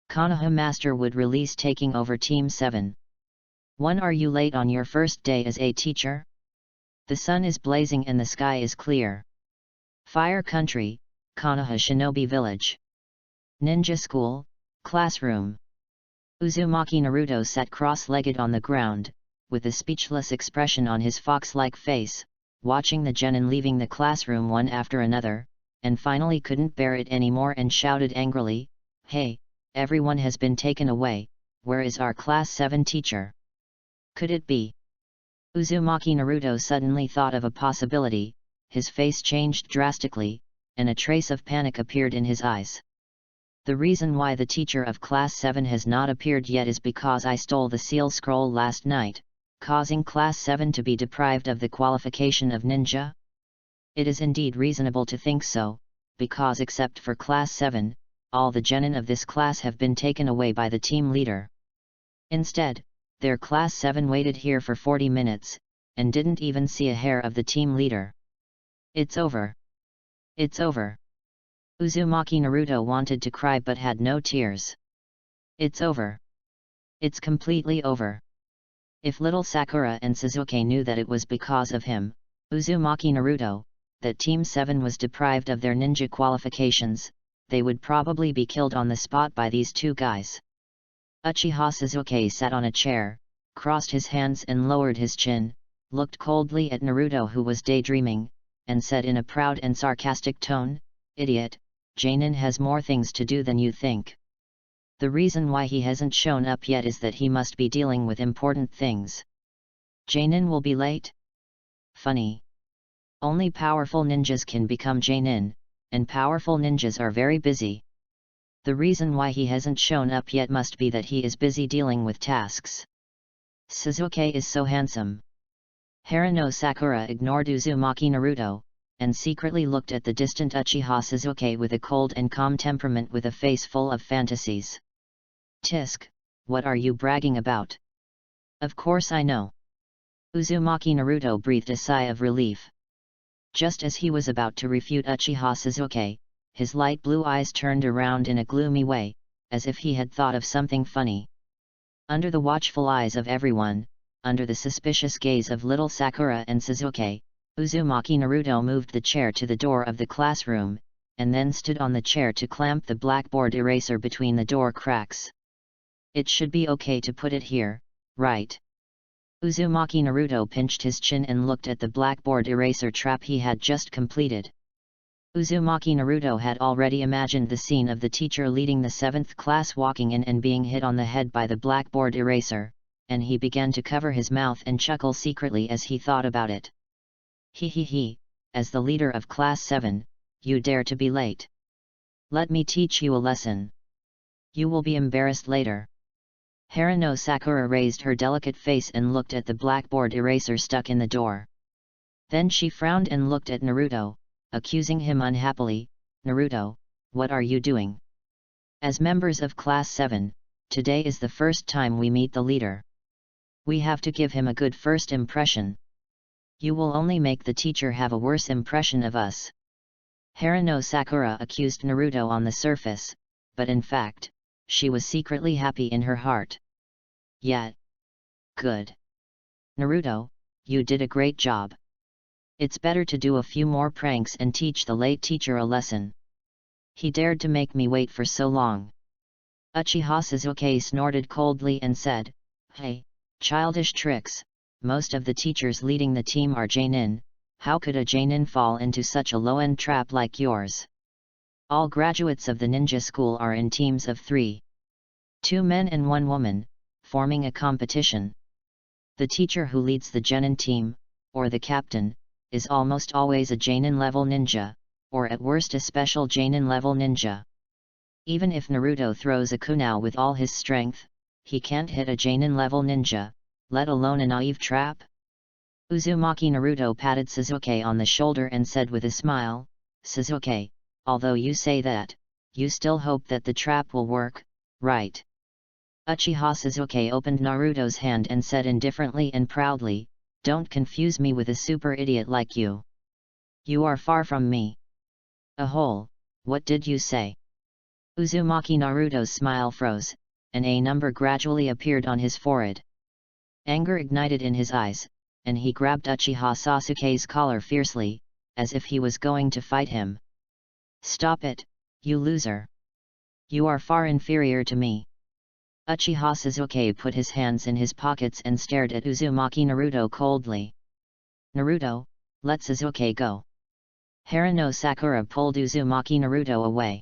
KONOHA Master would release taking over Team 7. 1. Are you late on your first day as a teacher? The sun is blazing and the sky is clear. Fire Country, KONOHA Shinobi Village. Ninja School, Classroom. Uzumaki Naruto sat cross-legged on the ground, with a speechless expression on his fox-like face, watching the genin leaving the classroom one after another, and finally couldn't bear it anymore and shouted angrily, "Hey, everyone has been taken away, where is our Class 7 teacher? Could it be?" Uzumaki Naruto suddenly thought of a possibility, his face changed drastically, and a trace of panic appeared in his eyes. "The reason why the teacher of Class 7 has not appeared yet is because I stole the seal scroll last night, causing Class 7 to be deprived of the qualification of ninja? It is indeed reasonable to think so, because except for Class 7, all the genin of this class have been taken away by the team leader. Instead, their Class 7 waited here for 40 minutes, and didn't even see a hair of the team leader. It's over. It's over." Uzumaki Naruto wanted to cry but had no tears. It's over. It's completely over. If little Sakura and Sasuke knew that it was because of him, Uzumaki Naruto, that Team 7 was deprived of their ninja qualifications, they would probably be killed on the spot by these two guys. Uchiha Sasuke sat on a chair, crossed his hands and lowered his chin, looked coldly at Naruto who was daydreaming, and said in a proud and sarcastic tone, "Idiot, Janin has more things to do than you think. The reason why he hasn't shown up yet is that he must be dealing with important things. Janin will be late? Funny. Only powerful ninjas can become Janin, and powerful ninjas are very busy. The reason why he hasn't shown up yet must be that he is busy dealing with tasks. Sasuke is so handsome." Haruno Sakura ignored Uzumaki Naruto, and secretly looked at the distant Uchiha Sasuke with a cold and calm temperament with a face full of fantasies. "Tisk, what are you bragging about? Of course I know." Uzumaki Naruto breathed a sigh of relief. Just as he was about to refute Uchiha Sasuke, his light blue eyes turned around in a gloomy way, as if he had thought of something funny. Under the watchful eyes of everyone, under the suspicious gaze of little Sakura and Sasuke, Uzumaki Naruto moved the chair to the door of the classroom, and then stood on the chair to clamp the blackboard eraser between the door cracks. "It should be okay to put it here, right?" Uzumaki Naruto pinched his chin and looked at the blackboard eraser trap he had just completed. Uzumaki Naruto had already imagined the scene of the teacher leading the 7th class walking in and being hit on the head by the blackboard eraser, and he began to cover his mouth and chuckle secretly as he thought about it. He, as the leader of Class 7, you dare to be late. Let me teach you a lesson. You will be embarrassed later. Haruno Sakura raised her delicate face and looked at the blackboard eraser stuck in the door. Then she frowned and looked at Naruto, accusing him unhappily, "Naruto, what are you doing? As members of Class 7, today is the first time we meet the leader. We have to give him a good first impression. You will only make the teacher have a worse impression of us." Haruno Sakura accused Naruto on the surface, but in fact, she was secretly happy in her heart. "Yeah. Good. Naruto, you did a great job. It's better to do a few more pranks and teach the late teacher a lesson. He dared to make me wait for so long." Uchiha Sasuke snorted coldly and said, "Hey, childish tricks. Most of the teachers leading the team are Janin, how could a Janin fall into such a low-end trap like yours? All graduates of the ninja school are in teams of 3. 2 men and 1 woman, forming a competition. The teacher who leads the Genin team, or the captain, is almost always a Janin-level ninja, or at worst a special Janin-level ninja. Even if Naruto throws a kunai with all his strength, he can't hit a Janin-level ninja, let alone a naive trap." Uzumaki Naruto patted Sasuke on the shoulder and said with a smile, "Sasuke, although you say that, you still hope that the trap will work, right?" Uchiha Sasuke opened Naruto's hand and said indifferently and proudly, "Don't confuse me with a super idiot like you. You are far from me." "A hole, what did you say?" Uzumaki Naruto's smile froze, and a number gradually appeared on his forehead. Anger ignited in his eyes, and he grabbed Uchiha Sasuke's collar fiercely, as if he was going to fight him. "Stop it, you loser! You are far inferior to me." Uchiha Sasuke put his hands in his pockets and stared at Uzumaki Naruto coldly. "Naruto, let Sasuke go." Harano Sakura pulled Uzumaki Naruto away.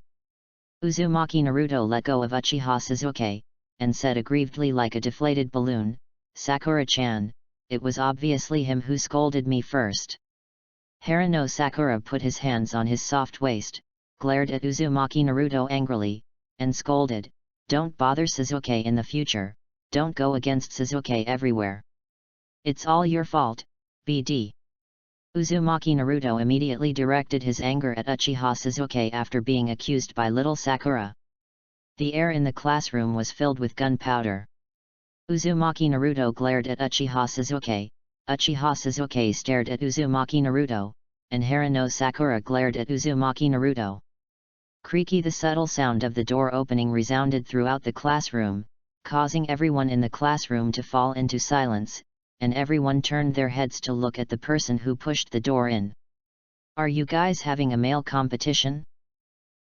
Uzumaki Naruto let go of Uchiha Sasuke, and said aggrievedly like a deflated balloon, "Sakura-chan, it was obviously him who scolded me first." Harano Sakura put his hands on his soft waist, glared at Uzumaki Naruto angrily, and scolded, "Don't bother Sasuke in the future, don't go against Sasuke everywhere. It's all your fault, BD." Uzumaki Naruto immediately directed his anger at Uchiha Sasuke after being accused by little Sakura. The air in the classroom was filled with gunpowder. Uzumaki Naruto glared at Uchiha Sasuke, Uchiha Sasuke stared at Uzumaki Naruto, and Harano Sakura glared at Uzumaki Naruto. Creaky, the subtle sound of the door opening resounded throughout the classroom, causing everyone in the classroom to fall into silence, and everyone turned their heads to look at the person who pushed the door in. "Are you guys having a male competition?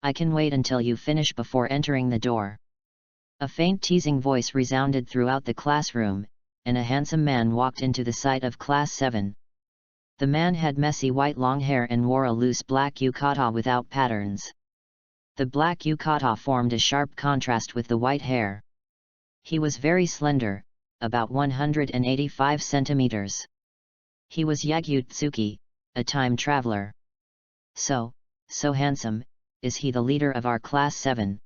I can wait until you finish before entering the door." A faint teasing voice resounded throughout the classroom, and a handsome man walked into the sight of Class 7. The man had messy white long hair and wore a loose black yukata without patterns. The black yukata formed a sharp contrast with the white hair. He was very slender, about 185 centimeters. He was Yagyu-tsuki, a time traveler. So handsome, is he the leader of our Class 7?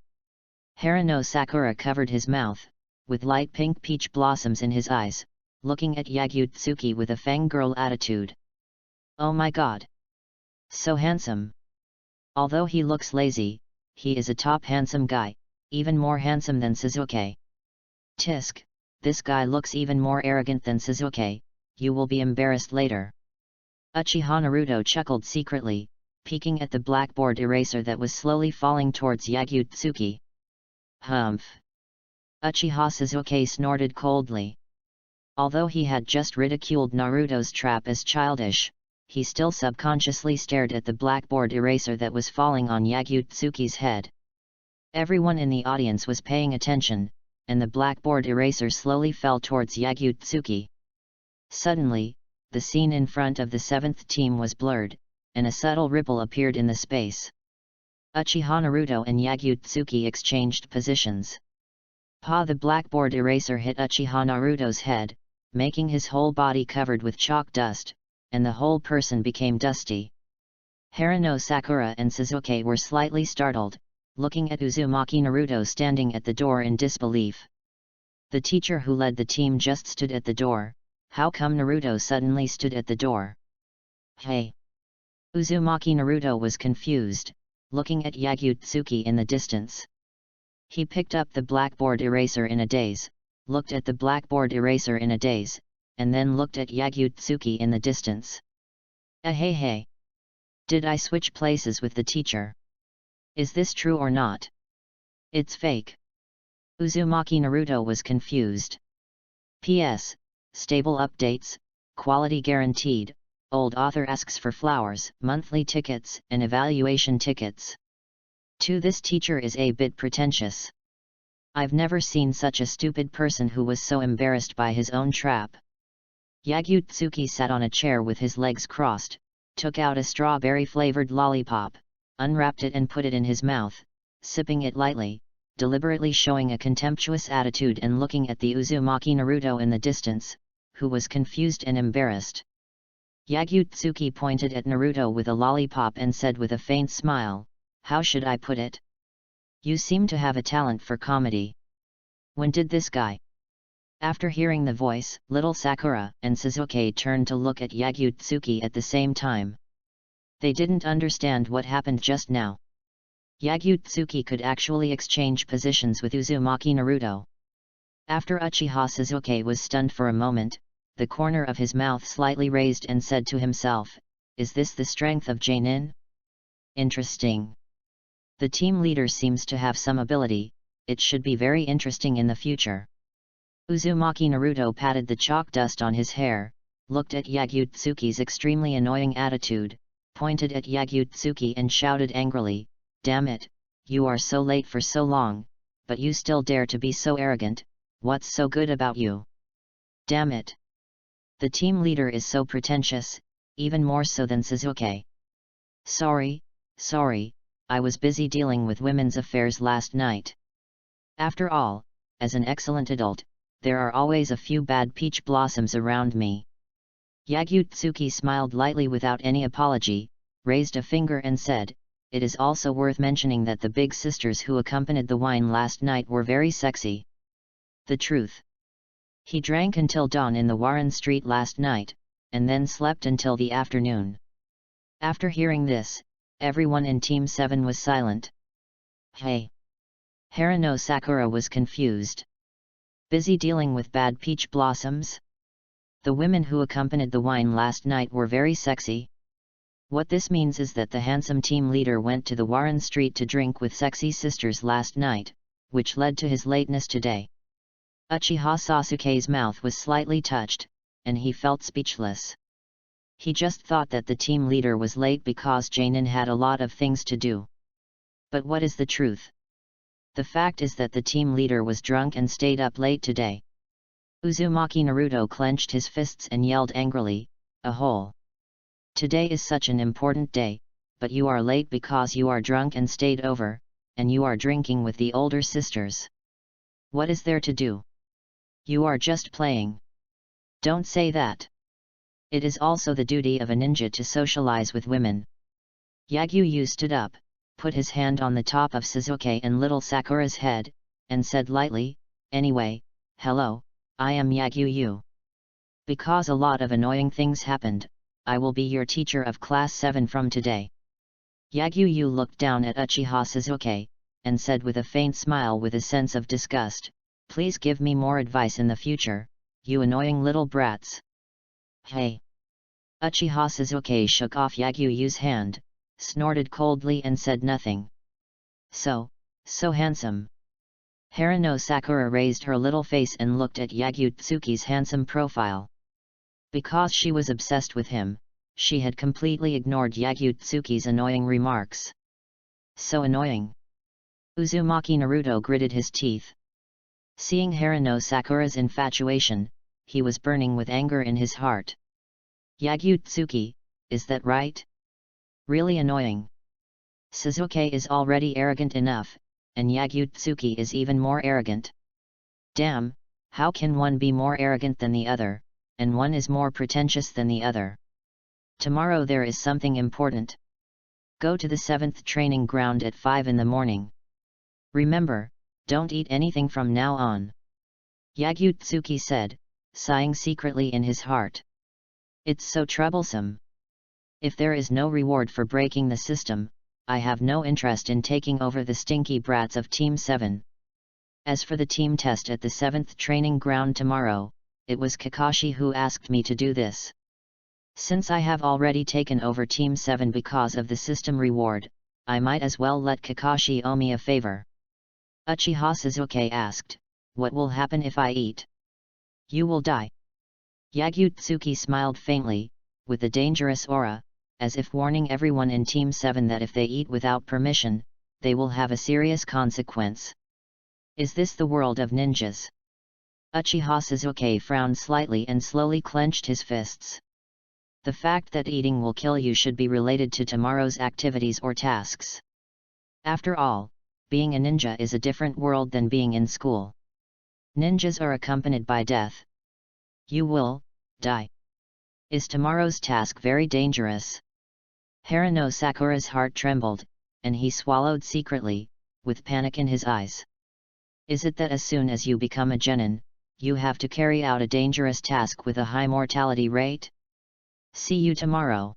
Harano Sakura covered his mouth, with light pink peach blossoms in his eyes, looking at Yagyu-tsuki with a fangirl attitude. "Oh my god! So handsome! Although he looks lazy, he is a top handsome guy, even more handsome than Sasuke. Tisk, this guy looks even more arrogant than Sasuke, you will be embarrassed later." Uchiha Naruto chuckled secretly, peeking at the blackboard eraser that was slowly falling towards Yagyu-tsuki. "Humph!" Uchiha Sasuke snorted coldly. Although he had just ridiculed Naruto's trap as childish, he still subconsciously stared at the blackboard eraser that was falling on Yagyu-tsuki's head. Everyone in the audience was paying attention, and the blackboard eraser slowly fell towards Yagyu-tsuki. Suddenly, the scene in front of the 7th team was blurred, and a subtle ripple appeared in the space. Uchiha Naruto and Yagyu-tsuki exchanged positions. The blackboard eraser hit Uchiha Naruto's head, making his whole body covered with chalk dust, and the whole person became dusty. Harano Sakura and Sasuke were slightly startled, looking at Uzumaki Naruto standing at the door in disbelief. The teacher who led the team just stood at the door. How come Naruto suddenly stood at the door? "Hey!" Uzumaki Naruto was confused, looking at Yagyu-tsuki in the distance. He picked up the blackboard eraser in a daze, looked at the blackboard eraser in a daze, and then looked at Yagyu-tsuki in the distance. Hey! Did I switch places with the teacher? Is this true or not? It's fake." Uzumaki Naruto was confused. P.S. Stable updates, quality guaranteed, old author asks for flowers, monthly tickets, and evaluation tickets. This teacher is a bit pretentious. I've never seen such a stupid person who was so embarrassed by his own trap. Yagyu-tsuki sat on a chair with his legs crossed, took out a strawberry-flavored lollipop, unwrapped it and put it in his mouth, sipping it lightly, deliberately showing a contemptuous attitude and looking at the Uzumaki Naruto in the distance, who was confused and embarrassed. Yagyu-tsuki pointed at Naruto with a lollipop and said with a faint smile, "How should I put it? You seem to have a talent for comedy. When did this guy?" After hearing the voice, little Sakura and Sasuke turned to look at Yagyu-tsuki at the same time. They didn't understand what happened just now. Yagyu-tsuki could actually exchange positions with Uzumaki Naruto. After Uchiha Sasuke was stunned for a moment, the corner of his mouth slightly raised and said to himself, "Is this the strength of Jainin? Interesting." The team leader seems to have some ability, it should be very interesting in the future. Uzumaki Naruto patted the chalk dust on his hair, looked at Yagutsuki's extremely annoying attitude, pointed at Yagutsuki and shouted angrily, "Damn it, you are so late for so long, but you still dare to be so arrogant, what's so good about you? Damn it! The team leader is so pretentious, even more so than Suzuki. Sorry, I was busy dealing with women's affairs last night. After all, as an excellent adult, there are always a few bad peach blossoms around me." Yagutsuki smiled lightly without any apology, raised a finger and said, "It is also worth mentioning that the big sisters who accompanied the wine last night were very sexy. The truth. He drank until dawn in the Warren Street last night, and then slept until the afternoon." After hearing this, everyone in Team 7 was silent. Hey! Harano Sakura was confused. Busy dealing with bad peach blossoms? The women who accompanied the wine last night were very sexy? What this means is that the handsome team leader went to the Warren Street to drink with sexy sisters last night, which led to his lateness today. Uchiha Sasuke's mouth was slightly touched, and he felt speechless. He just thought that the team leader was late because Jainin had a lot of things to do. But what is the truth? The fact is that the team leader was drunk and stayed up late today. Uzumaki Naruto clenched his fists and yelled angrily, "A hole! Today is such an important day, but you are late because you are drunk and stayed over, and you are drinking with the older sisters. What is there to do? You are just playing. Don't say that. It is also the duty of a ninja to socialize with women." Yagyu stood up, put his hand on the top of Suzuki and little Sakura's head, and said lightly, "Anyway, hello, I am Yagyu. Because a lot of annoying things happened, I will be your teacher of class 7 from today." Yagyu looked down at Uchiha Suzuki, and said with a faint smile with a sense of disgust, "Please give me more advice in the future, you annoying little brats." Hey! Uchiha Suzuki shook off Yagyu's hand, snorted coldly and said nothing. So handsome. Harano Sakura raised her little face and looked at Yagutsuki's handsome profile. Because she was obsessed with him, she had completely ignored Yagutsuki's annoying remarks. So annoying. Uzumaki Naruto gritted his teeth. Seeing Harano Sakura's infatuation, he was burning with anger in his heart. Yagutsuki, is that right? Really annoying. Suzuki is already arrogant enough, and Yagutsuki is even more arrogant. Damn, how can one be more arrogant than the other, and one is more pretentious than the other? Tomorrow there is something important. Go to the 7th training ground at 5 in the morning. Remember, don't eat anything from now on. Yagutsuki said, sighing secretly in his heart. It's so troublesome. If there is no reward for breaking the system, I have no interest in taking over the stinky brats of Team 7. As for the team test at the 7th training ground tomorrow, it was Kakashi who asked me to do this. Since I have already taken over Team 7 because of the system reward, I might as well let Kakashi owe me a favor. Uchiha Suzuki asked, "What will happen if I eat?" "You will die." Yagutsuki smiled faintly, with a dangerous aura, as if warning everyone in Team 7 that if they eat without permission, they will have a serious consequence. Is this the world of ninjas? Uchiha Suzuki frowned slightly and slowly clenched his fists. The fact that eating will kill you should be related to tomorrow's activities or tasks. After all, being a ninja is a different world than being in school. Ninjas are accompanied by death. You will die. Is tomorrow's task very dangerous? Harano Sakura's heart trembled, and he swallowed secretly, with panic in his eyes. Is it that as soon as you become a genin, you have to carry out a dangerous task with a high mortality rate? See you tomorrow.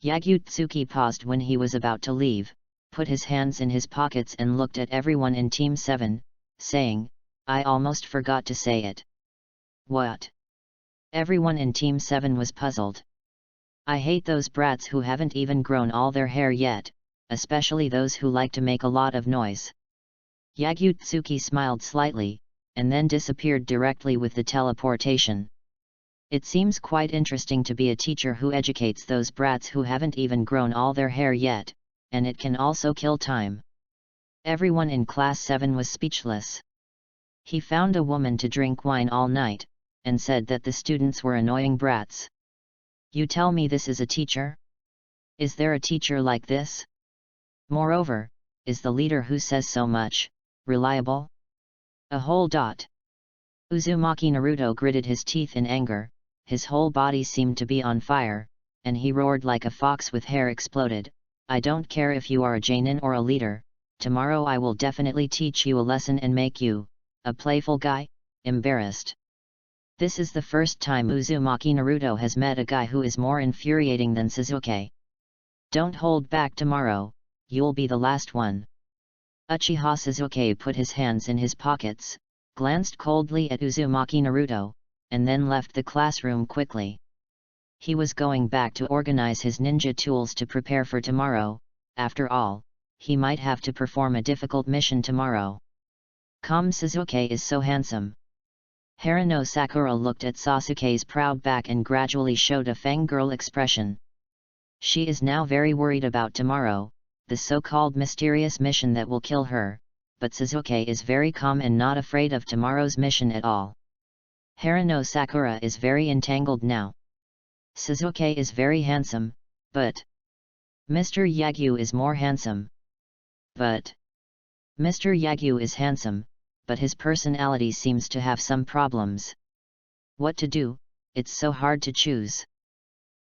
Yagutsuki paused when he was about to leave, put his hands in his pockets and looked at everyone in Team 7, saying, "I almost forgot to say it." What? Everyone in Team 7 was puzzled. "I hate those brats who haven't even grown all their hair yet," especially those who like to make a lot of noise. Yagyu smiled slightly, and then disappeared directly with the teleportation. It seems quite interesting to be a teacher who educates those brats who haven't even grown all their hair yet, and it can also kill time. Everyone in Class 7 was speechless. He found a woman to drink wine all night, and said that the students were annoying brats. You tell me this is a teacher? Is there a teacher like this? Moreover, is the leader who says so much reliable? A whole dot. Uzumaki Naruto gritted his teeth in anger, his whole body seemed to be on fire, and he roared like a fox with hair exploded. I don't care if you are a Jonin or a leader, tomorrow I will definitely teach you a lesson and make you, a playful guy, embarrassed. This is the first time Uzumaki Naruto has met a guy who is more infuriating than Sasuke. Don't hold back tomorrow, you'll be the last one. Uchiha Sasuke put his hands in his pockets, glanced coldly at Uzumaki Naruto, and then left the classroom quickly. He was going back to organize his ninja tools to prepare for tomorrow. After all, he might have to perform a difficult mission tomorrow. Sasuke is so handsome. Harano Sakura looked at Sasuke's proud back and gradually showed a fangirl expression. She is now very worried about tomorrow, the so-called mysterious mission that will kill her, but Sasuke is very calm and not afraid of tomorrow's mission at all. Harano Sakura is very entangled now. Sasuke is very handsome, but Mr. Yagyu is more handsome. But Mr. Yagyu is handsome, but his personality seems to have some problems. What to do? It's so hard to choose.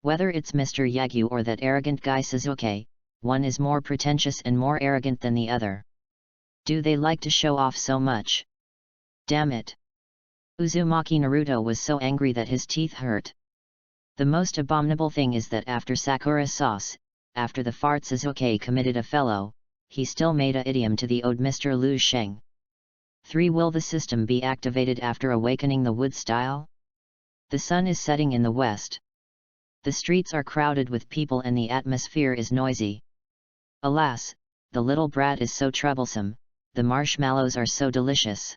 Whether it's Mr. Yagyu or that arrogant guy Sasuke, one is more pretentious and more arrogant than the other. Do they like to show off so much? Damn it! Uzumaki Naruto was so angry that his teeth hurt. The most abominable thing is that after Sakura sauce, after the fart Sasuke committed a fellow, he still made a idiom to the ode Mr. Liu Sheng. 3. Will the system be activated after awakening the wood style? The sun is setting in the west. The streets are crowded with people and the atmosphere is noisy. Alas, the little brat is so troublesome, the marshmallows are so delicious.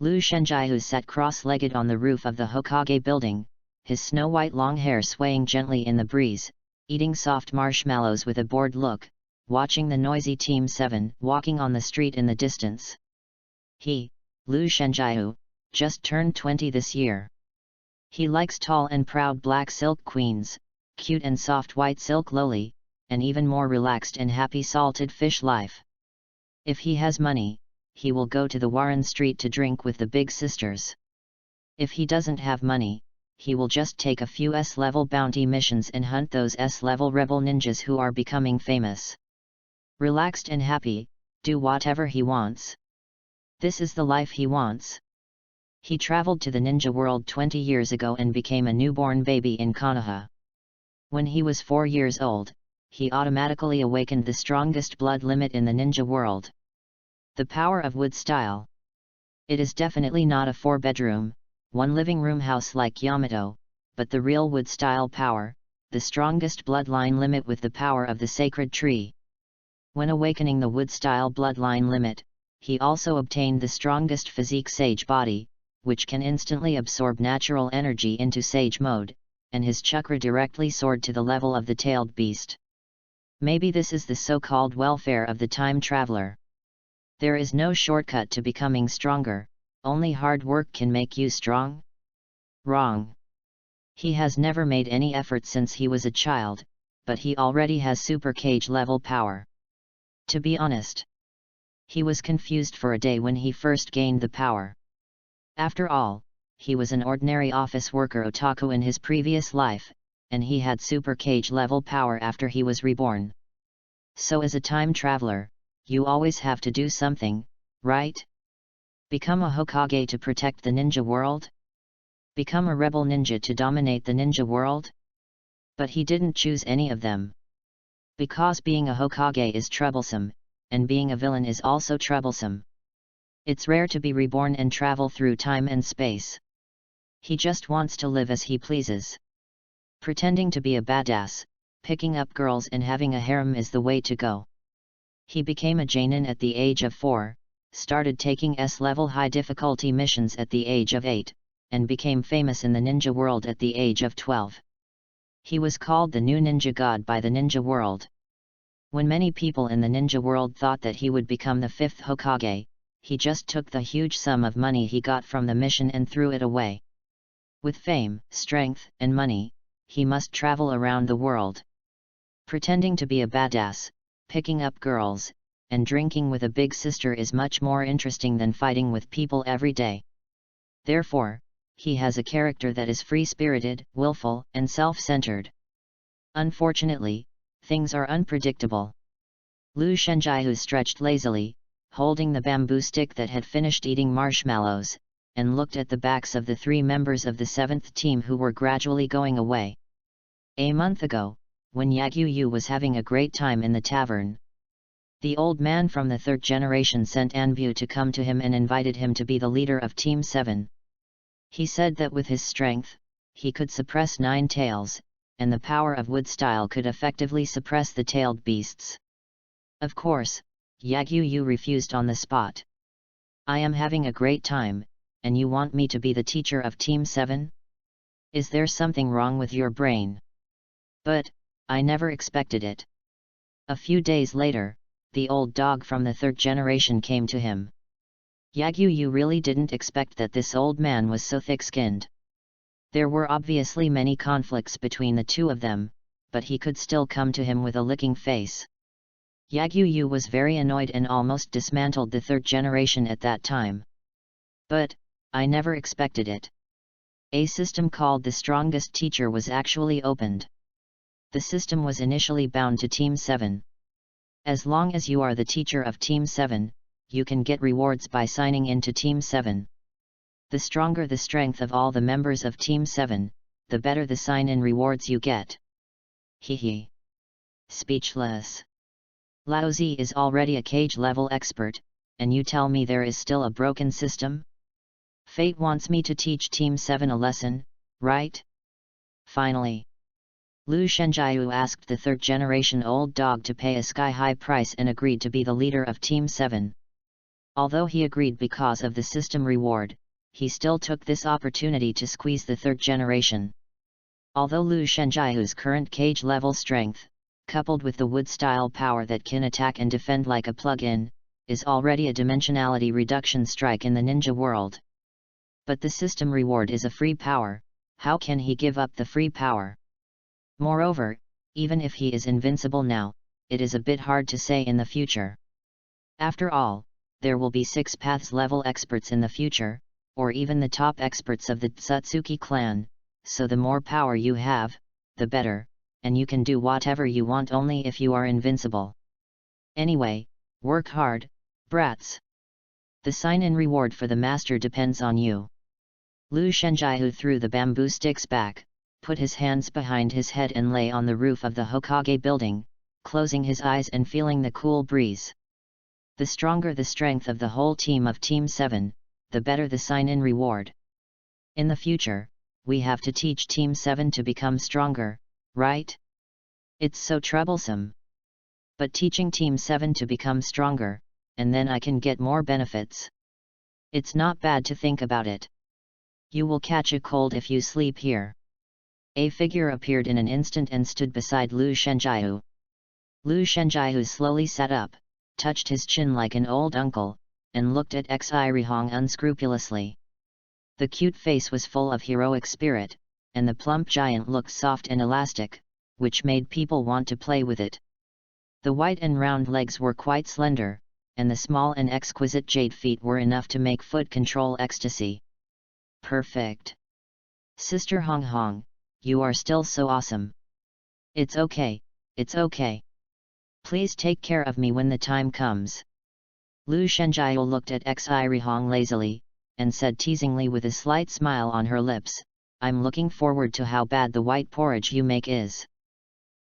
Liu Shenjihu sat cross-legged on the roof of the Hokage building, his snow-white long hair swaying gently in the breeze, eating soft marshmallows with a bored look, watching the noisy Team 7 walking on the street in the distance. He, Liu Shenjihu, just turned 20 this year. He likes tall and proud black silk queens, cute and soft white silk loli, and even more relaxed and happy salted fish life. If he has money, he will go to the Warren Street to drink with the big sisters. If he doesn't have money, he will just take a few S-level bounty missions and hunt those S-level rebel ninjas who are becoming famous. Relaxed and happy, do whatever he wants. This is the life he wants. He traveled to the ninja world 20 years ago and became a newborn baby in Konoha. When he was 4 years old, he automatically awakened the strongest blood limit in the ninja world. The power of wood style. It is definitely not a 4-bedroom, 1 living room house like Yamato, but the real wood style power, the strongest bloodline limit with the power of the sacred tree. When awakening the wood style bloodline limit, he also obtained the strongest physique sage body, which can instantly absorb natural energy into sage mode, and his chakra directly soared to the level of the tailed beast. Maybe this is the so-called welfare of the time traveler. There is no shortcut to becoming stronger, only hard work can make you strong? Wrong. He has never made any effort since he was a child, but he already has super cage level power. To be honest, he was confused for a day when he first gained the power. After all, he was an ordinary office worker otaku in his previous life, and he had super cage level power after he was reborn. So as a time traveler, you always have to do something, right? Become a Hokage to protect the ninja world? Become a rebel ninja to dominate the ninja world? But he didn't choose any of them. Because being a Hokage is troublesome, and being a villain is also troublesome. It's rare to be reborn and travel through time and space. He just wants to live as he pleases. Pretending to be a badass, picking up girls and having a harem is the way to go. He became a Jainin at the age of 4, started taking S-level high difficulty missions at the age of 8, and became famous in the ninja world at the age of 12. He was called the new ninja god by the ninja world. When many people in the ninja world thought that he would become the 5th Hokage, he just took the huge sum of money he got from the mission and threw it away. With fame, strength, and money, he must travel around the world. Pretending to be a badass, picking up girls, and drinking with a big sister is much more interesting than fighting with people every day. Therefore, he has a character that is free-spirited, willful, and self-centered. Unfortunately, things are unpredictable. Lu Shenjiahu stretched lazily, holding the bamboo stick that had finished eating marshmallows, and looked at the backs of the 3 members of the 7th team who were gradually going away. A month ago, when Yagyu was having a great time in the tavern, the old man from the 3rd generation sent Anbu to come to him and invited him to be the leader of Team 7. He said that with his strength, he could suppress 9 tails, and the power of wood style could effectively suppress the tailed beasts. Of course, Yagyu refused on the spot. "I am having a great time, and you want me to be the teacher of Team 7? Is there something wrong with your brain?" But, I never expected it. A few days later, the old dog from the 3rd generation came to him. Yagyu really didn't expect that this old man was so thick-skinned. There were obviously many conflicts between the two of them, but he could still come to him with a licking face. Yagyu was very annoyed and almost dismantled the 3rd generation at that time. But, I never expected it. A system called the Strongest Teacher was actually opened. The system was initially bound to Team 7. As long as you are the teacher of Team 7, you can get rewards by signing into Team 7. The stronger the strength of all the members of Team 7, the better the sign-in rewards you get. Hehe. Speechless. Laozi is already a cage-level expert, and you tell me there is still a broken system? Fate wants me to teach Team 7 a lesson, right? Finally. Lu Shenjiahu asked the 3rd generation old dog to pay a sky-high price and agreed to be the leader of Team 7. Although he agreed because of the system reward, he still took this opportunity to squeeze the 3rd generation. Although Lu Shenjiahu's current cage-level strength, coupled with the wood-style power that can attack and defend like a plug-in, is already a dimensionality reduction strike in the ninja world. But the system reward is a free power, how can he give up the free power? Moreover, even if he is invincible now, it is a bit hard to say in the future. After all, there will be 6 paths level experts in the future, or even the top experts of the Tsutsuki clan, so the more power you have, the better, and you can do whatever you want only if you are invincible. Anyway, work hard, brats. The sign-in reward for the master depends on you. Lu Shenjiahu threw the bamboo sticks back, put his hands behind his head and lay on the roof of the Hokage building, closing his eyes and feeling the cool breeze. The stronger the strength of the whole team of Team 7, the better the sign-in reward. In the future, we have to teach Team 7 to become stronger, right? It's so troublesome. But teaching Team 7 to become stronger, and then I can get more benefits. It's not bad to think about it. You will catch a cold if you sleep here. A figure appeared in an instant and stood beside Lu Shenjiahu. Lu Shenjiahu slowly sat up, touched his chin like an old uncle, and looked at Xirihong unscrupulously. The cute face was full of heroic spirit, and the plump giant looked soft and elastic, which made people want to play with it. The white and round legs were quite slender, and the small and exquisite jade feet were enough to make foot control ecstasy. Perfect. Sister Hong Hong, you are still so awesome. It's okay, it's okay. Please take care of me when the time comes. Lu Shenjiahu looked at Xirihong lazily, and said teasingly with a slight smile on her lips, I'm looking forward to how bad the white porridge you make is.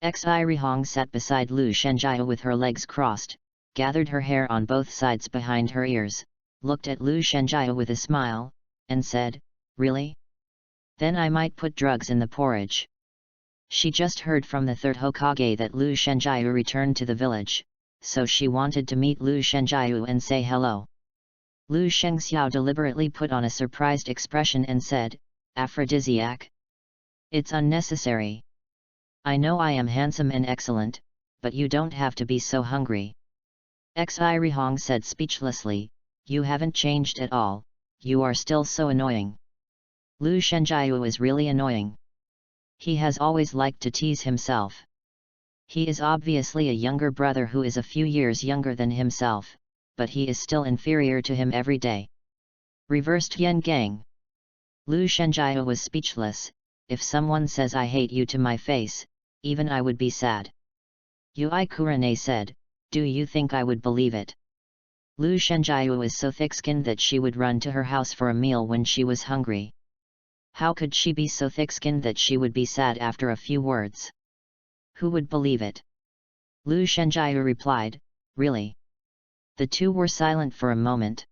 Xirihong sat beside Lu Shenjiahu with her legs crossed, gathered her hair on both sides behind her ears, looked at Lu Shenjiahu with a smile, and said, Really? Then I might put drugs in the porridge. She just heard from the 3rd Hokage that Lu Shenjiahu returned to the village, so she wanted to meet Lu Shengjiu and say hello. Lu Shengxiao deliberately put on a surprised expression and said, "Aphrodisiac? It's unnecessary. I know I am handsome and excellent, but you don't have to be so hungry." Xi Rihong said speechlessly, "You haven't changed at all, you are still so annoying." Lu Shengjiu is really annoying. He has always liked to tease himself. He is obviously a younger brother who is a few years younger than himself, but he is still inferior to him every day. Reversed Yen Gang. Lu Shengjiu was speechless. If someone says I hate you to my face, even I would be sad. Yui Kurane said, "Do you think I would believe it?" Lu Shengjiu is so thick-skinned that she would run to her house for a meal when she was hungry. How could she be so thick-skinned that she would be sad after a few words? Who would believe it? Lu Shengjiu replied, "Really?" The two were silent for a moment.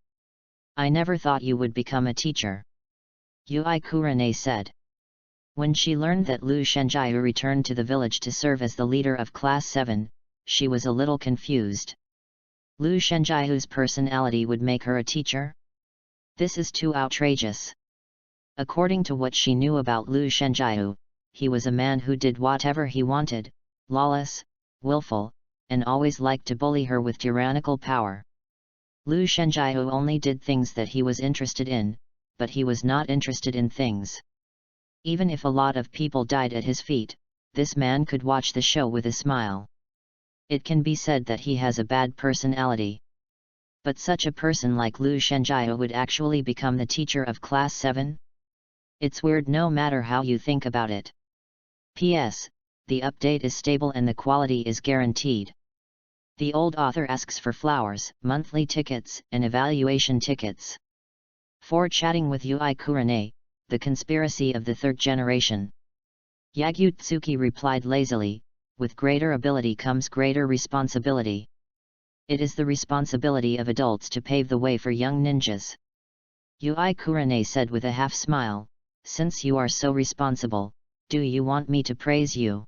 "I never thought you would become a teacher," Yui Kurane said. When she learned that Lu Shengjiu returned to the village to serve as the leader of Class 7, she was a little confused. Lu Shengjiu's personality would make her a teacher? This is too outrageous. According to what she knew about Lu Shengjiu, he was a man who did whatever he wanted, lawless, willful, and always liked to bully her with tyrannical power. Lu Shengjiu only did things that he was interested in, but he was not interested in things. Even if a lot of people died at his feet, this man could watch the show with a smile. It can be said that he has a bad personality. But such a person like Lu Shengjiu would actually become the teacher of Class 7? It's weird no matter how you think about it. P.S. The update is stable and the quality is guaranteed. The old author asks for flowers, monthly tickets, and evaluation tickets. For chatting with Yui Kurane, the conspiracy of the third generation. Yagyu replied lazily, "With greater ability comes greater responsibility. It is the responsibility of adults to pave the way for young ninjas." Yui Kurane said with a half-smile, "Since you are so responsible, do you want me to praise you?"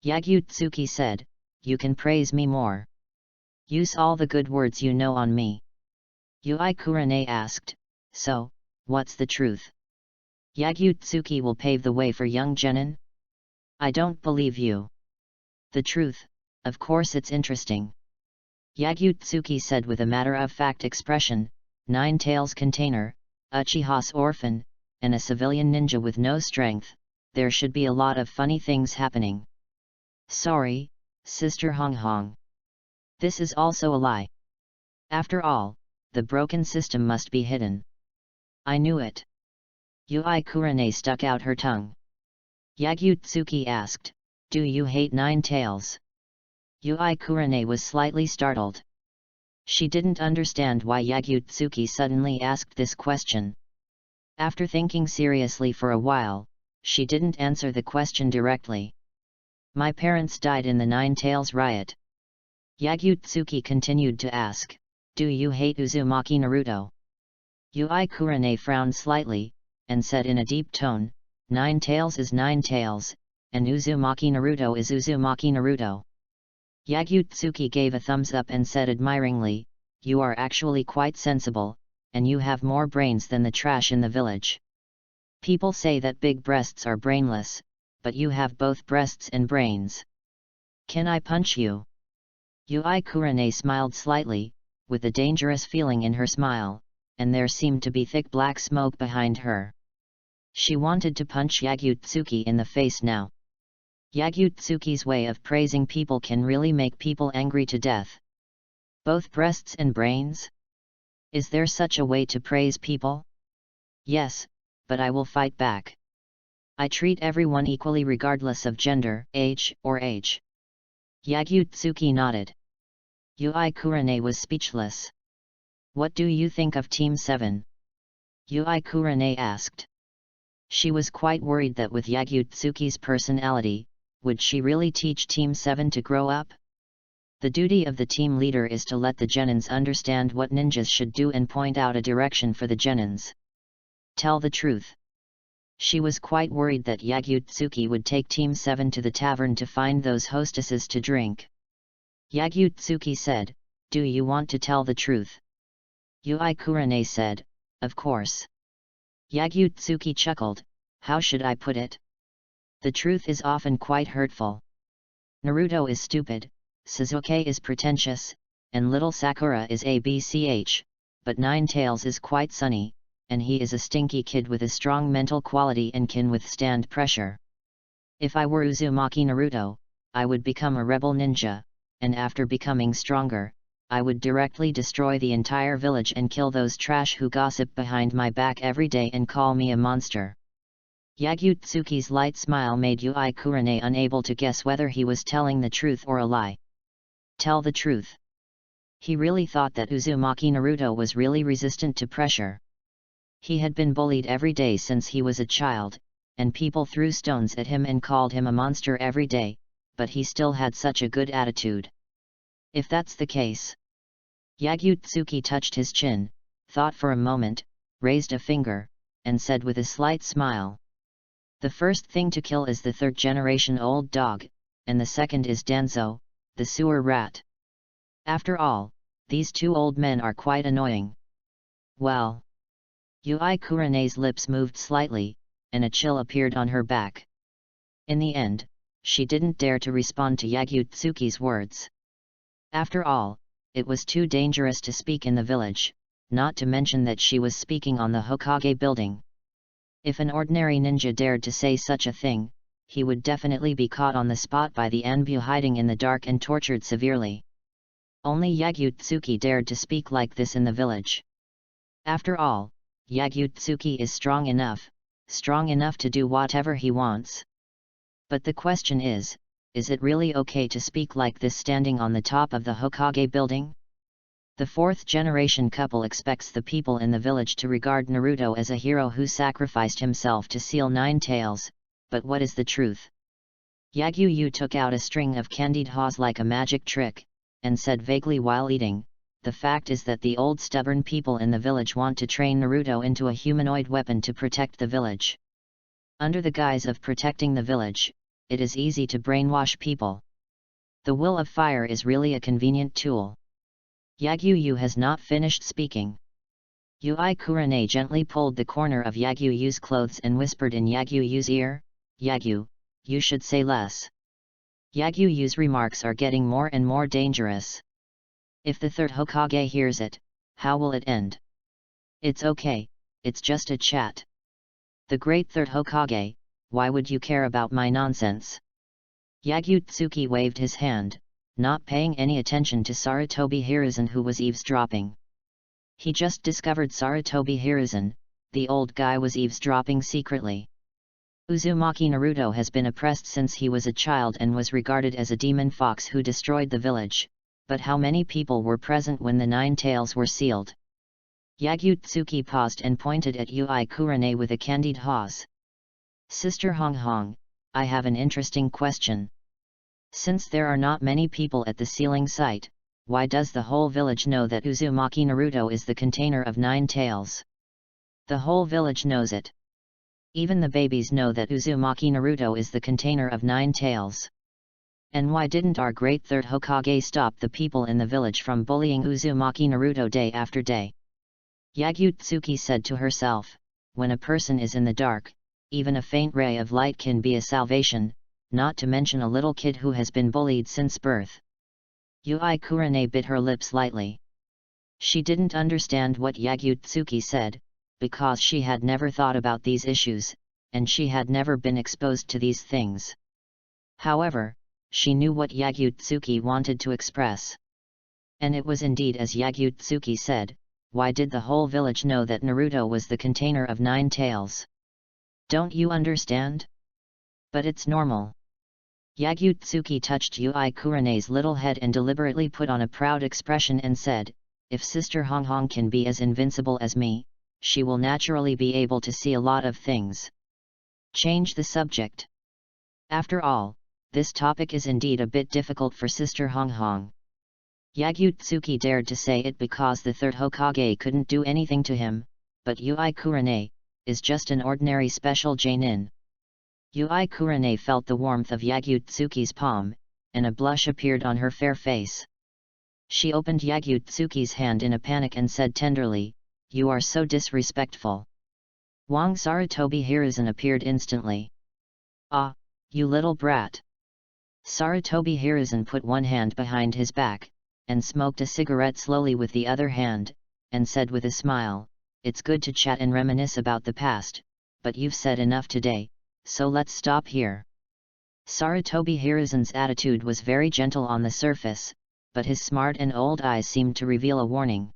Yagyu said, "You can praise me more. Use all the good words you know on me." Yui Kurane asked, "So, what's the truth? Yagyu will pave the way for young genin?" "I don't believe you." "The truth, of course it's interesting." Yagyu said with a matter-of-fact expression, "Nine Tails Container, Uchiha's orphan, and a civilian ninja with no strength, there should be a lot of funny things happening." "Sorry, Sister Hong Hong. This is also a lie. After all, the broken system must be hidden." "I knew it." Yui Kurane stuck out her tongue. Yagyu asked, "Do you hate Nine Tails?" Yui Kurane was slightly startled. She didn't understand why Yagyu suddenly asked this question. After thinking seriously for a while, she didn't answer the question directly. "My parents died in the Nine Tails riot." Yagyu continued to ask, "Do you hate Uzumaki Naruto?" Yui Kurane frowned slightly, and said in a deep tone, "Nine Tails is Nine Tails, and Uzumaki Naruto is Uzumaki Naruto." Yagyu gave a thumbs up and said admiringly, "You are actually quite sensible, and you have more brains than the trash in the village. People say that big breasts are brainless, but you have both breasts and brains. Can I punch you?" Yui Kurane smiled slightly, with a dangerous feeling in her smile, and there seemed to be thick black smoke behind her. She wanted to punch Yagyu in the face now. Yagyu way of praising people can really make people angry to death. Both breasts and brains? Is there such a way to praise people? Yes, but I will fight back. I treat everyone equally regardless of gender, age, or age. Yagyu nodded. Yui Kurane was speechless. "What do you think of Team 7? Yui Kurane asked. She was quite worried that with Yagyu personality, would she really teach Team 7 to grow up? The duty of the team leader is to let the genins understand what ninjas should do and point out a direction for the genins. Tell the truth. She was quite worried that Yagyu would take Team 7 to the tavern to find those hostesses to drink. Yagyu said, "Do you want to tell the truth?" Yui Kurane said, "Of course." Yagyu chuckled, "How should I put it? The truth is often quite hurtful. Naruto is stupid, Sasuke is pretentious, and little Sakura is ABCH, but Ninetales is quite sunny, and he is a stinky kid with a strong mental quality and can withstand pressure. If I were Uzumaki Naruto, I would become a rebel ninja, and after becoming stronger, I would directly destroy the entire village and kill those trash who gossip behind my back every day and call me a monster." Yagyu light smile made Yui Kurane unable to guess whether he was telling the truth or a lie. Tell the truth. He really thought that Uzumaki Naruto was really resistant to pressure. He had been bullied every day since he was a child, and people threw stones at him and called him a monster every day, but he still had such a good attitude. If that's the case. Yagyu touched his chin, thought for a moment, raised a finger, and said with a slight smile. The first thing to kill is the third-generation old dog, and the second is Danzo, the sewer rat. After all, these two old men are quite annoying. Well. Yui Kurane's lips moved slightly, and a chill appeared on her back. In the end, she didn't dare to respond to Yagyu words. After all, it was too dangerous to speak in the village, not to mention that she was speaking on the Hokage building. If an ordinary ninja dared to say such a thing, he would definitely be caught on the spot by the Anbu hiding in the dark and tortured severely. Only Yagyu dared to speak like this in the village. After all, Yagyu is strong enough to do whatever he wants. But the question is it really okay to speak like this standing on the top of the Hokage building? The fourth-generation couple expects the people in the village to regard Naruto as a hero who sacrificed himself to seal Ninetales, but what is the truth? Yagyu took out a string of candied haws like a magic trick, and said vaguely while eating, "The fact is that the old stubborn people in the village want to train Naruto into a humanoid weapon to protect the village. Under the guise of protecting the village, it is easy to brainwash people. The will of fire is really a convenient tool." Yagyu has not finished speaking. Yui Kurane gently pulled the corner of Yagyu's clothes and whispered in Yagyu's ear, "Yagyu, you should say less. Yagyu's remarks are getting more and more dangerous. If the third Hokage hears it, how will it end?" "It's okay, it's just a chat. The great third Hokage, why would you care about my nonsense?" Yagyu waved his hand, not paying any attention to Sarutobi Hiruzen who was eavesdropping. He just discovered Sarutobi Hiruzen, the old guy was eavesdropping secretly. Uzumaki Naruto has been oppressed since he was a child and was regarded as a demon fox who destroyed the village, but how many people were present when the Ninetales were sealed? Yagyu paused and pointed at Yui Kurane with a candied haws. "Sister Hong Hong, I have an interesting question. Since there are not many people at the sealing site, why does the whole village know that Uzumaki Naruto is the container of Ninetales? The whole village knows it. Even the babies know that Uzumaki Naruto is the container of Ninetales. And why didn't our great third Hokage stop the people in the village from bullying Uzumaki Naruto day after day?" Yagyu said to herself, "When a person is in the dark, even a faint ray of light can be a salvation, not to mention a little kid who has been bullied since birth." Yui Kurane bit her lips lightly. She didn't understand what Yagyu said, because she had never thought about these issues, and she had never been exposed to these things. However, she knew what Yagyu wanted to express. And it was indeed as Yagyu said, why did the whole village know that Naruto was the container of Ninetales? Don't you understand? But it's normal. Yagyu touched Yui Kurane's little head and deliberately put on a proud expression and said, "If Sister Hong Hong can be as invincible as me, she will naturally be able to see a lot of things." Change the subject. After all, this topic is indeed a bit difficult for Sister Hong Hong. Yagyu dared to say it because the third Hokage couldn't do anything to him, but Yui Kurane is just an ordinary special Jainin. Yui Kurane felt the warmth of Yagyu palm, and a blush appeared on her fair face. She opened Yagyu-tsuki's hand in a panic and said tenderly, "You are so disrespectful." Wang Sarutobi Hiruzen appeared instantly. "Ah, you little brat." Sarutobi Hiruzen put one hand behind his back, and smoked a cigarette slowly with the other hand, and said with a smile, "It's good to chat and reminisce about the past, but you've said enough today, so let's stop here." Sarutobi Hiruzen's attitude was very gentle on the surface, but his smart and old eyes seemed to reveal a warning.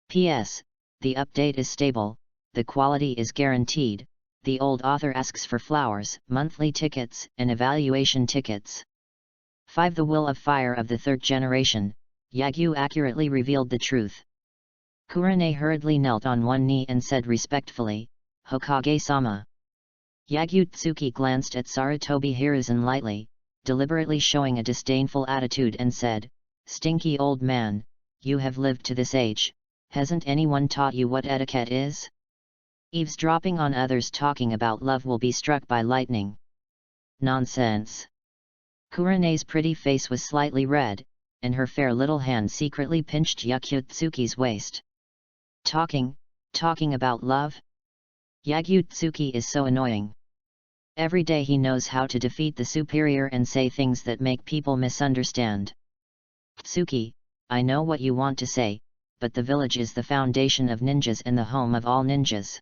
P.S. The update is stable, the quality is guaranteed, the old author asks for flowers, monthly tickets, and evaluation tickets. 5. The Will of Fire of the third generation, Yagyu accurately revealed the truth. Kurane hurriedly knelt on one knee and said respectfully, "Hokage-sama." Yagyu-tsuki glanced at Sarutobi Hiruzen lightly, deliberately showing a disdainful attitude and said, "Stinky old man, you have lived to this age, hasn't anyone taught you what etiquette is? Eavesdropping on others talking about love will be struck by lightning." "Nonsense." Kurane's pretty face was slightly red, and her fair little hand secretly pinched Yagyu-tsuki's waist. Talking about love? Yagyu-tsuki is so annoying. Every day he knows how to defeat the superior and say things that make people misunderstand. "Tsuki, I know what you want to say, but the village is the foundation of ninjas and the home of all ninjas.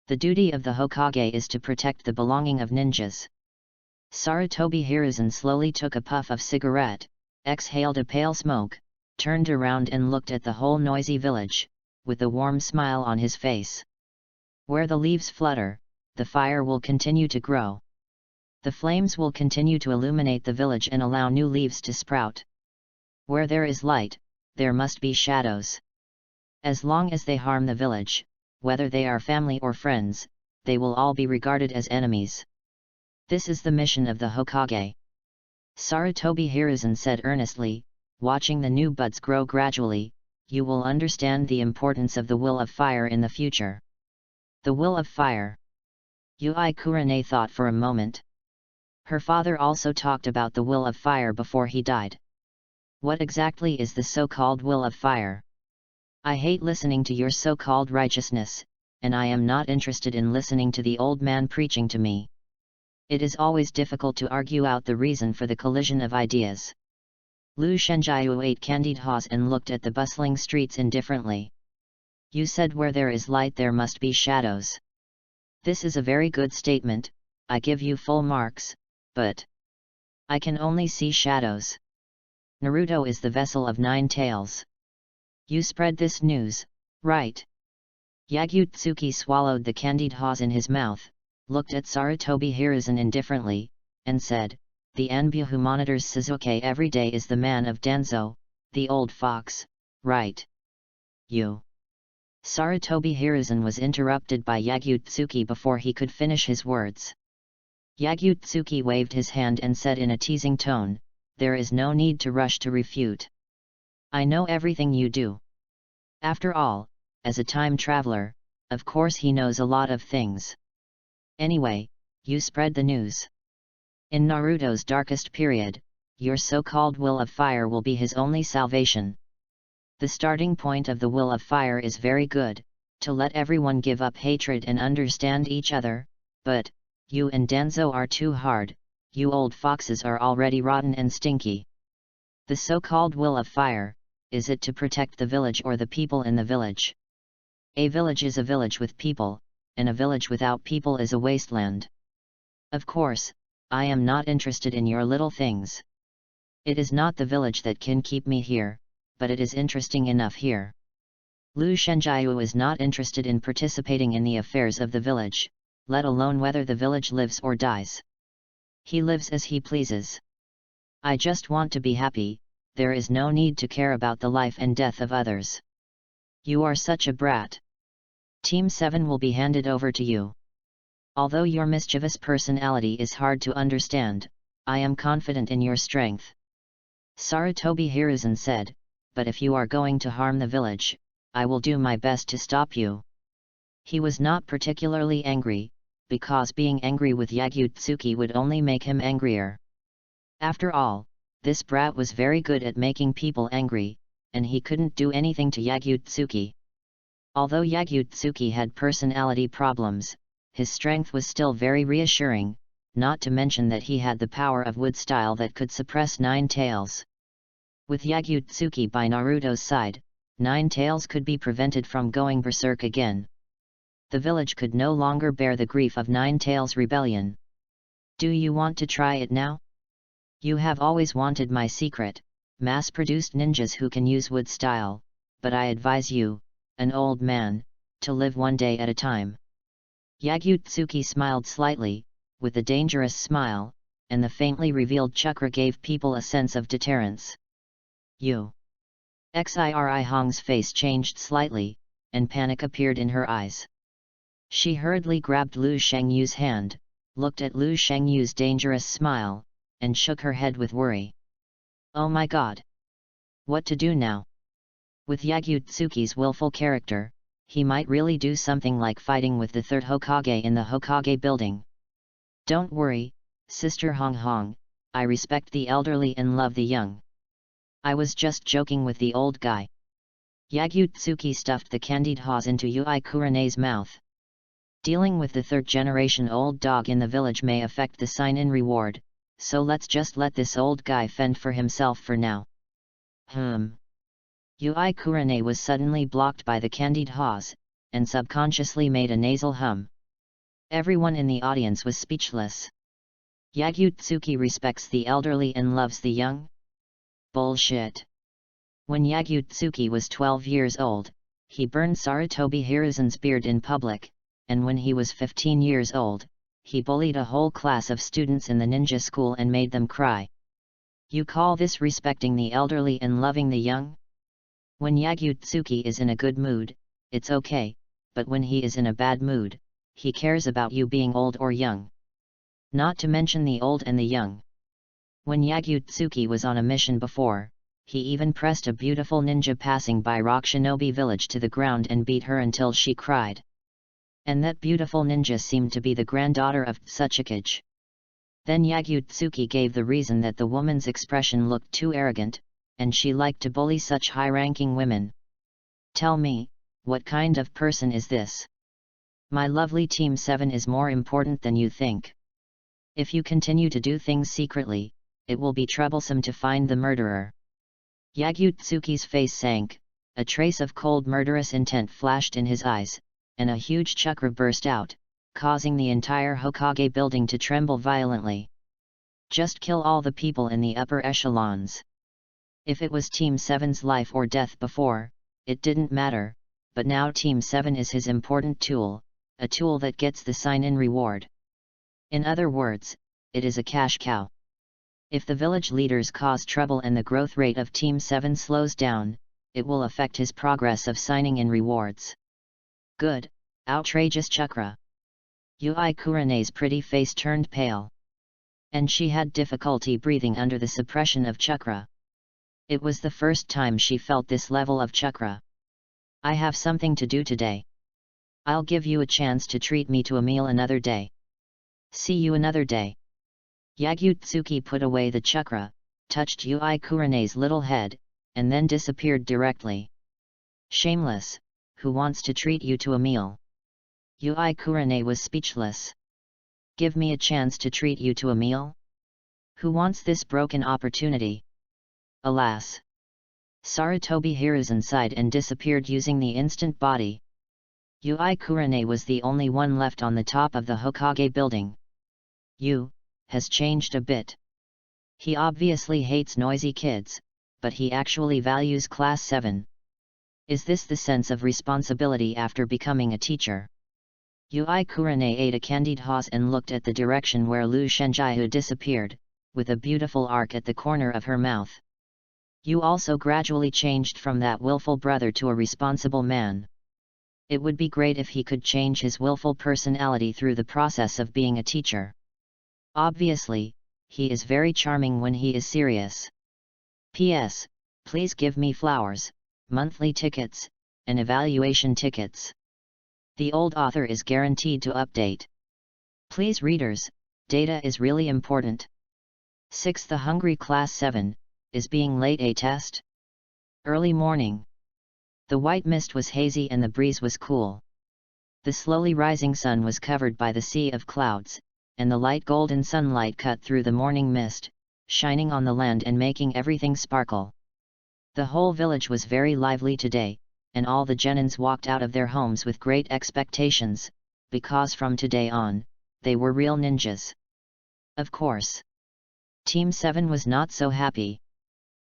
The duty of the Hokage is to protect the belonging of ninjas." Sarutobi Hiruzen slowly took a puff of cigarette, exhaled a pale smoke, turned around and looked at the whole noisy village, with a warm smile on his face. "Where the leaves flutter, the fire will continue to grow. The flames will continue to illuminate the village and allow new leaves to sprout. Where there is light, there must be shadows. As long as they harm the village, whether they are family or friends, they will all be regarded as enemies. This is the mission of the Hokage." Sarutobi Hiruzen said earnestly, watching the new buds grow gradually, "You will understand the importance of the Will of Fire in the future." The Will of Fire. Yui Kurane thought for a moment. Her father also talked about the Will of Fire before he died. What exactly is the so-called Will of Fire? I hate listening to your so-called righteousness, and I am not interested in listening to the old man preaching to me. It is always difficult to argue out the reason for the collision of ideas. Lu Shenjiu ate candied haws and looked at the bustling streets indifferently. "You said where there is light there must be shadows. This is a very good statement, I give you full marks, but I can only see shadows. Naruto is the vessel of 9 tails. You spread this news, right?" Yagyu-tsuki swallowed the candied haws in his mouth, looked at Sarutobi Hiruzen indifferently, and said, "The Anbu who monitors Suzuki every day is the man of Danzo, the old fox, right?" "You." Sarutobi Hiruzen was interrupted by Yagyu-tsuki before he could finish his words. Yagyu-tsuki waved his hand and said in a teasing tone, "There is no need to rush to refute. I know everything you do. After all, as a time traveler, of course he knows a lot of things. Anyway, you spread the news. In Naruto's darkest period, your so-called Will of Fire will be his only salvation. The starting point of the Will of Fire is very good, to let everyone give up hatred and understand each other, but, you and Danzo are too hard, you old foxes are already rotten and stinky. The so-called Will of Fire, is it to protect the village or the people in the village? A village is a village with people, and a village without people is a wasteland. Of course, I am not interested in your little things. It is not the village that can keep me here, but it is interesting enough here. Lu Shenjiu is not interested in participating in the affairs of the village, let alone whether the village lives or dies. He lives as he pleases. I just want to be happy, there is no need to care about the life and death of others. You are such a brat. Team 7 will be handed over to you. Although your mischievous personality is hard to understand, I am confident in your strength." Sarutobi Hiruzen said, "But if you are going to harm the village, I will do my best to stop you." He was not particularly angry, because being angry with Yagyu-tsuki would only make him angrier. After all, This brat was very good at making people angry, and he couldn't do anything to Yagutsuki. Although Yagutsuki had personality problems, his strength was still very reassuring, not to mention that he had the power of wood style that could suppress Nine Tails. With Yagutsuki by Naruto's side, Nine Tails could be prevented from going berserk again. The village could no longer bear the grief of Nine Tails' rebellion. Do you want to try it now? You have always wanted my secret, mass-produced ninjas who can use wood style, but I advise you, an old man, to live one day at a time. Yagutsuki smiled slightly, with a dangerous smile, and the faintly revealed chakra gave people a sense of deterrence. Xiri Hong's face changed slightly, and panic appeared in her eyes. She hurriedly grabbed Lu Shengyu's hand, looked at Lu Shengyu's dangerous smile, and shook her head with worry. Oh my god! What to do now? With Yagutsuki's willful character, he might really do something like fighting with the third Hokage in the Hokage building. Don't worry, Sister Hong Hong, I respect the elderly and love the young. I was just joking with the old guy. Yagutsuki stuffed the candied haws into Yui Kurene's mouth. Dealing with the third-generation old dog in the village may affect the sign-in reward, so let's just let this old guy fend for himself for now. Yui Kurene was suddenly blocked by the candied haws, and subconsciously made a nasal hum. Everyone in the audience was speechless. Yagutsuki respects the elderly and loves the young? Bullshit. When Yagutsuki was 12 years old, he burned Sarutobi Hiruzen's beard in public, and when he was 15 years old, he bullied a whole class of students in the ninja school and made them cry. You call this respecting the elderly and loving the young? When Yagutsuki is in a good mood, it's okay, but when he is in a bad mood, he cares about you being old or young. Not to mention the old and the young. When Yagutsuki was on a mission before, he even pressed a beautiful ninja passing by Rock Shinobi village to the ground and beat her until she cried. And that beautiful ninja seemed to be the granddaughter of Tsuchikage. Then Yagutsuki gave the reason that the woman's expression looked too arrogant, and she liked to bully such high-ranking women. Tell me, what kind of person is this? My lovely Team 7 is more important than you think. If you continue to do things secretly, it will be troublesome to find the murderer. Yagutsuki's face sank, a trace of cold murderous intent flashed in his eyes, and a huge chakra burst out, causing the entire Hokage building to tremble violently. Just kill all the people in the upper echelons. If it was Team 7's life or death before, it didn't matter, but now Team 7 is his important tool, a tool that gets the sign-in reward. In other words, it is a cash cow. If the village leaders cause trouble and the growth rate of Team 7 slows down, it will affect his progress of signing in rewards. Good, outrageous chakra. Yui Kurene's pretty face turned pale. And she had difficulty breathing under the suppression of chakra. It was the first time she felt this level of chakra. I have something to do today. I'll give you a chance to treat me to a meal another day. See you another day. Yagutsuki put away the chakra, touched Yui Kurene's little head, and then disappeared directly. Shameless, who wants to treat you to a meal? Yui Kurene was speechless. Give me a chance to treat you to a meal? Who wants this broken opportunity? Alas! Sarutobi Hiruzen sighed and disappeared using the instant body. Yui Kurene was the only one left on the top of the Hokage building. Has changed a bit. He obviously hates noisy kids, but he actually values Class 7. Is this the sense of responsibility after becoming a teacher? Yui Kurene ate a candied haws and looked at the direction where Lu Shenjiu disappeared, with a beautiful arc at the corner of her mouth. You also gradually changed from that willful brother to a responsible man. It would be great if he could change his willful personality through the process of being a teacher. Obviously, he is very charming when he is serious. P.S. Please give me flowers, monthly tickets, and evaluation tickets. The old author is guaranteed to update. Please readers, data is really important. 6. The hungry class 7, is being late a test? Early morning. The white mist was hazy and the breeze was cool. The slowly rising sun was covered by the sea of clouds, and the light golden sunlight cut through the morning mist, shining on the land and making everything sparkle. The whole village was very lively today, and all the genins walked out of their homes with great expectations, because from today on, they were real ninjas. Of course. Team 7 was not so happy.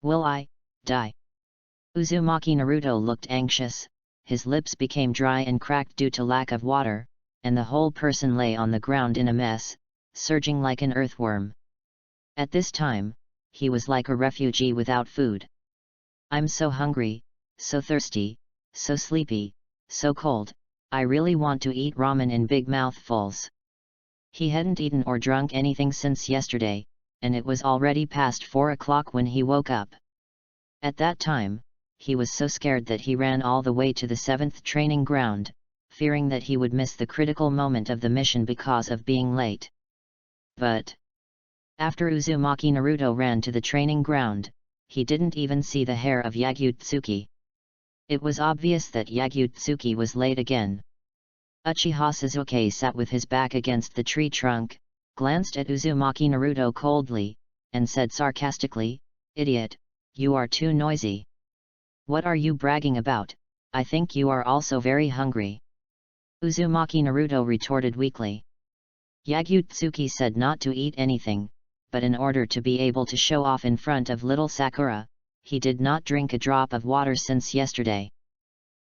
Will I die? Uzumaki Naruto looked anxious, his lips became dry and cracked due to lack of water, and the whole person lay on the ground in a mess, surging like an earthworm. At this time, he was like a refugee without food. I'm so hungry, so thirsty, so sleepy, so cold, I really want to eat ramen in big mouthfuls. He hadn't eaten or drunk anything since yesterday, and it was already past 4 o'clock when he woke up. At that time, he was so scared that he ran all the way to the 7th training ground, fearing that he would miss the critical moment of the mission because of being late. But after Uzumaki Naruto ran to the training ground, he didn't even see the hair of Yagyu-tsuki. It was obvious that Yagyu-tsuki was late again. Uchiha Sasuke sat with his back against the tree trunk, glanced at Uzumaki Naruto coldly, and said sarcastically, "Idiot, you are too noisy. What are you bragging about? I think you are also very hungry." Uzumaki Naruto retorted weakly. Yagyu-tsuki said not to eat anything, but in order to be able to show off in front of little Sakura, he did not drink a drop of water since yesterday.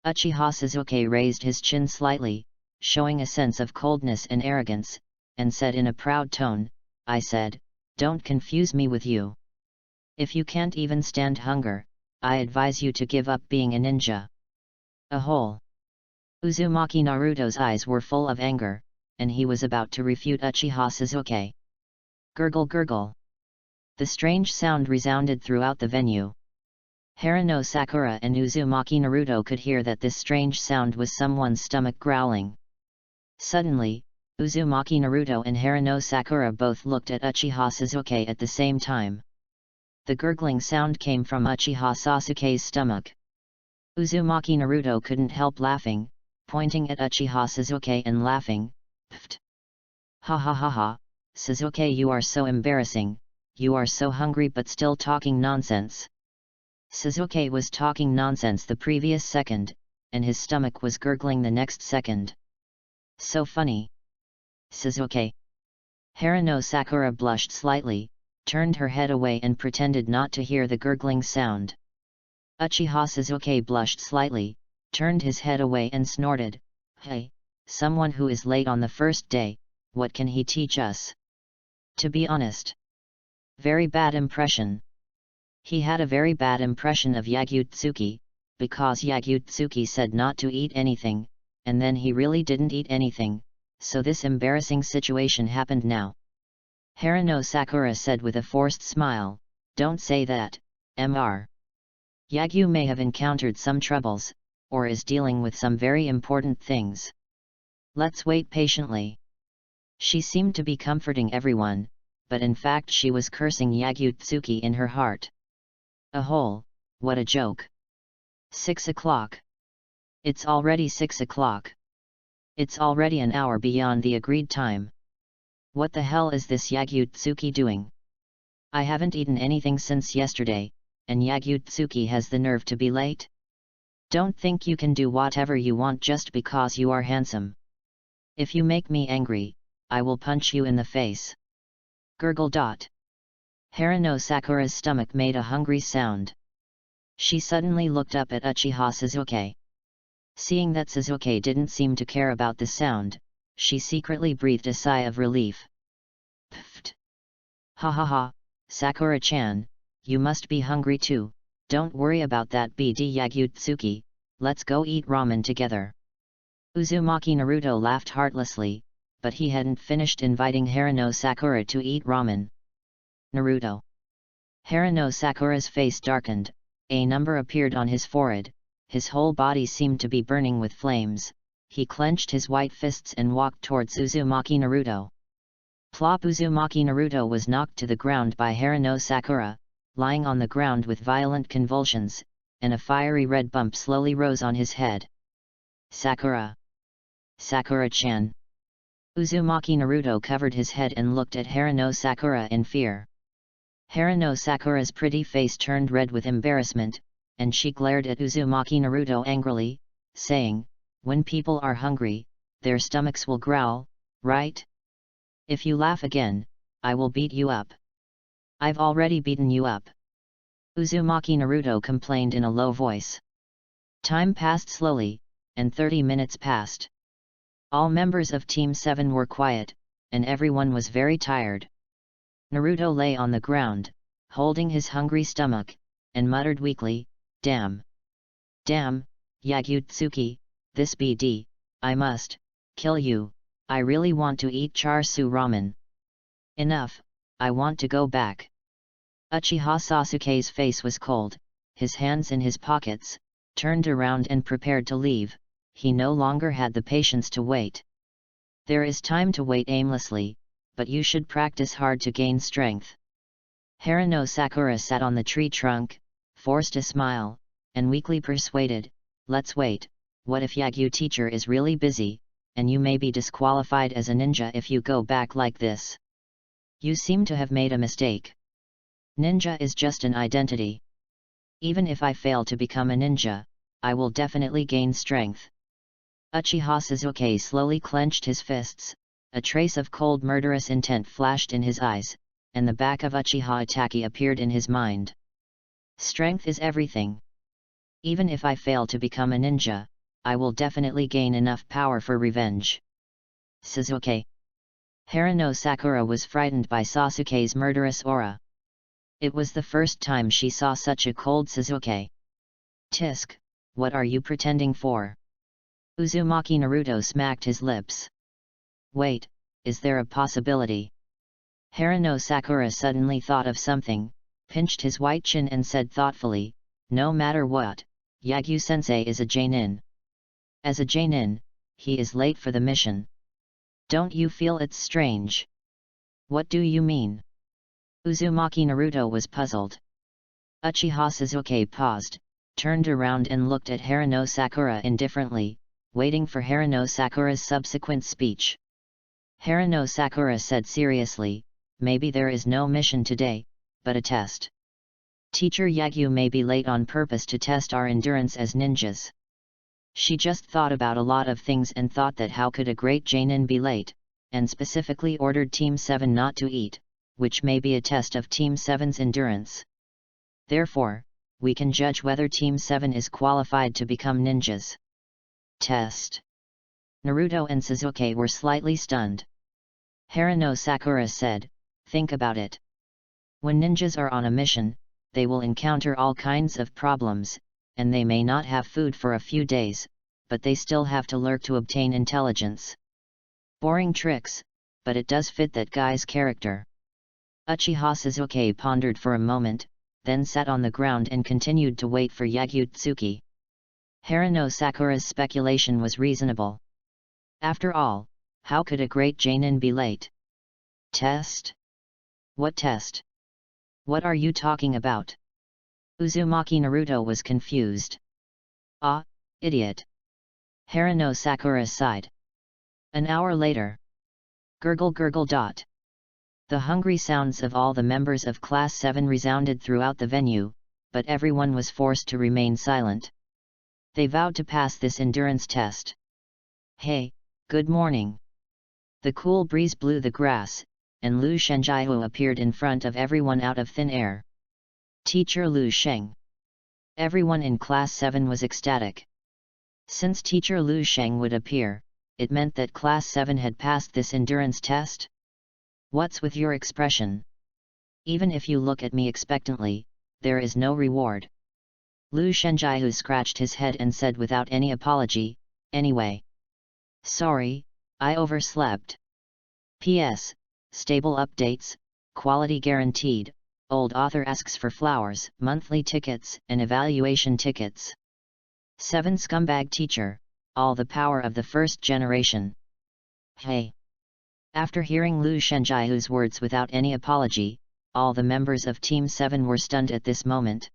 Uchiha Sasuke raised his chin slightly, showing a sense of coldness and arrogance, and said in a proud tone, "I said, don't confuse me with you. If you can't even stand hunger, I advise you to give up being a ninja." A hole. Uzumaki Naruto's eyes were full of anger, and he was about to refute Uchiha Sasuke. Gurgle gurgle. The strange sound resounded throughout the venue. Haruno Sakura and Uzumaki Naruto could hear that this strange sound was someone's stomach growling. Suddenly, Uzumaki Naruto and Haruno Sakura both looked at Uchiha Sasuke at the same time. The gurgling sound came from Uchiha Sasuke's stomach. Uzumaki Naruto couldn't help laughing, pointing at Uchiha Sasuke and laughing, "Pfft! Ha ha ha ha, Sasuke, you are so embarrassing, you are so hungry but still talking nonsense." Sasuke was talking nonsense the previous second, and his stomach was gurgling the next second. So funny. Sasuke. Haruno Sakura blushed slightly, turned her head away and pretended not to hear the gurgling sound. Uchiha Sasuke blushed slightly, turned his head away and snorted, "Hey, someone who is late on the first day, what can he teach us?" To be honest. Very bad impression. He had a very bad impression of Yagyu-tsuki, because Yagyu-tsuki said not to eat anything, and then he really didn't eat anything, so this embarrassing situation happened now. Haruno Sakura said with a forced smile, "Don't say that, Mr. Yagyu may have encountered some troubles, or is dealing with some very important things. Let's wait patiently." She seemed to be comforting everyone, but in fact she was cursing Yagyu-tsuki in her heart. A hole, what a joke. 6 o'clock. It's already 6 o'clock. It's already an hour beyond the agreed time. What the hell is this Yagyu-tsuki doing? I haven't eaten anything since yesterday, and Yagyu-tsuki has the nerve to be late? Don't think you can do whatever you want just because you are handsome. If you make me angry, I will punch you in the face. Gurgle. Haruno Sakura's stomach made a hungry sound. She suddenly looked up at Uchiha Sasuke. Seeing that Sasuke didn't seem to care about the sound, she secretly breathed a sigh of relief. Pfft! Ha ha ha, Sakura-chan, you must be hungry too, don't worry about that BD Yagyu-tsuki, let's go eat ramen together. Uzumaki Naruto laughed heartlessly, but he hadn't finished inviting Haruno Sakura to eat ramen. Naruto. Haruno Sakura's face darkened, a number appeared on his forehead, his whole body seemed to be burning with flames, he clenched his white fists and walked towards Uzumaki Naruto. Plop! Uzumaki Naruto was knocked to the ground by Harano Sakura, lying on the ground with violent convulsions, and a fiery red bump slowly rose on his head. Sakura! Sakura-chan! Uzumaki Naruto covered his head and looked at Harano Sakura in fear. Harano Sakura's pretty face turned red with embarrassment, and she glared at Uzumaki Naruto angrily, saying, "When people are hungry, their stomachs will growl, right? If you laugh again, I will beat you up." "I've already beaten you up," Uzumaki Naruto complained in a low voice. Time passed slowly, and 30 minutes passed. All members of Team 7 were quiet, and everyone was very tired. Naruto lay on the ground, holding his hungry stomach, and muttered weakly, Damn, Yagutsuki, this BD, I must kill you, I really want to eat char siu ramen. Enough, I want to go back." Uchiha Sasuke's face was cold, his hands in his pockets, turned around and prepared to leave. He no longer had the patience to wait. "There is time to wait aimlessly, but you should practice hard to gain strength." Harano Sakura sat on the tree trunk, forced a smile, and weakly persuaded, "Let's wait. What if Yagyu teacher is really busy, and you may be disqualified as a ninja if you go back like this? You seem to have made a mistake. Ninja is just an identity. Even if I fail to become a ninja, I will definitely gain strength." Uchiha Sasuke slowly clenched his fists, a trace of cold murderous intent flashed in his eyes, and the back of Uchiha Itachi appeared in his mind. "Strength is everything. Even if I fail to become a ninja, I will definitely gain enough power for revenge." Sasuke. Harano Sakura was frightened by Sasuke's murderous aura. It was the first time she saw such a cold Sasuke. "Tisk, what are you pretending for?" Uzumaki Naruto smacked his lips. "Wait, is there a possibility?" Harano Sakura suddenly thought of something, pinched his white chin and said thoughtfully, "No matter what, Yagyu-sensei is a Jonin. As a Jonin, he is late for the mission. Don't you feel it's strange?" "What do you mean?" Uzumaki Naruto was puzzled. Uchiha Sasuke paused, turned around and looked at Harano Sakura indifferently, waiting for Harano Sakura's subsequent speech. Harano Sakura said seriously, "Maybe there is no mission today, but a test. Teacher Yagyu may be late on purpose to test our endurance as ninjas." She just thought about a lot of things and thought that how could a great Jonin be late, and specifically ordered Team 7 not to eat, which may be a test of Team 7's endurance. Therefore, we can judge whether Team 7 is qualified to become ninjas. Test. Naruto and Sasuke were slightly stunned. Harano Sakura said, "Think about it. When ninjas are on a mission, they will encounter all kinds of problems, and they may not have food for a few days, but they still have to lurk to obtain intelligence. Boring tricks, but it does fit that guy's character." Uchiha Sasuke pondered for a moment, then sat on the ground and continued to wait for Yagutsuki. Harano Sakura's speculation was reasonable. After all, how could a great Jonin be late? Test? What test? What are you talking about? Uzumaki Naruto was confused. "Ah, idiot." Harano Sakura sighed. An hour later. Gurgle gurgle dot. The hungry sounds of all the members of Class 7 resounded throughout the venue, but everyone was forced to remain silent. They vowed to pass this endurance test. "Hey, good morning." The cool breeze blew the grass, and Lu Shenjihu appeared in front of everyone out of thin air. "Teacher Lu Sheng." Everyone in Class 7 was ecstatic. Since Teacher Lu Sheng would appear, it meant that Class 7 had passed this endurance test? "What's with your expression? Even if you look at me expectantly, there is no reward." Lu Shenjihu scratched his head and said without any apology, "Anyway. Sorry, I overslept. P.S. Stable updates, quality guaranteed, old author asks for flowers, monthly tickets, and evaluation tickets. 7 Scumbag teacher, all the power of the first generation. Hey! After hearing Lu Shenjiahu's words without any apology, all the members of Team 7 were stunned at this moment.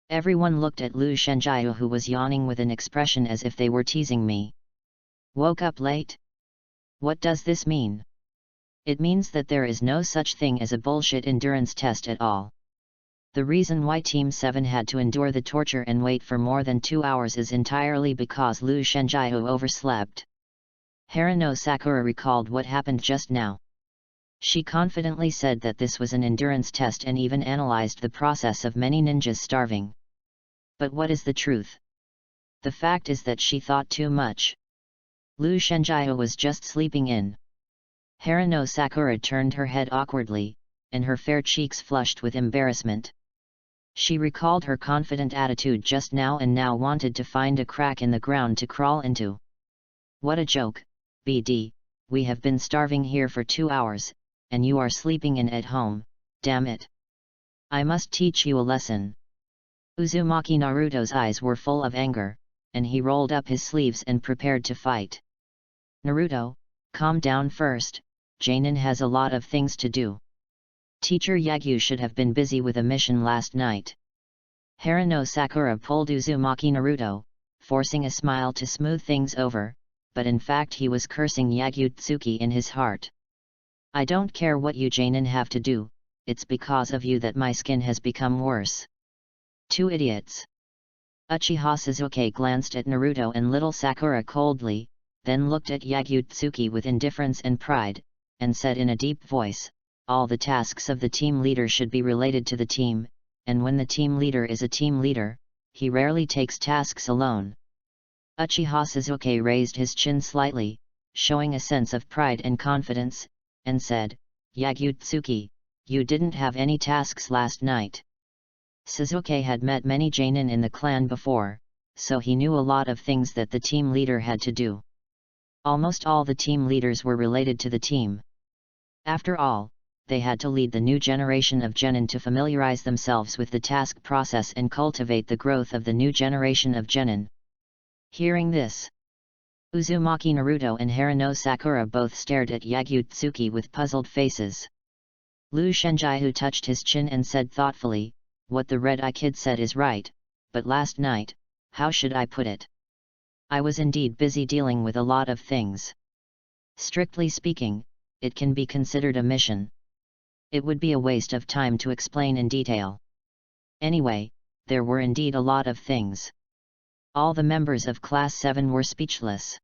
Everyone looked at Lu Shenjiahu, who was yawning with an expression as if they were teasing me. Woke up late? What does this mean? It means that there is no such thing as a bullshit endurance test at all. The reason why Team 7 had to endure the torture and wait for more than 2 hours is entirely because Lu Shenjiahu overslept. Haruno Sakura recalled what happened just now. She confidently said that this was an endurance test and even analyzed the process of many ninjas starving. But what is the truth? The fact is that she thought too much. Lu Shenjiahu was just sleeping in. Haruno Sakura turned her head awkwardly, and her fair cheeks flushed with embarrassment. She recalled her confident attitude just now and now wanted to find a crack in the ground to crawl into. What a joke, BD, we have been starving here for 2 hours, and you are sleeping in at home, damn it. I must teach you a lesson. Uzumaki Naruto's eyes were full of anger, and he rolled up his sleeves and prepared to fight. Naruto, calm down first, Jainin has a lot of things to do. Teacher Yagyu should have been busy with a mission last night. Haruno Sakura pulled Uzumaki Naruto, forcing a smile to smooth things over, but in fact he was cursing Yagyu Tsuki in his heart. I don't care what you Jainin have to do, it's because of you that my skin has become worse. Two idiots. Uchiha Sasuke glanced at Naruto and little Sakura coldly, then looked at Yagyu Tsuki with indifference and pride, and said in a deep voice, all the tasks of the team leader should be related to the team, and when the team leader is a team leader, he rarely takes tasks alone. Uchiha Sasuke raised his chin slightly, showing a sense of pride and confidence, and said, Yagyu Tsuki, you didn't have any tasks last night. Sasuke had met many Jainin in the clan before, so he knew a lot of things that the team leader had to do. Almost all the team leaders were related to the team. After all, they had to lead the new generation of genin to familiarize themselves with the task process and cultivate the growth of the new generation of genin. Hearing this, Uzumaki Naruto and Haruno Sakura both stared at Yagyu Tsuki with puzzled faces. Lu Shenjiahu touched his chin and said thoughtfully, what the red-eye kid said is right, but last night, how should I put it? I was indeed busy dealing with a lot of things. Strictly speaking, it can be considered a mission. It would be a waste of time to explain in detail. Anyway, there were indeed a lot of things. All the members of Class 7 were speechless.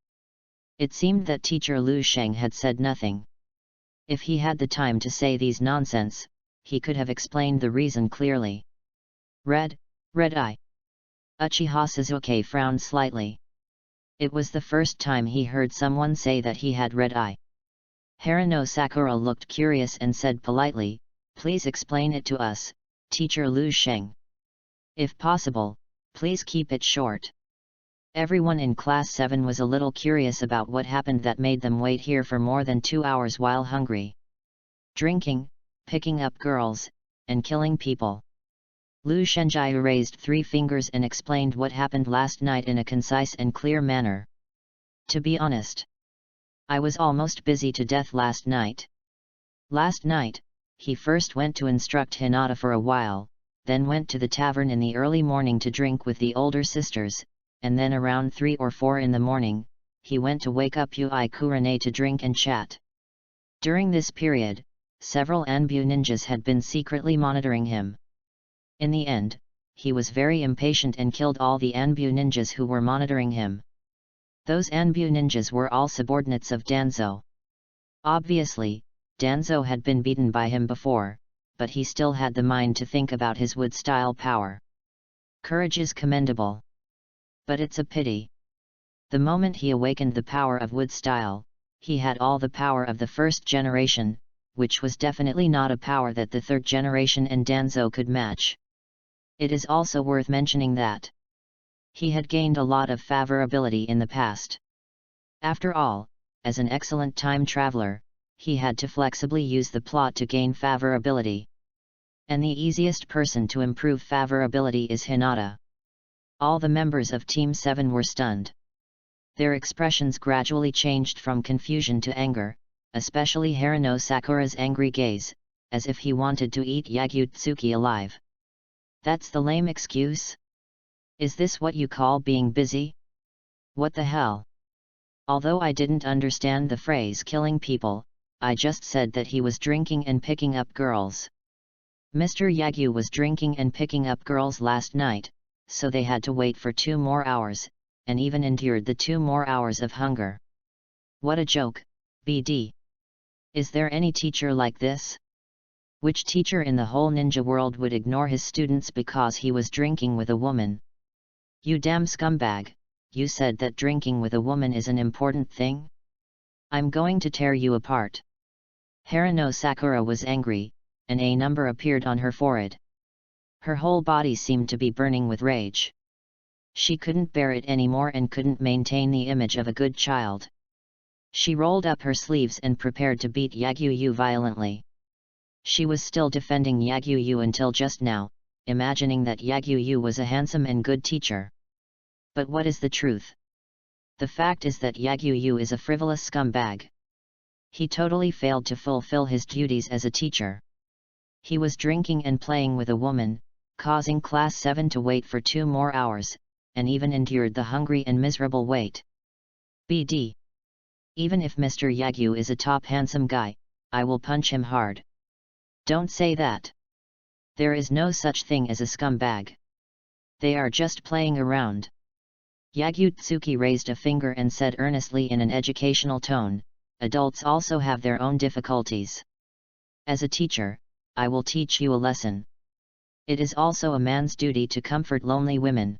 It seemed that teacher Lu Sheng had said nothing. If he had the time to say these nonsense, he could have explained the reason clearly. Red eye. Uchiha Sasuke frowned slightly. It was the first time he heard someone say that he had red eye. Haruno Sakura looked curious and said politely, please explain it to us, teacher Lu Sheng. If possible, please keep it short. Everyone in Class 7 was a little curious about what happened that made them wait here for more than 2 hours while hungry. Drinking, picking up girls, and killing people. Lu Shenjiahu raised 3 fingers and explained what happened last night in a concise and clear manner. To be honest, I was almost busy to death last night. Last night, he first went to instruct Hinata for a while, then went to the tavern in the early morning to drink with the older sisters, and then around 3 or 4 in the morning, he went to wake up Yui Kurane to drink and chat. During this period, several Anbu ninjas had been secretly monitoring him. In the end, he was very impatient and killed all the Anbu ninjas who were monitoring him. Those Anbu ninjas were all subordinates of Danzo. Obviously, Danzo had been beaten by him before, but he still had the mind to think about his wood-style power. Courage is commendable. But it's a pity. The moment he awakened the power of wood-style, he had all the power of the first generation, which was definitely not a power that the third generation and Danzo could match. It is also worth mentioning that he had gained a lot of favorability in the past. After all, as an excellent time traveler, he had to flexibly use the plot to gain favorability. And the easiest person to improve favorability is Hinata. All the members of Team 7 were stunned. Their expressions gradually changed from confusion to anger, especially Haruno Sakura's angry gaze, as if he wanted to eat Yagutsuki alive. That's the lame excuse? Is this what you call being busy? What the hell? Although I didn't understand the phrase killing people, I just said that he was drinking and picking up girls. Mr. Yagyu was drinking and picking up girls last night, so they had to wait for 2 more hours, and even endured the 2 more hours of hunger. What a joke, BD. Is there any teacher like this? Which teacher in the whole ninja world would ignore his students because he was drinking with a woman? You damn scumbag, you said that drinking with a woman is an important thing? I'm going to tear you apart. Haruno Sakura was angry, and a number appeared on her forehead. Her whole body seemed to be burning with rage. She couldn't bear it anymore and couldn't maintain the image of a good child. She rolled up her sleeves and prepared to beat Yagyu violently. She was still defending Yagyu until just now, imagining that Yagyu was a handsome and good teacher. But what is the truth? The fact is that Yagyu is a frivolous scumbag. He totally failed to fulfill his duties as a teacher. He was drinking and playing with a woman, causing Class 7 to wait for 2 more hours, and even endured the hungry and miserable wait. BD. Even if Mr. Yagyu is a top handsome guy, I will punch him hard. Don't say that. There is no such thing as a scumbag. They are just playing around. Yagutsuki raised a finger and said earnestly in an educational tone, adults also have their own difficulties. As a teacher, I will teach you a lesson. It is also a man's duty to comfort lonely women.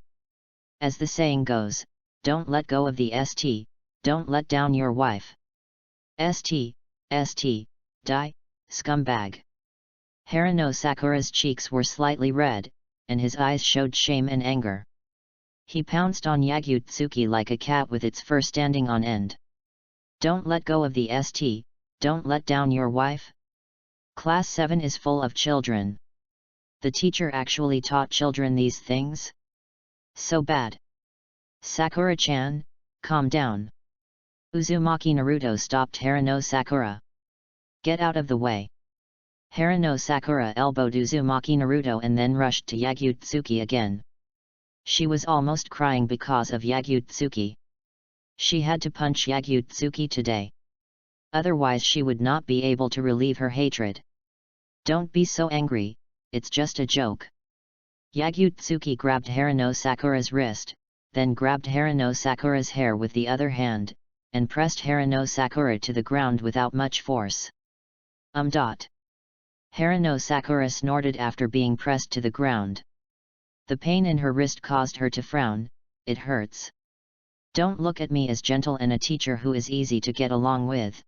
As the saying goes, don't let go of the ST, don't let down your wife. ST, die, scumbag. Haruno Sakura's cheeks were slightly red, and his eyes showed shame and anger. He pounced on Yagutsuki like a cat with its fur standing on end. Don't let go of the ST, don't let down your wife? Class 7 is full of children. The teacher actually taught children these things? So bad. Sakura-chan, calm down. Uzumaki Naruto stopped Haruno Sakura. Get out of the way. Haruno Sakura elbowed Uzumaki Naruto and then rushed to Yagutsuki again. She was almost crying because of Yagutsuki. She had to punch Yagutsuki today. Otherwise she would not be able to relieve her hatred. Don't be so angry, it's just a joke. Yagutsuki grabbed Haruno Sakura's wrist, then grabbed Haruno Sakura's hair with the other hand, and pressed Haruno Sakura to the ground without much force. Haruno Sakura snorted after being pressed to the ground. The pain in her wrist caused her to frown. It hurts. Don't look at me as gentle and a teacher who is easy to get along with.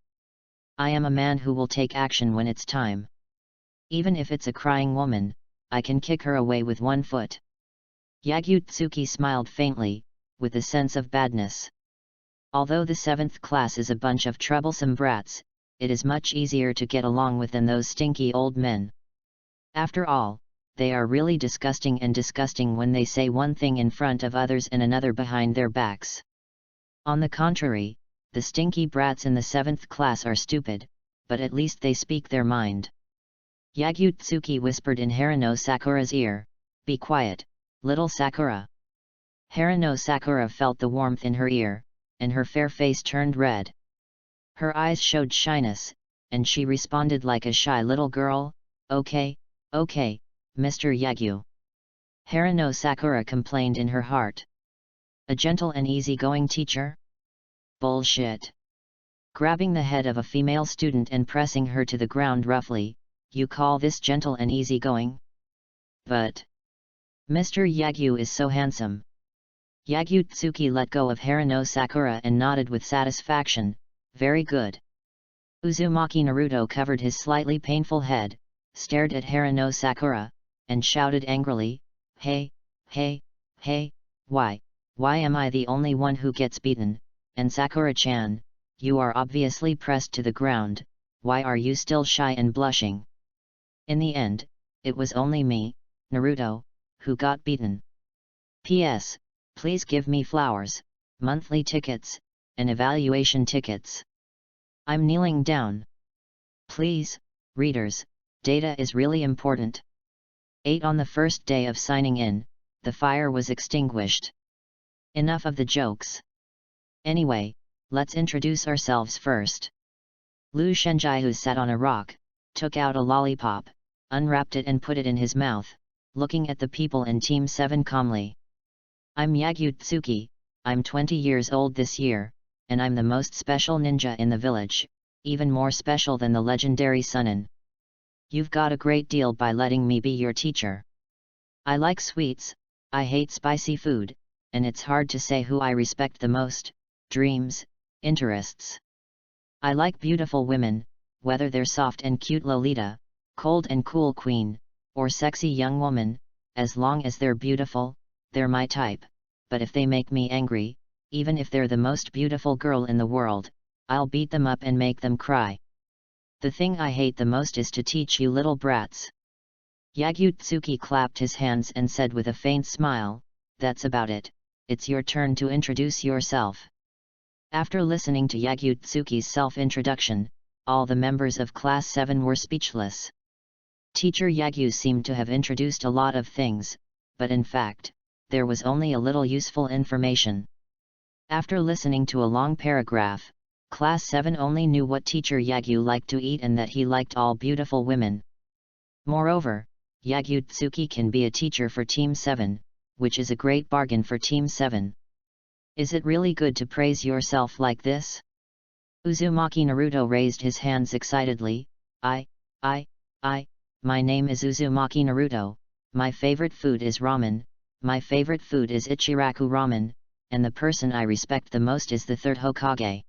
I am a man who will take action when it's time. Even if it's a crying woman, I can kick her away with 1 foot. Yagutsuki smiled faintly, with a sense of badness. Although the 7th class is a bunch of troublesome brats, it is much easier to get along with than those stinky old men. After all, they are really disgusting when they say one thing in front of others and another behind their backs. On the contrary, the stinky brats in the 7th class are stupid, but at least they speak their mind. Yagutsuki whispered in Haruno Sakura's ear, "Be quiet, little Sakura." Haruno Sakura felt the warmth in her ear, and her fair face turned red. Her eyes showed shyness, and she responded like a shy little girl, okay, Mr. Yagyu. Haruno Sakura complained in her heart. A gentle and easygoing teacher? Bullshit. Grabbing the head of a female student and pressing her to the ground roughly, you call this gentle and easygoing? But Mr. Yagyu is so handsome. Yagutsuki let go of Haruno Sakura and nodded with satisfaction, very good. Uzumaki Naruto covered his slightly painful head, stared at Haruno Sakura, and shouted angrily, hey, why am I the only one who gets beaten, and Sakura-chan, you are obviously pressed to the ground, why are you still shy and blushing? In the end, it was only me, Naruto, who got beaten. P.S. Please give me flowers, monthly tickets, and evaluation tickets. I'm kneeling down. Please, readers, data is really important. 8 On the first day of signing in, the fire was extinguished. Enough of the jokes. Anyway, let's introduce ourselves first. Lu Shenjihu sat on a rock, took out a lollipop, unwrapped it and put it in his mouth, looking at the people in Team 7 calmly. I'm Yagyu Tsuki, I'm 20 years old this year, and I'm the most special ninja in the village, even more special than the legendary Sunin. You've got a great deal by letting me be your teacher. I like sweets, I hate spicy food, and it's hard to say who I respect the most, dreams, interests. I like beautiful women, whether they're soft and cute Lolita, cold and cool queen, or sexy young woman, as long as they're beautiful, they're my type, but if they make me angry, even if they're the most beautiful girl in the world, I'll beat them up and make them cry. The thing I hate the most is to teach you little brats. Yagyu Tsuki clapped his hands and said with a faint smile, that's about it, it's your turn to introduce yourself. After listening to Yagyu Tsuki's self-introduction, all the members of Class 7 were speechless. Teacher Yagyu seemed to have introduced a lot of things, but in fact, there was only a little useful information. After listening to a long paragraph, Class 7 only knew what Teacher Yagyu liked to eat and that he liked all beautiful women. Moreover, Yagyu Tsuki can be a teacher for Team 7, which is a great bargain for Team 7. Is it really good to praise yourself like this? Uzumaki Naruto raised his hands excitedly. My name is Uzumaki Naruto, my favorite food is ramen, my favorite food is Ichiraku ramen, and the person I respect the most is the third Hokage.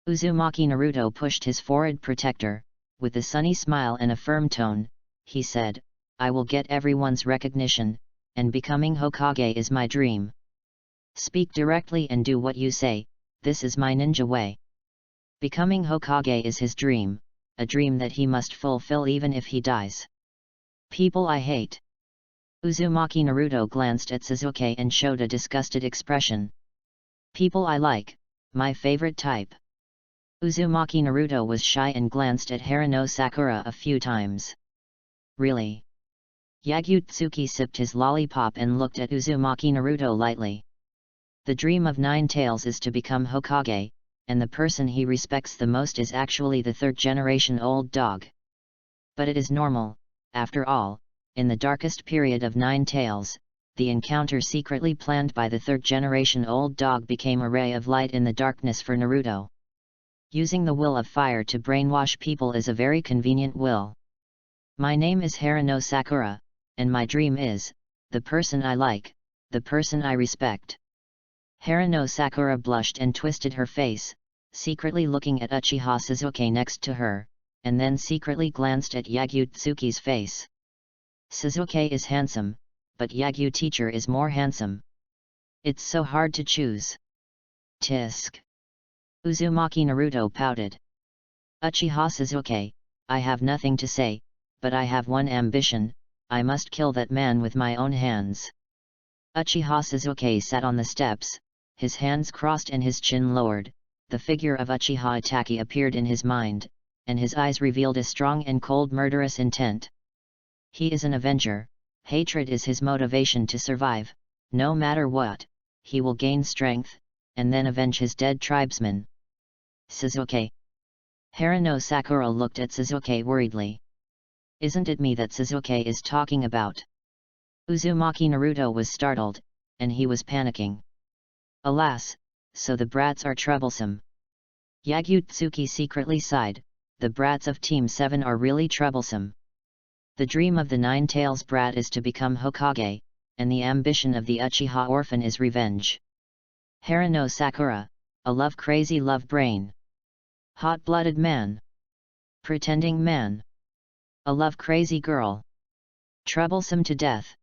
Uzumaki Naruto pushed his forehead protector, with a sunny smile and a firm tone, he said, I will get everyone's recognition, and becoming Hokage is my dream. Speak directly and do what you say, this is my ninja way. Becoming Hokage is his dream, a dream that he must fulfill even if he dies. People I hate. Uzumaki Naruto glanced at Sasuke and showed a disgusted expression. People I like, my favorite type. Uzumaki Naruto was shy and glanced at Harano Sakura a few times. Really? Yagyu Tsuki sipped his lollipop and looked at Uzumaki Naruto lightly. The dream of Nine Tails is to become Hokage, and the person he respects the most is actually the third-generation old dog. But it is normal, after all, in the darkest period of Nine Tails, the encounter secretly planned by the third-generation old dog became a ray of light in the darkness for Naruto. Using the will of fire to brainwash people is a very convenient will. My name is Harano Sakura, and my dream is, the person I like, the person I respect. Harano Sakura blushed and twisted her face, secretly looking at Uchiha Sasuke next to her, and then secretly glanced at Yagyu Tsuki's face. Sasuke is handsome, but Yagyu teacher is more handsome. It's so hard to choose. Tisk. Uzumaki Naruto pouted. Uchiha Sasuke, I have nothing to say, but I have one ambition, I must kill that man with my own hands. Uchiha Sasuke sat on the steps, his hands crossed and his chin lowered, the figure of Uchiha Itachi appeared in his mind, and his eyes revealed a strong and cold murderous intent. He is an avenger, hatred is his motivation to survive, no matter what, he will gain strength, and then avenge his dead tribesmen. Sasuke. Harano Sakura looked at Sasuke worriedly. Isn't it me that Sasuke is talking about? Uzumaki Naruto was startled, and he was panicking. Alas, so the brats are troublesome. Yagyu Tsuki secretly sighed, the brats of Team 7 are really troublesome. The dream of the Nine Tails brat is to become Hokage, and the ambition of the Uchiha orphan is revenge. Harano Sakura, a love-crazy love brain. Hot-blooded man. Pretending man. A love-crazy girl. Troublesome to death.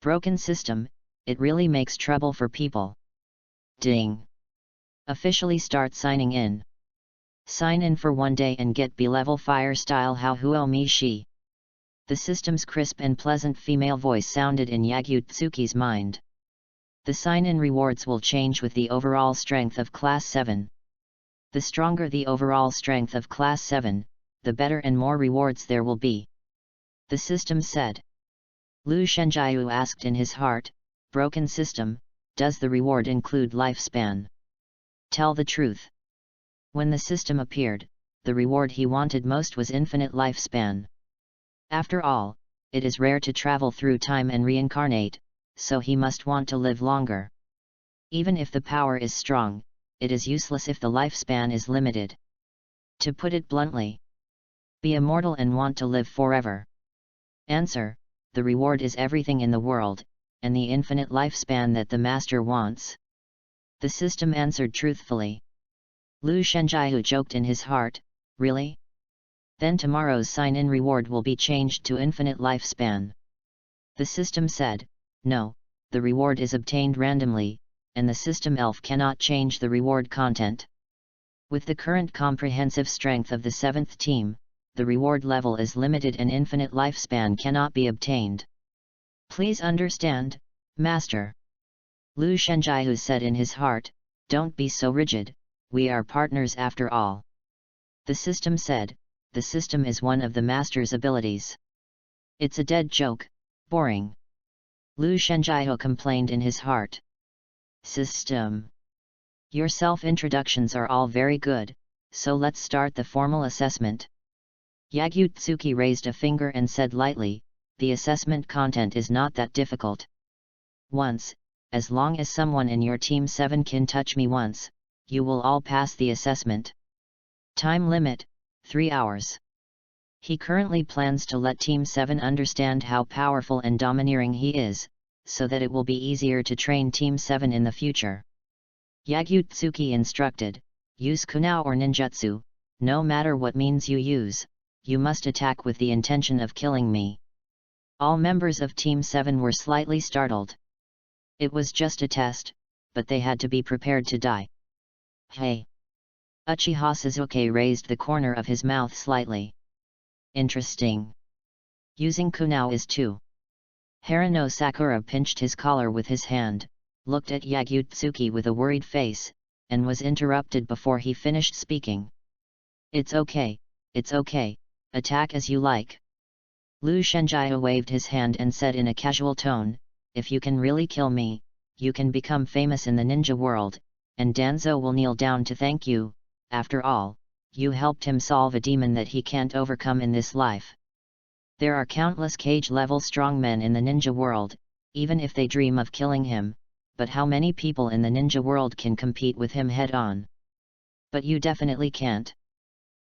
Broken system, it really makes trouble for people. Ding. Officially start signing in. Sign in for 1 day and get B-level fire style How Huo Mi Shi. The system's crisp and pleasant female voice sounded in Yagyu Tsuki's mind. The sign-in rewards will change with the overall strength of Class 7. The stronger the overall strength of Class 7, the better and more rewards there will be. The system said. Lu Shenjiu asked in his heart, broken system, does the reward include lifespan? Tell the truth. When the system appeared, the reward he wanted most was infinite lifespan. After all, it is rare to travel through time and reincarnate, so he must want to live longer. Even if the power is strong, it is useless if the lifespan is limited. To put it bluntly, be immortal and want to live forever. Answer: the reward is everything in the world, and the infinite lifespan that the master wants. The system answered truthfully. Lu Shenjiu joked in his heart, really? Then tomorrow's sign-in reward will be changed to infinite lifespan. The system said, no, the reward is obtained randomly, and the system elf cannot change the reward content. With the current comprehensive strength of the 7th team, the reward level is limited and infinite lifespan cannot be obtained. Please understand, Master. Lu Shenjiu said in his heart, don't be so rigid, we are partners after all. The system said, the system is one of the Master's abilities. It's a dead joke, boring. Lu Shenjiu complained in his heart. System. Your self-introductions are all very good, so let's start the formal assessment. Yagyu Tsuki raised a finger and said lightly, the assessment content is not that difficult. Once, as long as someone in your Team 7 can touch me once, you will all pass the assessment. Time limit, 3 hours. He currently plans to let Team 7 understand how powerful and domineering he is, so that it will be easier to train Team 7 in the future. Yagyu Tsuki instructed, use kunao or ninjutsu, no matter what means you use, you must attack with the intention of killing me. All members of Team 7 were slightly startled. It was just a test, but they had to be prepared to die. Hey! Uchiha Suzuki raised the corner of his mouth slightly. Interesting. Using kunao is too. Harano Sakura pinched his collar with his hand, looked at Yagyu Tsuki with a worried face, and was interrupted before he finished speaking. It's okay, attack as you like. Lu Shenjiu waved his hand and said in a casual tone, if you can really kill me, you can become famous in the ninja world, and Danzo will kneel down to thank you. After all, you helped him solve a demon that he can't overcome in this life. There are countless cage-level strongmen in the ninja world, even if they dream of killing him, but how many people in the ninja world can compete with him head-on? But you definitely can't.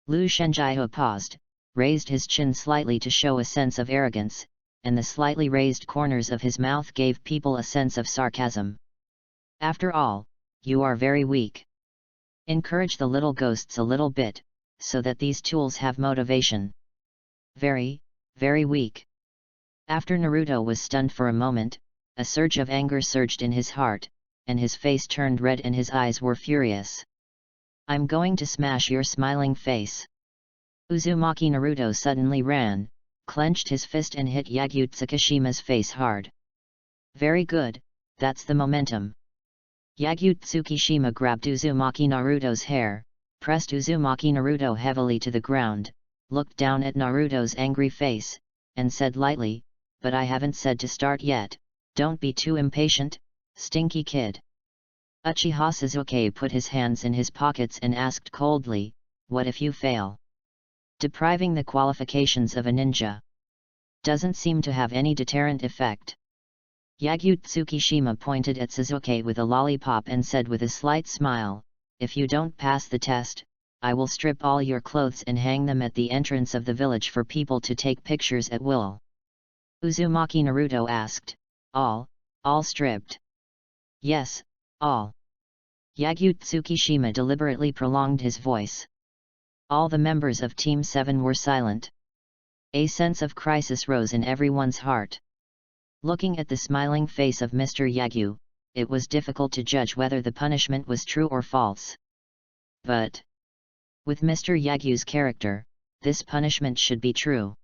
Lu Shenjiu paused, raised his chin slightly to show a sense of arrogance, and the slightly raised corners of his mouth gave people a sense of sarcasm. After all, you are very weak. Encourage the little ghosts a little bit, so that these tools have motivation. Very, very weak. After Naruto was stunned for a moment, a surge of anger surged in his heart, and his face turned red and his eyes were furious. I'm going to smash your smiling face. Uzumaki Naruto suddenly ran, clenched his fist and hit Yagyu Tsukishima's face hard. Very good, that's the momentum. Yagyu Tsukishima grabbed Uzumaki Naruto's hair, pressed Uzumaki Naruto heavily to the ground, looked down at Naruto's angry face, and said lightly, but I haven't said to start yet, don't be too impatient, stinky kid. Uchiha Suzuki put his hands in his pockets and asked coldly, what if you fail? Depriving the qualifications of a ninja doesn't seem to have any deterrent effect. Yagyu Tsukishima pointed at Suzuki with a lollipop and said with a slight smile, if you don't pass the test, I will strip all your clothes and hang them at the entrance of the village for people to take pictures at will. Uzumaki Naruto asked, all stripped? Yes, all. Yagyu Tsukishima deliberately prolonged his voice. All the members of Team 7 were silent. A sense of crisis rose in everyone's heart. Looking at the smiling face of Mr. Yagyu, it was difficult to judge whether the punishment was true or false. But with Mr. Yagyu's character, this punishment should be true.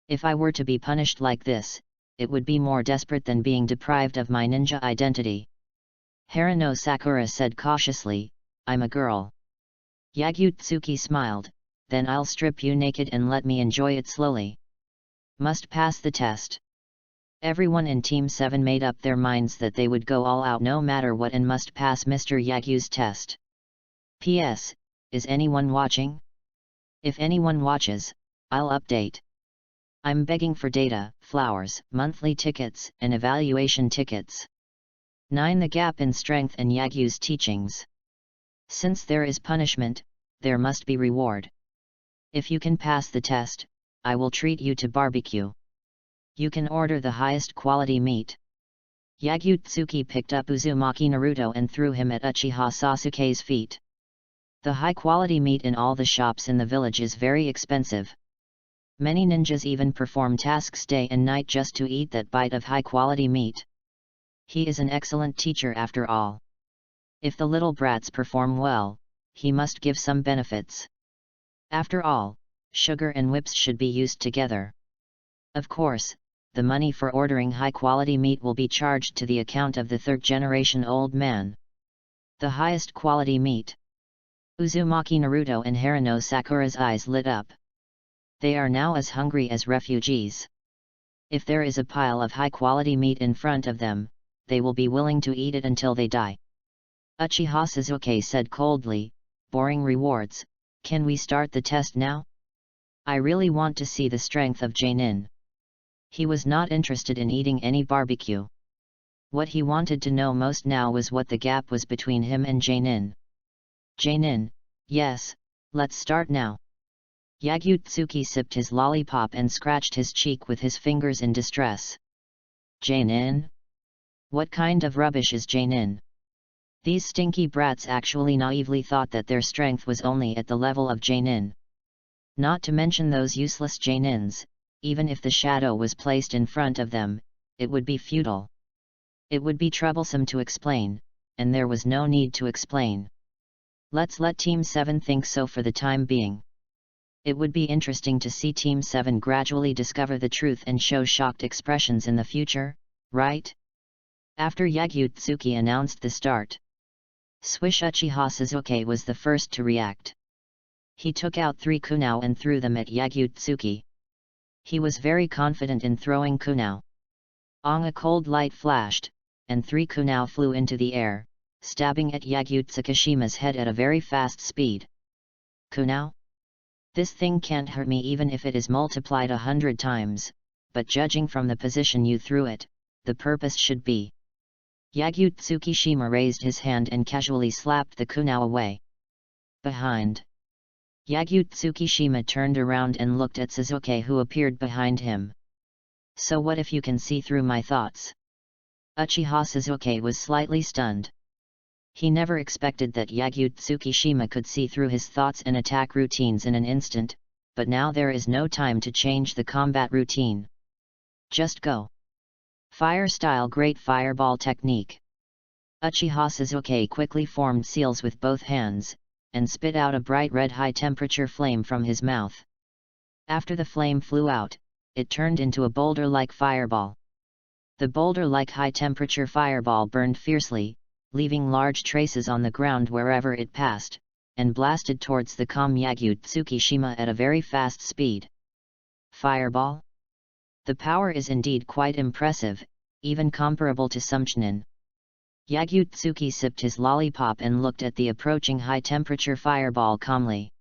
If I were to be punished like this, it would be more desperate than being deprived of my ninja identity. Harano Sakura said cautiously, I'm a girl. Yagyu-tsuki smiled, then I'll strip you naked and let me enjoy it slowly. Must pass the test. Everyone in Team 7 made up their minds that they would go all out no matter what and must pass Mr. Yagyu's test. P.S. Is anyone watching? If anyone watches, I'll update. I'm begging for data, flowers, monthly tickets, and evaluation tickets. 9. The gap in strength and Yagyu's teachings. Since there is punishment, there must be reward. If you can pass the test, I will treat you to barbecue. You can order the highest quality meat. Yagyu-tsuki picked up Uzumaki Naruto and threw him at Uchiha Sasuke's feet. The high-quality meat in all the shops in the village is very expensive. Many ninjas even perform tasks day and night just to eat that bite of high-quality meat. He is an excellent teacher after all. If the little brats perform well, he must give some benefits. After all, sugar and whips should be used together. Of course, the money for ordering high-quality meat will be charged to the account of the third-generation old man. The highest quality meat. Uzumaki Naruto and Haruno Sakura's eyes lit up. They are now as hungry as refugees. If there is a pile of high-quality meat in front of them, they will be willing to eat it until they die. Uchiha Sasuke said coldly, "Boring rewards, can we start the test now? I really want to see the strength of Jainin." He was not interested in eating any barbecue. What he wanted to know most now was what the gap was between him and Jainin. Jainin, yes, let's start now. Yagyu-tsuki sipped his lollipop and scratched his cheek with his fingers in distress. Jainin? What kind of rubbish is Jainin? These stinky brats actually naively thought that their strength was only at the level of Jainin. Not to mention those useless Jainins, even if the shadow was placed in front of them, it would be futile. It would be troublesome to explain, and there was no need to explain. Let's let Team 7 think so for the time being. It would be interesting to see Team 7 gradually discover the truth and show shocked expressions in the future, right? After Yagyu-tsuki announced the start, Swish Uchiha Sasuke was the first to react. He took out 3 kunao and threw them at Yagyu-tsuki. He was very confident in throwing kunao. A cold light flashed, and 3 kunao flew into the air, stabbing at Yagyu-tsukishima's head at a very fast speed. Kunao? This thing can't hurt me even if it is multiplied 100 times, but judging from the position you threw it, the purpose should be. Yagyu-tsukishima raised his hand and casually slapped the kunao away. Behind. Yagyu-tsukishima turned around and looked at Sasuke, who appeared behind him. So what if you can see through my thoughts? Uchiha Sasuke was slightly stunned. He never expected that Yagyu-tsukishima could see through his thoughts and attack routines in an instant, but now there is no time to change the combat routine. Just go. Fire style great fireball technique. Uchiha Sasuke quickly formed seals with both hands, and spit out a bright red high-temperature flame from his mouth. After the flame flew out, it turned into a boulder-like fireball. The boulder-like high-temperature fireball burned fiercely, leaving large traces on the ground wherever it passed, and blasted towards the calm Yagyu-tsukishima at a very fast speed. Fireball? The power is indeed quite impressive, even comparable to some Chunin. Yagyu-tsuki sipped his lollipop and looked at the approaching high-temperature fireball calmly.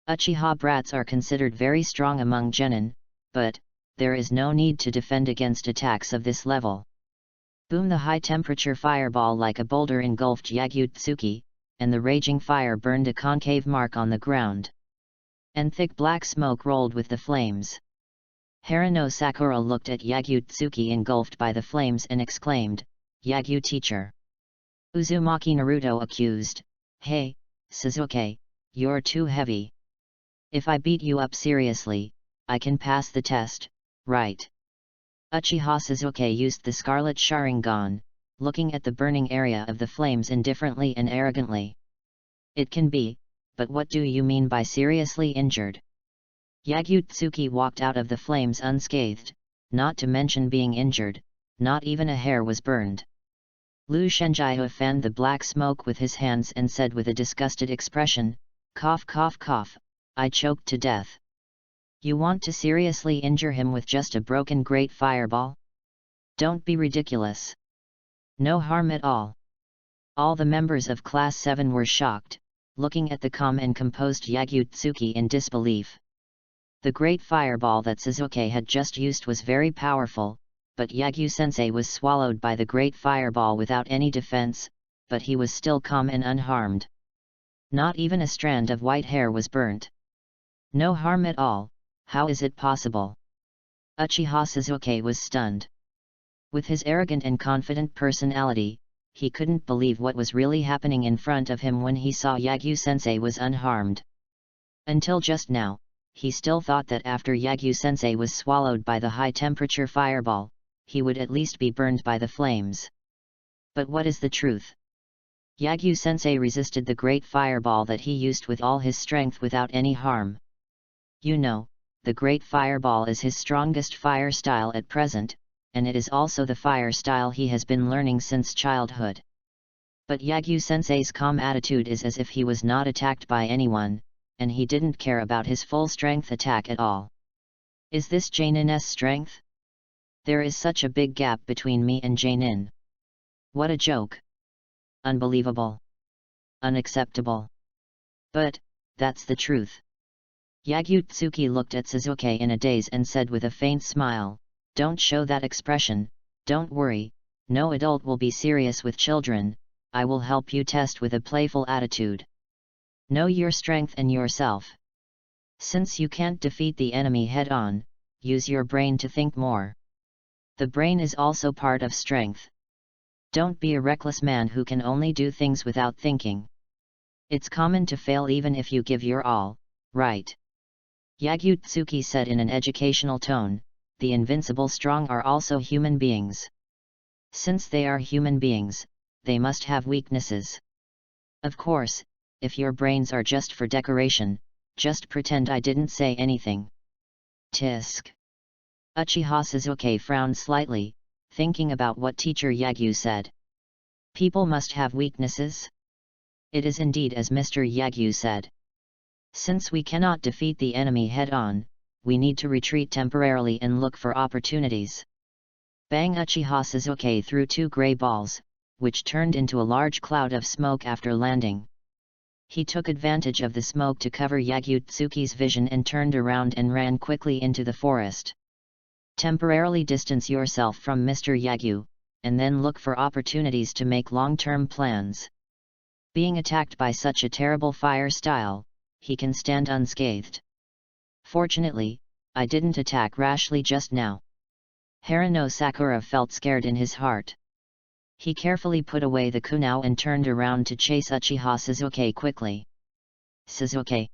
Uchiha brats are considered very strong among genin, but there is no need to defend against attacks of this level. Boom! The high-temperature fireball like a boulder engulfed Yagyu-tsuki, and the raging fire burned a concave mark on the ground. And thick black smoke rolled with the flames. Haruno Sakura looked at Yagyu-tsuki engulfed by the flames and exclaimed, "Yagyu teacher." Uzumaki Naruto accused, "Hey, Sasuke, you're too heavy. If I beat you up seriously, I can pass the test, right?" Uchiha Sasuke used the Scarlet Sharingan, looking at the burning area of the flames indifferently and arrogantly. "It can be, but what do you mean by seriously injured?" Yagyu-tsuki walked out of the flames unscathed, not to mention being injured, not even a hair was burned. Lu Shenjia fanned the black smoke with his hands and said with a disgusted expression, Cough cough cough, I choked to death. You want to seriously injure him with just a broken great fireball? Don't be ridiculous. No harm at all. All the members of Class 7 were shocked, looking at the calm and composed Yagyu-tsuki in disbelief. The great fireball that Suzuki had just used was very powerful, but Yagyu-sensei was swallowed by the great fireball without any defense, but he was still calm and unharmed. Not even a strand of white hair was burnt. No harm at all, how is it possible? Uchiha Suzuki was stunned. With his arrogant and confident personality, he couldn't believe what was really happening in front of him when he saw Yagyu-sensei was unharmed. Until just now, he still thought that after Yagyu-sensei was swallowed by the high-temperature fireball, he would at least be burned by the flames. But what is the truth? Yagyu-sensei resisted the great fireball that he used with all his strength without any harm. You know, the great fireball is his strongest fire style at present, and it is also the fire style he has been learning since childhood. But Yagyu-sensei's calm attitude is as if he was not attacked by anyone, and he didn't care about his full-strength attack at all. Is this Janin's strength? There is such a big gap between me and Janin. What a joke! Unbelievable! Unacceptable! But, that's the truth. Yagyu-tsuki looked at Suzuki in a daze and said with a faint smile, "Don't show that expression, don't worry, no adult will be serious with children, I will help you test with a playful attitude. Know your strength and yourself. Since you can't defeat the enemy head-on, use your brain to think more. The brain is also part of strength. Don't be a reckless man who can only do things without thinking. It's common to fail even if you give your all, right?" Yagyu-tsuki said in an educational tone, "The invincible strong are also human beings. Since they are human beings, they must have weaknesses. Of course, if your brains are just for decoration, just pretend I didn't say anything." Tisk. Uchiha Suzuki frowned slightly, thinking about what teacher Yagyu said. People must have weaknesses? It is indeed as Mr. Yagyu said. Since we cannot defeat the enemy head-on, we need to retreat temporarily and look for opportunities. Bang! Uchiha Suzuki threw 2 grey balls, which turned into a large cloud of smoke after landing. He took advantage of the smoke to cover Yagyu-tsuki's vision and turned around and ran quickly into the forest. Temporarily distance yourself from Mr. Yagyu, and then look for opportunities to make long-term plans. Being attacked by such a terrible fire style, he can stand unscathed. Fortunately, I didn't attack rashly just now. Harano Sakura felt scared in his heart. He carefully put away the kunao and turned around to chase Uchiha Suzuki quickly. "Suzuki!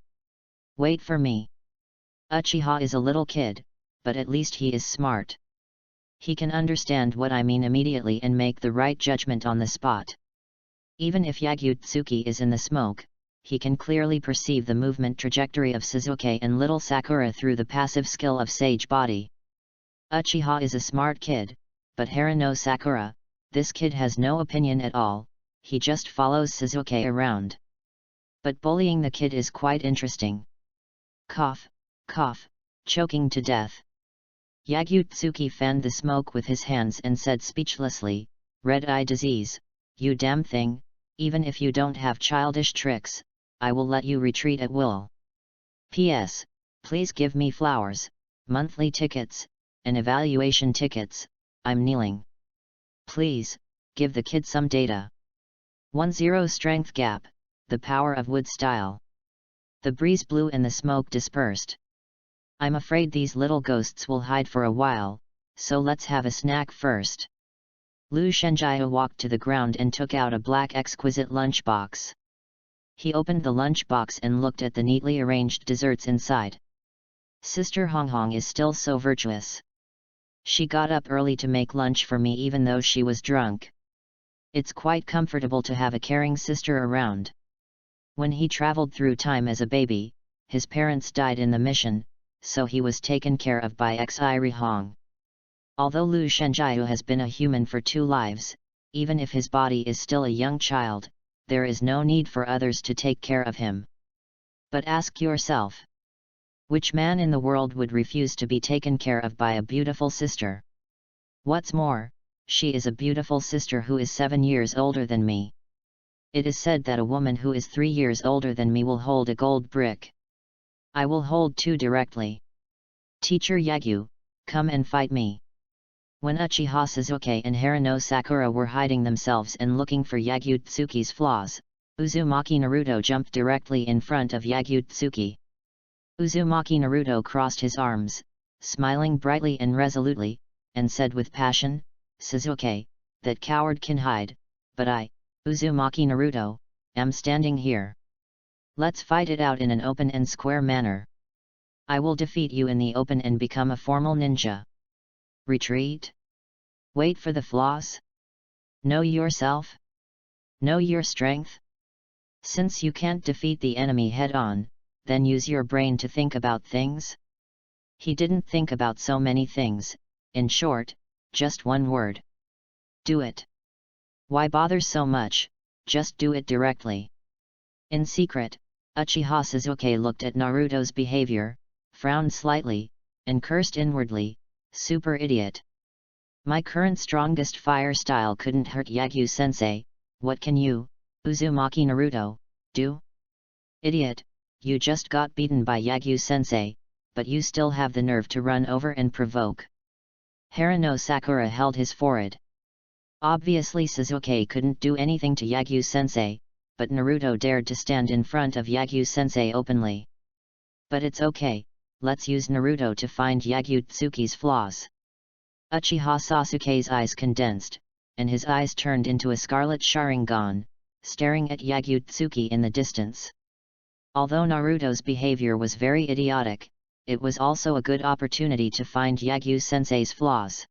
Wait for me." Uchiha is a little kid, but at least he is smart. He can understand what I mean immediately and make the right judgment on the spot. Even if Yagyu-tsuki is in the smoke, he can clearly perceive the movement trajectory of Suzuki and little Sakura through the passive skill of Sage Body. Uchiha is a smart kid, but Harano Sakura, this kid has no opinion at all, he just follows Suzuki around. But bullying the kid is quite interesting. Cough, cough, choking to death. Yagyu-tsuki fanned the smoke with his hands and said speechlessly, "Red-eye disease, you damn thing, even if you don't have childish tricks, I will let you retreat at will. P.S. Please give me flowers, monthly tickets, and evaluation tickets, I'm kneeling. Please, give the kid some data." 10 Strength Gap, the power of wood style. The breeze blew and the smoke dispersed. "I'm afraid these little ghosts will hide for a while, so let's have a snack first." Lu Shenjia walked to the ground and took out a black exquisite lunchbox. He opened the lunchbox and looked at the neatly arranged desserts inside. Sister Honghong is still so virtuous. She got up early to make lunch for me even though she was drunk. It's quite comfortable to have a caring sister around. When he traveled through time as a baby, his parents died in the mission, so he was taken care of by Xi Hong. Although Lu Shenjiu has been a human for 2 lives, even if his body is still a young child, there is no need for others to take care of him. But ask yourself, which man in the world would refuse to be taken care of by a beautiful sister? What's more, she is a beautiful sister who is 7 years older than me. It is said that a woman who is 3 years older than me will hold a gold brick. I will hold 2 directly. Teacher Yagyu, come and fight me. When Uchiha Sasuke and Harano Sakura were hiding themselves and looking for Yagyu Tsuki's flaws, Uzumaki Naruto jumped directly in front of Yagyu Tsuki. Uzumaki Naruto crossed his arms, smiling brightly and resolutely, and said with passion, "Sasuke, that coward can hide, but I, Uzumaki Naruto, am standing here. Let's fight it out in an open and square manner. I will defeat you in the open and become a formal ninja. Retreat? Wait for the flaws? Know yourself? Know your strength? Since you can't defeat the enemy head-on, then use your brain to think about things." He didn't think about so many things, in short, just one word. Do it. Why bother so much, just do it directly. In secret, Uchiha Sasuke looked at Naruto's behavior, frowned slightly, and cursed inwardly, "Super idiot. My current strongest fire style couldn't hurt Yagyu-sensei, what can you, Uzumaki Naruto, do? Idiot, you just got beaten by Yagyu-sensei, but you still have the nerve to run over and provoke." Harano Sakura held his forehead. Obviously Sasuke couldn't do anything to Yagyu-sensei, but Naruto dared to stand in front of Yagyu-sensei openly. But it's okay, let's use Naruto to find Yagyu Tsuki's flaws. Uchiha Sasuke's eyes condensed, and his eyes turned into a scarlet Sharingan, staring at Yagyu Tsuki in the distance. Although Naruto's behavior was very idiotic, it was also a good opportunity to find Yagyu-sensei's flaws.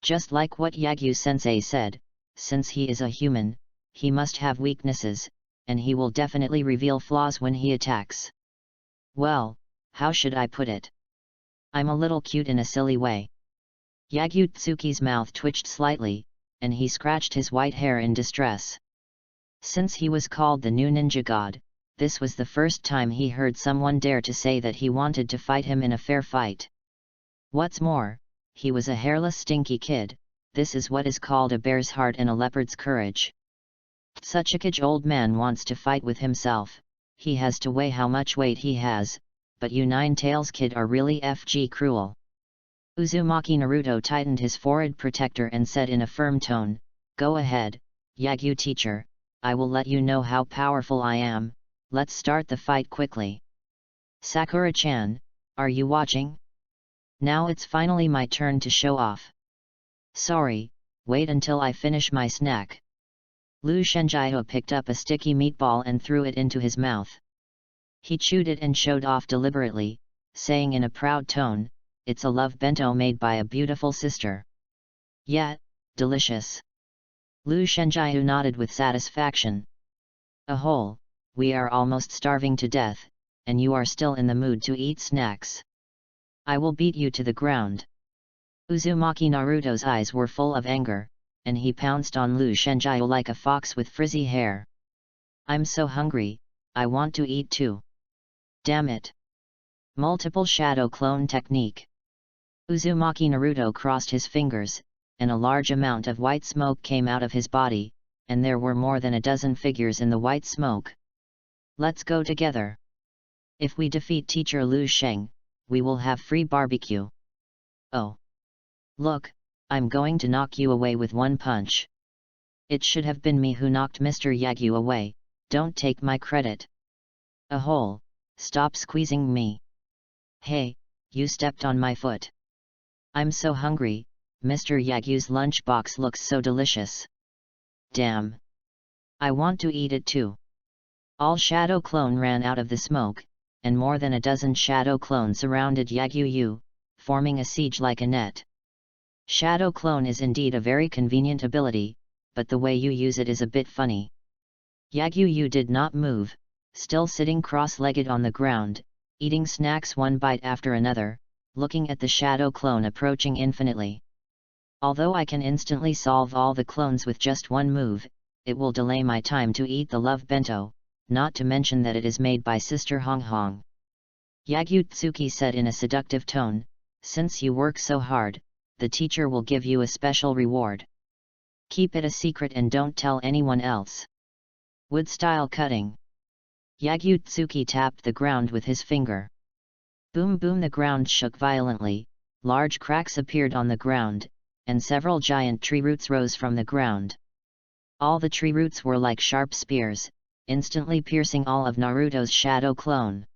Just like what Yagyu-sensei said, since he is a human, he must have weaknesses, and he will definitely reveal flaws when he attacks. Well, how should I put it? I'm a little cute in a silly way. Yagyu Tsuki's mouth twitched slightly, and he scratched his white hair in distress. Since he was called the new ninja god, this was the first time he heard someone dare to say that he wanted to fight him in a fair fight. What's more, he was a hairless stinky kid. This is what is called a bear's heart and a leopard's courage. Such a huge old man wants to fight with himself, he has to weigh how much weight he has, but you nine-tails kid are really FG cruel. Uzumaki Naruto tightened his forehead protector and said in a firm tone, "Go ahead, Yagyu teacher, I will let you know how powerful I am, let's start the fight quickly. Sakura-chan, are you watching? Now it's finally my turn to show off. Sorry, wait until I finish my snack." Lu Shenjiao picked up a sticky meatball and threw it into his mouth. He chewed it and showed off deliberately, saying in a proud tone, "It's a love bento made by a beautiful sister." "Yeah, delicious." Lu Shenjiao nodded with satisfaction. "Ahole, we are almost starving to death, and you are still in the mood to eat snacks. I will beat you to the ground." Uzumaki Naruto's eyes were full of anger, and he pounced on Lu Shenjiao like a fox with frizzy hair. "I'm so hungry, I want to eat too. Damn it." Multiple shadow clone technique. Uzumaki Naruto crossed his fingers, and a large amount of white smoke came out of his body, and there were more than a dozen figures in the white smoke. "Let's go together. If we defeat Teacher Lu Sheng, we will have free barbecue. Oh! Look, I'm going to knock you away with one punch. It should have been me who knocked Mr. Yagyu away, don't take my credit. Ahole, stop squeezing me. Hey, you stepped on my foot. I'm so hungry, Mr. Yagyu's lunchbox looks so delicious. Damn! I want to eat it too." All shadow clone ran out of the smoke, and more than a dozen shadow clones surrounded Yagyu, forming a siege like a net. Shadow clone is indeed a very convenient ability, but the way you use it is a bit funny. Yagyu did not move, still sitting cross-legged on the ground, eating snacks one bite after another, looking at the shadow clone approaching infinitely. Although I can instantly solve all the clones with just one move, it will delay my time to eat the love bento, not to mention that it is made by Sister Hong Hong. Yagyu said in a seductive tone, since you work so hard, the teacher will give you a special reward. Keep it a secret and don't tell anyone else. Wood-style cutting. Yagyu tapped the ground with his finger. Boom boom, the ground shook violently, large cracks appeared on the ground, and several giant tree roots rose from the ground. All the tree roots were like sharp spears, instantly piercing all of Naruto's shadow clone.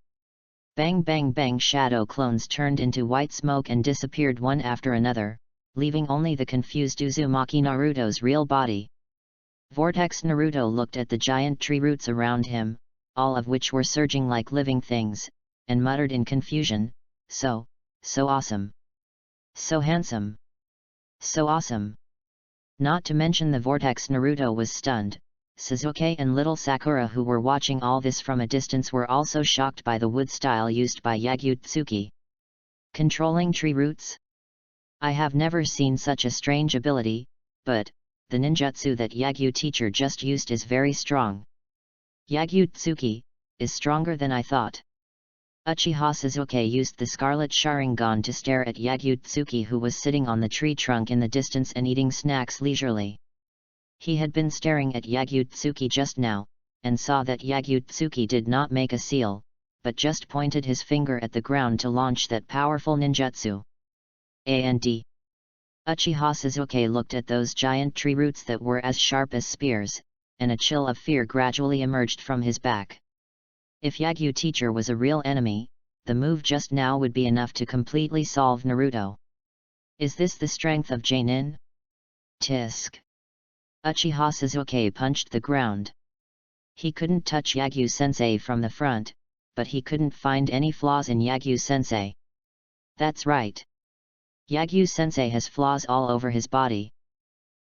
Bang bang bang, shadow clones turned into white smoke and disappeared one after another, leaving only the confused Uzumaki Naruto's real body. Vortex Naruto looked at the giant tree roots around him, all of which were surging like living things, and muttered in confusion, so awesome. So handsome. So awesome. Not to mention the Vortex Naruto was stunned. Sasuke and little Sakura, who were watching all this from a distance, were also shocked by the wood style used by Yagyu. Controlling tree roots? I have never seen such a strange ability, but the ninjutsu that Yagyu teacher just used is very strong. Yagyu is stronger than I thought. Uchiha Sasuke used the Scarlet Sharingan to stare at Yagyu, who was sitting on the tree trunk in the distance and eating snacks leisurely. He had been staring at Yagyu just now, and saw that Yagyu did not make a seal, but just pointed his finger at the ground to launch that powerful ninjutsu. And Uchiha Sasuke looked at those giant tree roots that were as sharp as spears, and a chill of fear gradually emerged from his back. If Yagyu teacher was a real enemy, the move just now would be enough to completely solve Naruto. Is this the strength of Jainin? Tisk. Uchiha Sasuke punched the ground. He couldn't touch Yagyu-sensei from the front, but he couldn't find any flaws in Yagyu-sensei. That's right. Yagyu-sensei has flaws all over his body.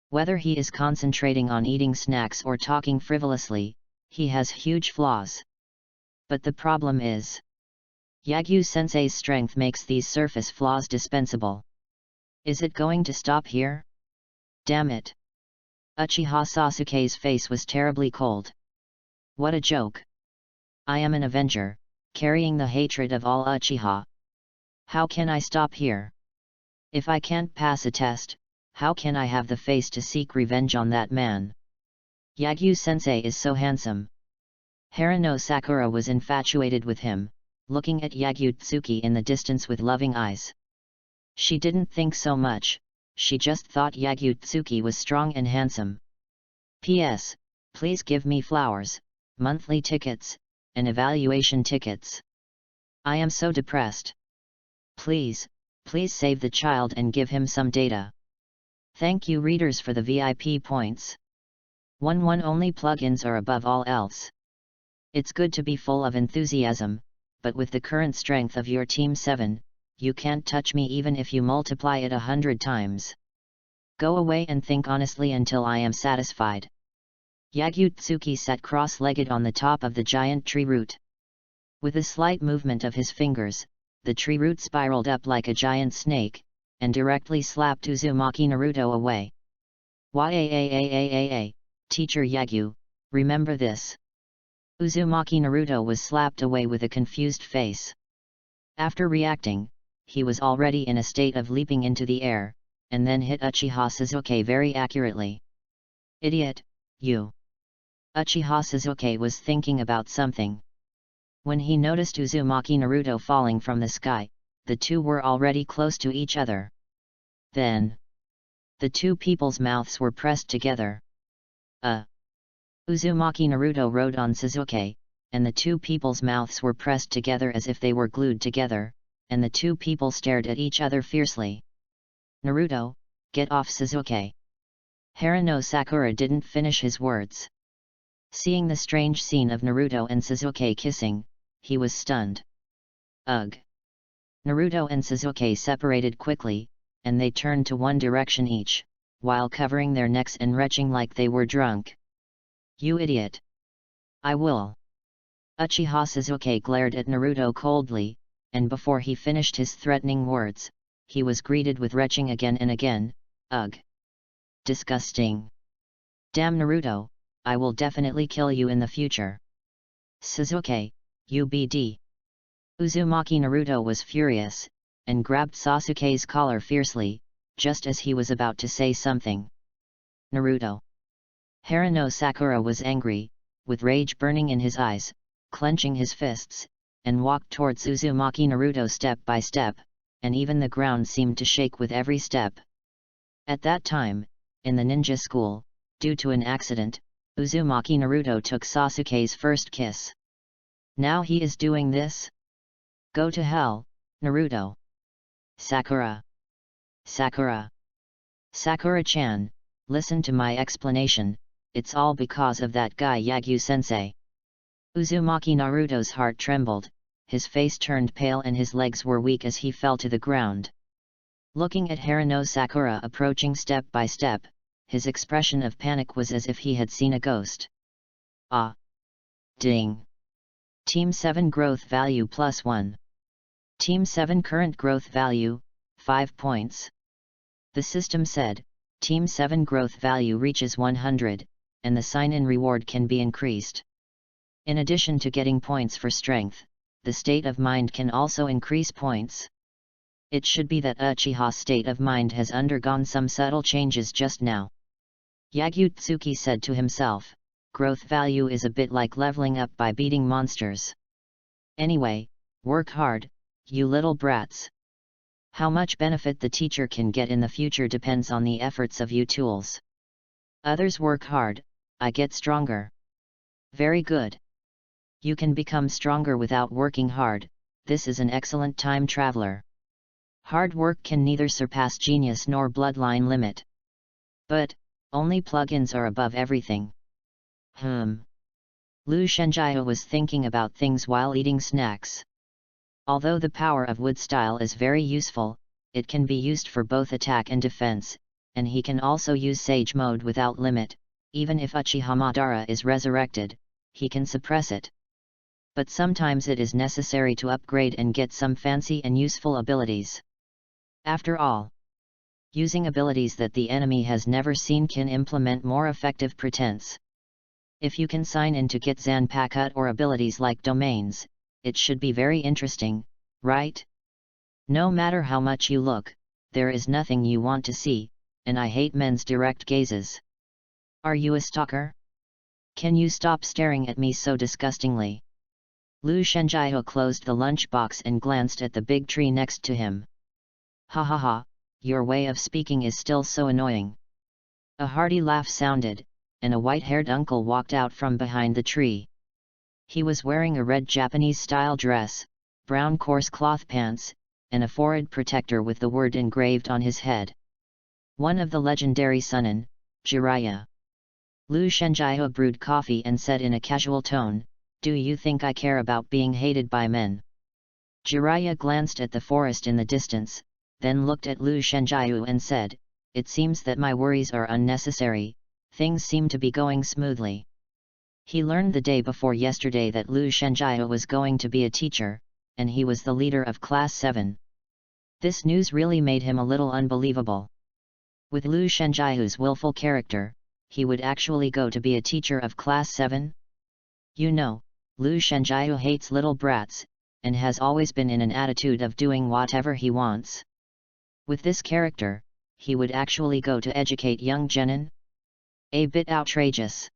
Whether he is concentrating on eating snacks or talking frivolously, he has huge flaws. But the problem is, Yagyu-sensei's strength makes these surface flaws dispensable. Is it going to stop here? Damn it! Uchiha Sasuke's face was terribly cold. What a joke! I am an Avenger, carrying the hatred of all Uchiha. How can I stop here? If I can't pass a test, how can I have the face to seek revenge on that man? Yagyu-sensei is so handsome. Haruno Sakura was infatuated with him, looking at Yagyu in the distance with loving eyes. She didn't think so much, she just thought Yagyu was strong and handsome. P.S. Please give me flowers, monthly tickets, and evaluation tickets. I am so depressed. Please save the child and give him some data. Thank you readers for the VIP points. 1 only plugins are above all else. It's good to be full of enthusiasm, but with the current strength of your Team 7, you can't touch me even if you multiply it 100 times. Go away and think honestly until I am satisfied. Yagyu sat cross-legged on the top of the giant tree root. With a slight movement of his fingers, the tree root spiraled up like a giant snake, and directly slapped Uzumaki Naruto away. Teacher Yagyu, remember this. Uzumaki Naruto was slapped away with a confused face. After reacting, he was already in a state of leaping into the air, and then hit Uchiha Sasuke very accurately. Idiot, you! Uchiha Sasuke was thinking about something. When he noticed Uzumaki Naruto falling from the sky, the two were already close to each other. Then, the two people's mouths were pressed together. Uzumaki Naruto rode on Sasuke, and the two people's mouths were pressed together as if they were glued together, and the two people stared at each other fiercely. Naruto, get off Sasuke! Haruno Sakura didn't finish his words. Seeing the strange scene of Naruto and Sasuke kissing, he was stunned. Ugh! Naruto and Sasuke separated quickly, and they turned to one direction each, while covering their necks and retching like they were drunk. You idiot! I will! Uchiha Sasuke glared at Naruto coldly, and before he finished his threatening words, he was greeted with retching again and again. Ugh! Disgusting! Damn Naruto, I will definitely kill you in the future. Suzuki, UBD. Uzumaki Naruto was furious, and grabbed Sasuke's collar fiercely, just as he was about to say something. Naruto. Haruno Sakura was angry, with rage burning in his eyes, clenching his fists, and walked towards Uzumaki Naruto step by step, and even the ground seemed to shake with every step. At that time, in the ninja school, due to an accident, Uzumaki Naruto took Sasuke's first kiss. Now he is doing this? Go to hell, Naruto. Sakura. Sakura. Sakura-chan, listen to my explanation, it's all because of that guy Yagyu-sensei. Uzumaki Naruto's heart trembled, his face turned pale and his legs were weak as he fell to the ground. Looking at Haruno Sakura approaching step by step, his expression of panic was as if he had seen a ghost. Ah! Ding! Team 7 growth value +1. Team 7 current growth value, 5 points. The system said, Team 7 growth value reaches 100, and the sign-in reward can be increased. In addition to getting points for strength, the state of mind can also increase points. It should be that UCHIHA's state of mind has undergone some subtle changes just now. Yagyu-tsuki said to himself, growth value is a bit like leveling up by beating monsters. Anyway, work hard, you little brats. How much benefit the teacher can get in the future depends on the efforts of you tools. Others work hard, I get stronger. Very good. You can become stronger without working hard, this is an excellent time traveler. Hard work can neither surpass genius nor bloodline limit. But, only plugins are above everything. Lu Shenjia was thinking about things while eating snacks. Although the power of wood style is very useful, it can be used for both attack and defense, and he can also use Sage mode without limit. Even if Uchiha Madara is resurrected, he can suppress it. But sometimes it is necessary to upgrade and get some fancy and useful abilities. After all, using abilities that the enemy has never seen can implement more effective pretense. If you can sign in to get Zanpakuto or abilities like domains, it should be very interesting, right? No matter how much you look, there is nothing you want to see, and I hate men's direct gazes. Are you a stalker? Can you stop staring at me so disgustingly? Lu Shenjia closed the lunchbox and glanced at the big tree next to him. Ha ha ha, your way of speaking is still so annoying. A hearty laugh sounded, and a white-haired uncle walked out from behind the tree. He was wearing a red Japanese-style dress, brown coarse cloth pants, and a forehead protector with the word engraved on his head. One of the legendary Sunin, Jiraiya. Lu Shenjia brewed coffee and said in a casual tone, do you think I care about being hated by men? Jiraiya glanced at the forest in the distance, then looked at Lu Shenjia and said, it seems that my worries are unnecessary, things seem to be going smoothly. He learned the day before yesterday that Lu Shenjia was going to be a teacher, and he was the leader of Class 7. This news really made him a little unbelievable. With Lu Shenjia's willful character, he would actually go to be a teacher of Class 7? You know, Lu Shenjia hates little brats, and has always been in an attitude of doing whatever he wants. With this character, he would actually go to educate young genin? A bit outrageous.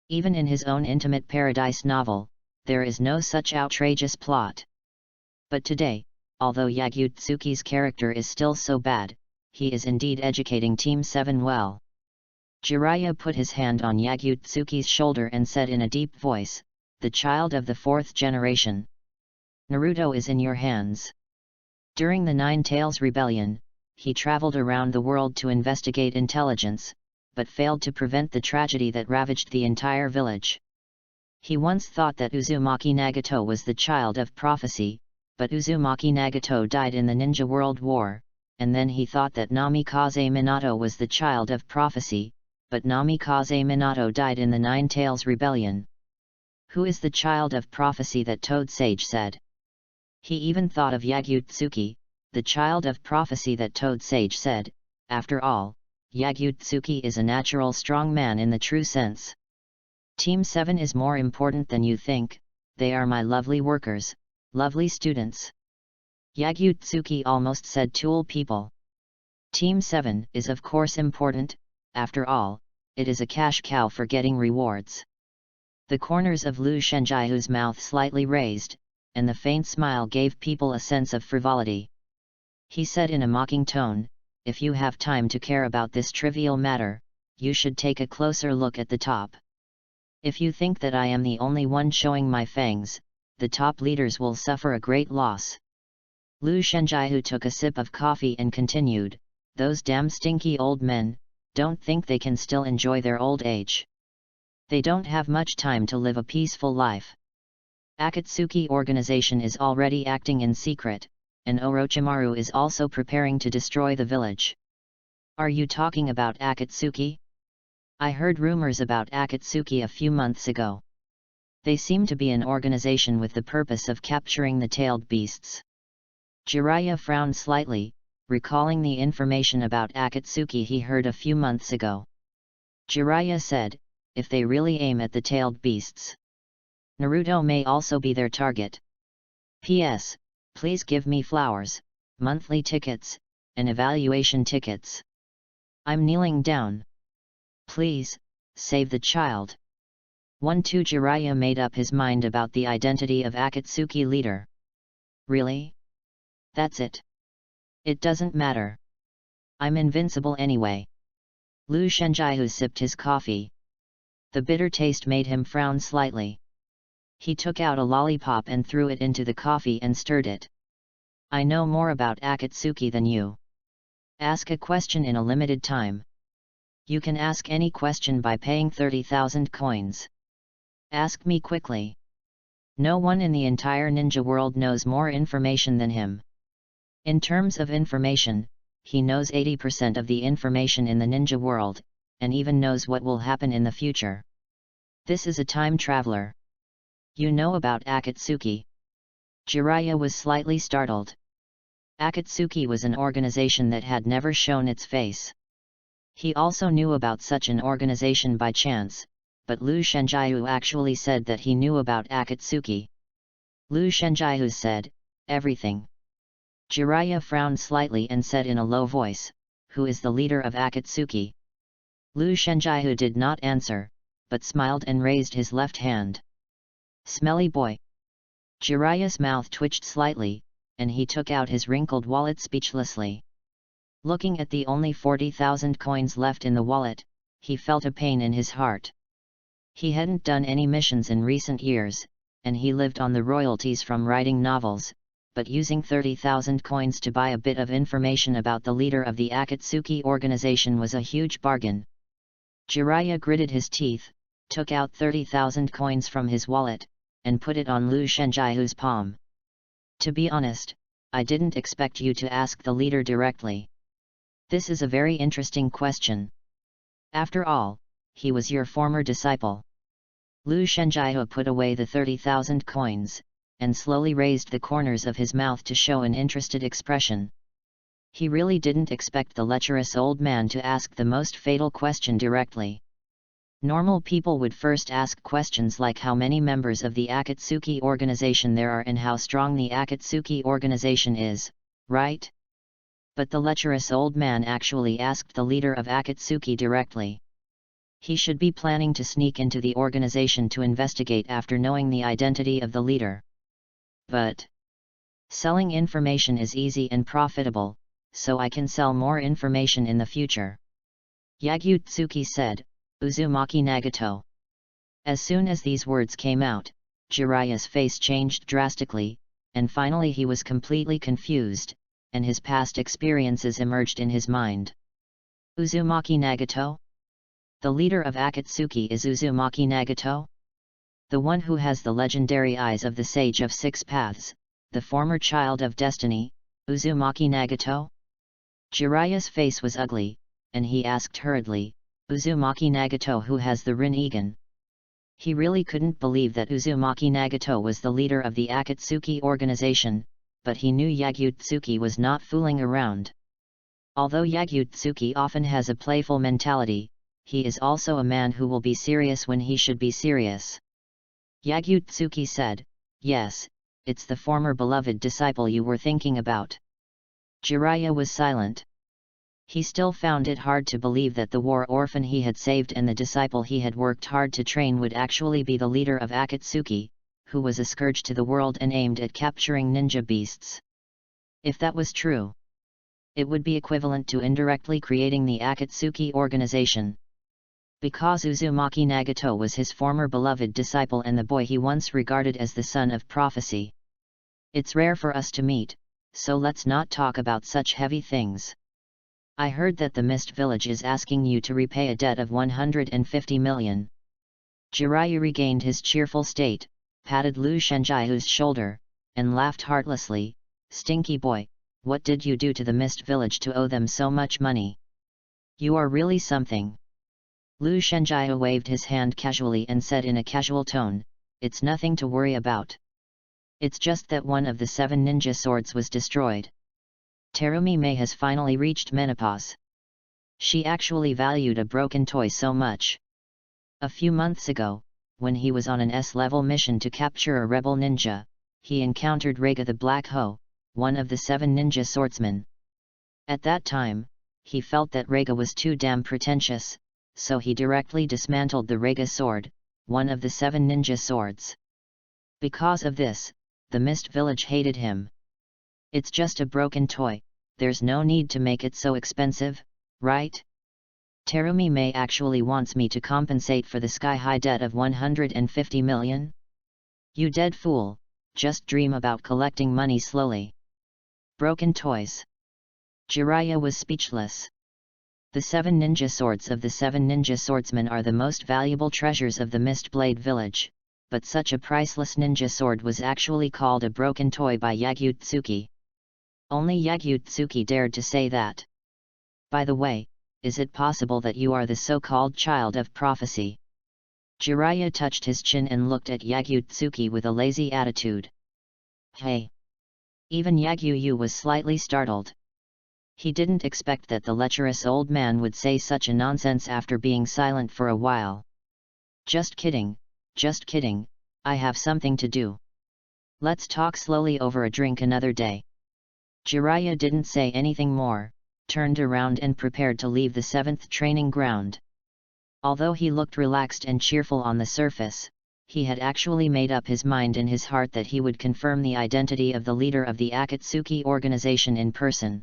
Even in his own intimate paradise novel, there is no such outrageous plot. But today, although Yagyu-tsuki's character is still so bad, he is indeed educating Team 7 well. Jiraiya put his hand on Yagyu-tsuki's shoulder and said in a deep voice, the child of the 4th generation. Naruto is in your hands. During the Nine Tails Rebellion, he traveled around the world to investigate intelligence, but failed to prevent the tragedy that ravaged the entire village. He once thought that Uzumaki Nagato was the child of prophecy, but Uzumaki Nagato died in the Ninja World War, and then he thought that Namikaze Minato was the child of prophecy, but Namikaze Minato died in the Nine Tails Rebellion. Who is the child of prophecy that Toad Sage said? He even thought of Yagyu-tsuki, the child of prophecy that Toad Sage said. After all, Yagyu-tsuki is a natural strong man in the true sense. Team 7 is more important than you think, they are my lovely workers, lovely students. Yagyu-tsuki almost said tool people. Team 7 is of course important, after all, it is a cash cow for getting rewards. The corners of Lu Shenjiahu's mouth slightly raised, and the faint smile gave people a sense of frivolity. He said in a mocking tone, if you have time to care about this trivial matter, you should take a closer look at the top. If you think that I am the only one showing my fangs, the top leaders will suffer a great loss. Lu Shenjiahu took a sip of coffee and continued, those damn stinky old men, don't think they can still enjoy their old age. They don't have much time to live a peaceful life. Akatsuki organization is already acting in secret, and Orochimaru is also preparing to destroy the village. Are you talking about Akatsuki? I heard rumors about Akatsuki a few months ago. They seem to be an organization with the purpose of capturing the tailed beasts. Jiraiya frowned slightly, recalling the information about Akatsuki he heard a few months ago. Jiraiya said, if they really aim at the tailed beasts, Naruto may also be their target. P.S. Please give me flowers, monthly tickets, and evaluation tickets. I'm kneeling down. Please, save the child. 1-2 Jiraiya made up his mind about the identity of Akatsuki leader. Really? That's it. It doesn't matter. I'm invincible anyway. Lu Shenjiahu sipped his coffee. The bitter taste made him frown slightly. He took out a lollipop and threw it into the coffee and stirred it. I know more about Akatsuki than you. Ask a question in a limited time. You can ask any question by paying 30,000 coins. Ask me quickly. No one in the entire ninja world knows more information than him. In terms of information, he knows 80% of the information in the ninja world, and even knows what will happen in the future. This is a time traveler. You know about Akatsuki? Jiraiya was slightly startled. Akatsuki was an organization that had never shown its face. He also knew about such an organization by chance, but Lu Shenjiahu actually said that he knew about Akatsuki. Lu Shenjiahu said, everything. Jiraiya frowned slightly and said in a low voice, who is the leader of Akatsuki? Lu Shenjiahu did not answer, but smiled and raised his left hand. Smelly boy. Jiraiya's mouth twitched slightly, and he took out his wrinkled wallet speechlessly. Looking at the only 40,000 coins left in the wallet, he felt a pain in his heart. He hadn't done any missions in recent years, and he lived on the royalties from writing novels, but using 30,000 coins to buy a bit of information about the leader of the Akatsuki organization was a huge bargain. Jiraiya gritted his teeth, took out 30,000 coins from his wallet, and put it on Lu Shenjiahu's palm. To be honest, I didn't expect you to ask the leader directly. This is a very interesting question. After all, he was your former disciple. Lu Shenjiahu put away the 30,000 coins, and slowly raised the corners of his mouth to show an interested expression. He really didn't expect the lecherous old man to ask the most fatal question directly. Normal people would first ask questions like how many members of the Akatsuki organization there are and how strong the Akatsuki organization is, right? But the lecherous old man actually asked the leader of Akatsuki directly. He should be planning to sneak into the organization to investigate after knowing the identity of the leader. But selling information is easy and profitable, so I can sell more information in the future. Yagyu-tsuki said, Uzumaki Nagato. As soon as these words came out, Jiraiya's face changed drastically, and finally he was completely confused, and his past experiences emerged in his mind. Uzumaki Nagato? The leader of Akatsuki is Uzumaki Nagato? The one who has the legendary eyes of the Sage of Six Paths, the former child of destiny, Uzumaki Nagato? Jiraiya's face was ugly, and he asked hurriedly, Uzumaki Nagato who has the Rinnegan? He really couldn't believe that Uzumaki Nagato was the leader of the Akatsuki organization, but he knew Yagyu-tsuki was not fooling around. Although Yagyu-tsuki often has a playful mentality, he is also a man who will be serious when he should be serious. Yagyu-tsuki said, Yes, it's the former beloved disciple you were thinking about. Jiraiya was silent. He still found it hard to believe that the war orphan he had saved and the disciple he had worked hard to train would actually be the leader of Akatsuki, who was a scourge to the world and aimed at capturing ninja beasts. If that was true, it would be equivalent to indirectly creating the Akatsuki organization. Because Uzumaki Nagato was his former beloved disciple and the boy he once regarded as the son of prophecy. It's rare for us to meet, so let's not talk about such heavy things. I heard that the Mist Village is asking you to repay a debt of 150 million. Jiraiya regained his cheerful state, patted Lu Shenjiahu's shoulder, and laughed heartlessly. Stinky boy, what did you do to the Mist Village to owe them so much money? You are really something. Lu Shenjiahu waved his hand casually and said in a casual tone, it's nothing to worry about. It's just that one of the 7 ninja swords was destroyed. Terumi Mei has finally reached menopause. She actually valued a broken toy so much. A few months ago, when he was on an S-level mission to capture a rebel ninja, he encountered Reiga the Black Hoe, one of the 7 ninja swordsmen. At that time, he felt that Reiga was too damn pretentious, so he directly dismantled the Reiga sword, one of the 7 ninja swords. Because of this, the Mist Village hated him. It's just a broken toy, there's no need to make it so expensive, right? Terumi Mei actually wants me to compensate for the sky-high debt of 150 million? You dead fool, just dream about collecting money slowly. Broken toys. Jiraiya was speechless. The 7 ninja swords of the 7 ninja swordsmen are the most valuable treasures of the Mistblade village, but such a priceless ninja sword was actually called a broken toy by Yagyu-tsuki. Only Yagyu-tsuki dared to say that. By the way, is it possible that you are the so-called child of prophecy? Jiraiya touched his chin and looked at Yagyu-tsuki with a lazy attitude. Hey! Even Yagyu-yu was slightly startled. He didn't expect that the lecherous old man would say such a nonsense after being silent for a while. Just kidding, I have something to do. Let's talk slowly over a drink another day. Jiraiya didn't say anything more, turned around and prepared to leave the 7th training ground. Although he looked relaxed and cheerful on the surface, he had actually made up his mind in his heart that he would confirm the identity of the leader of the Akatsuki organization in person.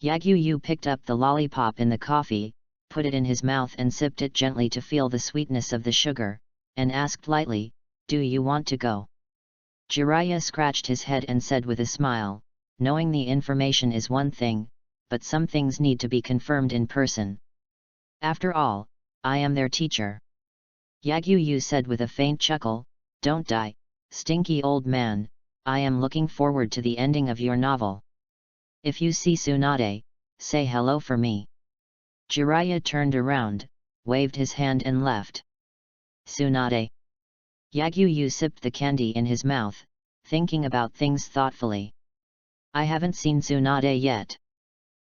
Yagyu-yu picked up the lollipop in the coffee, put it in his mouth and sipped it gently to feel the sweetness of the sugar, and asked lightly, do you want to go? Jiraiya scratched his head and said with a smile, knowing the information is one thing, but some things need to be confirmed in person. After all, I am their teacher. Yagyu-yu said with a faint chuckle, don't die, stinky old man, I am looking forward to the ending of your novel. If you see Tsunade, say hello for me. Jiraiya turned around, waved his hand and left. Tsunade. Yagyu-yu sipped the candy in his mouth, thinking about things thoughtfully. I haven't seen Tsunade yet.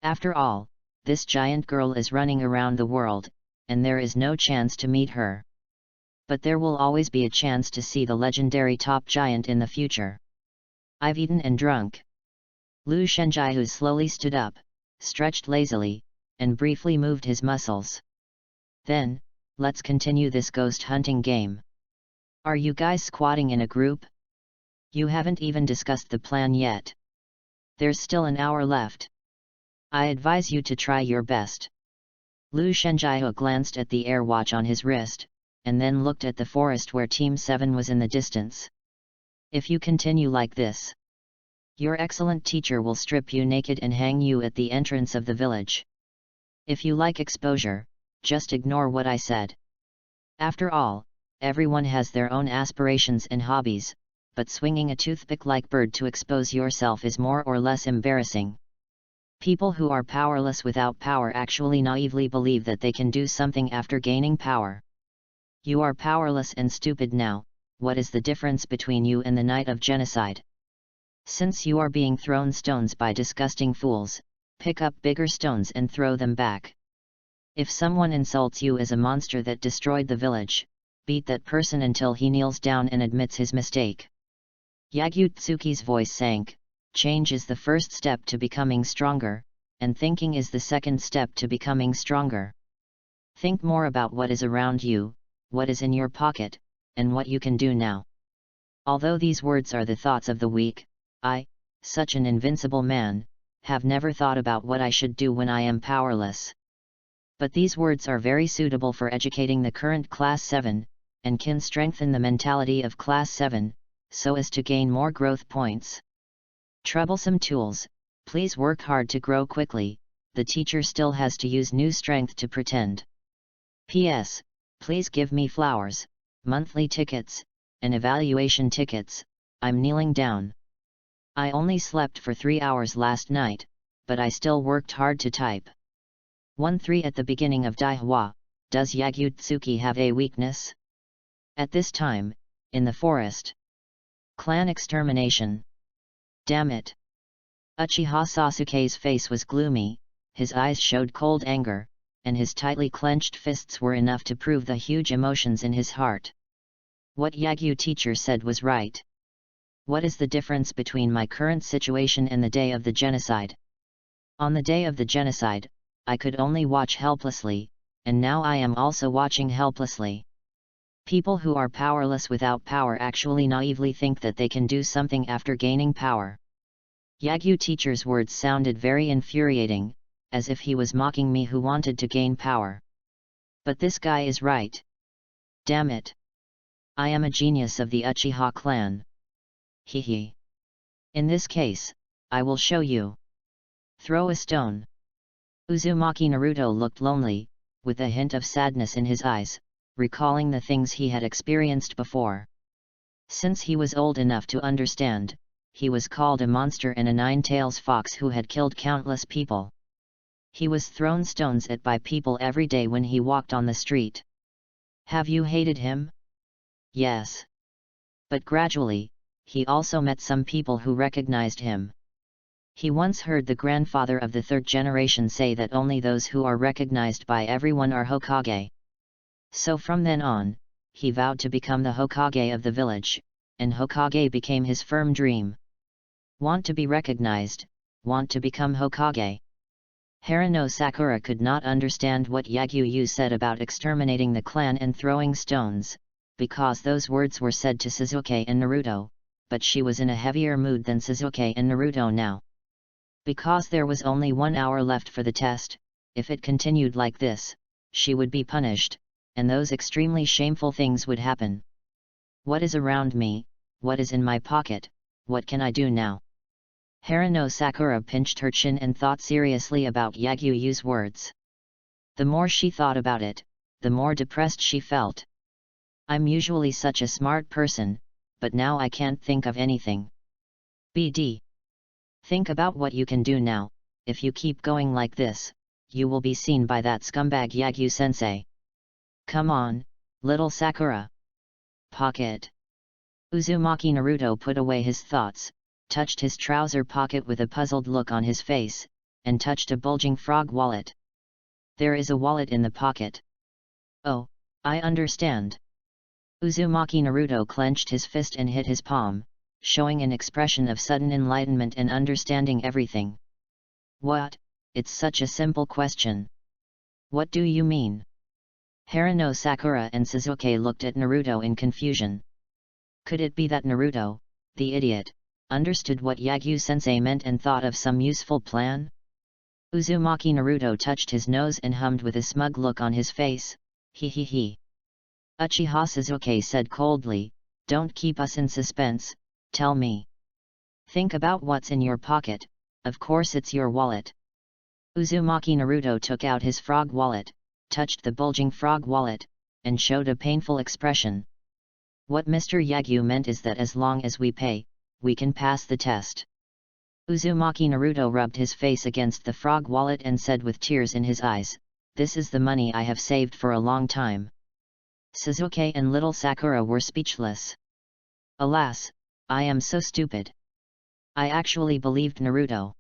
After all, this giant girl is running around the world, and there is no chance to meet her. But there will always be a chance to see the legendary top giant in the future. I've eaten and drunk. Lu Shenjiahu slowly stood up, stretched lazily, and briefly moved his muscles. Then, let's continue this ghost hunting game. Are you guys squatting in a group? You haven't even discussed the plan yet. There's still an hour left. I advise you to try your best. Lu Shenjiahu glanced at the air watch on his wrist, and then looked at the forest where Team 7 was in the distance. If you continue like this, your excellent teacher will strip you naked and hang you at the entrance of the village. If you like exposure, just ignore what I said. After all, everyone has their own aspirations and hobbies, but swinging a toothpick-like bird to expose yourself is more or less embarrassing. People who are powerless without power actually naively believe that they can do something after gaining power. You are powerless and stupid now, what is the difference between you and the Knight of Genocide? Since you are being thrown stones by disgusting fools, pick up bigger stones and throw them back. If someone insults you as a monster that destroyed the village, beat that person until he kneels down and admits his mistake. Yagyu-tsuki's voice sank. Change is the first step to becoming stronger, and thinking is the second step to becoming stronger. Think more about what is around you, what is in your pocket, and what you can do now. Although these words are the thoughts of the weak, I, such an invincible man, have never thought about what I should do when I am powerless. But these words are very suitable for educating the current Class 7, and can strengthen the mentality of Class 7, so as to gain more growth points. Troublesome tools, please work hard to grow quickly, the teacher still has to use new strength to pretend. P.S. Please give me flowers, monthly tickets, and evaluation tickets, I'm kneeling down. I only slept for 3 hours last night, but I still worked hard to type. 1-3 At the beginning of Daihwa, does Yagyu-tsuki have a weakness? At this time, in the forest. Clan extermination. Damn it. Uchiha Sasuke's face was gloomy, his eyes showed cold anger, and his tightly clenched fists were enough to prove the huge emotions in his heart. What Yagyu teacher said was right. What is the difference between my current situation and the day of the genocide? On the day of the genocide, I could only watch helplessly, and now I am also watching helplessly. People who are powerless without power actually naively think that they can do something after gaining power. Yagyu teacher's words sounded very infuriating, as if he was mocking me who wanted to gain power. But this guy is right. Damn it. I am a genius of the Uchiha clan. Hehe. In this case, I will show you. Throw a stone. Uzumaki Naruto looked lonely, with a hint of sadness in his eyes, recalling the things he had experienced before. Since he was old enough to understand, he was called a monster and a nine-tails fox who had killed countless people. He was thrown stones at by people every day when he walked on the street. Have you hated him? Yes. But gradually, he also met some people who recognized him. He once heard the grandfather of the third generation say that only those who are recognized by everyone are Hokage. So from then on, he vowed to become the Hokage of the village, and Hokage became his firm dream. Want to be recognized, want to become Hokage. Harano Sakura could not understand what Yagyu said about exterminating the clan and throwing stones, because those words were said to Sasuke and Naruto, but she was in a heavier mood than Sasuke and Naruto now. Because there was only 1 hour left for the test, if it continued like this, she would be punished, and those extremely shameful things would happen. What is around me, what is in my pocket, what can I do now? Harano Sakura pinched her chin and thought seriously about Yagyu's words. The more she thought about it, the more depressed she felt. I'm usually such a smart person, but now I can't think of anything. BD. Think about what you can do now. If you keep going like this, you will be seen by that scumbag Yagyu-sensei. Come on, little Sakura. Pocket. Uzumaki Naruto put away his thoughts, touched his trouser pocket with a puzzled look on his face, and touched a bulging frog wallet. There is a wallet in the pocket. Oh, I understand. Uzumaki Naruto clenched his fist and hit his palm, showing an expression of sudden enlightenment and understanding everything. What? It's such a simple question. What do you mean? Harano Sakura and Sasuke looked at Naruto in confusion. Could it be that Naruto, the idiot, understood what Yagyu-sensei meant and thought of some useful plan? Uzumaki Naruto touched his nose and hummed with a smug look on his face. He. Uchiha Sasuke said coldly, don't keep us in suspense, tell me. Think about what's in your pocket, of course it's your wallet. Uzumaki Naruto took out his frog wallet, touched the bulging frog wallet, and showed a painful expression. What Mr. Yagyu meant is that as long as we pay, we can pass the test. Uzumaki Naruto rubbed his face against the frog wallet and said with tears in his eyes, this is the money I have saved for a long time. Sasuke and little Sakura were speechless. Alas, I am so stupid. I actually believed Naruto.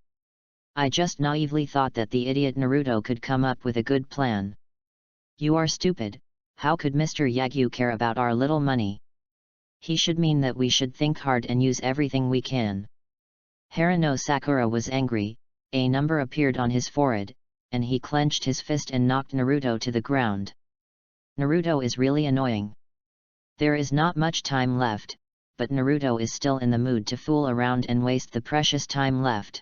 I just naively thought that the idiot Naruto could come up with a good plan. You are stupid, how could Mr. Yagyu care about our little money? He should mean that we should think hard and use everything we can. Haruno Sakura was angry, a number appeared on his forehead, and he clenched his fist and knocked Naruto to the ground. Naruto is really annoying. There is not much time left, but Naruto is still in the mood to fool around and waste the precious time left.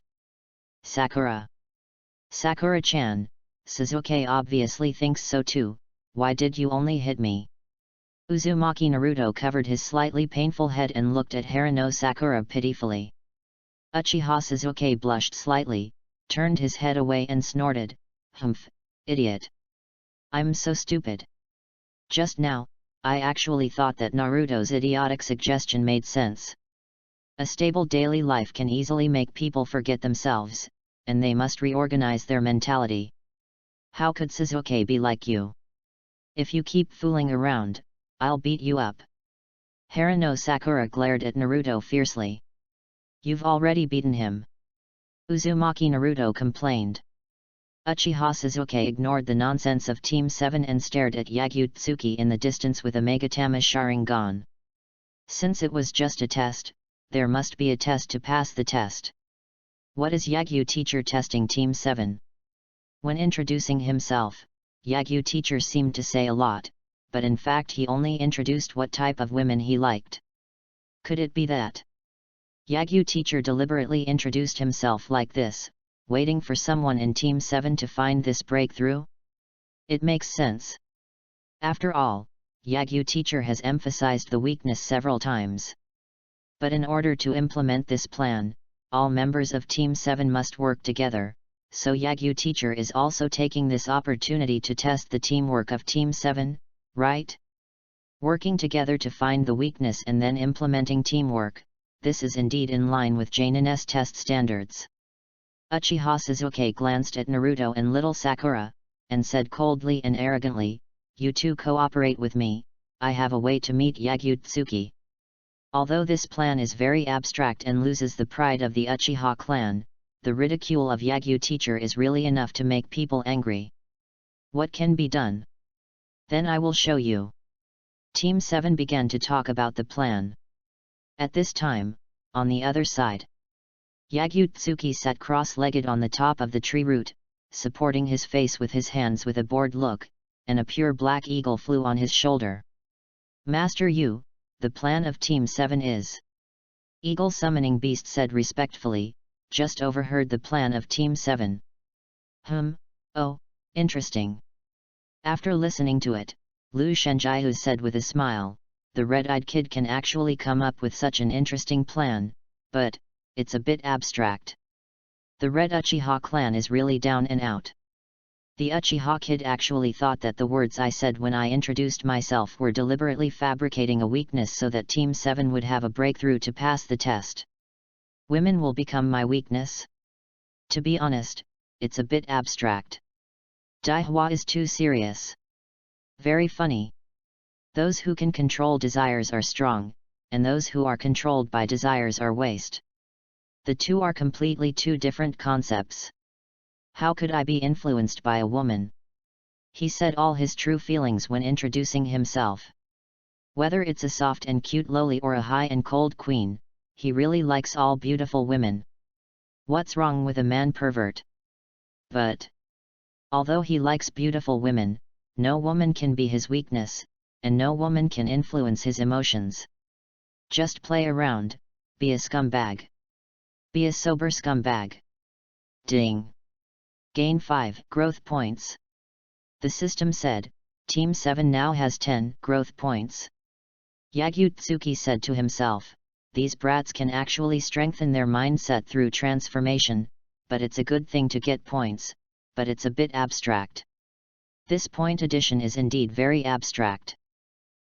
Sakura. Sakura-chan, Sasuke obviously thinks so too, why did you only hit me? Uzumaki Naruto covered his slightly painful head and looked at Haruno Sakura pitifully. Uchiha Sasuke blushed slightly, turned his head away and snorted, "Humph, idiot. I'm so stupid. Just now, I actually thought that Naruto's idiotic suggestion made sense. A stable daily life can easily make people forget themselves, and they must reorganize their mentality. How could Sasuke be like you? If you keep fooling around, I'll beat you up." Haruno Sakura glared at Naruto fiercely. "You've already beaten him." Uzumaki Naruto complained. Uchiha Sasuke ignored the nonsense of Team 7 and stared at Yagyu-tsuki in the distance with a Megatama Sharingan. Since it was just a test, there must be a test to pass the test. What is Yagyu teacher testing Team 7? When introducing himself, Yagyu teacher seemed to say a lot, but in fact he only introduced what type of women he liked. Could it be that Yagyu teacher deliberately introduced himself like this, waiting for someone in Team 7 to find this breakthrough? It makes sense. After all, Yagyu teacher has emphasized the weakness several times. But in order to implement this plan, all members of Team 7 must work together, so Yagyu teacher is also taking this opportunity to test the teamwork of Team 7, right? Working together to find the weakness and then implementing teamwork, this is indeed in line with Jonin's test standards. Uchiha Sasuke glanced at Naruto and little Sakura, and said coldly and arrogantly, "You two cooperate with me, I have a way to meet Yagyu-tsuki." Although this plan is very abstract and loses the pride of the Uchiha clan, the ridicule of Yagyu teacher is really enough to make people angry. What can be done? Then I will show you. Team 7 began to talk about the plan. At this time, on the other side, Yagyu-tsuki sat cross-legged on the top of the tree root, supporting his face with his hands with a bored look, and a pure black eagle flew on his shoulder. "Master Yu, the plan of Team 7 is..." Eagle summoning beast said respectfully, just overheard the plan of Team 7. Oh, interesting." After listening to it, Lu Shenjihu said with a smile, "The red-eyed kid can actually come up with such an interesting plan, but it's a bit abstract. The Red Uchiha clan is really down and out. The Uchiha kid actually thought that the words I said when I introduced myself were deliberately fabricating a weakness so that Team 7 would have a breakthrough to pass the test. Women will become my weakness? To be honest, it's a bit abstract. Daihua is too serious. Very funny. Those who can control desires are strong, and those who are controlled by desires are waste. The two are completely two different concepts. How could I be influenced by a woman?" He said all his true feelings when introducing himself. Whether it's a soft and cute loli or a high and cold queen, he really likes all beautiful women. What's wrong with a man pervert? But although he likes beautiful women, no woman can be his weakness, and no woman can influence his emotions. Just play around, be a scumbag. Be a sober scumbag. Ding. Gain 5 growth points. The system said, Team 7 now has 10 growth points. Yagyu-tsuki said to himself, "These brats can actually strengthen their mindset through transformation, but it's a good thing to get points, but it's a bit abstract." This point addition is indeed very abstract.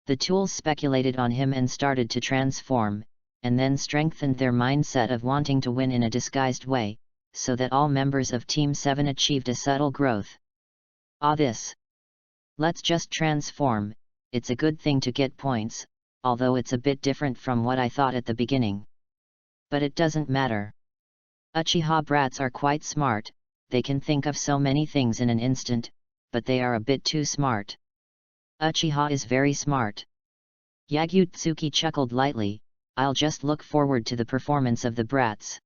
The tools speculated on him and started to transform, and then strengthened their mindset of wanting to win in a disguised way, so that all members of Team 7 achieved a subtle growth. This. Let's just transform, it's a good thing to get points, although it's a bit different from what I thought at the beginning. But it doesn't matter. Uchiha brats are quite smart, they can think of so many things in an instant, but they are a bit too smart. Uchiha is very smart. Yagyu chuckled lightly, I'll just look forward to the performance of the brats.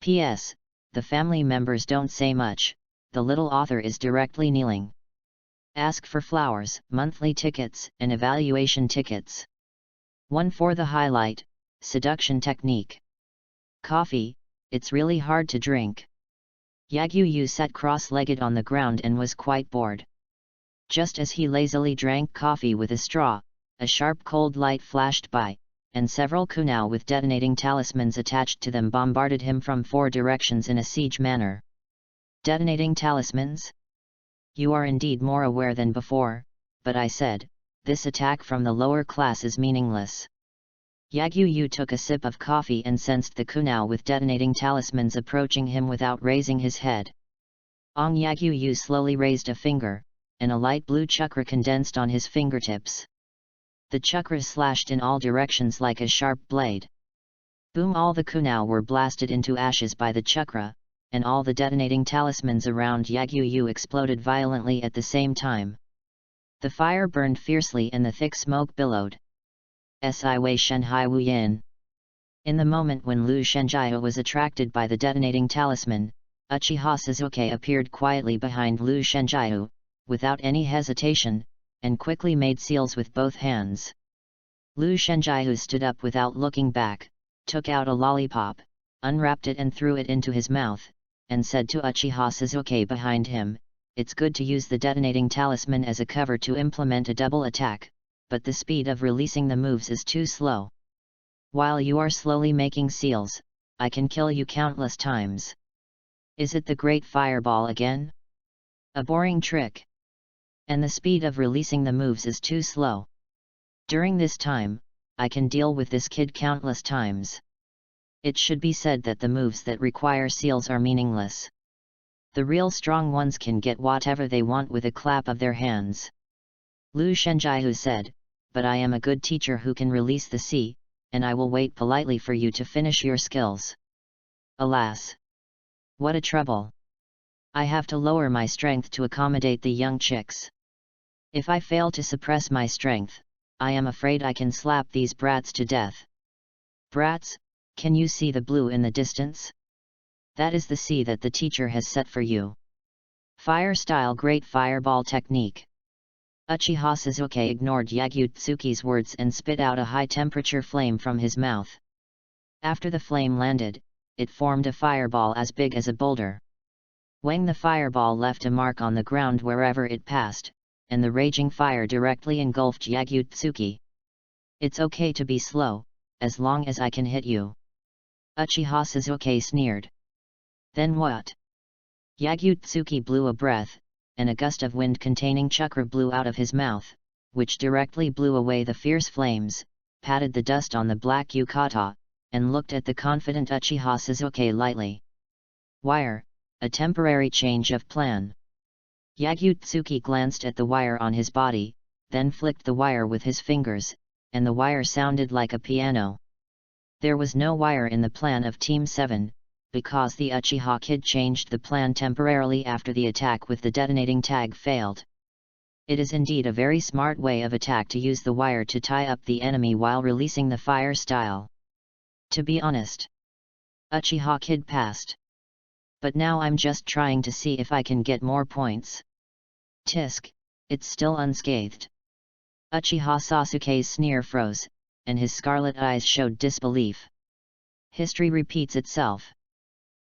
P.S. The family members don't say much, the little author is directly kneeling. Ask for flowers, monthly tickets, and evaluation tickets. 1 for the highlight, seduction technique. Coffee, it's really hard to drink. Yagyu sat cross-legged on the ground and was quite bored. Just as he lazily drank coffee with a straw, a sharp cold light flashed by, and several kunai with detonating talismans attached to them bombarded him from 4 directions in a siege manner. Detonating talismans? You are indeed more aware than before, but I said, this attack from the lower class is meaningless. Yagyu took a sip of coffee and sensed the kunai with detonating talismans approaching him without raising his head. Yagyu slowly raised a finger, and a light blue chakra condensed on his fingertips. The chakra slashed in all directions like a sharp blade. Boom! All the kunai were blasted into ashes by the chakra, and all the detonating talismans around Yagyu exploded violently at the same time. The fire burned fiercely and the thick smoke billowed. Si Wei Shenhai Wu Yin. In the moment when Lu Shenjiao was attracted by the detonating talisman, Uchiha Sasuke appeared quietly behind Lu Shenjiao, without any hesitation, and quickly made seals with both hands. Lu Shenjiao stood up without looking back, took out a lollipop, unwrapped it and threw it into his mouth, and said to Uchiha Sasuke behind him, it's good to use the detonating talisman as a cover to implement a double attack, but the speed of releasing the moves is too slow. While you are slowly making seals, I can kill you countless times. Is it the great fireball again? A boring trick. And the speed of releasing the moves is too slow. During this time, I can deal with this kid countless times. It should be said that the moves that require seals are meaningless. The real strong ones can get whatever they want with a clap of their hands. Lu Shenjiao said, but I am a good teacher who can release the sea, and I will wait politely for you to finish your skills. Alas! What a trouble! I have to lower my strength to accommodate the young chicks. If I fail to suppress my strength, I am afraid I can slap these brats to death. Brats, can you see the blue in the distance? That is the sea that the teacher has set for you. Fire style great fireball technique. Uchiha Sasuke ignored Yagyu words and spit out a high-temperature flame from his mouth. After the flame landed, it formed a fireball as big as a boulder. When the fireball left a mark on the ground wherever it passed, and the raging fire directly engulfed Yagyu. It's okay to be slow, as long as I can hit you. Uchiha Sasuke sneered. Then what? Yagyu blew a breath, and a gust of wind containing chakra blew out of his mouth, which directly blew away the fierce flames, patted the dust on the black yukata, and looked at the confident Uchiha Sasuke lightly. Wire, a temporary change of plan. Yagyu glanced at the wire on his body, then flicked the wire with his fingers, and the wire sounded like a piano. There was no wire in the plan of Team 7, because the Uchiha kid changed the plan temporarily after the attack with the detonating tag failed. It is indeed a very smart way of attack to use the wire to tie up the enemy while releasing the fire style. To be honest, Uchiha kid passed. But now I'm just trying to see if I can get more points. Tisk, it's still unscathed. Uchiha Sasuke's sneer froze, and his scarlet eyes showed disbelief. History repeats itself.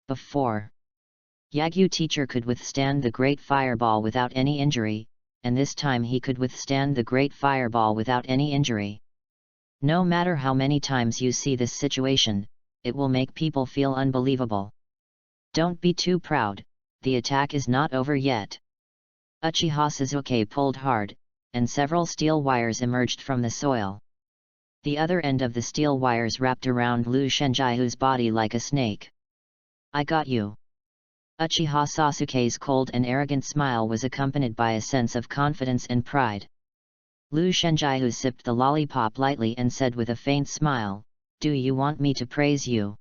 Before, Yagyu teacher could withstand the great fireball without any injury, and this time he could withstand the great fireball without any injury. No matter how many times you see this situation, it will make people feel unbelievable. Don't be too proud, the attack is not over yet. Uchiha Sasuke pulled hard, and several steel wires emerged from the soil. The other end of the steel wires wrapped around Lu Shenjiao's body like a snake. I got you. Uchiha Sasuke's cold and arrogant smile was accompanied by a sense of confidence and pride. Lu Shenjiao sipped the lollipop lightly and said with a faint smile, "Do you want me to praise you?"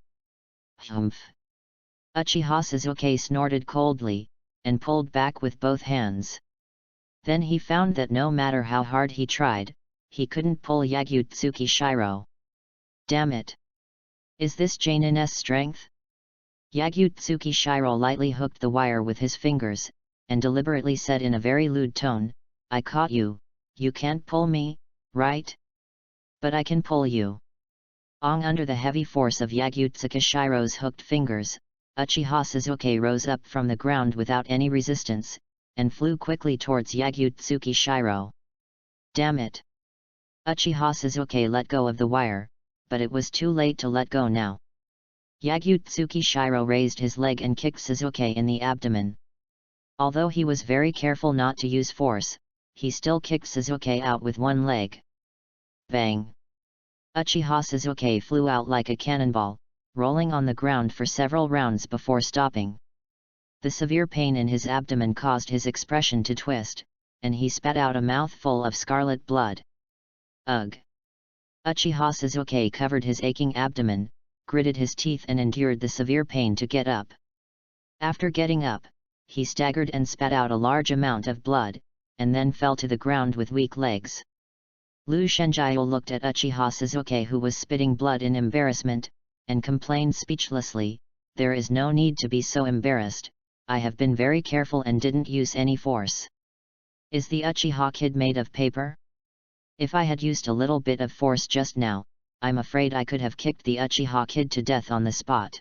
Humph. Uchiha Sasuke snorted coldly, and pulled back with both hands. Then he found that no matter how hard he tried, he couldn't pull Yagutsuki Shiro. Damn it! Is this Janin's strength? Yagutsuki Shiro lightly hooked the wire with his fingers, and deliberately said in a very lewd tone, I caught you, you can't pull me, right? But I can pull you. Under the heavy force of Yagutsuki Shiro's hooked fingers, Uchiha Suzuki rose up from the ground without any resistance, and flew quickly towards Yagutsuki Shiro. Damn it! Uchiha Suzuki let go of the wire, but it was too late to let go now. Yagutsuki Shiro raised his leg and kicked Suzuki in the abdomen. Although he was very careful not to use force, he still kicked Suzuki out with one leg. Bang! Uchiha Suzuki flew out like a cannonball, rolling on the ground for several rounds before stopping. The severe pain in his abdomen caused his expression to twist, and he spat out a mouthful of scarlet blood. Ugh! Uchiha Suzuki covered his aching abdomen, gritted his teeth and endured the severe pain to get up. After getting up, he staggered and spat out a large amount of blood, and then fell to the ground with weak legs. Lu Shenjiao looked at Uchiha Suzuki, who was spitting blood in embarrassment, and complained speechlessly, "There is no need to be so embarrassed, I have been very careful and didn't use any force. Is the Uchiha kid made of paper? If I had used a little bit of force just now, I'm afraid I could have kicked the Uchiha kid to death on the spot.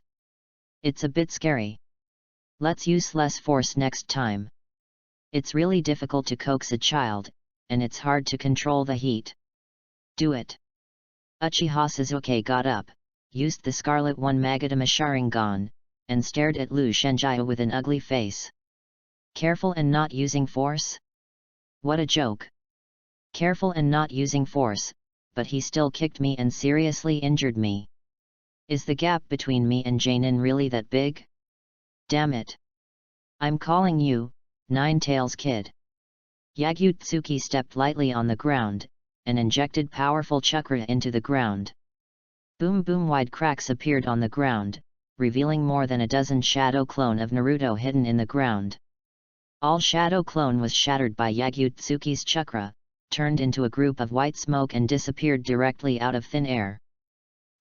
It's a bit scary. Let's use less force next time. It's really difficult to coax a child, and it's hard to control the heat. Do it." Uchiha Suzuki got up, used the Scarlet One Magatama Sharingan, and stared at Lu Shenjiao with an ugly face. Careful and not using force? What a joke! Careful and not using force, but he still kicked me and seriously injured me. Is the gap between me and Janin really that big? Damn it! I'm calling you, Nine-Tails Kid. Yagutsuki stepped lightly on the ground, and injected powerful chakra into the ground. Boom boom, wide cracks appeared on the ground, revealing more than a dozen shadow clone of Naruto hidden in the ground. All shadow clone was shattered by Yagutsuki's chakra, turned into a group of white smoke and disappeared directly out of thin air.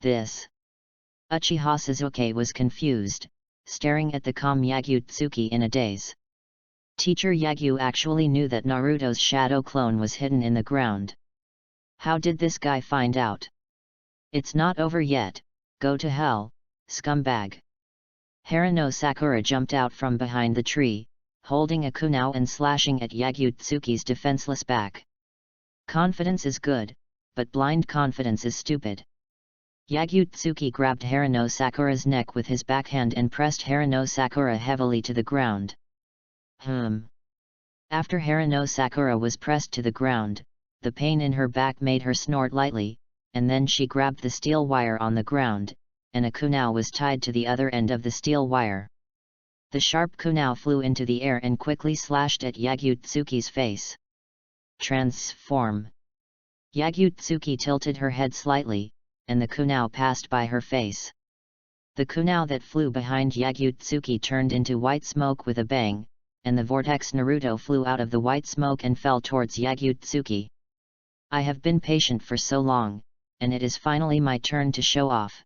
This. Uchiha Suzuki was confused, staring at the calm Yagutsuki in a daze. Teacher Yagu actually knew that Naruto's shadow clone was hidden in the ground. How did this guy find out? It's not over yet, go to hell, scumbag. Harano Sakura jumped out from behind the tree, holding a kunao and slashing at Yagutsuki's defenseless back. Confidence is good, but blind confidence is stupid. Yagutsuki grabbed Harano Sakura's neck with his backhand and pressed Harano Sakura heavily to the ground. After Harano Sakura was pressed to the ground, the pain in her back made her snort lightly, and then she grabbed the steel wire on the ground, and a kunao was tied to the other end of the steel wire. The sharp kunao flew into the air and quickly slashed at Yagutsuki's face. Transform! Yagutsuki tilted her head slightly, and the kunao passed by her face. The kunao that flew behind Yagutsuki turned into white smoke with a bang, and the vortex Naruto flew out of the white smoke and fell towards Yagutsuki. I have been patient for so long, and it is finally my turn to show off.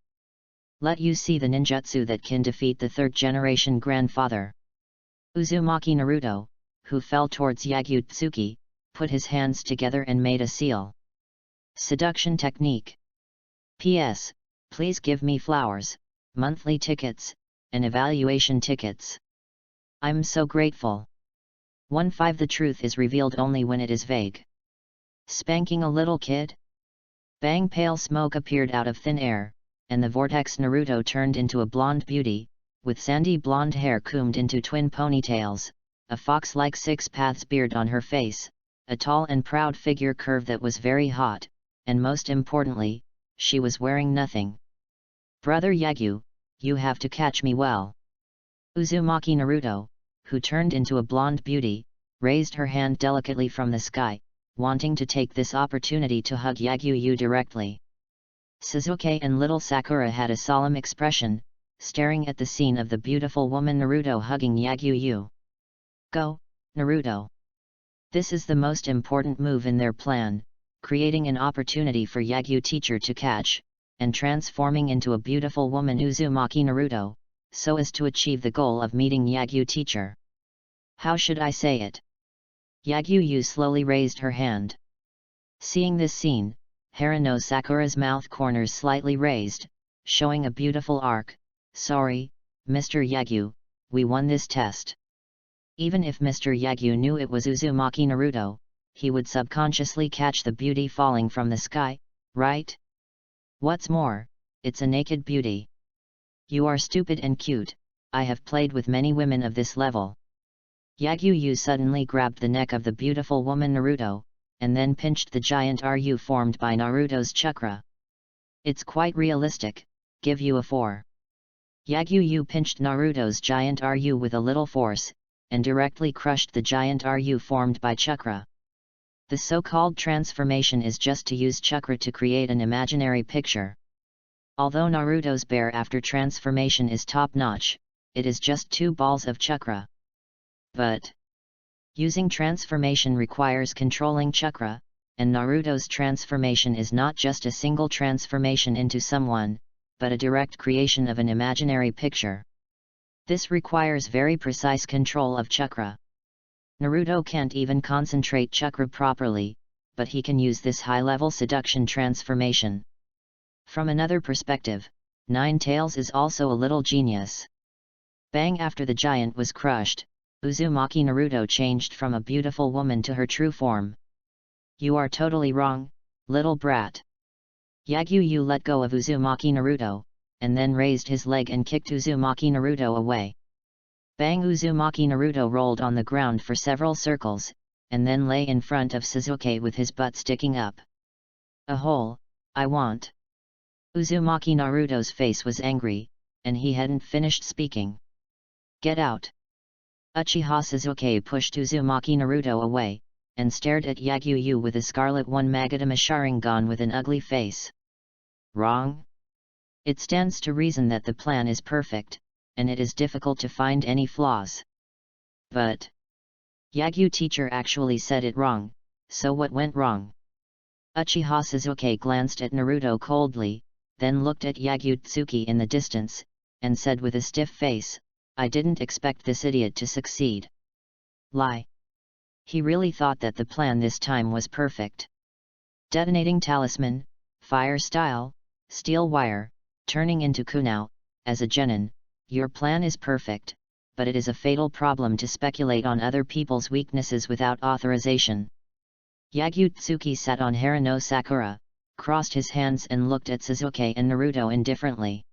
Let you see the ninjutsu that can defeat the third-generation grandfather. Uzumaki Naruto, who fell towards Yagutsuki, put his hands together and made a seal. Seduction technique. P.S. Please give me flowers, monthly tickets, and evaluation tickets. I'm so grateful. 1-5 The truth is revealed only when it is vague. Spanking a little kid? Bang, pale smoke appeared out of thin air, and the vortex Naruto turned into a blonde beauty, with sandy blonde hair combed into twin ponytails, a fox-like six-paths beard on her face, a tall and proud figure curve that was very hot, and most importantly, she was wearing nothing. Brother Yagu, you have to catch me well. Uzumaki Naruto, who turned into a blonde beauty, raised her hand delicately from the sky, wanting to take this opportunity to hug Yagu directly. Suzuki and little Sakura had a solemn expression, staring at the scene of the beautiful woman Naruto hugging Yagu. Go, Naruto! This is the most important move in their plan, creating an opportunity for Yagyu teacher to catch, and transforming into a beautiful woman Uzumaki Naruto, so as to achieve the goal of meeting Yagyu teacher. How should I say it? Yagyu slowly raised her hand. Seeing this scene, Harano Sakura's mouth corners slightly raised, showing a beautiful arc. Sorry, Mr. Yagyu, we won this test. Even if Mr. Yagyu knew it was Uzumaki Naruto, he would subconsciously catch the beauty falling from the sky, right? What's more, it's a naked beauty. You are stupid and cute, I have played with many women of this level. Yagyu suddenly grabbed the neck of the beautiful woman Naruto, and then pinched the giant RU formed by Naruto's chakra. It's quite realistic, give you a 4. Yagyu pinched Naruto's giant RU with a little force, and directly crushed the giant RU formed by chakra. The so-called transformation is just to use chakra to create an imaginary picture. Although Naruto's bear after transformation is top-notch, it is just 2 balls of chakra. But using transformation requires controlling chakra, and Naruto's transformation is not just a single transformation into someone, but a direct creation of an imaginary picture. This requires very precise control of chakra. Naruto can't even concentrate chakra properly, but he can use this high-level seduction transformation. From another perspective, Nine Tails is also a little genius. Bang! After the giant was crushed, Uzumaki Naruto changed from a beautiful woman to her true form. You are totally wrong, little brat. Yagyu let go of Uzumaki Naruto, and then raised his leg and kicked Uzumaki Naruto away. Bang! Uzumaki Naruto rolled on the ground for several circles, and then lay in front of Sasuke with his butt sticking up. A hole, I want. Uzumaki Naruto's face was angry, and he hadn't finished speaking. Get out! Uchiha Sasuke pushed Uzumaki Naruto away, and stared at Yagyu with a Scarlet One Magatama Sharingan with an ugly face. Wrong? It stands to reason that the plan is perfect, and it is difficult to find any flaws. But Yagyu teacher actually said it wrong, so what went wrong? Uchiha Sasuke glanced at Naruto coldly, then looked at Yagyu in the distance, and said with a stiff face, I didn't expect this idiot to succeed. Lie. He really thought that the plan this time was perfect. Detonating talisman, fire style, steel wire, turning into kunao, as a genin, your plan is perfect, but it is a fatal problem to speculate on other people's weaknesses without authorization. Yagyu sat on Harano Sakura, crossed his hands and looked at Sasuke and Naruto indifferently.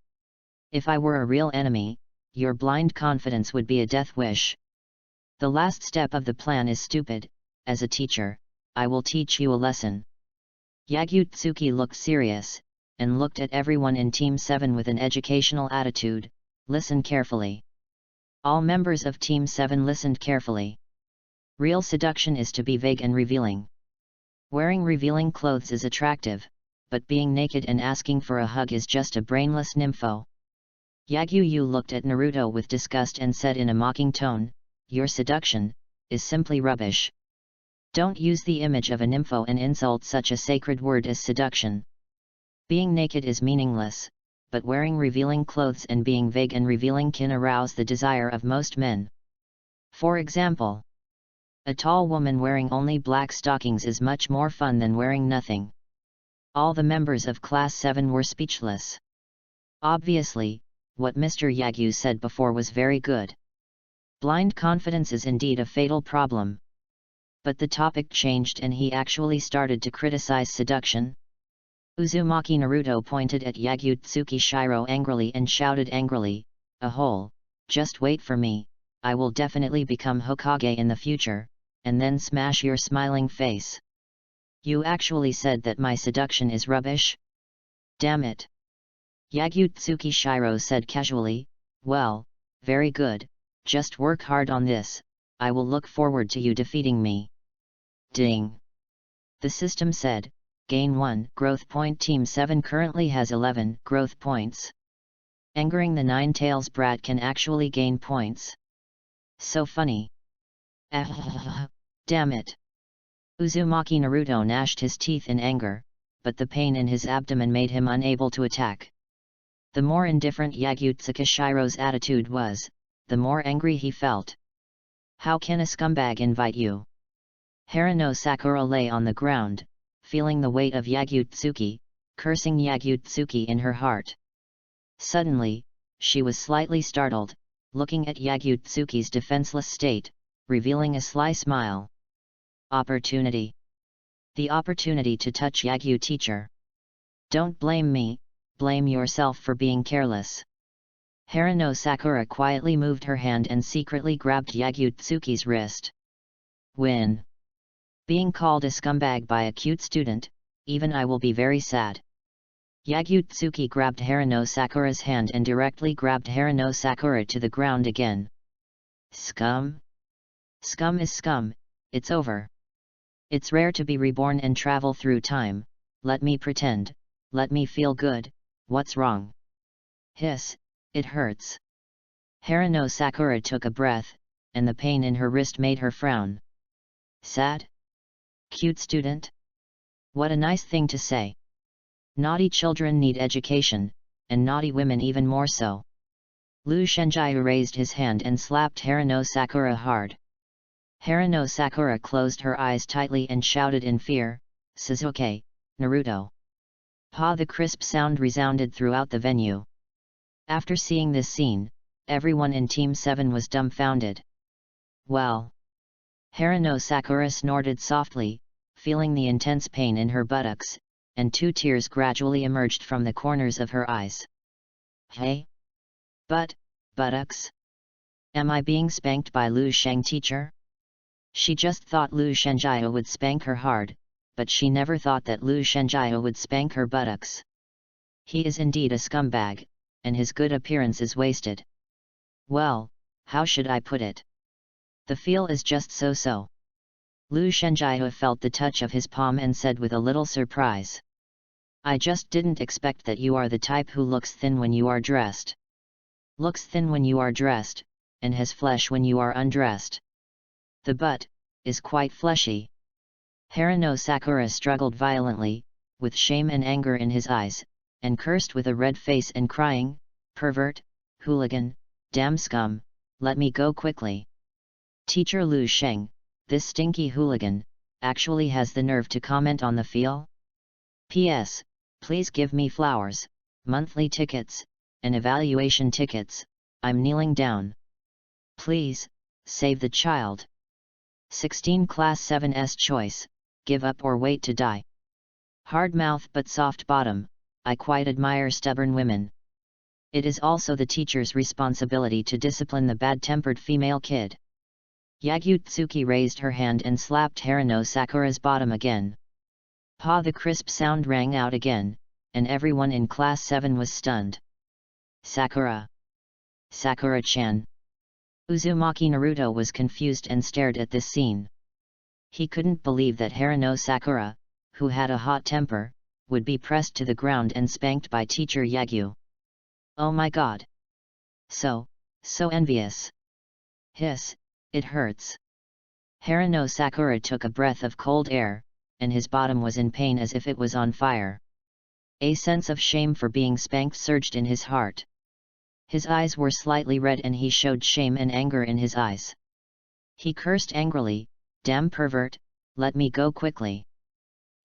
If I were a real enemy, your blind confidence would be a death wish. The last step of the plan is stupid. As a teacher, I will teach you a lesson. Yagyu looked serious, and looked at everyone in Team 7 with an educational attitude. Listen carefully. All members of Team 7 listened carefully. Real seduction is to be vague and revealing. Wearing revealing clothes is attractive, but being naked and asking for a hug is just a brainless nympho. Yagyu looked at Naruto with disgust and said in a mocking tone, your seduction is simply rubbish. Don't use the image of a nympho and insult such a sacred word as seduction. Being naked is meaningless, but wearing revealing clothes and being vague and revealing can arouse the desire of most men. For example, a tall woman wearing only black stockings is much more fun than wearing nothing. All the members of Class 7 were speechless. Obviously, what Mr. Yagyu said before was very good. Blind confidence is indeed a fatal problem. But the topic changed and he actually started to criticize seduction. Uzumaki Naruto pointed at Yagyu Shiro angrily and shouted angrily, a hole, just wait for me, I will definitely become Hokage in the future, and then smash your smiling face. You actually said that my seduction is rubbish? Damn it! Yagyu Shiro said casually, well, very good, just work hard on this, I will look forward to you defeating me. Ding! The system said, gain 1 growth point. Team 7 currently has 11 growth points. Angering the Nine Tails brat can actually gain points. So funny. Damn it! Uzumaki Naruto gnashed his teeth in anger, but the pain in his abdomen made him unable to attack. The more indifferent Yagyu Shiro's attitude was, the more angry he felt. How can a scumbag invite you? Harano Sakura lay on the ground, feeling the weight of Yagyu, cursing Yagyu in her heart. Suddenly, she was slightly startled, looking at Yagyu-tsuki's defenseless state, revealing a sly smile. Opportunity. The opportunity to touch Yagyu teacher. Don't blame me, blame yourself for being careless. Harano Sakura quietly moved her hand and secretly grabbed Yagyu-tsuki's wrist. Win. Being called a scumbag by a cute student, even I will be very sad. Yagyu-tsuki grabbed Harano Sakura's hand and directly grabbed Harano Sakura to the ground again. Scum? Scum is scum, it's over. It's rare to be reborn and travel through time, let me pretend, let me feel good, what's wrong? Hiss, it hurts. Harano Sakura took a breath, and the pain in her wrist made her frown. Sad? Cute student? What a nice thing to say. Naughty children need education, and naughty women even more so. Lu Shenjiu raised his hand and slapped Harano Sakura hard. Harano Sakura closed her eyes tightly and shouted in fear, Sasuke, Naruto. Pa! The crisp sound resounded throughout the venue. After seeing this scene, everyone in Team 7 was dumbfounded. Well. Harano Sakura snorted softly, feeling the intense pain in her buttocks, and 2 tears gradually emerged from the corners of her eyes. Hey? Buttocks? Am I being spanked by Lu Sheng teacher? She just thought Lu Shenjiu would spank her hard, but she never thought that Lu Shenjiu would spank her buttocks. He is indeed a scumbag, and his good appearance is wasted. Well, how should I put it? The feel is just so-so. Lu Shenjiu felt the touch of his palm and said with a little surprise. I just didn't expect that you are the type who looks thin when you are dressed. Looks thin when you are dressed, and has flesh when you are undressed. The butt is quite fleshy. Harano Sakura struggled violently, with shame and anger in his eyes, and cursed with a red face and crying, pervert, hooligan, damn scum, let me go quickly. Teacher Lu Sheng, this stinky hooligan, actually has the nerve to comment on the feel? P.S. Please give me flowers, monthly tickets, and evaluation tickets, I'm kneeling down. Please, save the child. 16 Class 7's choice, give up or wait to die. Hard mouth but soft bottom, I quite admire stubborn women. It is also the teacher's responsibility to discipline the bad-tempered female kid. Yagyu raised her hand and slapped Harano Sakura's bottom again. Pa! The crisp sound rang out again, and everyone in Class 7 was stunned. Sakura! Sakura-chan! Uzumaki Naruto was confused and stared at this scene. He couldn't believe that Harano Sakura, who had a hot temper, would be pressed to the ground and spanked by teacher Yagyu. Oh my god! So envious! Hiss, it hurts. Harano Sakura took a breath of cold air, and his bottom was in pain as if it was on fire. A sense of shame for being spanked surged in his heart. His eyes were slightly red and he showed shame and anger in his eyes. He cursed angrily, damn pervert, let me go quickly.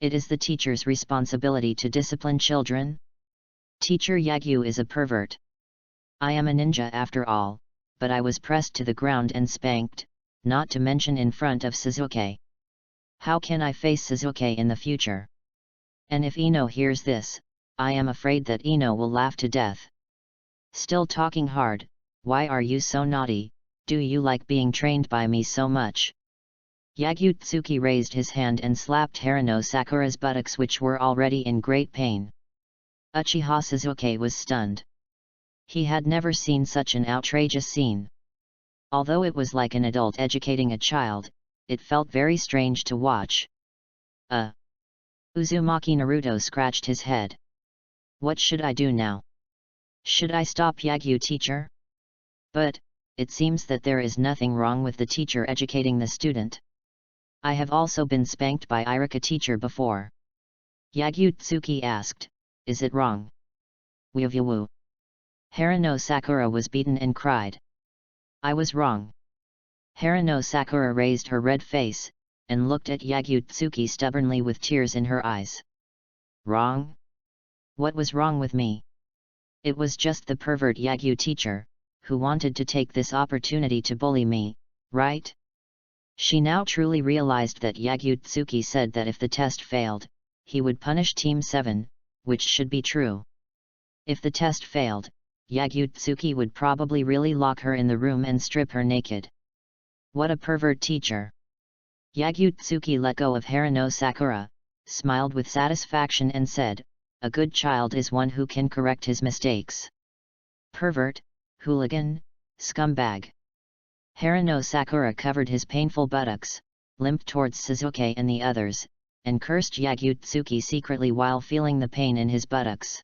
It is the teacher's responsibility to discipline children. Teacher Yagyu is a pervert. I am a ninja after all, but I was pressed to the ground and spanked, not to mention in front of Sasuke. How can I face Sasuke in the future? And if Ino hears this, I am afraid that Ino will laugh to death. Still talking hard, why are you so naughty, do you like being trained by me so much? Yagyu raised his hand and slapped Harano Sakura's buttocks which were already in great pain. Uchiha Sasuke was stunned. He had never seen such an outrageous scene. Although it was like an adult educating a child, it felt very strange to watch. Uzumaki Naruto scratched his head. What should I do now? Should I stop Yagyu teacher? But, it seems that there is nothing wrong with the teacher educating the student. I have also been spanked by Irika teacher before. Yagyu-tsuki asked, is it wrong? Woo. Harano Sakura was beaten and cried. I was wrong. Harano Sakura raised her red face, and looked at Yagyu-tsuki stubbornly with tears in her eyes. Wrong? What was wrong with me? It was just the pervert Yagyu teacher, who wanted to take this opportunity to bully me, right? She now truly realized that Yagyu-tsuki said that if the test failed, he would punish Team 7, which should be true. If the test failed, Yagyu-tsuki would probably really lock her in the room and strip her naked. What a pervert teacher! Yagyu-tsuki let go of Harano Sakura, smiled with satisfaction and said, a good child is one who can correct his mistakes. Pervert, hooligan, scumbag. Harano Sakura covered his painful buttocks, limped towards Suzuki and the others, and cursed Yagyu-tsuki secretly while feeling the pain in his buttocks.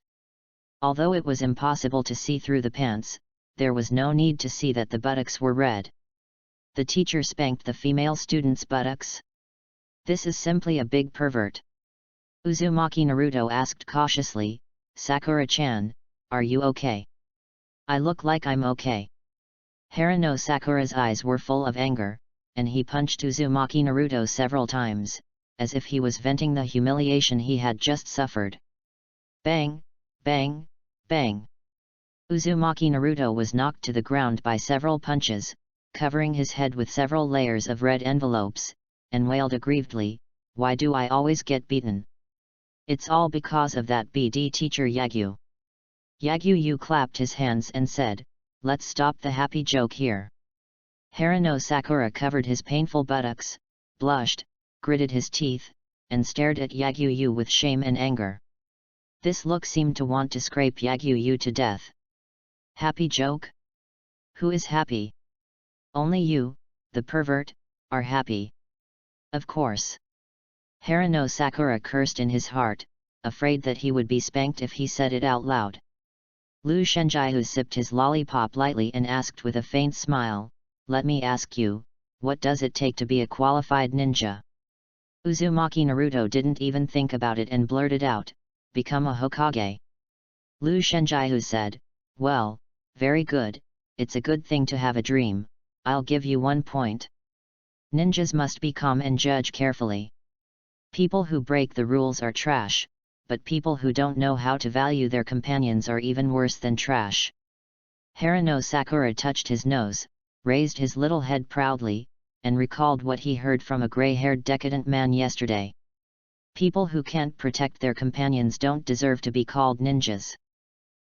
Although it was impossible to see through the pants, there was no need to see that the buttocks were red. The teacher spanked the female student's buttocks? This is simply a big pervert. Uzumaki Naruto asked cautiously, Sakura-chan, are you okay? I look like I'm okay. Harano Sakura's eyes were full of anger, and he punched Uzumaki Naruto several times, as if he was venting the humiliation he had just suffered. Bang, bang, bang. Uzumaki Naruto was knocked to the ground by several punches, covering his head with several layers of red envelopes, and wailed aggrievedly, why do I always get beaten? It's all because of that BD teacher Yagyu. Yagyu clapped his hands and said, let's stop the happy joke here. Harano Sakura covered his painful buttocks, blushed, gritted his teeth, and stared at Yagyu with shame and anger. This look seemed to want to scrape Yagyu to death. Happy joke? Who is happy? Only you, the pervert, are happy. Of course. Harano Sakura cursed in his heart, afraid that he would be spanked if he said it out loud. Lu Shenjihu sipped his lollipop lightly and asked with a faint smile, let me ask you, what does it take to be a qualified ninja? Uzumaki Naruto didn't even think about it and blurted out, become a Hokage. Lu Shenjihu said, well, very good, it's a good thing to have a dream, I'll give you 1 point. Ninjas must be calm and judge carefully. People who break the rules are trash, but people who don't know how to value their companions are even worse than trash. Harano Sakura touched his nose, raised his little head proudly, and recalled what he heard from a gray-haired decadent man yesterday. People who can't protect their companions don't deserve to be called ninjas.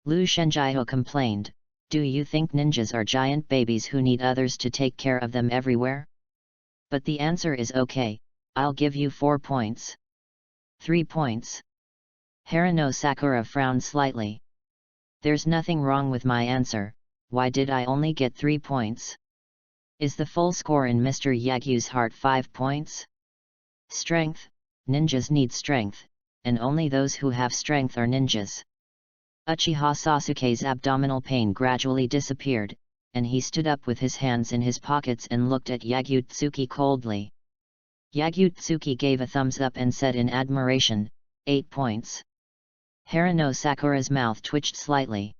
Lu Shenjiho complained, do you think ninjas are giant babies who need others to take care of them everywhere? But the answer is okay, I'll give you 4 points. 3 points. Harano Sakura frowned slightly. There's nothing wrong with my answer, why did I only get 3 points? Is the full score in Mr. Yagyu's heart 5 points? Strength, ninjas need strength, and only those who have strength are ninjas. Uchiha Sasuke's abdominal pain gradually disappeared, and he stood up with his hands in his pockets and looked at Yagyu-tsuki coldly. Yagyu-tsuki gave a thumbs up and said in admiration, 8 points. Harano Sakura's mouth twitched slightly.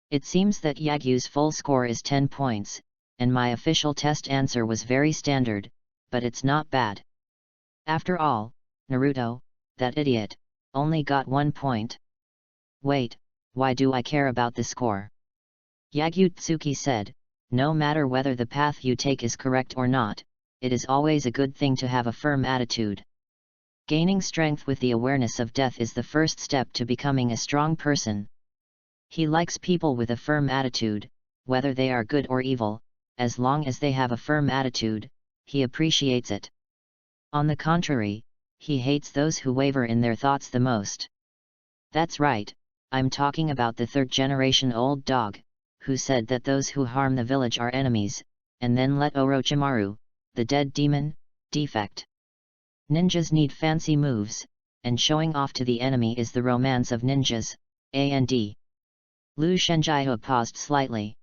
It seems that Yagyu's full score is 10 points, and my official test answer was very standard, but it's not bad. After all, Naruto, that idiot, only got 1 point. Wait, why do I care about the score? Yagyu-tsuki said, no matter whether the path you take is correct or not, it is always a good thing to have a firm attitude. Gaining strength with the awareness of death is the first step to becoming a strong person. He likes people with a firm attitude, whether they are good or evil, as long as they have a firm attitude, he appreciates it. On the contrary, he hates those who waver in their thoughts the most. That's right, I'm talking about the third-generation old dog, who said that those who harm the village are enemies, and then let Orochimaru, the dead demon, defect. Ninjas need fancy moves, and showing off to the enemy is the romance of ninjas, and. Lu Shenjiho paused slightly.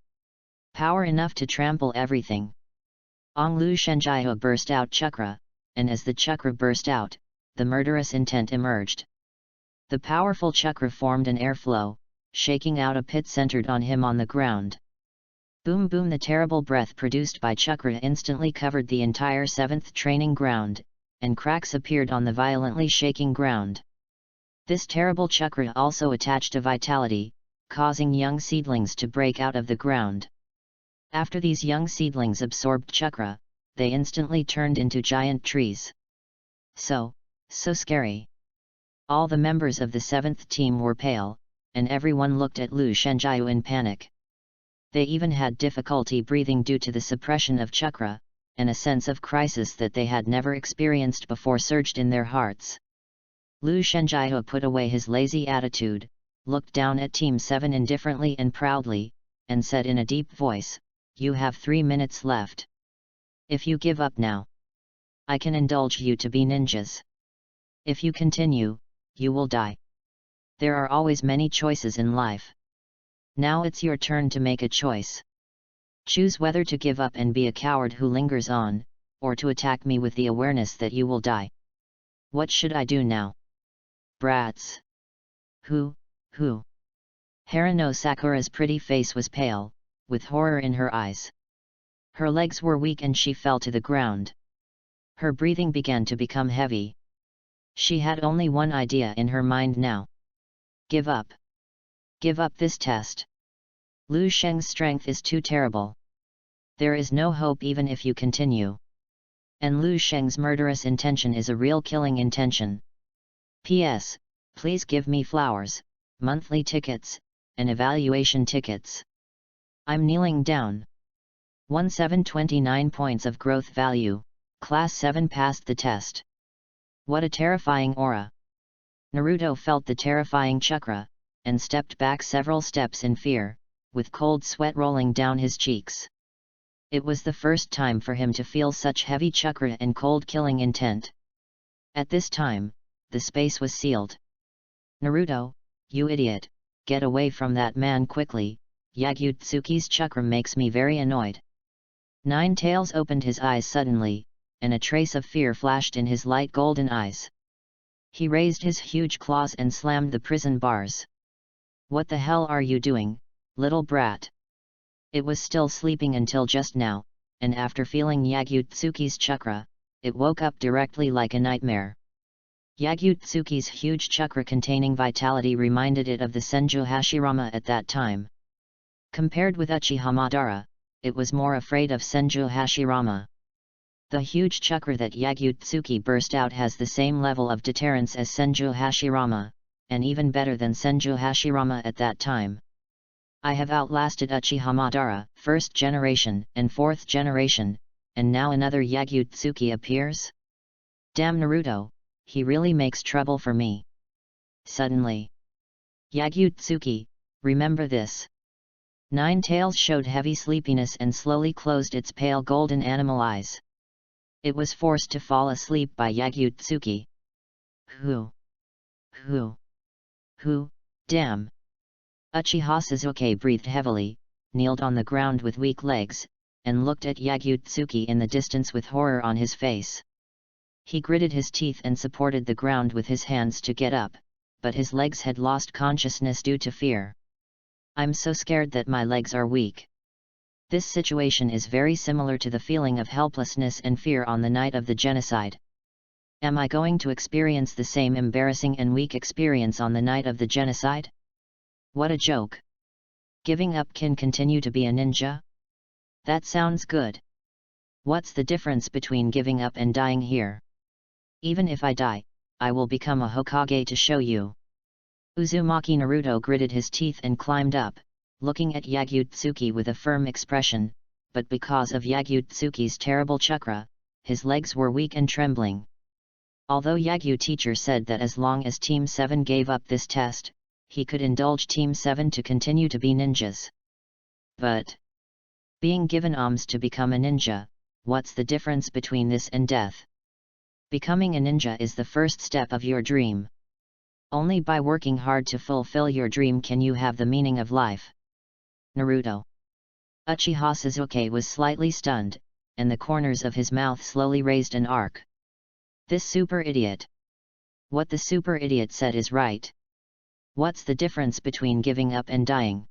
Power enough to trample everything. Lu Shenjiho burst out chakra, and as the chakra burst out, the murderous intent emerged. The powerful chakra formed an airflow, shaking out a pit centered on him on the ground. Boom boom! The terrible breath produced by chakra instantly covered the entire 7th training ground, and cracks appeared on the violently shaking ground. This terrible chakra also attached a vitality, causing young seedlings to break out of the ground. After these young seedlings absorbed chakra, they instantly turned into giant trees. So scary. All the members of the 7th team were pale, and everyone looked at Lu Shenjiu in panic. They even had difficulty breathing due to the suppression of chakra, and a sense of crisis that they had never experienced before surged in their hearts. Lu Shenjiu put away his lazy attitude, looked down at Team 7 indifferently and proudly, and said in a deep voice, "You have 3 minutes left. If you give up now, I can indulge you to be ninjas. If you continue, you will die. There are always many choices in life. Now it's your turn to make a choice. Choose whether to give up and be a coward who lingers on, or to attack me with the awareness that you will die. What should I do now? Brats. Who? Harano Sakura's pretty face was pale, with horror in her eyes. Her legs were weak and she fell to the ground. Her breathing began to become heavy. She had only one idea in her mind now. Give up. Give up this test. Lu Sheng's strength is too terrible. There is no hope even if you continue. And Lu Sheng's murderous intention is a real killing intention. P.S. Please give me flowers, monthly tickets, and evaluation tickets. I'm kneeling down. 1729 points of growth value, Class 7 passed the test. What a terrifying aura. Naruto felt the terrifying chakra, and stepped back several steps in fear, with cold sweat rolling down his cheeks. It was the first time for him to feel such heavy chakra and cold killing intent. At this time, the space was sealed. Naruto, you idiot, get away from that man quickly, Yagutsuki's chakra makes me very annoyed. Nine Tails opened his eyes suddenly, and a trace of fear flashed in his light golden eyes. He raised his huge claws and slammed the prison bars. What the hell are you doing, little brat? It was still sleeping until just now, and after feeling Yagutsuki's chakra, it woke up directly like a nightmare. Yagutsuki's huge chakra containing vitality reminded it of the Senju Hashirama at that time. Compared with Uchiha Madara, it was more afraid of Senju Hashirama. The huge chakra that Yagutsuki burst out has the same level of deterrence as Senju Hashirama, and even better than Senju Hashirama at that time. I have outlasted Uchiha Madara, 1st generation and 4th generation, and now another Yagutsuki appears? Damn Naruto, he really makes trouble for me. Suddenly. Yagutsuki, remember this. Nine Tails showed heavy sleepiness and slowly closed its pale golden animal eyes. It was forced to fall asleep by Yagutsuki. Who? Damn. Uchiha Sasuke breathed heavily, kneeled on the ground with weak legs, and looked at Yagutsuki in the distance with horror on his face. He gritted his teeth and supported the ground with his hands to get up, but his legs had lost consciousness due to fear. I'm so scared that my legs are weak. This situation is very similar to the feeling of helplessness and fear on the night of the genocide. Am I going to experience the same embarrassing and weak experience on the night of the genocide? What a joke. Giving up can continue to be a ninja? That sounds good. What's the difference between giving up and dying here? Even if I die, I will become a Hokage to show you. Uzumaki Naruto gritted his teeth and climbed up, looking at Yagutsuki with a firm expression, but because of Yagutsuki's terrible chakra, his legs were weak and trembling. Although Yagu teacher said that as long as Team 7 gave up this test, he could indulge Team 7 to continue to be ninjas. But being given alms to become a ninja, what's the difference between this and death? Becoming a ninja is the first step of your dream. Only by working hard to fulfill your dream can you have the meaning of life. Naruto. Uchiha Sasuke was slightly stunned, and the corners of his mouth slowly raised an arc. This super idiot. What the super idiot said is right. What's the difference between giving up and dying?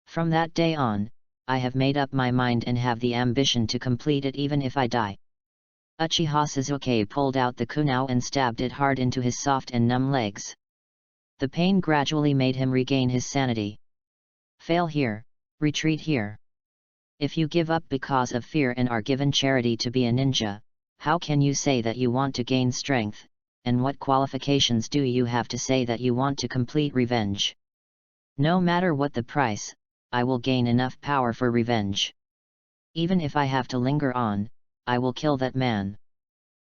From that day on, I have made up my mind and have the ambition to complete it even if I die. Uchiha Sasuke pulled out the kunai and stabbed it hard into his soft and numb legs. The pain gradually made him regain his sanity. Fail here, retreat here. If you give up because of fear and are given charity to be a ninja, how can you say that you want to gain strength, and what qualifications do you have to say that you want to complete revenge? No matter what the price, I will gain enough power for revenge. Even if I have to linger on, I will kill that man.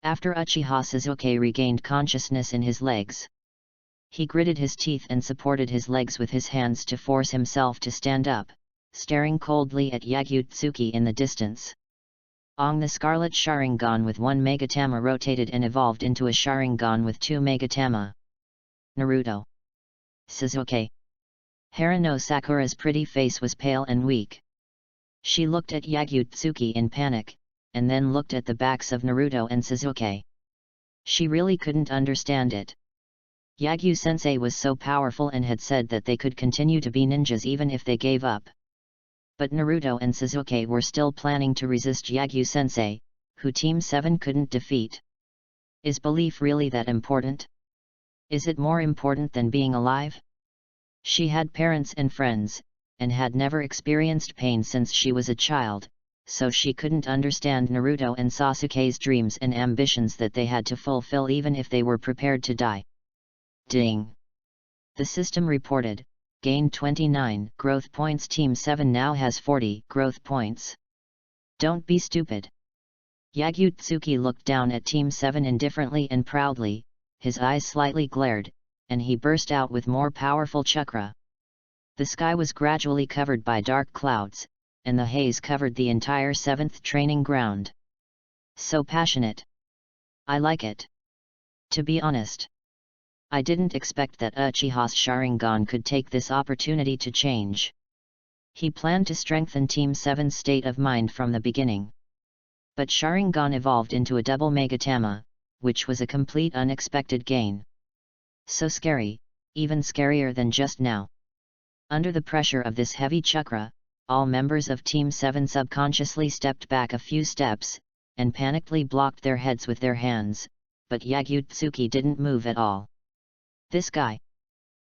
After Uchiha Sasuke regained consciousness in his legs, he gritted his teeth and supported his legs with his hands to force himself to stand up, staring coldly at Yagyu-tsuki in the distance. The Scarlet Sharingan with 1 Megatama rotated and evolved into a Sharingan with 2 Megatama. Naruto. Sasuke. Harano Sakura's pretty face was pale and weak. She looked at Yagyu-tsuki in panic, and then looked at the backs of Naruto and Sasuke. She really couldn't understand it. Yagyu-sensei was so powerful and had said that they could continue to be ninjas even if they gave up. But Naruto and Sasuke were still planning to resist Yagyu-sensei, who Team 7 couldn't defeat. Is belief really that important? Is it more important than being alive? She had parents and friends, and had never experienced pain since she was a child, so she couldn't understand Naruto and Sasuke's dreams and ambitions that they had to fulfill even if they were prepared to die. Ding! The system reported, gained 29 growth points. Team 7 now has 40 growth points. Don't be stupid. Yagyu-tsuki looked down at Team 7 indifferently and proudly, his eyes slightly glared, and he burst out with more powerful chakra. The sky was gradually covered by dark clouds, and the haze covered the entire 7th training ground. So passionate. I like it. To be honest, I didn't expect that Uchiha's Sharingan could take this opportunity to change. He planned to strengthen Team 7's state of mind from the beginning. But Sharingan evolved into a double Megatama, which was a complete unexpected gain. So scary, even scarier than just now. Under the pressure of this heavy chakra, all members of Team 7 subconsciously stepped back a few steps, and panickedly blocked their heads with their hands, but Yagyu-tsuki didn't move at all. This guy.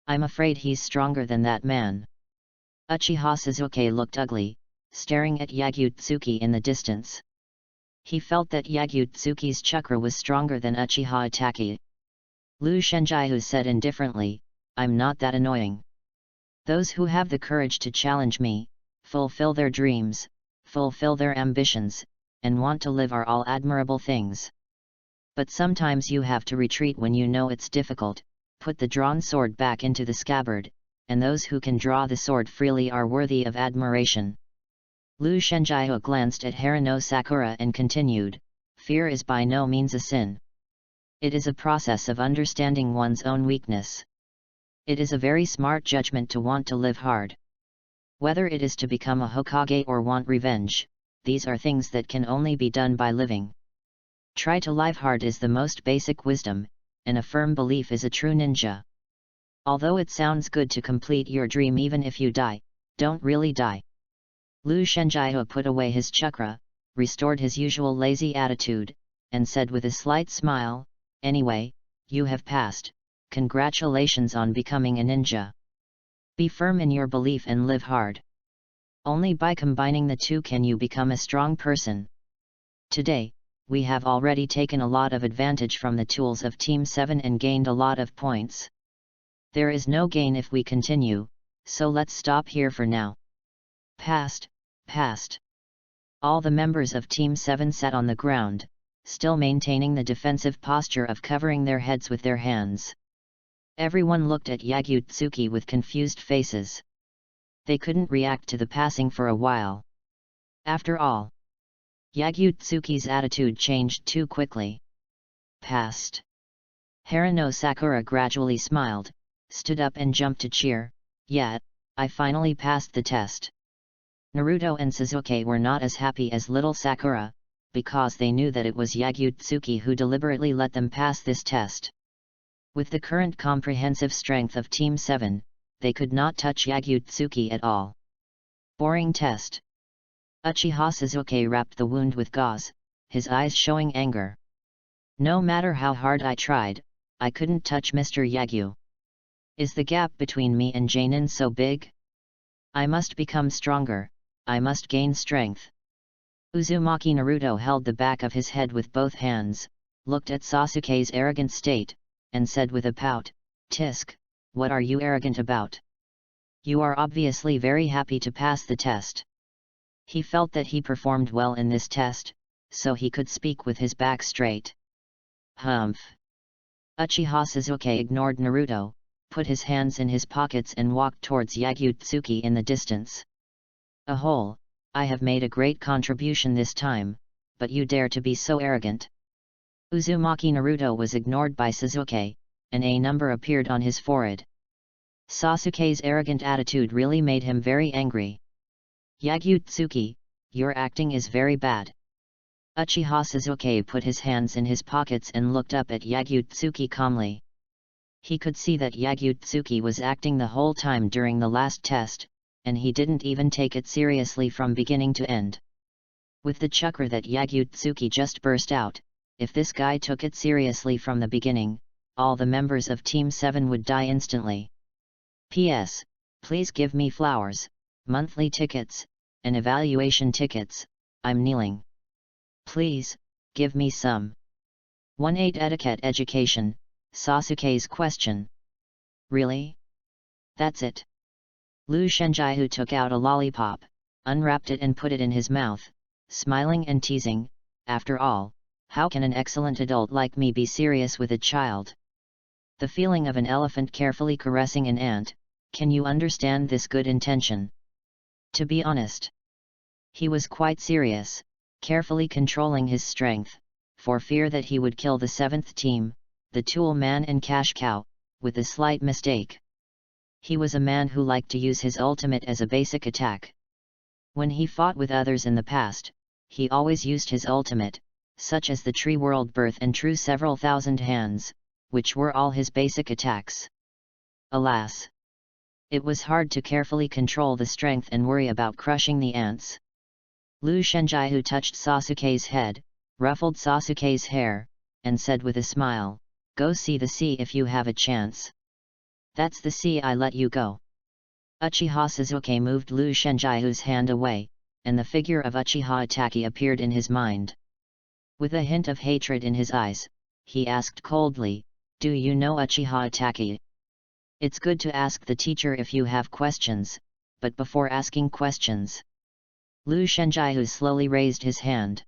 I'm afraid he's stronger than that man. Uchiha Sasuke looked ugly, staring at Yagyu-tsuki in the distance. He felt that Yagyu-tsuki's chakra was stronger than Uchiha Itachi. Lu Shenjihu said indifferently, I'm not that annoying. Those who have the courage to challenge me, fulfill their dreams, fulfill their ambitions, and want to live are all admirable things. But sometimes you have to retreat when you know it's difficult. Put the drawn sword back into the scabbard, and those who can draw the sword freely are worthy of admiration. Lu Shenjihu glanced at Harano Sakura and continued, fear is by no means a sin. It is a process of understanding one's own weakness. It is a very smart judgment to want to live hard. Whether it is to become a Hokage or want revenge, these are things that can only be done by living. Try to live hard is the most basic wisdom, and a firm belief is a true ninja. Although it sounds good to complete your dream even if you die, don't really die. Lu Shenjihu put away his chakra, restored his usual lazy attitude, and said with a slight smile, anyway, you have passed, congratulations on becoming a ninja. Be firm in your belief and live hard. Only by combining the two can you become a strong person. Today, we have already taken a lot of advantage from the tools of Team 7 and gained a lot of points. There is no gain if we continue, so let's stop here for now. Past. All the members of Team 7 sat on the ground, still maintaining the defensive posture of covering their heads with their hands. Everyone looked at Yagyu-tsuki with confused faces. They couldn't react to the passing for a while. After all, Yagyu-tsuki's attitude changed too quickly. Passed. Harano Sakura gradually smiled, stood up and jumped to cheer, yeah, I finally passed the test. Naruto and Sasuke were not as happy as little Sakura, because they knew that it was Yagyu-tsuki who deliberately let them pass this test. With the current comprehensive strength of Team 7, they could not touch Yagyu-tsuki at all. Boring test. Uchiha Sasuke wrapped the wound with gauze, his eyes showing anger. No matter how hard I tried, I couldn't touch Mr. Yagyu. Is the gap between me and Janin so big? I must become stronger, I must gain strength. Uzumaki Naruto held the back of his head with both hands, looked at Sasuke's arrogant state, and said with a pout, "Tisk, what are you arrogant about? You are obviously very happy to pass the test." He felt that he performed well in this test, so he could speak with his back straight. Humph. Uchiha Sasuke ignored Naruto, put his hands in his pockets and walked towards Yagyu-tsuki in the distance. "Ahole, I have made a great contribution this time, but you dare to be so arrogant." Uzumaki Naruto was ignored by Sasuke, and a number appeared on his forehead. Sasuke's arrogant attitude really made him very angry. "Yagyu-tsuki, your acting is very bad." Uchiha Sasuke put his hands in his pockets and looked up at Yagyu-tsuki calmly. He could see that Yagyu-tsuki was acting the whole time during the last test, and he didn't even take it seriously from beginning to end. With the chakra that Yagyu-tsuki just burst out, if this guy took it seriously from the beginning, all the members of Team 7 would die instantly. P.S. Please give me flowers, monthly tickets, and evaluation tickets, I'm kneeling. Please, give me some. 1-8 Etiquette Education, Sasuke's question. Really? That's it. Lu Shenjihu took out a lollipop, unwrapped it and put it in his mouth, smiling and teasing, "After all, how can an excellent adult like me be serious with a child?" The feeling of an elephant carefully caressing an ant, can you understand this good intention? To be honest, he was quite serious, carefully controlling his strength, for fear that he would kill the 7th team, the Tool Man and Cash Cow, with a slight mistake. He was a man who liked to use his ultimate as a basic attack. When he fought with others in the past, he always used his ultimate, such as the Tree World Birth and True Several Thousand Hands, which were all his basic attacks. Alas! It was hard to carefully control the strength and worry about crushing the ants. Lu Shenjihu touched Sasuke's head, ruffled Sasuke's hair, and said with a smile, "Go see the sea if you have a chance." "That's the sea I let you go." Uchiha Sasuke moved Lu Shenjihu's hand away, and the figure of Uchiha Itachi appeared in his mind. With a hint of hatred in his eyes, he asked coldly, "Do you know Uchiha Itachi? It's good to ask the teacher if you have questions, but before asking questions." Lu Shenjihu slowly raised his hand.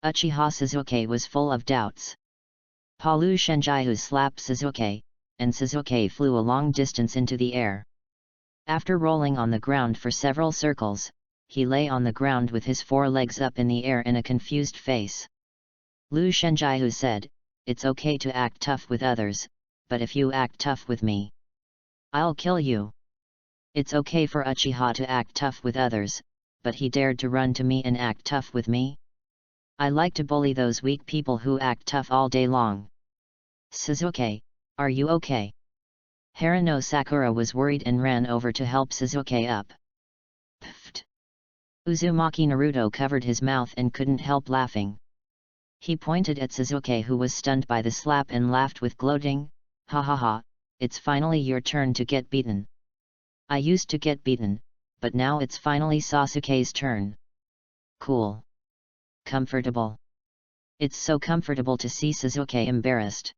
Uchiha Sasuke was full of doubts. Lu Shenjihu slapped Sasuke, and Sasuke flew a long distance into the air. After rolling on the ground for several circles, he lay on the ground with his 4 legs up in the air and a confused face. Lu Shenjihu said, "It's okay to act tough with others, but if you act tough with me, I'll kill you." It's okay for Uchiha to act tough with others, but he dared to run to me and act tough with me? I like to bully those weak people who act tough all day long. Sasuke, are you okay? Harano Sakura was worried and ran over to help Sasuke up. Pfft! Uzumaki Naruto covered his mouth and couldn't help laughing. He pointed at Sasuke, who was stunned by the slap, and laughed with gloating, "Ha ha ha, it's finally your turn to get beaten. I used to get beaten, but now it's finally Sasuke's turn. Cool. Comfortable. It's so comfortable to see Sasuke embarrassed."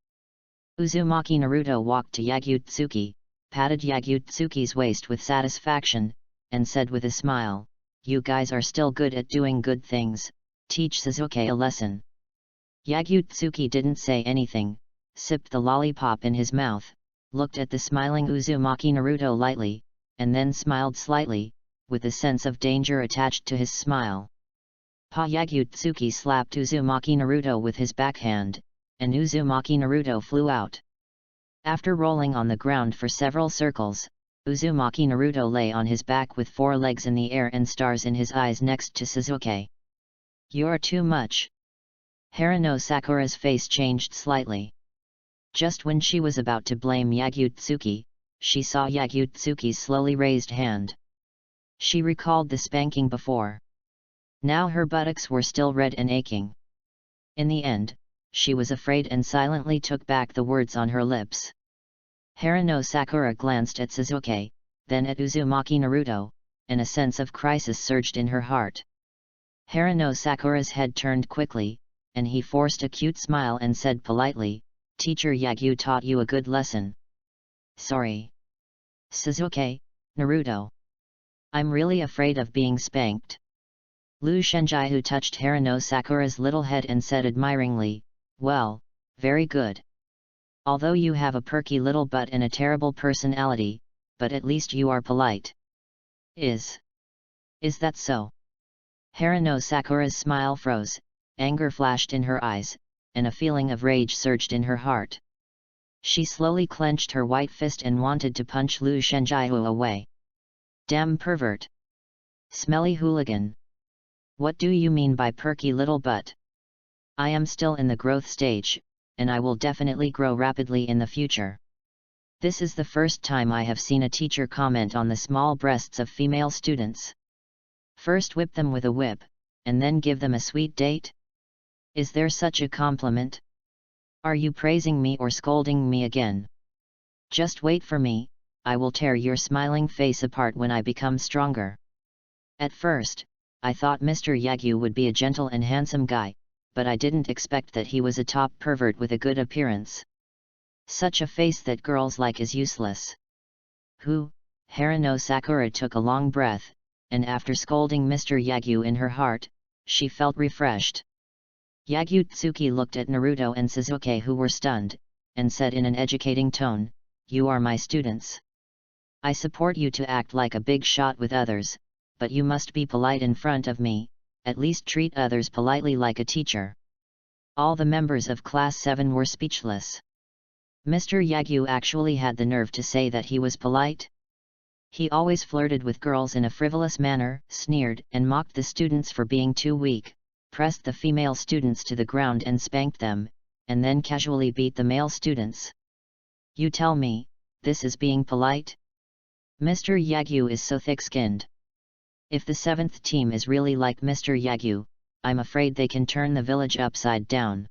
Uzumaki Naruto walked to Yagyu-tsuki, patted Yagyu-tsuki's waist with satisfaction, and said with a smile, "You guys are still good at doing good things, teach Sasuke a lesson." Yagyu-tsuki didn't say anything, sipped the lollipop in his mouth, looked at the smiling Uzumaki Naruto lightly, and then smiled slightly, with a sense of danger attached to his smile. Yagyu-tsuki slapped Uzumaki Naruto with his backhand, and Uzumaki Naruto flew out. After rolling on the ground for several circles, Uzumaki Naruto lay on his back with 4 legs in the air and stars in his eyes next to Sasuke. You're too much. Harano Sakura's face changed slightly. Just when she was about to blame Yagutsuki, she saw Yagutsuki's slowly raised hand. She recalled the spanking before. Now her buttocks were still red and aching. In the end, she was afraid and silently took back the words on her lips. Harano Sakura glanced at Suzuki, then at Uzumaki Naruto, and a sense of crisis surged in her heart. Harano Sakura's head turned quickly, and he forced a cute smile and said politely, "Teacher Yagyu taught you a good lesson." "Sorry. Suzuki, Naruto. I'm really afraid of being spanked." Lu Shenjaihu touched Harano Sakura's little head and said admiringly, "Well, very good. Although you have a perky little butt and a terrible personality, but at least you are polite." Is that so?" Harano Sakura's smile froze, anger flashed in her eyes, and a feeling of rage surged in her heart. She slowly clenched her white fist and wanted to punch Lu Shenjaihu away. "Damn pervert! Smelly hooligan! What do you mean by perky little butt? I am still in the growth stage, and I will definitely grow rapidly in the future. This is the first time I have seen a teacher comment on the small breasts of female students. First whip them with a whip, and then give them a sweet date? Is there such a compliment? Are you praising me or scolding me again? Just wait for me, I will tear your smiling face apart when I become stronger." At first, I thought Mr. Yagyu would be a gentle and handsome guy, but I didn't expect that he was a top pervert with a good appearance. Such a face that girls like is useless. Who? Harano Sakura took a long breath, and after scolding Mr. Yagyu in her heart, she felt refreshed. Yagutsuki looked at Naruto and Suzuki, who were stunned, and said in an educating tone, "You are my students. I support you to act like a big shot with others, but you must be polite in front of me, at least treat others politely like a teacher." All the members of Class 7 were speechless. Mr. Yagyu actually had the nerve to say that he was polite? He always flirted with girls in a frivolous manner, sneered and mocked the students for being too weak, pressed the female students to the ground and spanked them, and then casually beat the male students. You tell me, this is being polite? Mr. Yagyu is so thick-skinned. If the 7th team is really like Mr. Yagyu, I'm afraid they can turn the village upside down.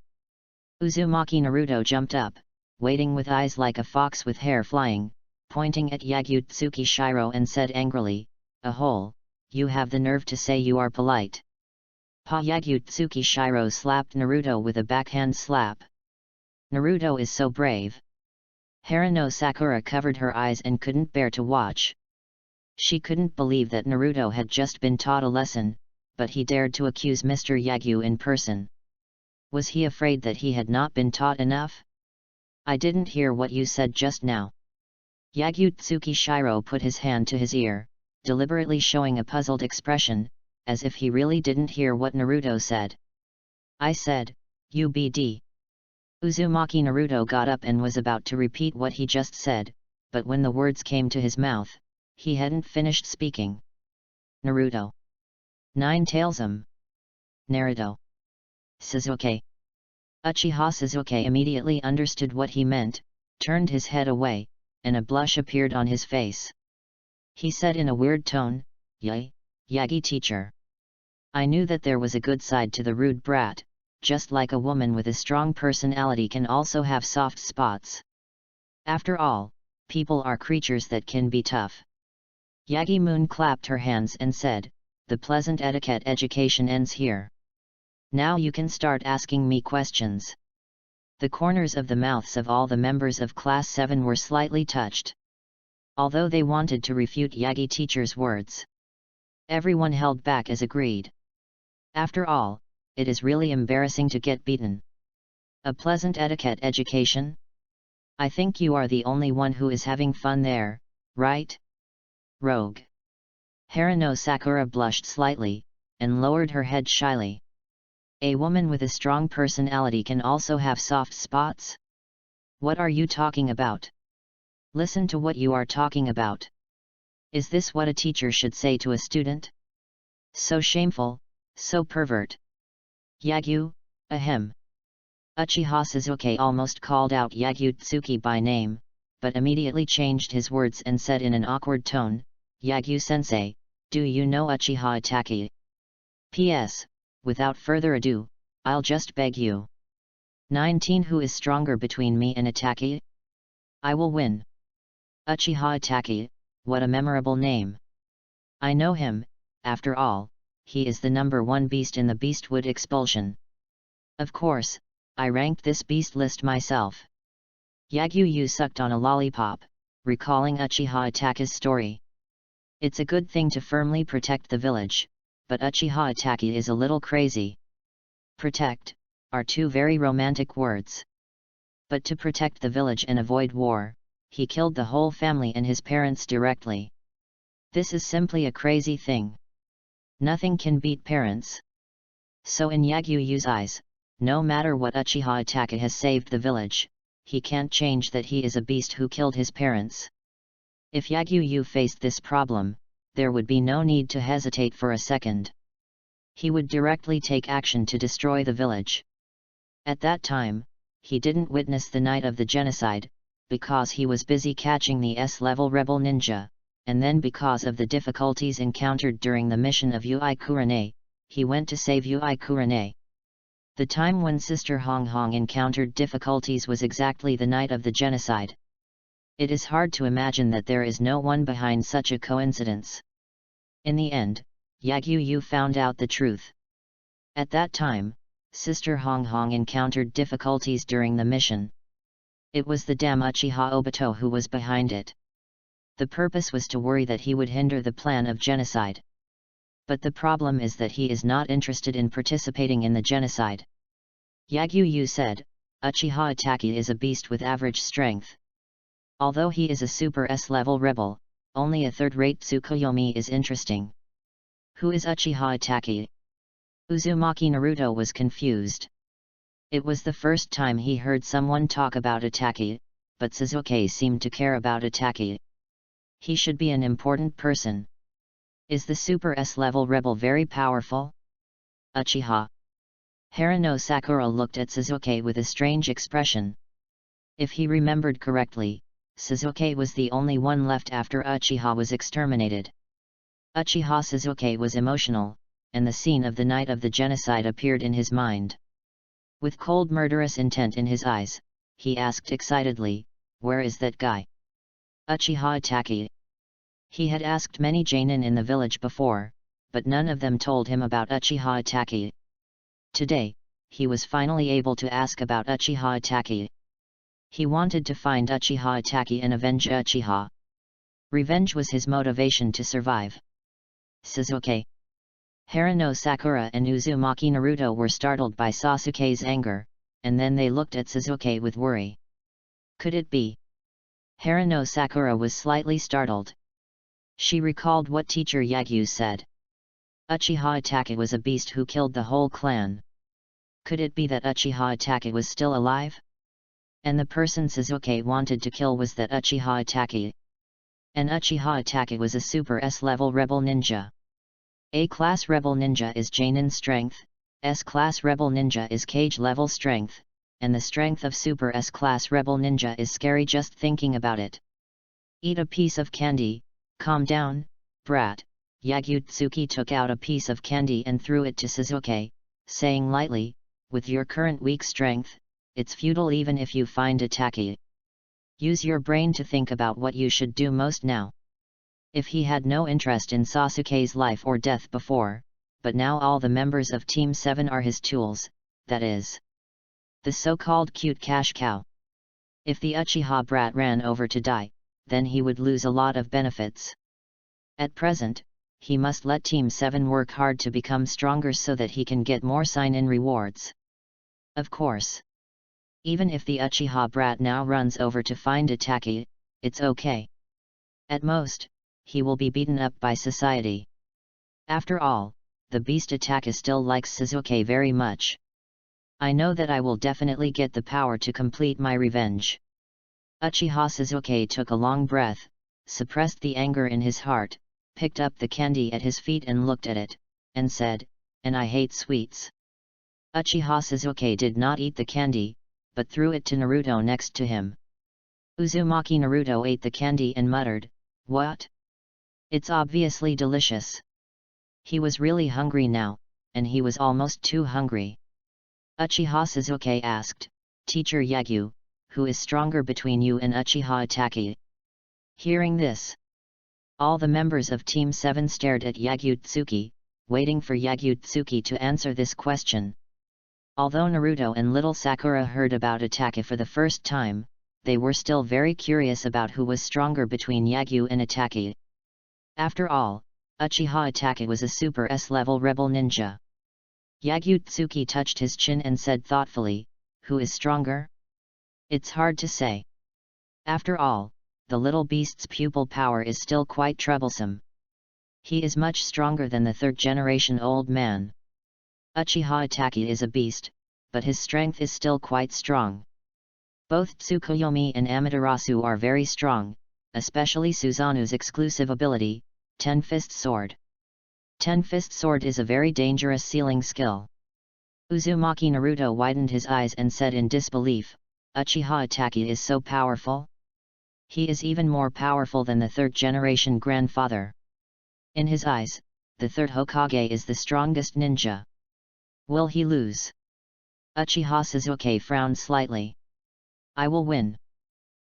Uzumaki Naruto jumped up, waiting with eyes like a fox with hair flying, pointing at Yagutsuki Shiro and said angrily, "Ahole, you have the nerve to say you are polite." Pa Yagutsuki Shiro slapped Naruto with a backhand slap. Naruto is so brave. Harano Sakura covered her eyes and couldn't bear to watch. She couldn't believe that Naruto had just been taught a lesson, but he dared to accuse Mr. Yagyu in person. Was he afraid that he had not been taught enough? I didn't hear what you said just now. Yagutsuki Shiro put his hand to his ear, deliberately showing a puzzled expression, as if he really didn't hear what Naruto said. I said, UBD. Uzumaki Naruto got up and was about to repeat what he just said, but when the words came to his mouth, he hadn't finished speaking. Naruto. Nine-tailsum. Naruto. Suzuki. Uchiha Suzuki immediately understood what he meant, turned his head away, and a blush appeared on his face. He said in a weird tone, Yagi teacher. I knew that there was a good side to the rude brat, just like a woman with a strong personality can also have soft spots. After all, people are creatures that can be tough. Yagi Moon clapped her hands and said, the pleasant etiquette education ends here. Now you can start asking me questions. The corners of the mouths of all the members of Class 7 were slightly touched. Although they wanted to refute Yagi teacher's words, everyone held back as agreed. After all, it is really embarrassing to get beaten. A pleasant etiquette education? I think you are the only one who is having fun there, right? Rogue. Harano Sakura blushed slightly, and lowered her head shyly. A woman with a strong personality can also have soft spots? What are you talking about? Listen to what you are talking about. Is this what a teacher should say to a student? So shameful, so pervert. Yagyu, ahem. Uchiha Sasuke almost called out Yagyu-tsuki by name, but immediately changed his words and said in an awkward tone, Yagyu-sensei, do you know Uchiha Itachi? P.S. Without further ado, I'll just beg you. 19 Who is stronger between me and Itachi? I will win. Uchiha Itachi, what a memorable name. I know him, after all, he is the #1 beast in the Beastwood expulsion. Of course, I ranked this beast list myself. Yagyu sucked on a lollipop, recalling Uchiha Itachi's story. It's a good thing to firmly protect the village, but Uchiha Itachi is a little crazy. Protect are two very romantic words. But to protect the village and avoid war, he killed the whole family and his parents directly. This is simply a crazy thing. Nothing can beat parents. So in Yagyu's eyes, no matter what Uchiha Itachi has saved the village, he can't change that he is a beast who killed his parents. If Yagyu faced this problem, there would be no need to hesitate for a second. He would directly take action to destroy the village. At that time, he didn't witness the night of the genocide, because he was busy catching the S-level rebel ninja, and then because of the difficulties encountered during the mission of UCHIHA, he went to save UCHIHA. The time when Sister Hong Hong encountered difficulties was exactly the night of the genocide. It is hard to imagine that there is no one behind such a coincidence. In the end, Yagyu found out the truth. At that time, Sister Hong Hong encountered difficulties during the mission. It was the damn Uchiha Obito who was behind it. The purpose was to worry that he would hinder the plan of genocide. But the problem is that he is not interested in participating in the genocide. Yagyu said, Uchiha Itachi is a beast with average strength. Although he is a super S-level rebel, only a third-rate Tsukuyomi is interesting. Who is Uchiha Itachi? Uzumaki Naruto was confused. It was the first time he heard someone talk about Itachi, but Sasuke seemed to care about Itachi. He should be an important person. Is the Super S-level rebel very powerful? Uchiha. Harano Sakura looked at Sasuke with a strange expression. If he remembered correctly, Sasuke was the only one left after Uchiha was exterminated. Uchiha Sasuke was emotional, and the scene of the night of the genocide appeared in his mind. With cold murderous intent in his eyes, he asked excitedly, where is that guy? Uchiha Itachi. He had asked many Jonin in the village before, but none of them told him about Uchiha Itachi. Today, he was finally able to ask about Uchiha Itachi. He wanted to find Uchiha Itachi and avenge Uchiha. Revenge was his motivation to survive. Sasuke. Harano Sakura and Uzumaki Naruto were startled by Sasuke's anger, and then they looked at Sasuke with worry. Could it be? Harano Sakura was slightly startled. She recalled what teacher Yagyu said. Uchiha Itachi was a beast who killed the whole clan. Could it be that Uchiha Itachi was still alive? And the person Sasuke wanted to kill was that Uchiha Itachi. And Uchiha Itachi was a Super S-level rebel ninja. A-class rebel ninja is Jonin strength, S-class rebel ninja is Kage level strength, and the strength of Super S-class rebel ninja is scary just thinking about it. Eat a piece of candy, calm down, brat. Yagyu took out a piece of candy and threw it to Sasuke, saying lightly, with your current weak strength, it's futile even if you find Itachi. Use your brain to think about what you should do most now. If he had no interest in Sasuke's life or death before, but now all the members of Team 7 are his tools, that is, the so-called cute cash cow. If the Uchiha brat ran over to die, then he would lose a lot of benefits. At present, he must let Team 7 work hard to become stronger so that he can get more sign-in rewards. Of course. Even if the Uchiha brat now runs over to find Itachi, it's okay. At most, he will be beaten up by society. After all, the beast Itachi still likes Sasuke very much. I know that I will definitely get the power to complete my revenge. Uchiha Sasuke took a long breath, suppressed the anger in his heart, picked up the candy at his feet and looked at it, and said, and I hate sweets. Uchiha Sasuke did not eat the candy, but threw it to Naruto next to him. Uzumaki Naruto ate the candy and muttered, "What? It's obviously delicious." He was really hungry now, and he was almost too hungry. Uchiha Sasuke asked, "Teacher Yagyu, who is stronger between you and Uchiha Itachi?" Hearing this, all the members of Team 7 stared at Yagyu-tsuki, waiting for Yagyu-tsuki to answer this question. Although Naruto and little Sakura heard about Itachi for the first time, they were still very curious about who was stronger between Yagyu and Itachi. After all, Uchiha Itachi was a Super S-level rebel ninja. Yagyu-tsuki touched his chin and said thoughtfully, "Who is stronger? It's hard to say. After all, the little beast's pupil power is still quite troublesome. He is much stronger than the third-generation old man. Uchiha Itachi is a beast, but his strength is still quite strong. Both Tsukuyomi and Amaterasu are very strong, especially Suzanu's exclusive ability, Ten-Fist Sword. Ten-Fist Sword is a very dangerous sealing skill." Uzumaki Naruto widened his eyes and said in disbelief, "Uchiha Itachi is so powerful? He is even more powerful than the third-generation grandfather. In his eyes, the third Hokage is the strongest ninja. Will he lose?" Uchiha Sasuke frowned slightly. "I will win."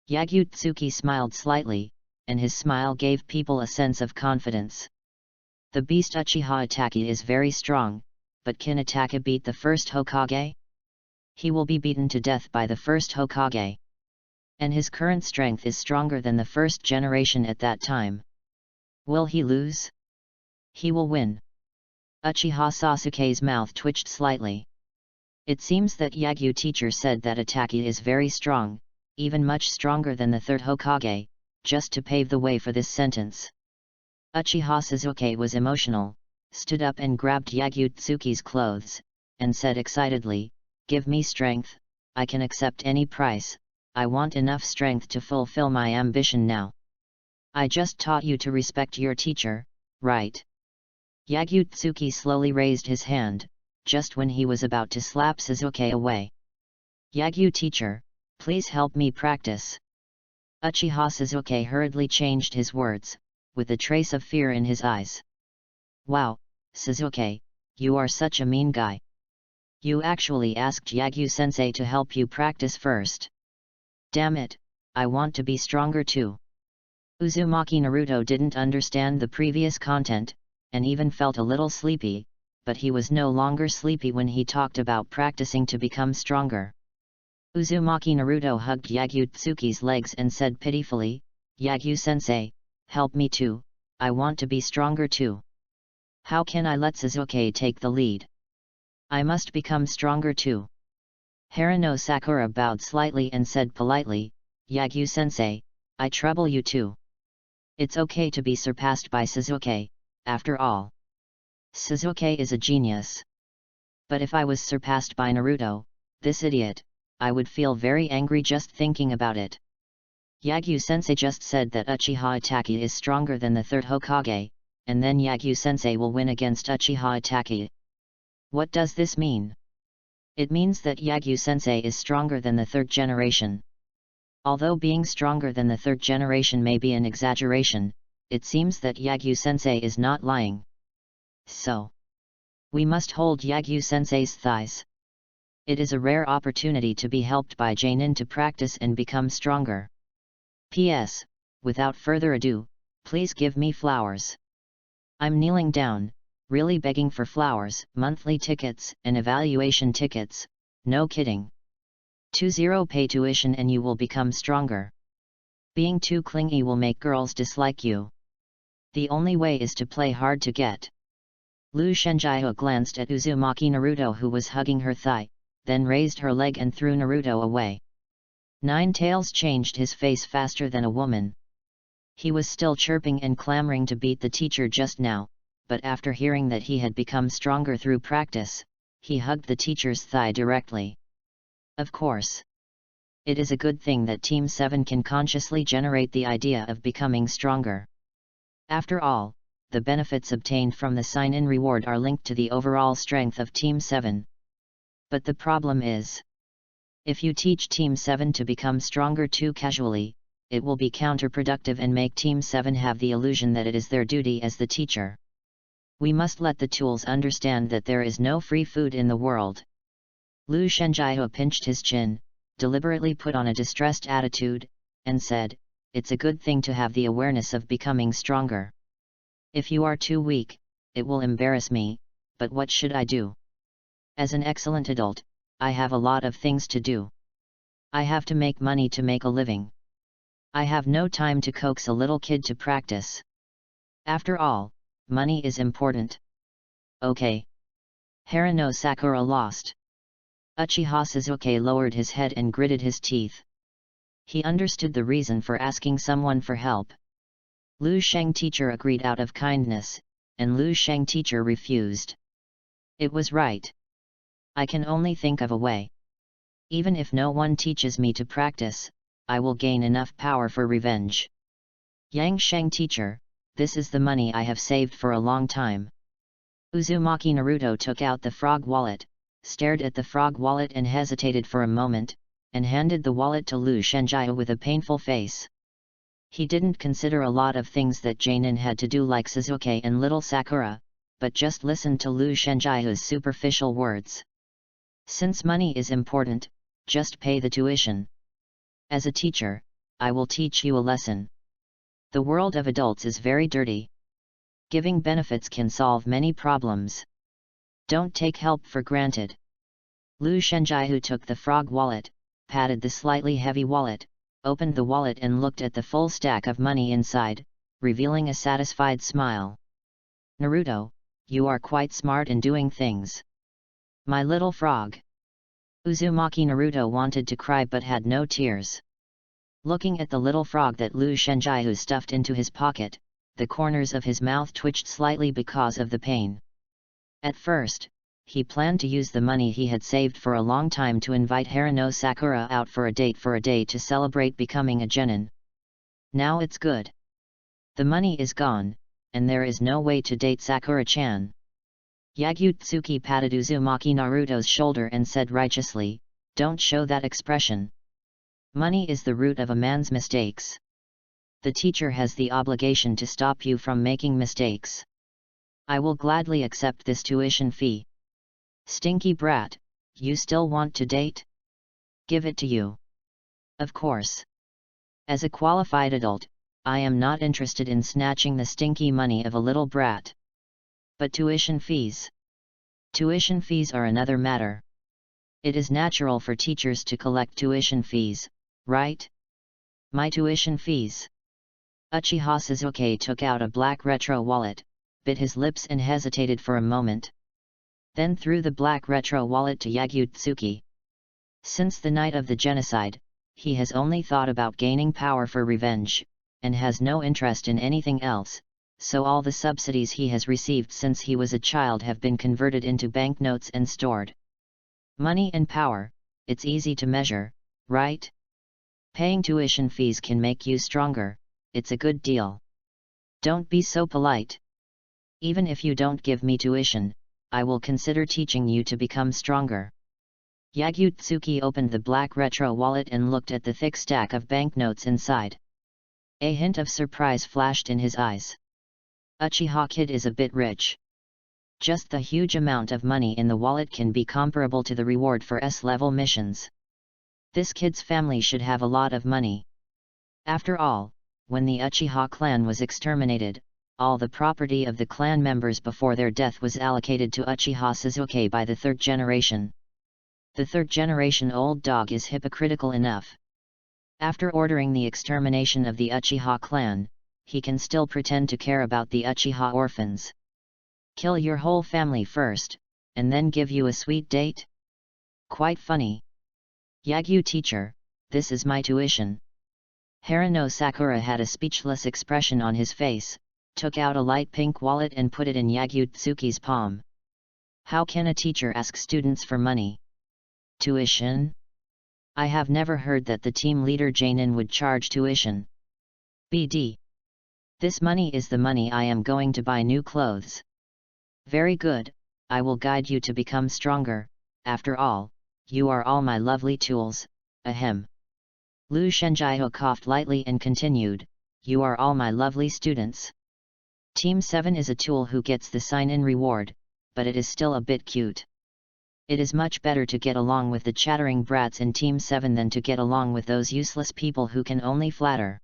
Yagyu-tsuki smiled slightly, and his smile gave people a sense of confidence. The beast Uchiha Itachi is very strong, but can Itachi beat the first Hokage? He will be beaten to death by the first Hokage. And his current strength is stronger than the first generation at that time. Will he lose? He will win. Uchiha Sasuke's mouth twitched slightly. It seems that Yagyu teacher said that Itachi is very strong, even much stronger than the third Hokage, just to pave the way for this sentence. Uchiha Sasuke was emotional, stood up and grabbed Yagyu-tsuki's clothes, and said excitedly, "Give me strength, I can accept any price, I want enough strength to fulfill my ambition now. I just taught you to respect your teacher, right?" Yagyu-tsuki slowly raised his hand, just when he was about to slap Sasuke away. "Yagyu teacher, please help me practice." Uchiha Sasuke hurriedly changed his words, with a trace of fear in his eyes. "Wow, Sasuke, you are such a mean guy. You actually asked Yagyu-sensei to help you practice first. Damn it, I want to be stronger too." Uzumaki Naruto didn't understand the previous content, and even felt a little sleepy, but he was no longer sleepy when he talked about practicing to become stronger. Uzumaki Naruto hugged Yagyu-tsuki's legs and said pitifully, "Yagyu-sensei, help me too, I want to be stronger too. How can I let Sasuke take the lead? I must become stronger too." Harano Sakura bowed slightly and said politely, "Yagyu-sensei, I trouble you too. It's okay to be surpassed by Sasuke, after all. Sasuke is a genius. But if I was surpassed by Naruto, this idiot, I would feel very angry just thinking about it. Yagyu-sensei just said that Uchiha Itachi is stronger than the third Hokage, and then Yagyu-sensei will win against Uchiha Itachi. What does this mean? It means that Yagyu-sensei is stronger than the third generation. Although being stronger than the third generation may be an exaggeration, it seems that Yagyu-sensei is not lying. So, we must hold Yagyu-sensei's thighs. It is a rare opportunity to be helped by Jainin to practice and become stronger. P.S. Without further ado, please give me flowers. I'm kneeling down, really begging for flowers, monthly tickets, and evaluation tickets, no kidding. 20 pay tuition and you will become stronger. Being too clingy will make girls dislike you. The only way is to play hard to get." Lu Shenjio glanced at Uzumaki Naruto who was hugging her thigh, then raised her leg and threw Naruto away. Ninetales changed his face faster than a woman. He was still chirping and clamoring to beat the teacher just now, but after hearing that he had become stronger through practice, he hugged the teacher's thigh directly. Of course. It is a good thing that Team 7 can consciously generate the idea of becoming stronger. After all, the benefits obtained from the sign-in reward are linked to the overall strength of Team 7. But the problem is, if you teach Team 7 to become stronger too casually, it will be counterproductive and make Team 7 have the illusion that it is their duty as the teacher. We must let the tools understand that there is no free food in the world. Lu Shenjiao pinched his chin, deliberately put on a distressed attitude, and said, "It's a good thing to have the awareness of becoming stronger. If you are too weak, it will embarrass me, but what should I do? As an excellent adult, I have a lot of things to do. I have to make money to make a living. I have no time to coax a little kid to practice. After all, money is important." "Okay." Harano Sakura lost. Uchiha Suzuki lowered his head and gritted his teeth. He understood the reason for asking someone for help. Lu Sheng teacher agreed out of kindness, and Lu Sheng teacher refused. It was right. I can only think of a way. Even if no one teaches me to practice, I will gain enough power for revenge. Yang Sheng teacher, this is the money I have saved for a long time. Uzumaki Naruto took out the frog wallet, stared at the frog wallet and hesitated for a moment, and handed the wallet to Lu Shenjiao with a painful face. He didn't consider a lot of things that Jainin had to do like Suzuki and little Sakura, but just listened to Lu Shenjiao's superficial words. Since money is important, just pay the tuition. As a teacher, I will teach you a lesson. The world of adults is very dirty. Giving benefits can solve many problems. Don't take help for granted. Lu Shenjiao took the frog wallet, patted the slightly heavy wallet, opened the wallet and looked at the full stack of money inside, revealing a satisfied smile. "Naruto, you are quite smart in doing things. My little frog." Uzumaki Naruto wanted to cry but had no tears. Looking at the little frog that Lu Shenjiao stuffed into his pocket, the corners of his mouth twitched slightly because of the pain. At first, he planned to use the money he had saved for a long time to invite Harano Sakura out for a date for a day to celebrate becoming a genin. Now it's good. The money is gone, and there is no way to date Sakura-chan. Yagyu-tsuki patted Uzumaki Naruto's shoulder and said righteously, "Don't show that expression. Money is the root of a man's mistakes. The teacher has the obligation to stop you from making mistakes. I will gladly accept this tuition fee." "Stinky brat, you still want to date? Give it to you." "Of course. As a qualified adult, I am not interested in snatching the stinky money of a little brat. But tuition fees? Tuition fees are another matter. It is natural for teachers to collect tuition fees, right? My tuition fees?" Uchiha Suzuki took out a black retro wallet, bit his lips and hesitated for a moment. Then threw the black retro wallet to Yagyu-tsuki. Since the night of the genocide, he has only thought about gaining power for revenge, and has no interest in anything else, so all the subsidies he has received since he was a child have been converted into banknotes and stored. Money and power, it's easy to measure, right? Paying tuition fees can make you stronger, it's a good deal. Don't be so polite. Even if you don't give me tuition, I will consider teaching you to become stronger. Yagyu-tsuki opened the black retro wallet and looked at the thick stack of banknotes inside. A hint of surprise flashed in his eyes. Uchiha Kid is a bit rich. Just the huge amount of money in the wallet can be comparable to the reward for S-level missions. This kid's family should have a lot of money. After all, when the Uchiha clan was exterminated, all the property of the clan members before their death was allocated to Uchiha Suzuki by the third generation. The third generation old dog is hypocritical enough. After ordering the extermination of the Uchiha clan, he can still pretend to care about the Uchiha orphans. Kill your whole family first, and then give you a sweet date? Quite funny. Yagyu teacher, this is my tuition. Harano Sakura had a speechless expression on his face, took out a light pink wallet and put it in Yagyu-tsuki's palm. How can a teacher ask students for money? Tuition? I have never heard that the team leader Jainin would charge tuition. BD. This money is the money I am going to buy new clothes. Very good, I will guide you to become stronger, after all, you are all my lovely tools, ahem. Lu Shenjiho coughed lightly and continued, you are all my lovely students. Team 7 is a tool who gets the sign-in reward, but it is still a bit cute. It is much better to get along with the chattering brats in Team 7 than to get along with those useless people who can only flatter.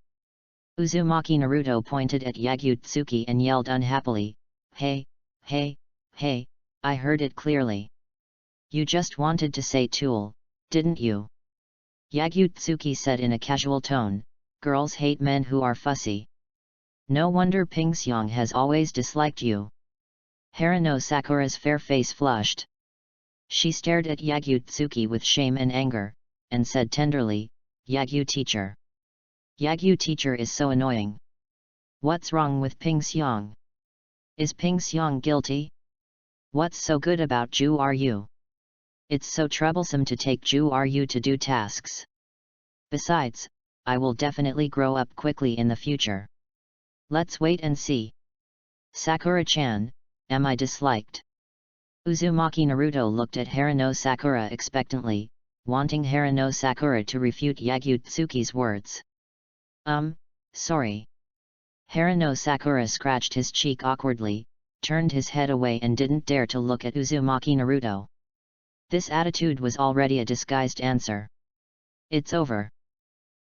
Uzumaki Naruto pointed at Yagyu-tsuki and yelled unhappily, hey, hey, hey, I heard it clearly. You just wanted to say tool, didn't you? Yagyu-tsuki said in a casual tone, girls hate men who are fussy. No wonder Pingxiong has always disliked you. Harano Sakura's fair face flushed. She stared at Yagyu-tsuki with shame and anger, and said tenderly, Yagyu teacher. Yagyu teacher is so annoying. What's wrong with Pingxiong? Is Pingxiong guilty? What's so good about Ju-Ryu? It's so troublesome to take Ju-Ryu to do tasks. Besides, I will definitely grow up quickly in the future. Let's wait and see. Sakura-chan, am I disliked? Uzumaki Naruto looked at Harano Sakura expectantly, wanting Harano Sakura to refute Yagyu-tsuki's words. Sorry. Harano Sakura scratched his cheek awkwardly, turned his head away and didn't dare to look at Uzumaki Naruto. This attitude was already a disguised answer. It's over.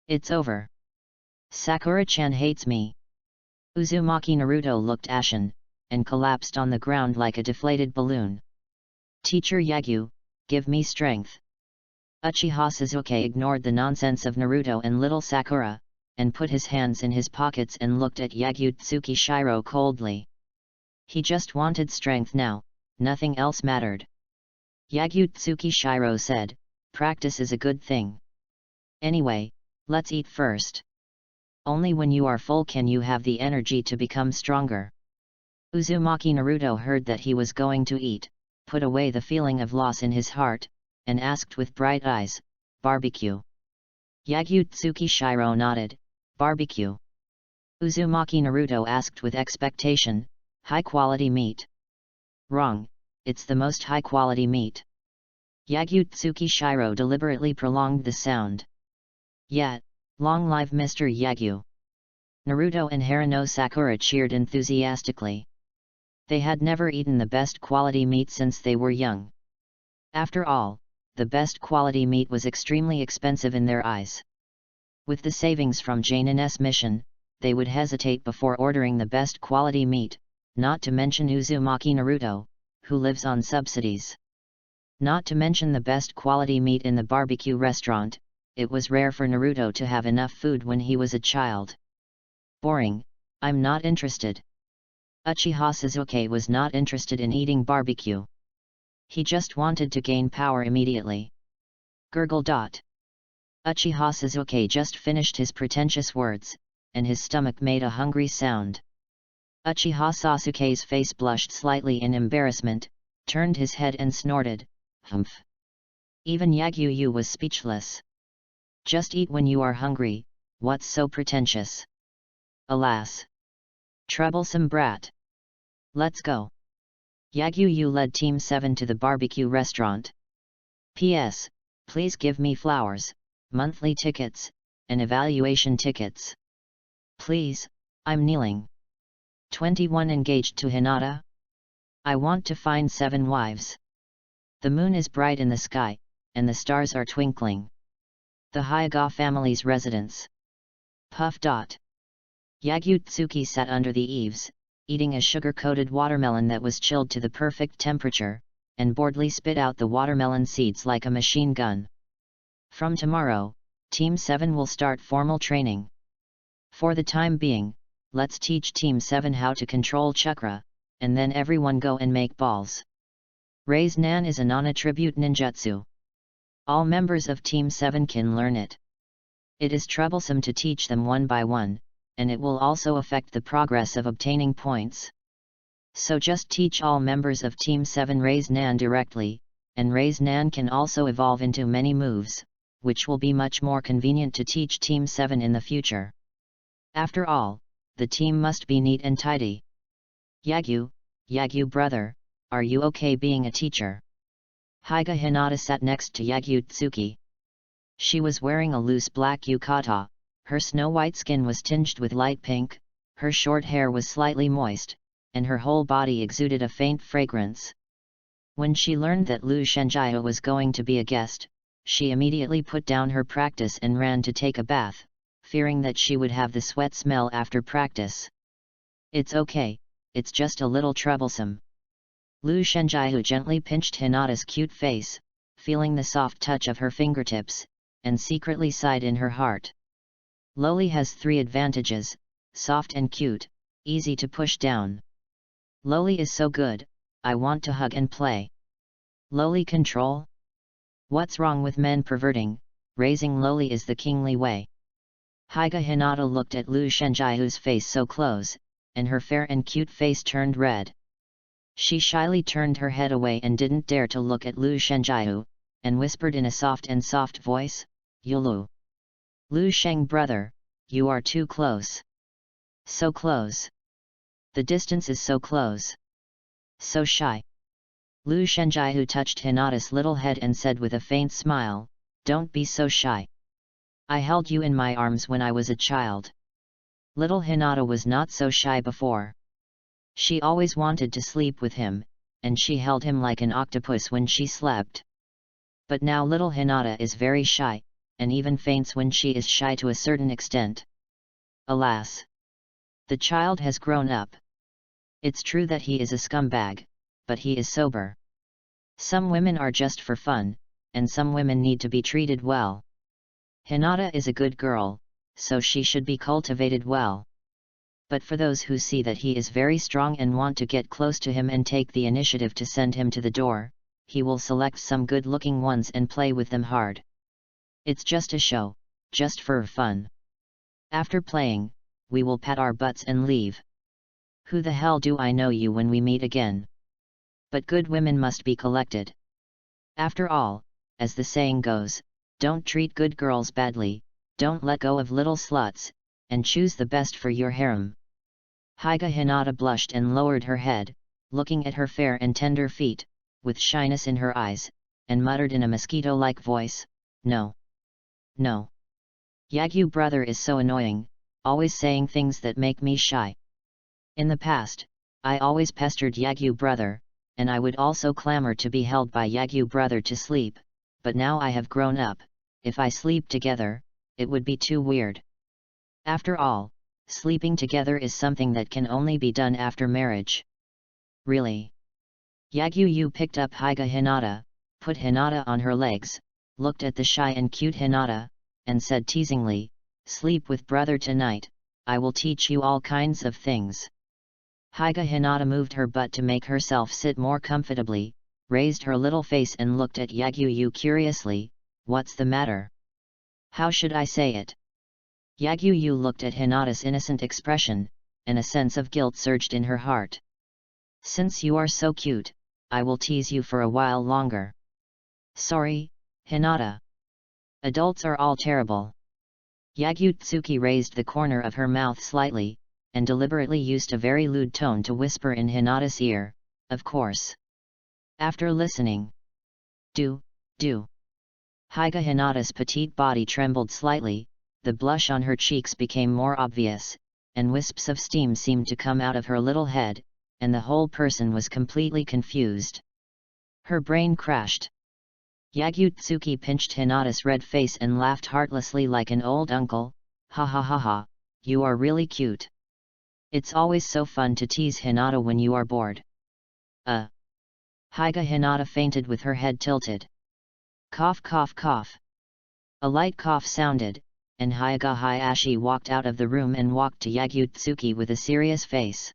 It's over. Sakura-chan hates me. Uzumaki Naruto looked ashen, and collapsed on the ground like a deflated balloon. Teacher Yagyu, give me strength. Uchiha Sasuke ignored the nonsense of Naruto and little Sakura, and put his hands in his pockets and looked at Yagyu-tsuki Shiro coldly. He just wanted strength now, nothing else mattered. Yagyu-tsuki Shiro said, practice is a good thing. Anyway, let's eat first. Only when you are full can you have the energy to become stronger. Uzumaki Naruto heard that he was going to eat, put away the feeling of loss in his heart, and asked with bright eyes, barbecue. Yagyu-tsuki Shiro nodded, barbecue. Uzumaki Naruto asked with expectation, high-quality meat. Wrong, it's the most high-quality meat. Yagyu-tsuki Shiro deliberately prolonged the sound. Yet, long live Mr. Yagyu. Naruto and Harano Sakura cheered enthusiastically. They had never eaten the best quality meat since they were young. After all, the best quality meat was extremely expensive in their eyes. With the savings from Janin's mission, they would hesitate before ordering the best quality meat, not to mention Uzumaki Naruto, who lives on subsidies. Not to mention the best quality meat in the barbecue restaurant, it was rare for Naruto to have enough food when he was a child. Boring, I'm not interested. Uchiha Sasuke was not interested in eating barbecue. He just wanted to gain power immediately. Gurgle. Uchiha Sasuke just finished his pretentious words, and his stomach made a hungry sound. Uchiha Sasuke's face blushed slightly in embarrassment, turned his head and snorted, humph. Even Yagyu was speechless. Just eat when you are hungry, what's so pretentious? Alas! Troublesome brat. Let's go. Yagyu led Team 7 to the barbecue restaurant. P.S. Please give me flowers, monthly tickets, and evaluation tickets. Please, I'm kneeling. 21 engaged to Hinata? I want to find 7 wives. The moon is bright in the sky, and the stars are twinkling. The Hyuga family's residence. Puff. Yagyu-tsuki sat under the eaves, eating a sugar-coated watermelon that was chilled to the perfect temperature, and boredly spit out the watermelon seeds like a machine gun. From tomorrow, Team 7 will start formal training. For the time being, let's teach Team 7 how to control chakra, and then everyone go and make balls. Raise Nan is a non-attribute ninjutsu. All members of Team 7 can learn it. It is troublesome to teach them one by one, and it will also affect the progress of obtaining points. So just teach all members of Team 7 Raise Nan directly, and Raise Nan can also evolve into many moves, which will be much more convenient to teach Team 7 in the future. After all, the team must be neat and tidy. Yagyu brother, are you okay being a teacher? Hyga Hinata sat next to Yagyu-tsuki. She was wearing a loose black yukata, her snow-white skin was tinged with light pink, her short hair was slightly moist, and her whole body exuded a faint fragrance. When she learned that Lu Shenjiao was going to be a guest, she immediately put down her practice and ran to take a bath, fearing that she would have the sweat smell after practice. "It's okay, it's just a little troublesome." Lu Shenjiao gently pinched Hinata's cute face, feeling the soft touch of her fingertips, and secretly sighed in her heart. Loli has 3 advantages: soft and cute, easy to push down. Loli is so good, I want to hug and play. Loli control? What's wrong with men perverting? Raising Loli is the kingly way. Hyga Hinata looked at Lu Shenjiao's face so close, and her fair and cute face turned red. She shyly turned her head away and didn't dare to look at Lu Shenjiao, and whispered in a soft voice, "Yulu. Lu Sheng brother, you are too close. So close. The distance is so close. So shy." Lu Shenjiao touched Hinata's little head and said with a faint smile, "Don't be so shy. I held you in my arms when I was a child." Little Hinata was not so shy before. She always wanted to sleep with him, and she held him like an octopus when she slept. But now little Hinata is very shy, and even faints when she is shy to a certain extent. Alas! The child has grown up. It's true that he is a scumbag, but he is sober. Some women are just for fun, and some women need to be treated well. Hinata is a good girl, so she should be cultivated well. But for those who see that he is very strong and want to get close to him and take the initiative to send him to the door, he will select some good-looking ones and play with them hard. It's just a show, just for fun. After playing, we will pat our butts and leave. Who the hell do I know you when we meet again? But good women must be collected. After all, as the saying goes, don't treat good girls badly, don't let go of little sluts, and choose the best for your harem. Hyga Hinata blushed and lowered her head, looking at her fair and tender feet, with shyness in her eyes, and muttered in a mosquito-like voice, "No. No. Yagyu brother is so annoying, always saying things that make me shy. In the past, I always pestered Yagyu brother, and I would also clamor to be held by Yagyu brother to sleep, but now I have grown up, if I sleep together, it would be too weird. After all, sleeping together is something that can only be done after marriage." "Really?" Yagyu picked up Hyga Hinata, put Hinata on her legs, looked at the shy and cute Hinata, and said teasingly, "Sleep with brother tonight, I will teach you all kinds of things." Hyga Hinata moved her butt to make herself sit more comfortably, raised her little face and looked at Yagyu curiously, "What's the matter? How should I say it?" Yagyu looked at Hinata's innocent expression, and a sense of guilt surged in her heart. "Since you are so cute, I will tease you for a while longer." "Sorry, Hinata. Adults are all terrible." Yagyu-tsuki raised the corner of her mouth slightly, and deliberately used a very lewd tone to whisper in Hinata's ear, "Of course." After listening, Do. Hyga Hinata's petite body trembled slightly, the blush on her cheeks became more obvious, and wisps of steam seemed to come out of her little head, and the whole person was completely confused. Her brain crashed. Yagyu-tsuki pinched Hinata's red face and laughed heartlessly like an old uncle, "Ha ha ha ha, you are really cute. It's always so fun to tease Hinata when you are bored." Hyga Hinata fainted with her head tilted. Cough cough cough. A light cough sounded, and Hyga Hayashi walked out of the room and walked to Yagyu-tsuki with a serious face.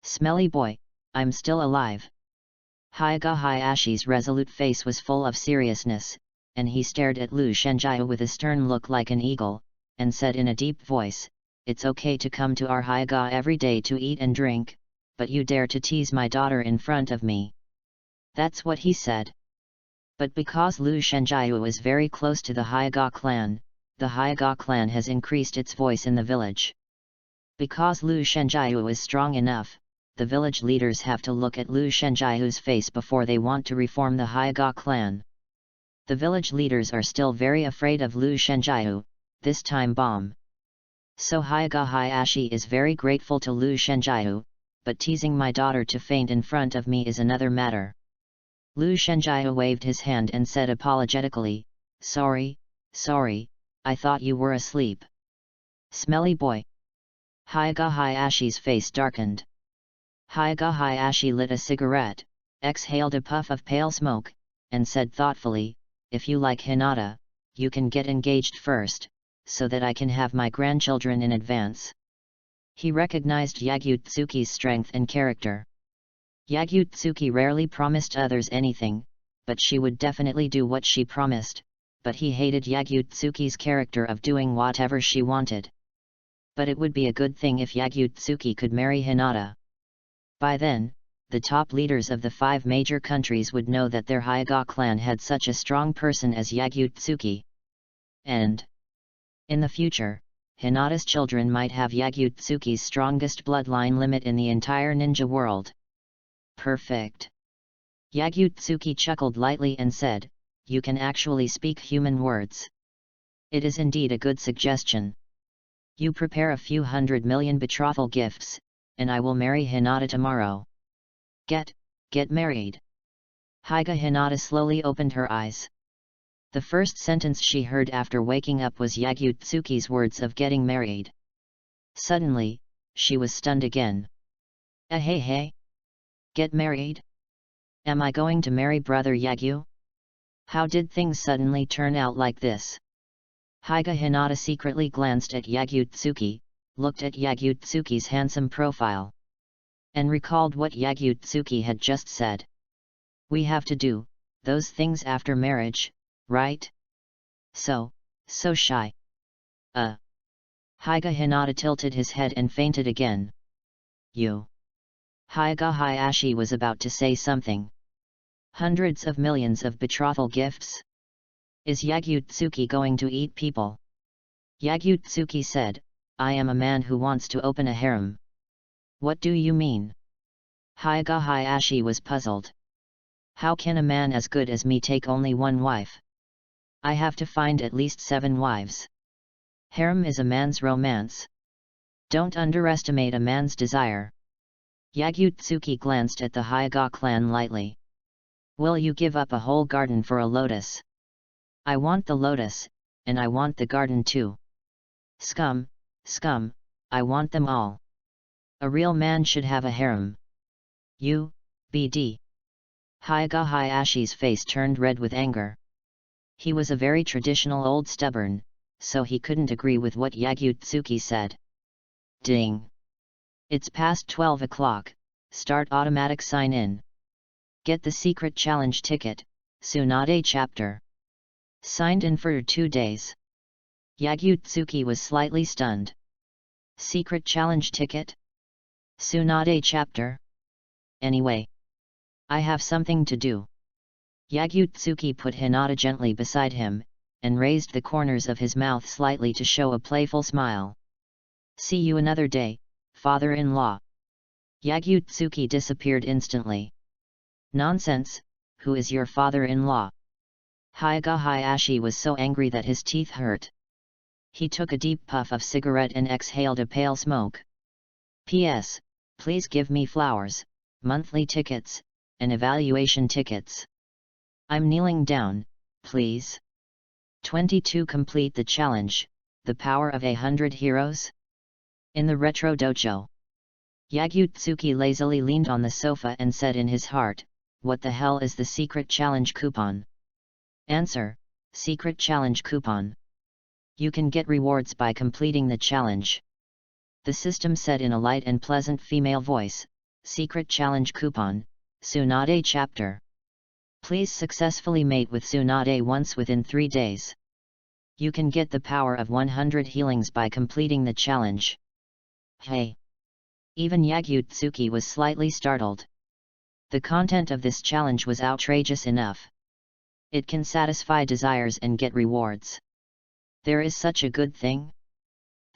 "Smelly boy, I'm still alive." Hyga Hayashi's resolute face was full of seriousness, and he stared at Lu Shenjiao with a stern look like an eagle, and said in a deep voice, "It's okay to come to our Hyga every day to eat and drink, but you dare to tease my daughter in front of me." That's what he said. But because Lu Shenjiao is very close to the Hyga clan, the Hyga clan has increased its voice in the village. Because Lu Shenjiao is strong enough, the village leaders have to look at Lu Shenjiahu's face before they want to reform the Haiga clan. The village leaders are still very afraid of Lu Shenjiahu, this time bomb. So Haiga Hayashi is very grateful to Lu Shenjiahu, but teasing my daughter to faint in front of me is another matter. Lu Shenjiahu waved his hand and said apologetically, sorry, I thought you were asleep. Smelly boy. Haiga Hayashi's face darkened. Haiga Hayashi lit a cigarette, exhaled a puff of pale smoke, and said thoughtfully, if you like Hinata, you can get engaged first, so that I can have my grandchildren in advance. He recognized Yagyu-tsuki's strength and character. Yagyu-tsuki rarely promised others anything, but she would definitely do what she promised, but he hated Yagyu-tsuki's character of doing whatever she wanted. But it would be a good thing if Yagyu-tsuki could marry Hinata. By then, the top leaders of the 5 major countries would know that their Haiga clan had such a strong person as Yagyu-tsuki. And in the future, Hinata's children might have Yagyu-tsuki's strongest bloodline limit in the entire ninja world. Perfect. Yagyu-tsuki chuckled lightly and said, you can actually speak human words. It is indeed a good suggestion. You prepare a few 100 million betrothal gifts, and I will marry Hinata tomorrow. Get married. Haiga Hinata slowly opened her eyes. The first sentence she heard after waking up was Yagyu-tsuki's words of getting married. Suddenly, she was stunned again. Hey. Get married? Am I going to marry brother Yagyu? How did things suddenly turn out like this? Haiga Hinata secretly glanced at Yagyu-tsuki, looked at Yagyu-tsuki's handsome profile, and recalled what Yagyu-tsuki had just said. We have to do those things after marriage, right? So shy. Haiga Hinata tilted his head and fainted again. You. Haiga Hayashi was about to say something. Hundreds of millions of betrothal gifts? Is Yagyu-tsuki going to eat people? Yagyu-tsuki said, I am a man who wants to open a harem. What do you mean? Haiga Hayashi was puzzled. How can a man as good as me take only one wife? I have to find at least 7 wives. Harem is a man's romance. Don't underestimate a man's desire. Yagyu-tsuki glanced at the Haiga clan lightly. Will you give up a whole garden for a lotus? I want the lotus, and I want the garden too. Scum, I want them all. A real man should have a harem. You, BD. Haiga Hayashi's face turned red with anger. He was a very traditional old stubborn, so he couldn't agree with what Yagyu-tsuki said. Ding! It's past 12 o'clock, start automatic sign-in. Get the secret challenge ticket, Tsunade chapter. Signed in for 2 days. Yagyu-tsuki was slightly stunned. Secret challenge ticket? Tsunade chapter? Anyway, I have something to do. Yagyu-tsuki put Hinata gently beside him, and raised the corners of his mouth slightly to show a playful smile. See you another day, father-in-law. Yagyu-tsuki disappeared instantly. Nonsense, who is your father-in-law? Haiga Hayashi was so angry that his teeth hurt. He took a deep puff of cigarette and exhaled a pale smoke. P.S. Please give me flowers, monthly tickets, and evaluation tickets. I'm kneeling down, please. 22. Complete the challenge, The Power of 100 Heroes? In the Retro Dojo. Yagyu-tsuki lazily leaned on the sofa and said in his heart, what the hell is the secret challenge coupon? Answer, secret challenge coupon. You can get rewards by completing the challenge. The system said in a light and pleasant female voice, secret challenge coupon, Tsunade chapter. Please successfully mate with Tsunade once within 3 days. You can get the power of 100 healings by completing the challenge. Hey! Even Yagyu-tsuki was slightly startled. The content of this challenge was outrageous enough. It can satisfy desires and get rewards. There is such a good thing?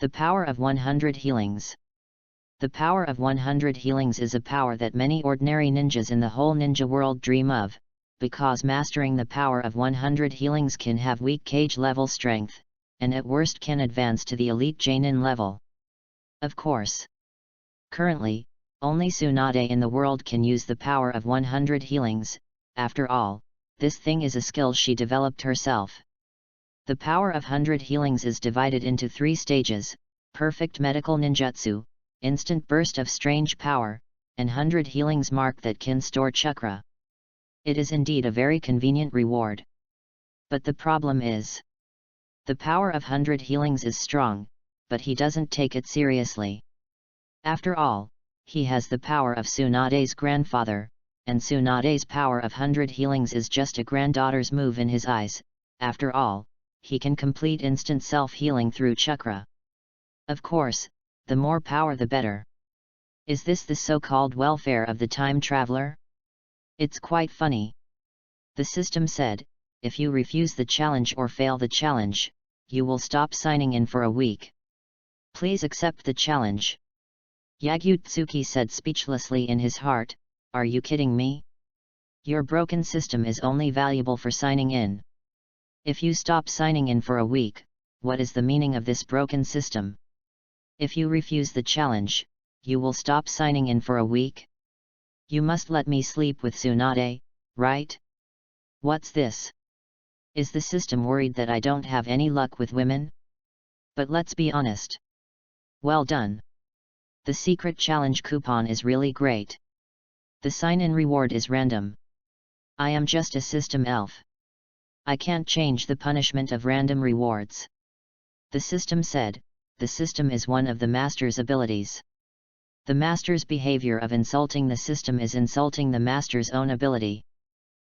The power of 100 healings. The power of 100 healings is a power that many ordinary ninjas in the whole ninja world dream of, because mastering the power of 100 healings can have weak cage level strength, and at worst can advance to the elite Jainin level. Of course. Currently, only Tsunade in the world can use the power of 100 healings. After all, this thing is a skill she developed herself. The power of 100 healings is divided into 3 stages: perfect medical ninjutsu, instant burst of strange power, and 100 healings mark that can store chakra. It is indeed a very convenient reward. But the problem is, the power of 100 healings is strong, but he doesn't take it seriously. After all, he has the power of Tsunade's grandfather, and Tsunade's power of 100 healings is just a granddaughter's move in his eyes. After all, he can complete instant self-healing through chakra. Of course, the more power the better. Is this the so-called welfare of the time traveler? It's quite funny. The system said, if you refuse the challenge or fail the challenge, you will stop signing in for a week. Please accept the challenge. Yagyu-tsuki said speechlessly in his heart, are you kidding me? Your broken system is only valuable for signing in. If you stop signing in for a week, what is the meaning of this broken system? If you refuse the challenge, you will stop signing in for a week? You must let me sleep with Tsunade, right? What's this? Is the system worried that I don't have any luck with women? But let's be honest. Well done. The secret challenge coupon is really great. The sign-in reward is random. I am just a system elf. I can't change the punishment of random rewards. The system said, the system is one of the master's abilities. The master's behavior of insulting the system is insulting the master's own ability.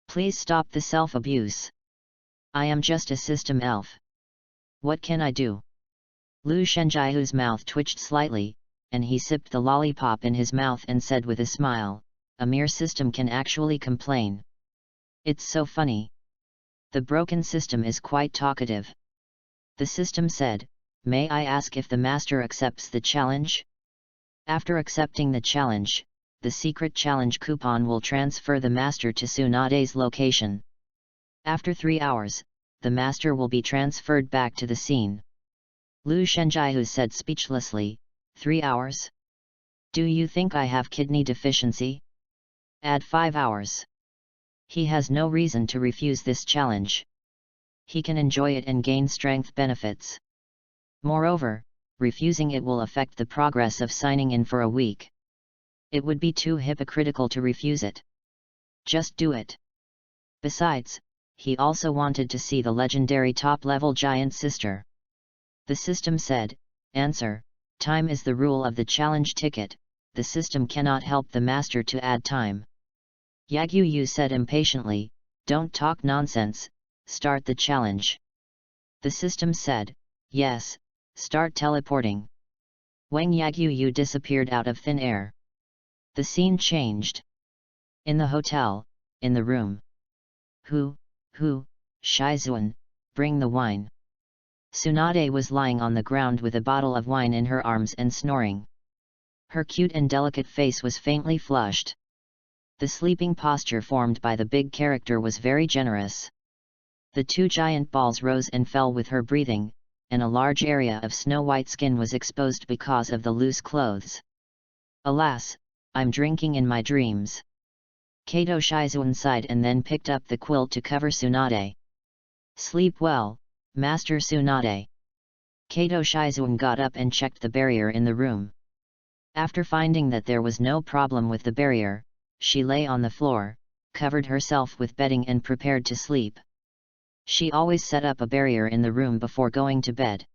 Please stop the self-abuse. I am just a system elf. What can I do? Lu Shenjihu's mouth twitched slightly, and he sipped the lollipop in his mouth and said with a smile, a mere system can actually complain. It's so funny. The broken system is quite talkative. The system said, may I ask if the master accepts the challenge? After accepting the challenge, the secret challenge coupon will transfer the master to Tsunade's location. After 3 hours, the master will be transferred back to the scene. Lu Shenjihu said speechlessly, 3 hours? Do you think I have kidney deficiency? Add 5 hours. He has no reason to refuse this challenge. He can enjoy it and gain strength benefits. Moreover, refusing it will affect the progress of signing in for a week. It would be too hypocritical to refuse it. Just do it. Besides, he also wanted to see the legendary top-level giant sister. The system said, answer, time is the rule of the challenge ticket, the system cannot help the master to add time. Yagyu said impatiently, don't talk nonsense, start the challenge. The system said, yes, start teleporting. Wang Yagyu disappeared out of thin air. The scene changed. In the hotel, in the room. Who, Shizuan, bring the wine. Tsunade was lying on the ground with a bottle of wine in her arms and snoring. Her cute and delicate face was faintly flushed. The sleeping posture formed by the big character was very generous. The 2 giant balls rose and fell with her breathing, and a large area of snow-white skin was exposed because of the loose clothes. Alas, I'm drinking in my dreams. Kato Shizuan sighed and then picked up the quilt to cover Tsunade. Sleep well, Master Tsunade. Kato Shizuan got up and checked the barrier in the room. After finding that there was no problem with the barrier, she lay on the floor, covered herself with bedding and prepared to sleep. She always set up a barrier in the room before going to bed.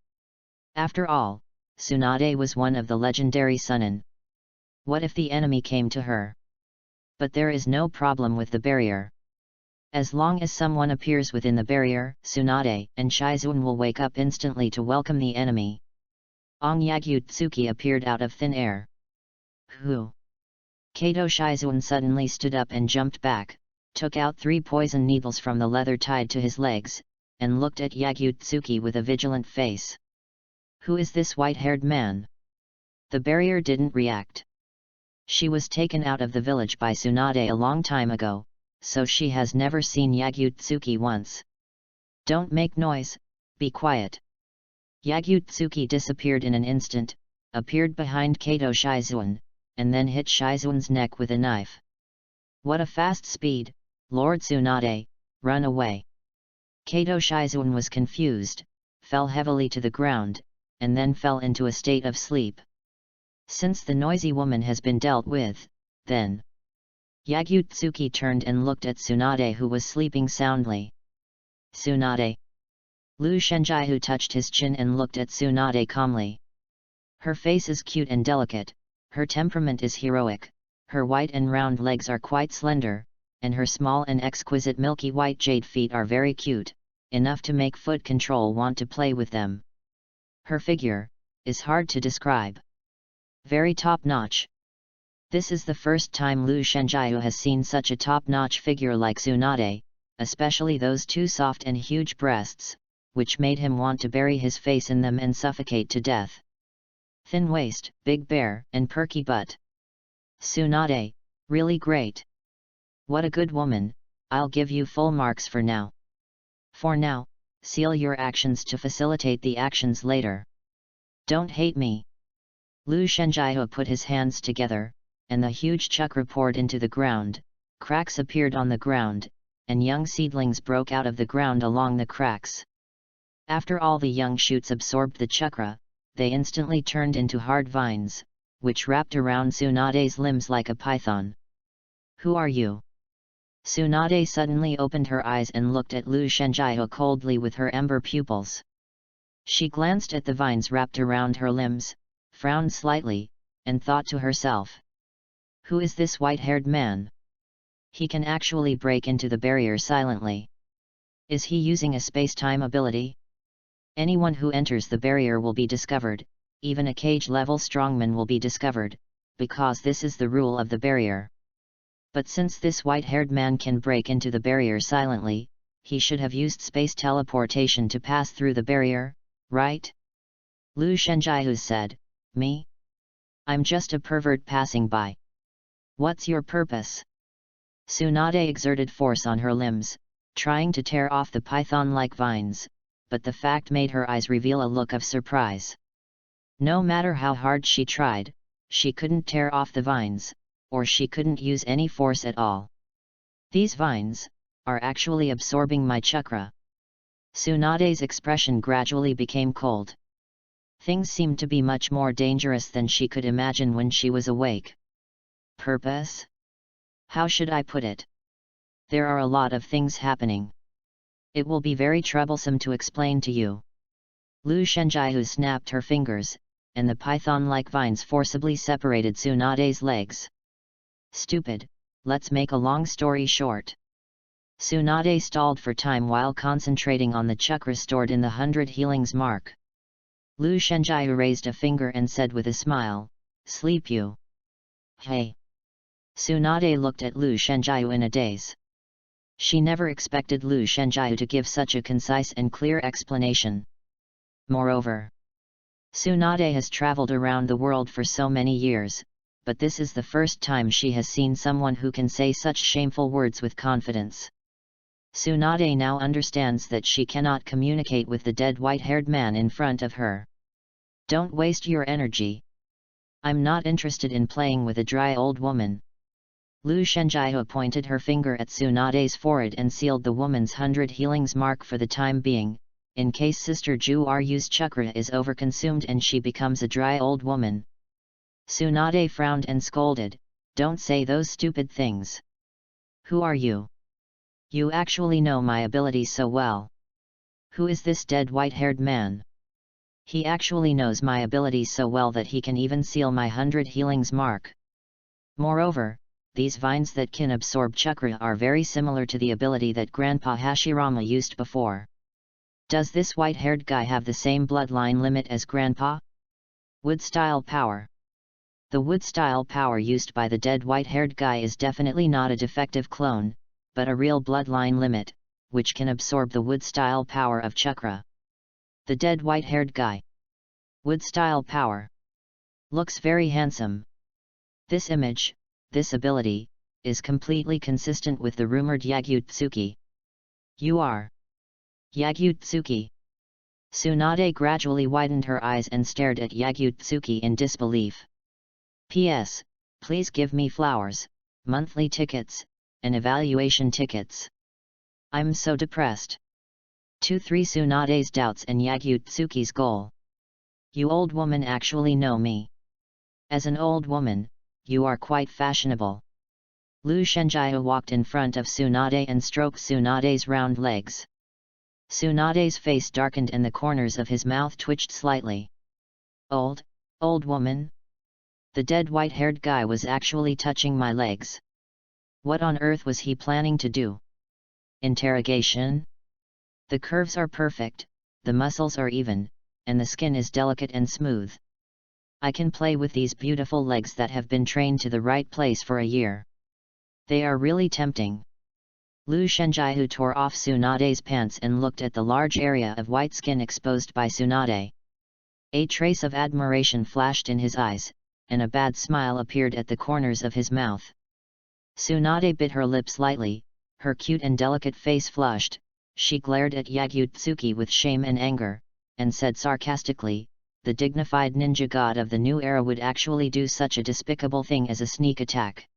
After all, Tsunade was one of the legendary Sunin. What if the enemy came to her? But there is no problem with the barrier. As long as someone appears within the barrier, Tsunade and Shizuan will wake up instantly to welcome the enemy. Ong Yagyu-tsuki appeared out of thin air. Who? Kato Shizuan suddenly stood up and jumped back, took out 3 poison needles from the leather tied to his legs, and looked at Yagyu-tsuki with a vigilant face. Who is this white-haired man? The barrier didn't react. She was taken out of the village by Tsunade a long time ago, so she has never seen Yagyu-tsuki once. Don't make noise, be quiet. Yagyu-tsuki disappeared in an instant, appeared behind Kato Shizuan, and then hit Shizuan's neck with a knife. What a fast speed, Lord Tsunade, run away. Kato Shizuan was confused, fell heavily to the ground, and then fell into a state of sleep. Since the noisy woman has been dealt with, then. Yagyu-tsuki turned and looked at Tsunade, who was sleeping soundly. Tsunade. Lu Shenjaihu touched his chin and looked at Tsunade calmly. Her face is cute and delicate, her temperament is heroic, her white and round legs are quite slender, and her small and exquisite milky white jade feet are very cute, enough to make foot control want to play with them. Her figure is hard to describe. Very top-notch. This is the first time Lu Shenjaihu has seen such a top-notch figure like Tsunade, especially those two soft and huge breasts, which made him want to bury his face in them and suffocate to death. Thin waist, big bear, and perky butt. Tsunade, really great. What a good woman, I'll give you full marks for now. For now, seal your actions to facilitate the actions later. Don't hate me. Lu Shenjaihu put his hands together, and the huge chakra poured into the ground, cracks appeared on the ground, and young seedlings broke out of the ground along the cracks. After all the young shoots absorbed the chakra, they instantly turned into hard vines, which wrapped around Tsunade's limbs like a python. Who are you? Tsunade suddenly opened her eyes and looked at Lu Shenjaihu coldly with her ember pupils. She glanced at the vines wrapped around her limbs, frowned slightly, and thought to herself. Who is this white-haired man? He can actually break into the barrier silently. Is he using a space-time ability? Anyone who enters the barrier will be discovered, even a cage-level strongman will be discovered, because this is the rule of the barrier. But since this white-haired man can break into the barrier silently, he should have used space teleportation to pass through the barrier, right? Lu Shenjaihu said. Me? I'm just a pervert passing by. What's your purpose? Tsunade exerted force on her limbs, trying to tear off the python-like vines, but the fact made her eyes reveal a look of surprise. No matter how hard she tried, she couldn't tear off the vines, or she couldn't use any force at all. These vines are actually absorbing my chakra. Tsunade's expression gradually became cold. Things seemed to be much more dangerous than she could imagine when she was awake. Purpose? How should I put it? There are a lot of things happening. It will be very troublesome to explain to you. Lu Shenjaihu snapped her fingers, and the python-like vines forcibly separated Tsunade's legs. Stupid, let's make a long story short. Tsunade stalled for time while concentrating on the chakra stored in the 100 healings mark. Lu Shenjaihu raised a finger and said with a smile, sleep you. Hey! Tsunade looked at Lu Shenjaihu in a daze. She never expected Lu Shenjaihu to give such a concise and clear explanation. Moreover, Tsunade has traveled around the world for so many years, but this is the first time she has seen someone who can say such shameful words with confidence. Tsunade now understands that she cannot communicate with the dead white-haired man in front of her. Don't waste your energy. I'm not interested in playing with a dry old woman. Lu Shenjaihu pointed her finger at Tsunade's forehead and sealed the woman's 100 healings mark for the time being, in case Sister Ju Ryu's chakra is overconsumed and she becomes a dry old woman. Tsunade frowned and scolded, don't say those stupid things. Who are you? You actually know my abilities so well. Who is this dead white-haired man? He actually knows my abilities so well that he can even seal my 100 healings mark. Moreover, these vines that can absorb chakra are very similar to the ability that Grandpa Hashirama used before. Does this white-haired guy have the same bloodline limit as Grandpa? Wood-style power. The wood-style power used by the dead white-haired guy is definitely not a defective clone, but a real bloodline limit, which can absorb the wood-style power of chakra. The dead white-haired guy. Wood-style power. Looks very handsome. This image, this ability, is completely consistent with the rumored Yagyu-tsuki. You are Yagyu-tsuki. Tsunade gradually widened her eyes and stared at Yagyu-tsuki in disbelief. P.S. Please give me flowers, monthly tickets, and evaluation tickets. I'm so depressed. 2-3 Tsunade's doubts and Yagyu-tsuki's goal. You old woman actually know me. As an old woman, you are quite fashionable. Lu Shenjia walked in front of Tsunade and stroked Tsunade's round legs. Tsunade's face darkened and the corners of his mouth twitched slightly. Old woman? The dead white-haired guy was actually touching my legs. What on earth was he planning to do? Interrogation? The curves are perfect, the muscles are even, and the skin is delicate and smooth. I can play with these beautiful legs that have been trained to the right place for a year. They are really tempting. Lu Shenjia tore off Tsunade's pants and looked at the large area of white skin exposed by Tsunade. A trace of admiration flashed in his eyes, and a bad smile appeared at the corners of his mouth. Tsunade bit her lips lightly, her cute and delicate face flushed, she glared at Yagyu-tsuki with shame and anger, and said sarcastically, the dignified ninja god of the new era would actually do such a despicable thing as a sneak attack.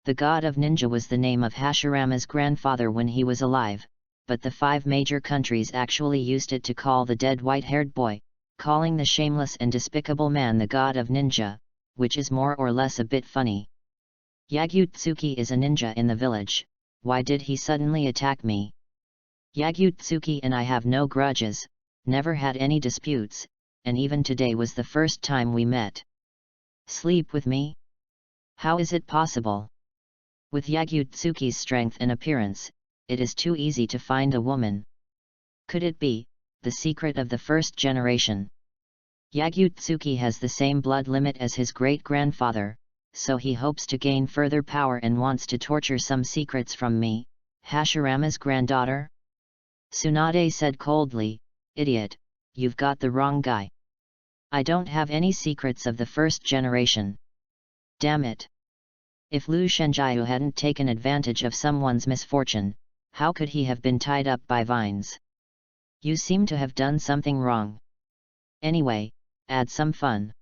The god of ninja was the name of Hashirama's grandfather when he was alive, but the 5 major countries actually used it to call the dead white-haired boy, calling the shameless and despicable man the god of ninja, which is more or less a bit funny. Yagyu-tsuki is a ninja in the village, why did he suddenly attack me? Yagyu-tsuki and I have no grudges, never had any disputes, and even today was the first time we met. Sleep with me? How is it possible? With Yagyu-tsuki's strength and appearance, it is too easy to find a woman. Could it be the secret of the first generation? Yagyu-tsuki has the same blood limit as his great-grandfather, so he hopes to gain further power and wants to torture some secrets from me, Hashirama's granddaughter? Tsunade said coldly, idiot, you've got the wrong guy. I don't have any secrets of the first generation. Damn it. If Lu Shenjia hadn't taken advantage of someone's misfortune, how could he have been tied up by vines? You seem to have done something wrong. Anyway, add some fun.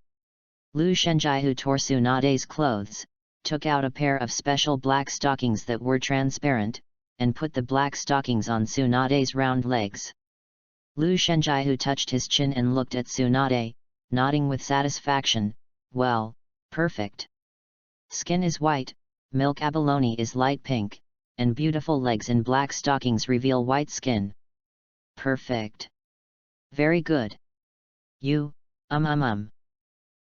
Lu Shenjia tore Tsunade's clothes, took out a pair of special black stockings that were transparent, and put the black stockings on Tsunade's round legs. Lu Shenjia touched his chin and looked at Tsunade, nodding with satisfaction, well, perfect. Skin is white, milk abalone is light pink, and beautiful legs in black stockings reveal white skin. Perfect. Very good. You,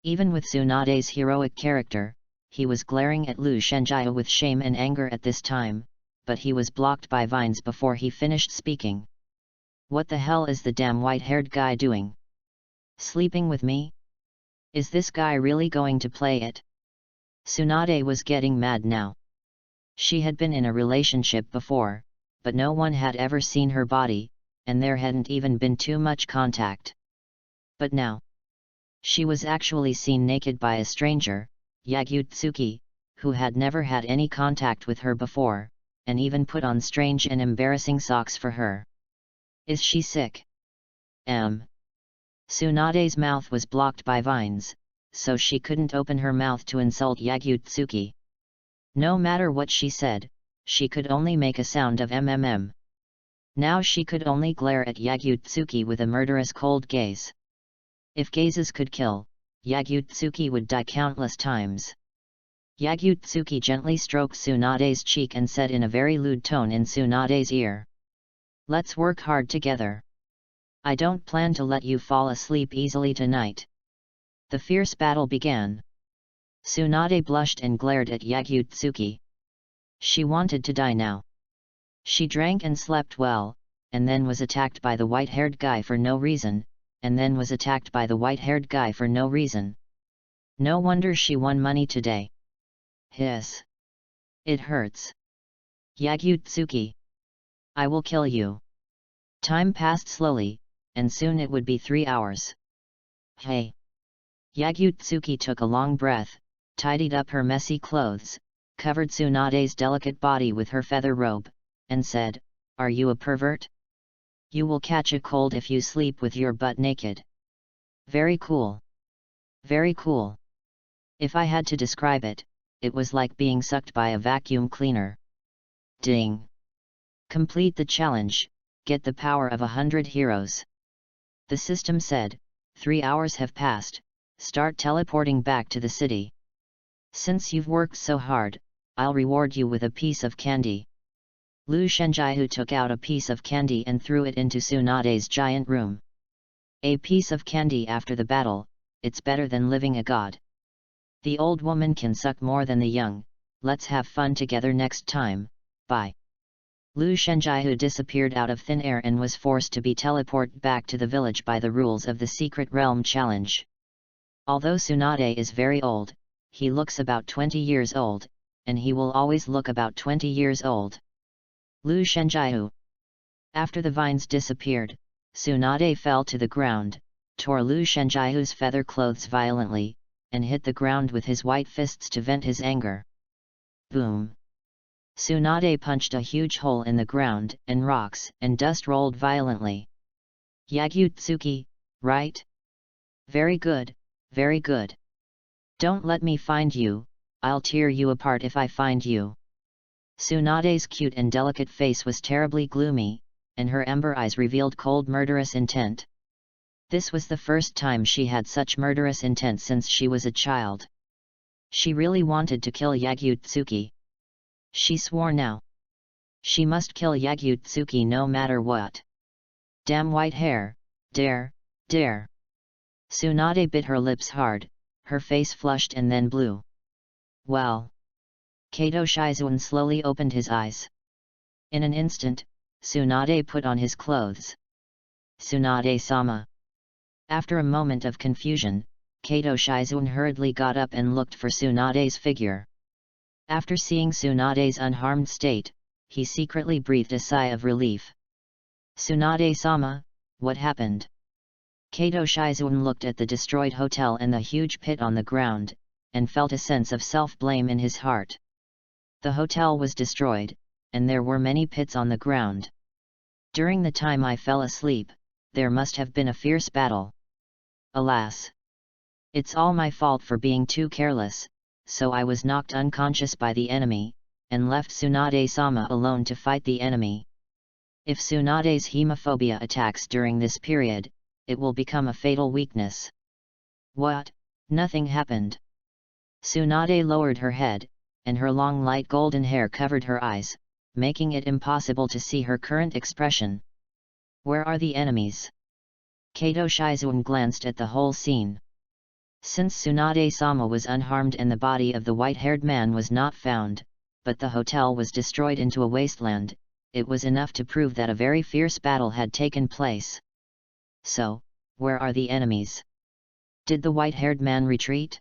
Even with Tsunade's heroic character, he was glaring at Lu Shenjia with shame and anger at this time, but he was blocked by vines before he finished speaking. What the hell is the damn white-haired guy doing? Sleeping with me? Is this guy really going to play it? Tsunade was getting mad now. She had been in a relationship before, but no one had ever seen her body, and there hadn't even been too much contact. But now, she was actually seen naked by a stranger, Yagyu-tsuki, who had never had any contact with her before, and even put on strange and embarrassing socks for her. Is she sick? Tsunade's mouth was blocked by vines, so she couldn't open her mouth to insult Yagyu-tsuki. No matter what she said, she could only make a sound of mmm. Now she could only glare at Yagyu-tsuki with a murderous cold gaze. If gazes could kill, Yagyu-tsuki would die countless times. Yagyu-tsuki gently stroked Tsunade's cheek and said in a very lewd tone in Tsunade's ear. Let's work hard together. I don't plan to let you fall asleep easily tonight. The fierce battle began. Tsunade blushed and glared at Yagyu-tsuki. She wanted to die now. She drank and slept well, and then was attacked by the white-haired guy for no reason, and then was attacked by the white-haired guy for no reason. No wonder she won money today. Hiss. It hurts. Yagyu-tsuki. I will kill you. Time passed slowly, and soon it would be 3 hours. Hey. Yagutsuki took a long breath, tidied up her messy clothes, covered Tsunade's delicate body with her feather robe, and said, "Are you a pervert? You will catch a cold if you sleep with your butt naked. Very cool. Very cool. If I had to describe it, it was like being sucked by a vacuum cleaner. Ding! Complete the challenge, get the power of 100 heroes." The system said, 3 hours have passed, start teleporting back to the city. Since you've worked so hard, I'll reward you with a piece of candy. Lu Shenjihu took out a piece of candy and threw it into Tsunade's giant room. A piece of candy after the battle, it's better than living a god. The old woman can suck more than the young, let's have fun together next time, bye. Lu Shenjihu disappeared out of thin air and was forced to be teleported back to the village by the rules of the Secret Realm Challenge. Although Tsunade is very old, he looks about 20 years old, and he will always look about 20 years old. Lu Shenjihu. After the vines disappeared, Tsunade fell to the ground, tore Lu Shenjihu's feather clothes violently, and hit the ground with his white fists to vent his anger. Boom! Tsunade punched a huge hole in the ground, and rocks and dust rolled violently. Yagutsuki, right? Very good, very good. Don't let me find you, I'll tear you apart if I find you. Tsunade's cute and delicate face was terribly gloomy, and her ember eyes revealed cold murderous intent. This was the first time she had such murderous intent since she was a child. She really wanted to kill Yagutsuki. She swore now. She must kill Yagutsuki no matter what. Damn white hair, dare, dare. Tsunade bit her lips hard, her face flushed and then blue. Well. Kato Shizuan slowly opened his eyes. In an instant, Tsunade put on his clothes. Tsunade-sama. After a moment of confusion, Kato Shizuan hurriedly got up and looked for Tsunade's figure. After seeing Tsunade's unharmed state, he secretly breathed a sigh of relief. Tsunade-sama, what happened? Kato Shizuan looked at the destroyed hotel and the huge pit on the ground, and felt a sense of self-blame in his heart. The hotel was destroyed, and there were many pits on the ground. During the time I fell asleep, there must have been a fierce battle. Alas! It's all my fault for being too careless, so I was knocked unconscious by the enemy, and left Tsunade-sama alone to fight the enemy. If Tsunade's hemophobia attacks during this period, it will become a fatal weakness. What? Nothing happened. Tsunade lowered her head, and her long light golden hair covered her eyes, making it impossible to see her current expression. Where are the enemies? Kato Shizuan glanced at the whole scene. Since Tsunade-sama was unharmed and the body of the white-haired man was not found, but the hotel was destroyed into a wasteland, it was enough to prove that a very fierce battle had taken place. So, where are the enemies? Did the white-haired man retreat?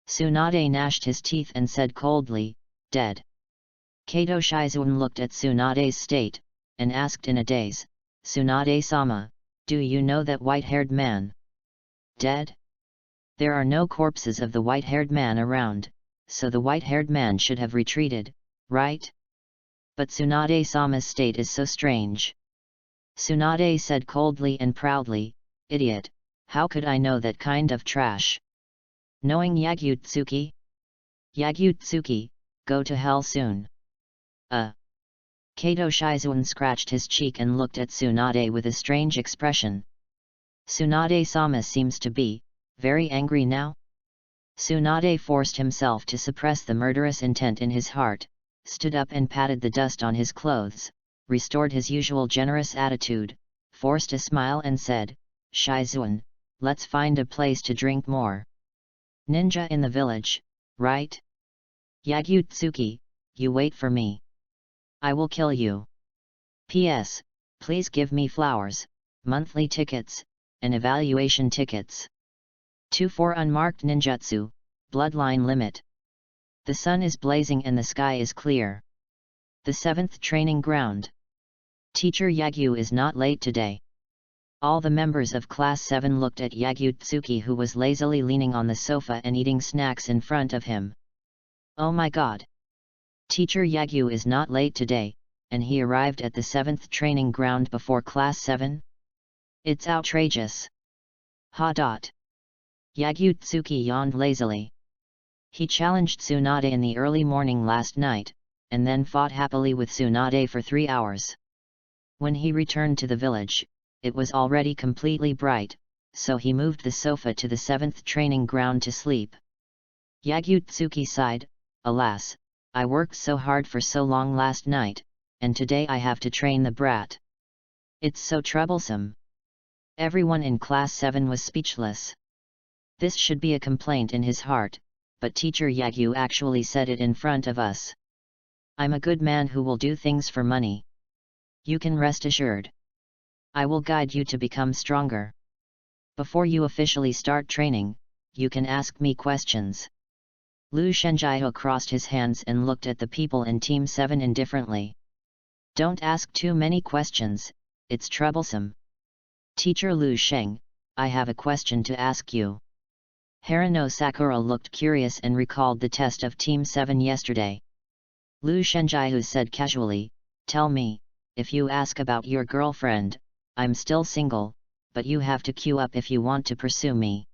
Tsunade gnashed his teeth and said coldly, dead. Kato Shizuan looked at Tsunade's state, and asked in a daze, Tsunade-sama, do you know that white-haired man? Dead? There are no corpses of the white-haired man around, so the white-haired man should have retreated, right? But Tsunade-sama's state is so strange. Tsunade said coldly and proudly, idiot, how could I know that kind of trash? Knowing Yagutsuki? Yagutsuki, go to hell soon. Kato Shizuan scratched his cheek and looked at Tsunade with a strange expression. Tsunade-sama seems to be very angry now? Tsunade forced himself to suppress the murderous intent in his heart, stood up and patted the dust on his clothes, restored his usual generous attitude, forced a smile and said, Shizuan, let's find a place to drink more. Ninja in the village, right? Yagutsuki, you wait for me. I will kill you. P.S. Please give me flowers, monthly tickets, and evaluation tickets. 2 for unmarked ninjutsu, bloodline limit. The sun is blazing and the sky is clear. The 7th training ground. Teacher Yagyu is not late today. All the members of Class 7 looked at Yagyu-tsuki, who was lazily leaning on the sofa and eating snacks in front of him. Oh my god! Teacher Yagyu is not late today, and he arrived at the 7th training ground before Class 7? It's outrageous! Ha dot! Yagyu-tsuki yawned lazily. He challenged Tsunade in the early morning last night, and then fought happily with Tsunade for 3 hours. When he returned to the village, it was already completely bright, so he moved the sofa to the 7th training ground to sleep. Yagyu-tsuki sighed, alas, I worked so hard for so long last night, and today I have to train the brat. It's so troublesome. Everyone in Class 7 was speechless. This should be a complaint in his heart, but Teacher Yagyu actually said it in front of us. I'm a good man who will do things for money. You can rest assured. I will guide you to become stronger. Before you officially start training, you can ask me questions. Lu Shenjiho crossed his hands and looked at the people in Team 7 indifferently. Don't ask too many questions, it's troublesome. Teacher Lu Sheng, I have a question to ask you. Harano Sakura looked curious and recalled the test of Team 7 yesterday. Lu Shenjiho said casually, tell me, if you ask about your girlfriend, I'm still single, but you have to queue up if you want to pursue me.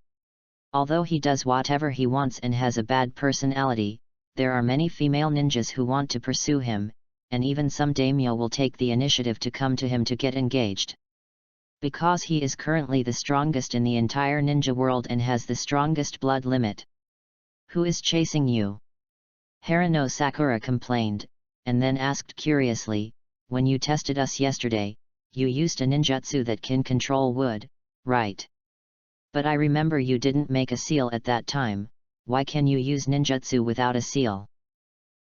Although he does whatever he wants and has a bad personality, there are many female ninjas who want to pursue him, and even some daimyo will take the initiative to come to him to get engaged. Because he is currently the strongest in the entire ninja world and has the strongest blood limit. Who is chasing you? Harano Sakura complained, and then asked curiously, when you tested us yesterday, you used a ninjutsu that can control wood, right? But I remember you didn't make a seal at that time, why can you use ninjutsu without a seal?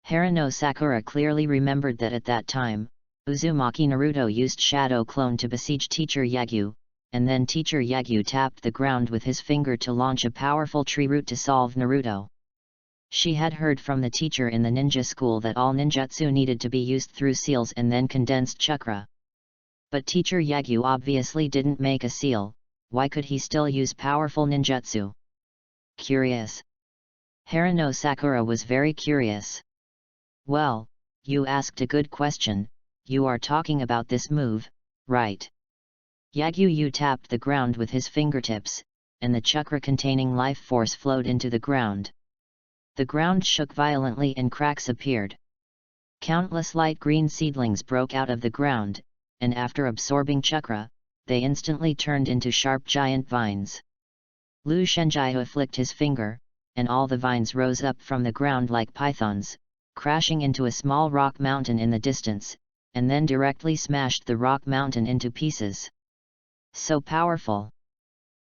Harano Sakura clearly remembered that at that time, Uzumaki Naruto used Shadow Clone to besiege Teacher Yagyu, and then Teacher Yagyu tapped the ground with his finger to launch a powerful tree root to solve Naruto. She had heard from the teacher in the ninja school that all ninjutsu needed to be used through seals and then condensed chakra. But Teacher Yagyu obviously didn't make a seal, why could he still use powerful ninjutsu? Curious. Harano Sakura was very curious. Well, you asked a good question, you are talking about this move, right? Yagyu tapped the ground with his fingertips, and the chakra containing life force flowed into the ground. The ground shook violently and cracks appeared. Countless light green seedlings broke out of the ground, and after absorbing chakra, they instantly turned into sharp giant vines. Lu Shenjiho flicked his finger, and all the vines rose up from the ground like pythons, crashing into a small rock mountain in the distance, and then directly smashed the rock mountain into pieces. So powerful!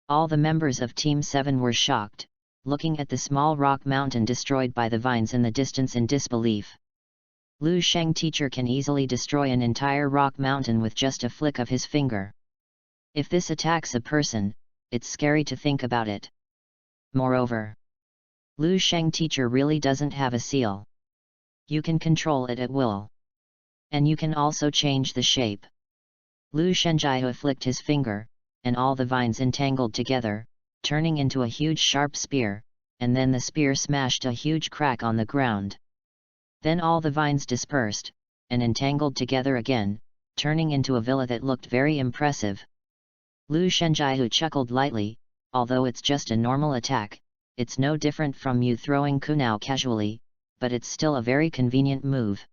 All the members of Team 7 were shocked, looking at the small rock mountain destroyed by the vines in the distance in disbelief. Lu Sheng teacher can easily destroy an entire rock mountain with just a flick of his finger. If this attacks a person, it's scary to think about it. Moreover, Lu Sheng teacher really doesn't have a seal. You can control it at will. And you can also change the shape. Lu Shenjiho flicked his finger, and all the vines entangled together, turning into a huge sharp spear, and then the spear smashed a huge crack on the ground. Then all the vines dispersed, and entangled together again, turning into a villa that looked very impressive. Lu Shenjiho chuckled lightly, although it's just a normal attack, it's no different from you throwing kunao casually, but it's still a very convenient move.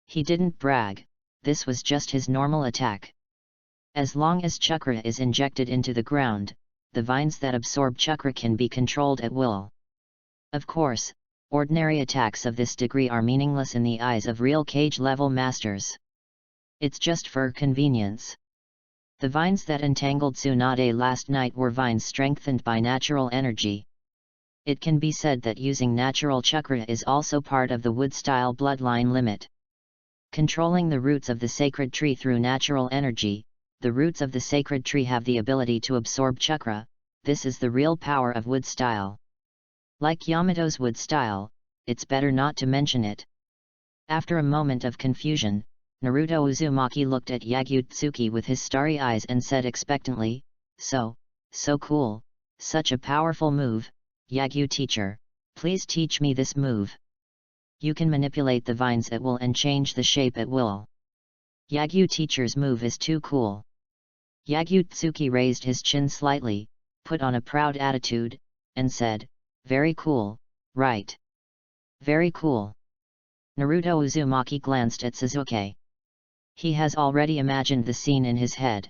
He didn't brag, this was just his normal attack. As long as chakra is injected into the ground, the vines that absorb chakra can be controlled at will. Of course, ordinary attacks of this degree are meaningless in the eyes of real cage-level masters. It's just for convenience. The vines that entangled Tsunade last night were vines strengthened by natural energy. It can be said that using natural chakra is also part of the wood-style bloodline limit. Controlling the roots of the sacred tree through natural energy, the roots of the sacred tree have the ability to absorb chakra, this is the real power of wood style. Like Yamato's wood style, it's better not to mention it. After a moment of confusion, Naruto Uzumaki looked at Yagyu-tsuki with his starry eyes and said expectantly, so cool, such a powerful move, Yagyu teacher, please teach me this move. You can manipulate the vines at will and change the shape at will. Yagyu teacher's move is too cool. Yagyu-tsuki raised his chin slightly, put on a proud attitude, and said, very cool, right? Very cool. Naruto Uzumaki glanced at Sasuke. He has already imagined the scene in his head.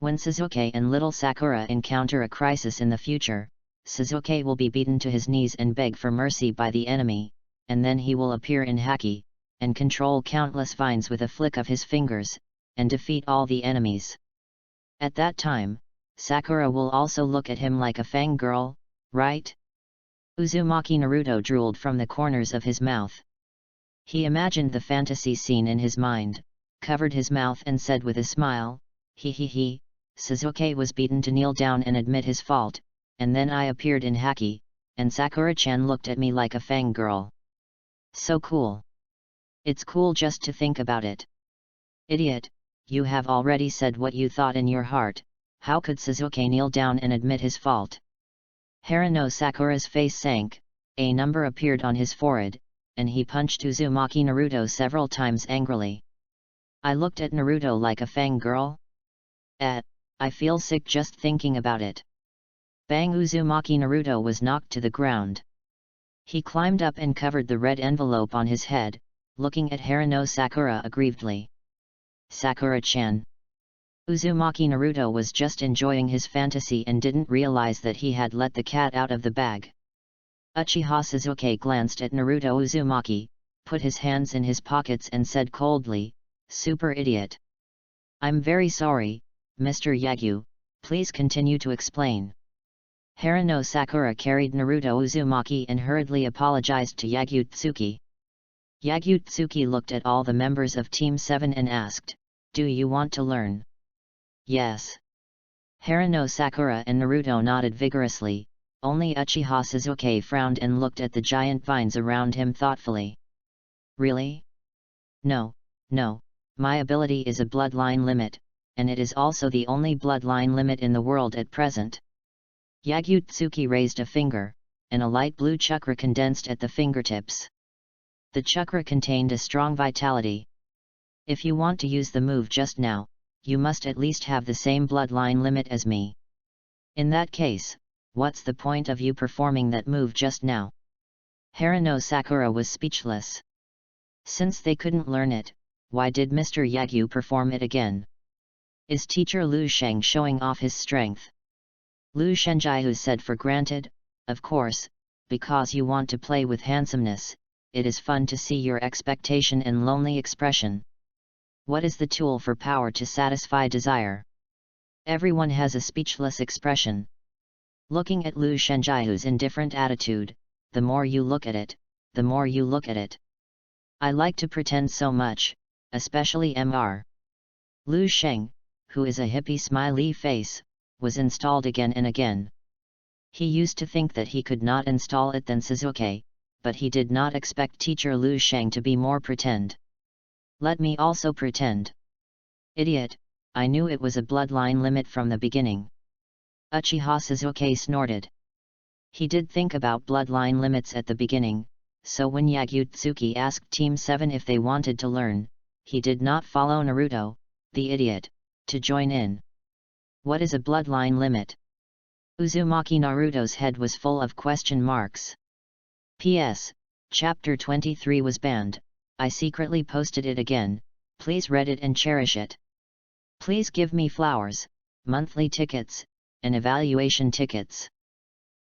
When Sasuke and little Sakura encounter a crisis in the future, Sasuke will be beaten to his knees and beg for mercy by the enemy, and then he will appear in Haki, and control countless vines with a flick of his fingers, and defeat all the enemies. At that time, Sakura will also look at him like a fangirl, right? Uzumaki Naruto drooled from the corners of his mouth. He imagined the fantasy scene in his mind, covered his mouth and said with a smile, he, Sasuke was beaten to kneel down and admit his fault, and then I appeared in Haki, and Sakura-chan looked at me like a fangirl. So cool. It's cool just to think about it. Idiot, you have already said what you thought in your heart, how could Sasuke kneel down and admit his fault? Haruno Sakura's face sank, a number appeared on his forehead, and he punched Uzumaki Naruto several times angrily. I looked at Naruto like a fangirl? I feel sick just thinking about it. Bang! Uzumaki Naruto was knocked to the ground. He climbed up and covered the red envelope on his head, looking at Haruno Sakura aggrievedly. Sakura-chan. Uzumaki Naruto was just enjoying his fantasy and didn't realize that he had let the cat out of the bag. Uchiha Sasuke glanced at Naruto Uzumaki, put his hands in his pockets and said coldly, super idiot. I'm very sorry, Mr. Yagyu, please continue to explain. Haruno Sakura carried Naruto Uzumaki and hurriedly apologized to Yagyu-tsuki. Yagyu-tsuki looked at all the members of Team 7 and asked, do you want to learn? Yes. Haruno Sakura and Naruto nodded vigorously, only Uchiha Sasuke frowned and looked at the giant vines around him thoughtfully. Really? No, my ability is a bloodline limit, and it is also the only bloodline limit in the world at present. Yagyu-tsuki raised a finger, and a light blue chakra condensed at the fingertips. The chakra contained a strong vitality. If you want to use the move just now, you must at least have the same bloodline limit as me. In that case, what's the point of you performing that move just now? Haruno Sakura was speechless. Since they couldn't learn it, why did Mr. Yagyu perform it again? Is teacher Lu Sheng showing off his strength? Lu Shenjihu said for granted, of course, because you want to play with handsomeness, it is fun to see your expectation and lonely expression. What is the tool for power to satisfy desire? Everyone has a speechless expression. Looking at Lu Shenjihu's indifferent attitude, the more you look at it, the more you look at it. I like to pretend so much, especially Mr. Lu Sheng, who is a hippie smiley face, was installed again and again. He used to think that he could not install it than Sasuke, but he did not expect teacher Lu Sheng to be more pretend. Let me also pretend. Idiot, I knew it was a bloodline limit from the beginning. Uchiha Sasuke snorted. He did think about bloodline limits at the beginning, so when Yagyu-tsuki asked Team 7 if they wanted to learn, he did not follow Naruto, the idiot, to join in. What is a bloodline limit? Uzumaki Naruto's head was full of question marks. P.S. Chapter 23 was banned. I secretly posted it again, please read it and cherish it. Please give me flowers, monthly tickets, and evaluation tickets.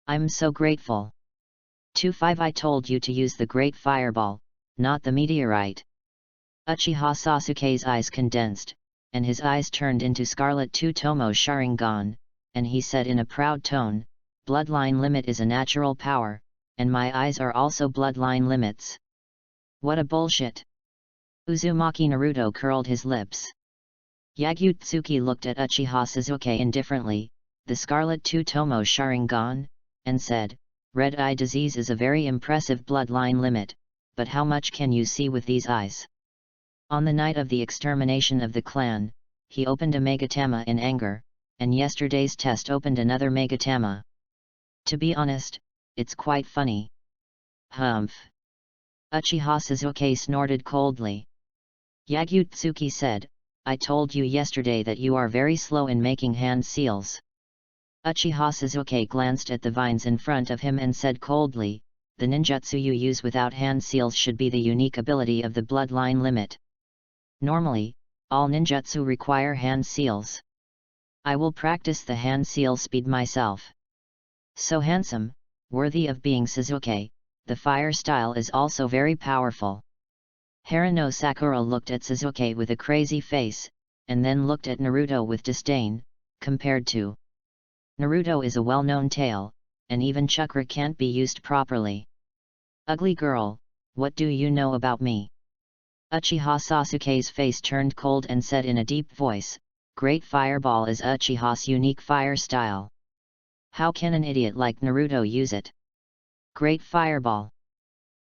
I'm so grateful. 2-5 I told you to use the Great Fireball, not the meteorite. Uchiha Sasuke's eyes condensed, and his eyes turned into Scarlet Two-Tomo Sharingan, and he said in a proud tone, bloodline limit is a natural power, and my eyes are also bloodline limits. What a bullshit! Uzumaki Naruto curled his lips. Yagyu-tsuki looked at Uchiha Sasuke indifferently, the Scarlet Two-Tomo Sharingan, and said, Red eye disease is a very impressive bloodline limit, but how much can you see with these eyes? On the night of the extermination of the clan, he opened a megatama in anger, and yesterday's test opened another megatama. To be honest, it's quite funny. Humph. Uchiha Suzuki snorted coldly. Yagutsuki said, I told you yesterday that you are very slow in making hand seals. Uchiha Suzuki glanced at the vines in front of him and said coldly, the ninjutsu you use without hand seals should be the unique ability of the bloodline limit. Normally, all ninjutsu require hand seals. I will practice the hand seal speed myself. So handsome, worthy of being Suzuki, the fire style is also very powerful. Harano Sakura looked at Suzuki with a crazy face, and then looked at Naruto with disdain, compared to Naruto is a well-known tale, and even chakra can't be used properly. Ugly girl, what do you know about me? Uchiha Sasuke's face turned cold and said in a deep voice, Great Fireball is Uchiha's unique fire style. How can an idiot like Naruto use it? Great Fireball.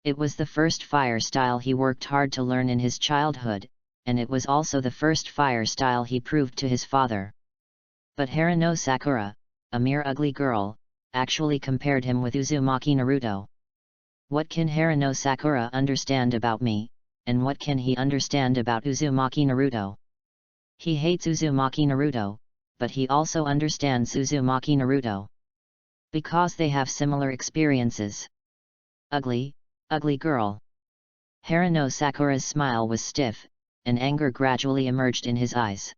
It was the first fire style he worked hard to learn in his childhood, and it was also the first fire style he proved to his father. But Harano Sakura, a mere ugly girl, actually compared him with Uzumaki Naruto. What can Harano Sakura understand about me, and what can he understand about Uzumaki Naruto? He hates Uzumaki Naruto, but he also understands Uzumaki Naruto. Because they have similar experiences. Ugly, ugly girl. Harano Sakura's smile was stiff, and anger gradually emerged in his eyes.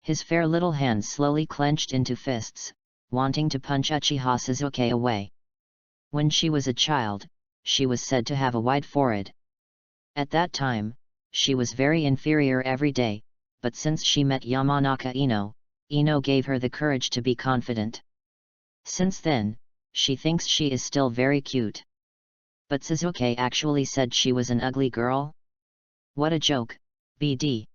His fair little hands slowly clenched into fists, wanting to punch Uchiha Suzuki away. When she was a child, she was said to have a wide forehead. At that time, she was very inferior every day, but since she met Yamanaka Ino gave her the courage to be confident. Since then, she thinks she is still very cute. But Suzuki actually said she was an ugly girl? What a joke, BD.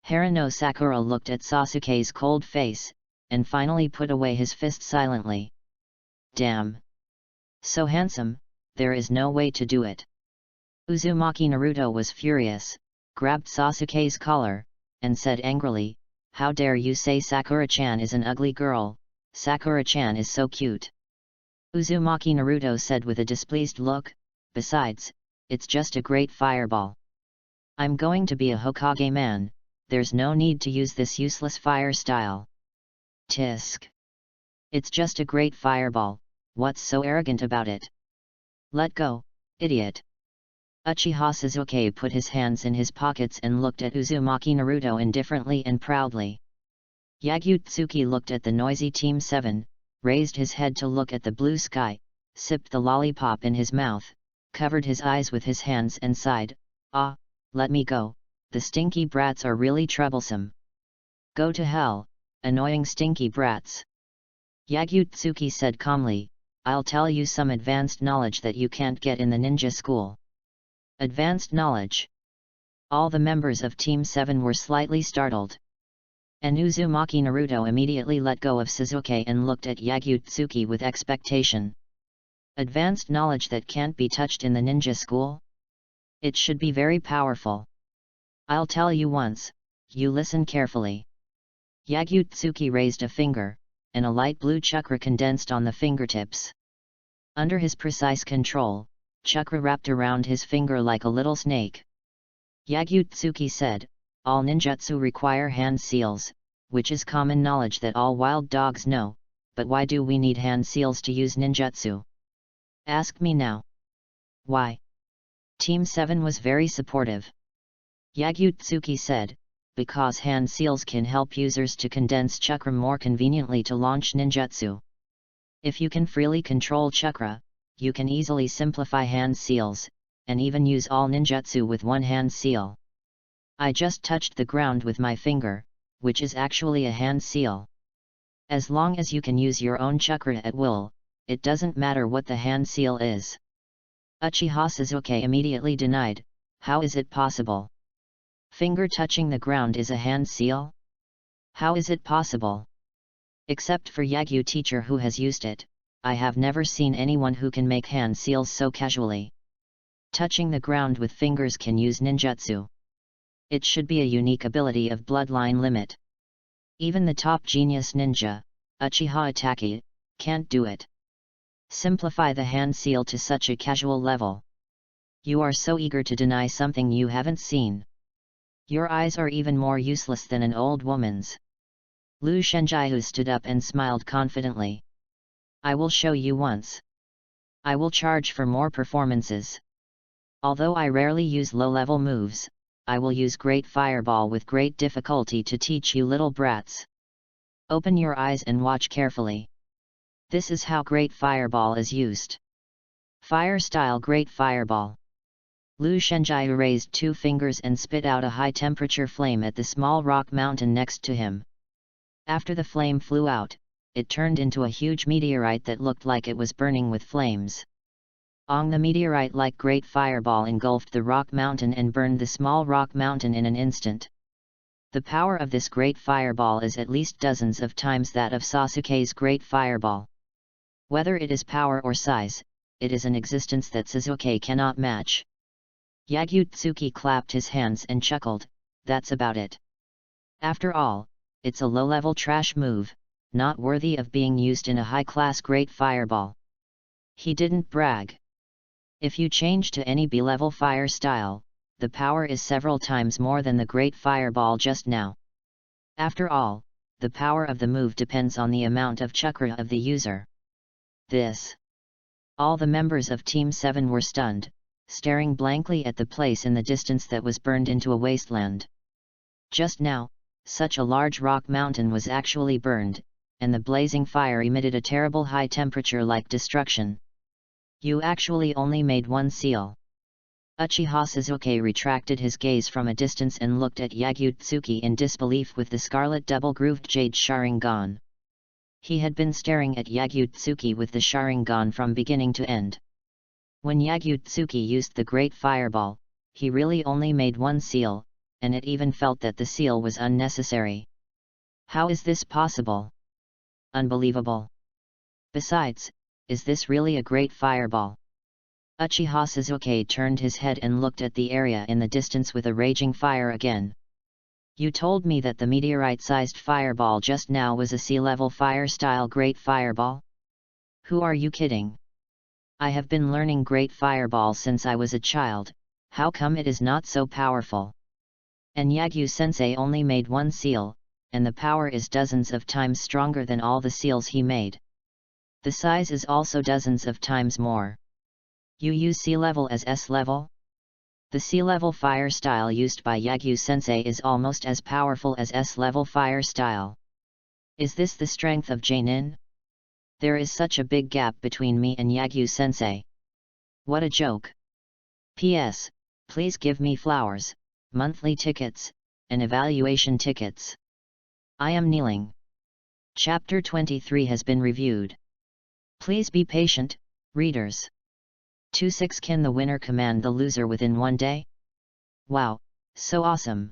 Harano Sakura looked at Sasuke's cold face, and finally put away his fist silently. Damn! So handsome, there is no way to do it. Uzumaki Naruto was furious, grabbed Sasuke's collar, and said angrily, How dare you say Sakura-chan is an ugly girl, Sakura-chan is so cute. Uzumaki Naruto said with a displeased look, besides, it's just a great fireball. I'm going to be a Hokage man, there's no need to use this useless fire style. Tisk. It's just a great fireball, what's so arrogant about it? Let go, idiot. Uchiha Suzuki put his hands in his pockets and looked at Uzumaki Naruto indifferently and proudly. Yagutsuki looked at the noisy Team 7, raised his head to look at the blue sky, sipped the lollipop in his mouth, covered his eyes with his hands and sighed, Ah, let me go, the stinky brats are really troublesome. Go to hell, annoying stinky brats. Yagutsuki said calmly, I'll tell you some advanced knowledge that you can't get in the ninja school. Advanced knowledge. All the members of Team 7 were slightly startled. And Uzumaki Naruto immediately let go of Suzuki and looked at Yagutsuki with expectation. Advanced knowledge that can't be touched in the ninja school? It should be very powerful. I'll tell you once, you listen carefully. Yagutsuki raised a finger, and a light blue chakra condensed on the fingertips. Under his precise control, chakra wrapped around his finger like a little snake. Yagutsuki said, All ninjutsu require hand seals, which is common knowledge that all wild dogs know, but why do we need hand seals to use ninjutsu? Ask me now. Why? Team 7 was very supportive. Yagutsuki said, because hand seals can help users to condense chakra more conveniently to launch ninjutsu. If you can freely control chakra, you can easily simplify hand seals, and even use all ninjutsu with one hand seal. I just touched the ground with my finger, which is actually a hand seal. As long as you can use your own chakra at will, it doesn't matter what the hand seal is. Uchiha Suzuki immediately denied, how is it possible? Finger touching the ground is a hand seal? How is it possible? Except for Yagyu teacher who has used it, I have never seen anyone who can make hand seals so casually. Touching the ground with fingers can use ninjutsu. It should be a unique ability of bloodline limit. Even the top genius ninja, Uchiha Itachi, can't do it. Simplify the hand seal to such a casual level. You are so eager to deny something you haven't seen. Your eyes are even more useless than an old woman's. Lu Shenjihu stood up and smiled confidently. I will show you once. I will charge for more performances. Although I rarely use low-level moves, I will use Great Fireball with great difficulty to teach you little brats. Open your eyes and watch carefully. This is how Great Fireball is used. Fire Style Great Fireball. Lu Shenjiu raised 2 fingers and spit out a high-temperature flame at the small rock mountain next to him. After the flame flew out, it turned into a huge meteorite that looked like it was burning with flames. The meteorite like Great Fireball engulfed the rock mountain and burned the small rock mountain in an instant. The power of this Great Fireball is at least dozens of times that of Sasuke's Great Fireball. Whether it is power or size, it is an existence that Sasuke cannot match. Yagyu clapped his hands and chuckled, that's about it. After all, it's a low-level trash move, not worthy of being used in a high-class Great Fireball. He didn't brag. If you change to any B-level fire style, the power is several times more than the Great Fireball just now. After all, the power of the move depends on the amount of chakra of the user. All the members of Team 7 were stunned, staring blankly at the place in the distance that was burned into a wasteland. Just now, such a large rock mountain was actually burned, and the blazing fire emitted a terrible high temperature like destruction. You actually only made 1 seal. Uchiha Sasuke retracted his gaze from a distance and looked at Yagyu in disbelief with the scarlet double-grooved jade Sharingan. He had been staring at Yagyu with the Sharingan from beginning to end. When Yagyu used the Great Fireball, he really only made 1 seal, and it even felt that the seal was unnecessary. How is this possible? Unbelievable. Besides, is this really a Great Fireball? Uchiha Sasuke turned his head and looked at the area in the distance with a raging fire again. You told me that the meteorite-sized fireball just now was a sea-level fire-style Great Fireball? Who are you kidding? I have been learning Great Fireball since I was a child, how come it is not so powerful? And Yagyu-sensei only made 1 seal, and the power is dozens of times stronger than all the seals he made. The size is also dozens of times more. You use C-level as S-level? The C-level fire style used by Yagyu-sensei is almost as powerful as S-level fire style. Is this the strength of Jainin? There is such a big gap between me and Yagyu-sensei. What a joke. P.S. Please give me flowers, monthly tickets, and evaluation tickets. I am kneeling. Chapter 23 has been reviewed. Please be patient, readers. 2-6 Can the winner command the loser within 1 day? Wow, so awesome!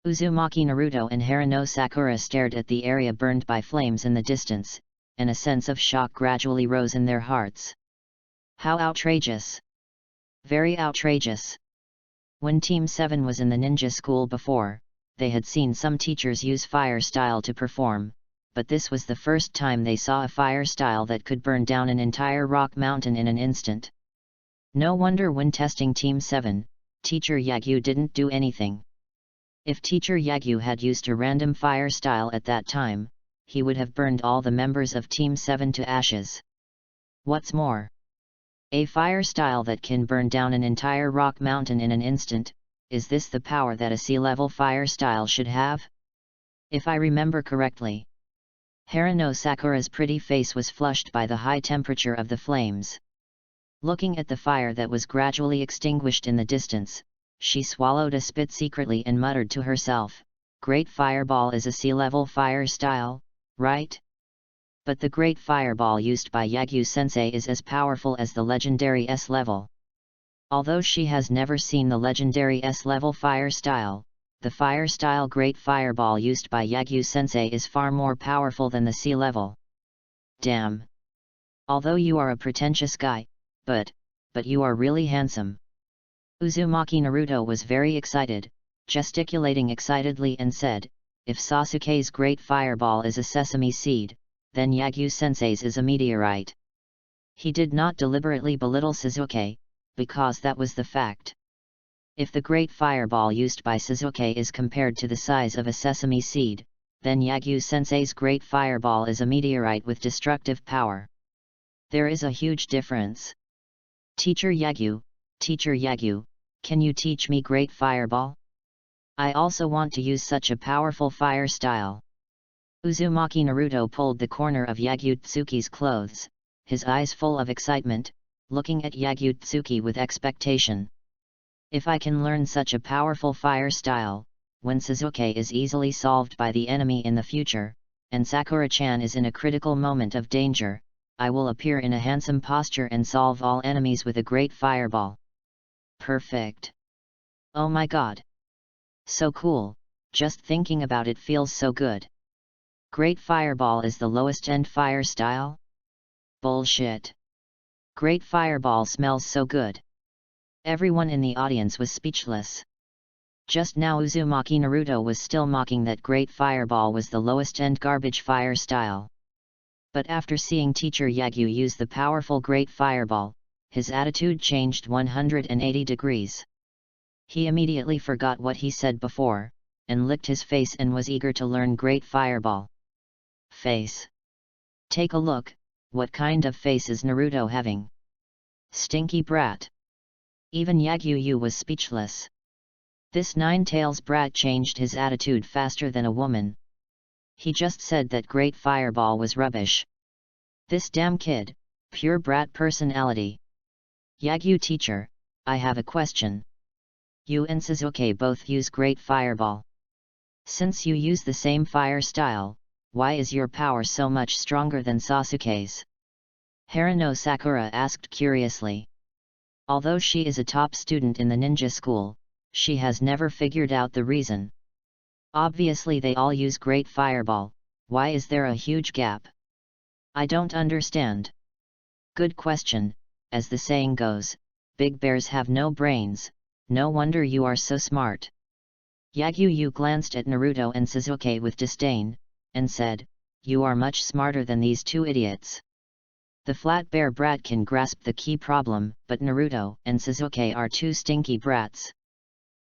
Uzumaki Naruto and Haruno Sakura stared at the area burned by flames in the distance, and a sense of shock gradually rose in their hearts. How outrageous! Very outrageous! When Team 7 was in the ninja school before, they had seen some teachers use fire style to perform, but this was the first time they saw a fire style that could burn down an entire rock mountain in an instant. No wonder when testing Team 7, Teacher Yagyu didn't do anything. If Teacher Yagyu had used a random fire style at that time, he would have burned all the members of Team 7 to ashes. What's more, a fire style that can burn down an entire rock mountain in an instant, is this the power that a sea-level fire style should have? If I remember correctly, Haruno Sakura's pretty face was flushed by the high temperature of the flames. Looking at the fire that was gradually extinguished in the distance, she swallowed a spit secretly and muttered to herself, Great Fireball is a sea-level fire style, right? But the Great Fireball used by Yagyu-sensei is as powerful as the legendary S-level. Although she has never seen the legendary S-level fire style, the fire style Great Fireball used by Yagyu-sensei is far more powerful than the sea-level. Damn! Although you are a pretentious guy, but you are really handsome. Uzumaki Naruto was very excited, gesticulating excitedly, and said, "If Sasuke's great fireball is a sesame seed, then Yagyu-sensei's is a meteorite." He did not deliberately belittle Sasuke, because that was the fact. If the great fireball used by Sasuke is compared to the size of a sesame seed, then Yagyu-sensei's great fireball is a meteorite with destructive power. There is a huge difference. Teacher Yagyu, can you teach me great fireball? I also want to use such a powerful fire style. Uzumaki Naruto pulled the corner of Yagyu-tsuki's clothes, his eyes full of excitement, looking at Yagyu-tsuki with expectation. If I can learn such a powerful fire style, when Sasuke is easily solved by the enemy in the future, and Sakura-chan is in a critical moment of danger, I will appear in a handsome posture and solve all enemies with a great fireball. Perfect. Oh my god. So cool, just thinking about it feels so good. Great fireball is the lowest end fire style? Bullshit. Great fireball smells so good. Everyone in the audience was speechless. Just now Uzumaki Naruto was still mocking that great fireball was the lowest end garbage fire style. But after seeing Teacher Yagyu use the powerful great fireball, his attitude changed 180 degrees. He immediately forgot what he said before, and licked his face and was eager to learn great fireball. Face. Take a look, what kind of face is Naruto having? Stinky brat. Even Yagyu was speechless. This nine-tails brat changed his attitude faster than a woman. He just said that great fireball was rubbish. This damn kid, pure brat personality. Yagyu teacher, I have a question. You and Sasuke both use great fireball. Since you use the same fire style, why is your power so much stronger than Sasuke's? Haruno Sakura asked curiously. Although she is a top student in the ninja school, she has never figured out the reason. Obviously they all use great fireball, why is there a huge gap? I don't understand. Good question, as the saying goes, big bears have no brains, no wonder you are so smart. Yagyu glanced at Naruto and Sasuke with disdain, and said, you are much smarter than these two idiots. The flat bear brat can grasp the key problem, but Naruto and Sasuke are two stinky brats.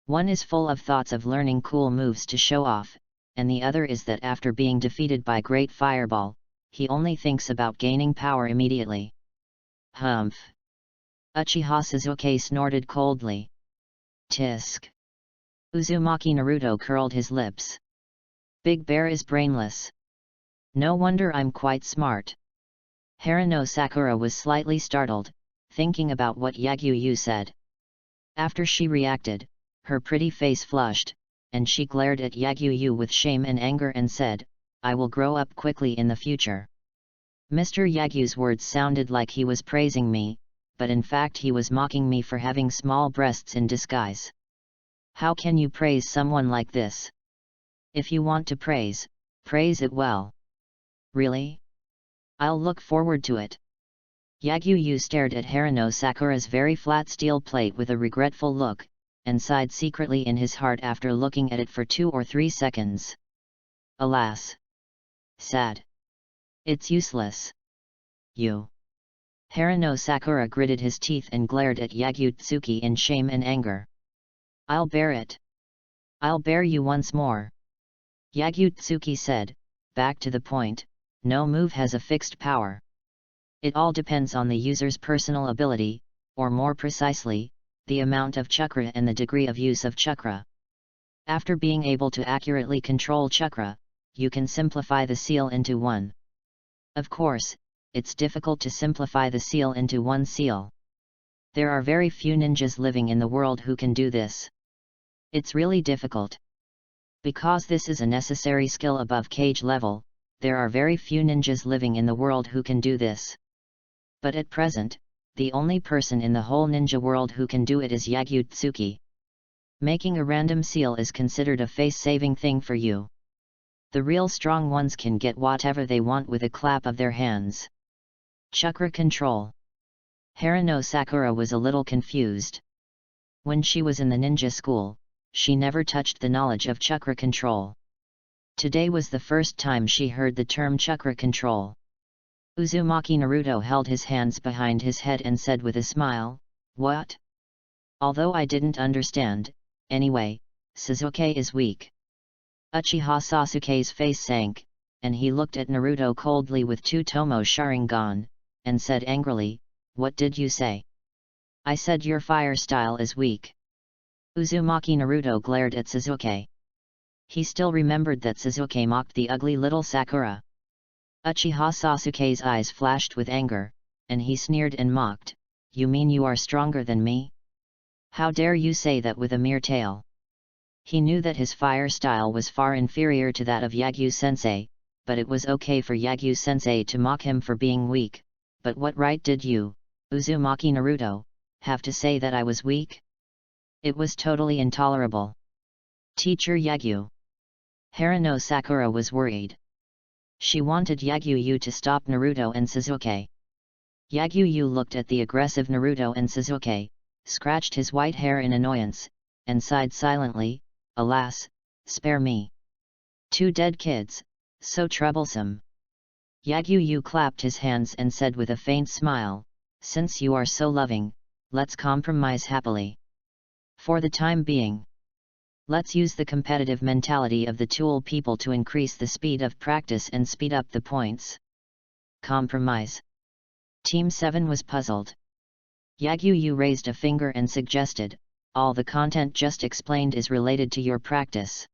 One is full of thoughts of learning cool moves to show off, and the other is that after being defeated by Great Fireball, he only thinks about gaining power immediately. Humph! Uchiha Sasuke snorted coldly. Tisk! Uzumaki Naruto curled his lips. Big Bear is brainless. No wonder I'm quite smart. Haruno Sakura was slightly startled, thinking about what Yagyu said. After she reacted, her pretty face flushed, and she glared at Yagyu with shame and anger and said, I will grow up quickly in the future. Mr. Yagyu's words sounded like he was praising me, but in fact he was mocking me for having small breasts in disguise. How can you praise someone like this? If you want to praise, praise it well. Really? I'll look forward to it. Yagyu stared at Haruno Sakura's very flat steel plate with a regretful look, and sighed secretly in his heart after looking at it for 2 or 3 seconds. Alas! Sad. It's useless. You. Haruno Sakura gritted his teeth and glared at Yagyu in shame and anger. I'll bear it. I'll bear you once more. Yagyu said, back to the point, no move has a fixed power. It all depends on the user's personal ability, or more precisely, the amount of chakra and the degree of use of chakra. After being able to accurately control chakra, you can simplify the seal into one. Of course, it's difficult to simplify the seal into one seal. There are very few ninjas living in the world who can do this. It's really difficult. Because this is a necessary skill above cage level, there are very few ninjas living in the world who can do this. But at present, the only person in the whole ninja world who can do it is Yagyu. Making a random seal is considered a face-saving thing for you. The real strong ones can get whatever they want with a clap of their hands. Chakra control. Haruno Sakura was a little confused. When she was in the ninja school, she never touched the knowledge of chakra control. Today was the first time she heard the term chakra control. Uzumaki Naruto held his hands behind his head and said with a smile, "What?" Although I didn't understand, anyway, Sasuke is weak. Uchiha Sasuke's face sank, and he looked at Naruto coldly with two Tomo Sharingan, and said angrily, "What did you say?" "I said your fire style is weak." Uzumaki Naruto glared at Sasuke. He still remembered that Sasuke mocked the ugly little Sakura. Uchiha Sasuke's eyes flashed with anger, and he sneered and mocked, "You mean you are stronger than me? How dare you say that with a mere tale?" He knew that his fire style was far inferior to that of Yagyu-sensei, but it was okay for Yagyu-sensei to mock him for being weak. But what right did you, Uzumaki Naruto, have to say that I was weak? It was totally intolerable. Teacher Yagyu. Harano Sakura was worried. She wanted Yagyu to stop Naruto and Sasuke. Yagyu looked at the aggressive Naruto and Sasuke, scratched his white hair in annoyance, and sighed silently, "Alas, spare me. Two dead kids, so troublesome." Yagyu clapped his hands and said with a faint smile, "Since you are so loving, let's compromise happily. For the time being. Let's use the competitive mentality of the Tool people to increase the speed of practice and speed up the points." Compromise. Team 7 was puzzled. Yagyu raised a finger and suggested, "All the content just explained is related to your practice.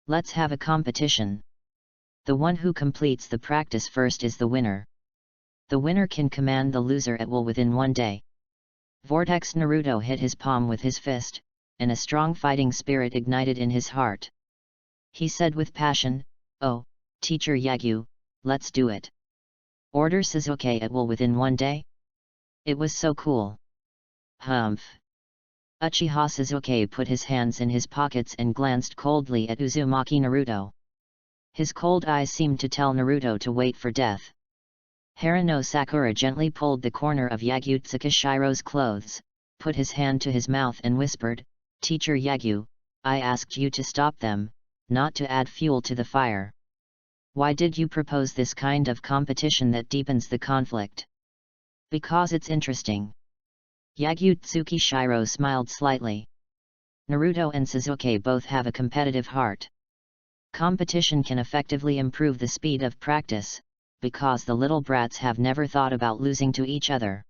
Let's have a competition. The one who completes the practice first is the winner. The winner can command the loser at will within 1 day." Vortex Naruto hit his palm with his fist, and a strong fighting spirit ignited in his heart. He said with passion, "Oh, Teacher Yagyu, let's do it. Order Sasuke at will within 1 day? It was so cool." Humph. Uchiha Sasuke put his hands in his pockets and glanced coldly at Uzumaki Naruto. His cold eyes seemed to tell Naruto to wait for death. Harano Sakura gently pulled the corner of Yagyu Tsukishiro's clothes, put his hand to his mouth and whispered, "Teacher Yagyu, I asked you to stop them, not to add fuel to the fire. Why did you propose this kind of competition that deepens the conflict?" "Because it's interesting." Yagyu Tsukishiro smiled slightly. Naruto and Sasuke both have a competitive heart. Competition can effectively improve the speed of practice, because the little brats have never thought about losing to each other.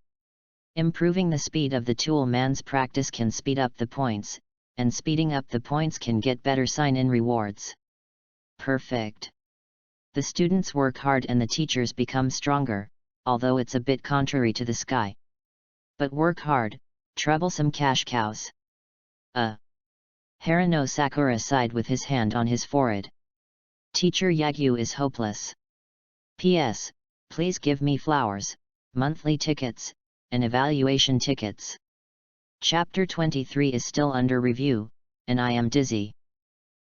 Improving the speed of the Tool man's practice can speed up the points, and speeding up the points can get better sign-in rewards. Perfect. The students work hard and the teachers become stronger, although it's a bit contrary to the sky. But work hard, troublesome cash cows. Harano Sakura sighed with his hand on his forehead. Teacher Yagyu is hopeless. P.S. Please give me flowers, monthly tickets, and evaluation tickets. Chapter 23 is still under review, and I am dizzy.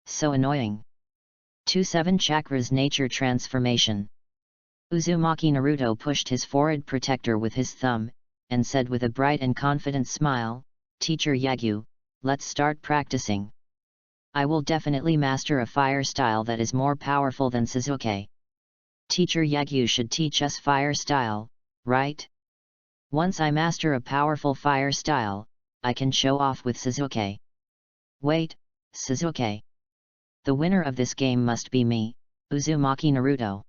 So annoying. 27 Chakras Nature Transformation. Uzumaki Naruto pushed his forehead protector with his thumb, and said with a bright and confident smile, "Teacher Yagyu, let's start practicing. I will definitely master a fire style that is more powerful than Sasuke. Teacher Yagyu should teach us fire style, right? Once I master a powerful fire style, I can show off with Sasuke." "Wait, Sasuke. The winner of this game must be me, Uzumaki Naruto.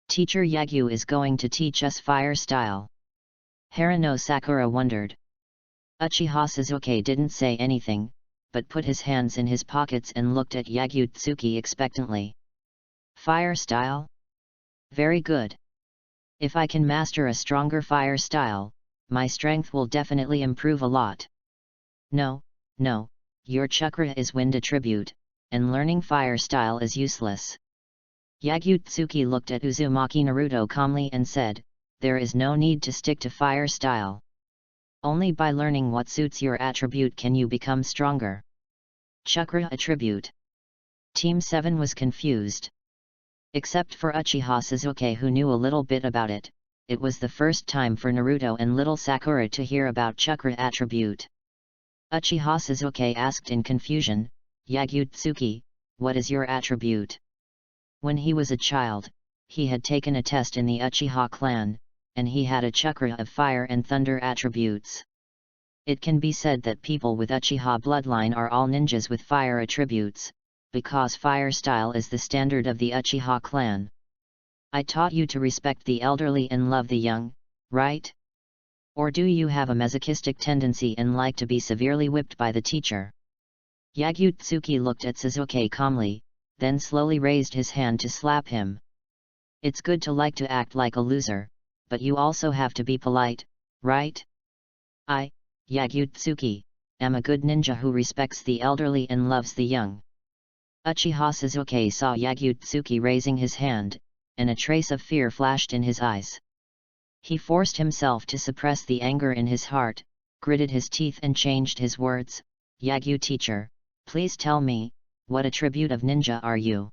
Teacher Yagyu is going to teach us fire style." Harano Sakura wondered. Uchiha Sasuke didn't say anything, but put his hands in his pockets and looked at Yagyu expectantly. "Fire style? Very good. If I can master a stronger fire style, my strength will definitely improve a lot." No, your chakra is wind attribute, and learning fire style is useless." Yagyu looked at Uzumaki Naruto calmly and said, "There is no need to stick to fire style. Only by learning what suits your attribute can you become stronger." Chakra attribute. Team 7 was confused. Except for Uchiha Sasuke who knew a little bit about it, it was the first time for Naruto and little Sakura to hear about chakra attribute. Uchiha Sasuke asked in confusion, Yagyu-tsuki, what is your attribute? When he was a child, he had taken a test in the Uchiha clan, and he had a chakra of fire and thunder attributes. It can be said that people with Uchiha bloodline are all ninjas with fire attributes, because fire style is the standard of the Uchiha clan. I taught you to respect the elderly and love the young, right? Or do you have a masochistic tendency and like to be severely whipped by the teacher? Yagyu-tsuki looked at Sasuke calmly, then slowly raised his hand to slap him. It's good to like to act like a loser, but you also have to be polite, right? I, Yagyu-tsuki, am a good ninja who respects the elderly and loves the young. Uchiha Sasuke saw Yagyu-tsuki raising his hand, and a trace of fear flashed in his eyes. He forced himself to suppress the anger in his heart, gritted his teeth and changed his words, Yagyu teacher, please tell me, what attribute of ninja are you?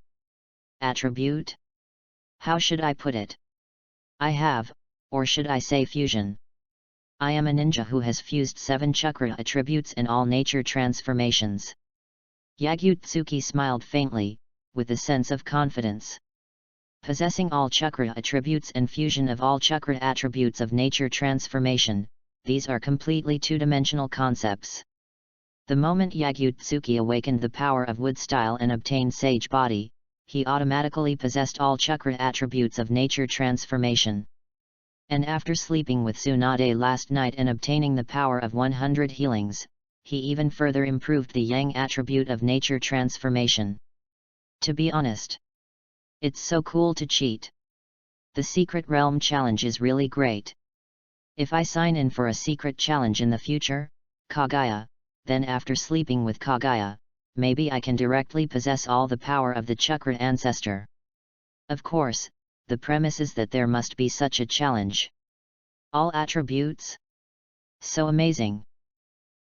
Attribute? How should I put it? I have, or should I say fusion? I am a ninja who has fused 7 chakra attributes and all nature transformations. Yagyu-tsuki smiled faintly, with a sense of confidence. Possessing all chakra attributes and fusion of all chakra attributes of nature transformation, these are completely two-dimensional concepts. The moment Yagyu-tsuki awakened the power of wood style and obtained sage body, he automatically possessed all chakra attributes of nature transformation. And after sleeping with Tsunade last night and obtaining the power of 100 healings, he even further improved the yang attribute of nature transformation. To be honest, it's so cool to cheat. The Secret Realm challenge is really great. If I sign in for a secret challenge in the future, Kaguya, then after sleeping with Kaguya, maybe I can directly possess all the power of the chakra ancestor. Of course, the premise is that there must be such a challenge. All attributes? So amazing.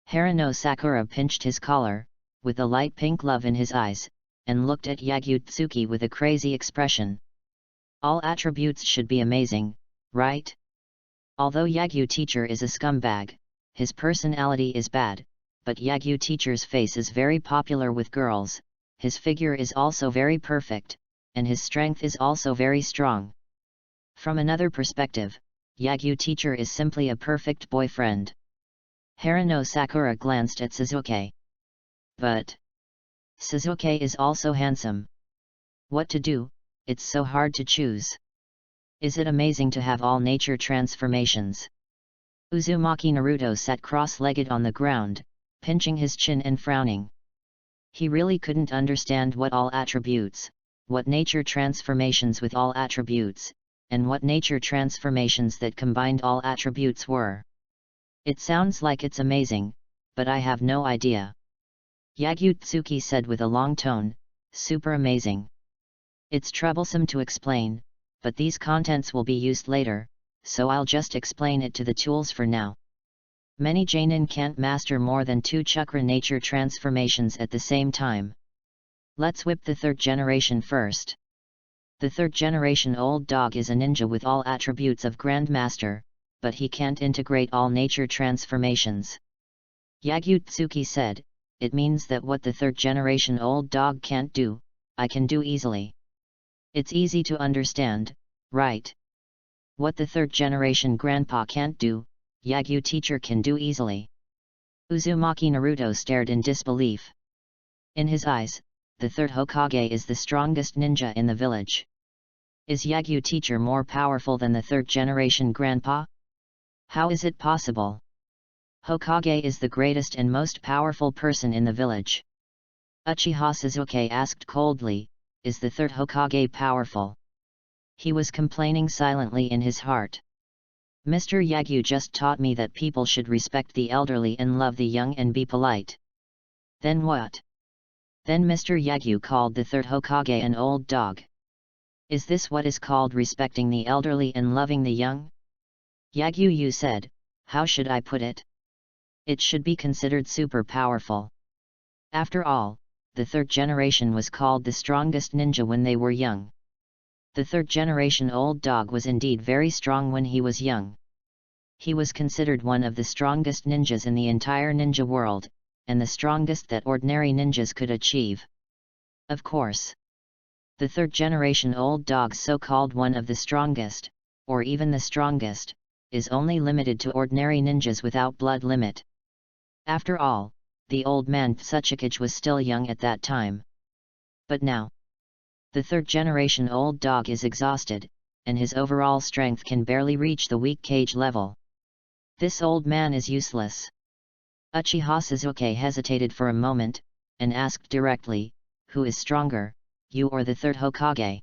Harano Sakura pinched his collar, with a light pink love in his eyes, and looked at Yagyu-tsuki with a crazy expression. All attributes should be amazing, right? Although Yagyu teacher is a scumbag, his personality is bad, but Yagyu teacher's face is very popular with girls, his figure is also very perfect, and his strength is also very strong. From another perspective, Yagyu teacher is simply a perfect boyfriend. Harano Sakura glanced at Sasuke. But Sasuke is also handsome. What to do? It's so hard to choose. Is it amazing to have all nature transformations? Uzumaki Naruto sat cross-legged on the ground, pinching his chin and frowning. He really couldn't understand what all attributes, what nature transformations with all attributes, and what nature transformations that combined all attributes were. It sounds like it's amazing, but I have no idea. Yagyu-tsuki said with a long tone, super amazing. It's troublesome to explain, but these contents will be used later, so I'll just explain it to the tools for now. Many Jainin can't master more than 2 chakra nature transformations at the same time. Let's whip the 3rd generation first. The 3rd generation old dog is a ninja with all attributes of Grandmaster, but he can't integrate all nature transformations. Yagyu-tsuki said, it means that what the 3rd generation old dog can't do, I can do easily. It's easy to understand, right? What the 3rd generation grandpa can't do, Yagyu teacher can do easily. Uzumaki Naruto stared in disbelief. In his eyes, the 3rd Hokage is the strongest ninja in the village. Is Yagyu teacher more powerful than the 3rd generation grandpa? How is it possible? Hokage is the greatest and most powerful person in the village. Uchiha Sasuke asked coldly, is the 3rd Hokage powerful? He was complaining silently in his heart. Mr. Yagyu just taught me that people should respect the elderly and love the young and be polite. Then what? Then Mr. Yagyu called the 3rd Hokage an old dog. Is this what is called respecting the elderly and loving the young? Yagyu said, how should I put it? It should be considered super powerful. After all, the 3rd generation was called the strongest ninja when they were young. The 3rd generation old dog was indeed very strong when he was young. He was considered one of the strongest ninjas in the entire ninja world, and the strongest that ordinary ninjas could achieve. Of course, the third generation old dog's so-called one of the strongest, or even the strongest, is only limited to ordinary ninjas without blood limit. After all, the old man Tsuchikage was still young at that time. But now, the third generation old dog is exhausted, and his overall strength can barely reach the weak cage level. This old man is useless. Uchiha Sasuke hesitated for a moment, and asked directly, "Who is stronger, you or the third Hokage?"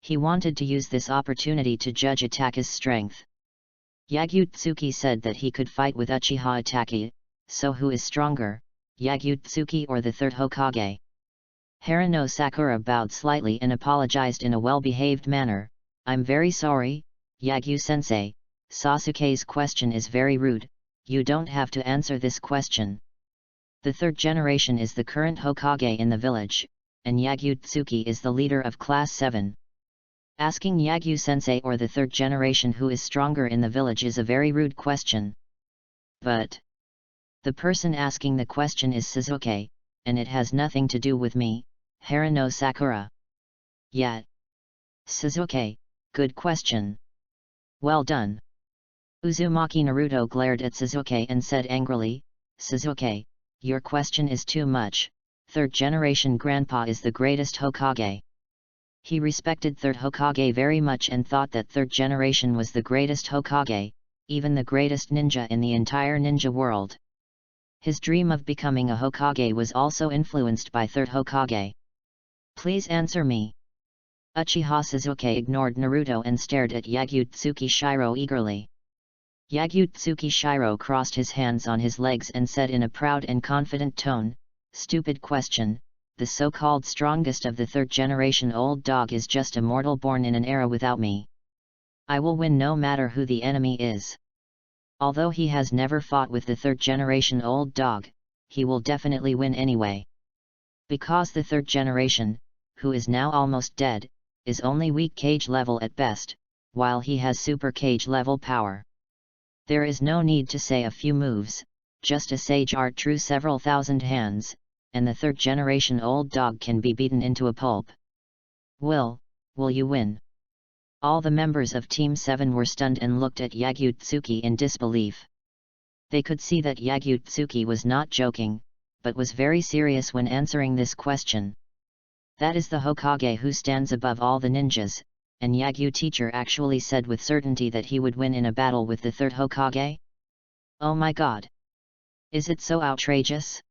He wanted to use this opportunity to judge Itake's strength. Yagyu-tsuki said that he could fight with Uchiha Itachi, so who is stronger, Yagyu-tsuki or the third Hokage? Harano Sakura bowed slightly and apologized in a well-behaved manner. "I'm very sorry, Yagyu-sensei, Sasuke's question is very rude, you don't have to answer this question. The third generation is the current Hokage in the village, and Yagyu-tsuki is the leader of Class 7. Asking Yagyu-sensei or the third generation who is stronger in the village is a very rude question. But the person asking the question is Sasuke, and it has nothing to do with me, Harano Sakura." "Yet, Sasuke, good question. Well done." Uzumaki Naruto glared at Sasuke and said angrily, "Sasuke, your question is too much. Third generation grandpa is the greatest Hokage." He respected third Hokage very much and thought that third generation was the greatest Hokage, even the greatest ninja in the entire ninja world. His dream of becoming a Hokage was also influenced by third Hokage. "Please answer me." Uchiha Sasuke ignored Naruto and stared at Yagyu-tsuki Shiro eagerly. Yagyu-tsuki Shiro crossed his hands on his legs and said in a proud and confident tone, "Stupid question, the so-called strongest of the third generation old dog is just a mortal born in an era without me. I will win no matter who the enemy is. Although he has never fought with the third generation old dog, he will definitely win anyway. Because the third generation, who is now almost dead, is only weak cage level at best, while he has super cage level power. There is no need to say a few moves, just a sage art through several thousand hands, and the third generation old dog can be beaten into a pulp. Will you win?" All the members of Team 7 were stunned and looked at Yagyu-tsuki in disbelief. They could see that Yagyu-tsuki was not joking, but was very serious when answering this question. That is the Hokage who stands above all the ninjas, and Yagyu teacher actually said with certainty that he would win in a battle with the third Hokage? Oh my god! Is it so outrageous?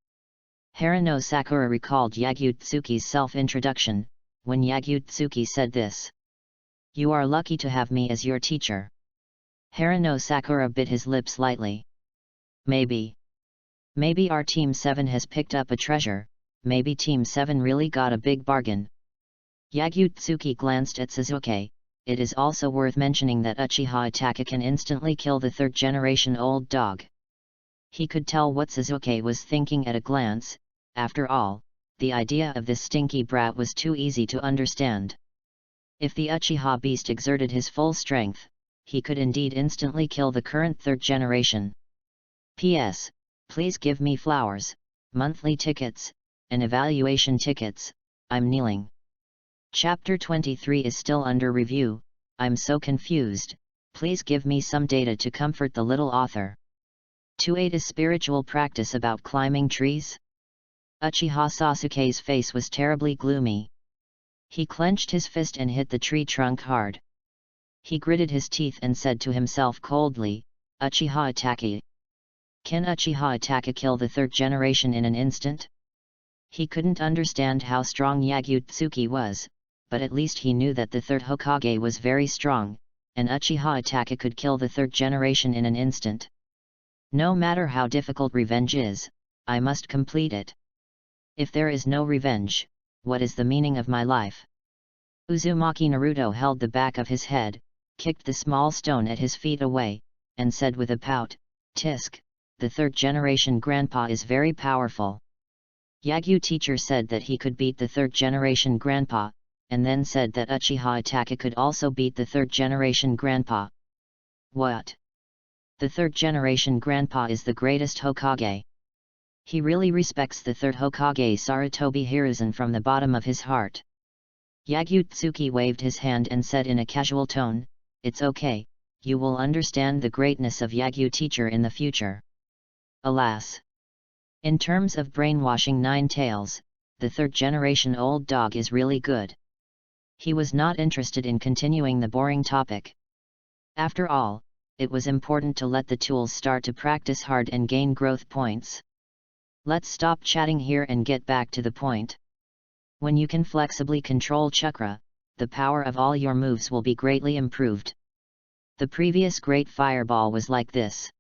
Harano Sakura recalled Yagyu-tsuki's self-introduction, when Yagyu-tsuki said this. "You are lucky to have me as your teacher." Harano Sakura bit his lips lightly. Maybe our Team 7 has picked up a treasure, maybe Team 7 really got a big bargain. Yagyu-tsuki glanced at Sasuke. It is also worth mentioning that Uchiha Itachi can instantly kill the third generation old dog. He could tell what Sasuke was thinking at a glance. After all, the idea of this stinky brat was too easy to understand. If the Uchiha beast exerted his full strength, he could indeed instantly kill the current third generation. P.S. Please give me flowers, monthly tickets, and evaluation tickets, I'm kneeling. Chapter 23 is still under review, I'm so confused, please give me some data to comfort the little author. To aid a spiritual practice about climbing trees? Uchiha Sasuke's face was terribly gloomy. He clenched his fist and hit the tree trunk hard. He gritted his teeth and said to himself coldly, "Uchiha Itachi. Can Uchiha Itachi kill the third generation in an instant?" He couldn't understand how strong Yagyu-tsuki was, but at least he knew that the third Hokage was very strong, and Uchiha Itachi could kill the third generation in an instant. No matter how difficult revenge is, I must complete it. If there is no revenge, what is the meaning of my life? Uzumaki Naruto held the back of his head, kicked the small stone at his feet away, and said with a pout, "Tisk, the third generation grandpa is very powerful." Yagyu teacher said that he could beat the third generation grandpa, and then said that Uchiha Itachi could also beat the third generation grandpa. What? The third generation grandpa is the greatest Hokage. He really respects the third Hokage Sarutobi Hiruzen from the bottom of his heart. Yagyu waved his hand and said in a casual tone, "It's okay, you will understand the greatness of Yagyu teacher in the future." Alas! In terms of brainwashing Nine Tails, the third-generation old dog is really good. He was not interested in continuing the boring topic. After all, it was important to let the tools start to practice hard and gain growth points. Let's stop chatting here and get back to the point. When you can flexibly control chakra, the power of all your moves will be greatly improved. The previous Great Fireball was like this.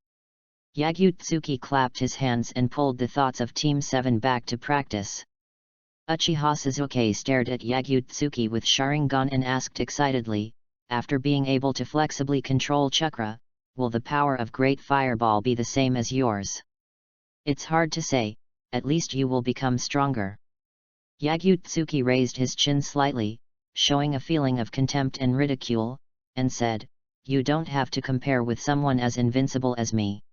Yagyu clapped his hands and pulled the thoughts of Team 7 back to practice. Uchiha Sasuke stared at Yagyu with Sharingan and asked excitedly, after being able to flexibly control chakra, will the power of Great Fireball be the same as yours? It's hard to say, at least you will become stronger. Yagyu raised his chin slightly, showing a feeling of contempt and ridicule, and said, "You don't have to compare with someone as invincible as me.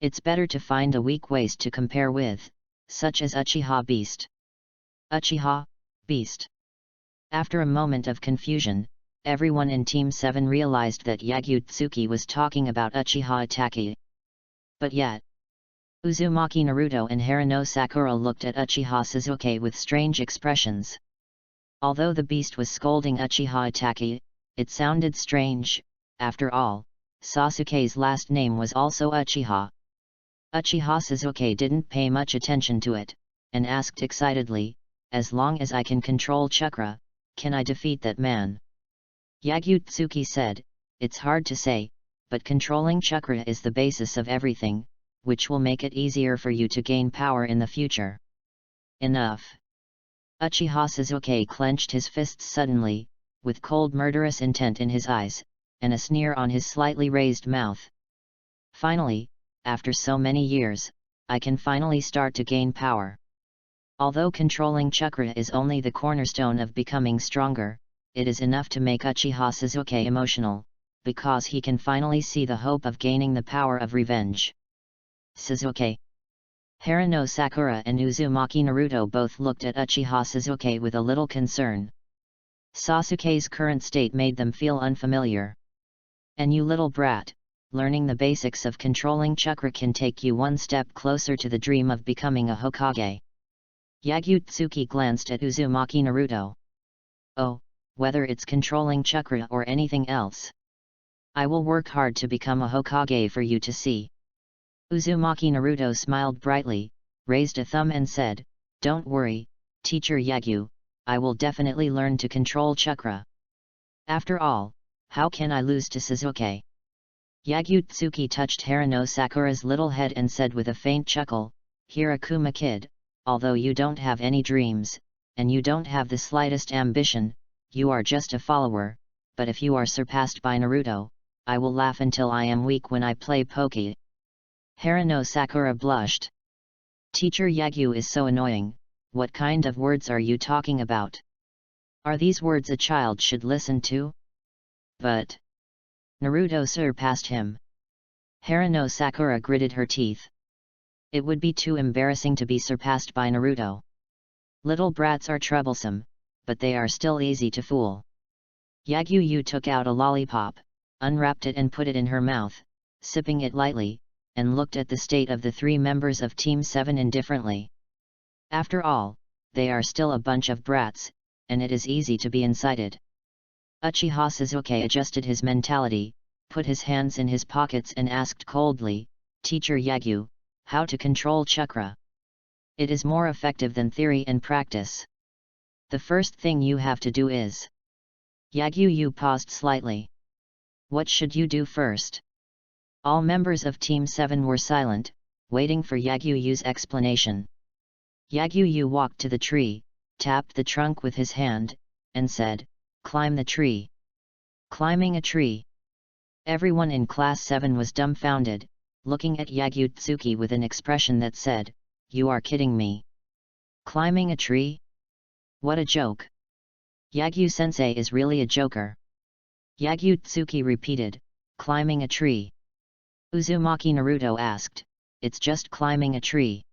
It's better to find a weak waste to compare with, such as Uchiha Beast." Uchiha Beast. After a moment of confusion, everyone in Team 7 realized that Yagyu was talking about Uchiha Itachi. But yet, Uzumaki Naruto and Harano Sakura looked at Uchiha Sasuke with strange expressions. Although the beast was scolding Uchiha Itachi, it sounded strange. After all, Sasuke's last name was also Uchiha. Uchiha Sasuke didn't pay much attention to it, and asked excitedly, "As long as I can control chakra, can I defeat that man?" Yagyu said, "It's hard to say, but controlling chakra is the basis of everything, which will make it easier for you to gain power in the future." Enough! Uchiha Sasuke clenched his fists suddenly, with cold murderous intent in his eyes, and a sneer on his slightly raised mouth. "Finally, after so many years, I can finally start to gain power. Although controlling chakra is only the cornerstone of becoming stronger, it is enough to make Uchiha Sasuke emotional, because he can finally see the hope of gaining the power of revenge." Sasuke. Harano Sakura and Uzumaki Naruto both looked at Uchiha Sasuke with a little concern. Sasuke's current state made them feel unfamiliar. "And you little brat, learning the basics of controlling chakra can take you one step closer to the dream of becoming a Hokage." Yagyu glanced at Uzumaki Naruto. "Oh, whether it's controlling chakra or anything else, I will work hard to become a Hokage for you to see." Uzumaki Naruto smiled brightly, raised a thumb and said, "Don't worry, Teacher Yagyu, I will definitely learn to control chakra. After all, how can I lose to Sasuke?" Yagyu touched Harano Sakura's little head and said with a faint chuckle, "Hirakuma kid, although you don't have any dreams, and you don't have the slightest ambition, you are just a follower, but if you are surpassed by Naruto, I will laugh until I am weak when I play Poke." Harano Sakura blushed. "Teacher Yagyu is so annoying, what kind of words are you talking about? Are these words a child should listen to?" "But Naruto surpassed him." Harano Sakura gritted her teeth. It would be too embarrassing to be surpassed by Naruto. Little brats are troublesome, but they are still easy to fool. Yagyu took out a lollipop, unwrapped it and put it in her mouth, sipping it lightly, and looked at the state of the three members of Team 7 indifferently. After all, they are still a bunch of brats, and it is easy to be incited. Uchiha Sasuke adjusted his mentality, put his hands in his pockets and asked coldly, "Teacher Yagyu, how to control chakra? It is more effective than theory and practice. The first thing you have to do is..." Yagyu paused slightly. "What should you do first?" All members of Team 7 were silent, waiting for Yagyu's explanation. Yagyu walked to the tree, tapped the trunk with his hand, and said, "Climb the tree." Climbing a tree. Everyone in Class 7 was dumbfounded, looking at Yagyu with an expression that said, "You are kidding me. Climbing a tree? What a joke. Yagyu-sensei is really a joker." Yagyu repeated, "Climbing a tree." Uzumaki Naruto asked, "It's just climbing a tree.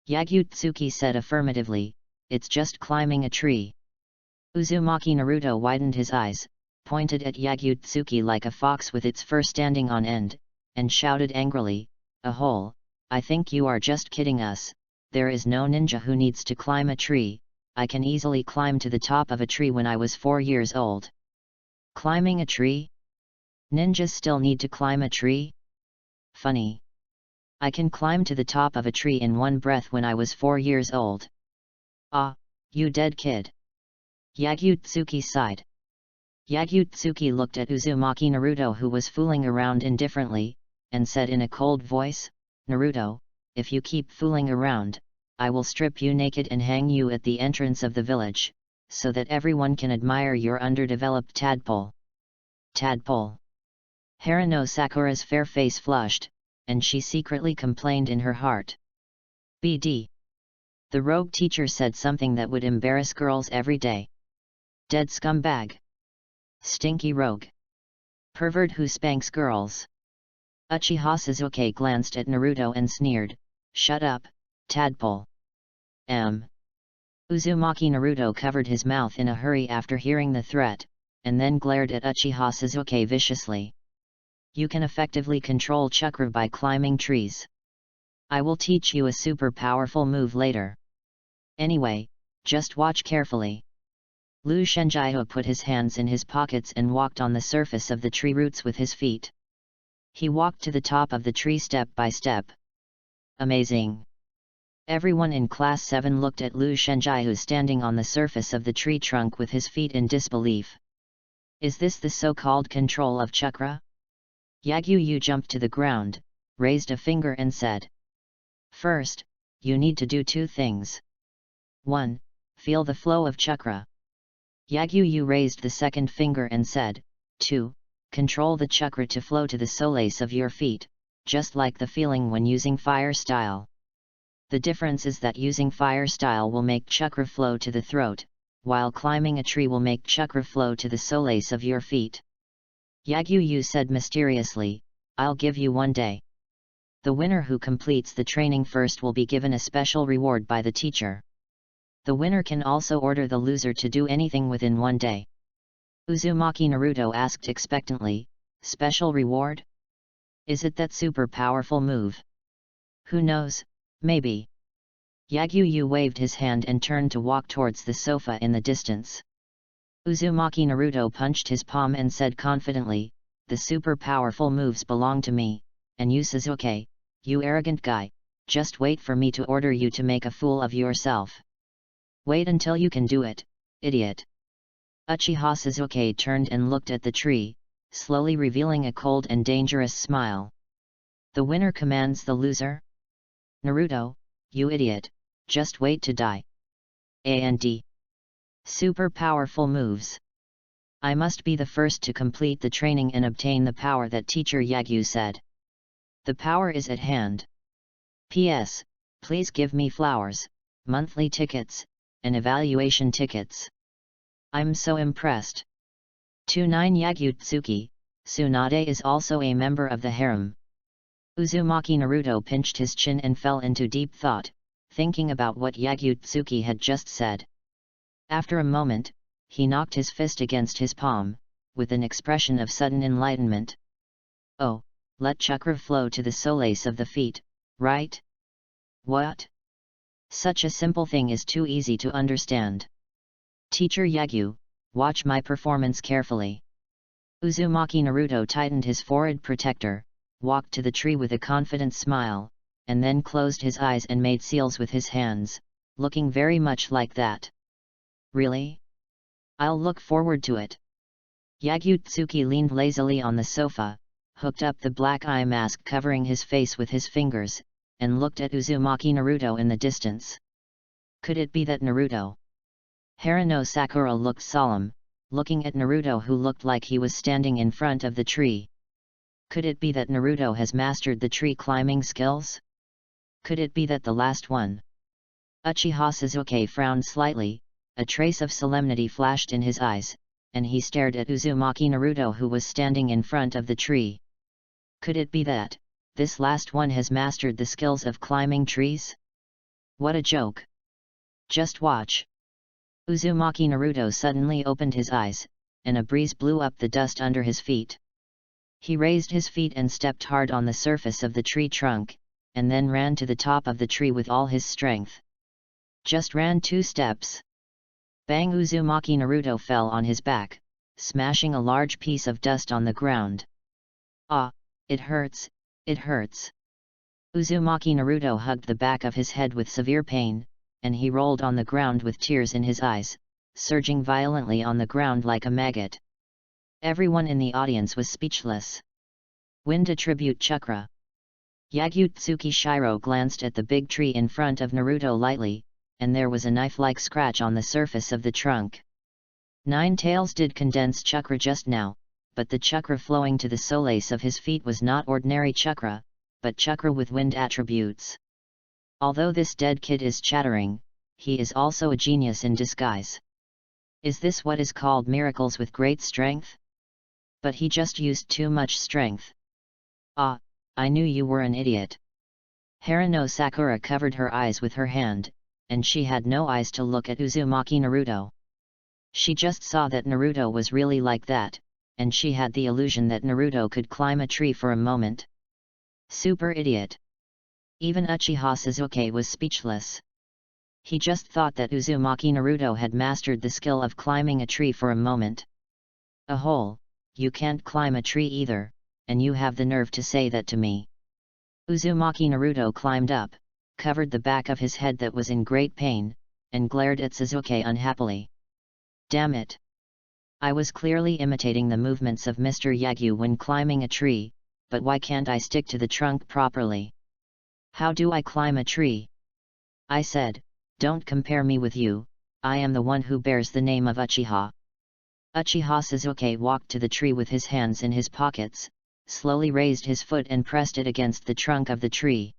Yagyu said affirmatively, "It's just climbing a tree." Uzumaki Naruto widened his eyes, pointed at Yagyu like a fox with its fur standing on end, and shouted angrily, "A hole! I think you are just kidding us. There is no ninja who needs to climb a tree. I can easily climb to the top of a tree when I was 4 years old." Climbing a tree? Ninjas still need to climb a tree? Funny. I can climb to the top of a tree in one breath when I was 4 years old. Ah, you dead kid. Yagyu sighed. Yagyu looked at Uzumaki Naruto, who was fooling around indifferently, and said in a cold voice, "Naruto, if you keep fooling around, I will strip you naked and hang you at the entrance of the village, so that everyone can admire your underdeveloped tadpole." Tadpole. Harano Sakura's fair face flushed, and she secretly complained in her heart. BD. The rogue teacher said something that would embarrass girls every day. Dead scumbag. Stinky rogue. Pervert who spanks girls. Uchiha Sasuke glanced at Naruto and sneered, "Shut up, tadpole." Uzumaki Naruto covered his mouth in a hurry after hearing the threat, and then glared at Uchiha Sasuke viciously. "You can effectively control chakra by climbing trees. I will teach you a super powerful move later. Anyway, just watch carefully." Lu Shenjaiho put his hands in his pockets and walked on the surface of the tree roots with his feet. He walked to the top of the tree step by step. Amazing! Everyone in Class 7 looked at Lu Shenjaiho standing on the surface of the tree trunk with his feet in disbelief. Is this the so-called control of chakra? Yagyu jumped to the ground, raised a finger and said, "First, you need to do 2 things. 1. Feel the flow of chakra." Yagyu raised the second finger and said, 2. Control the chakra to flow to the soles of your feet, just like the feeling when using fire style. The difference is that using fire style will make chakra flow to the throat, while climbing a tree will make chakra flow to the soles of your feet. Yagyu said mysteriously, "I'll give you 1 day. The winner who completes the training first will be given a special reward by the teacher. The winner can also order the loser to do anything within 1 day." Uzumaki Naruto asked expectantly, "Special reward? Is it that super powerful move?" "Who knows, maybe." Yagyu waved his hand and turned to walk towards the sofa in the distance. Uzumaki Naruto punched his palm and said confidently, "The super powerful moves belong to me, and you Sasuke, you arrogant guy, just wait for me to order you to make a fool of yourself. Wait until you can do it, idiot." Uchiha Sasuke turned and looked at the tree, slowly revealing a cold and dangerous smile. "The winner commands the loser? Naruto, you idiot, just wait to die. And super powerful moves. I must be the first to complete the training and obtain the power that teacher Yagyu said. The power is at hand. P.S. Please give me flowers, monthly tickets, and evaluation tickets. I'm so impressed." 29 Yagyu Tsunade is also a member of the harem. Uzumaki Naruto pinched his chin and fell into deep thought, thinking about what Yagyu had just said. After a moment, he knocked his fist against his palm, with an expression of sudden enlightenment. "Oh, let chakra flow to the soles of the feet, right? What? Such a simple thing is too easy to understand. Teacher Yagyu, watch my performance carefully." Uzumaki Naruto tightened his forehead protector, walked to the tree with a confident smile, and then closed his eyes and made seals with his hands, looking very much like that. "Really? I'll look forward to it." Yagyu leaned lazily on the sofa, hooked up the black eye mask covering his face with his fingers, and looked at Uzumaki Naruto in the distance. Could it be that Naruto? Harano Sakura looked solemn, looking at Naruto who looked like he was standing in front of the tree. Could it be that Naruto has mastered the tree climbing skills? Could it be that the last one? Uchiha Sasuke frowned slightly, a trace of solemnity flashed in his eyes, and he stared at Uzumaki Naruto who was standing in front of the tree. Could it be that this last one has mastered the skills of climbing trees? What a joke! Just watch. Uzumaki Naruto suddenly opened his eyes, and a breeze blew up the dust under his feet. He raised his feet and stepped hard on the surface of the tree trunk, and then ran to the top of the tree with all his strength. Just ran 2 steps. Bang! Uzumaki Naruto fell on his back, smashing a large piece of dust on the ground. Ah, it hurts, it hurts. Uzumaki Naruto hugged the back of his head with severe pain, and he rolled on the ground with tears in his eyes, surging violently on the ground like a maggot. Everyone in the audience was speechless. Wind attribute chakra. Yagyu Shiro glanced at the big tree in front of Naruto lightly, and there was a knife-like scratch on the surface of the trunk. 9 tails did condense chakra just now, but the chakra flowing to the soles of his feet was not ordinary chakra, but chakra with wind attributes. Although this dead kid is chattering, he is also a genius in disguise. Is this what is called miracles with great strength? But he just used too much strength. Ah, I knew you were an idiot. Harano Sakura covered her eyes with her hand, and she had no eyes to look at Uzumaki Naruto. She just saw that Naruto was really like that, and she had the illusion that Naruto could climb a tree for a moment. Super idiot. Even Uchiha Sasuke was speechless. He just thought that Uzumaki Naruto had mastered the skill of climbing a tree for a moment. A hole, you can't climb a tree either, and you have the nerve to say that to me. Uzumaki Naruto climbed up, covered the back of his head that was in great pain, and glared at Sasuke unhappily. Damn it! I was clearly imitating the movements of Mr. Yagyu when climbing a tree, but why can't I stick to the trunk properly? How do I climb a tree? I said, don't compare me with you, I am the one who bears the name of Uchiha. Uchiha Sasuke walked to the tree with his hands in his pockets, slowly raised his foot and pressed it against the trunk of the tree.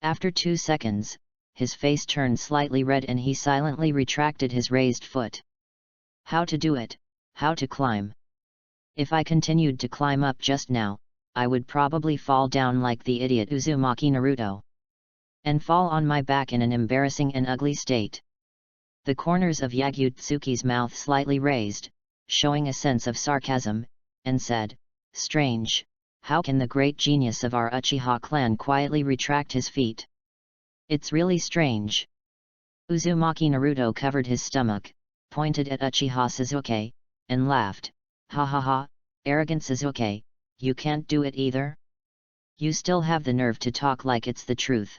After 2 seconds, his face turned slightly red and he silently retracted his raised foot. How to do it, how to climb. If I continued to climb up just now, I would probably fall down like the idiot Uzumaki Naruto. And fall on my back in an embarrassing and ugly state. The corners of Yagyu-tsuki's mouth slightly raised, showing a sense of sarcasm, and said, strange, how can the great genius of our Uchiha clan quietly retract his feet? It's really strange. Uzumaki Naruto covered his stomach, pointed at Uchiha Sasuke, and laughed, ha ha ha, arrogant Sasuke, you can't do it either? You still have the nerve to talk like it's the truth.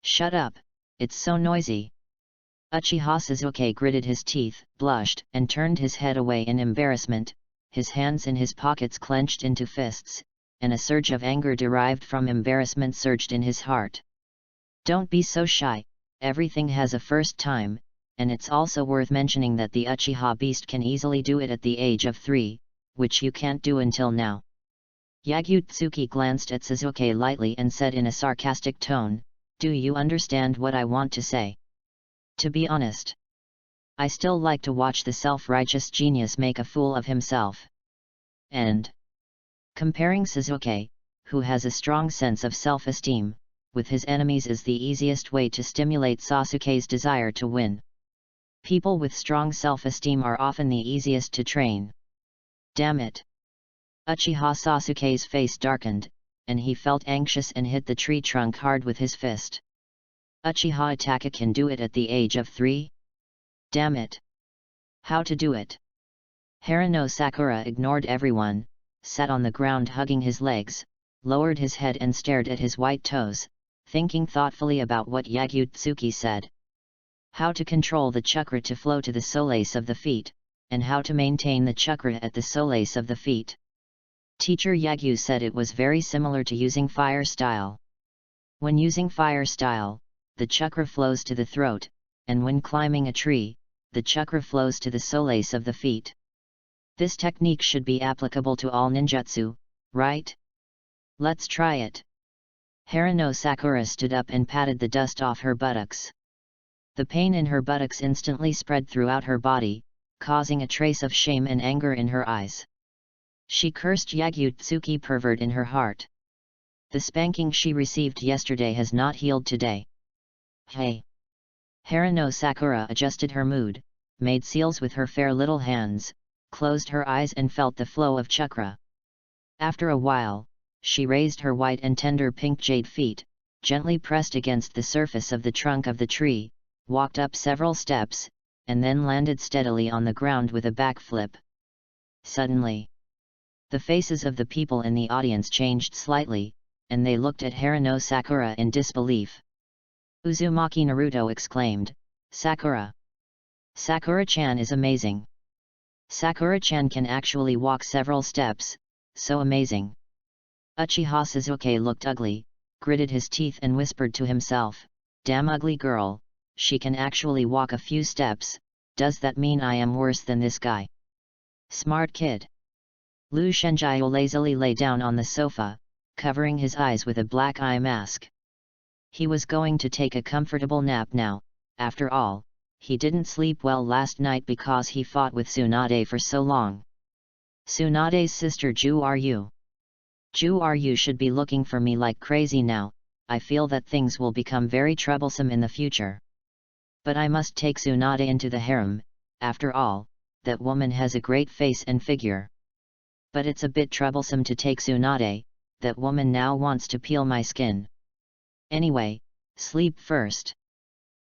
Shut up, it's so noisy. Uchiha Sasuke gritted his teeth, blushed, and turned his head away in embarrassment, his hands in his pockets clenched into fists, and a surge of anger derived from embarrassment surged in his heart. Don't be so shy, everything has a first time, and it's also worth mentioning that the Uchiha beast can easily do it at the age of 3, which you can't do until now. Yagyu-tsuki glanced at Sasuke lightly and said in a sarcastic tone, do you understand what I want to say? To be honest, I still like to watch the self-righteous genius make a fool of himself. And comparing Sasuke, who has a strong sense of self-esteem, with his enemies is the easiest way to stimulate Sasuke's desire to win. People with strong self-esteem are often the easiest to train. Damn it! Uchiha Sasuke's face darkened, and he felt anxious and hit the tree trunk hard with his fist. Uchiha Itachi can do it at the age of 3? Damn it! How to do it? Harano Sakura ignored everyone, sat on the ground hugging his legs, lowered his head and stared at his white toes, thinking thoughtfully about what Yagyu-tsuki said. How to control the chakra to flow to the soles of the feet, and how to maintain the chakra at the soles of the feet. Teacher Yagyu said it was very similar to using fire style. When using fire style, the chakra flows to the throat, and when climbing a tree, the chakra flows to the soles of the feet. This technique should be applicable to all ninjutsu, right? Let's try it. Harano Sakura stood up and patted the dust off her buttocks. The pain in her buttocks instantly spread throughout her body, causing a trace of shame and anger in her eyes. She cursed Yagyu-tsuki pervert in her heart. The spanking she received yesterday has not healed today. Hey! Harano Sakura adjusted her mood, made seals with her fair little hands, closed her eyes and felt the flow of chakra. After a while, she raised her white and tender pink jade feet, gently pressed against the surface of the trunk of the tree, walked up several steps, and then landed steadily on the ground with a backflip. Suddenly, the faces of the people in the audience changed slightly, and they looked at Harano Sakura in disbelief. Uzumaki Naruto exclaimed, "Sakura! Sakura-chan is amazing! Sakura-chan can actually walk several steps, so amazing!" Uchiha Sasuke looked ugly, gritted his teeth and whispered to himself, "Damn ugly girl, she can actually walk a few steps, does that mean I am worse than this guy? Smart kid!" Lu Shenjiao lazily lay down on the sofa, covering his eyes with a black eye mask. He was going to take a comfortable nap now. After all, he didn't sleep well last night because he fought with Tsunade for so long. "Tsunade's sister Ju are you? Ju are you should be looking for me like crazy now. I feel that things will become very troublesome in the future. But I must take Tsunade into the harem, after all, that woman has a great face and figure. But it's a bit troublesome to take Tsunade, that woman now wants to peel my skin. Anyway, sleep first.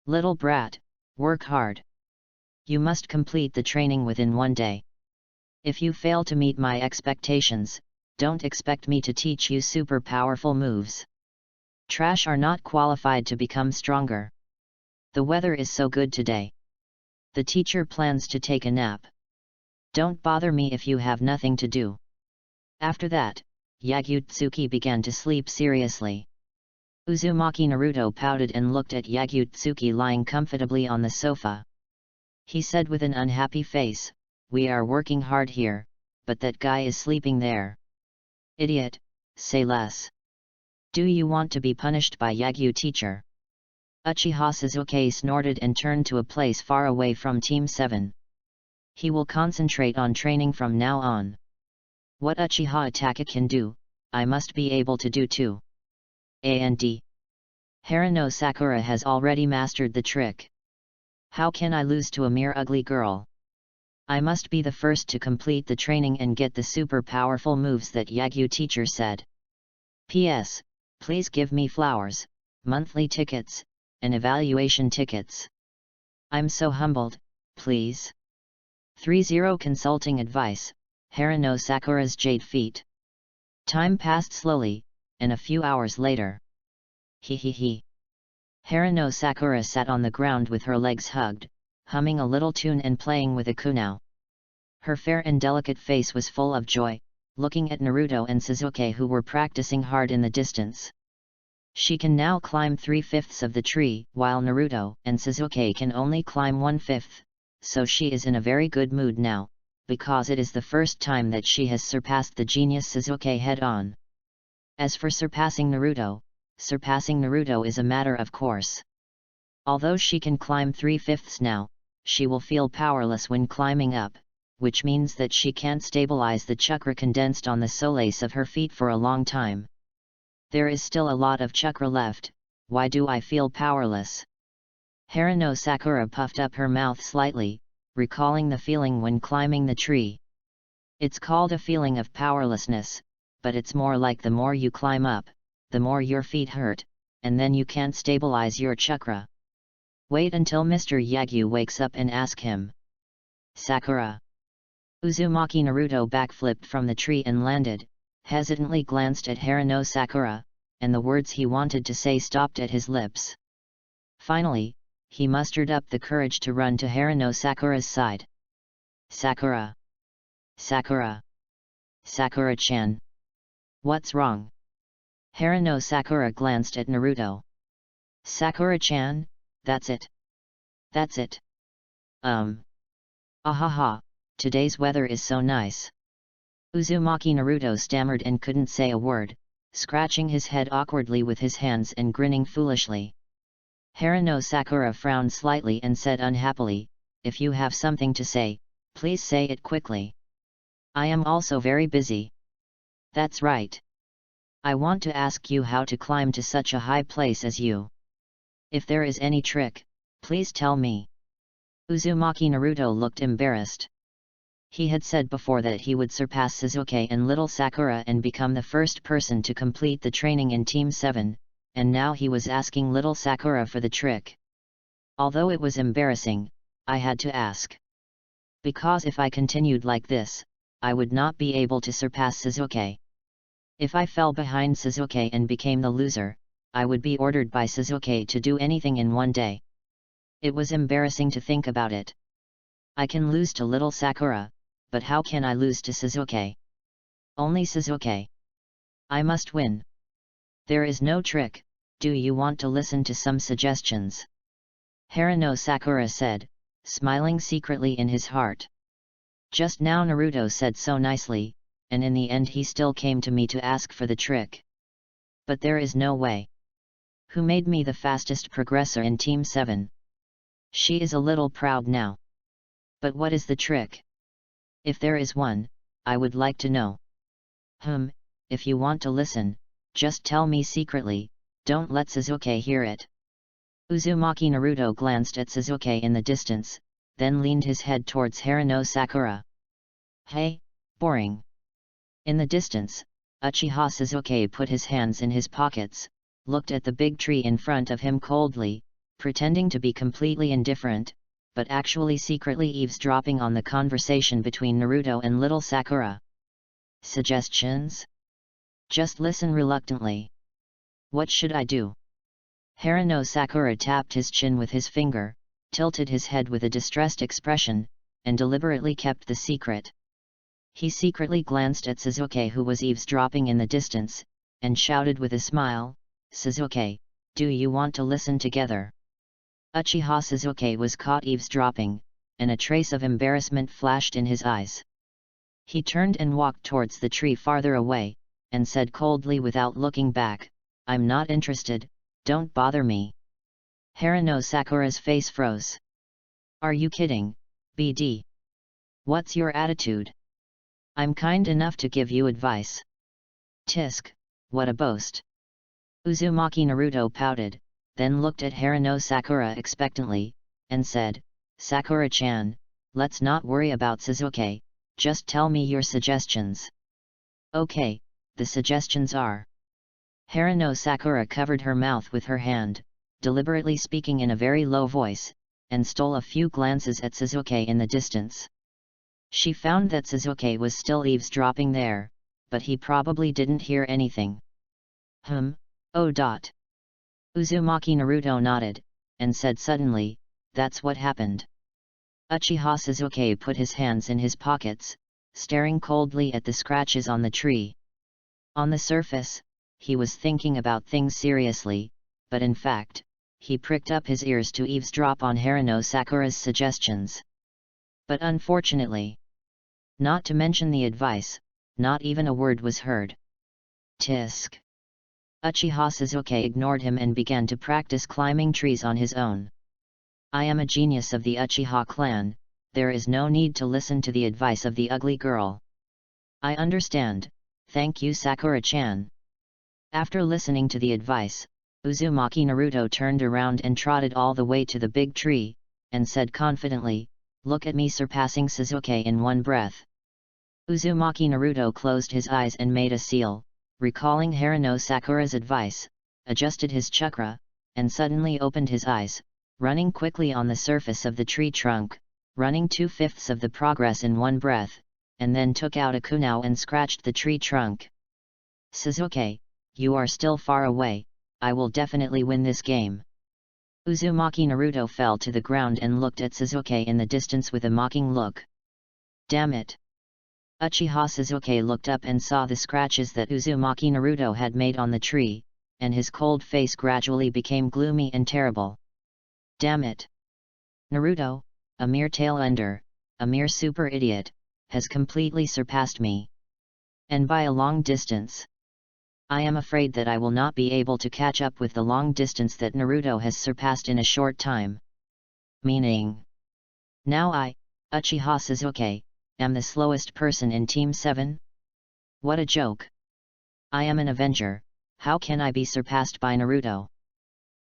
Little brat, work hard. You must complete the training within 1 day. If you fail to meet my expectations, don't expect me to teach you super powerful moves. Trash are not qualified to become stronger. The weather is so good today. The teacher plans to take a nap. Don't bother me if you have nothing to do." After that, Yagutsuki began to sleep seriously. Uzumaki Naruto pouted and looked at Yagutsuki lying comfortably on the sofa. He said with an unhappy face, "We are working hard here, but that guy is sleeping there. Idiot, say less. Do you want to be punished by Yagyu teacher?" Uchiha Sasuke snorted and turned to a place far away from Team 7. He will concentrate on training from now on. What Uchiha Itachi can do, I must be able to do too. And Harano Sakura has already mastered the trick. How can I lose to a mere ugly girl? I must be the first to complete the training and get the super powerful moves that Yagyu teacher said. P.S. Please give me flowers, monthly tickets, and evaluation tickets. I'm so humbled, please. 30 Consulting Advice, Harano Sakura's Jade Feet. Time passed slowly, and a few hours later. He. Harano Sakura sat on the ground with her legs hugged, humming a little tune and playing with a kunao. Her fair and delicate face was full of joy, looking at Naruto and Sasuke who were practicing hard in the distance. She can now climb 3/5 of the tree, while Naruto and Sasuke can only climb 1/5, so she is in a very good mood now, because it is the first time that she has surpassed the genius Sasuke head-on. As for surpassing Naruto is a matter of course. Although she can climb 3/5 now, she will feel powerless when climbing up, which means that she can't stabilize the chakra condensed on the soles of her feet for a long time. There is still a lot of chakra left, why do I feel powerless? Harano Sakura puffed up her mouth slightly, recalling the feeling when climbing the tree. It's called a feeling of powerlessness, but it's more like the more you climb up, the more your feet hurt, and then you can't stabilize your chakra. Wait until Mr. Yagyu wakes up and ask him. Sakura. Uzumaki Naruto backflipped from the tree and landed, hesitantly glanced at Harano Sakura, and the words he wanted to say stopped at his lips. Finally, he mustered up the courage to run to Harano Sakura's side. Sakura. Sakura. Sakura-chan. What's wrong? Harano Sakura glanced at Naruto. Sakura-chan, that's it. That's it. Ahaha, today's weather is so nice. Uzumaki Naruto stammered and couldn't say a word, scratching his head awkwardly with his hands and grinning foolishly. Harano Sakura frowned slightly and said unhappily, "If you have something to say, please say it quickly. I am also very busy." That's right. I want to ask you how to climb to such a high place as you. If there is any trick, please tell me. Uzumaki Naruto looked embarrassed. He had said before that he would surpass Sasuke and little Sakura and become the first person to complete the training in Team 7, and now he was asking little Sakura for the trick. Although it was embarrassing, I had to ask. Because if I continued like this, I would not be able to surpass Sasuke. If I fell behind Sasuke and became the loser, I would be ordered by Sasuke to do anything in one day. It was embarrassing to think about it. I can lose to little Sakura, but how can I lose to Sasuke? Only Sasuke. I must win. There is no trick. Do you want to listen to some suggestions? Haruno Sakura said, smiling secretly in his heart. Just now Naruto said so nicely, and in the end he still came to me to ask for the trick. But there is no way. Who made me the fastest progressor in Team 7? She is a little proud now. But what is the trick? If there is one, I would like to know. If you want to listen, just tell me secretly, don't let Sasuke hear it. Uzumaki Naruto glanced at Sasuke in the distance, then leaned his head towards Haruno Sakura. Hey, boring. In the distance, Uchiha Sasuke put his hands in his pockets, looked at the big tree in front of him coldly, pretending to be completely indifferent, but actually secretly eavesdropping on the conversation between Naruto and little Sakura. Suggestions? Just listen reluctantly. What should I do? Haruno Sakura tapped his chin with his finger, tilted his head with a distressed expression, and deliberately kept the secret. He secretly glanced at Sasuke who was eavesdropping in the distance, and shouted with a smile, Sasuke, do you want to listen together? Uchiha Sasuke was caught eavesdropping, and a trace of embarrassment flashed in his eyes. He turned and walked towards the tree farther away, and said coldly without looking back, I'm not interested, don't bother me. Haruno Sakura's face froze. Are you kidding, BD? What's your attitude? I'm kind enough to give you advice. Tisk, what a boast. Uzumaki Naruto pouted, then looked at Haruno Sakura expectantly, and said, Sakura-chan, let's not worry about Sasuke, just tell me your suggestions. Okay, the suggestions are. Haruno Sakura covered her mouth with her hand, deliberately speaking in a very low voice, and stole a few glances at Sasuke in the distance. She found that Sasuke was still eavesdropping there, but he probably didn't hear anything. Oh. Uzumaki Naruto nodded, and said suddenly, that's what happened. Uchiha Sasuke put his hands in his pockets, staring coldly at the scratches on the tree. On the surface, he was thinking about things seriously, but in fact, he pricked up his ears to eavesdrop on Haruno Sakura's suggestions. But unfortunately, not to mention the advice, not even a word was heard. Tisk. Uchiha Sasuke ignored him and began to practice climbing trees on his own. I am a genius of the Uchiha clan, there is no need to listen to the advice of the ugly girl. I understand, thank you Sakura-chan. After listening to the advice, Uzumaki Naruto turned around and trotted all the way to the big tree, and said confidently, look at me surpassing Sasuke in one breath. Uzumaki Naruto closed his eyes and made a seal, recalling Haruno Sakura's advice, adjusted his chakra, and suddenly opened his eyes, running quickly on the surface of the tree trunk, running 2/5 of the progress in one breath, and then took out a kunai and scratched the tree trunk. Sasuke, you are still far away, I will definitely win this game. Uzumaki Naruto fell to the ground and looked at Sasuke in the distance with a mocking look. Damn it! Uchiha Sasuke looked up and saw the scratches that Uzumaki Naruto had made on the tree, and his cold face gradually became gloomy and terrible. Damn it! Naruto, a mere tail-ender, a mere super idiot, has completely surpassed me. And by a long distance. I am afraid that I will not be able to catch up with the long distance that Naruto has surpassed in a short time. Meaning. Now I, Uchiha Sasuke, am the slowest person in Team 7? What a joke! I am an Avenger, how can I be surpassed by Naruto?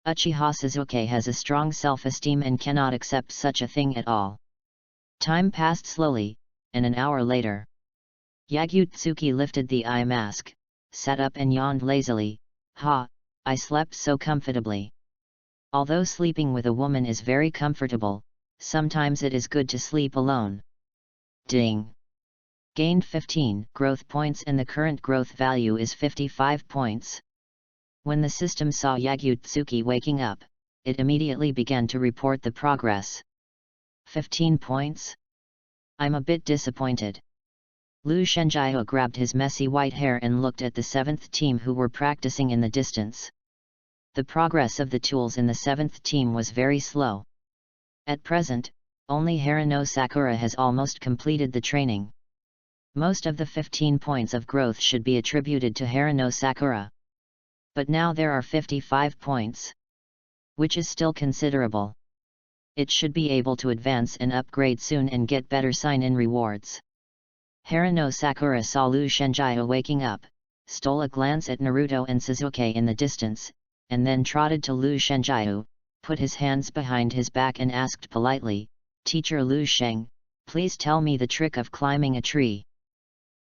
Uchiha Sasuke has a strong self-esteem and cannot accept such a thing at all. Time passed slowly, and an hour later. Yagyu lifted the eye mask, sat up and yawned lazily. I slept so comfortably. Although sleeping with a woman is very comfortable, sometimes it is good to sleep alone. Ding! Gained 15 growth points and the current growth value is 55 points. When the system saw Yagyu waking up, it immediately began to report the progress. 15 points? I'm a bit disappointed. Lu Shenjiao grabbed his messy white hair and looked at the 7th team who were practicing in the distance. The progress of the tools in the 7th team was very slow. At present, only Haruno Sakura has almost completed the training. Most of the 15 points of growth should be attributed to Haruno Sakura. But now there are 55 points. Which is still considerable. It should be able to advance and upgrade soon and get better sign-in rewards. Haruno Sakura saw Lu Shenjiao waking up, stole a glance at Naruto and Sasuke in the distance, and then trotted to Lu Shenjiao, put his hands behind his back and asked politely, "Teacher Lu Sheng, please tell me the trick of climbing a tree."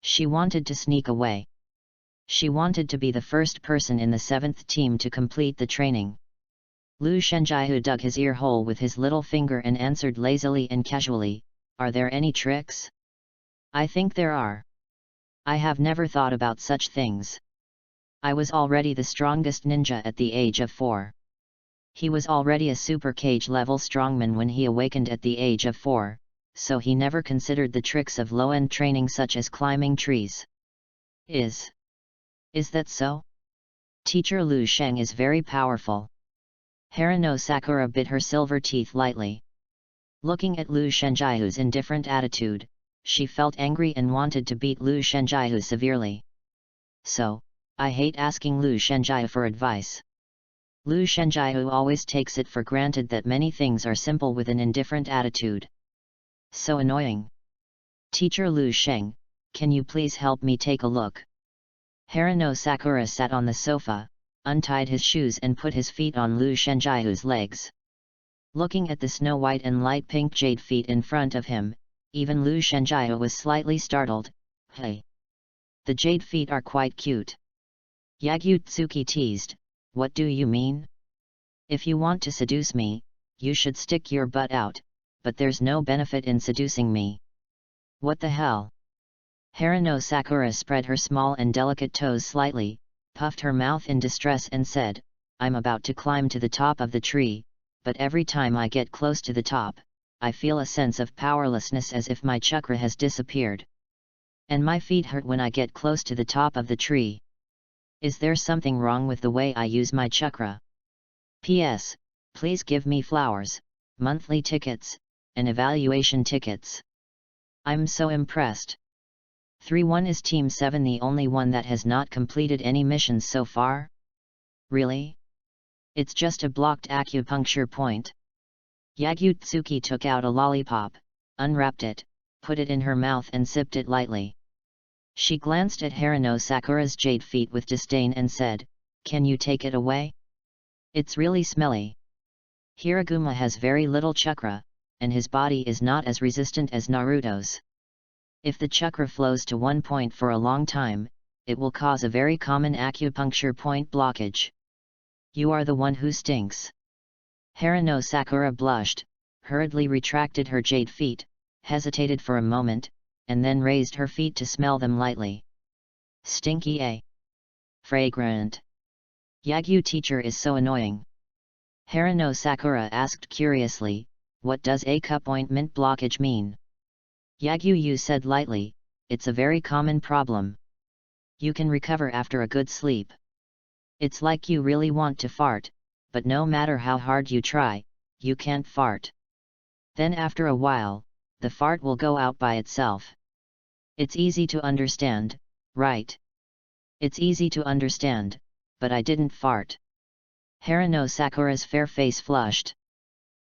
She wanted to sneak away. She wanted to be the first person in the 7th team to complete the training. Lu Shenjiao dug his ear hole with his little finger and answered lazily and casually, "Are there any tricks?" "I think there are. I have never thought about such things. I was already the strongest ninja at the age of 4. He was already a super cage level strongman when he awakened at the age of 4, so he never considered the tricks of low-end training such as climbing trees." Is that so? Teacher Lu Sheng is very powerful. Haruno Sakura bit her silver teeth lightly. Looking at Lu Shenjiao's indifferent attitude, she felt angry and wanted to beat Lu Shenjiao severely. So, I hate asking Lu Shenjiao for advice. Lu Shenjiao always takes it for granted that many things are simple with an indifferent attitude. So annoying. Teacher Lu Sheng, can you please help me take a look? Haruno Sakura sat on the sofa, untied his shoes and put his feet on Lu Shenjiao's legs. Looking at the snow-white and light pink jade feet in front of him, even Lu Shenjiao was slightly startled. "Hey! The jade feet are quite cute." Yagyu teased, "What do you mean? If you want to seduce me, you should stick your butt out, but there's no benefit in seducing me." "What the hell?" Haruno Sakura spread her small and delicate toes slightly, puffed her mouth in distress and said, "I'm about to climb to the top of the tree, but every time I get close to the top, I feel a sense of powerlessness as if my chakra has disappeared. And my feet hurt when I get close to the top of the tree. Is there something wrong with the way I use my chakra? P.S. Please give me flowers, monthly tickets, and evaluation tickets. I'm so impressed." 3-1 Is Team 7 the only one that has not completed any missions so far? Really? It's just a blocked acupuncture point. Yagyu took out a lollipop, unwrapped it, put it in her mouth and sipped it lightly. She glanced at Haruno Sakura's jade feet with disdain and said, "Can you take it away? It's really smelly." Hiraguma has very little chakra, and his body is not as resistant as Naruto's. If the chakra flows to one point for a long time, it will cause a very common acupuncture point blockage. "You are the one who stinks." Haruno Sakura blushed, hurriedly retracted her jade feet, hesitated for a moment, and then raised her feet to smell them lightly. "Stinky, eh? Fragrant. Yagyu teacher is so annoying." Haruno Sakura asked curiously, "What does a cup ointment blockage mean?" Yagyu said lightly, "It's a very common problem. You can recover after a good sleep. It's like you really want to fart, but no matter how hard you try, you can't fart. Then after a while, the fart will go out by itself. It's easy to understand, right?" "It's easy to understand, but I didn't fart." Haruno Sakura's fair face flushed.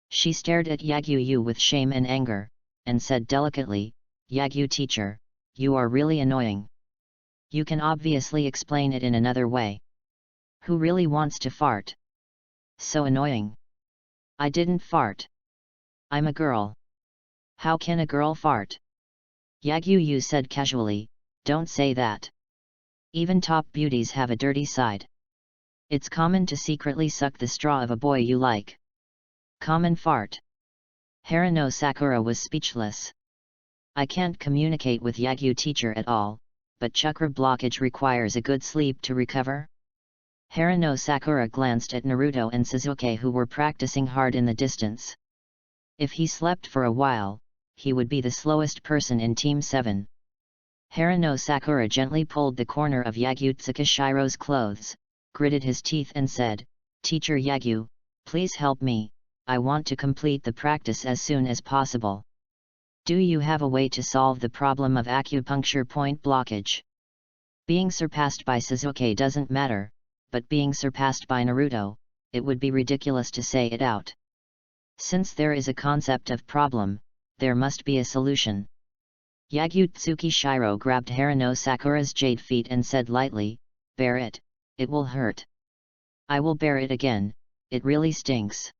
She stared at Yagyu with shame and anger, and said delicately, "Yagyu teacher, you are really annoying. You can obviously explain it in another way. Who really wants to fart?" So annoying. I didn't fart. I'm a girl. How can a girl fart? Yagyu said casually, don't say that. Even top beauties have a dirty side. It's common to secretly suck the straw of a boy you like. Common fart. Harano Sakura was speechless. I can't communicate with Yagyu teacher at all, but chakra blockage requires a good sleep to recover. Harano Sakura glanced at Naruto and Sasuke, who were practicing hard in the distance. If he slept for a while, he would be the slowest person in Team 7. Harano Sakura gently pulled the corner of Yagyu Tsukishiro's clothes, gritted his teeth and said, Teacher Yagyu, please help me, I want to complete the practice as soon as possible. Do you have a way to solve the problem of acupuncture point blockage? Being surpassed by Sasuke doesn't matter, but being surpassed by Naruto, it would be ridiculous to say it out. Since there is a concept of problem, there must be a solution. Yagyu Tsukishiro grabbed Harano Sakura's jade feet and said lightly, bear it, it will hurt. I will bear it again, it really stinks.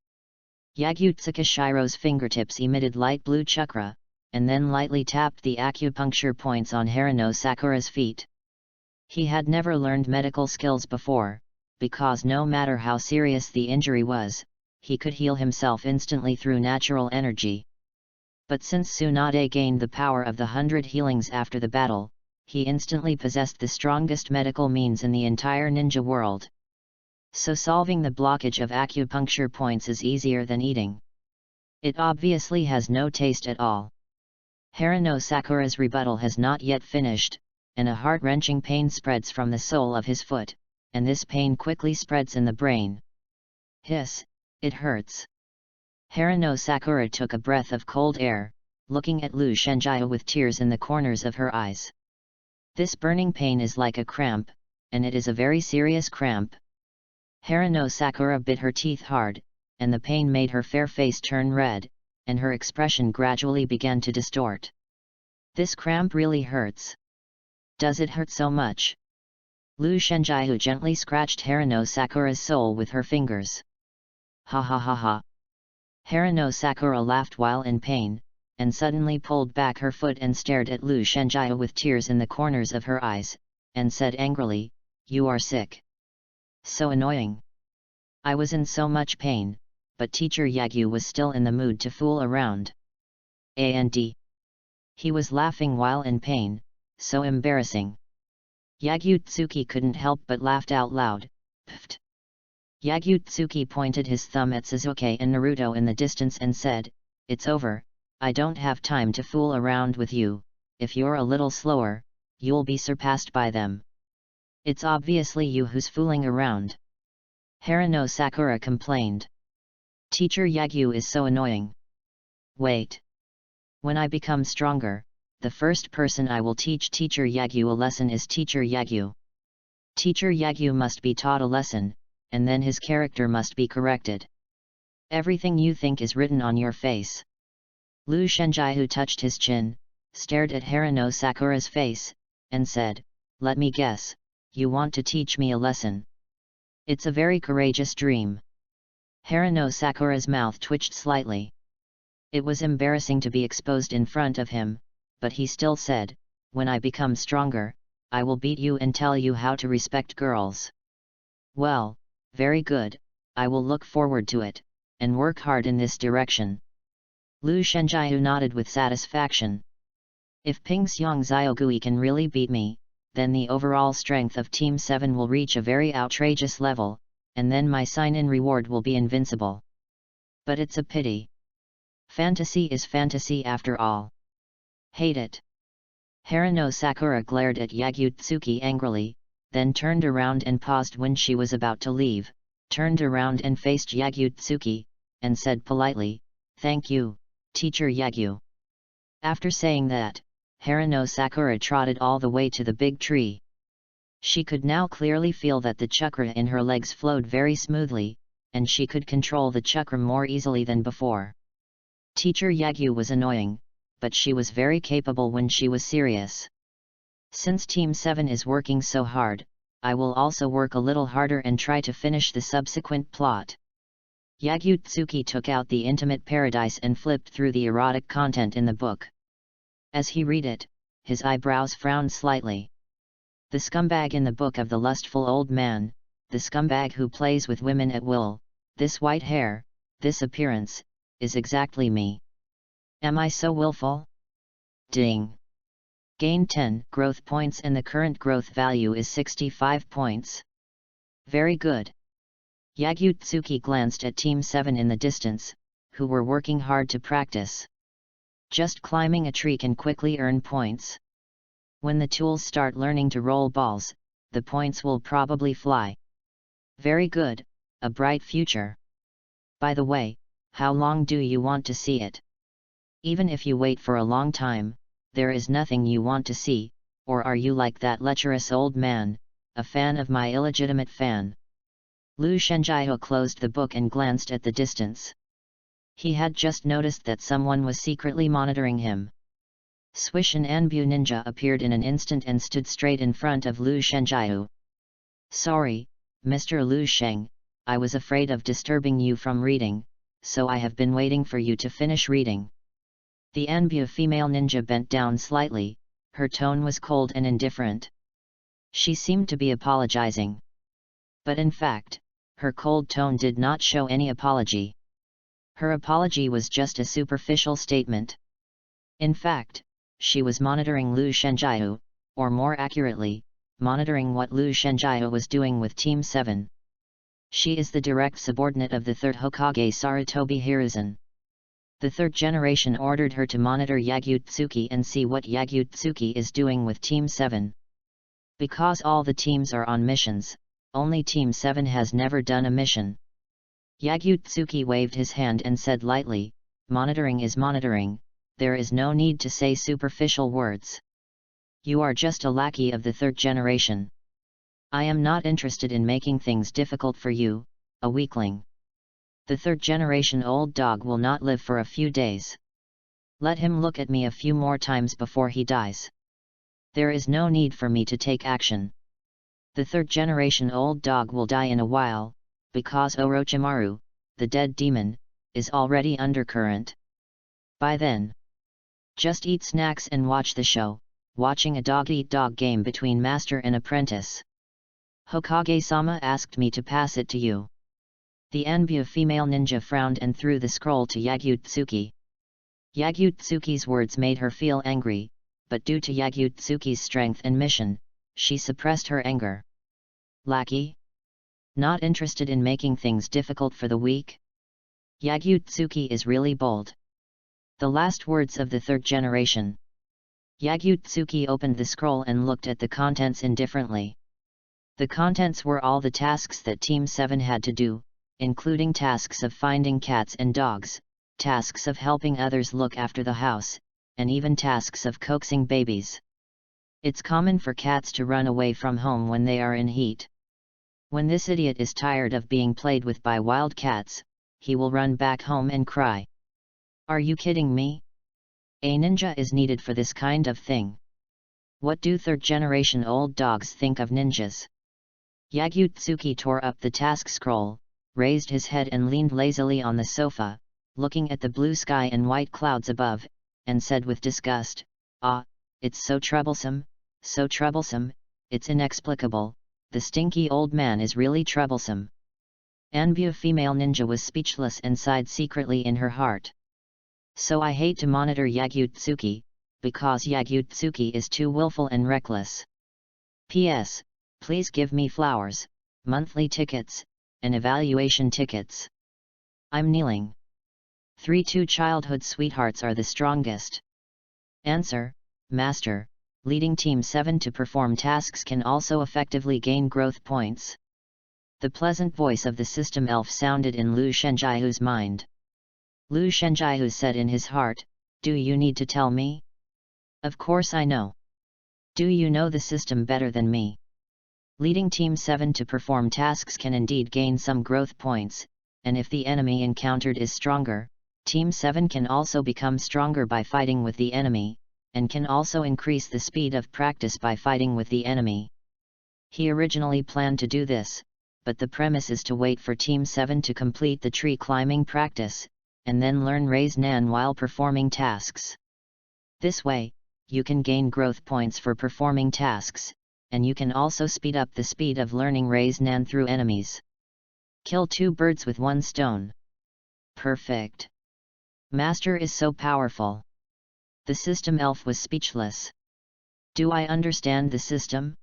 Yagyu Tsukishiro's fingertips emitted light blue chakra, and then lightly tapped the acupuncture points on Harano Sakura's feet. He had never learned medical skills before, because no matter how serious the injury was, he could heal himself instantly through natural energy. But since Tsunade gained the power of the 100 healings after the battle, he instantly possessed the strongest medical means in the entire ninja world. So solving the blockage of acupuncture points is easier than eating. It obviously has no taste at all. Harano Sakura's rebuttal has not yet finished, and a heart-wrenching pain spreads from the sole of his foot, and this pain quickly spreads in the brain. Hiss, it hurts. Harano Sakura took a breath of cold air, looking at Lu Shenjia with tears in the corners of her eyes. This burning pain is like a cramp, and it is a very serious cramp. Harano Sakura bit her teeth hard, and the pain made her fair face turn red, and her expression gradually began to distort. This cramp really hurts. Does it hurt so much? Lu Shenjia gently scratched Harano Sakura's sole with her fingers. Ha ha ha ha. Harano Sakura laughed while in pain, and suddenly pulled back her foot and stared at Lu Shenjia with tears in the corners of her eyes, and said angrily, You are sick. So annoying. I was in so much pain, but Teacher Yagyu was still in the mood to fool around. And he was laughing while in pain, so embarrassing. Yagyu Tsuki couldn't help but laughed out loud. Pfft. Yagyu Tsuki pointed his thumb at Sasuke and Naruto in the distance and said, It's over, I don't have time to fool around with you, if you're a little slower, you'll be surpassed by them. It's obviously you who's fooling around. Harano Sakura complained. Teacher Yagyu is so annoying. Wait. When I become stronger, the first person I will teach Teacher Yagyu a lesson is Teacher Yagyu. Teacher Yagyu must be taught a lesson, and then his character must be corrected. Everything you think is written on your face. Lu Shenjia touched his chin, stared at Harano Sakura's face, and said, Let me guess, you want to teach me a lesson. It's a very courageous dream. Harano Sakura's mouth twitched slightly. It was embarrassing to be exposed in front of him, but he still said, When I become stronger, I will beat you and tell you how to respect girls. Well, very good, I will look forward to it, and work hard in this direction. Lu Shenjia nodded with satisfaction. If Pingxiang Xiaogui can really beat me, then the overall strength of Team 7 will reach a very outrageous level, and then my sign-in reward will be invincible. But it's a pity. Fantasy is fantasy after all. Hate it. Harano Sakura glared at Yagyu Tsuki angrily, then turned around and paused when she was about to leave, turned around and faced Yagyu Tsuki, and said politely, Thank you, Teacher Yagyu. After saying that, Harano Sakura trotted all the way to the big tree. She could now clearly feel that the chakra in her legs flowed very smoothly, and she could control the chakra more easily than before. Teacher Yagyu was annoying, but she was very capable when she was serious. Since Team 7 is working so hard, I will also work a little harder and try to finish the subsequent plot. Yagutsuki took out the Intimate Paradise and flipped through the erotic content in the book. As he read it, his eyebrows frowned slightly. The scumbag in the book of the lustful old man, the scumbag who plays with women at will, this white hair, this appearance, is exactly me. Am I so willful? Ding! Gain 10 growth points and the current growth value is 65 points. Very good. Yagutsuki glanced at Team 7 in the distance, who were working hard to practice. Just climbing a tree can quickly earn points. When the tools start learning to roll balls, the points will probably fly. Very good, a bright future. By the way, how long do you want to see it? Even if you wait for a long time, there is nothing you want to see, or are you like that lecherous old man, a fan of my illegitimate fan? Lu Shenjiao closed the book and glanced at the distance. He had just noticed that someone was secretly monitoring him. Swish, an Anbu ninja appeared in an instant and stood straight in front of Lu Shenjiao. Sorry, Mr. Lu Sheng, I was afraid of disturbing you from reading, so I have been waiting for you to finish reading. The Anbu female ninja bent down slightly, her tone was cold and indifferent. She seemed to be apologizing. But in fact, her cold tone did not show any apology. Her apology was just a superficial statement. In fact, she was monitoring Lu Shenjiao, or more accurately, monitoring what Lu Shenjiao was doing with Team 7. She is the direct subordinate of the third Hokage Sarutobi Hiruzen. The third generation ordered her to monitor Yagutsuki and see what Yagutsuki is doing with Team 7. Because all the teams are on missions, only Team 7 has never done a mission. Yagutsuki waved his hand and said lightly, monitoring is monitoring, there is no need to say superficial words. You are just a lackey of the third generation. I am not interested in making things difficult for you, a weakling. The third generation old dog will not live for a few days. Let him look at me a few more times before he dies. There is no need for me to take action. The third generation old dog will die in a while, because Orochimaru, the dead demon, is already undercurrent. By then, just eat snacks and watch the show, watching a dog-eat-dog game between master and apprentice. Hokage-sama asked me to pass it to you. The Anbu female ninja frowned and threw the scroll to Yagutsuki. Yagutsuki's words made her feel angry, but due to Yagutsuki's strength and mission, she suppressed her anger. Lackey? Not interested in making things difficult for the weak? Yagutsuki is really bold. The last words of the third generation. Yagutsuki opened the scroll and looked at the contents indifferently. The contents were all the tasks that Team 7 had to do, including tasks of finding cats and dogs, tasks of helping others look after the house, and even tasks of coaxing babies. It's common for cats to run away from home when they are in heat. When this idiot is tired of being played with by wild cats, he will run back home and cry. Are you kidding me? A ninja is needed for this kind of thing. What do third-generation old dogs think of ninjas? Yagutsuki tore up the task scroll, raised his head and leaned lazily on the sofa, looking at the blue sky and white clouds above, and said with disgust, "Ah, it's so troublesome, it's inexplicable, the stinky old man is really troublesome." Anbu female ninja was speechless and sighed secretly in her heart. So I hate to monitor Yagutsuki, because Yagutsuki is too willful and reckless. P.S. Please give me flowers, monthly tickets, and evaluation tickets. I'm kneeling. 3-2 childhood sweethearts are the strongest. Answer, Master, leading Team 7 to perform tasks can also effectively gain growth points. The pleasant voice of the system elf sounded in Lu Shenjiao's mind. Lu Shenjiao said in his heart, do you need to tell me? Of course I know. Do you know the system better than me? Leading Team 7 to perform tasks can indeed gain some growth points, and if the enemy encountered is stronger, Team 7 can also become stronger by fighting with the enemy, and can also increase the speed of practice by fighting with the enemy. He originally planned to do this, but the premise is to wait for Team 7 to complete the tree climbing practice, and then learn Raise Nan while performing tasks. This way, you can gain growth points for performing tasks, and you can also speed up the speed of learning Raise Nan through enemies. Kill 2 birds with 1 stone. Perfect. Master is so powerful. The system elf was speechless. Do I understand the system?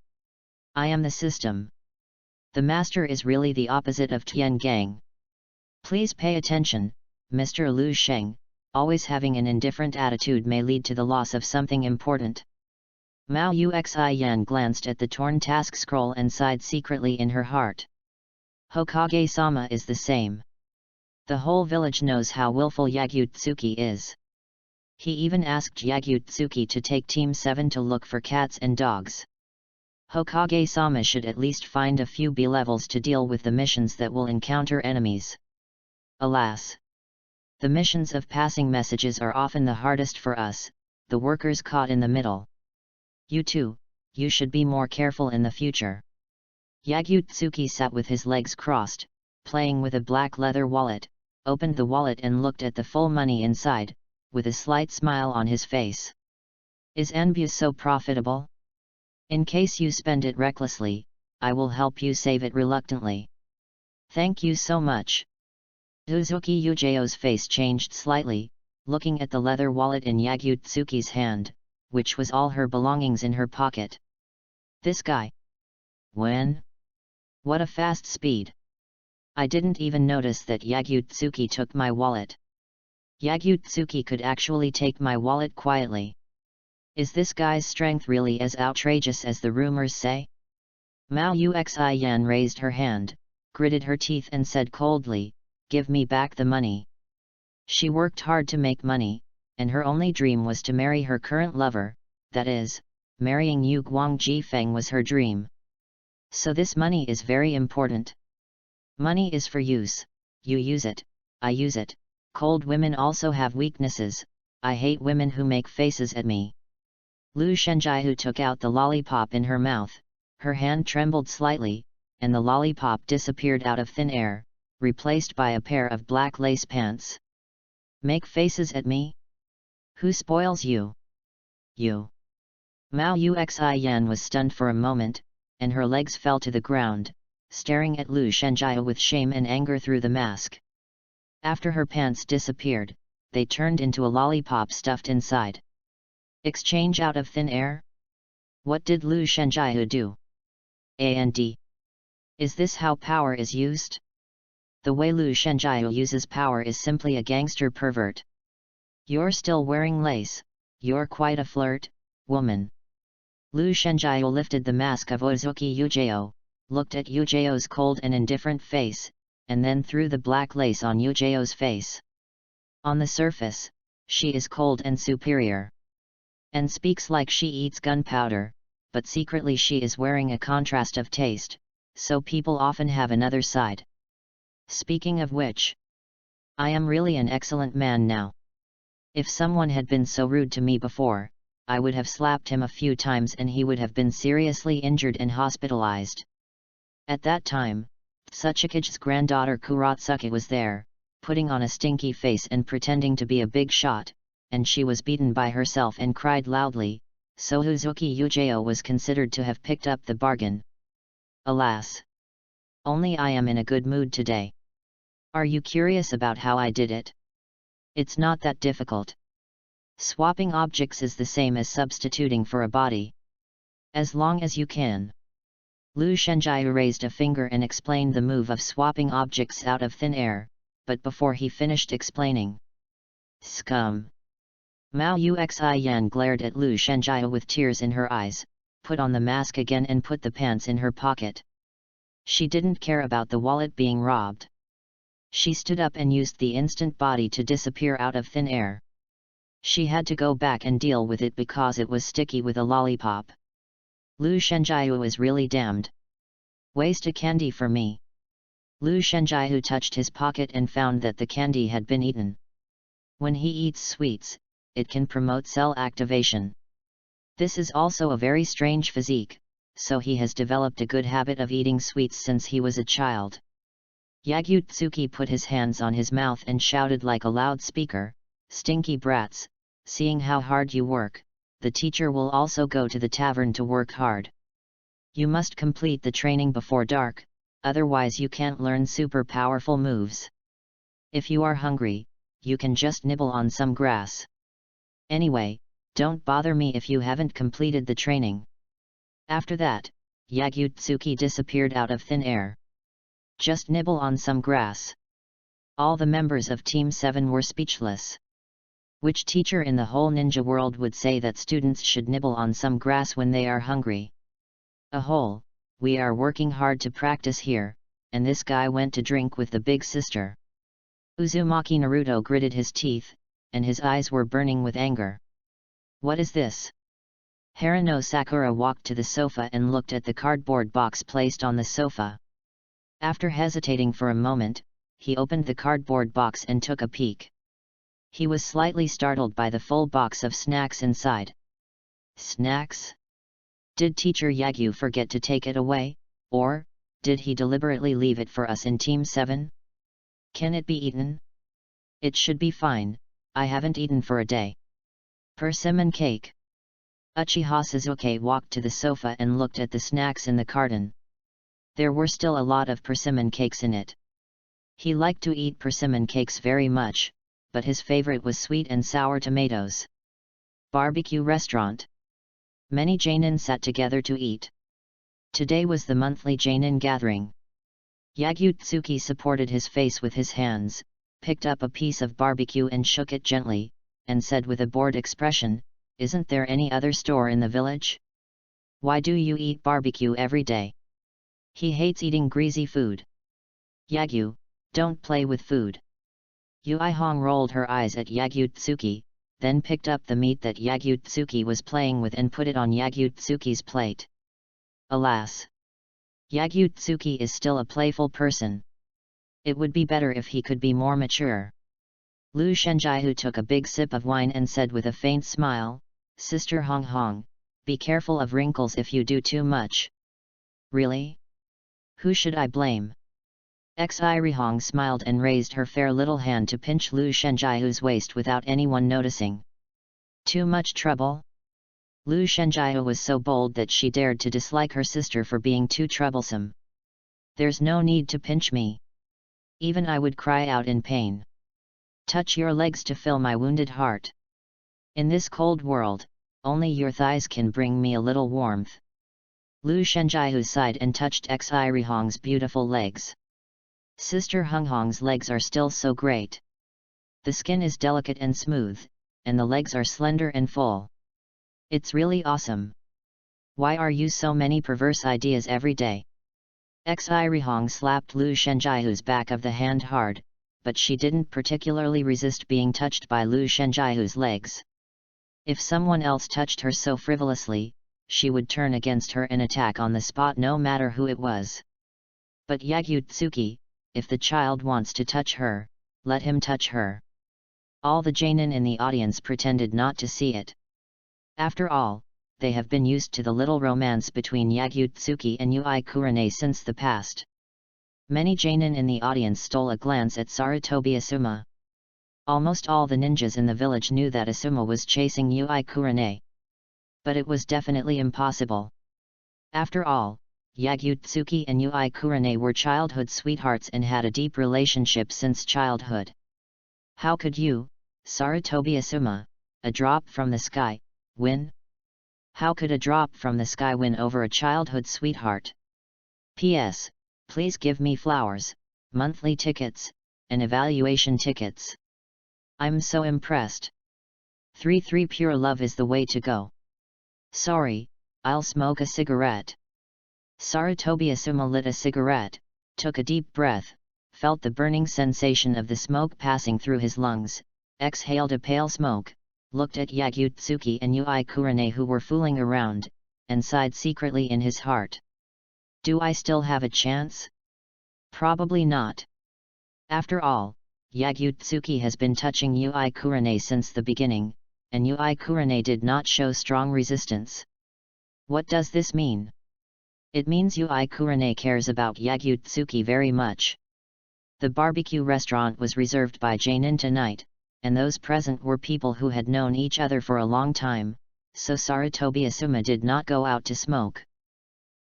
I am the system. The master is really the opposite of Tian Gang. Please pay attention, Mr. Lu Sheng, always having an indifferent attitude may lead to the loss of something important. Mao Yuxian glanced at the torn task scroll and sighed secretly in her heart. Hokage-sama is the same. The whole village knows how willful Yagyu-tsuki is. He even asked Yagyu-tsuki to take Team 7 to look for cats and dogs. Hokage-sama should at least find a few B levels to deal with the missions that will encounter enemies. Alas! The missions of passing messages are often the hardest for us, the workers caught in the middle. You too, you should be more careful in the future. Yagyu-tsuki sat with his legs crossed, playing with a black leather wallet, opened the wallet and looked at the full money inside, with a slight smile on his face. Is Anbu so profitable? In case you spend it recklessly, I will help you save it reluctantly. Thank you so much. Uzuki Yujo's face changed slightly, looking at the leather wallet in Yagyu-tsuki's hand, which was all her belongings in her pocket. This guy. When? What a fast speed! I didn't even notice that Yagyu-tsuki took my wallet. Yagyu-tsuki could actually take my wallet quietly. Is this guy's strength really as outrageous as the rumors say? Mao Yuxian raised her hand, gritted her teeth and said coldly, "Give me back the money." She worked hard to make money, and her only dream was to marry her current lover, that is, marrying Yu Guangjifeng was her dream. So this money is very important. Money is for use, you use it, I use it. Cold women also have weaknesses, I hate women who make faces at me. Lu Shenjihu took out the lollipop in her mouth, her hand trembled slightly, and the lollipop disappeared out of thin air, replaced by a pair of black lace pants. Make faces at me? Who spoils you? You. Mao Yuxian was stunned for a moment, and her legs fell to the ground, staring at Lu Shenjihu with shame and anger through the mask. After her pants disappeared, they turned into a lollipop stuffed inside. Exchange out of thin air? What did Lu Shenjihu do? And? Is this how power is used? The way Lu Shenjihu uses power is simply a gangster pervert. You're still wearing lace, you're quite a flirt, woman. Lu Shenjihu lifted the mask of Uzuki Yujo, looked at Yujo's cold and indifferent face, and then threw the black lace on Yujo's face. On the surface, she is cold and superior. And speaks like she eats gunpowder, but secretly she is wearing a contrast of taste, so people often have another side. Speaking of which, I am really an excellent man now. If someone had been so rude to me before, I would have slapped him a few times and he would have been seriously injured and hospitalized. At that time, Tsuchikige's granddaughter Kuratsuka was there, putting on a stinky face and pretending to be a big shot, and she was beaten by herself and cried loudly, so Uzuki Yujo was considered to have picked up the bargain. Alas! Only I am in a good mood today. Are you curious about how I did it? It's not that difficult. Swapping objects is the same as substituting for a body. As long as you can. Lu Shenjihu raised a finger and explained the move of swapping objects out of thin air, but before he finished explaining. Scum! Mao Yuxian glared at Lu Shenjihu with tears in her eyes, put on the mask again and put the pants in her pocket. She didn't care about the wallet being robbed. She stood up and used the instant body to disappear out of thin air. She had to go back and deal with it because it was sticky with a lollipop. Lu Shenjihu is really damned. Waste a candy for me. Lu Shenjihu touched his pocket and found that the candy had been eaten. When he eats sweets, it can promote cell activation. This is also a very strange physique, so he has developed a good habit of eating sweets since he was a child. Yagutsuki put his hands on his mouth and shouted like a loudspeaker, "Stinky brats, seeing how hard you work, the teacher will also go to the tavern to work hard. You must complete the training before dark, otherwise you can't learn super powerful moves. If you are hungry, you can just nibble on some grass. Anyway, don't bother me if you haven't completed the training." After that, Yagutsuki disappeared out of thin air. Just nibble on some grass. All the members of Team 7 were speechless. Which teacher in the whole ninja world would say that students should nibble on some grass when they are hungry? We are working hard to practice here, and this guy went to drink with the big sister. Uzumaki Naruto gritted his teeth, and his eyes were burning with anger. What is this? Haruno Sakura walked to the sofa and looked at the cardboard box placed on the sofa. After hesitating for a moment, he opened the cardboard box and took a peek. He was slightly startled by the full box of snacks inside. Snacks? Did Teacher Yagyu forget to take it away, or did he deliberately leave it for us in Team 7? Can it be eaten? It should be fine, I haven't eaten for a day. Persimmon cake. Uchiha Suzuki walked to the sofa and looked at the snacks in the carton. There were still a lot of persimmon cakes in it. He liked to eat persimmon cakes very much, but his favorite was sweet and sour tomatoes. Barbecue restaurant. Many Jainin sat together to eat. Today was the monthly Jainin gathering. Yagutsuki supported his face with his hands, picked up a piece of barbecue and shook it gently, and said with a bored expression, "Isn't there any other store in the village? Why do you eat barbecue every day?" He hates eating greasy food. Yagyu, don't play with food. Yuihong rolled her eyes at Yagutsuki, then picked up the meat that Yagutsuki was playing with and put it on Yagutsuki's plate. Alas! Yagutsuki is still a playful person. It would be better if he could be more mature. Lu Shenjihu took a big sip of wine and said with a faint smile, "Sister Hong Hong, be careful of wrinkles if you do too much." Really? Who should I blame? Xirihong smiled and raised her fair little hand to pinch Lu Shenjihu's waist without anyone noticing. Too much trouble? Lu Shenjihu was so bold that she dared to dislike her sister for being too troublesome. There's no need to pinch me. Even I would cry out in pain. Touch your legs to fill my wounded heart. In this cold world, only your thighs can bring me a little warmth. Lu Shenjihu sighed and touched Xirihong's beautiful legs. Sister Hunghong's legs are still so great. The skin is delicate and smooth, and the legs are slender and full. It's really awesome. Why are you so many perverse ideas every day? Xirihong slapped Lu Shenjihu's back of the hand hard, but she didn't particularly resist being touched by Lu Shenjihu's legs. If someone else touched her so frivolously, she would turn against her and attack on the spot no matter who it was. But Yagutsuki, if the child wants to touch her, let him touch her. All the Jainin in the audience pretended not to see it. After all, they have been used to the little romance between Yagutsuki and Yui Kurane since the past. Many Jainin in the audience stole a glance at Sarutobi Asuma. Almost all the ninjas in the village knew that Asuma was chasing Yui Kurane. But it was definitely impossible. After all, Yagutsuki and Yui Kurane were childhood sweethearts and had a deep relationship since childhood. How could you, Sarutobi Asuma, a drop from the sky, win? How could a drop from the sky win over a childhood sweetheart? P.S. Please give me flowers, monthly tickets, and evaluation tickets. I'm so impressed. 3 Pure love is the way to go. Sorry, I'll smoke a cigarette. Sarutobi Asuma lit a cigarette, took a deep breath, felt the burning sensation of the smoke passing through his lungs, exhaled a pale smoke, looked at Yagutsuki and Yui Kurane who were fooling around, and sighed secretly in his heart. Do I still have a chance? Probably not. After all, Yagutsuki has been touching Yui Kurane since the beginning, and Yui Kurane did not show strong resistance. What does this mean? It means Yui Kurane cares about Yagutsuki very much. The barbecue restaurant was reserved by Janin tonight, and those present were people who had known each other for a long time, so Sarutobi Asuma did not go out to smoke.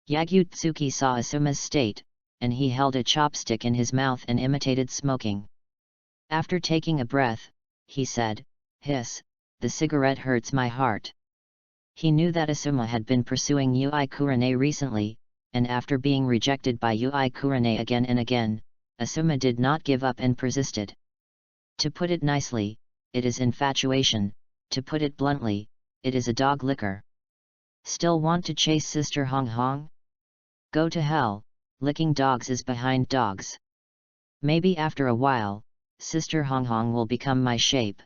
Yagutsuki saw Asuma's state, and he held a chopstick in his mouth and imitated smoking. After taking a breath, he said, "Hiss, the cigarette hurts my heart." He knew that Asuma had been pursuing Yui Kurane recently, and after being rejected by Yui Kurane again and again, Asuma did not give up and persisted. To put it nicely, it is infatuation; to put it bluntly, it is a dog licker. Still want to chase Sister Hong Hong? Go to hell, licking dogs is behind dogs. Maybe after a while, Sister Hong Hong will become my shape.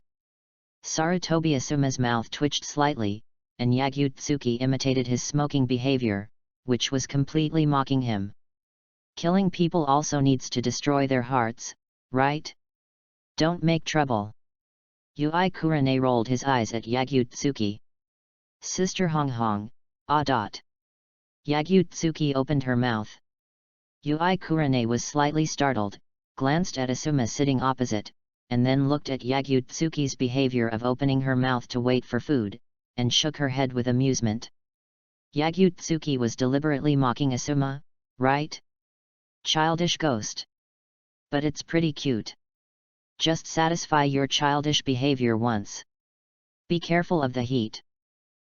Sarutobi Asuma's mouth twitched slightly, and Yagutsuki imitated his smoking behavior, which was completely mocking him. Killing people also needs to destroy their hearts, right? Don't make trouble. Yui Kurane rolled his eyes at Yagutsuki. Sister Hong Hong, ah. Yagutsuki opened her mouth. Yui Kurane was slightly startled, glanced at Asuma sitting opposite, and then looked at Yagutsuki's behavior of opening her mouth to wait for food, and shook her head with amusement. Yagutsuki was deliberately mocking Asuma, right? Childish ghost. But it's pretty cute. Just satisfy your childish behavior once. Be careful of the heat.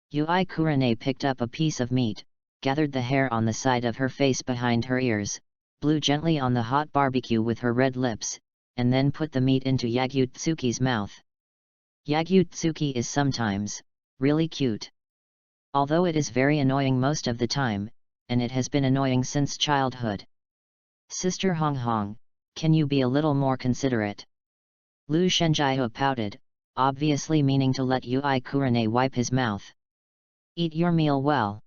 Yui Kurane picked up a piece of meat, gathered the hair on the side of her face behind her ears, blew gently on the hot barbecue with her red lips, and then put the meat into Yagutsuki's mouth. Yagutsuki is sometimes really cute. Although it is very annoying most of the time, and it has been annoying since childhood. Sister Hong Hong, can you be a little more considerate? Lu Shenjiao pouted, obviously meaning to let Yui Kurane wipe his mouth. Eat your meal well.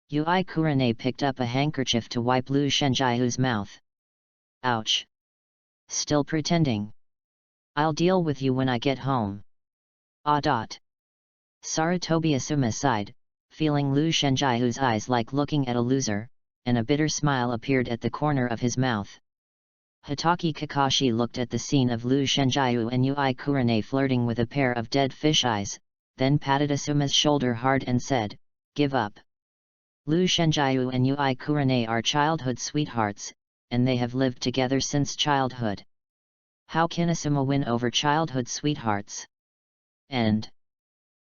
Yui Kurane picked up a handkerchief to wipe Lu Shenjiao's mouth. Ouch. Still pretending. I'll deal with you when I get home. Ah. Sarutobi Asuma sighed, feeling Lu Shenjiao's eyes like looking at a loser, and a bitter smile appeared at the corner of his mouth. Hitaki Kakashi looked at the scene of Lu Shenjiao and Yui Kurane flirting with a pair of dead fish eyes, then patted Asuma's shoulder hard and said, "Give up." Lu Shenjiao and Yui Kurane are childhood sweethearts, and they have lived together since childhood. How can Asuma win over childhood sweethearts? And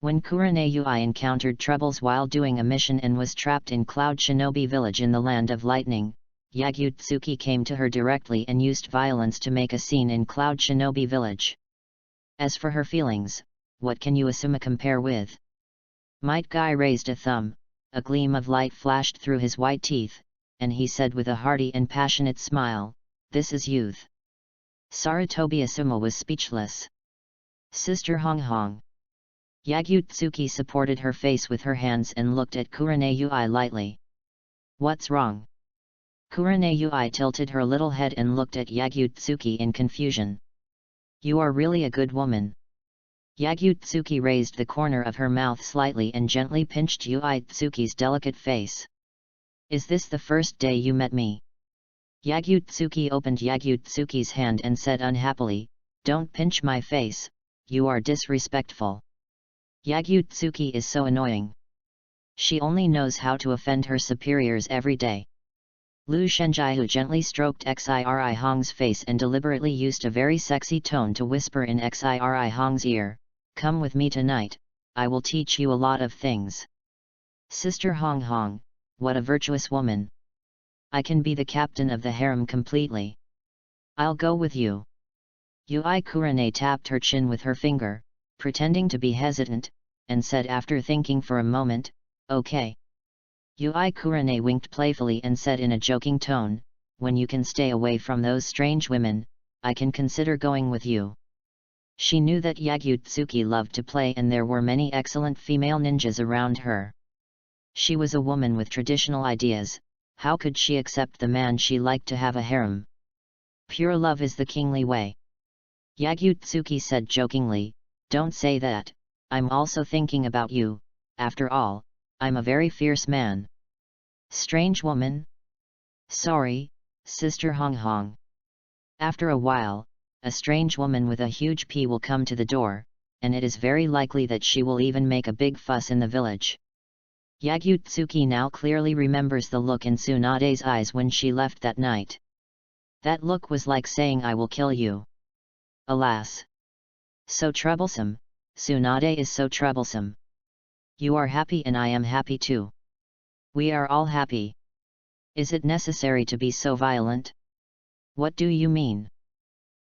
when Kurane Yui encountered troubles while doing a mission and was trapped in Cloud Shinobi Village in the Land of Lightning, Yagutsuki came to her directly and used violence to make a scene in Cloud Shinobi Village. As for her feelings, what can you Asuma compare with? Might Guy raised a thumb, a gleam of light flashed through his white teeth, and he said with a hearty and passionate smile, "This is youth." Sarutobi Asuma was speechless. Sister Hong Hong. Yagutsuki supported her face with her hands and looked at Kurane Yui lightly. What's wrong? Kurane Yui tilted her little head and looked at Yagutsuki in confusion. You are really a good woman. Yagutsuki raised the corner of her mouth slightly and gently pinched Yuitsuki's delicate face. Is this the first day you met me? Yagutsuki opened Yagutsuki's hand and said unhappily, "Don't pinch my face, you are disrespectful." Yagutsuki is so annoying. She only knows how to offend her superiors every day. Lu Shenjiao gently stroked Xiri Hong's face and deliberately used a very sexy tone to whisper in Xiri Hong's ear, "Come with me tonight, I will teach you a lot of things." Sister Hong Hong, what a virtuous woman. I can be the captain of the harem completely. I'll go with you. Yui Kurane tapped her chin with her finger, pretending to be hesitant, and said after thinking for a moment, "Okay." Yui Kurane winked playfully and said in a joking tone, "When you can stay away from those strange women, I can consider going with you." She knew that Yagutsuki loved to play and there were many excellent female ninjas around her. She was a woman with traditional ideas, how could she accept the man she liked to have a harem? Pure love is the kingly way. Yagutsuki said jokingly, "Don't say that, I'm also thinking about you, after all, I'm a very fierce man." Strange woman? Sorry, Sister Hong Hong. After a while, a strange woman with a huge P will come to the door, and it is very likely that she will even make a big fuss in the village. Yagyu-tsuki now clearly remembers the look in Tsunade's eyes when she left that night. That look was like saying I will kill you. Alas! So troublesome, Tsunade is so troublesome. You are happy and I am happy too. We are all happy. Is it necessary to be so violent? What do you mean?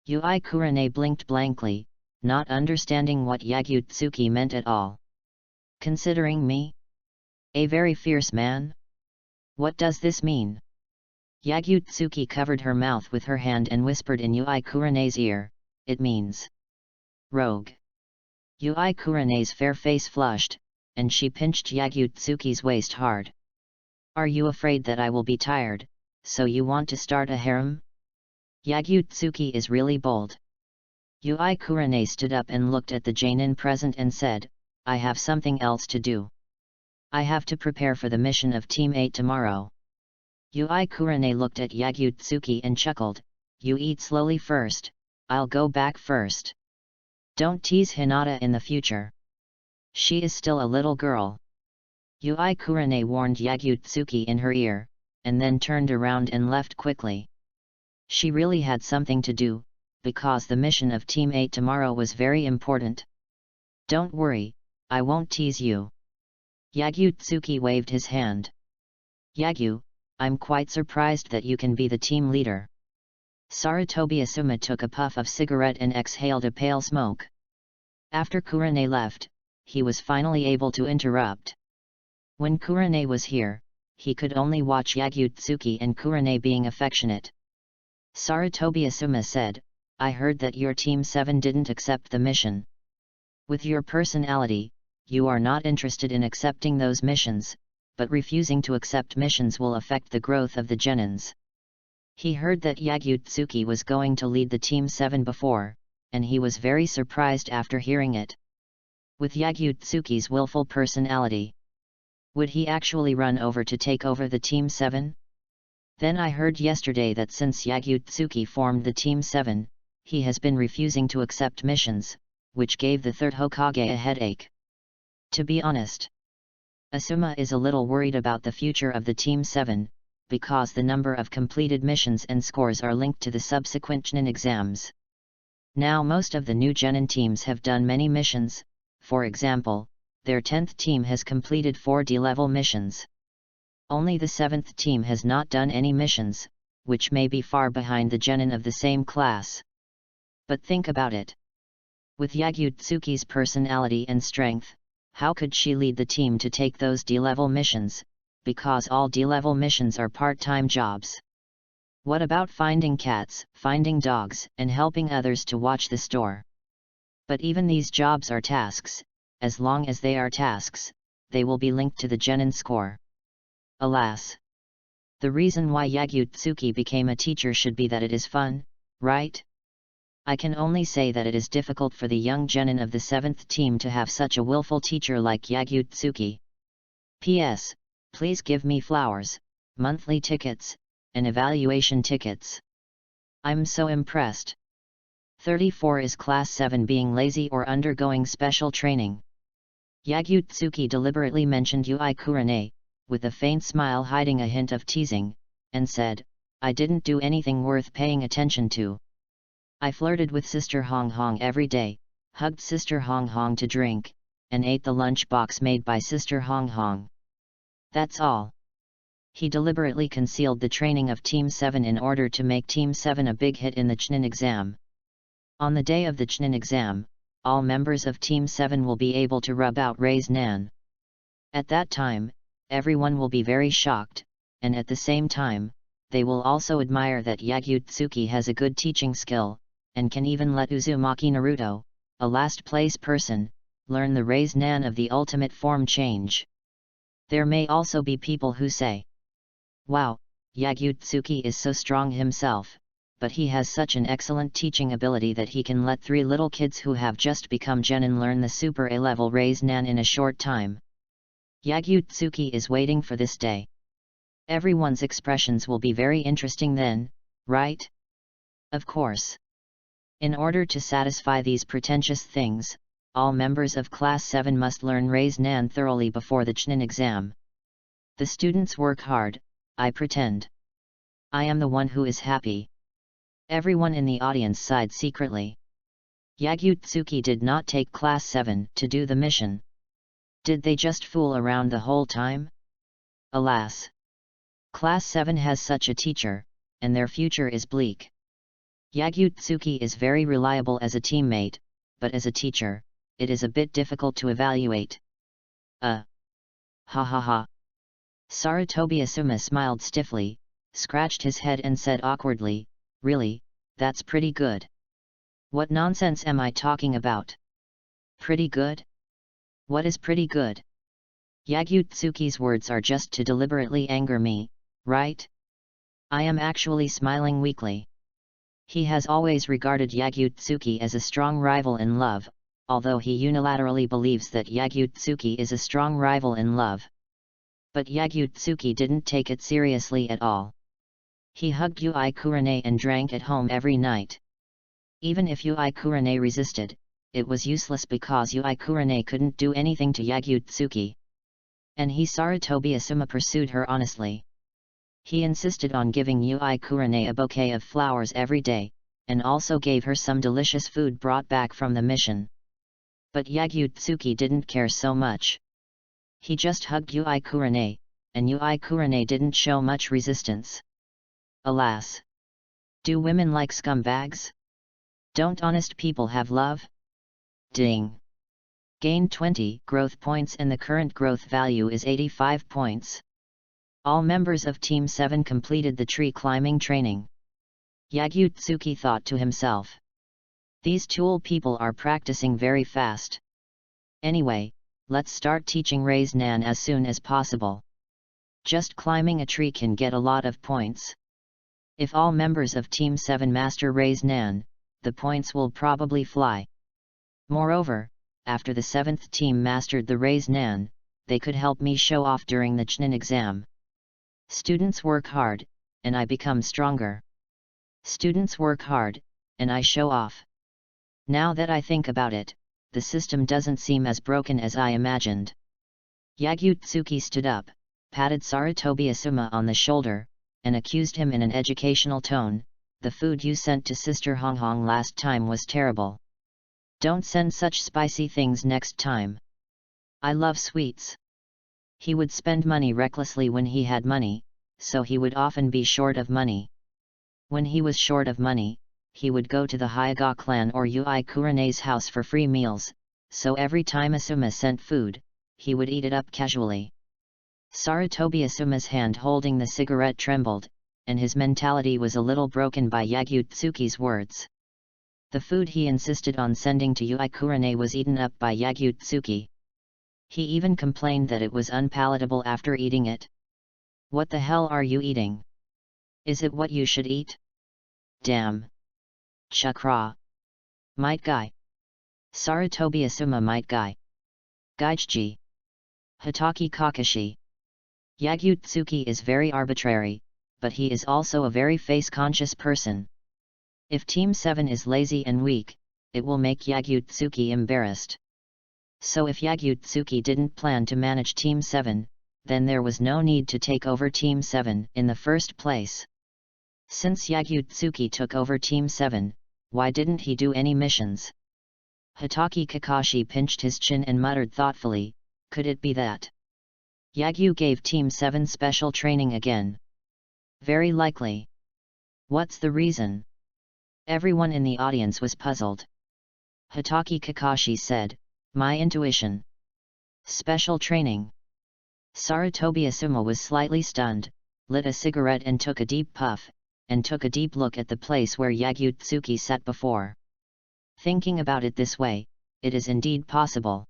Yui Kurane blinked blankly, not understanding what Yagyu-tsuki meant at all. Considering me? A very fierce man? What does this mean? Yagyu-tsuki covered her mouth with her hand and whispered in Yui Kurane's ear, it means rogue. Yui Kurane's fair face flushed, and she pinched Yagyu-tsuki's waist hard. Are you afraid that I will be tired, so you want to start a harem? Yagyu-tsuki is really bold. Yui Kurane stood up and looked at the genin present and said, I have something else to do. I have to prepare for the mission of Team 8 tomorrow. Yui Kurane looked at Yagyu-tsuki and chuckled, you eat slowly first, I'll go back first. Don't tease Hinata in the future. She is still a little girl. Yui Kurane warned Yagyu-tsuki in her ear, and then turned around and left quickly. She really had something to do, because the mission of Team 8 tomorrow was very important. Don't worry, I won't tease you. Yagyu-tsuki waved his hand. Yagyu, I'm quite surprised that you can be the team leader. Sarutobi Asuma took a puff of cigarette and exhaled a pale smoke. After Kurane left, he was finally able to interrupt. When Kurane was here, he could only watch Yagyu-tsuki and Kurane being affectionate. Sarutobi Asuma said, I heard that your Team 7 didn't accept the mission. With your personality, you are not interested in accepting those missions, but refusing to accept missions will affect the growth of the genins. He heard that Yagyu-tsuki was going to lead the Team 7 before, and he was very surprised after hearing it. With Yagyu-tsuki's willful personality, would he actually run over to take over the Team 7? Then I heard yesterday that since Yagyu-tsuki formed the Team 7, he has been refusing to accept missions, which gave the third Hokage a headache. To be honest, Asuma is a little worried about the future of the Team 7, because the number of completed missions and scores are linked to the subsequent Chunin exams. Now most of the new genin teams have done many missions, for example, their 10th team has completed 4 D-level missions. Only the 7th team has not done any missions, which may be far behind the genin of the same class. But think about it. With Yagyu-tsuki's personality and strength, how could she lead the team to take those D-level missions, because all D-level missions are part-time jobs? What about finding cats, finding dogs, and helping others to watch the store? But even these jobs are tasks. As long as they are tasks, they will be linked to the genin score. Alas! The reason why Yagyu-tsuki became a teacher should be that it is fun, right? I can only say that it is difficult for the young genin of the 7th team to have such a willful teacher like Yagyu-tsuki. P.S. Please give me flowers, monthly tickets, and evaluation tickets. I'm so impressed. 34 is Class 7 being lazy or undergoing special training. Yagyu-tsuki deliberately mentioned Yui Kurane, with a faint smile hiding a hint of teasing, and said, I didn't do anything worth paying attention to. I flirted with Sister Hong Hong every day, hugged Sister Hong Hong to drink, and ate the lunch box made by Sister Hong Hong. That's all. He deliberately concealed the training of Team 7 in order to make Team 7 a big hit in the Chunin exam. On the day of the Chunin exam, all members of Team 7 will be able to rub out Rei's Nan. At that time, everyone will be very shocked, and at the same time, they will also admire that Yagyu-tsuki has a good teaching skill, and can even let Uzumaki Naruto, a last-place person, learn the Rei's Nan of the ultimate form change. There may also be people who say, wow, Yagyu-tsuki is so strong himself, but he has such an excellent teaching ability that he can let 3 little kids who have just become genin learn the Super A-level Rei's Nan in a short time. Yagyu-tsuki is waiting for this day. Everyone's expressions will be very interesting then, right? Of course. In order to satisfy these pretentious things, all members of Class 7 must learn Res Nan thoroughly before the CHNN exam. The students work hard, I pretend. I am the one who is happy. Everyone in the audience sighed secretly. Yagyu-tsuki did not take Class 7 to do the mission. Did they just fool around the whole time? Alas! Class 7 has such a teacher, and their future is bleak. Yagyu-tsuki is very reliable as a teammate, but as a teacher, it is a bit difficult to evaluate. Ha ha ha. Sarutobi Asuma smiled stiffly, scratched his head and said awkwardly, really, that's pretty good. What nonsense am I talking about? Pretty good? What is pretty good? Yagyu-tsuki's words are just to deliberately anger me, right? I am actually smiling weakly. He has always regarded Yagyu-tsuki as a strong rival in love, although he unilaterally believes that Yagyu-tsuki is a strong rival in love. But Yagyu-tsuki didn't take it seriously at all. He hugged Yui Kurane and drank at home every night. Even if Yui Kurane resisted, it was useless because Yui Kurane couldn't do anything to Yagyu-tsuki. And Sarutobi Asuma pursued her honestly. He insisted on giving Yui Kurane a bouquet of flowers every day, and also gave her some delicious food brought back from the mission. But Yagyu-tsuki didn't care so much. He just hugged Yui Kurane, and Yui Kurane didn't show much resistance. Alas! Do women like scumbags? Don't honest people have love? Ding! Gained 20 growth points and the current growth value is 85 points. All members of Team 7 completed the tree climbing training. Yagyu-tsuki thought to himself. These tool people are practicing very fast. Anyway, let's start teaching Res Nan as soon as possible. Just climbing a tree can get a lot of points. If all members of Team 7 master Res Nan, the points will probably fly. Moreover, after the 7th team mastered the Res Nan, they could help me show off during the CHNN exam. Students work hard, and I become stronger. Students work hard, and I show off. Now that I think about it, the system doesn't seem as broken as I imagined. Yagyu-tsuki stood up, patted Sarutobi Asuma on the shoulder, and accused him in an educational tone, the food you sent to Sister Honghong last time was terrible. Don't send such spicy things next time. I love sweets. He would spend money recklessly when he had money, so he would often be short of money. When he was short of money, he would go to the Hyuga clan or Yui Kurane's house for free meals, so every time Asuma sent food, he would eat it up casually. Sarutobi Asuma's hand holding the cigarette trembled, and his mentality was a little broken by Yagyu-tsuki's words. The food he insisted on sending to Yui Kurane was eaten up by Yagyu-tsuki. He even complained that it was unpalatable after eating it. What the hell are you eating? Is it what you should eat? Damn! Chakra! Might guy! Sarutobi Asuma might guy! Gaijji! Hitaki Kakashi! Yagyu-tsuki is very arbitrary, but he is also a very face-conscious person. If Team 7 is lazy and weak, it will make Yagyu-tsuki embarrassed. So if Yagyu-tsuki didn't plan to manage Team 7, then there was no need to take over Team 7 in the first place. Since Yagyu-tsuki took over Team 7, why didn't he do any missions? Hitaki Kakashi pinched his chin and muttered thoughtfully, could it be that Yagyu gave Team 7 special training again? Very likely. What's the reason? Everyone in the audience was puzzled. Hitaki Kakashi said, my intuition. Special training. Sarutobi Asuma was slightly stunned, lit a cigarette and took a deep puff, and took a deep look at the place where Yagyu-tsuki sat before. Thinking about it this way, it is indeed possible.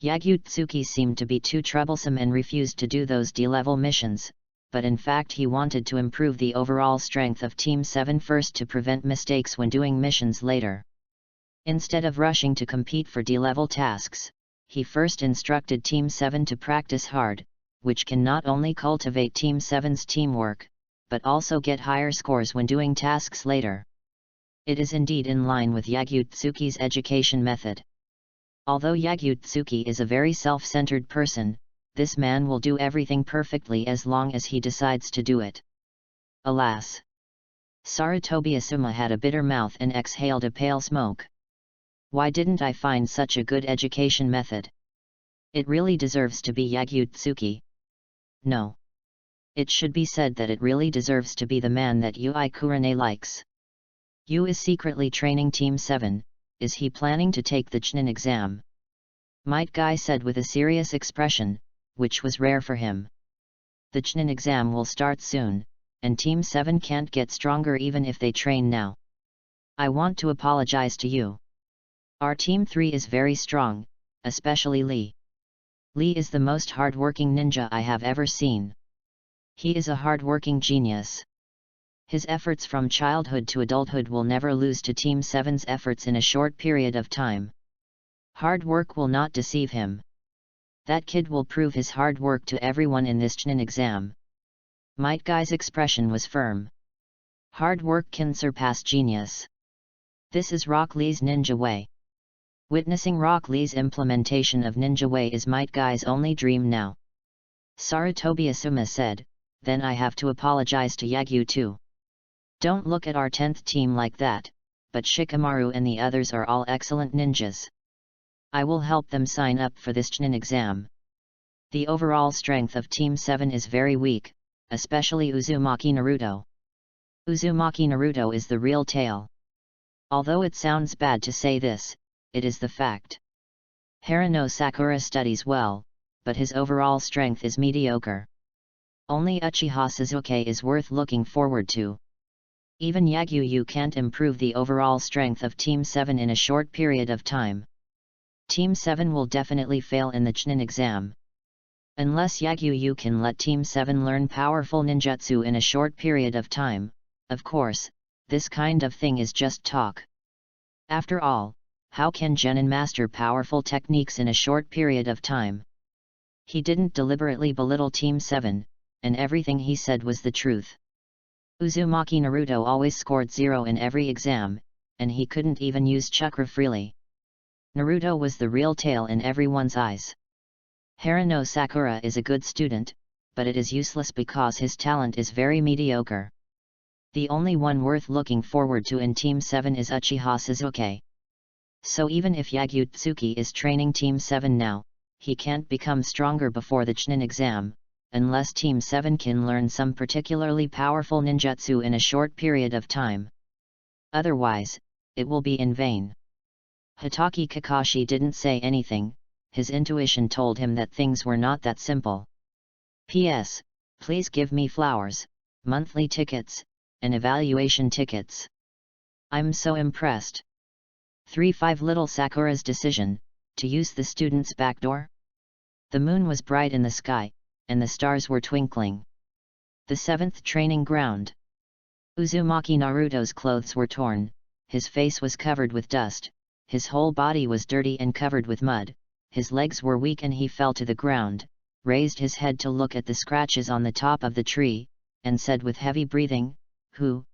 Yagyu-tsuki seemed to be too troublesome and refused to do those D-level missions, but in fact he wanted to improve the overall strength of Team 7 first to prevent mistakes when doing missions later. Instead of rushing to compete for D-level tasks, he first instructed Team 7 to practice hard, which can not only cultivate Team 7's teamwork, but also get higher scores when doing tasks later. It is indeed in line with Yagyu-tsuki's education method. Although Yagyu-tsuki is a very self-centered person, this man will do everything perfectly as long as he decides to do it. Alas! Sarutobi Asuma had a bitter mouth and exhaled a pale smoke. Why didn't I find such a good education method? It really deserves to be Yagyu-tsuki. No. It should be said that it really deserves to be the man that Yui Kurane likes. Yu is secretly training Team 7, is he planning to take the Chunin exam? Might Guy said with a serious expression, which was rare for him. The Chunin exam will start soon, and Team 7 can't get stronger even if they train now. I want to apologize to you. Our Team 3 is very strong, especially Lee. Lee is the most hard-working ninja I have ever seen. He is a hard-working genius. His efforts from childhood to adulthood will never lose to Team 7's efforts in a short period of time. Hard work will not deceive him. That kid will prove his hard work to everyone in this Chunin exam. Might Guy's expression was firm. Hard work can surpass genius. This is Rock Lee's ninja way. Witnessing Rock Lee's implementation of ninja way is Might Guy's only dream now. Sarutobi Asuma said, then I have to apologize to Yagyu too. Don't look at our 10th team like that, but Shikamaru and the others are all excellent ninjas. I will help them sign up for this Chunin exam. The overall strength of Team 7 is very weak, especially Uzumaki Naruto. Uzumaki Naruto is the real tale. Although it sounds bad to say this, it is the fact. Harano Sakura studies well, but his overall strength is mediocre. Only Uchiha Sasuke is worth looking forward to. Even Yagyu can't improve the overall strength of Team 7 in a short period of time. Team 7 will definitely fail in the Chunin exam. Unless Yagyu can let Team 7 learn powerful ninjutsu in a short period of time, of course, this kind of thing is just talk. After all, how can Genin master powerful techniques in a short period of time? He didn't deliberately belittle Team 7, and everything he said was the truth. Uzumaki Naruto always scored 0 in every exam, and he couldn't even use chakra freely. Naruto was the real tale in everyone's eyes. Harano Sakura is a good student, but it is useless because his talent is very mediocre. The only one worth looking forward to in Team 7 is Uchiha Sasuke. So even if Yagyu-tsuki is training Team 7 now, he can't become stronger before the Chunin exam, unless Team 7 can learn some particularly powerful ninjutsu in a short period of time. Otherwise, it will be in vain. Hitaki Kakashi didn't say anything, his intuition told him that things were not that simple. P.S. Please give me flowers, monthly tickets, and evaluation tickets. I'm so impressed. 3-5 Little Sakura's decision, to use the student's back door? The moon was bright in the sky, and the stars were twinkling. The 7th training ground. Uzumaki Naruto's clothes were torn, his face was covered with dust, his whole body was dirty and covered with mud, his legs were weak and he fell to the ground, raised his head to look at the scratches on the top of the tree, and said with heavy breathing, Who?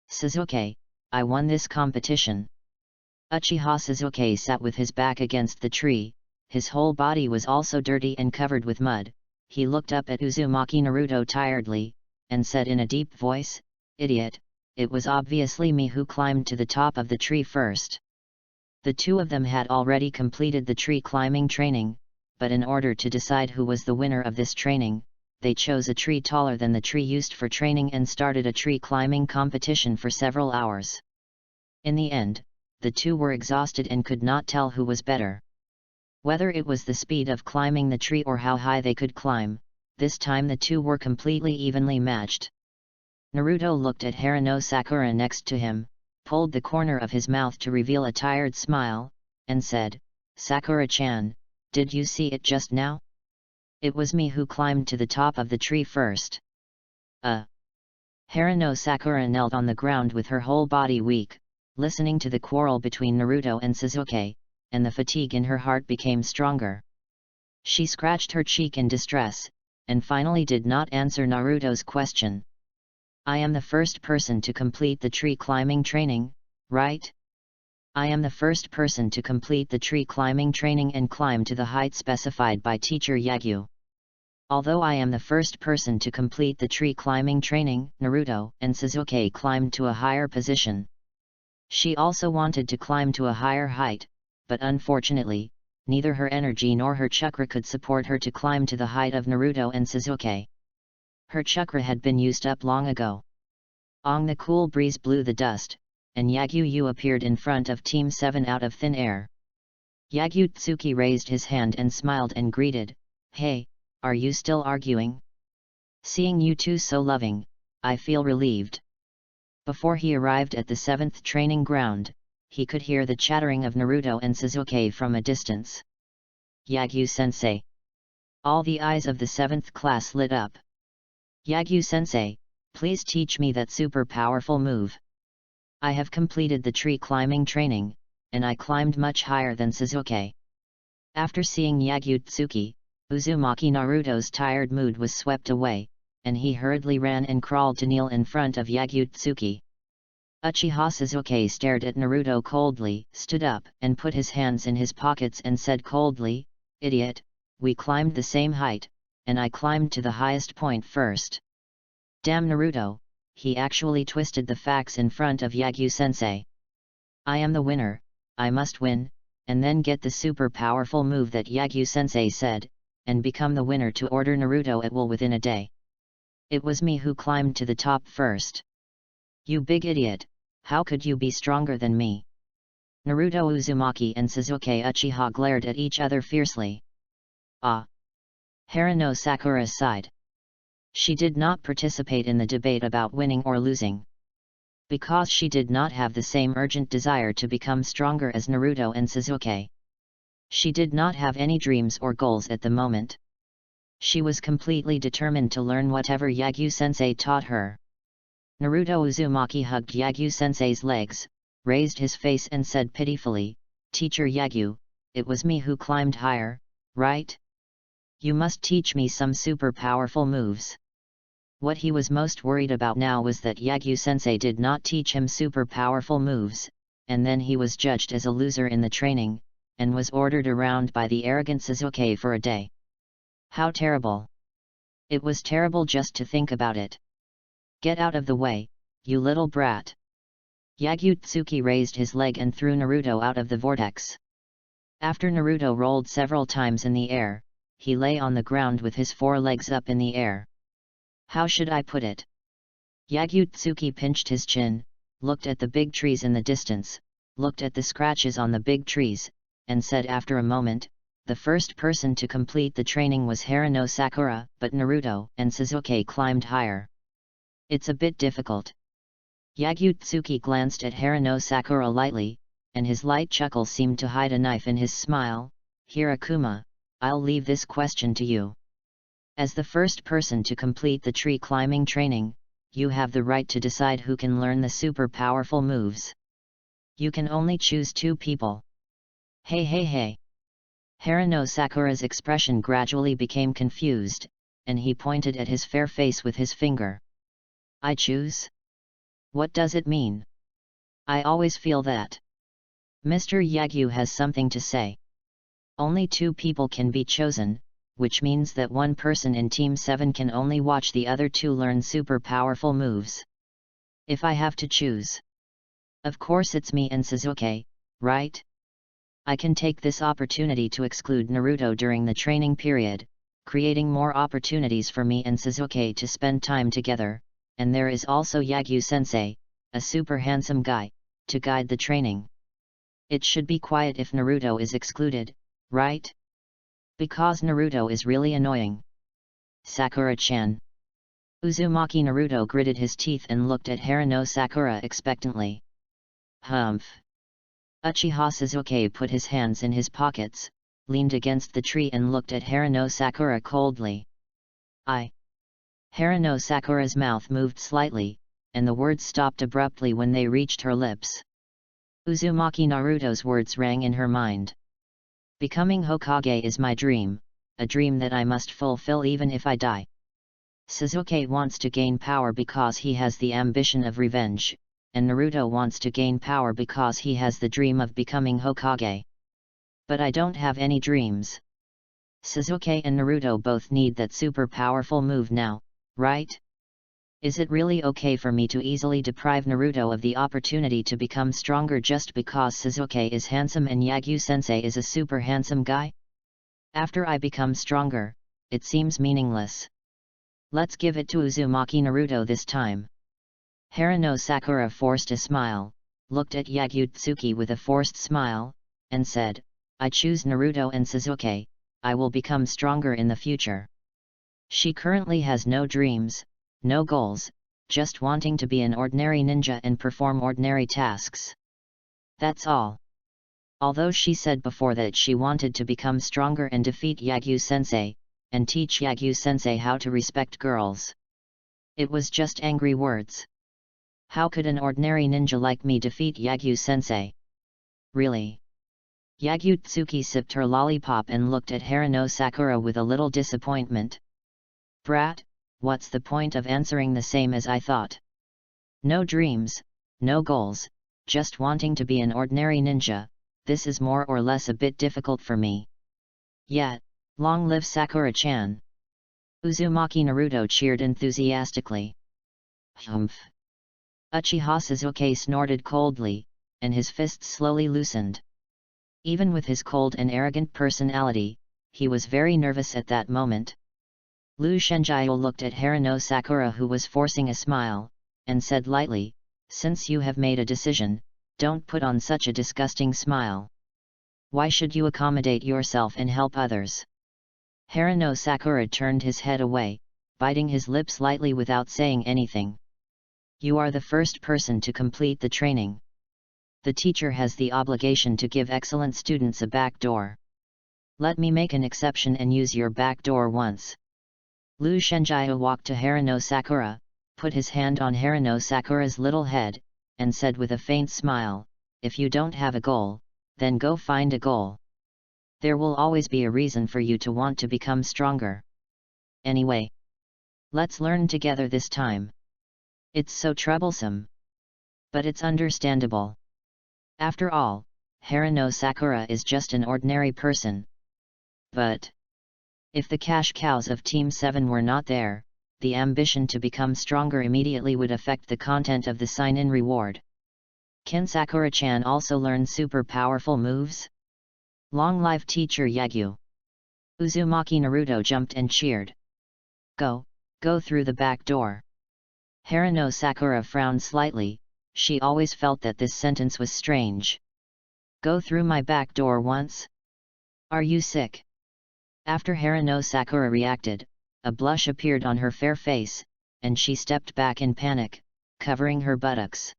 Sasuke, I won this competition. Uchiha Sasuke sat with his back against the tree, his whole body was also dirty and covered with mud. He looked up at Uzumaki Naruto tiredly, and said in a deep voice, Idiot, it was obviously me who climbed to the top of the tree first. The two of them had already completed the tree climbing training, but in order to decide who was the winner of this training, they chose a tree taller than the tree used for training and started a tree climbing competition for several hours. In the end, the two were exhausted and could not tell who was better. Whether it was the speed of climbing the tree or how high they could climb, this time the two were completely evenly matched. Naruto looked at Harano Sakura next to him, pulled the corner of his mouth to reveal a tired smile, and said, Sakura-chan, did you see it just now? It was me who climbed to the top of the tree first. Harano Sakura knelt on the ground with her whole body weak, listening to the quarrel between Naruto and Sasuke, and the fatigue in her heart became stronger. She scratched her cheek in distress, and finally did not answer Naruto's question. I am the first person to complete the tree climbing training, right? I am the first person to complete the tree climbing training and climb to the height specified by teacher Yagyu. Although I am the first person to complete the tree climbing training, Naruto and Sasuke climbed to a higher position. She also wanted to climb to a higher height, but unfortunately, neither her energy nor her chakra could support her to climb to the height of Naruto and Sasuke. Her chakra had been used up long ago. The cool breeze blew the dust, and Yagyu appeared in front of Team 7 out of thin air. Yagyu raised his hand and smiled and greeted, "Hey, are you still arguing? Seeing you two so loving, I feel relieved." Before he arrived at the 7th training ground, he could hear the chattering of Naruto and Sasuke from a distance. Yagyu-sensei. All the eyes of the 7th class lit up. Yagyu-sensei, please teach me that super powerful move. I have completed the tree climbing training, and I climbed much higher than Sasuke. After seeing Yagyu, Uzumaki Naruto's tired mood was swept away, and he hurriedly ran and crawled to kneel in front of Yagyu. Uchiha Sasuke stared at Naruto coldly, stood up and put his hands in his pockets and said coldly, "Idiot, we climbed the same height, and I climbed to the highest point first." Damn Naruto, he actually twisted the facts in front of Yagyu-sensei. I am the winner, I must win, and then get the super powerful move that Yagyu-sensei said, and become the winner to order Naruto at will within a day. It was me who climbed to the top first. You big idiot, how could you be stronger than me? Naruto Uzumaki and Sasuke Uchiha glared at each other fiercely. Haruno Sakura sighed. She did not participate in the debate about winning or losing. Because she did not have the same urgent desire to become stronger as Naruto and Sasuke. She did not have any dreams or goals at the moment. She was completely determined to learn whatever Yagyu-sensei taught her. Naruto Uzumaki hugged Yagyu-sensei's legs, raised his face and said pitifully, "Teacher Yagyu, it was me who climbed higher, right? You must teach me some super powerful moves." What he was most worried about now was that Yagyu-sensei did not teach him super powerful moves, and then he was judged as a loser in the training, and was ordered around by the arrogant Sasuke for a day. How terrible! It was terrible just to think about it. Get out of the way, you little brat! Yagyu raised his leg and threw Naruto out of the vortex. After Naruto rolled several times in the air, he lay on the ground with his 4 legs up in the air. How should I put it? Yagyu pinched his chin, looked at the big trees in the distance, looked at the scratches on the big trees, and said after a moment, "The first person to complete the training was Haruno Sakura, but Naruto and Sasuke climbed higher. It's a bit difficult." Yagyu glanced at Haruno Sakura lightly, and his light chuckle seemed to hide a knife in his smile. "Hirakuma, I'll leave this question to you. As the first person to complete the tree climbing training, you have the right to decide who can learn the super powerful moves. You can only choose 2 people. Hey. Haruno Sakura's expression gradually became confused, and he pointed at his fair face with his finger. I choose? What does it mean? I always feel that Mr. Yagyu has something to say. Only 2 people can be chosen, which means that 1 person in Team 7 can only watch the other 2 learn super powerful moves. If I have to choose, of course it's me and Sasuke, right? I can take this opportunity to exclude Naruto during the training period, creating more opportunities for me and Sasuke to spend time together, and there is also Yagyu-sensei, a super handsome guy, to guide the training. It should be quiet if Naruto is excluded, right? Because Naruto is really annoying. Sakura-chan. Uzumaki Naruto gritted his teeth and looked at Haruno Sakura expectantly. Humph. Uchiha Sasuke put his hands in his pockets, leaned against the tree and looked at Haruno Sakura coldly. Haruno Sakura's mouth moved slightly, and the words stopped abruptly when they reached her lips. Uzumaki Naruto's words rang in her mind. Becoming Hokage is my dream. a dream that I must fulfill even if I die. Sasuke wants to gain power because he has the ambition of revenge, and Naruto wants to gain power because he has the dream of becoming Hokage. But I don't have any dreams. Sasuke and Naruto both need that super powerful move now, right? Is it really okay for me to easily deprive Naruto of the opportunity to become stronger just because Sasuke is handsome and Yagyu-sensei is a super handsome guy? After I become stronger, it seems meaningless. Let's give it to Uzumaki Naruto this time. Harano Sakura forced a smile, looked at Yagyu-tsuki with a forced smile, and said, I choose Naruto and Sasuke, I will become stronger in the future. She currently has no dreams, no goals, just wanting to be an ordinary ninja and perform ordinary tasks. That's all. Although she said before that she wanted to become stronger and defeat Yagyu-sensei, and teach Yagyu-sensei how to respect girls. It was just angry words. How could an ordinary ninja like me defeat Yagyu-sensei? Really? Yagyu-tsuki sipped her lollipop and looked at Harano Sakura with a little disappointment. Brat, what's the point of answering the same as I thought? No dreams, no goals, just wanting to be an ordinary ninja, this is more or less a bit difficult for me. Yet, long live Sakura-chan! Uzumaki Naruto cheered enthusiastically. Humph! Uchiha Sasuke snorted coldly, and his fists slowly loosened. Even with his cold and arrogant personality, he was very nervous at that moment. Lu Shenjiao looked at Harano Sakura who was forcing a smile, and said lightly, since you have made a decision, don't put on such a disgusting smile. Why should you accommodate yourself and help others? Harano Sakura turned his head away, biting his lips lightly without saying anything. You are the first person to complete the training. The teacher has the obligation to give excellent students a back door. Let me make an exception and use your back door once. Lu Shenjiao walked to Harano Sakura, put his hand on Harano Sakura's little head, and said with a faint smile, if you don't have a goal, then go find a goal. There will always be a reason for you to want to become stronger. Anyway, let's learn together this time. It's so troublesome. But it's understandable. After all, Harano Sakura is just an ordinary person. But if the cash cows of Team 7 were not there, the ambition to become stronger immediately would affect the content of the sign-in reward. Can Sakura-chan also learn super powerful moves? Long live Teacher Yagyu! Uzumaki Naruto jumped and cheered. Go through the back door. Harano Sakura frowned slightly, she always felt that this sentence was strange. Go through my back door once? Are you sick? After Harano Sakura reacted, a blush appeared on her fair face, and she stepped back in panic, covering her buttocks.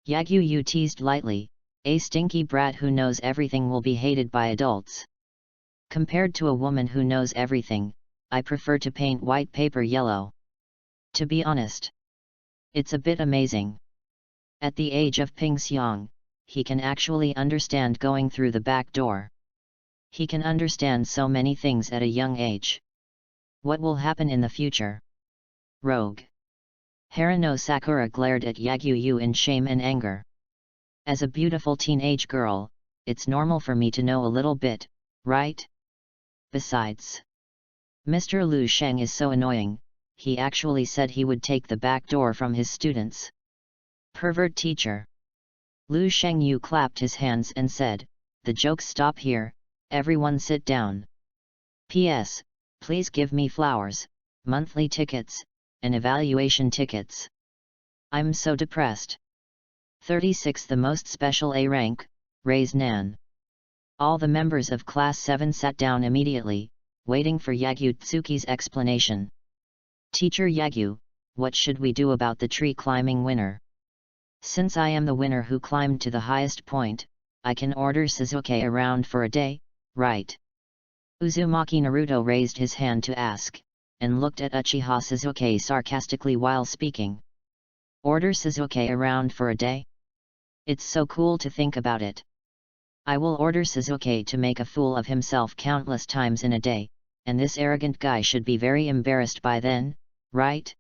Yagyu teased lightly, a stinky brat who knows everything will be hated by adults. Compared to a woman who knows everything, I prefer to paint white paper yellow. To be honest, it's a bit amazing. At the age of Pingxiang, he can actually understand going through the back door. He can understand so many things at a young age. What will happen in the future? Rogue. Harano Sakura glared at Yagyu in shame and anger. As a beautiful teenage girl, it's normal for me to know a little bit, right? Besides, Mr. Lu Sheng is so annoying, he actually said he would take the back door from his students. Pervert teacher. Lu Shengyu clapped his hands and said, the jokes stop here, everyone sit down. P.S. Please give me flowers, monthly tickets, and evaluation tickets. I'm so depressed. 36 The most special A rank, raise Nan. All the members of Class 7 sat down immediately, waiting for Yagyu-tsuki's explanation. Teacher Yagyu, what should we do about the tree climbing winner? Since I am the winner who climbed to the highest point, I can order Sasuke around for a day, right? Uzumaki Naruto raised his hand to ask, and looked at Uchiha Sasuke sarcastically while speaking. Order Sasuke around for a day? It's so cool to think about it. I will order Sasuke to make a fool of himself countless times in a day, and this arrogant guy should be very embarrassed by then, right?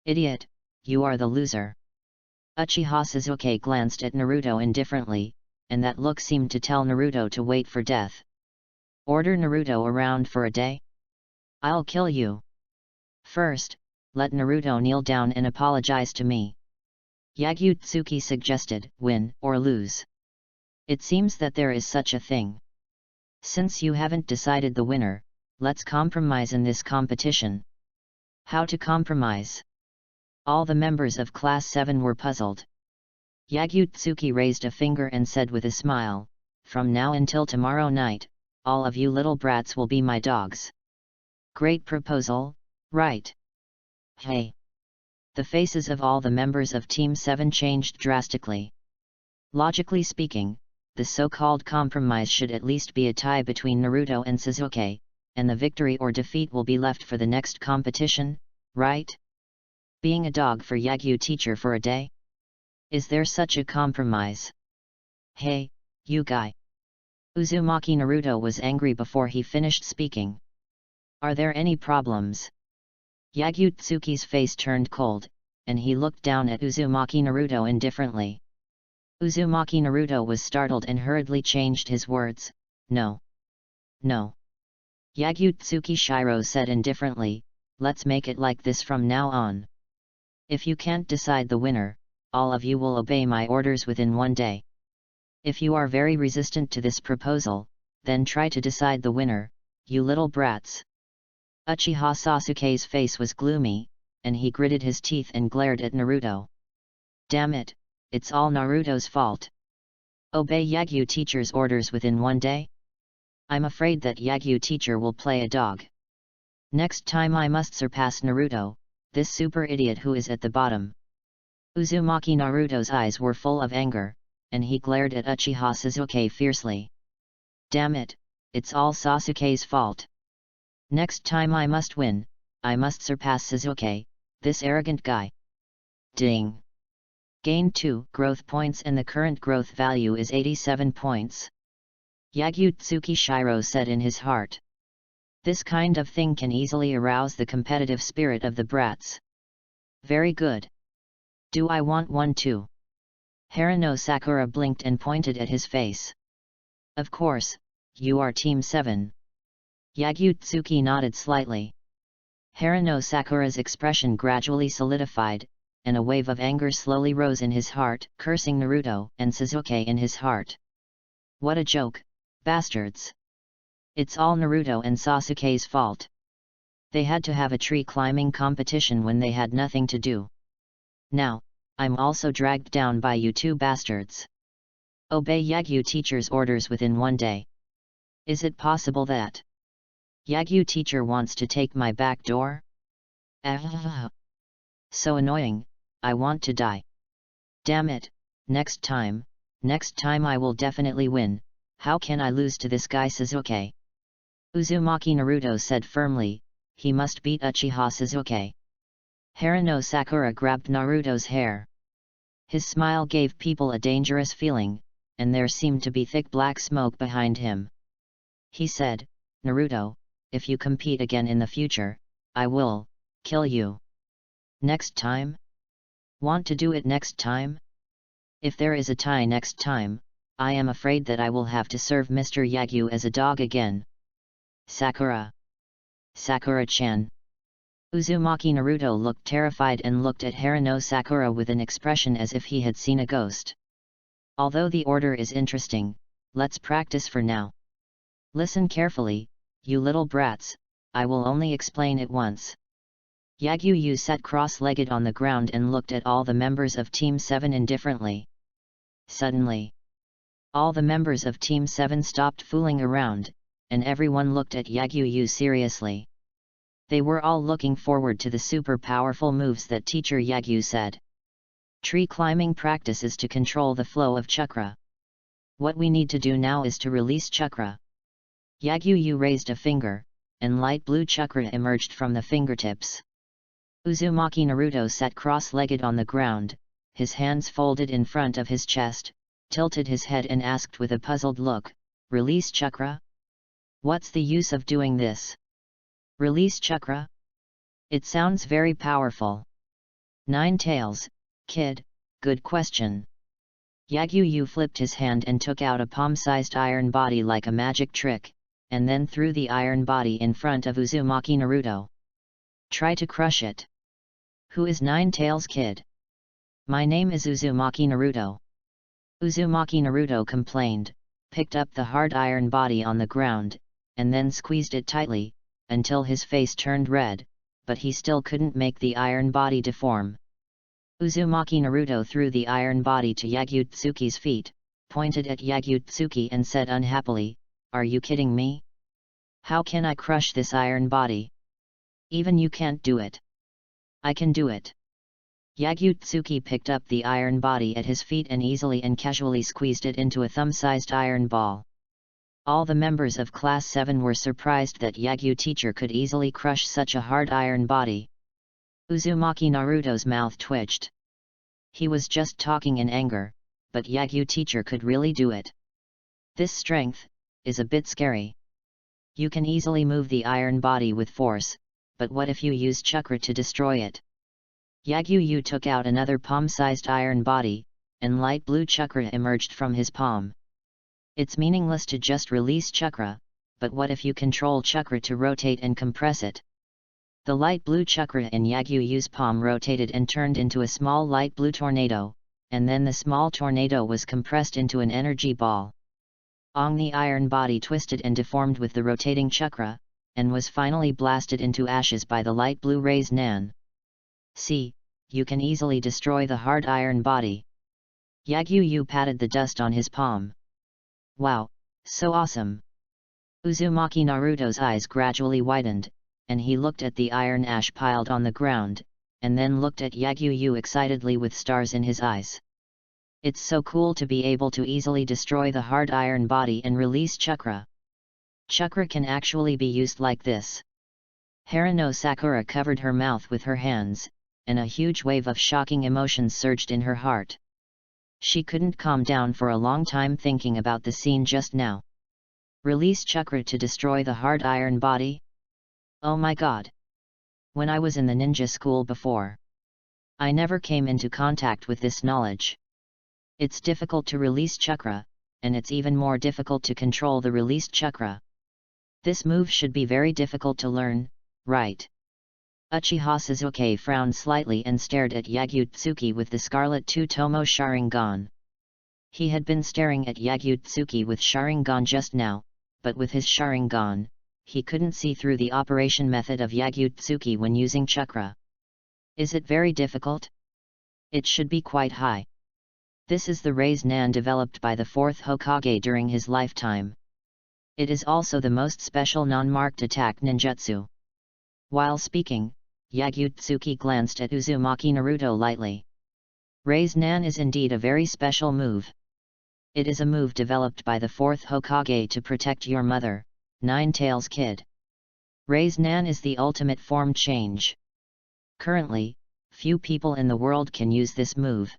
Idiot, you are the loser. Uchiha Sasuke glanced at Naruto indifferently, and that look seemed to tell Naruto to wait for death. Order Naruto around for a day? I'll kill you. First, let Naruto kneel down and apologize to me. Yagyu-tsuki suggested, win or lose. It seems that there is such a thing. Since you haven't decided the winner, let's compromise in this competition. How to compromise? All the members of Class 7 were puzzled. Yagyu-tsuki raised a finger and said with a smile, from now until tomorrow night, all of you little brats will be my dogs. Great proposal, right? Hey! The faces of all the members of Team 7 changed drastically. Logically speaking, the so-called compromise should at least be a tie between Naruto and Sasuke, and the victory or defeat will be left for the next competition, right? Being a dog for Yagyu teacher for a day? Is there such a compromise? Hey, you guy! Uzumaki Naruto was angry before he finished speaking. Are there any problems? Yagyu-tsuki's face turned cold, and he looked down at Uzumaki Naruto indifferently. Uzumaki Naruto was startled and hurriedly changed his words, no. No. Yagyu-tsuki Shiro said indifferently, let's make it like this from now on. If you can't decide the winner, all of you will obey my orders within one day. If you are very resistant to this proposal, then try to decide the winner, you little brats. Uchiha Sasuke's face was gloomy, and he gritted his teeth and glared at Naruto. Damn it, it's all Naruto's fault. Obey Yagyu teacher's orders within one day? I'm afraid that Yagyu teacher will play a dog. Next time I must surpass Naruto, this super idiot who is at the bottom. Uzumaki Naruto's eyes were full of anger, and he glared at Uchiha Sasuke fiercely. Damn it, it's all Sasuke's fault. Next time I must win, I must surpass Sasuke, this arrogant guy. Ding! Gain 2 growth points and the current growth value is 87 points. Yagyu-tsuki Shiro said in his heart. This kind of thing can easily arouse the competitive spirit of the brats. Very good. Do I want one too? Haruno Sakura blinked and pointed at his face. Of course, you are Team 7. Yagyu-tsuki nodded slightly. Haruno Sakura's expression gradually solidified, and a wave of anger slowly rose in his heart, cursing Naruto and Sasuke in his heart. What a joke, bastards! It's all Naruto and Sasuke's fault. They had to have a tree climbing competition when they had nothing to do. Now, I'm also dragged down by you two bastards. Obey Yagyu teacher's orders within one day. Is it possible that Yagyu teacher wants to take my back door? So annoying, I want to die. Damn it, next time I will definitely win. How can I lose to this guy Sasuke? Uzumaki Naruto said firmly, he must beat Uchiha Sasuke. Haruno Sakura grabbed Naruto's hair. His smile gave people a dangerous feeling, and there seemed to be thick black smoke behind him. He said, Naruto, if you compete again in the future, I will kill you. Next time? Want to do it next time? If there is a tie next time, I am afraid that I will have to serve Mr. Yagyu as a dog again. Sakura. Sakura-chan. Uzumaki Naruto looked terrified and looked at Haruno Sakura with an expression as if he had seen a ghost. Although the order is interesting, let's practice for now. Listen carefully, you little brats, I will only explain it once. Yagyu sat cross-legged on the ground and looked at all the members of Team 7 indifferently. Suddenly, all the members of Team 7 stopped fooling around, and everyone looked at Yagyu seriously. They were all looking forward to the super powerful moves that Teacher Yagyu said. Tree climbing practice is to control the flow of chakra. What we need to do now is to release chakra. Yagyu raised a finger, and light blue chakra emerged from the fingertips. Uzumaki Naruto sat cross-legged on the ground, his hands folded in front of his chest, tilted his head and asked with a puzzled look, release chakra? What's the use of doing this? Release chakra? It sounds very powerful. 9 tails, kid, good question. Yagyu flipped his hand and took out a palm-sized iron body like a magic trick, and then threw the iron body in front of Uzumaki Naruto. Try to crush it. Who is 9 tails kid? My name is Uzumaki Naruto. Uzumaki Naruto complained, picked up the hard iron body on the ground, and then squeezed it tightly, until his face turned red, but he still couldn't make the iron body deform. Uzumaki Naruto threw the iron body to Yagyu-tsuki's feet, pointed at Yagyu-tsuki and said unhappily, "Are you kidding me? How can I crush this iron body? Even you can't do it." "I can do it." Yagyu-tsuki picked up the iron body at his feet and easily and casually squeezed it into a thumb-sized iron ball. All the members of Class 7 were surprised that Yagyu teacher could easily crush such a hard iron body. Uzumaki Naruto's mouth twitched. He was just talking in anger, but Yagyu teacher could really do it. This strength is a bit scary. You can easily move the iron body with force, but what if you use chakra to destroy it? Yagyu took out another palm-sized iron body, and light blue chakra emerged from his palm. It's meaningless to just release chakra, but what if you control chakra to rotate and compress it? The light blue chakra in Yagyu's palm rotated and turned into a small light blue tornado, and then the small tornado was compressed into an energy ball. The iron body twisted and deformed with the rotating chakra, and was finally blasted into ashes by the light blue rays Nan. See, you can easily destroy the hard iron body. Yagyu patted the dust on his palm. Wow, so awesome. Uzumaki Naruto's eyes gradually widened, and he looked at the iron ash piled on the ground, and then looked at Yagyu excitedly with stars in his eyes. It's so cool to be able to easily destroy the hard iron body and release chakra. Chakra can actually be used like this. Haruno Sakura covered her mouth with her hands, and a huge wave of shocking emotions surged in her heart. She couldn't calm down for a long time thinking about the scene just now. Release chakra to destroy the hard iron body? Oh my god! When I was in the ninja school before, I never came into contact with this knowledge. It's difficult to release chakra, and it's even more difficult to control the released chakra. This move should be very difficult to learn, right? Uchiha Sasuke frowned slightly and stared at Yagyu-tsuki with the Scarlet Two-Tomo Sharingan. He had been staring at Yagyu-tsuki with Sharingan just now, but with his Sharingan, he couldn't see through the operation method of Yagyu-tsuki when using chakra. Is it very difficult? It should be quite high. This is the Raise Nan developed by the 4th Hokage during his lifetime. It is also the most special non-marked attack ninjutsu. While speaking, Yagyu-tsuki glanced at Uzumaki Naruto lightly. Raise Nan is indeed a very special move. It is a move developed by the 4th Hokage to protect your mother, 9 tails kid. Raise Nan is the ultimate form change. Currently, few people in the world can use this move.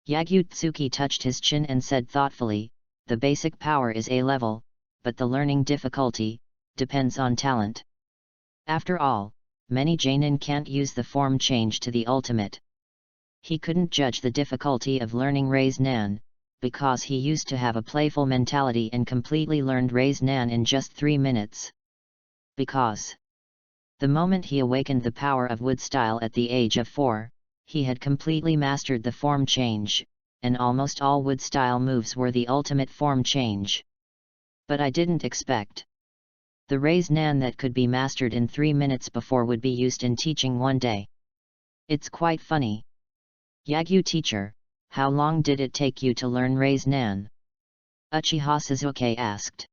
Yagyu-tsuki touched his chin and said thoughtfully, the basic power is A level, but the learning difficulty depends on talent. After all, many Jonin can't use the form change to the ultimate. He couldn't judge the difficulty of learning Raise Nan, because he used to have a playful mentality and completely learned Raise Nan in just 3 minutes. Because the moment he awakened the power of wood style at the age of 4, he had completely mastered the form change, and almost all wood style moves were the ultimate form change. But I didn't expect the Raise Nan that could be mastered in 3 minutes before would be used in teaching one day. It's quite funny. Yagyu teacher, how long did it take you to learn Raise Nan? Uchiha Sasuke asked.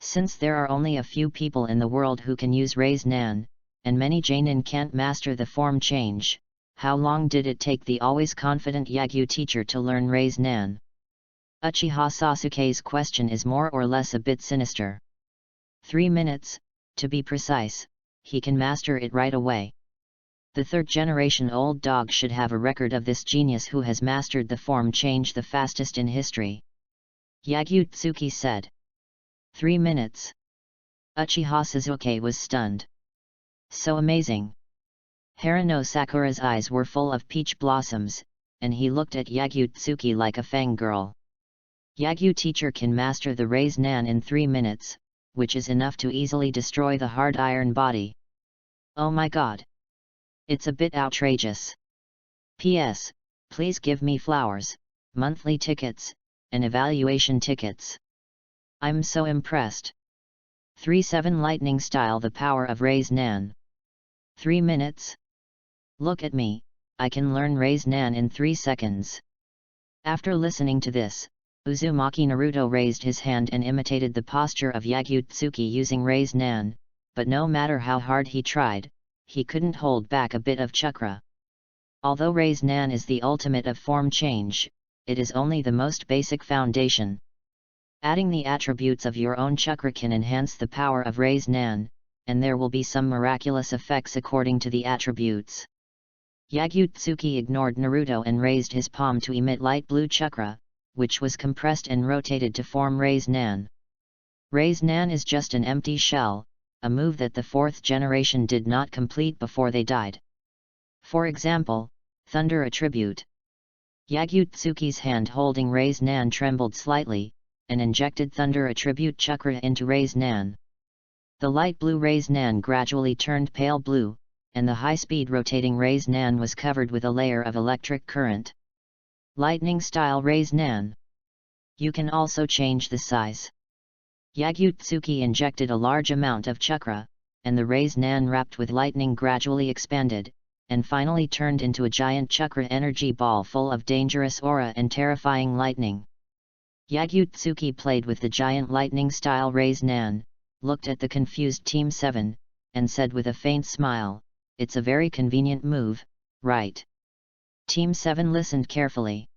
Since there are only a few people in the world who can use Raise Nan, and many Jonin can't master the form change, how long did it take the always confident Yagyu teacher to learn Raise Nan? Uchiha Sasuke's question is more or less a bit sinister. 3 minutes, to be precise, he can master it right away. The 3rd generation old dog should have a record of this genius who has mastered the form change the fastest in history. Yagyu-tsuki said. 3 minutes. Uchiha Sasuke was stunned. So amazing! Harano Sakura's eyes were full of peach blossoms, and he looked at Yagyu-tsuki like a fangirl. Yagyu teacher can master the Raise Nan in 3 minutes, which is enough to easily destroy the hard iron body. Oh my god! It's a bit outrageous. P.S. Please give me flowers, monthly tickets, and evaluation tickets. I'm so impressed. 3-7 lightning style the power of Raise Nan. 3 minutes? Look at me, I can learn Raise Nan in 3 seconds. After listening to this, Uzumaki Naruto raised his hand and imitated the posture of Yagyu-tsuki using Raise Nan, but no matter how hard he tried, he couldn't hold back a bit of chakra. Although Raise Nan is the ultimate of form change, it is only the most basic foundation. Adding the attributes of your own chakra can enhance the power of Raise Nan, and there will be some miraculous effects according to the attributes. Yagyu-tsuki ignored Naruto and raised his palm to emit light blue chakra, which was compressed and rotated to form Raise Nan. Raise Nan is just an empty shell, a move that the 4th generation did not complete before they died. For example, Thunder Attribute. Yagyu-tsuki's hand holding Raise Nan trembled slightly, and injected Thunder Attribute chakra into Raise Nan. The light blue Raise Nan gradually turned pale blue, and the high-speed rotating Raise Nan was covered with a layer of electric current. Lightning-style Raise Nan. You can also change the size. Yagyu-tsuki injected a large amount of chakra, and the Raise Nan wrapped with lightning gradually expanded, and finally turned into a giant chakra energy ball full of dangerous aura and terrifying lightning. Yagyu-tsuki played with the giant lightning-style Raise Nan, looked at the confused Team 7, and said with a faint smile, "It's a very convenient move, right?" Team 7 listened carefully.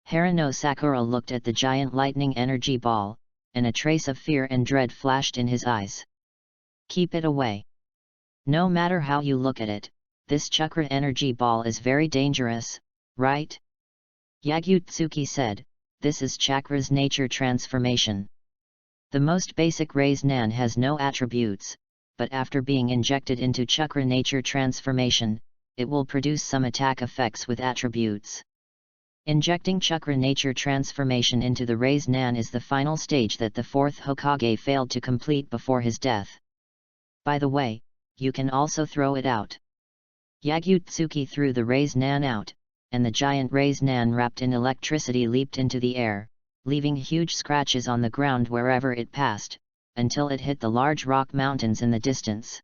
Harano Sakura looked at the giant lightning energy ball, and a trace of fear and dread flashed in his eyes. Keep it away. No matter how you look at it, this chakra energy ball is very dangerous, right? Yagyu-tsuki said, "This is chakra's nature transformation. The most basic Raise Nan has no attributes, but after being injected into chakra nature transformation, it will produce some attack effects with attributes. Injecting chakra nature transformation into the Raise Nan is the final stage that the 4th Hokage failed to complete before his death. By the way, you can also throw it out." Yagyu-tsuki threw the Raise Nan out, and the giant Raise Nan wrapped in electricity leaped into the air, leaving huge scratches on the ground wherever it passed, until it hit the large rock mountains in the distance.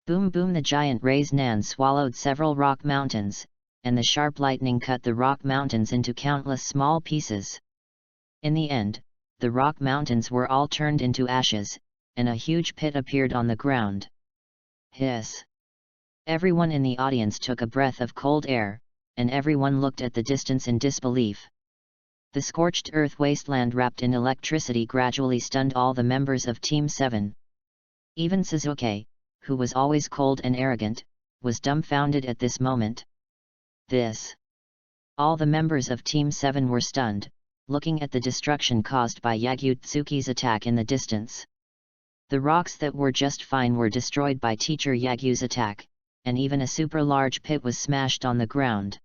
Boom boom, the giant Raise Nan swallowed several rock mountains, and the sharp lightning cut the rock mountains into countless small pieces. In the end, the rock mountains were all turned into ashes, and a huge pit appeared on the ground. Hiss! Everyone in the audience took a breath of cold air, and everyone looked at the distance in disbelief. The scorched earth wasteland wrapped in electricity gradually stunned all the members of Team 7. Even Sasuke, who was always cold and arrogant, was dumbfounded at this moment. All the members of Team 7 were stunned, looking at the destruction caused by Yagyu-tsuki's attack in the distance. The rocks that were just fine were destroyed by Teacher Yagyu's attack, and even a super large pit was smashed on the ground.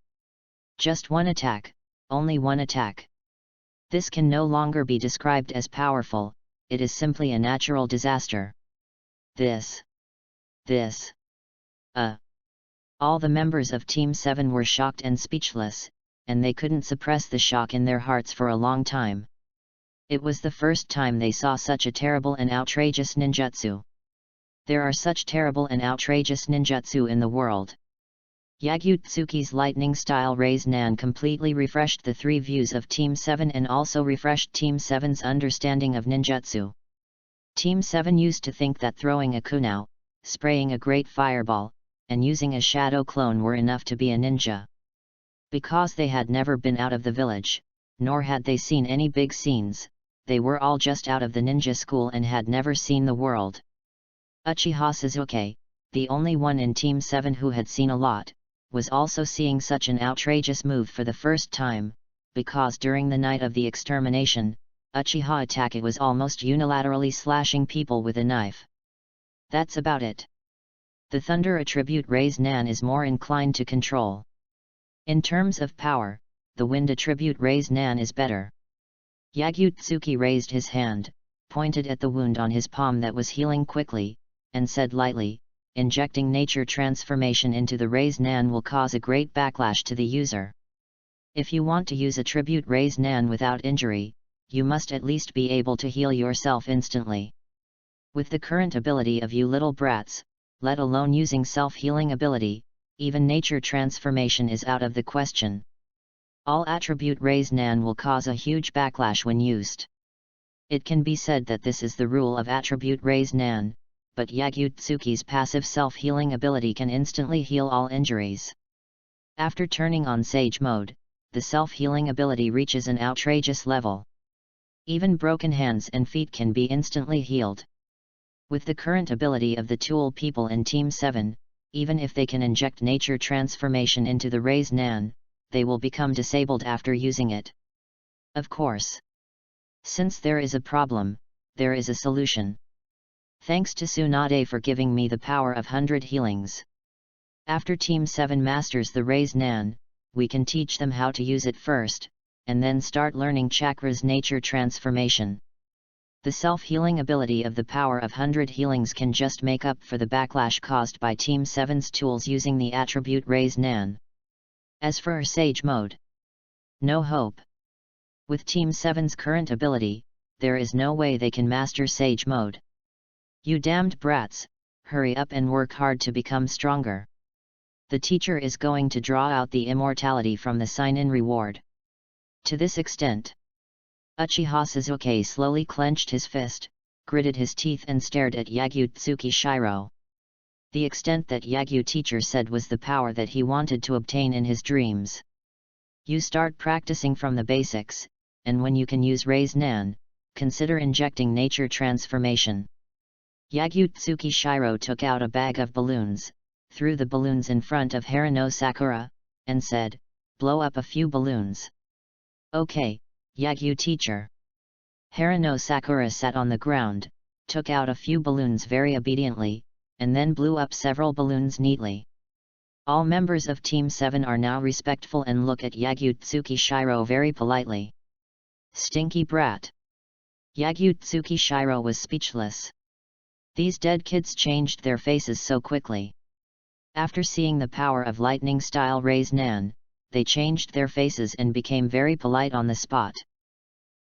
Just one attack, only one attack. This can no longer be described as powerful, it is simply a natural disaster. All the members of Team 7 were shocked and speechless, and they couldn't suppress the shock in their hearts for a long time. It was the first time they saw such a terrible and outrageous ninjutsu. There are such terrible and outrageous ninjutsu in the world. Yagyu-tsuki's lightning-style Raise Nan completely refreshed the 3 views of Team 7 and also refreshed Team 7's understanding of ninjutsu. Team 7 used to think that throwing a kunao, spraying a great fireball, and using a shadow clone were enough to be a ninja. Because they had never been out of the village, nor had they seen any big scenes, they were all just out of the ninja school and had never seen the world. Uchiha Sasuke, the only one in Team 7 who had seen a lot, was also seeing such an outrageous move for the first time, because during the night of the extermination, Uchiha Itachi was almost unilaterally slashing people with a knife. That's about it. The Thunder attribute Rei's Nan is more inclined to control. In terms of power, the Wind attribute Rei's Nan is better. Yagyu-tsuki raised his hand, pointed at the wound on his palm that was healing quickly, and said lightly, injecting nature transformation into the Rei's Nan will cause a great backlash to the user. If you want to use attribute Rei's Nan without injury, you must at least be able to heal yourself instantly. With the current ability of you little brats, let alone using self-healing ability, even nature transformation is out of the question. All attribute Rei's Nan will cause a huge backlash when used. It can be said that this is the rule of attribute Rei's Nan, but Yagyu-tsuki's passive self-healing ability can instantly heal all injuries. After turning on Sage mode, the self-healing ability reaches an outrageous level. Even broken hands and feet can be instantly healed. With the current ability of the tool people in Team 7, even if they can inject nature transformation into the Rei's Nan, they will become disabled after using it. Of course. Since there is a problem, there is a solution. Thanks to Tsunade for giving me the power of 100 healings. After Team 7 masters the Rei's Nan, we can teach them how to use it first, and then start learning Chakra's nature transformation. The self-healing ability of the power of 100 healings can just make up for the backlash caused by Team 7's tools using the attribute Rei's Nan. As for Sage mode, no hope. With Team 7's current ability, there is no way they can master Sage mode. You damned brats, hurry up and work hard to become stronger. The teacher is going to draw out the immortality from the sign-in reward. To this extent, Uchiha Sasuke slowly clenched his fist, gritted his teeth and stared at Yagyu-tsuki Shiro. The extent that Yagyu teacher said was the power that he wanted to obtain in his dreams. You start practicing from the basics, and when you can use Rei's Nan, consider injecting nature transformation. Yagyu-tsuki Shiro took out a bag of balloons, threw the balloons in front of Harano Sakura, and said, "Blow up a few balloons." "Okay, Yagyu teacher." Harano Sakura sat on the ground, took out a few balloons very obediently, and then blew up several balloons neatly. All members of Team 7 are now respectful and look at Yagyu-tsuki Shiro very politely. Stinky brat. Yagyu-tsuki Shiro was speechless. These dead kids changed their faces so quickly. After seeing the power of lightning-style Rei's Nan, they changed their faces and became very polite on the spot.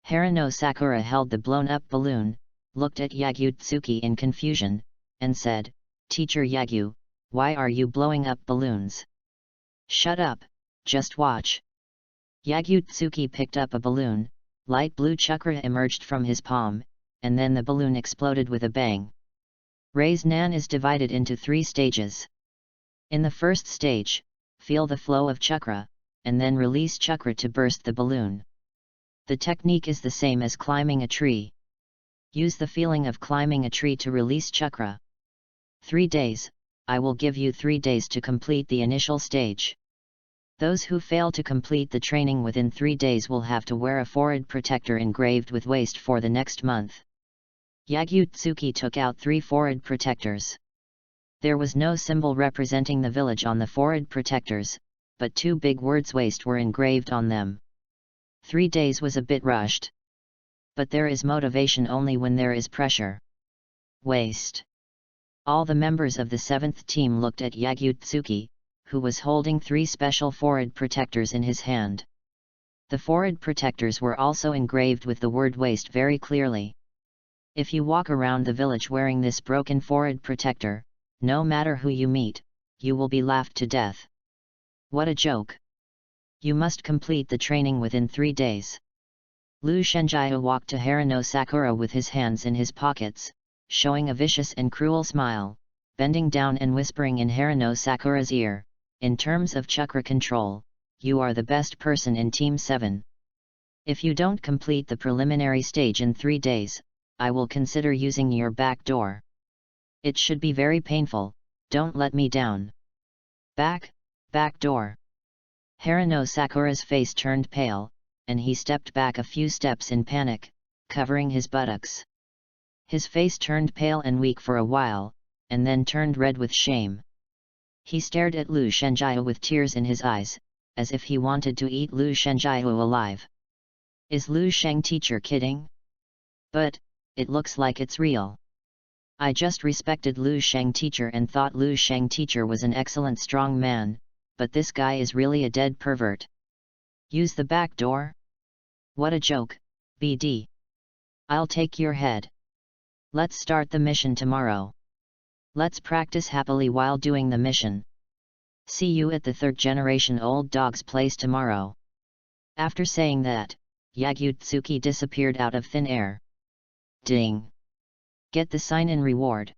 Harano Sakura held the blown-up balloon, looked at Yagyu-tsuki in confusion, and said, "Teacher Yagyu, why are you blowing up balloons?" "Shut up, just watch." Yagyu-tsuki picked up a balloon, light blue chakra emerged from his palm, and then the balloon exploded with a bang. Rei's Nan is divided into 3 stages. In the first stage, feel the flow of chakra, and then release chakra to burst the balloon. The technique is the same as climbing a tree. Use the feeling of climbing a tree to release chakra. 3 days, I will give you 3 days to complete the initial stage. Those who fail to complete the training within 3 days will have to wear a forehead protector engraved with waste for the next month. Yagyu-tsuki took out 3 forehead protectors. There was no symbol representing the village on the forehead protectors, but 2 big words waste were engraved on them. 3 days was a bit rushed. But there is motivation only when there is pressure. Waste. All the members of the 7th team looked at Yagyu-tsuki, who was holding 3 special forehead protectors in his hand. The forehead protectors were also engraved with the word waste very clearly. If you walk around the village wearing this broken forehead protector, no matter who you meet, you will be laughed to death. What a joke! You must complete the training within 3 days. Lu Shenjia walked to Harano Sakura with his hands in his pockets, showing a vicious and cruel smile, bending down and whispering in Harano Sakura's ear, "In terms of chakra control, you are the best person in Team 7. If you don't complete the preliminary stage in 3 days, I will consider using your back door. It should be very painful, don't let me down." Back door. Harano Sakura's face turned pale, and he stepped back a few steps in panic, covering his buttocks. His face turned pale and weak for a while, and then turned red with shame. He stared at Lu Shenjiao with tears in his eyes, as if he wanted to eat Lu Shenjiao alive. Is Lu Sheng teacher kidding? But it looks like it's real. I just respected Lu Sheng teacher and thought Lu Sheng teacher was an excellent strong man, but this guy is really a dead pervert. Use the back door? What a joke, BD. I'll take your head. Let's start the mission tomorrow. Let's practice happily while doing the mission. See you at the 3rd generation old dog's place tomorrow. After saying that, Yagyu-tsuki disappeared out of thin air. Ding! Get the sign-in reward.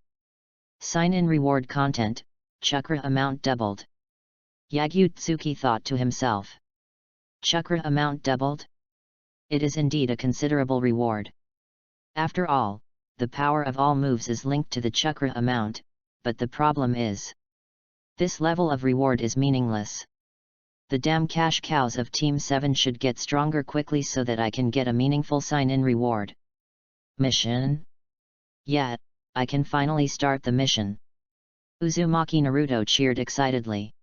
Sign-in reward content, chakra amount doubled. Yagyu-tsuki thought to himself. Chakra amount doubled? It is indeed a considerable reward. After all, the power of all moves is linked to the chakra amount, but the problem is, this level of reward is meaningless. The damn cash cows of Team 7 should get stronger quickly so that I can get a meaningful sign-in reward. Mission? Yeah, I can finally start the mission. Uzumaki Naruto cheered excitedly.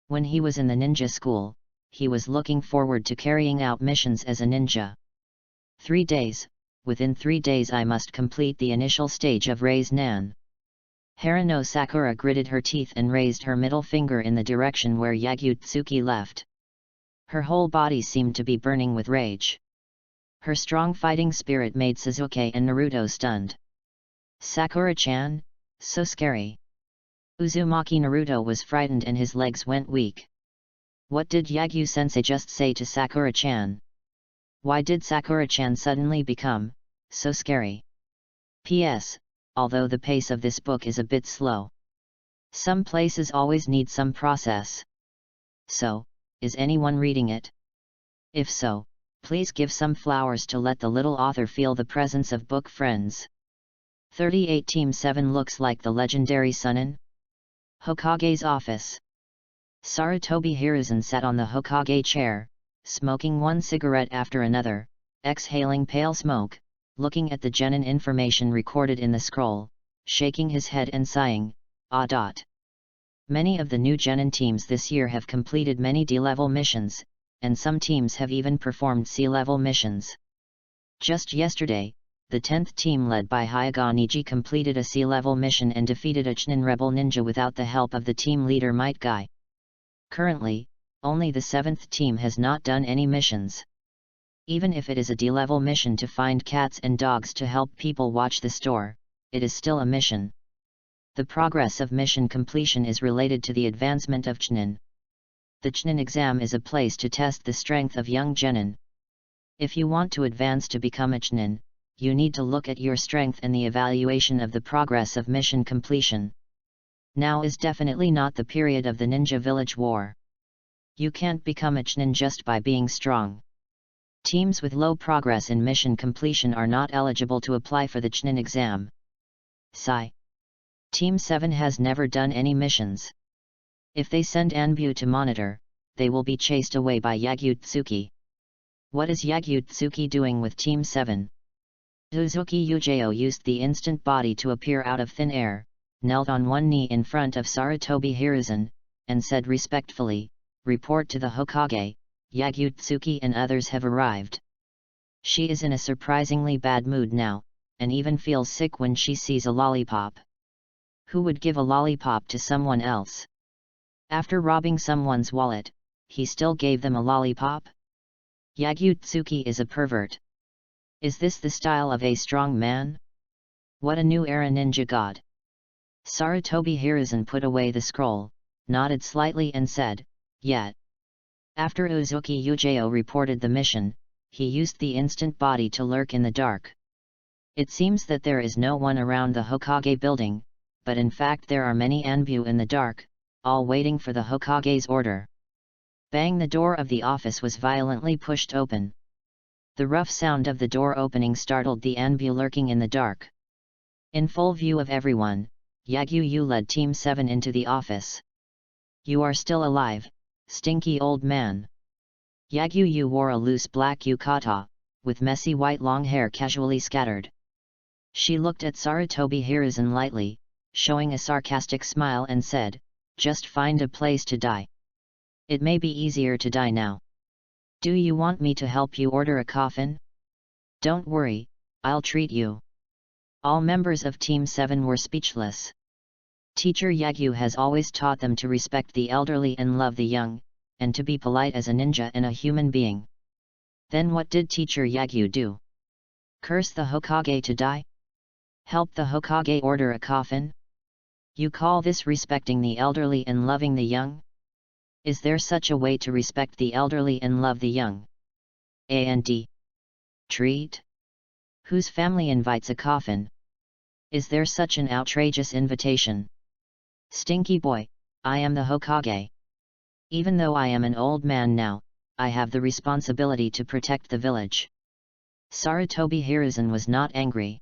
When he was in the ninja school, he was looking forward to carrying out missions as a ninja. 3 days, within 3 days I must complete the initial stage of Rei's Nan. Harano Sakura gritted her teeth and raised her middle finger in the direction where Yagyu-tsuki left. Her whole body seemed to be burning with rage. Her strong fighting spirit made Sasuke and Naruto stunned. Sakura-chan, so scary. Uzumaki Naruto was frightened and his legs went weak. What did Yagyu-sensei just say to Sakura-chan? Why did Sakura-chan suddenly become so scary? P.S. Although the pace of this book is a bit slow. Some places always need some process. So, is anyone reading it? If so, please give some flowers to let the little author feel the presence of book friends. 38 Team 7 looks like the legendary Sunin. Hokage's office. Sarutobi Hiruzen sat on the Hokage chair, smoking one cigarette after another, exhaling pale smoke, looking at the genin information recorded in the scroll, shaking his head and sighing, ah. Many of the new genin teams this year have completed many D-level missions, and some teams have even performed C-level missions. Just yesterday, the 10th team led by Hyuga Niji completed a C-level mission and defeated a Chunin rebel ninja without the help of the team leader Might Guy. Currently, only the 7th team has not done any missions. Even if it is a D-level mission to find cats and dogs to help people watch the store, it is still a mission. The progress of mission completion is related to the advancement of Chunin. The Chunin exam is a place to test the strength of young genin. If you want to advance to become a Chunin, you need to look at your strength and the evaluation of the progress of mission completion. Now is definitely not the period of the Ninja Village War. You can't become a Chunin just by being strong. Teams with low progress in mission completion are not eligible to apply for the Chunin exam. Sigh. Team 7 has never done any missions. If they send Anbu to monitor, they will be chased away by Yagyu-tsuki. What is Yagyu-tsuki doing with Team 7? Uzuki Yujao used the instant body to appear out of thin air, knelt on one knee in front of Sarutobi Hiruzen, and said respectfully, "Report to the Hokage, Yagyu-tsuki and others have arrived." She is in a surprisingly bad mood now, and even feels sick when she sees a lollipop. Who would give a lollipop to someone else? After robbing someone's wallet, he still gave them a lollipop? Yagyu-tsuki is a pervert. Is this the style of a strong man? What a new era ninja god. Sarutobi Hiruzen put away the scroll, nodded slightly and said, "Yeah." After Uzuki Yujao reported the mission, he used the instant body to lurk in the dark. It seems that there is no one around the Hokage building, but in fact there are many Anbu in the dark, all waiting for the Hokage's order. Bang! The door of the office was violently pushed open. The rough sound of the door opening startled the Anbu lurking in the dark. In full view of everyone, Yagyu led Team 7 into the office. "You are still alive, stinky old man." Yagyu wore a loose black yukata, with messy white long hair casually scattered. She looked at Sarutobi Hiruzen lightly, showing a sarcastic smile and said, "Just find a place to die. It may be easier to die now. Do you want me to help you order a coffin? Don't worry, I'll treat you." All members of Team 7 were speechless. Teacher Yagyu has always taught them to respect the elderly and love the young, and to be polite as a ninja and a human being. Then what did Teacher Yagyu do? Curse the Hokage to die? Help the Hokage order a coffin? You call this respecting the elderly and loving the young? Is there such a way to respect the elderly and love the young? And treat? Whose family invites a coffin? Is there such an outrageous invitation? Stinky boy, I am the Hokage. Even though I am an old man now, I have the responsibility to protect the village. Sarutobi Hiruzen was not angry.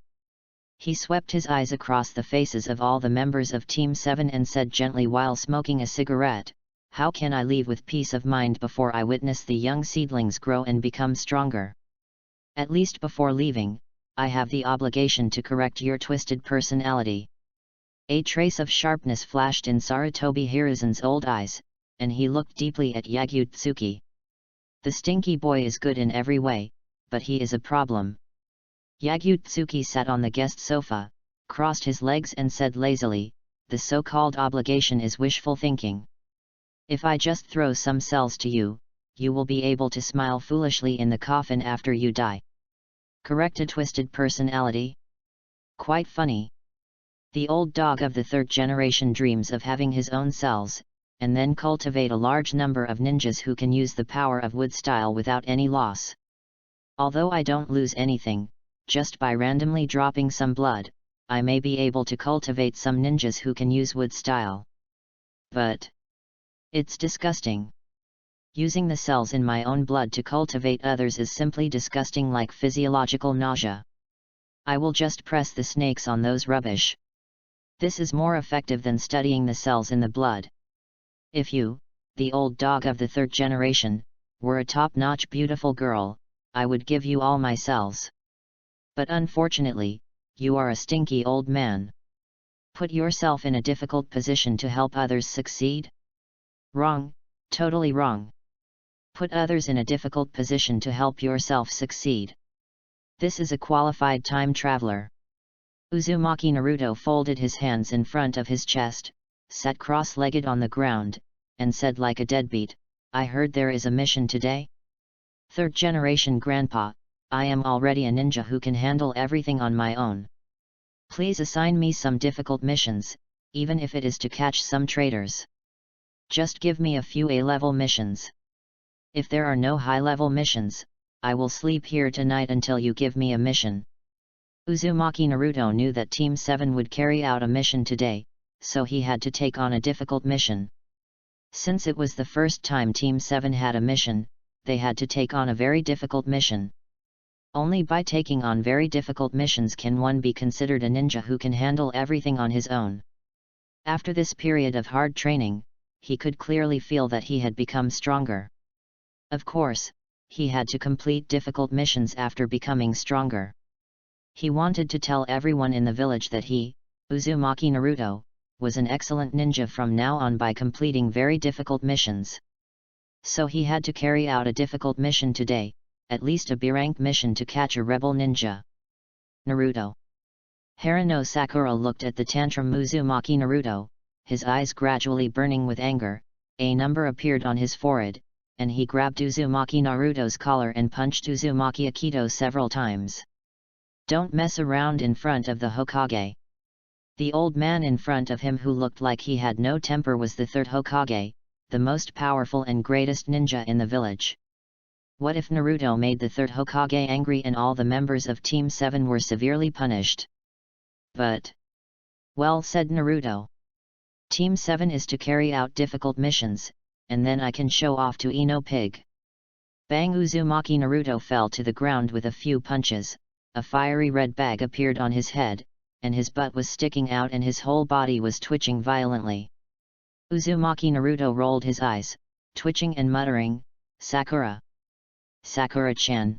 He swept his eyes across the faces of all the members of Team 7 and said gently while smoking a cigarette, "How can I leave with peace of mind before I witness the young seedlings grow and become stronger? At least before leaving, I have the obligation to correct your twisted personality." A trace of sharpness flashed in Sarutobi Hiruzen's old eyes, and he looked deeply at Yagyu-tsuki. The stinky boy is good in every way, but he is a problem. Yagyu-tsuki sat on the guest sofa, crossed his legs and said lazily, "The so-called obligation is wishful thinking. If I just throw some cells to you, you will be able to smile foolishly in the coffin after you die. Correct a twisted personality? Quite funny. The old dog of the third generation dreams of having his own cells, and then cultivate a large number of ninjas who can use the power of wood style without any loss. Although I don't lose anything, just by randomly dropping some blood, I may be able to cultivate some ninjas who can use wood style. But it's disgusting. Using the cells in my own blood to cultivate others is simply disgusting, like physiological nausea. I will just press the snakes on those rubbish. This is more effective than studying the cells in the blood. If you, the old dog of the third generation, were a top-notch beautiful girl, I would give you all my cells. But unfortunately, you are a stinky old man. Put yourself in a difficult position to help others succeed? Wrong, totally wrong. Put others in a difficult position to help yourself succeed. This is a qualified time traveler." Uzumaki Naruto folded his hands in front of his chest, sat cross-legged on the ground, and said like a deadbeat, "I heard there is a mission today? Third generation grandpa, I am already a ninja who can handle everything on my own. Please assign me some difficult missions, even if it is to catch some traitors. Just give me a few A-level missions. If there are no high-level missions, I will sleep here tonight until you give me a mission." Uzumaki Naruto knew that Team 7 would carry out a mission today, so he had to take on a difficult mission. Since it was the first time Team 7 had a mission, they had to take on a very difficult mission. Only by taking on very difficult missions can one be considered a ninja who can handle everything on his own. After this period of hard training, he could clearly feel that he had become stronger. Of course, he had to complete difficult missions after becoming stronger. He wanted to tell everyone in the village that he, Uzumaki Naruto, was an excellent ninja from now on by completing very difficult missions. So he had to carry out a difficult mission today, at least a B-rank mission to catch a rebel ninja. Naruto. Harano Sakura looked at the tantrum Uzumaki Naruto, his eyes gradually burning with anger. A number appeared on his forehead, and he grabbed Uzumaki Naruto's collar and punched Uzumaki Akito several times. "Don't mess around in front of the Hokage." The old man in front of him, who looked like he had no temper, was the third Hokage, the most powerful and greatest ninja in the village. What if Naruto made the third Hokage angry and all the members of Team 7 were severely punished? But, "Well said, Naruto. Team 7 is to carry out difficult missions, and then I can show off to Ino Pig." Bang! Uzumaki Naruto fell to the ground with a few punches. A fiery red bag appeared on his head, and his butt was sticking out and his whole body was twitching violently. Uzumaki Naruto rolled his eyes, twitching and muttering, "Sakura! Sakura-chan!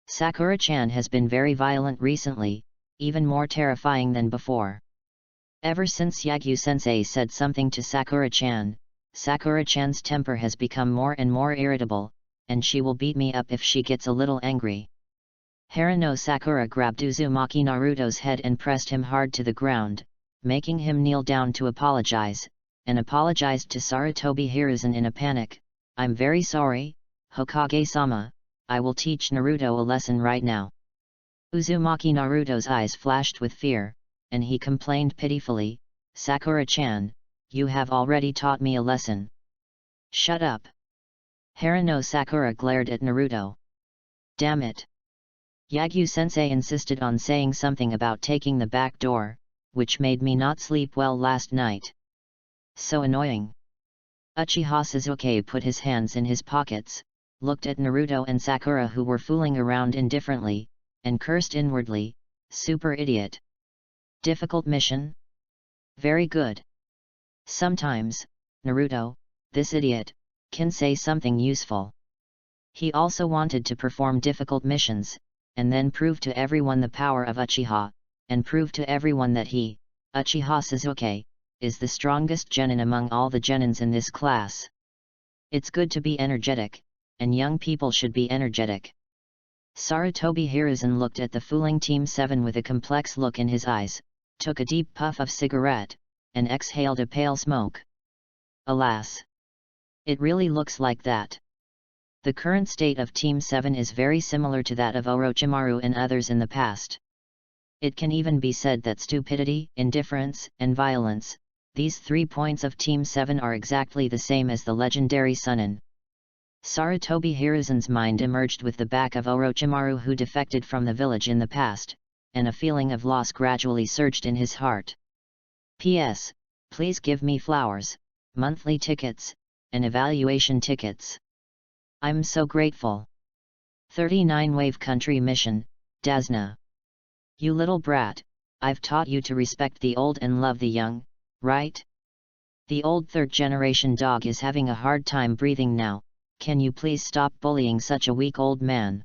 Sakura-chan has been very violent recently, even more terrifying than before." Ever since Yagyu-sensei said something to Sakura-chan, Sakura-chan's temper has become more and more irritable, and she will beat me up if she gets a little angry. Harano Sakura grabbed Uzumaki Naruto's head and pressed him hard to the ground, making him kneel down to apologize, and apologized to Sarutobi Hiruzen in a panic. "I'm very sorry, Hokage-sama, I will teach Naruto a lesson right now." Uzumaki Naruto's eyes flashed with fear, and he complained pitifully, "Sakura-chan, you have already taught me a lesson." "Shut up." Harano Sakura glared at Naruto. "Damn it. Yagyu-sensei insisted on saying something about taking the back door, which made me not sleep well last night. So annoying." Uchiha Sasuke put his hands in his pockets, looked at Naruto and Sakura who were fooling around indifferently, and cursed inwardly, "Super idiot. Difficult mission? Very good. Sometimes, Naruto, this idiot, can say something useful." He also wanted to perform difficult missions, and then prove to everyone the power of Uchiha, and prove to everyone that he, Uchiha Sasuke, is the strongest genin among all the genins in this class. It's good to be energetic, and young people should be energetic. Sarutobi Hiruzen looked at the fooling Team 7 with a complex look in his eyes, took a deep puff of cigarette, and exhaled a pale smoke. Alas! It really looks like that. The current state of Team 7 is very similar to that of Orochimaru and others in the past. It can even be said that stupidity, indifference, and violence, these 3 points of Team 7 are exactly the same as the legendary Sunin. Sarutobi Hiruzen's mind emerged with the back of Orochimaru who defected from the village in the past, and a feeling of loss gradually surged in his heart. "P.S. Please give me flowers, monthly tickets, and evaluation tickets. I'm so grateful. 39 Wave Country Mission, Dasna. You little brat, I've taught you to respect the old and love the young, right? The old third-generation dog is having a hard time breathing now, can you please stop bullying such a weak old man?"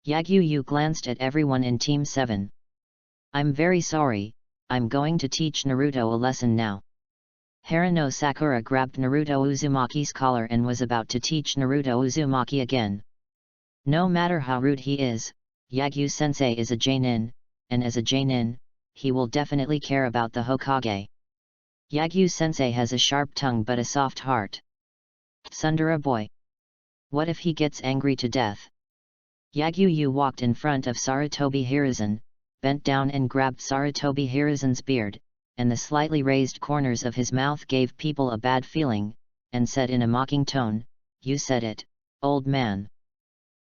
Yagyu glanced at everyone in Team 7. "I'm very sorry, I'm going to teach Naruto a lesson now." Harano Sakura grabbed Naruto Uzumaki's collar and was about to teach Naruto Uzumaki again. No matter how rude he is, Yagyu-sensei is a Jonin, and as a Jonin, he will definitely care about the Hokage. Yagyu-sensei has a sharp tongue but a soft heart. Tsundere boy. What if he gets angry to death? Yagyu walked in front of Sarutobi Hiruzen, bent down and grabbed Sarutobi Hiruzen's beard, and the slightly raised corners of his mouth gave people a bad feeling, and said in a mocking tone, "You said it, old man."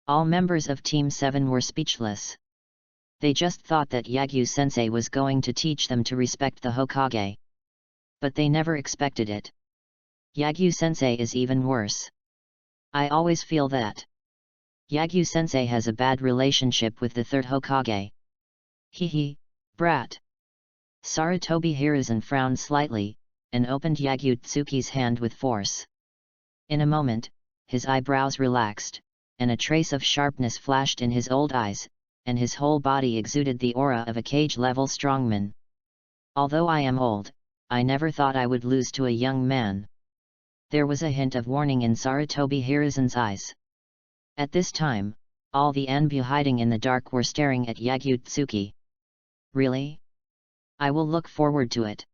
All members of Team 7 were speechless. They just thought that Yagyu-sensei was going to teach them to respect the Hokage. But they never expected it. Yagyu-sensei is even worse. I always feel that Yagyu-sensei has a bad relationship with the third Hokage. Hee, brat. Sarutobi Hiruzen frowned slightly, and opened Yagyu-tsuki's hand with force. In a moment, his eyebrows relaxed, and a trace of sharpness flashed in his old eyes, and his whole body exuded the aura of a cage-level strongman. Although I am old, I never thought I would lose to a young man. There was a hint of warning in Sarutobi Hiruzen's eyes. At this time, all the Anbu hiding in the dark were staring at Yagyu-tsuki. Really? I will look forward to it.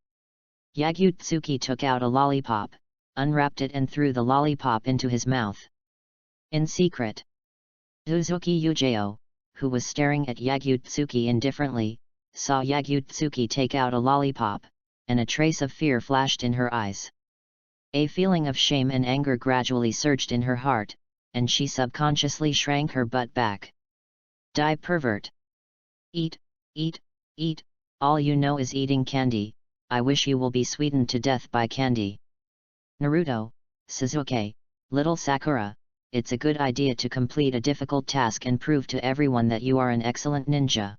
Yagyu-tsuki took out a lollipop, unwrapped it and threw the lollipop into his mouth. In secret, Uzuki Yujeo, who was staring at Yagyu-tsuki indifferently, saw Yagyu-tsuki take out a lollipop, and a trace of fear flashed in her eyes. A feeling of shame and anger gradually surged in her heart, and she subconsciously shrank her butt back. Die pervert! Eat, eat, eat, all you know is eating candy, I wish you will be sweetened to death by candy. Naruto, Sasuke, little Sakura, it's a good idea to complete a difficult task and prove to everyone that you are an excellent ninja.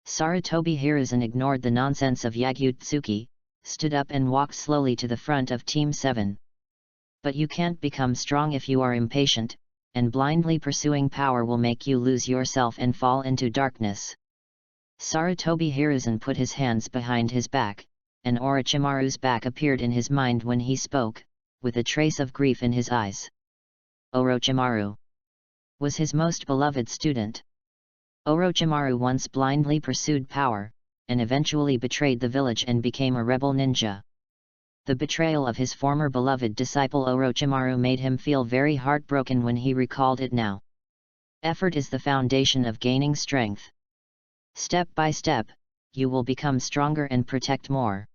Sarutobi Hiruzen ignored the nonsense of Yagyu-tsuki, stood up and walked slowly to the front of Team 7. But you can't become strong if you are impatient, and blindly pursuing power will make you lose yourself and fall into darkness. Sarutobi Hiruzen put his hands behind his back, and Orochimaru's back appeared in his mind when he spoke, with a trace of grief in his eyes. Orochimaru was his most beloved student. Orochimaru once blindly pursued power, and eventually betrayed the village and became a rebel ninja. The betrayal of his former beloved disciple Orochimaru made him feel very heartbroken when he recalled it now. Effort is the foundation of gaining strength. Step by step, you will become stronger and protect more.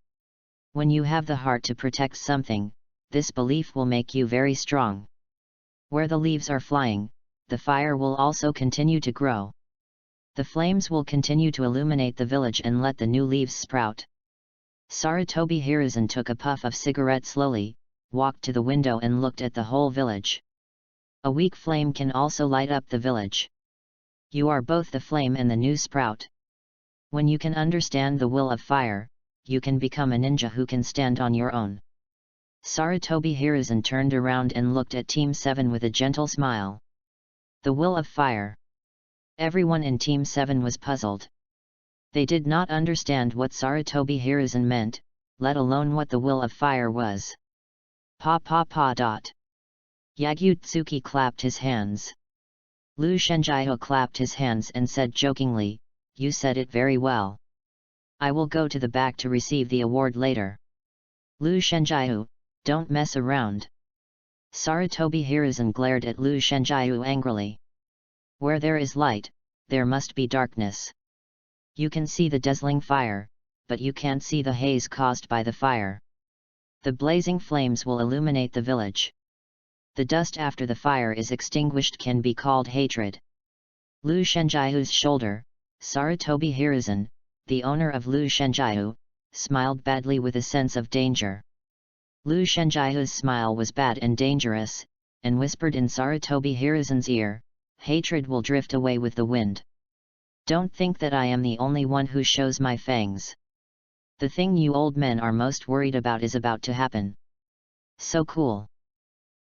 When you have the heart to protect something, this belief will make you very strong. Where the leaves are flying, the fire will also continue to grow. The flames will continue to illuminate the village and let the new leaves sprout. Sarutobi Hiruzen took a puff of cigarette slowly, walked to the window and looked at the whole village. A weak flame can also light up the village. You are both the flame and the new sprout. When you can understand the will of fire, you can become a ninja who can stand on your own. Sarutobi Hiruzen turned around and looked at Team 7 with a gentle smile. The will of fire. Everyone in Team 7 was puzzled. They did not understand what Sarutobi Hiruzen meant, let alone what the will of fire was. Yagyu-tsuki clapped his hands. Lu Shenjiho clapped his hands and said jokingly, "You said it very well. I will go to the back to receive the award later." Lu Shenjiho, don't mess around. Sarutobi Hiruzen glared at Lu Shenjiho angrily. Where there is light, there must be darkness. You can see the dazzling fire, but you can't see the haze caused by the fire. The blazing flames will illuminate the village. The dust after the fire is extinguished can be called hatred. Lu Shenjiho's shoulder, Sarutobi Hiruzen, the owner of Lu Shenjiho, smiled badly with a sense of danger. Lu Shenjiho's smile was bad and dangerous, and whispered in Sarutobi Hiruzen's ear, "Hatred will drift away with the wind. Don't think that I am the only one who shows my fangs. The thing you old men are most worried about is about to happen." So cool.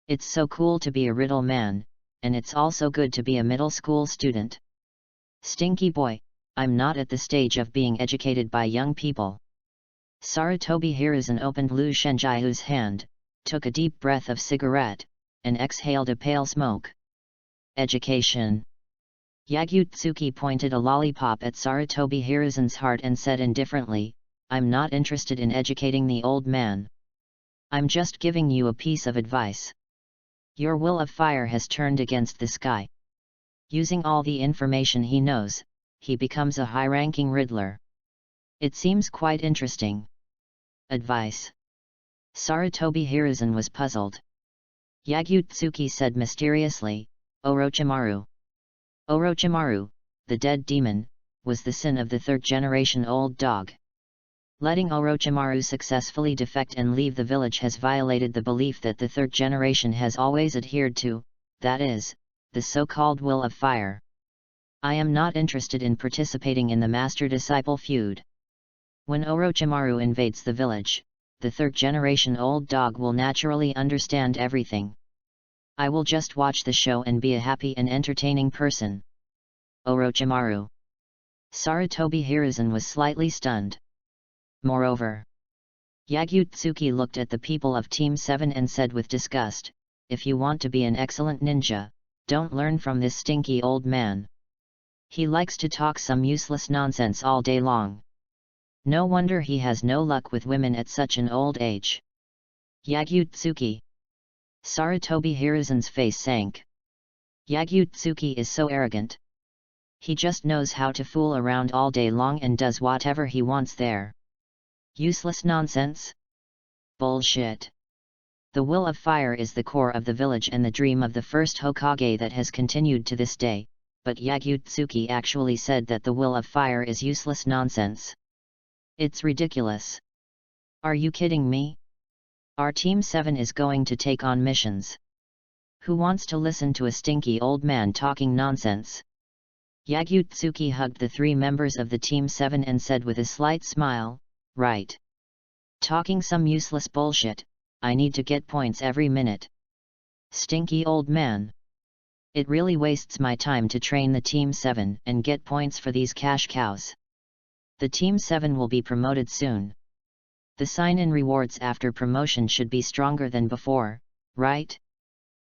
It's so cool to be a riddle man, and it's also good to be a middle school student. Stinky boy, I'm not at the stage of being educated by young people. Sarutobi Hiruzen opened Lu Shenjiho's hand, took a deep breath of cigarette, and exhaled a pale smoke. Education. Yagyu-tsuki pointed a lollipop at Sarutobi Hiruzen's heart and said indifferently, "I'm not interested in educating the old man. I'm just giving you a piece of advice. Your will of fire has turned against the sky. Using all the information he knows, he becomes a high-ranking riddler. It seems quite interesting." Advice. Sarutobi Hiruzen was puzzled. Yagyu-tsuki said mysteriously, "Orochimaru." Orochimaru, the dead demon, was the sin of the third-generation old dog. Letting Orochimaru successfully defect and leave the village has violated the belief that the third generation has always adhered to, that is, the so-called will of fire. I am not interested in participating in the master-disciple feud. When Orochimaru invades the village, the third-generation old dog will naturally understand everything. I will just watch the show and be a happy and entertaining person. Orochimaru. Sarutobi Hiruzen was slightly stunned. Moreover, Yagyu-tsuki looked at the people of Team 7 and said with disgust, "If you want to be an excellent ninja, don't learn from this stinky old man. He likes to talk some useless nonsense all day long. No wonder he has no luck with women at such an old age." Yagyu-tsuki. Sarutobi Hiruzen's face sank. Yagyu-tsuki is so arrogant. He just knows how to fool around all day long and does whatever he wants there. Useless nonsense? Bullshit. The will of fire is the core of the village and the dream of the first Hokage that has continued to this day, but Yagyu-tsuki actually said that the will of fire is useless nonsense. It's ridiculous. Are you kidding me? Our Team 7 is going to take on missions. Who wants to listen to a stinky old man talking nonsense? Yagyu-tsuki hugged the three members of the Team 7 and said with a slight smile, "Right. Talking some useless bullshit, I need to get points every minute. Stinky old man. It really wastes my time to train the Team 7 and get points for these cash cows. The Team 7 will be promoted soon." The sign-in rewards after promotion should be stronger than before, right?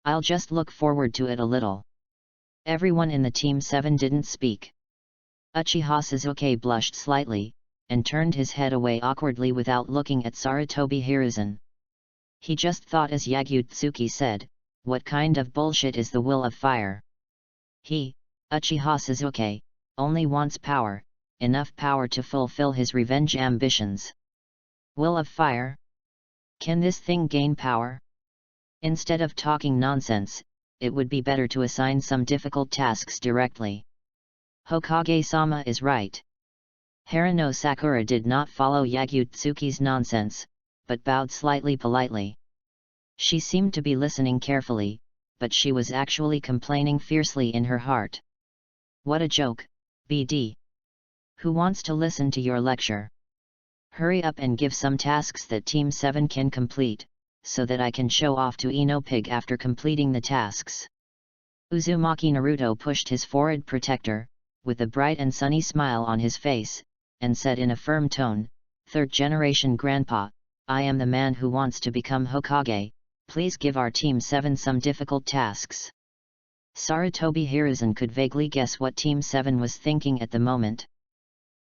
I'll just look forward to it a little. Everyone in the Team 7 didn't speak. Uchiha Suzuki blushed slightly, and turned his head away awkwardly without looking at Sarutobi Hiruzen. He just thought as Yagutsuki said, what kind of bullshit is the will of fire? He, Uchiha Suzuki, only wants power, enough power to fulfill his revenge ambitions. Will of fire? Can this thing gain power? Instead of talking nonsense, it would be better to assign some difficult tasks directly. Hokage-sama is right. Harano Sakura did not follow Yagutsuki's nonsense, but bowed slightly politely. She seemed to be listening carefully, but she was actually complaining fiercely in her heart. What a joke, BD. Who wants to listen to your lecture? Hurry up and give some tasks that Team 7 can complete, so that I can show off to Ino Pig after completing the tasks. Uzumaki Naruto pushed his forehead protector, with a bright and sunny smile on his face, and said in a firm tone, "Third generation grandpa, I am the man who wants to become Hokage, please give our Team 7 some difficult tasks." Sarutobi Hiruzen could vaguely guess what Team 7 was thinking at the moment.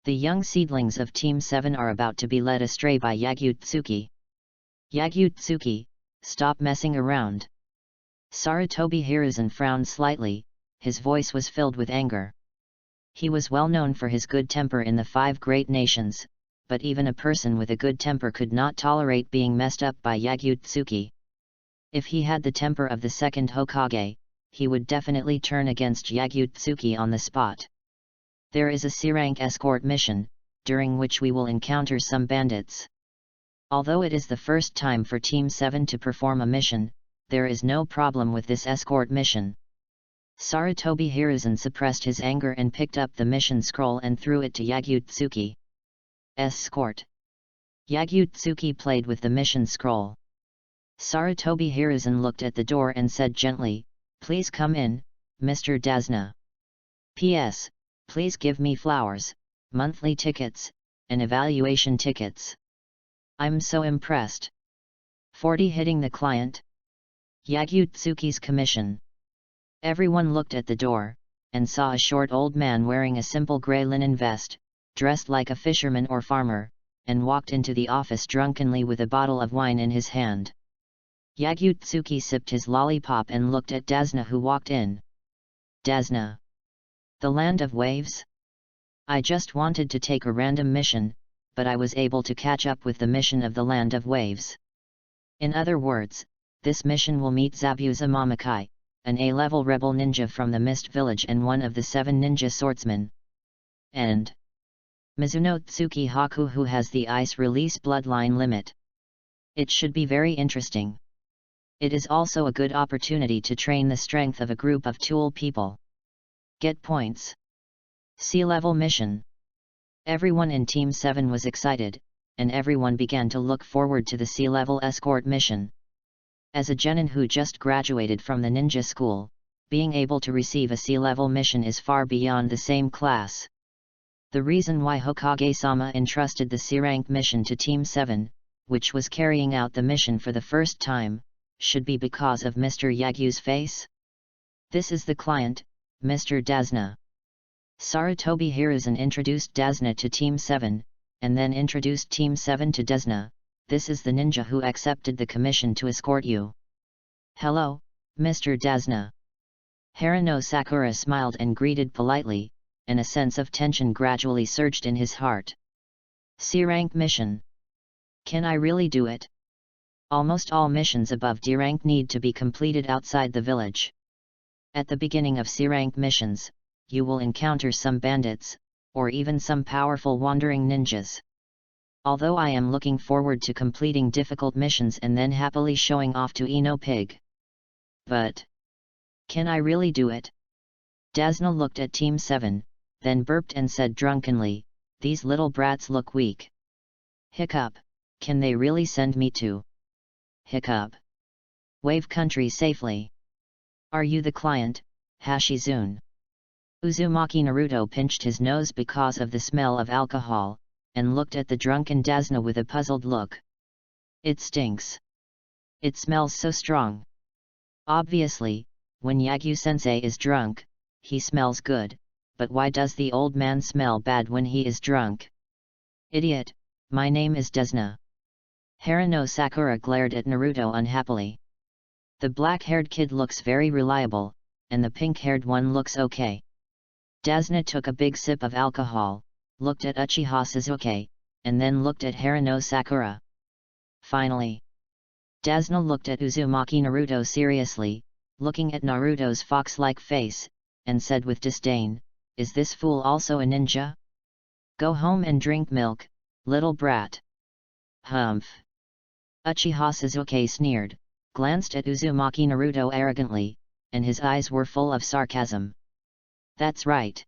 The young seedlings of Team 7 are about to be led astray by Yagutsuki. Yagutsuki, stop messing around. Sarutobi Hiruzen frowned slightly, his voice was filled with anger. He was well known for his good temper in the 5 great nations, but even a person with a good temper could not tolerate being messed up by Yagutsuki. If he had the temper of the second Hokage, he would definitely turn against Yagutsuki on the spot. There is a C-rank escort mission, during which we will encounter some bandits. Although it is the first time for Team 7 to perform a mission, there is no problem with this escort mission. Sarutobi Hiruzen suppressed his anger and picked up the mission scroll and threw it to Yagutsuki. Escort. Yagutsuki played with the mission scroll. Sarutobi Hiruzen looked at the door and said gently, "Please come in, Mr. Dasna. P.S. Please give me flowers, monthly tickets, and evaluation tickets. I'm so impressed." 40 hitting the client. Yagutsuki's commission. Everyone looked at the door, and saw a short old man wearing a simple grey linen vest, dressed like a fisherman or farmer, and walked into the office drunkenly with a bottle of wine in his hand. Yagutsuki sipped his lollipop and looked at Dasna, who walked in. Dasna. The land of waves? I just wanted to take a random mission, but I was able to catch up with the mission of the land of waves. In other words, this mission will meet Zabuza Mamakai, an A-level rebel ninja from the Mist Village and one of the 7 ninja swordsmen. And Mizuno Tsukihaku, who has the ice release bloodline limit. It should be very interesting. It is also a good opportunity to train the strength of a group of tool people. Get points. C-level mission. Everyone in Team 7 was excited, and everyone began to look forward to the C-level escort mission. As a genin who just graduated from the ninja school, being able to receive a C-level mission is far beyond the same class. The reason why Hokage-sama entrusted the C-rank mission to Team 7, which was carrying out the mission for the first time, should be because of Mr. Yagyu's face. This is the client, Mr. Dasna. Sarutobi Hiruzen introduced Dasna to Team 7, and then introduced Team 7 to Dasna. This is the ninja who accepted the commission to escort you. Hello, Mr. Dasna. Harano Sakura smiled and greeted politely, and a sense of tension gradually surged in his heart. C-rank mission. Can I really do it? Almost all missions above D-rank need to be completed outside the village. At the beginning of C-rank missions, you will encounter some bandits, or even some powerful wandering ninjas. Although I am looking forward to completing difficult missions and then happily showing off to Ino Pig. But can I really do it? Dasna looked at Team 7, then burped and said drunkenly, "These little brats look weak. Hiccup, can they really send me to Hiccup Wave Country safely? Are you the client, Hashizune?" Uzumaki Naruto pinched his nose because of the smell of alcohol, and looked at the drunken Dasna with a puzzled look. It stinks. It smells so strong. Obviously, when Yagyu-sensei is drunk, he smells good, but why does the old man smell bad when he is drunk? Idiot, my name is Dasna. Harano Sakura glared at Naruto unhappily. The black-haired kid looks very reliable, and the pink-haired one looks okay. Dasna took a big sip of alcohol, looked at Uchiha Sasuke, and then looked at Harano Sakura. Finally, Dasna looked at Uzumaki Naruto seriously, looking at Naruto's fox-like face, and said with disdain, "Is this fool also a ninja? Go home and drink milk, little brat." Humph! Uchiha Sasuke sneered, glanced at Uzumaki Naruto arrogantly, and his eyes were full of sarcasm. That's right.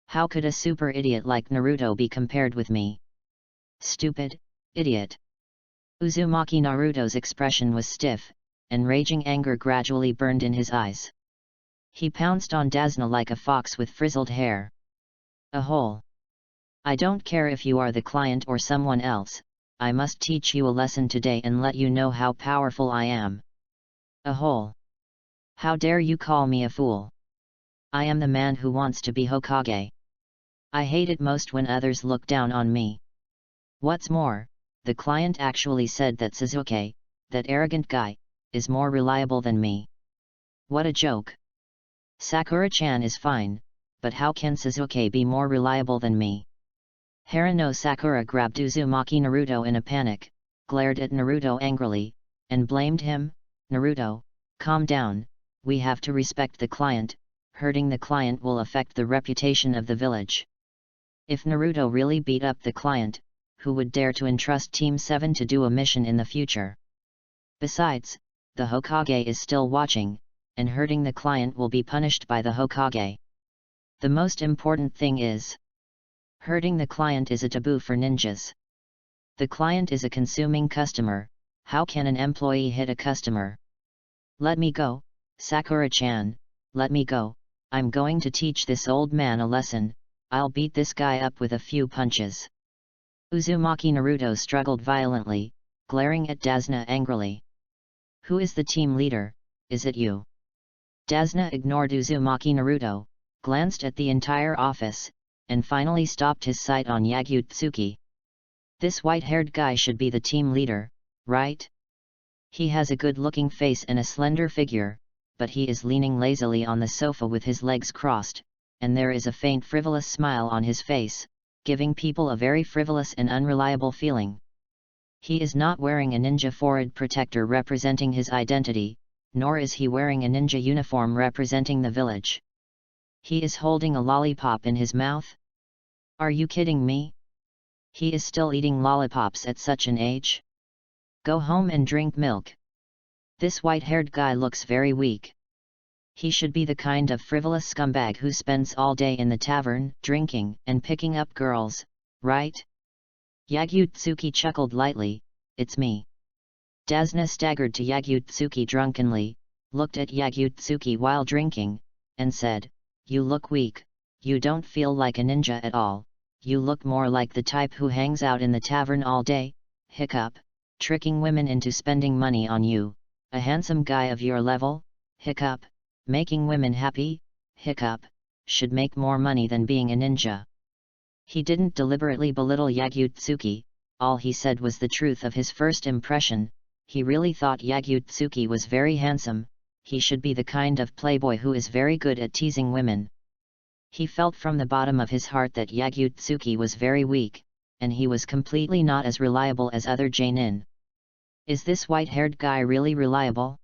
How could a super idiot like Naruto be compared with me? Stupid, idiot. Uzumaki Naruto's expression was stiff, and raging anger gradually burned in his eyes. He pounced on Dasna like a fox with frizzled hair. A hole. I don't care if you are the client or someone else, I must teach you a lesson today and let you know how powerful I am. A hole. How dare you call me a fool? I am the man who wants to be Hokage. I hate it most when others look down on me. What's more, the client actually said that Sasuke, that arrogant guy, is more reliable than me. What a joke. Sakura-chan is fine, but how can Sasuke be more reliable than me? Harano Sakura grabbed Uzumaki Naruto in a panic, glared at Naruto angrily, and blamed him. Naruto, calm down, we have to respect the client, hurting the client will affect the reputation of the village. If Naruto really beat up the client, who would dare to entrust Team 7 to do a mission in the future? Besides, the Hokage is still watching, and hurting the client will be punished by the Hokage. The most important thing is, hurting the client is a taboo for ninjas. The client is a consuming customer, how can an employee hit a customer? Let me go, Sakura-chan, let me go, I'm going to teach this old man a lesson, I'll beat this guy up with a few punches. Uzumaki Naruto struggled violently, glaring at Dasna angrily. Who is the team leader, is it you? Dasna ignored Uzumaki Naruto, glanced at the entire office, and finally stopped his sight on Yagyu-tsuki. This white-haired guy should be the team leader, right? He has a good-looking face and a slender figure, but he is leaning lazily on the sofa with his legs crossed, and there is a faint frivolous smile on his face, giving people a very frivolous and unreliable feeling. He is not wearing a ninja forehead protector representing his identity, nor is he wearing a ninja uniform representing the village. He is holding a lollipop in his mouth? Are you kidding me? He is still eating lollipops at such an age? Go home and drink milk. This white-haired guy looks very weak. He should be the kind of frivolous scumbag who spends all day in the tavern, drinking and picking up girls, right? Yagyu-tsuki chuckled lightly, it's me. Dasna staggered to Yagyu-tsuki drunkenly, looked at Yagyu-tsuki while drinking, and said, you look weak, you don't feel like a ninja at all, you look more like the type who hangs out in the tavern all day, hiccup, tricking women into spending money on you, a handsome guy of your level, hiccup, making women happy, hiccup, should make more money than being a ninja. He didn't deliberately belittle Yagyu-tsuki, all he said was the truth of his first impression, he really thought Yagyu-tsuki was very handsome, he should be the kind of playboy who is very good at teasing women. He felt from the bottom of his heart that Yagyu-tsuki was very weak, and he was completely not as reliable as other Jonin. Is this white-haired guy really reliable?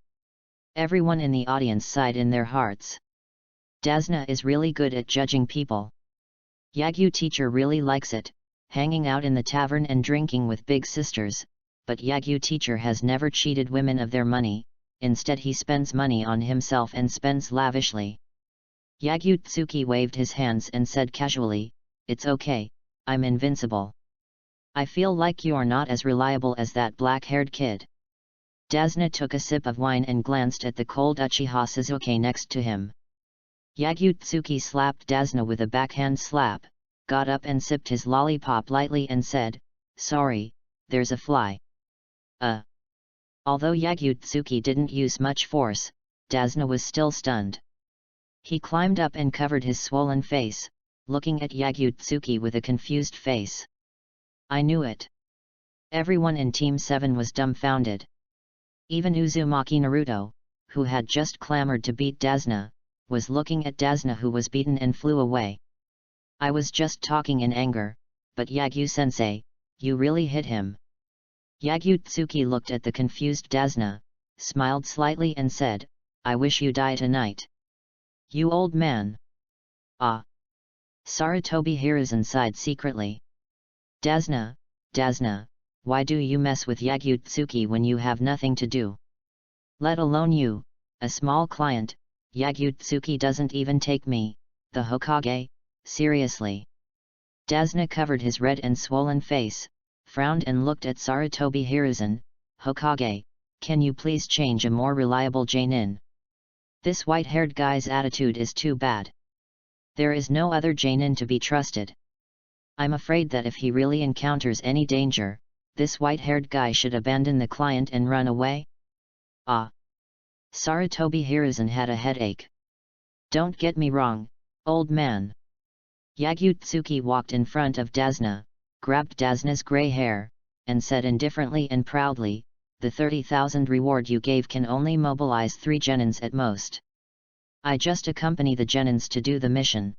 Everyone in the audience sighed in their hearts. Dasna is really good at judging people. Yagyu teacher really likes it, hanging out in the tavern and drinking with big sisters, but Yagyu teacher has never cheated women of their money, instead he spends money on himself and spends lavishly. Yagyu-tsuki waved his hands and said casually, it's okay, I'm invincible. I feel like you're not as reliable as that black-haired kid. Dasna took a sip of wine and glanced at the cold Uchiha Sasuke next to him. Yagyu-tsuki slapped Dasna with a backhand slap, got up and sipped his lollipop lightly and said, "Sorry, there's a fly." Although Yagutsuki didn't use much force, Dasna was still stunned. He climbed up and covered his swollen face, looking at Yagutsuki with a confused face. I knew it. Everyone in Team 7 was dumbfounded. Even Uzumaki Naruto, who had just clamored to beat Dasna, was looking at Dasna, who was beaten and flew away. I was just talking in anger, but Yagyu-sensei, you really hit him. Yagutsuki looked at the confused Dasna, smiled slightly and said, I wish you die tonight. You old man. Ah. Sarutobi Hiruzen sighed secretly. Dasna, why do you mess with Yagutsuki when you have nothing to do? Let alone you, a small client. Yagutsuki doesn't even take me, the Hokage, seriously. Dasna covered his red and swollen face, frowned and looked at Sarutobi Hiruzen. Hokage, can you please change a more reliable Jonin? This white-haired guy's attitude is too bad. There is no other Jonin to be trusted. I'm afraid that if he really encounters any danger, this white-haired guy should abandon the client and run away. Ah. Sarutobi Hiruzen had a headache. Don't get me wrong, old man. Yagutsuki walked in front of Dasna, grabbed Dasna's grey hair, and said indifferently and proudly, the 30,000 reward you gave can only mobilize 3 genins at most. I just accompany the genins to do the mission.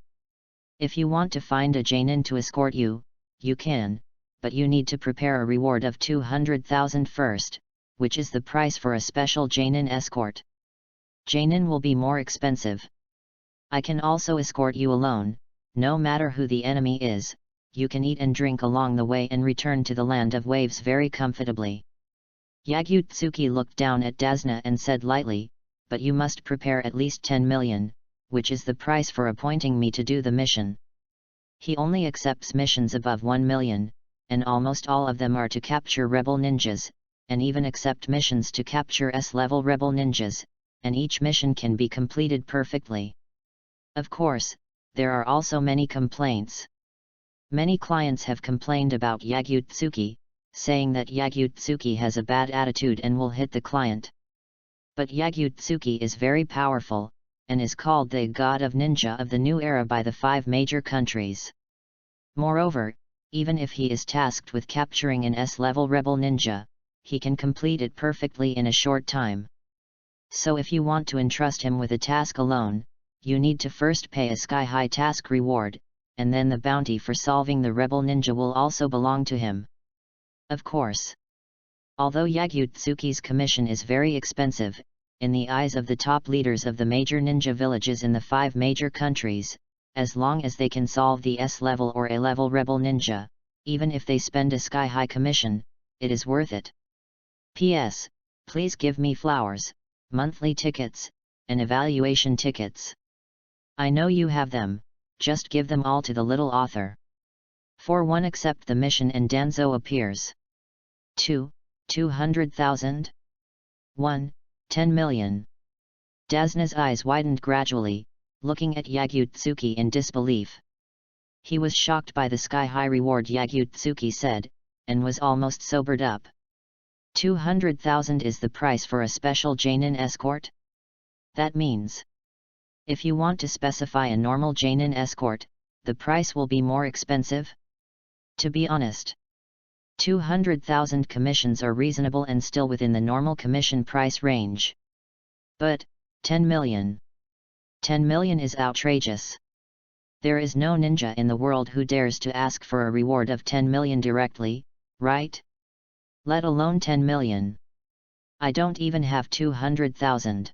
If you want to find a Jonin to escort you, you can, but you need to prepare a reward of 200,000 first, which is the price for a special Jonin escort. Jonin will be more expensive. I can also escort you alone, no matter who the enemy is. You can eat and drink along the way and return to the land of waves very comfortably. Yagutsuki looked down at Dasna and said lightly, but you must prepare at least 10 million, which is the price for appointing me to do the mission. He only accepts missions above 1 million, and almost all of them are to capture rebel ninjas, and even accept missions to capture S-level rebel ninjas, and each mission can be completed perfectly. Of course, there are also many complaints. Many clients have complained about Yagutsuki, saying that Yagutsuki has a bad attitude and will hit the client. But Yagutsuki is very powerful, and is called the God of Ninja of the new era by the 5 major countries. Moreover, even if he is tasked with capturing an S-level rebel ninja, he can complete it perfectly in a short time. So if you want to entrust him with a task alone, you need to first pay a sky-high task reward, and then the bounty for solving the rebel ninja will also belong to him. Of course. Although Yagutsuki's commission is very expensive, in the eyes of the top leaders of the major ninja villages in the 5 major countries, as long as they can solve the S-level or A-level rebel ninja, even if they spend a sky-high commission, it is worth it. P.S. Please give me flowers, monthly tickets, and evaluation tickets. I know you have them, just give them all to the little author. 4-1 Accept the mission and Danzo appears. 2. 200,000. 1. 10 million. Dasna's eyes widened gradually, looking at Yagutsuki in disbelief. He was shocked by the sky-high reward Yagutsuki said, and was almost sobered up. 200,000 is the price for a special Jonin escort? That means, if you want to specify a normal Jonin escort, the price will be more expensive? To be honest, 200,000 commissions are reasonable and still within the normal commission price range. But, 10 million. 10 million is outrageous. There is no ninja in the world who dares to ask for a reward of 10 million directly, right? Let alone 10 million. I don't even have 200,000.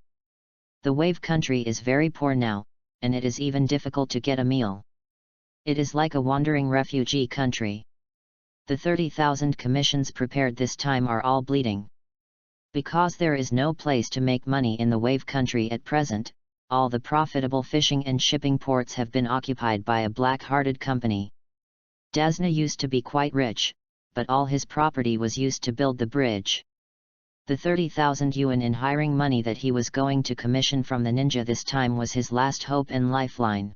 The wave country is very poor now, and it is even difficult to get a meal. It is like a wandering refugee country. The 30,000 commissions prepared this time are all bleeding. Because there is no place to make money in the wave country at present, all the profitable fishing and shipping ports have been occupied by a black-hearted company. Dasna used to be quite rich, but all his property was used to build the bridge. The 30,000 yuan in hiring money that he was going to commission from the ninja this time was his last hope and lifeline.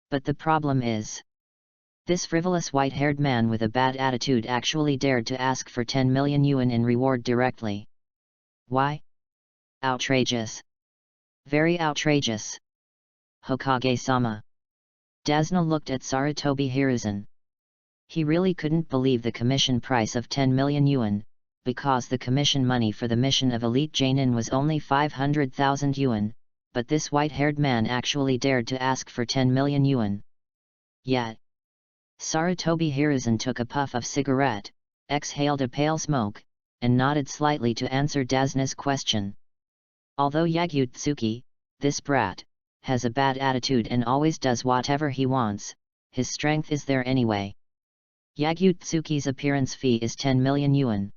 But the problem is, This frivolous white-haired man with a bad attitude actually dared to ask for 10 million yuan in reward directly. Why? Outrageous. Very outrageous. Hokage-sama. Dasna looked at Sarutobi Hiruzen. He really couldn't believe the commission price of 10 million yuan, because the commission money for the mission of elite Jainin was only 500,000 yuan, but this white-haired man actually dared to ask for 10 million yuan. Yet. Sarutobi Hiruzen took a puff of cigarette, exhaled a pale smoke, and nodded slightly to answer Dasna's question. Although Yagyu-tsuki, this brat, has a bad attitude and always does whatever he wants, his strength is there anyway. Yagyu-tsuki's appearance fee is 10 million yuan.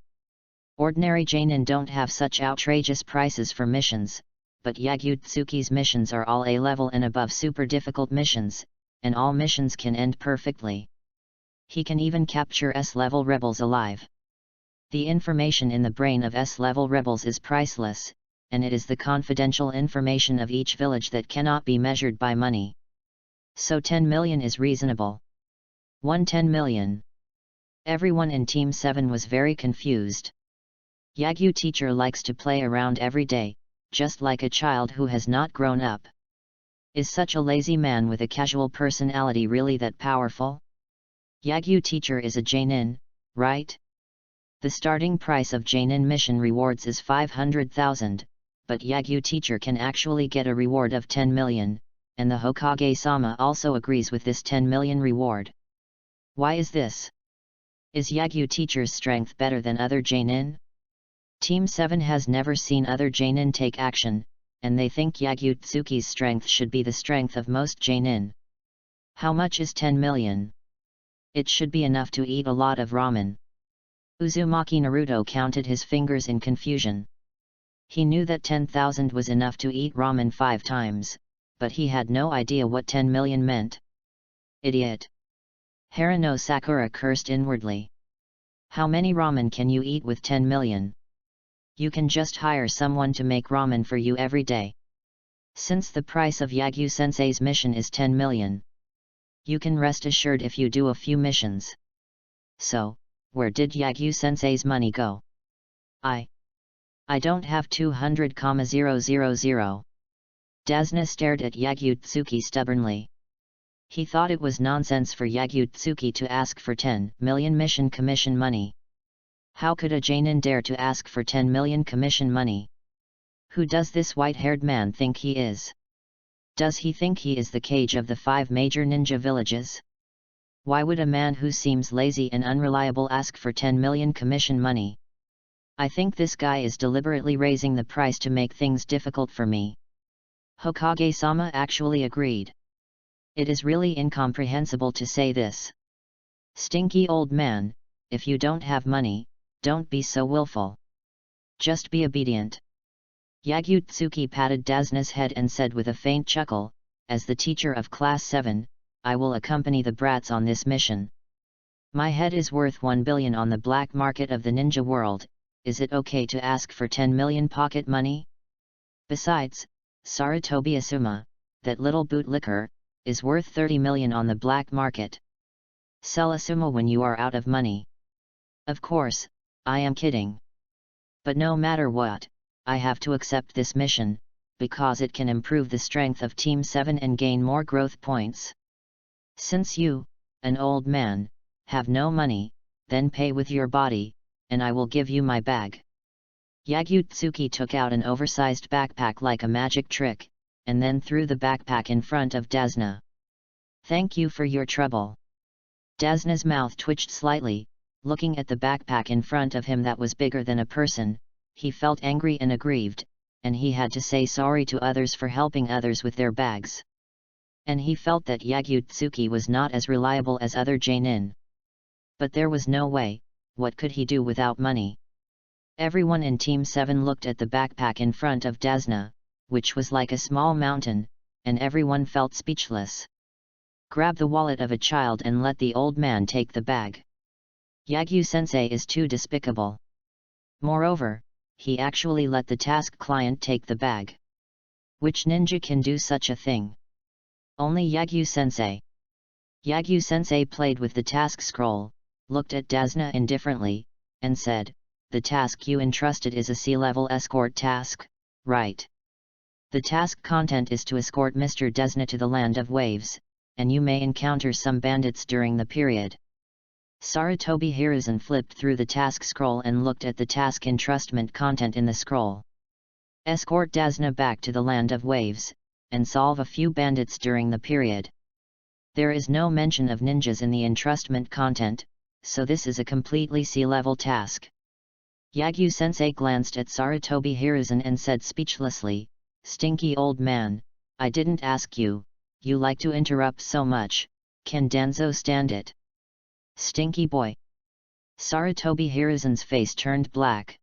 Ordinary Jainin don't have such outrageous prices for missions, but Yagyu-tsuki's missions are all A-level and above super difficult missions, and all missions can end perfectly. He can even capture S-level rebels alive. The information in the brain of S-level rebels is priceless, and it is the confidential information of each village that cannot be measured by money. So 10 million is reasonable. 10 million. Everyone in Team 7 was very confused. Yagyu teacher likes to play around every day, just like a child who has not grown up. Is such a lazy man with a casual personality really that powerful? Yagyu teacher is a Jainin, right? The starting price of Jainin mission rewards is 500,000, but Yagyu teacher can actually get a reward of 10 million, and the Hokage-sama also agrees with this 10 million reward. Why is this? Is Yagyu teacher's strength better than other Jainin? Team 7 has never seen other Jainin take action, and they think Yagyu-tsuki's strength should be the strength of most Jainin. How much is 10 million? It should be enough to eat a lot of ramen. Uzumaki Naruto counted his fingers in confusion. He knew that 10,000 was enough to eat ramen 5 times, but he had no idea what 10 million meant. Idiot! Harano Sakura cursed inwardly. How many ramen can you eat with 10 million? You can just hire someone to make ramen for you every day. Since the price of Yagyu-sensei's mission is 10 million. You can rest assured if you do a few missions. So, where did Yagyu-sensei's money go? I don't have 200,000. Dasna stared at Yagyu-tsuki stubbornly. He thought it was nonsense for Yagyu-tsuki to ask for 10 million mission commission money. How could a Jainin dare to ask for 10 million commission money? Who does this white-haired man think he is? Does he think he is the Kage of the 5 major ninja villages? Why would a man who seems lazy and unreliable ask for 10 million commission money? I think this guy is deliberately raising the price to make things difficult for me. Hokage-sama actually agreed. It is really incomprehensible to say this. Stinky old man, if you don't have money, don't be so willful. Just be obedient. Yagyu-tsuki patted Dasna's head and said with a faint chuckle, as the teacher of Class 7, I will accompany the brats on this mission. My head is worth 1 billion on the black market of the ninja world, is it okay to ask for 10 million pocket money? Besides, Sarutobi Asuma, that little bootlicker, is worth 30 million on the black market. Sell Asuma when you are out of money. Of course, I am kidding. But no matter what, I have to accept this mission, because it can improve the strength of Team 7 and gain more growth points. Since you, an old man, have no money, then pay with your body, and I will give you my bag. Yagyu-tsuki took out an oversized backpack like a magic trick, and then threw the backpack in front of Dasna. Thank you for your trouble. Dasna's mouth twitched slightly, looking at the backpack in front of him that was bigger than a person. He felt angry and aggrieved, and he had to say sorry to others for helping others with their bags. And he felt that Yagyu-tsuki was not as reliable as other Jainin. But there was no way, what could he do without money? Everyone in Team 7 looked at the backpack in front of Dasna, which was like a small mountain, and everyone felt speechless. Grab the wallet of a child and let the old man take the bag. Yagyu-sensei is too despicable. Moreover, he actually let the task client take the bag. Which ninja can do such a thing? Only Yagyu-sensei. Yagyu-sensei played with the task scroll, looked at Dasna indifferently, and said, "The task you entrusted is a sea-level escort task, right? The task content is to escort Mr. Desna to the land of waves, and you may encounter some bandits during the period." Sarutobi Hiruzen flipped through the task scroll and looked at the task entrustment content in the scroll. Escort Dasna back to the land of waves, and solve a few bandits during the period. There is no mention of ninjas in the entrustment content, so this is a completely sea-level task. Yagyu-sensei glanced at Sarutobi Hiruzen and said speechlessly, "Stinky old man, I didn't ask you, you like to interrupt so much, can Danzo stand it?" "Stinky boy." Sarutobi Hiruzen's face turned black.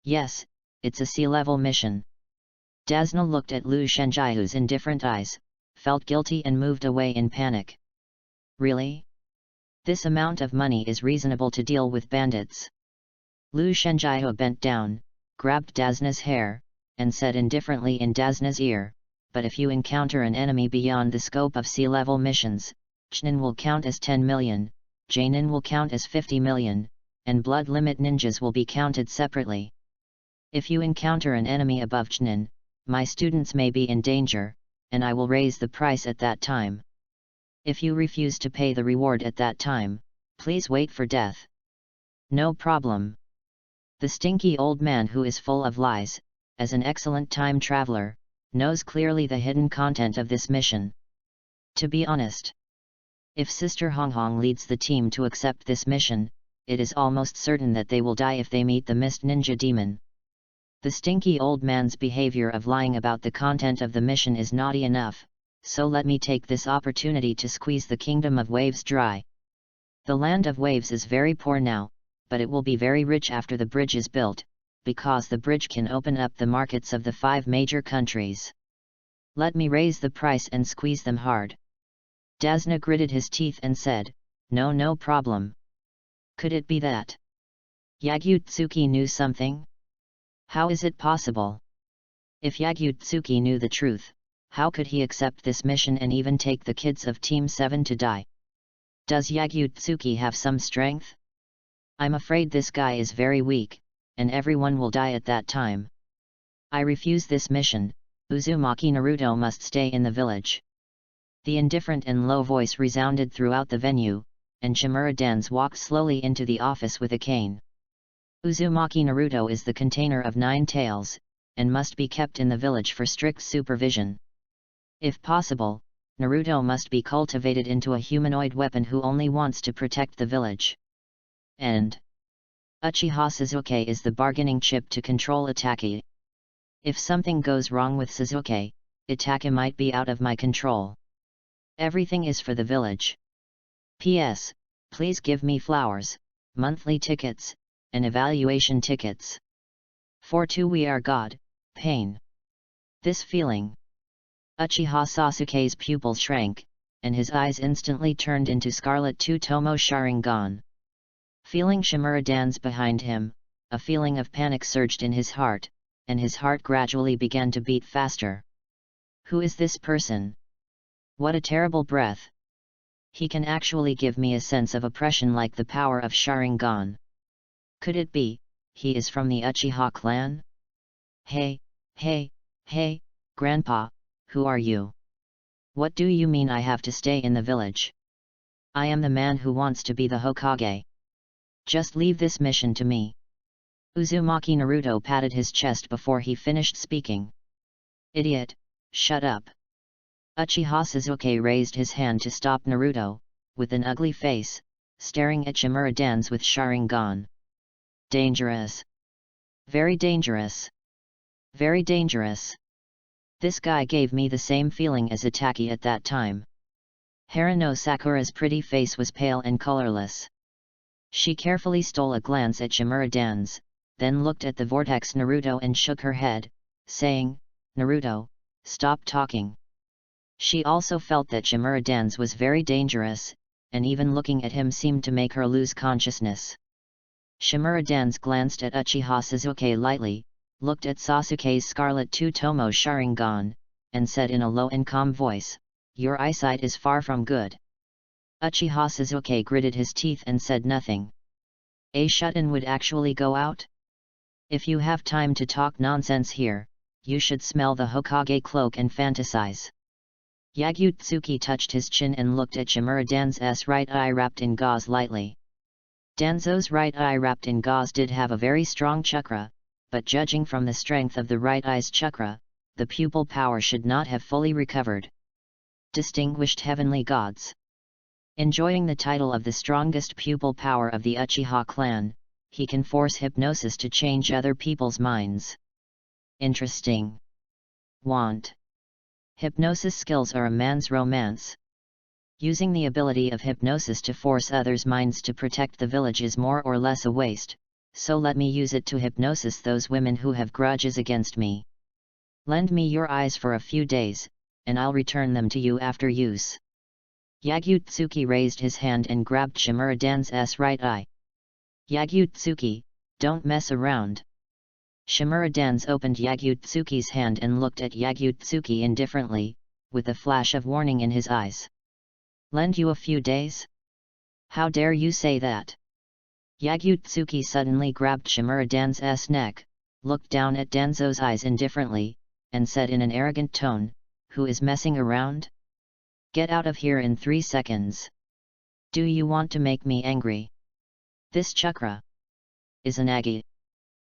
"Yes, it's a sea-level mission." Dasna looked at Lu Shenjiahu's indifferent eyes, felt guilty and moved away in panic. "Really? This amount of money is reasonable to deal with bandits?" Lu Shenjiahu bent down, grabbed Dasna's hair, and said indifferently in Dasna's ear, "But if you encounter an enemy beyond the scope of sea-level missions, Chnin will count as 10 million, Jainin will count as 50 million, and blood limit ninjas will be counted separately. If you encounter an enemy above Chnin, my students may be in danger, and I will raise the price at that time. If you refuse to pay the reward at that time, please wait for death." "No problem." The stinky old man, who is full of lies, as an excellent time traveler, knows clearly the hidden content of this mission. To be honest, if Sister Honghong leads the team to accept this mission, it is almost certain that they will die if they meet the Mist Ninja Demon. The stinky old man's behavior of lying about the content of the mission is naughty enough, so let me take this opportunity to squeeze the Kingdom of Waves dry. The Land of Waves is very poor now, but it will be very rich after the bridge is built, because the bridge can open up the markets of the 5 major countries. Let me raise the price and squeeze them hard." Dasna gritted his teeth and said, No problem." Could it be that Yagyu-tsuki knew something? How is it possible? If Yagyu-tsuki knew the truth, how could he accept this mission and even take the kids of Team 7 to die? Does Yagyu-tsuki have some strength? I'm afraid this guy is very weak, and everyone will die at that time. I refuse this mission. Uzumaki Naruto must stay in the village. The indifferent and low voice resounded throughout the venue, and Shimura Dans walked slowly into the office with a cane. Uzumaki Naruto is the container of 9 tails, and must be kept in the village for strict supervision. If possible, Naruto must be cultivated into a humanoid weapon who only wants to protect the village. And Uchiha Sasuke is the bargaining chip to control Itaki. If something goes wrong with Sasuke, Itaki might be out of my control. Everything is for the village. P.S. Please give me flowers, monthly tickets, and evaluation tickets. For 2 we are God, pain. This feeling. Uchiha Sasuke's pupils shrank, and his eyes instantly turned into Scarlet Two-Tomo Sharingan. Feeling Shimura Dans behind him, a feeling of panic surged in his heart, and his heart gradually began to beat faster. Who is this person? What a terrible breath! He can actually give me a sense of oppression like the power of Sharingan. Could it be, he is from the Uchiha clan? Hey, Grandpa, who are you? What do you mean I have to stay in the village? I am the man who wants to be the Hokage. Just leave this mission to me. Uzumaki Naruto patted his chest before he finished speaking. Idiot, shut up. Uchiha Sasuke raised his hand to stop Naruto, with an ugly face, staring at Shimura Dans with Sharingan. Dangerous. Very dangerous. Very dangerous. This guy gave me the same feeling as Itaki at that time. Harano Sakura's pretty face was pale and colorless. She carefully stole a glance at Shimura Dans, then looked at the vortex Naruto and shook her head, saying, Naruto, stop talking. She also felt that Shimura Dans was very dangerous, and even looking at him seemed to make her lose consciousness. Shimura Dans glanced at Uchiha Sasuke lightly, looked at Sasuke's Scarlet Two-Tomo Sharingan, and said in a low and calm voice, Your eyesight is far from good. Uchiha Sasuke gritted his teeth and said nothing. A shut-in would actually go out? If you have time to talk nonsense here, you should smell the Hokage cloak and fantasize. Yagyu-tsuki touched his chin and looked at Shimura Danzo's right eye wrapped in gauze lightly. Danzo's right eye wrapped in gauze did have a very strong chakra, but judging from the strength of the right eye's chakra, the pupil power should not have fully recovered. Distinguished heavenly gods. Enjoying the title of the strongest pupil power of the Uchiha clan, he can force hypnosis to change other people's minds. Interesting. Want. Hypnosis skills are a man's romance. Using the ability of hypnosis to force others' minds to protect the village is more or less a waste, so let me use it to hypnosis those women who have grudges against me. Lend me your eyes for a few days, and I'll return them to you after use. Yagyu-tsuki raised his hand and grabbed Shimura Danzo's right eye. Yagyu-tsuki, don't mess around. Shimura Danzo opened Yagyu-tsuki's hand and looked at Yagyu-tsuki indifferently, with a flash of warning in his eyes. Lend you a few days? How dare you say that? Yagyu-tsuki suddenly grabbed Shimura Danzo's neck, looked down at Danzo's eyes indifferently, and said in an arrogant tone, "Who is messing around? Get out of here in 3 seconds. Do you want to make me angry? This chakra is an Izanagi."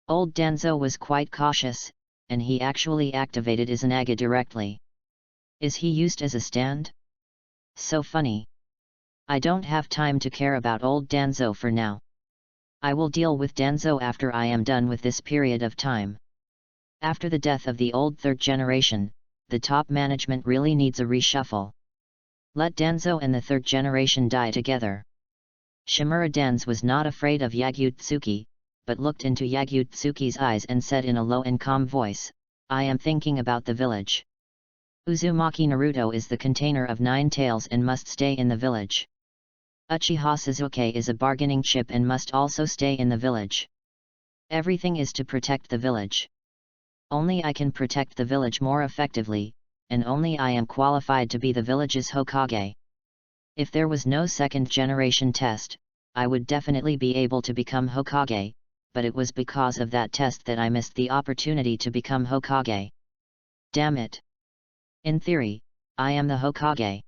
Old Danzo was quite cautious, and he actually activated Izanagi directly. Is he used as a stand? So funny. I don't have time to care about old Danzo for now. I will deal with Danzo after I am done with this period of time. After the death of the old third generation, the top management really needs a reshuffle. Let Danzo and the third generation die together. Shimura Danzo was not afraid of Yagyu-tsuki, but looked into Yagyu-tsuki's eyes and said in a low and calm voice, "I am thinking about the village. Uzumaki Naruto is the container of 9 tails and must stay in the village. Uchiha Sasuke is a bargaining chip and must also stay in the village. Everything is to protect the village. Only I can protect the village more effectively, and only I am qualified to be the village's Hokage. If there was no second generation test, I would definitely be able to become Hokage, but it was because of that test that I missed the opportunity to become Hokage. Damn it. In theory, I am the Hokage."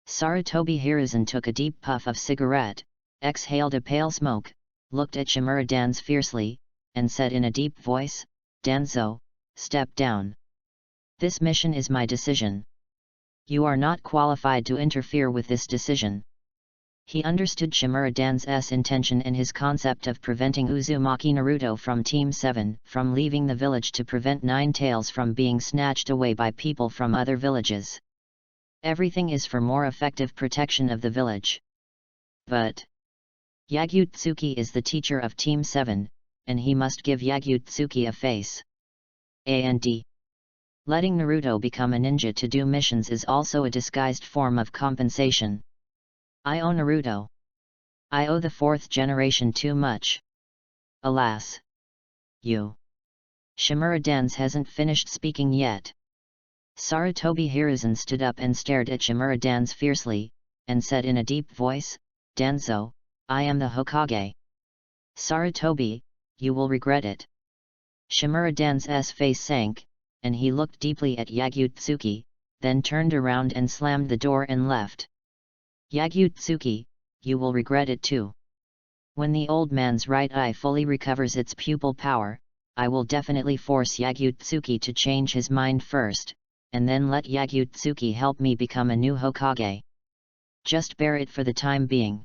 Sarutobi Hiruzen took a deep puff of cigarette, exhaled a pale smoke, looked at Shimura Danzo fiercely, and said in a deep voice, "Danzo, step down. This mission is my decision. You are not qualified to interfere with this decision." He understood Shimura Danzo's intention and his concept of preventing Uzumaki Naruto from Team 7 from leaving the village to prevent 9 tails from being snatched away by people from other villages. Everything is for more effective protection of the village. But Yagyu-tsuki is the teacher of Team 7, and he must give Yagyu-tsuki a face. And letting Naruto become a ninja to do missions is also a disguised form of compensation. I owe Naruto. I owe the 4th generation too much. Alas. You. Shimura Danzo hasn't finished speaking yet. Sarutobi Hiruzen stood up and stared at Shimura Danzo fiercely, and said in a deep voice, "Danzo, I am the Hokage. Sarutobi, you will regret it." Shimura Danzo's face sank, and he looked deeply at Yagyu-tsuki, then turned around and slammed the door and left. "Yagyu-tsuki, you will regret it too. When the old man's right eye fully recovers its pupil power, I will definitely force Yagyu-tsuki to change his mind first, and then let Yagyu-tsuki help me become a new Hokage. Just bear it for the time being."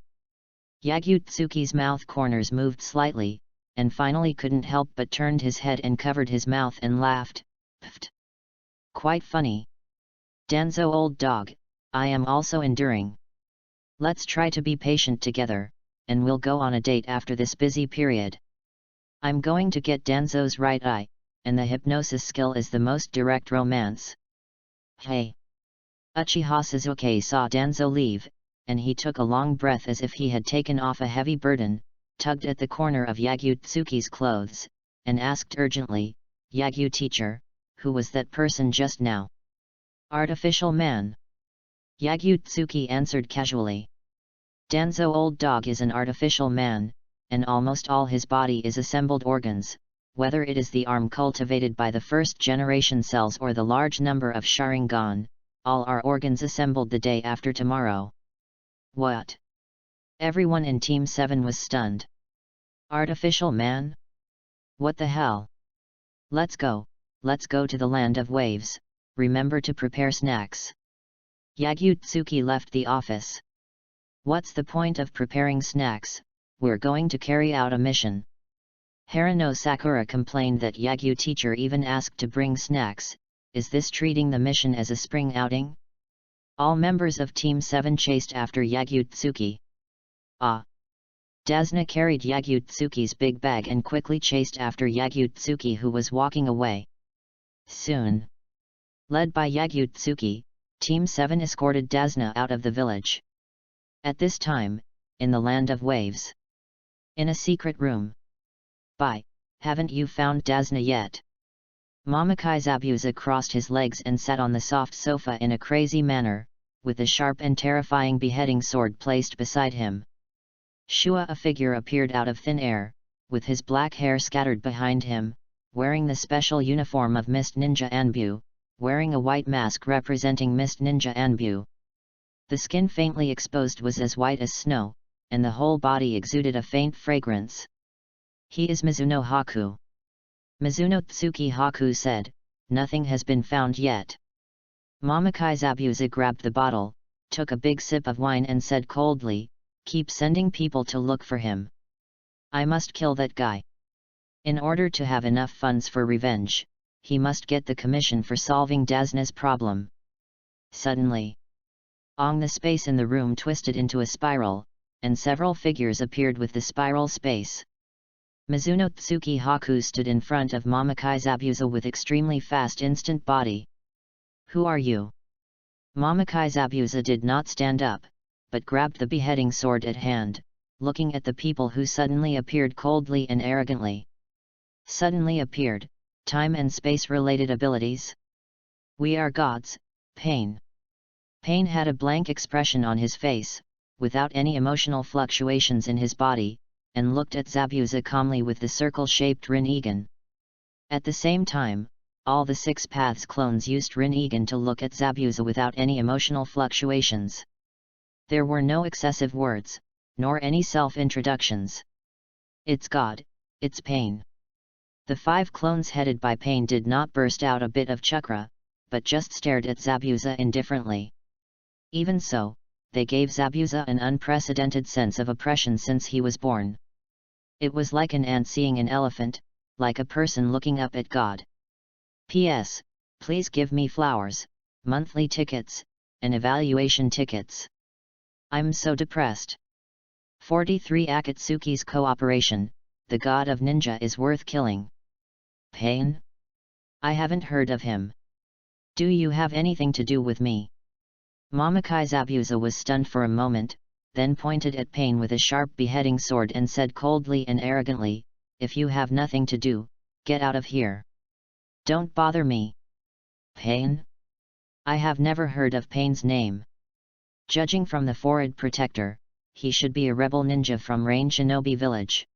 Yagyu-tsuki's mouth corners moved slightly, and finally couldn't help but turned his head and covered his mouth and laughed. "Pfft. Quite funny. Danzo old dog, I am also enduring. Let's try to be patient together, and we'll go on a date after this busy period. I'm going to get Danzo's right eye, and the hypnosis skill is the most direct romance." Hey! Uchiha Sasuke saw Danzo leave, and he took a long breath as if he had taken off a heavy burden, tugged at the corner of Yagyu-tsuki's clothes, and asked urgently, "Yagyu teacher, who was that person just now?" "Artificial man." Yagyu-tsuki answered casually. Danzo old dog is an artificial man, and almost all his body is assembled organs, whether it is the arm cultivated by the first generation cells or the large number of Sharingan, all are organs assembled the day after tomorrow. What? Everyone in Team 7 was stunned. Artificial man? What the hell? Let's go to the land of waves, remember to prepare snacks. Yagyu-tsuki left the office. What's the point of preparing snacks, we're going to carry out a mission. Harano Sakura complained that Yagyu teacher even asked to bring snacks, is this treating the mission as a spring outing? All members of Team 7 chased after Yagyu-tsuki. Dasna carried Yagyu-tsuki's big bag and quickly chased after Yagyu-tsuki who was walking away. Soon, led by Yagyu-tsuki, Team 7 escorted Dasna out of the village. At this time, in the land of waves. In a secret room. Haven't you found Dasna yet? Mamakai Zabuza crossed his legs and sat on the soft sofa in a crazy manner, with a sharp and terrifying beheading sword placed beside him. Shua, a figure, appeared out of thin air, with his black hair scattered behind him, wearing the special uniform of Mist Ninja Anbu, wearing a white mask representing Mist Ninja Anbu. The skin faintly exposed was as white as snow, and the whole body exuded a faint fragrance. He is Mizuno Haku. Mizuno Tsuki Haku said, nothing has been found yet. Mamakai Zabuza grabbed the bottle, took a big sip of wine and said coldly, keep sending people to look for him. I must kill that guy. In order to have enough funds for revenge, he must get the commission for solving Dasna's problem. Suddenly, the space in the room twisted into a spiral, and several figures appeared with the spiral space. Mizuno Tsuki Haku stood in front of Mamakai Zabuza with extremely fast instant body. Who are you? Mamakai Zabuza did not stand up, but grabbed the beheading sword at hand, looking at the people who suddenly appeared coldly and arrogantly. Suddenly appeared, time and space related abilities. We are gods, Pain. Pain had a blank expression on his face, without any emotional fluctuations in his body, and looked at Zabuza calmly with the circle-shaped Rinnegan. At the same time, all the 6 Paths clones used Rinnegan to look at Zabuza without any emotional fluctuations. There were no excessive words, nor any self-introductions. It's God, it's Pain. The 5 clones headed by Pain did not burst out a bit of chakra, but just stared at Zabuza indifferently. Even so, they gave Zabuza an unprecedented sense of oppression since he was born. It was like an ant seeing an elephant, like a person looking up at God. P.S. Please give me flowers, monthly tickets, and evaluation tickets. I'm so depressed. 43 Akatsuki's cooperation, the god of ninja is worth killing. Pain? I haven't heard of him. Do you have anything to do with me? Mamakai Zabuza was stunned for a moment, then pointed at Pain with a sharp beheading sword and said coldly and arrogantly, if you have nothing to do, get out of here. Don't bother me. Pain? I have never heard of Pain's name. Judging from the forehead protector, he should be a rebel ninja from Rain Shinobi Village.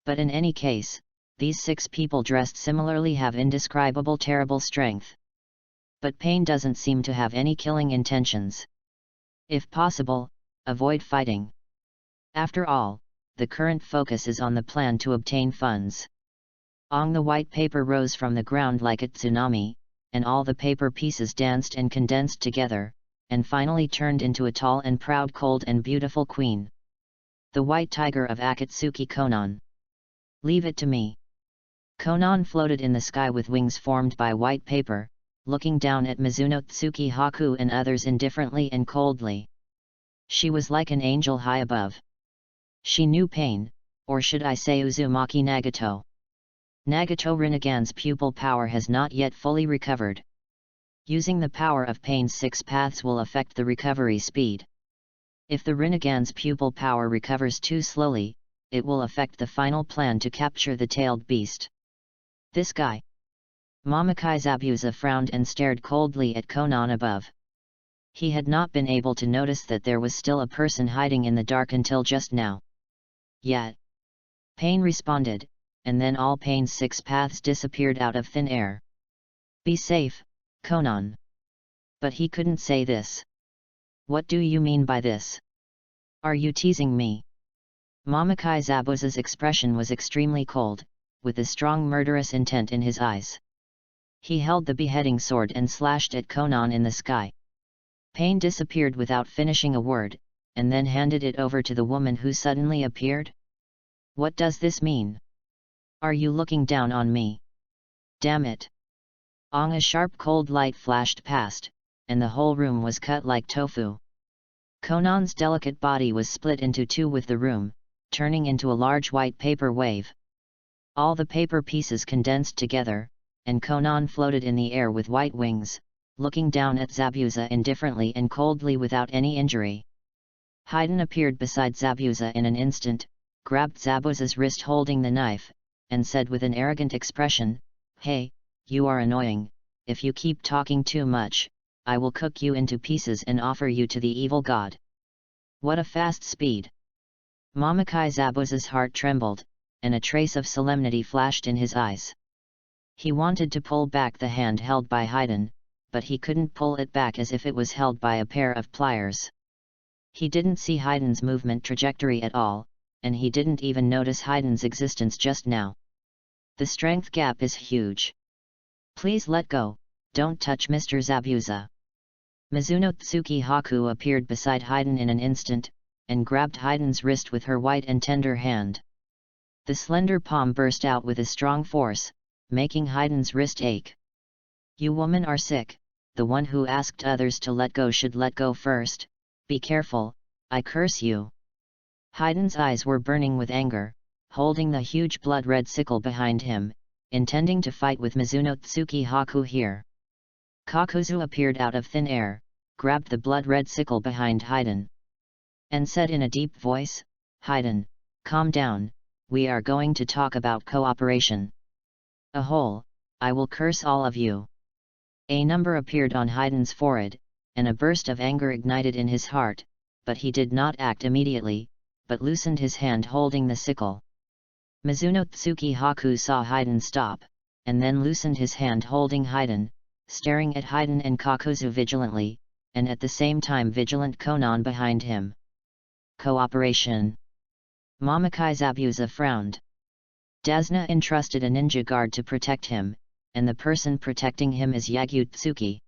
But in any case, these 6 people dressed similarly have indescribable terrible strength. But Pain doesn't seem to have any killing intentions. If possible, avoid fighting. After all, the current focus is on the plan to obtain funds. The white paper rose from the ground like a tsunami, and all the paper pieces danced and condensed together, and finally turned into a tall and proud, cold and beautiful queen. The white tiger of Akatsuki Konan. Leave it to me. Konan floated in the sky with wings formed by white paper, looking down at Mizuno Tsuki Haku and others indifferently and coldly. She was like an angel high above. She knew Pain, or should I say Uzumaki Nagato. Nagato Rinnegan's pupil power has not yet fully recovered. Using the power of Pain's 6 paths will affect the recovery speed. If the Rinnegan's pupil power recovers too slowly, it will affect the final plan to capture the tailed beast. This guy. Mamakai Zabuza frowned and stared coldly at Konan above. He had not been able to notice that there was still a person hiding in the dark until just now. Yet. Pain responded, and then all Pain's 6 paths disappeared out of thin air. Be safe, Konan. But he couldn't say this. What do you mean by this? Are you teasing me? Mamakai Zabuza's expression was extremely cold, with a strong murderous intent in his eyes. He held the beheading sword and slashed at Konan in the sky. Pain disappeared without finishing a word, and then handed it over to the woman who suddenly appeared. What does this mean? Are you looking down on me? Damn it! A sharp cold light flashed past, and the whole room was cut like tofu. Konan's delicate body was split into 2 with the room, turning into a large white paper wave. All the paper pieces condensed together, and Konan floated in the air with white wings, looking down at Zabuza indifferently and coldly without any injury. Haydn appeared beside Zabuza in an instant, grabbed Zabuza's wrist holding the knife, and said with an arrogant expression, "Hey, you are annoying. If you keep talking too much, I will cook you into pieces and offer you to the evil god." What a fast speed! Mamakai Zabuza's heart trembled, and a trace of solemnity flashed in his eyes. He wanted to pull back the hand held by Haydn, but he couldn't pull it back as if it was held by a pair of pliers. He didn't see Haydn's movement trajectory at all, and he didn't even notice Haydn's existence just now. The strength gap is huge. Please let go, don't touch Mr. Zabuza. Mizuno Tsuki-Haku appeared beside Haydn in an instant, and grabbed Haydn's wrist with her white and tender hand. The slender palm burst out with a strong force, making Haydn's wrist ache. You women are sick, the one who asked others to let go should let go first, be careful, I curse you. Haydn's eyes were burning with anger, holding the huge blood-red sickle behind him, intending to fight with Mizuno Tsuki-Haku here. Kakuzu appeared out of thin air, grabbed the blood-red sickle behind Haydn, and said in a deep voice, "Haydn, calm down, we are going to talk about cooperation. A hole, I will curse all of you." A number appeared on Haydn's forehead, and a burst of anger ignited in his heart, but he did not act immediately, but loosened his hand holding the sickle. Mizuno Tsuki-Haku saw Haydn stop, and then loosened his hand holding Haydn, staring at Haydn and Kakuzu vigilantly, and at the same time vigilant Konan behind him. Cooperation. Mamakai Zabuza frowned. Dasna entrusted a ninja guard to protect him, and the person protecting him is Yagyu-tsuki.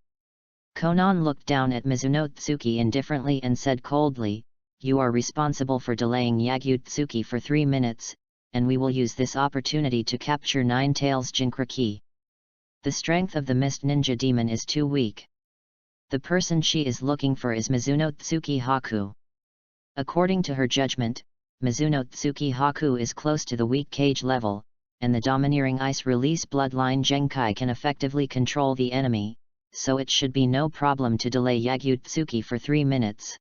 Konan looked down at Mizuno Tsuki indifferently and said coldly, "You are responsible for delaying Yagyu-tsuki for 3 minutes, and we will use this opportunity to capture Nine Tails Jinkraki. The strength of the Mist Ninja Demon is too weak. The person she is looking for is Mizuno Tsuki-Haku. According to her judgment, Mizuno Tsuki-Haku is close to the weak cage level, and the domineering ice release bloodline Genkai can effectively control the enemy, so it should be no problem to delay Yagyu-tsuki for 3 minutes.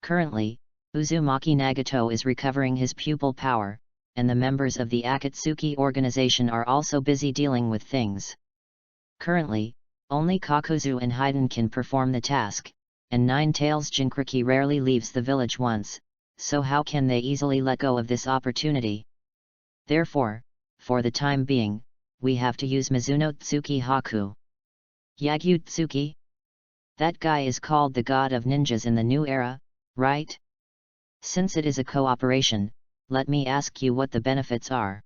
Currently, Uzumaki Nagato is recovering his pupil power, and the members of the Akatsuki organization are also busy dealing with things. Currently, only Kakuzu and Haydn can perform the task, and Nine Tails Jinkraki rarely leaves the village once, so how can they easily let go of this opportunity? Therefore, for the time being, we have to use Mizuno Tsuki-Haku. Yagyu-tsuki? That guy is called the god of ninjas in the new era, right? Since it is a cooperation, let me ask you what the benefits are."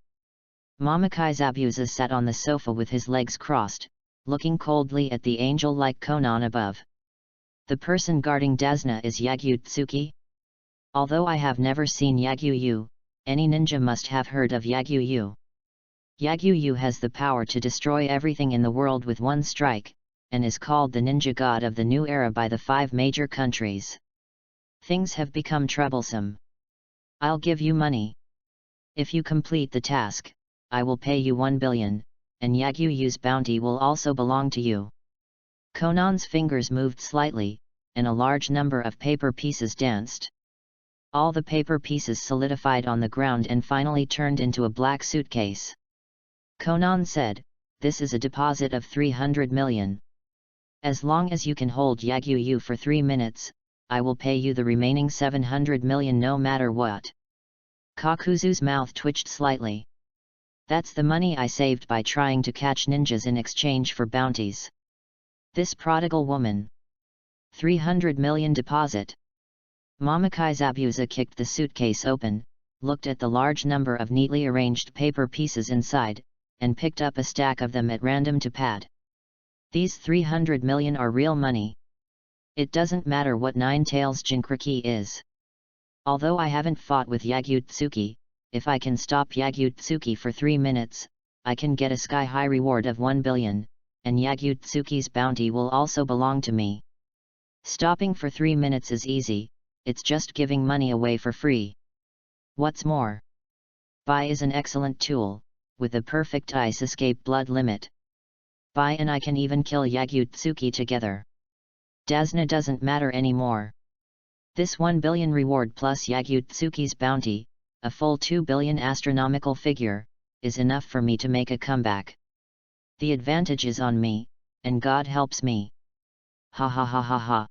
Mamakai Zabuza sat on the sofa with his legs crossed, looking coldly at the angel-like Konan above. The person guarding Dasna is Yagyu-tsuki? Although I have never seen Yagyu-yu, any ninja must have heard of Yagyu-yu. Yagyu-yu has the power to destroy everything in the world with one strike, and is called the ninja god of the new era by the 5 major countries. Things have become troublesome. I'll give you money. If you complete the task, I will pay you 1 billion, and Yagyu-yu's bounty will also belong to you. Konan's fingers moved slightly, and a large number of paper pieces danced. All the paper pieces solidified on the ground and finally turned into a black suitcase. Konan said, "This is a deposit of 300 million. As long as you can hold Yagyu for 3 minutes, I will pay you the remaining 700 million no matter what. Kakuzu's mouth twitched slightly. That's the money I saved by trying to catch ninjas in exchange for bounties. This prodigal woman. 300 million deposit. Mamakai Zabuza kicked the suitcase open, looked at the large number of neatly arranged paper pieces inside, and picked up a stack of them at random to pad. These 300 million are real money. It doesn't matter what Nine Tails Jinkriki is. Although I haven't fought with Yagyu-tsuki, if I can stop Yagyu-tsuki for 3 minutes, I can get a sky-high reward of 1 billion, and Yagyu-tsuki's bounty will also belong to me. Stopping for 3 minutes is easy, it's just giving money away for free. What's more, Buy is an excellent tool, with a perfect ice escape blood limit. Buy and I can even kill Yagyu-tsuki together. Dasna doesn't matter anymore. This 1 billion reward plus Yagyu-tsuki's bounty, a full 2 billion astronomical figure, is enough for me to make a comeback. The advantage is on me, and God helps me. Ha ha ha ha ha.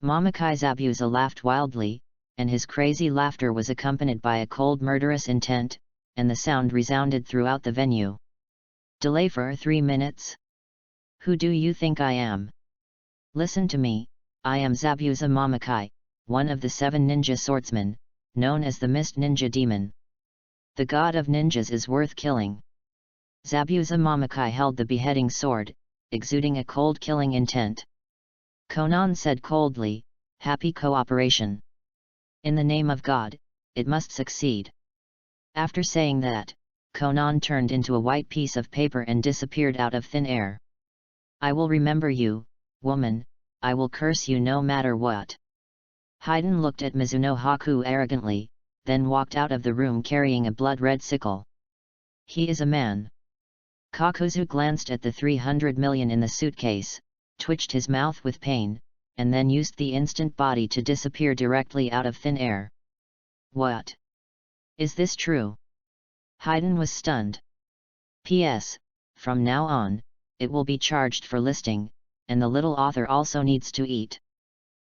Mamakai Zabuza laughed wildly, and his crazy laughter was accompanied by a cold murderous intent, and the sound resounded throughout the venue. Delay for 3 minutes? Who do you think I am? Listen to me, I am Zabuza Mamakai, one of the 7 ninja swordsmen, known as the Mist Ninja Demon. The god of ninjas is worth killing. Zabuza Mamakai held the beheading sword, exuding a cold killing intent. Conan said coldly, happy cooperation. In the name of God, it must succeed. After saying that, Conan turned into a white piece of paper and disappeared out of thin air. I will remember you, woman, I will curse you no matter what. Haiden looked at Mizuno Haku arrogantly, then walked out of the room carrying a blood-red sickle. He is a man. Kakuzu glanced at the 300 million in the suitcase, twitched his mouth with pain, and then used the instant body to disappear directly out of thin air. What? Is this true? Haiden was stunned. P.S. From now on, it will be charged for listing, and the little author also needs to eat.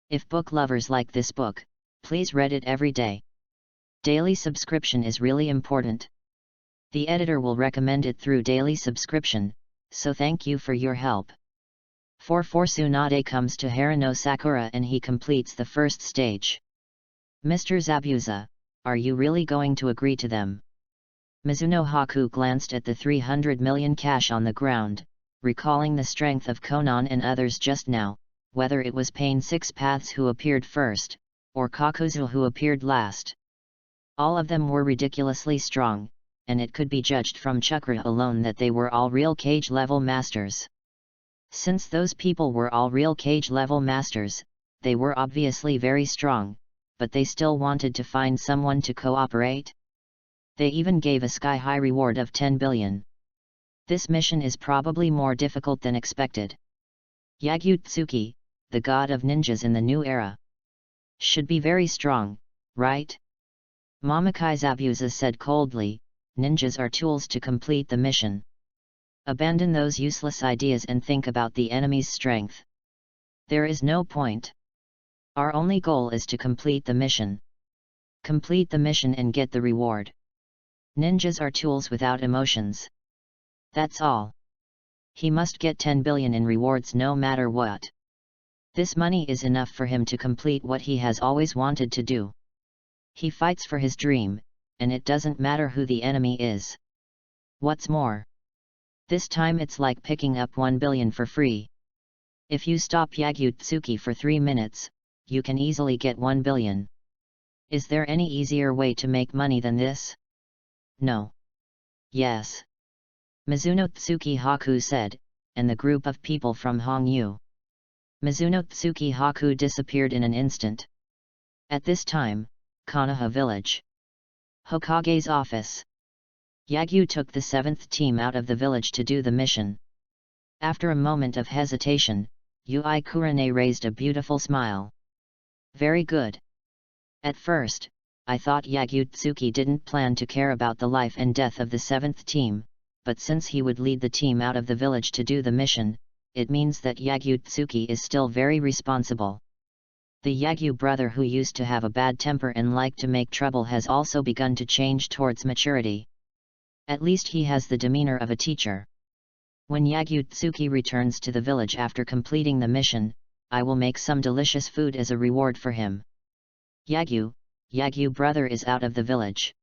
If book lovers like this book, please read it every day. Daily subscription is really important. The editor will recommend it through daily subscription, so thank you for your help. 4 Tsunade comes to Harano Sakura and he completes the first stage. Mr. Zabuza, are you really going to agree to them? Mizuno Haku glanced at the 300 million cash on the ground, recalling the strength of Conan and others just now, whether it was Pain Six Paths who appeared first, or Kakuzu who appeared last. All of them were ridiculously strong, and it could be judged from chakra alone that they were all real cage level masters. Since those people were all real cage level masters, they were obviously very strong, but they still wanted to find someone to cooperate. They even gave a sky-high reward of 10 billion. This mission is probably more difficult than expected. Yagyu-tsuki, the god of ninjas in the new era, should be very strong, right? Mamakai Zabuza said coldly, ninjas are tools to complete the mission. Abandon those useless ideas and think about the enemy's strength. There is no point. Our only goal is to complete the mission. Complete the mission and get the reward. Ninjas are tools without emotions. That's all. He must get 10 billion in rewards no matter what. This money is enough for him to complete what he has always wanted to do. He fights for his dream, and it doesn't matter who the enemy is. What's more, this time it's like picking up 1 billion for free. If you stop Yagyu-tsuki for 3 minutes, you can easily get 1 billion. Is there any easier way to make money than this? No. Yes. Mizuno Tsuki Haku said, and the group of people from Hongyu. Mizuno Tsuki Haku disappeared in an instant. At this time, Konoha village. Hokage's office. Yagyu took the 7th team out of the village to do the mission. After a moment of hesitation, Yui Kurane raised a beautiful smile. Very good. At first, I thought Yagyu-tsuki didn't plan to care about the life and death of the 7th team, but since he would lead the team out of the village to do the mission, it means that Yagyu-tsuki is still very responsible. The Yagyu brother who used to have a bad temper and liked to make trouble has also begun to change towards maturity. At least he has the demeanor of a teacher. When Yagyu-tsuki returns to the village after completing the mission, I will make some delicious food as a reward for him. Yagyu brother is out of the village.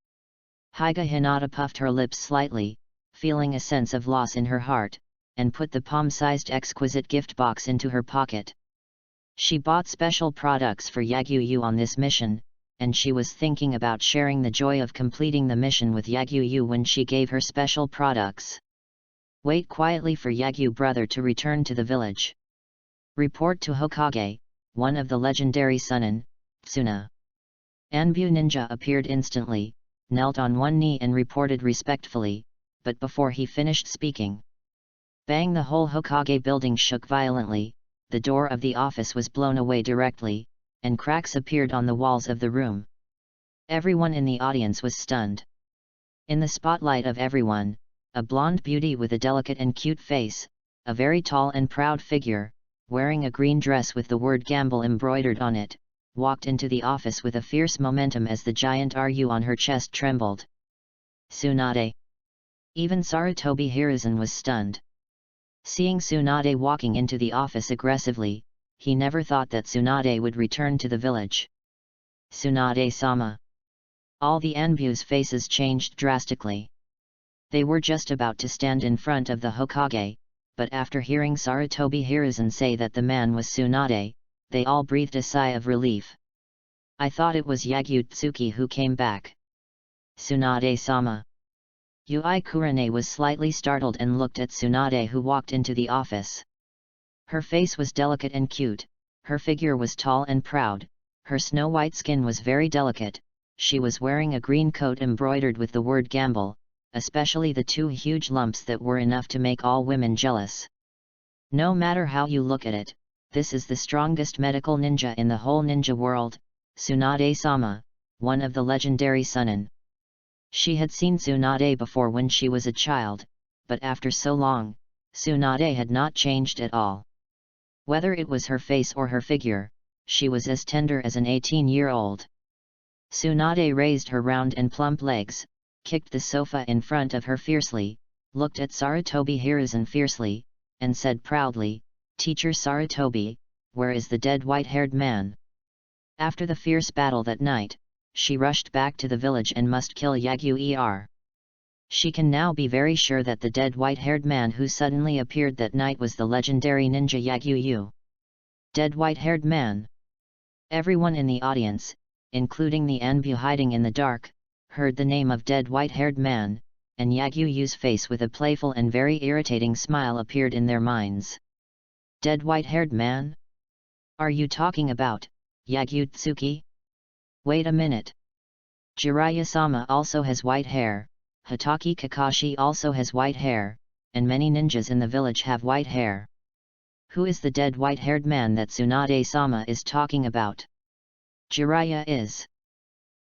Higa Hinata puffed her lips slightly, feeling a sense of loss in her heart, and put the palm-sized exquisite gift box into her pocket. She bought special products for Yagyu on this mission, and she was thinking about sharing the joy of completing the mission with Yagyu when she gave her special products. Wait quietly for Yagyu brother to return to the village. Report to Hokage, one of the legendary Sunin, Tsuna. Anbu ninja appeared instantly, knelt on one knee and reported respectfully, but before he finished speaking, bang! The whole Hokage building shook violently, the door of the office was blown away directly, and cracks appeared on the walls of the room. Everyone in the audience was stunned. In the spotlight of everyone, a blonde beauty with a delicate and cute face, a very tall and proud figure, wearing a green dress with the word gamble embroidered on it, walked into the office with a fierce momentum as the giant RU on her chest trembled. Tsunade. Even Sarutobi Hiruzen was stunned. Seeing Tsunade walking into the office aggressively, he never thought that Tsunade would return to the village. Tsunade-sama. All the Anbu's faces changed drastically. They were just about to stand in front of the Hokage, but after hearing Sarutobi Hiruzen say that the man was Tsunade, they all breathed a sigh of relief. I thought it was Yagyu-tsuki who came back. Tsunade-sama. Yui Kurane was slightly startled and looked at Tsunade who walked into the office. Her face was delicate and cute, her figure was tall and proud, her snow-white skin was very delicate, she was wearing a green coat embroidered with the word gamble, especially the two huge lumps that were enough to make all women jealous. No matter how you look at it, this is the strongest medical ninja in the whole ninja world, Tsunade-sama, one of the legendary Sunin. She had seen Tsunade before when she was a child, but after so long, Tsunade had not changed at all. Whether it was her face or her figure, she was as tender as an 18-year-old. Tsunade raised her round and plump legs, kicked the sofa in front of her fiercely, looked at Sarutobi Hiruzen fiercely, and said proudly, "Teacher Sarutobi, where is the dead white-haired man?" After the fierce battle that night, she rushed back to the village and must kill Yagyu. She can now be very sure that the dead white-haired man who suddenly appeared that night was the legendary ninja Yagyu. Dead white-haired man. Everyone in the audience, including the Anbu hiding in the dark, heard the name of dead white-haired man, and Yagyu's face with a playful and very irritating smile appeared in their minds. Dead white-haired man? Are you talking about Yagyu-tsuki? Wait a minute. Jiraiya-sama also has white hair, Hitaki Kakashi also has white hair, and many ninjas in the village have white hair. Who is the dead white-haired man that Tsunade-sama is talking about? Jiraiya is.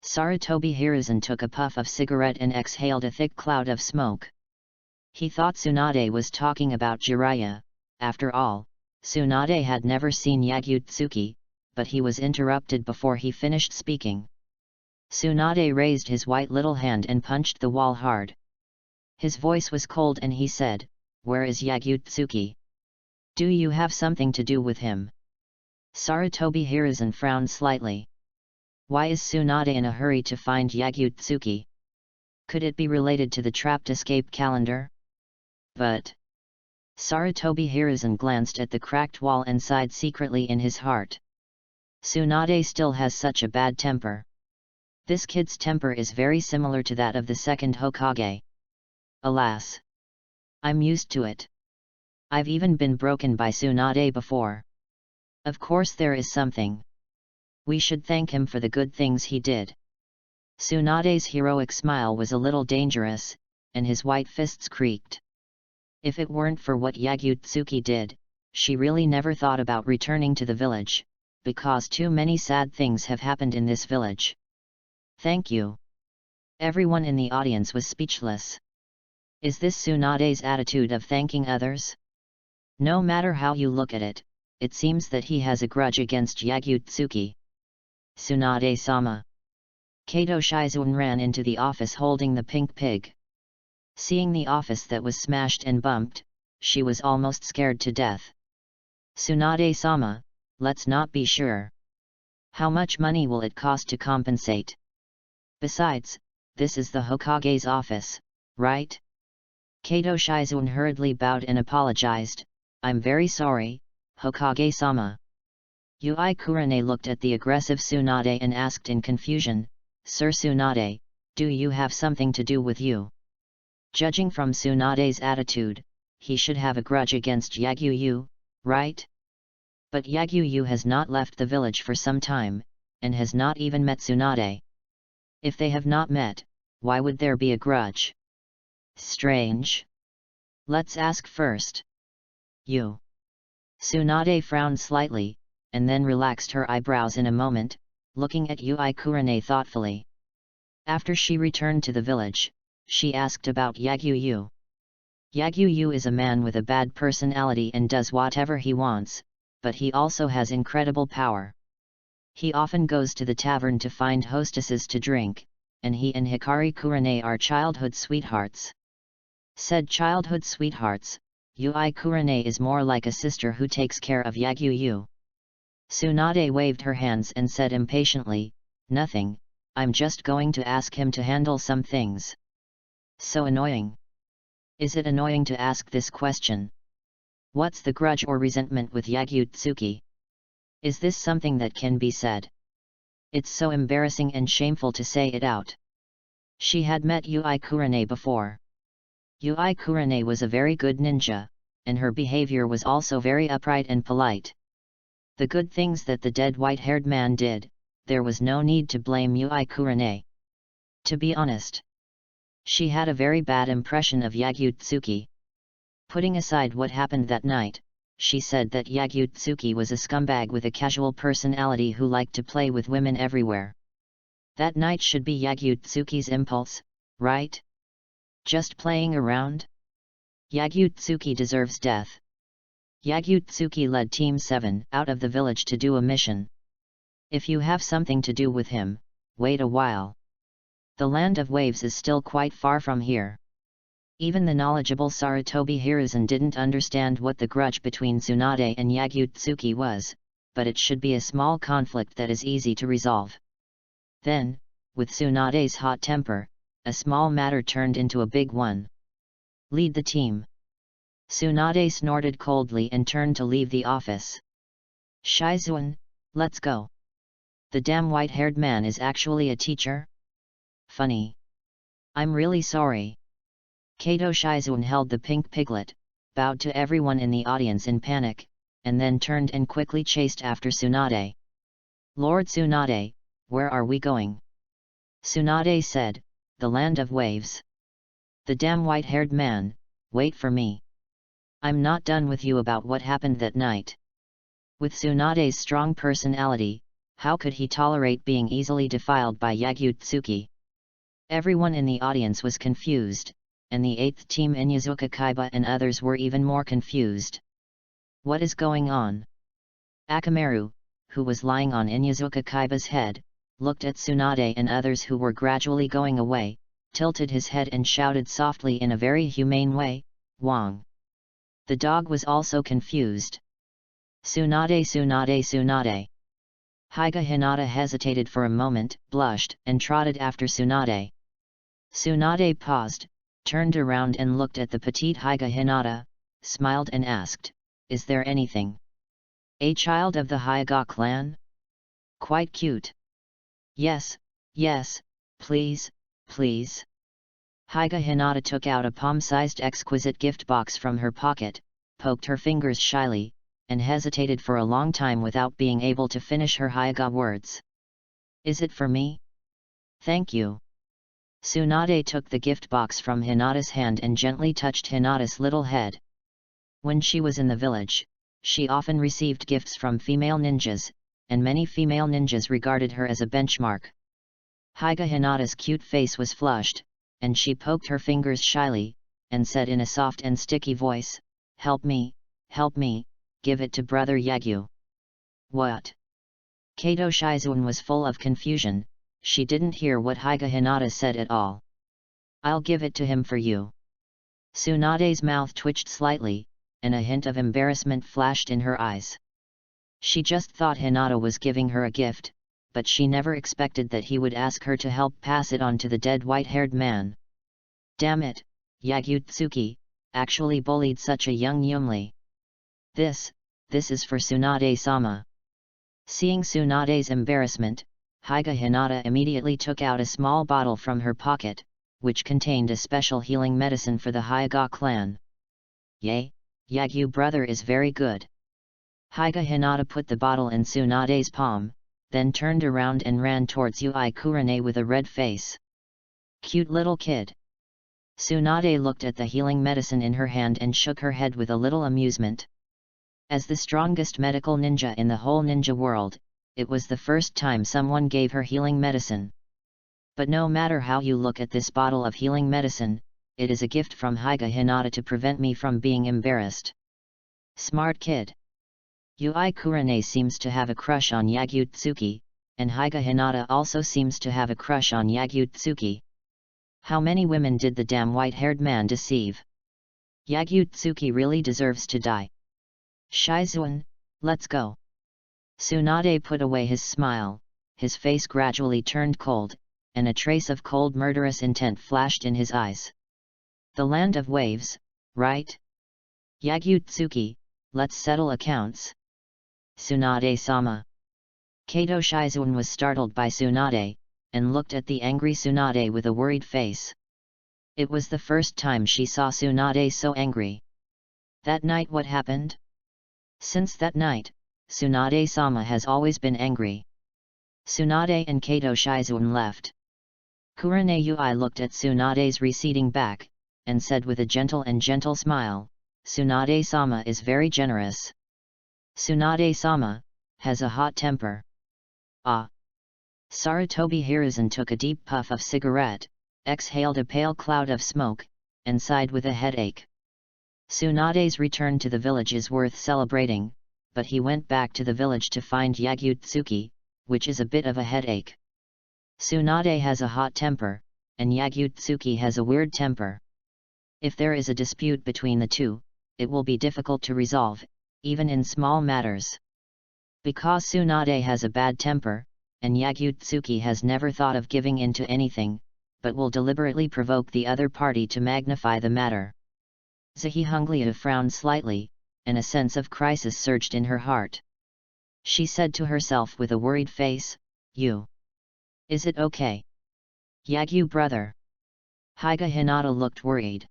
Sarutobi Hiruzen took a puff of cigarette and exhaled a thick cloud of smoke. He thought Tsunade was talking about Jiraiya. After all, Tsunade had never seen Yagyu-tsuki, but he was interrupted before he finished speaking. Tsunade raised his white little hand and punched the wall hard. His voice was cold and he said, "Where is Yagyu-tsuki? Do you have something to do with him?" Sarutobi Hiruzen frowned slightly. Why is Tsunade in a hurry to find Yagyu-tsuki? Could it be related to the trapped escape calendar? But Sarutobi Hiruzen glanced at the cracked wall and sighed secretly in his heart. Tsunade still has such a bad temper. This kid's temper is very similar to that of the second Hokage. Alas! I'm used to it. I've even been broken by Tsunade before. Of course there is something. We should thank him for the good things he did. Tsunade's heroic smile was a little dangerous, and his white fists creaked. If it weren't for what Yagyu-tsuki did, she really never thought about returning to the village, because too many sad things have happened in this village. Thank you. Everyone in the audience was speechless. Is this Tsunade's attitude of thanking others? No matter how you look at it, it seems that he has a grudge against Yagyu-tsuki. Tsunade-sama. Kato Shizuan ran into the office holding the pink pig. Seeing the office that was smashed and bumped, she was almost scared to death. Tsunade-sama, let's not be sure. How much money will it cost to compensate? Besides, this is the Hokage's office, right? Kato Shizuan hurriedly bowed and apologized. I'm very sorry, Hokage-sama. Yui Kurane looked at the aggressive Tsunade and asked in confusion, Sir Tsunade, do you have something to do with you? Judging from Tsunade's attitude, he should have a grudge against Yagyu-yu, right? But Yagyu-yu has not left the village for some time, and has not even met Tsunade. If they have not met, why would there be a grudge? Strange. Let's ask first. You. Tsunade frowned slightly, and then relaxed her eyebrows in a moment, looking at Yui Kurane thoughtfully. After she returned to the village, she asked about Yagyu-yu. Yagyu-yu is a man with a bad personality and does whatever he wants, but he also has incredible power. He often goes to the tavern to find hostesses to drink, and he and Hikari Kurane are childhood sweethearts. Said childhood sweethearts, Yui Kurane is more like a sister who takes care of Yagyu-yu. Tsunade waved her hands and said impatiently, nothing, I'm just going to ask him to handle some things. So annoying. Is it annoying to ask this question? What's the grudge or resentment with Yagyu-tsuki? Is this something that can be said? It's so embarrassing and shameful to say it out. She had met Yui Kurane before. Yui Kurane was a very good ninja, and her behavior was also very upright and polite. The good things that the dead white-haired man did, there was no need to blame Yui Kurane. To be honest, she had a very bad impression of Yagyu-tsuki. Putting aside what happened that night, she said that Yagyu-tsuki was a scumbag with a casual personality who liked to play with women everywhere. That night should be Yagyu-tsuki's impulse, right? Just playing around? Yagyu-tsuki deserves death. Yagyu-tsuki led Team 7 out of the village to do a mission. If you have something to do with him, wait a while. The land of waves is still quite far from here. Even the knowledgeable Sarutobi Hiruzen didn't understand what the grudge between Tsunade and Yagyu-tsuki was, but it should be a small conflict that is easy to resolve. Then, with Tsunade's hot temper, a small matter turned into a big one. Lead the team. Tsunade snorted coldly and turned to leave the office. Shizuan, let's go. The damn white-haired man is actually a teacher? Funny. I'm really sorry. Kato Shizuan held the pink piglet, bowed to everyone in the audience in panic, and then turned and quickly chased after Tsunade. Lord Tsunade, where are we going? Tsunade said, the land of waves. The damn white-haired man, wait for me. I'm not done with you about what happened that night. With Tsunade's strong personality, how could he tolerate being easily defiled by Yagyu-tsuki? Everyone in the audience was confused, and the 8th team Inyazuka Kaiba and others were even more confused. What is going on? Akamaru, who was lying on Inyazuka Kaiba's head, looked at Tsunade and others who were gradually going away, tilted his head and shouted softly in a very humane way, Wong. The dog was also confused. Tsunade, Tsunade, Tsunade. Higa Hinata hesitated for a moment, blushed, and trotted after Tsunade. Tsunade paused, turned around and looked at the petite Higa Hinata, smiled and asked, is there anything? A child of the Hyuga clan? Quite cute. Yes, yes, please, please. Higa Hinata took out a palm-sized exquisite gift box from her pocket, poked her fingers shyly, and hesitated for a long time without being able to finish her Hyuga words. Is it for me? Thank you. Tsunade took the gift box from Hinata's hand and gently touched Hinata's little head. When she was in the village, she often received gifts from female ninjas, and many female ninjas regarded her as a benchmark. Higa Hinata's cute face was flushed, and she poked her fingers shyly, and said in a soft and sticky voice, help me, help me, give it to brother Yagyu. What? Kato Shizuan was full of confusion, she didn't hear what Hyga Hinata said at all. I'll give it to him for you. Tsunade's mouth twitched slightly, and a hint of embarrassment flashed in her eyes. She just thought Hinata was giving her a gift, but she never expected that he would ask her to help pass it on to the dead white-haired man. Damn it, Yagyu Tsuki, actually bullied such a young Yumli. This is for Tsunade-sama. Seeing Tsunade's embarrassment, Hyga Hinata immediately took out a small bottle from her pocket, which contained a special healing medicine for the Hyga clan. Yay, Yagyu brother is very good. Hyga Hinata put the bottle in Tsunade's palm, then turned around and ran towards Ui Kurane with a red face. Cute little kid. Tsunade looked at the healing medicine in her hand and shook her head with a little amusement. As the strongest medical ninja in the whole ninja world, it was the first time someone gave her healing medicine. But no matter how you look at this bottle of healing medicine, it is a gift from Hyga Hinata to prevent me from being embarrassed. Smart kid. Ui Kurane seems to have a crush on Yagyu Tsuki, and Hyga Hinata also seems to have a crush on Yagyu Tsuki. How many women did the damn white-haired man deceive? Yagyu Tsuki really deserves to die. Shizuan, let's go. Tsunade put away his smile, his face gradually turned cold, and a trace of cold murderous intent flashed in his eyes. The land of waves, right? Yagyu Tsuki, let's settle accounts. Tsunade-sama. Kato Shizuan was startled by Tsunade, and looked at the angry Tsunade with a worried face. It was the first time she saw Tsunade so angry. That night what happened? Since that night, Tsunade-sama has always been angry. Tsunade and Kato Shizuan left. Kurane Ui looked at Tsunade's receding back, and said with a gentle smile, Tsunade-sama is very generous. Tsunade-sama has a hot temper. Ah! Sarutobi Hiruzen took a deep puff of cigarette, exhaled a pale cloud of smoke, and sighed with a headache. Tsunade's return to the village is worth celebrating, but he went back to the village to find Yagyu Tsuki, which is a bit of a headache. Tsunade has a hot temper, and Yagyu Tsuki has a weird temper. If there is a dispute between the two, it will be difficult to resolve, even in small matters. Because Tsunade has a bad temper, and Yagyu Tsuki has never thought of giving in to anything, but will deliberately provoke the other party to magnify the matter. Zahihunglia frowned slightly, and a sense of crisis surged in her heart. She said to herself with a worried face, "You. Is it okay? Yagyu brother." Hyga Hinata looked worried.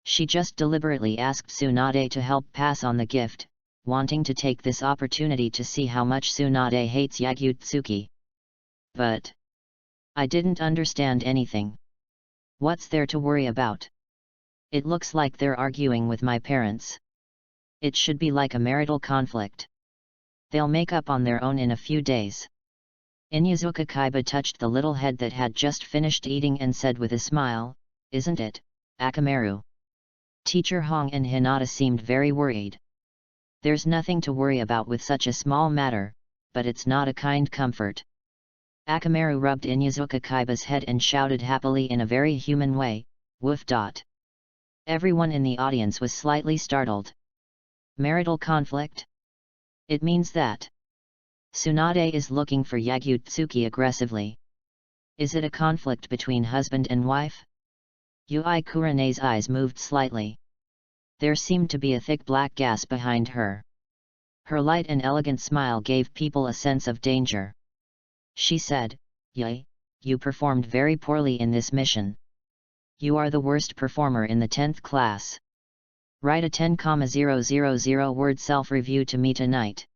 She just deliberately asked Tsunade to help pass on the gift, wanting to take this opportunity to see how much Tsunade hates Yagyu Tsuki. But I didn't understand anything. What's there to worry about? It looks like they're arguing with my parents. It should be like a marital conflict. They'll make up on their own in a few days. Inyazuka Kaiba touched the little head that had just finished eating and said with a smile, "Isn't it, Akamaru?" Teacher Hong and Hinata seemed very worried. There's nothing to worry about with such a small matter, but it's not a kind comfort. Akamaru rubbed Inyazuka Kaiba's head and shouted happily in a very human way, "Woof dot." Everyone in the audience was slightly startled. Marital conflict? It means that Tsunade is looking for Yagyu Tsuki aggressively. Is it a conflict between husband and wife? Ui Kurane's eyes moved slightly. There seemed to be a thick black gas behind her. Her light and elegant smile gave people a sense of danger. She said, "Yay, you performed very poorly in this mission. You are the worst performer in the 10th class. Write a 10,000 word self-review to me tonight."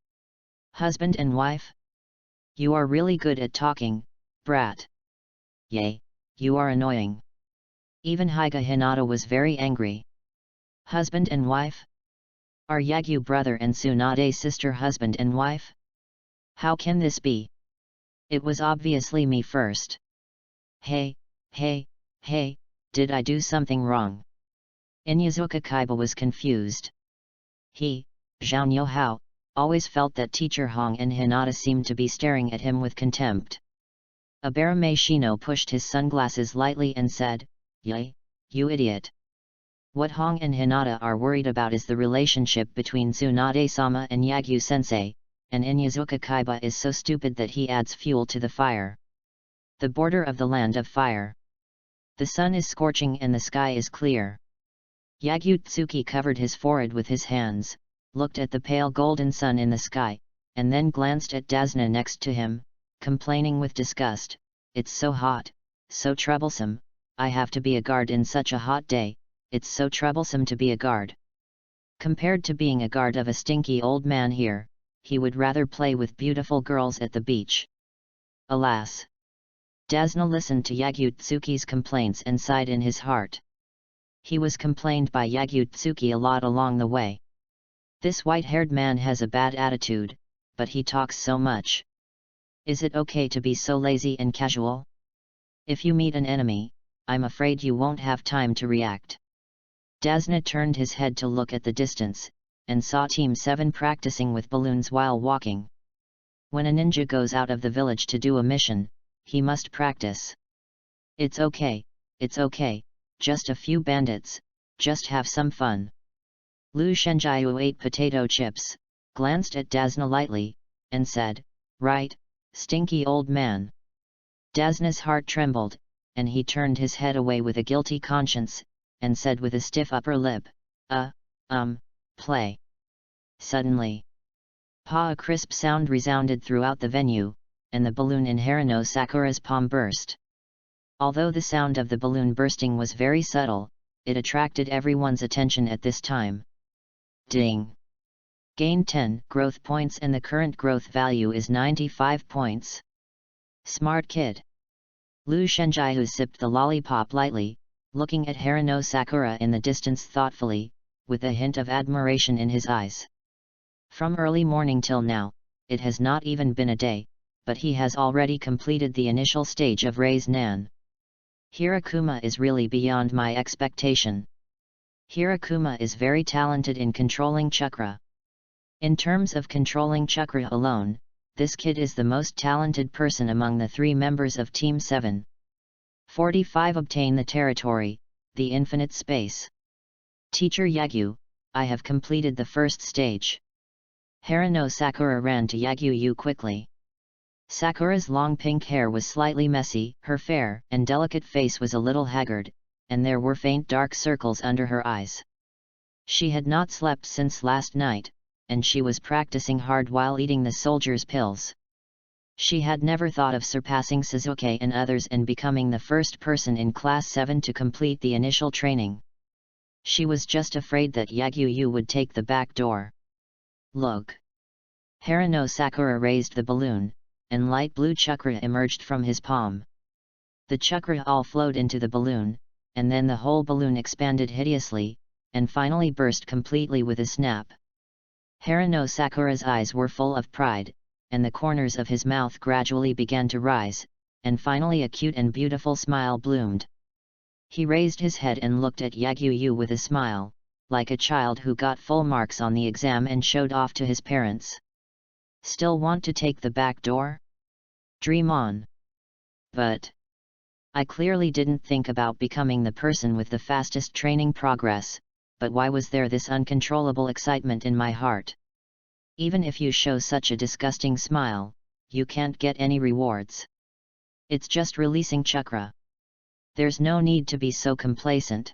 Husband and wife? You are really good at talking, brat. Yay, you are annoying. Even Hyga Hinata was very angry. Husband and wife? Are Yagyu brother and Tsunade sister husband and wife? How can this be? It was obviously me first. Hey, did I do something wrong? Inyazuka Kaiba was confused. He, Zhao Nyohao, always felt that teacher Hong and Hinata seemed to be staring at him with contempt. Abarame Shino pushed his sunglasses lightly and said, "Yay, you idiot. What Hong and Hinata are worried about is the relationship between Tsunade-sama and Yagyu-sensei, and Inyazuka Kaiba is so stupid that he adds fuel to the fire. The border of the land of fire. The sun is scorching and the sky is clear." Yagyu Tsuki covered his forehead with his hands, looked at the pale golden sun in the sky, and then glanced at Dasna next to him, complaining with disgust, "It's so hot, so troublesome, I have to be a guard in such a hot day, it's so troublesome to be a guard. Compared to being a guard of a stinky old man here, he would rather play with beautiful girls at the beach." Alas! Dasna listened to Yagyu Tsuki's complaints and sighed in his heart. He was complained by Yagyu Tsuki a lot along the way. This white-haired man has a bad attitude, but he talks so much. Is it okay to be so lazy and casual? If you meet an enemy, I'm afraid you won't have time to react. Dasna turned his head to look at the distance, and saw Team 7 practicing with balloons while walking. When a ninja goes out of the village to do a mission, he must practice. It's okay, just a few bandits, just have some fun. Lu Shenjiu ate potato chips, glanced at Dasna lightly, and said, "Right, stinky old man." Dasna's heart trembled, and he turned his head away with a guilty conscience, and said with a stiff upper lip, play." Suddenly, a crisp sound resounded throughout the venue, and the balloon in Harino Sakura's palm burst. Although the sound of the balloon bursting was very subtle, it attracted everyone's attention at this time. Ding! Gain 10 growth points and the current growth value is 95 points. Smart kid. Lu Shenjiu sipped the lollipop lightly, looking at Harino Sakura in the distance thoughtfully, with a hint of admiration in his eyes. From early morning till now, it has not even been a day, but he has already completed the initial stage of Rei's Nan. Hirakuma is really beyond my expectation. Hirakuma is very talented in controlling chakra. In terms of controlling chakra alone, this kid is the most talented person among the 3 members of Team 7. 45 Obtain the territory, the infinite space. Teacher Yagyu, I have completed the first stage. Harino Sakura ran to Yagyu quickly. Sakura's long pink hair was slightly messy, her fair and delicate face was a little haggard, and there were faint dark circles under her eyes. She had not slept since last night, and she was practicing hard while eating the soldier's pills. She had never thought of surpassing Suzuki and others and becoming the first person in Class 7 to complete the initial training. She was just afraid that Yagyu would take the back door. Look! Harino Sakura raised the balloon, and light blue chakra emerged from his palm. The chakra all flowed into the balloon, and then the whole balloon expanded hideously, and finally burst completely with a snap. Harino Sakura's eyes were full of pride, and the corners of his mouth gradually began to rise, and finally a cute and beautiful smile bloomed. He raised his head and looked at Yagyu with a smile, like a child who got full marks on the exam and showed off to his parents. Still want to take the back door? Dream on. But I clearly didn't think about becoming the person with the fastest training progress, but why was there this uncontrollable excitement in my heart? Even if you show such a disgusting smile, you can't get any rewards. It's just releasing chakra. There's no need to be so complacent.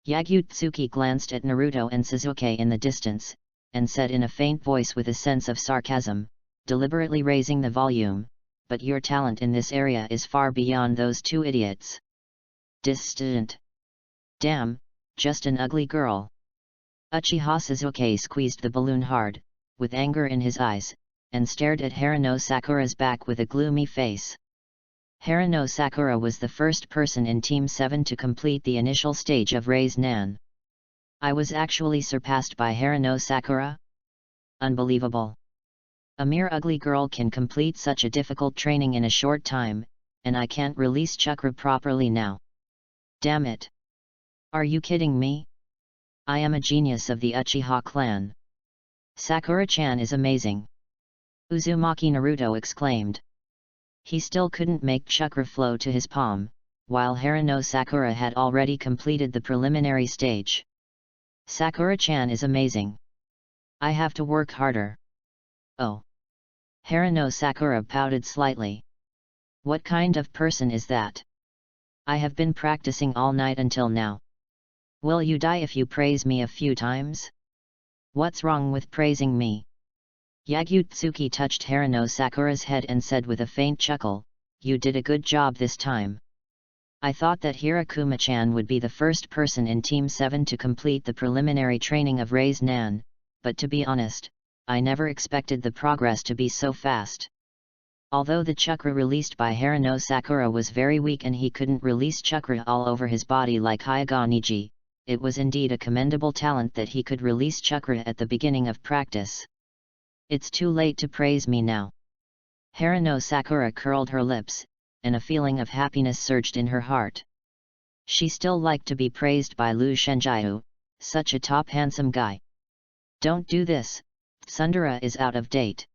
Yagyu Tsuki glanced at Naruto and Suzuki in the distance, and said in a faint voice with a sense of sarcasm, deliberately raising the volume, "But your talent in this area is far beyond those 2 idiots." Distant. Damn, just an ugly girl. Uchiha Suzuki squeezed the balloon hard, with anger in his eyes, and stared at Harino Sakura's back with a gloomy face. Harino Sakura was the first person in Team 7 to complete the initial stage of Rei's Nan. I was actually surpassed by Harino Sakura? Unbelievable. A mere ugly girl can complete such a difficult training in a short time, and I can't release chakra properly now. Damn it. Are you kidding me? I am a genius of the Uchiha clan. Sakura-chan is amazing. Uzumaki Naruto exclaimed. He still couldn't make chakra flow to his palm, while Haruno Sakura had already completed the preliminary stage. Sakura-chan is amazing. I have to work harder. Oh. Haruno Sakura pouted slightly. What kind of person is that? I have been practicing all night until now. Will you die if you praise me a few times? What's wrong with praising me? Yagutsuki touched Haruno Sakura's head and said with a faint chuckle, you did a good job this time. I thought that Hirakuma-chan would be the first person in Team 7 to complete the preliminary training of Rei's Nan, but to be honest, I never expected the progress to be so fast. Although the chakra released by Haruno Sakura was very weak and he couldn't release chakra all over his body like Hyuga Niji, it was indeed a commendable talent that he could release chakra at the beginning of practice. It's too late to praise me now. Haruno Sakura curled her lips, and a feeling of happiness surged in her heart. She still liked to be praised by Liu Shenjiu, such a top handsome guy. Don't do this, Tsundere is out of date.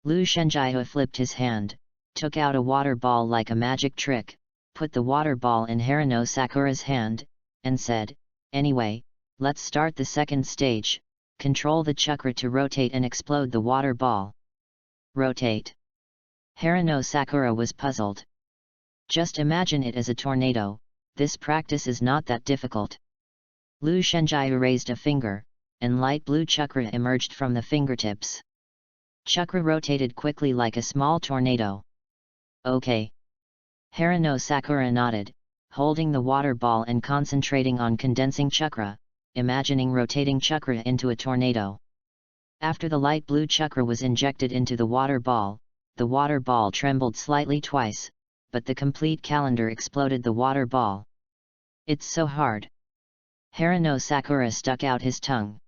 Liu Shenjiu flipped his hand, took out a water ball like a magic trick, put the water ball in Haruno Sakura's hand, and said, anyway, let's start the second stage, control the chakra to rotate and explode the water ball. Rotate. Haruno Sakura was puzzled. Just imagine it as a tornado, this practice is not that difficult. Liu Shenjiu raised a finger, and light blue chakra emerged from the fingertips. Chakra rotated quickly like a small tornado. Okay. Haruno Sakura nodded, holding the water ball and concentrating on condensing chakra, imagining rotating chakra into a tornado. After the light blue chakra was injected into the water ball trembled slightly twice, but the complete calendar exploded the water ball. It's so hard. Haruno Sakura stuck out his tongue.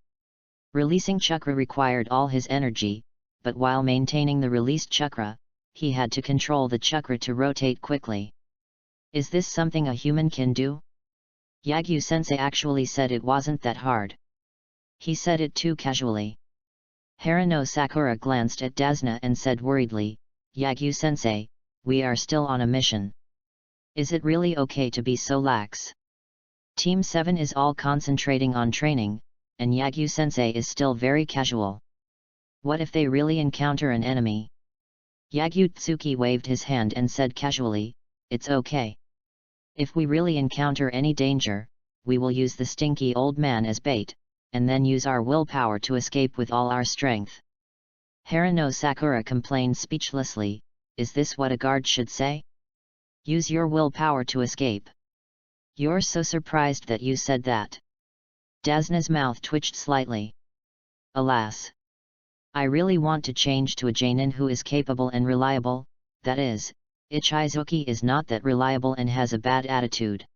Releasing chakra required all his energy, but while maintaining the released chakra, he had to control the chakra to rotate quickly. Is this something a human can do? Yagyu-sensei actually said it wasn't that hard. He said it too casually. Haruno Sakura glanced at Dasna and said worriedly, Yagyu-sensei, we are still on a mission. Is it really okay to be so lax? Team 7 is all concentrating on training, and Yagyu-sensei is still very casual. What if they really encounter an enemy? Yagyu-tsuki waved his hand and said casually, it's okay. If we really encounter any danger, we will use the stinky old man as bait, and then use our willpower to escape with all our strength. Haruno Sakura complained speechlessly, is this what a guard should say? Use your willpower to escape. You're so surprised that you said that. Dasna's mouth twitched slightly. Alas. I really want to change to a Jainin who is capable and reliable, that is, Ichizuki is not that reliable and has a bad attitude.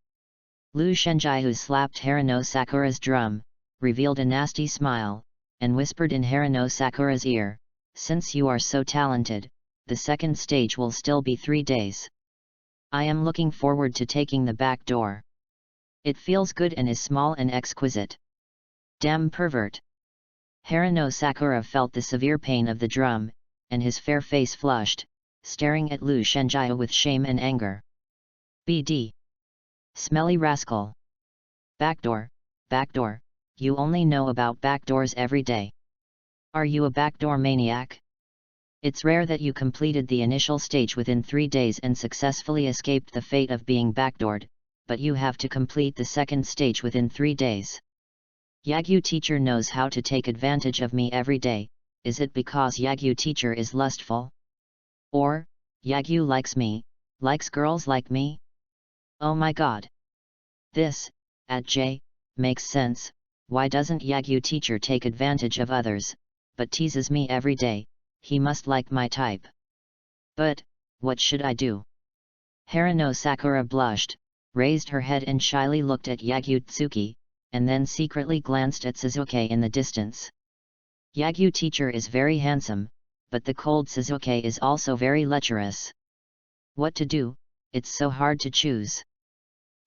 Liu Shenjiu slapped Haruno Sakura's drum, revealed a nasty smile, and whispered in Haruno Sakura's ear, since you are so talented, the second stage will still be 3 days. I am looking forward to taking the back door. It feels good and is small and exquisite. Damn pervert. Haruno Sakura felt the severe pain of the drum, and his fair face flushed, staring at Liu Shenjiu with shame and anger. BD. Smelly rascal. Backdoor, you only know about backdoors every day. Are you a backdoor maniac? It's rare that you completed the initial stage within 3 days and successfully escaped the fate of being backdoored, but you have to complete the second stage within 3 days. Yagyu teacher knows how to take advantage of me every day, is it because Yagyu teacher is lustful? Or, Yagyu likes me, likes girls like me? Oh my god! This, at J, makes sense, why doesn't Yagyu teacher take advantage of others, but teases me every day, he must like my type. But, what should I do? Haruno Sakura blushed, raised her head and shyly looked at Yagyu-tsuki, and then secretly glanced at Suzuki in the distance. Yagyu teacher is very handsome, but the cold Suzuki is also very lecherous. What to do, it's so hard to choose.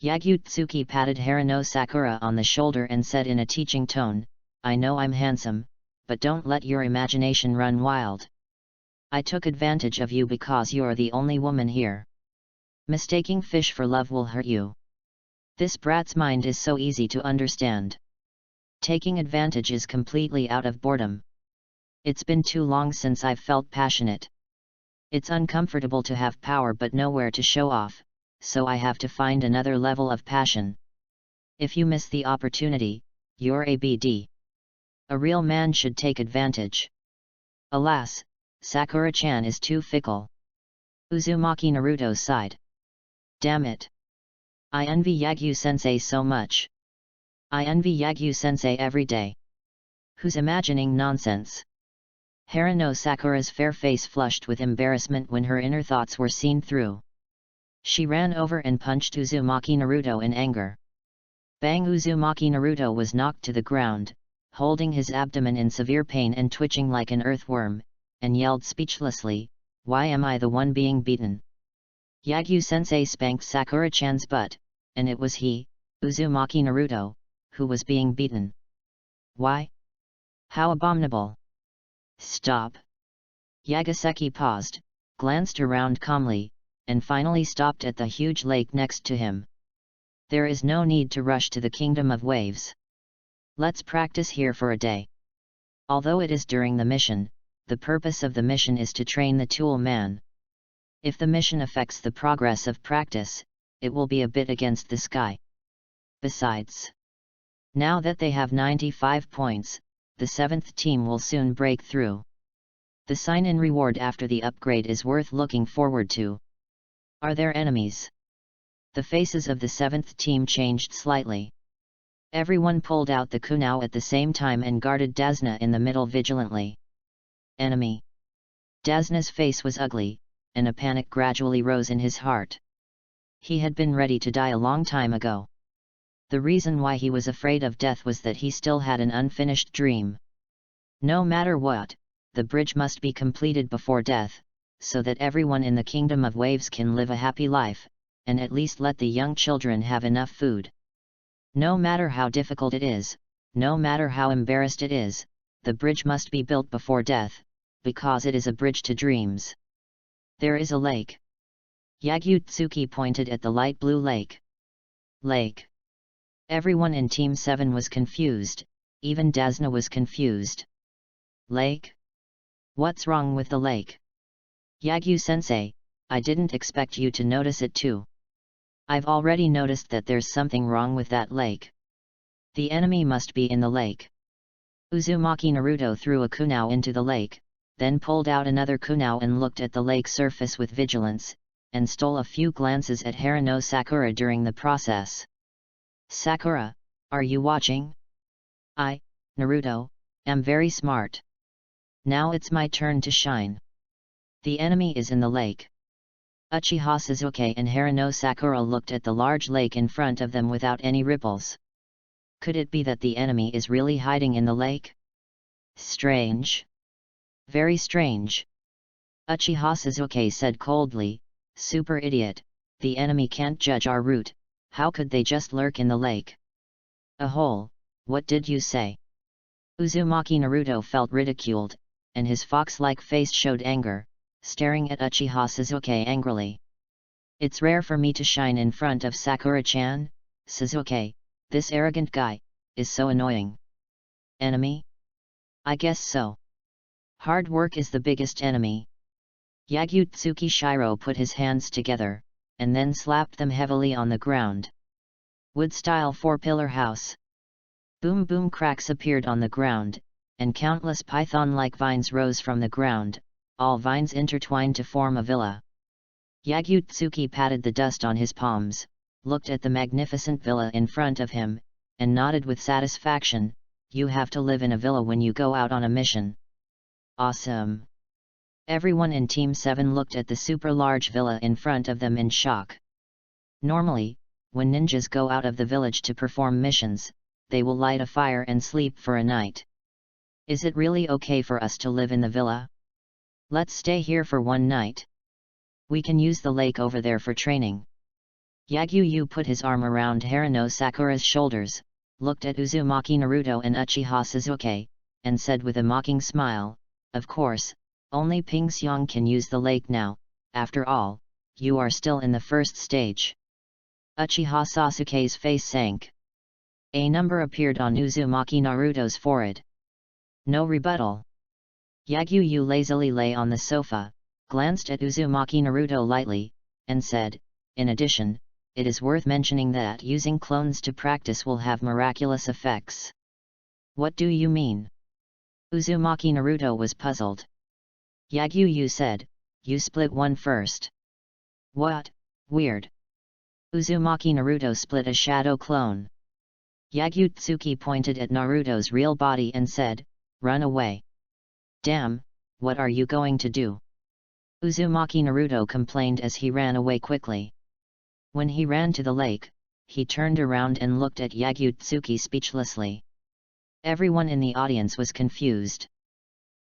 Yagutsuki patted Harano Sakura on the shoulder and said in a teaching tone, "I know I'm handsome, but don't let your imagination run wild. I took advantage of you because you're the only woman here. Mistaking fish for love will hurt you. This brat's mind is so easy to understand. Taking advantage is completely out of boredom. It's been too long since I've felt passionate. It's uncomfortable to have power but nowhere to show off, so I have to find another level of passion. If you miss the opportunity, you're ABD. A real man should take advantage. Alas, Sakura-chan is too fickle." Uzumaki Naruto sighed. "Damn it. I envy Yagyu-sensei so much. I envy Yagyu-sensei every day. Who's imagining nonsense?" Harano Sakura's fair face flushed with embarrassment when her inner thoughts were seen through. She ran over and punched Uzumaki Naruto in anger. Bang! Uzumaki Naruto was knocked to the ground, holding his abdomen in severe pain and twitching like an earthworm, and yelled speechlessly, "Why am I the one being beaten?" Yagyu-sensei spanked Sakura-chan's butt, and it was he, Uzumaki Naruto, who was being beaten. Why? How abominable! Stop! Yagaseki paused, glanced around calmly, and finally stopped at the huge lake next to him. "There is no need to rush to the Kingdom of Waves. Let's practice here for a day. Although it is during the mission, the purpose of the mission is to train the tool man. If the mission affects the progress of practice, it will be a bit against the sky. Besides, now that they have 95 points, the 7th team will soon break through. The sign-in reward after the upgrade is worth looking forward to. Are there enemies?" The faces of the 7th team changed slightly. Everyone pulled out the kunao at the same time and guarded Dasna in the middle vigilantly. Enemy. Dasna's face was ugly, and a panic gradually rose in his heart. He had been ready to die a long time ago. The reason why he was afraid of death was that he still had an unfinished dream. No matter what, the bridge must be completed before death, so that everyone in the Kingdom of Waves can live a happy life, and at least let the young children have enough food. No matter how difficult it is, no matter how embarrassed it is, the bridge must be built before death, because it is a bridge to dreams. There is a lake. Yagutsuki pointed at the light blue lake. Lake. Everyone in Team 7 was confused, even Dasna was confused. Lake? What's wrong with the lake? Yagyu-sensei, I didn't expect you to notice it too. I've already noticed that there's something wrong with that lake. The enemy must be in the lake. Uzumaki Naruto threw a kunao into the lake, then pulled out another kunao and looked at the lake surface with vigilance, and stole a few glances at Harano Sakura during the process. Sakura, are you watching? I, Naruto, am very smart. Now it's my turn to shine. The enemy is in the lake. Uchiha Suzuki and Harano Sakura looked at the large lake in front of them without any ripples. Could it be that the enemy is really hiding in the lake? Strange. Very strange. Uchiha Suzuki said coldly, "Super idiot, the enemy can't judge our route, how could they just lurk in the lake?" A hole, what did you say? Uzumaki Naruto felt ridiculed, and his fox-like face showed anger, staring at Uchiha Suzuki angrily. It's rare for me to shine in front of Sakura-chan, Suzuki, this arrogant guy, is so annoying. Enemy? I guess so. Hard work is the biggest enemy. Yagutsuki Shiro put his hands together, and then slapped them heavily on the ground. Wood-style 4-pillar house. Boom boom cracks appeared on the ground, and countless python-like vines rose from the ground, all vines intertwined to form a villa. Yagutsuki patted the dust on his palms, looked at the magnificent villa in front of him, and nodded with satisfaction. You have to live in a villa when you go out on a mission. Awesome! Everyone in Team 7 looked at the super large villa in front of them in shock. Normally, when ninjas go out of the village to perform missions, they will light a fire and sleep for a night. Is it really okay for us to live in the villa? Let's stay here for one night. We can use the lake over there for training. Yagyu put his arm around Haruno Sakura's shoulders, looked at Uzumaki Naruto and Uchiha Sasuke, and said with a mocking smile, "Of course, only Pingxiong can use the lake now, after all, you are still in the first stage." Uchiha Sasuke's face sank. A number appeared on Uzumaki Naruto's forehead. No rebuttal. Yagyu lazily lay on the sofa, glanced at Uzumaki Naruto lightly, and said, "In addition, it is worth mentioning that using clones to practice will have miraculous effects." "What do you mean?" Uzumaki Naruto was puzzled. Yagyu said, "You split one first." "What? Weird." Uzumaki Naruto split a shadow clone. Yagyu pointed at Naruto's real body and said, "Run away." "Damn, what are you going to do?" Uzumaki Naruto complained as he ran away quickly. When he ran to the lake, he turned around and looked at Yagyu speechlessly. Everyone in the audience was confused.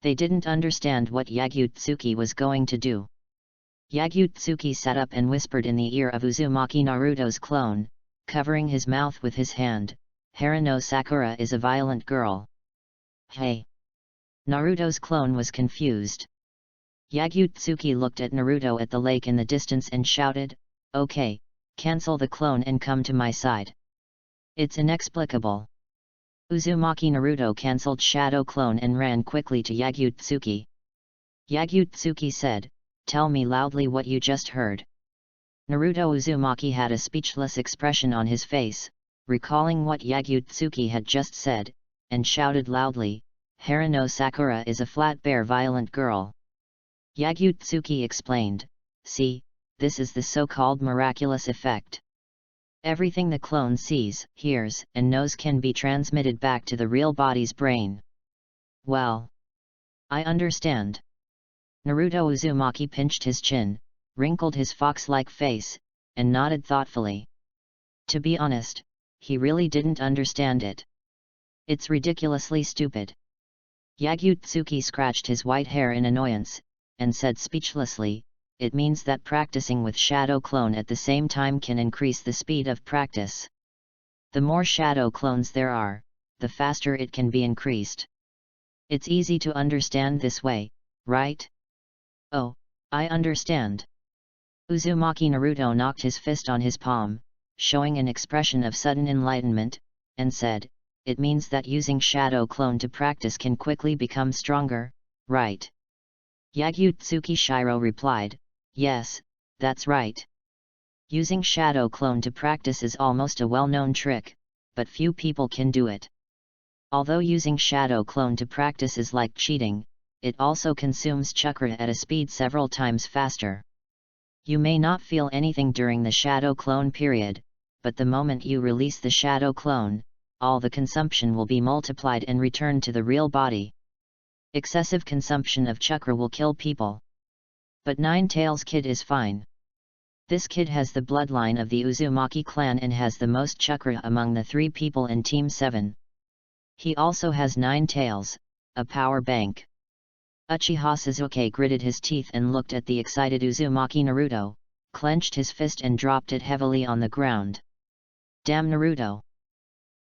They didn't understand what Yagyu was going to do. Yagyu sat up and whispered in the ear of Uzumaki Naruto's clone, covering his mouth with his hand, "Haruno Sakura is a violent girl." "Hey!" Naruto's clone was confused. Yagyu looked at Naruto at the lake in the distance and shouted, "Okay, cancel the clone and come to my side." "It's inexplicable." Uzumaki Naruto cancelled Shadow Clone and ran quickly to Yagyu. Yagyu said, "Tell me loudly what you just heard." Naruto Uzumaki had a speechless expression on his face, recalling what Yagyu had just said, and shouted loudly, "Haruno Sakura is a flat bear violent girl." Yagyu explained, "See, this is the so-called miraculous effect. Everything the clone sees, hears, and knows can be transmitted back to the real body's brain." "Well, I understand." Naruto Uzumaki pinched his chin, wrinkled his fox-like face, and nodded thoughtfully. To be honest, he really didn't understand it. "It's ridiculously stupid." Yagyu scratched his white hair in annoyance, and said speechlessly, "It means that practicing with shadow clone at the same time can increase the speed of practice. The more shadow clones there are, the faster it can be increased. It's easy to understand this way, right?" "Oh, I understand." Uzumaki Naruto knocked his fist on his palm, showing an expression of sudden enlightenment, and said, "It means that using shadow clone to practice can quickly become stronger, right?" Yagyu Shiro replied, "Yes, that's right. Using shadow clone to practice is almost a well-known trick, but few people can do it. Although using shadow clone to practice is like cheating, it also consumes chakra at a speed several times faster. You may not feel anything during the shadow clone period, but the moment you release the shadow clone, all the consumption will be multiplied and returned to the real body. Excessive consumption of chakra will kill people. But Nine-Tails Kid is fine. This kid has the bloodline of the Uzumaki clan and has the most chakra among the 3 people in Team 7. He also has 9 tails, a power bank." Uchiha Sasuke gritted his teeth and looked at the excited Uzumaki Naruto, clenched his fist and dropped it heavily on the ground. "Damn Naruto!"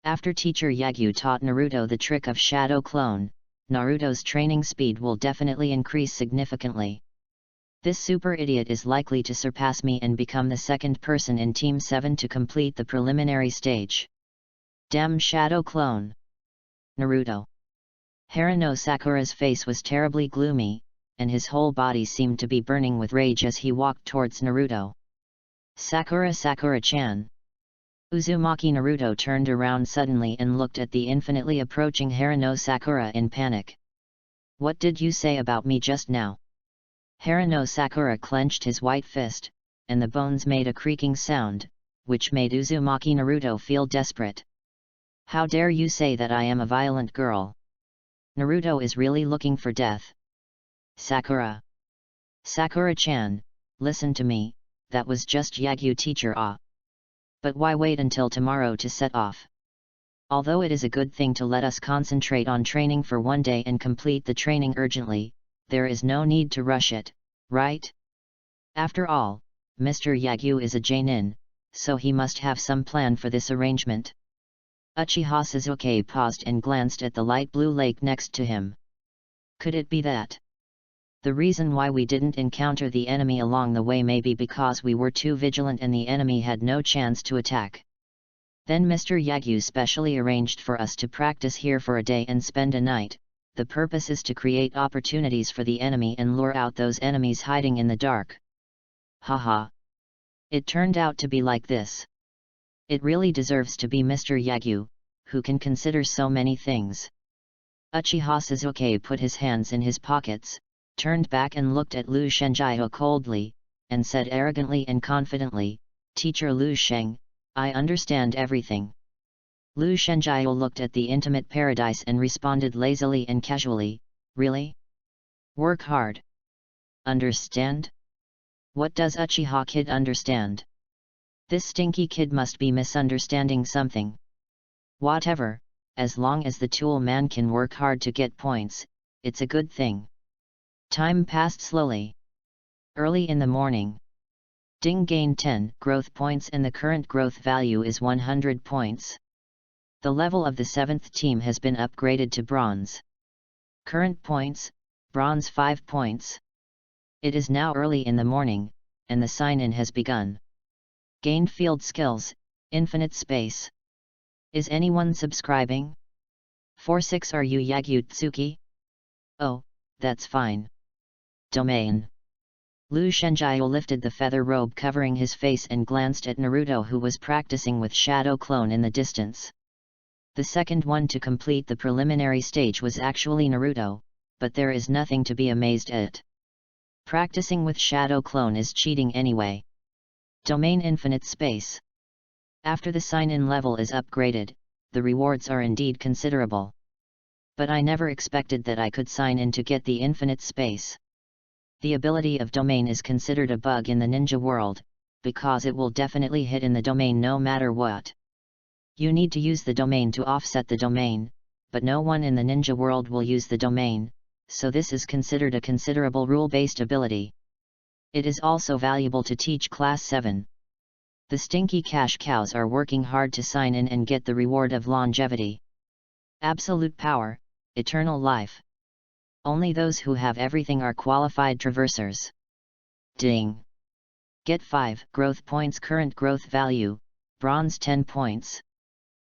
After Teacher Yagyu taught Naruto the trick of shadow clone, Naruto's training speed will definitely increase significantly. This super idiot is likely to surpass me and become the second person in Team 7 to complete the preliminary stage. Damn shadow clone! Naruto. Haruno Sakura's face was terribly gloomy, and his whole body seemed to be burning with rage as he walked towards Naruto. Sakura-chan! Uzumaki Naruto turned around suddenly and looked at the infinitely approaching Haruno Sakura in panic. "What did you say about me just now?" Haruno Sakura clenched his white fist, and the bones made a creaking sound, which made Uzumaki Naruto feel desperate. "How dare you say that I am a violent girl? Naruto is really looking for death." "Sakura! Sakura-chan, listen to me, that was just Yagyu teacher ah. But why wait until tomorrow to set off? Although it is a good thing to let us concentrate on training for one day and complete the training urgently, there is no need to rush it, right? After all, Mr. Yagyu is a Jainin, so he must have some plan for this arrangement. Uchiha Sasuke paused and glanced at the light blue lake next to him. Could it be that the reason why we didn't encounter the enemy along the way may be because we were too vigilant and the enemy had no chance to attack? Then Mr. Yagyu specially arranged for us to practice here for a day and spend a night. The purpose is to create opportunities for the enemy and lure out those enemies hiding in the dark. Haha. It turned out to be like this. It really deserves to be Mr. Yagyu, who can consider so many things. Uchiha Sasuke put his hands in his pockets, turned back and looked at Lu Shenjiao coldly, and said arrogantly and confidently, "Teacher Lu Sheng, I understand everything." Lu Shenjiao looked at the intimate paradise and responded lazily and casually, "Really? Work hard. Understand? What does Uchiha kid understand? This stinky kid must be misunderstanding something. Whatever, as long as the tool man can work hard to get points, it's a good thing." Time passed slowly. Early in the morning. Ding gained 10 growth points and the current growth value is 100 points. The level of the 7th team has been upgraded to bronze. Current points, bronze 5 points. It is now early in the morning, and the sign-in has begun. Gained field skills, infinite space. Is anyone subscribing? 46 Are you Yagyu Tsuki? Oh, that's fine. Domain. Lu Shenjiao lifted the feather robe covering his face and glanced at Naruto, who was practicing with Shadow Clone in the distance. The second one to complete the preliminary stage was actually Naruto, but there is nothing to be amazed at. Practicing with Shadow Clone is cheating anyway. Domain infinite space. After the sign-in level is upgraded, the rewards are indeed considerable. But I never expected that I could sign in to get the infinite space. The ability of domain is considered a bug in the ninja world, because it will definitely hit in the domain no matter what. You need to use the domain to offset the domain, but no one in the ninja world will use the domain, so this is considered a considerable rule-based ability. It is also valuable to teach Class 7. The stinky cash cows are working hard to sign in and get the reward of longevity. Absolute power, eternal life. Only those who have everything are qualified traversers. Ding! Get 5 growth points. Current growth value, bronze 10 points.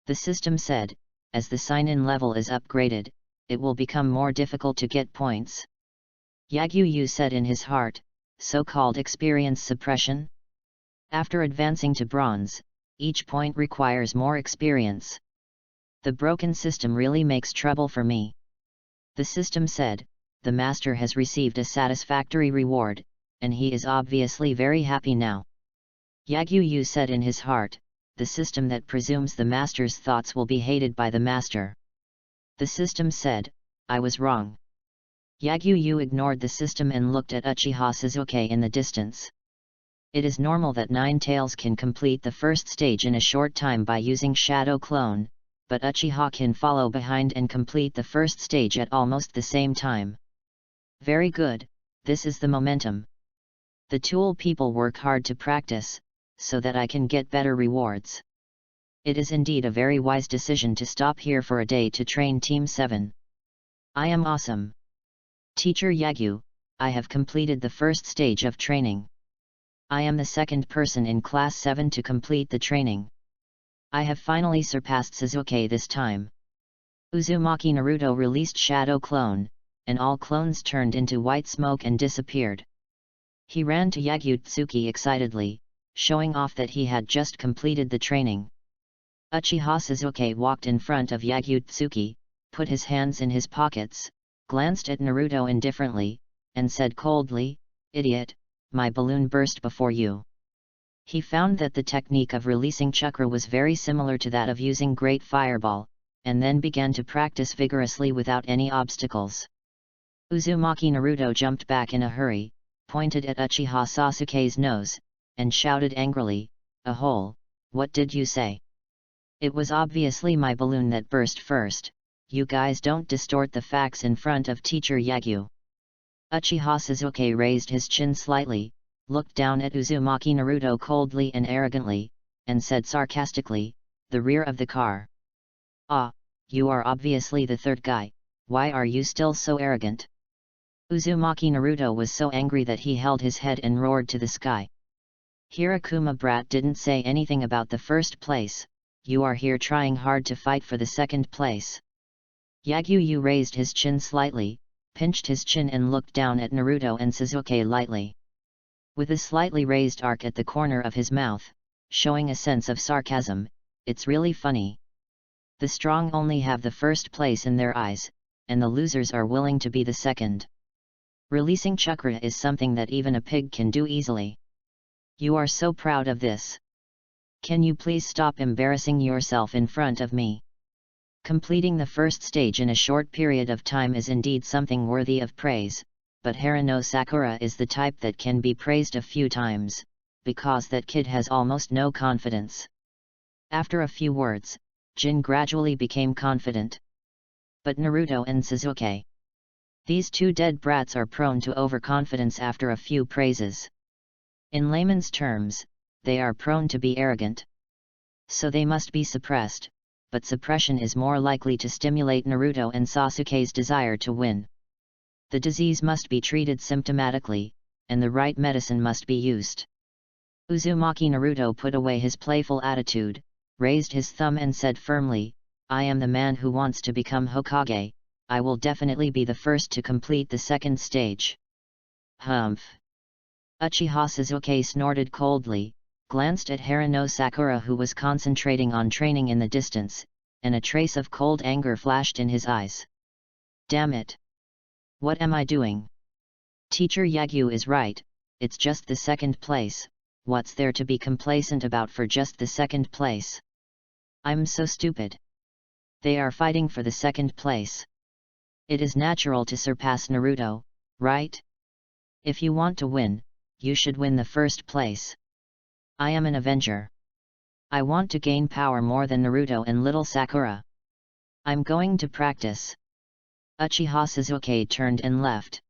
The system said, as the sign-in level is upgraded, it will become more difficult to get points. Yagyu Yu said in his heart, so-called experience suppression? After advancing to bronze, each point requires more experience. The broken system really makes trouble for me. The system said, the master has received a satisfactory reward, and he is obviously very happy now. Yagyu Yu said in his heart, the system that presumes the master's thoughts will be hated by the master. The system said, I was wrong. Yagyu Yu ignored the system and looked at Uchiha Sasuke in the distance. It is normal that Nine Tails can complete the first stage in a short time by using Shadow Clone, but Uchiha can follow behind and complete the first stage at almost the same time. Very good, this is the momentum. The tool people work hard to practice, so that I can get better rewards. It is indeed a very wise decision to stop here for a day to train Team 7. I am awesome. Teacher Yagyu, I have completed the first stage of training. I am the second person in Class 7 to complete the training. I have finally surpassed Sasuke this time. Uzumaki Naruto released Shadow Clone, and all clones turned into white smoke and disappeared. He ran to Yagyu Tsuki excitedly, showing off that he had just completed the training. Uchiha Sasuke walked in front of Yagyu Tsuki, put his hands in his pockets, glanced at Naruto indifferently, and said coldly, "Idiot, my balloon burst before you." He found that the technique of releasing chakra was very similar to that of using Great Fireball, and then began to practice vigorously without any obstacles. Uzumaki Naruto jumped back in a hurry, pointed at Uchiha Sasuke's nose, and shouted angrily, "A hole, what did you say?" It was obviously my balloon that burst first. You guys don't distort the facts in front of Teacher Yagyu. Uchiha Sasuke raised his chin slightly, looked down at Uzumaki Naruto coldly and arrogantly, and said sarcastically, "The rear of the car." "Ah, you are obviously the third guy, why are you still so arrogant?" Uzumaki Naruto was so angry that he held his head and roared to the sky. "Hirakuma brat didn't say anything about the first place, you are here trying hard to fight for the second place." Yagyu raised his chin slightly, pinched his chin and looked down at Naruto and Sasuke lightly. With a slightly raised arc at the corner of his mouth, showing a sense of sarcasm, "It's really funny. The strong only have the first place in their eyes, and the losers are willing to be the second. Releasing chakra is something that even a pig can do easily. You are so proud of this. Can you please stop embarrassing yourself in front of me?" Completing the first stage in a short period of time is indeed something worthy of praise, but Haruno Sakura is the type that can be praised a few times, because that kid has almost no confidence. After a few words, Jin gradually became confident. But Naruto and Sasuke, these two dead brats, are prone to overconfidence after a few praises. In layman's terms, they are prone to be arrogant. So they must be suppressed, but suppression is more likely to stimulate Naruto and Sasuke's desire to win. The disease must be treated symptomatically, and the right medicine must be used. Uzumaki Naruto put away his playful attitude, raised his thumb and said firmly, "I am the man who wants to become Hokage, I will definitely be the first to complete the second stage." Humph! Uchiha Sasuke snorted coldly, glanced at Haruno Sakura who was concentrating on training in the distance, and a trace of cold anger flashed in his eyes. "Damn it! What am I doing? Teacher Yagyu is right, it's just the second place, what's there to be complacent about for just the second place? I'm so stupid. They are fighting for the second place. It is natural to surpass Naruto, right? If you want to win, you should win the first place. I am an Avenger. I want to gain power more than Naruto and little Sakura. I'm going to practice." Uchiha Sasuke turned and left.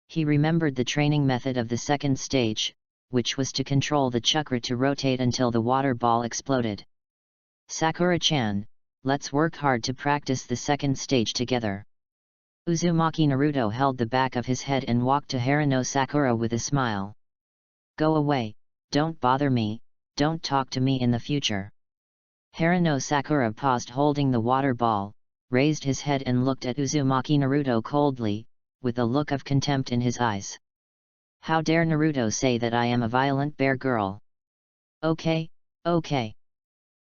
He remembered the training method of the second stage, which was to control the chakra to rotate until the water ball exploded. "Sakura-chan, let's work hard to practice the second stage together." Uzumaki Naruto held the back of his head and walked to Haruno Sakura with a smile. "Go away, don't bother me, don't talk to me in the future." Haruno Sakura paused holding the water ball, raised his head and looked at Uzumaki Naruto coldly, with a look of contempt in his eyes. "How dare Naruto say that I am a violent bear girl?" Okay.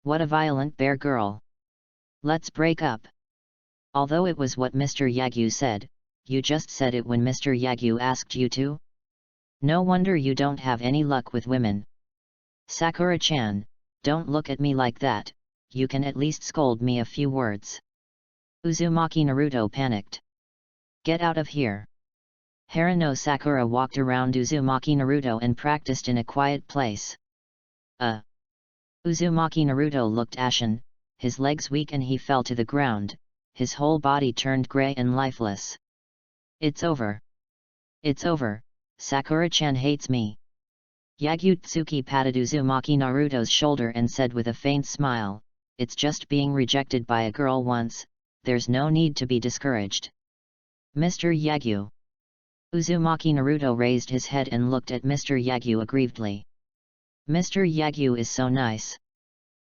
What a violent bear girl. Let's break up." Although it was what Mr. Yagyu said, you just said it when Mr. Yagyu asked you to? No wonder you don't have any luck with women. "Sakura-chan, don't look at me like that, you can at least scold me a few words." Uzumaki Naruto panicked. "Get out of here." Haruno Sakura walked around Uzumaki Naruto and practiced in a quiet place. Uzumaki Naruto looked ashen, his legs weak and he fell to the ground, his whole body turned grey and lifeless. "It's over. It's over, Sakura-chan hates me." Yagyu Tsuki patted Uzumaki Naruto's shoulder and said with a faint smile, "It's just being rejected by a girl once, there's no need to be discouraged." "Mr. Yagyu." Uzumaki Naruto raised his head and looked at Mr. Yagyu aggrievedly. "Mr. Yagyu is so nice.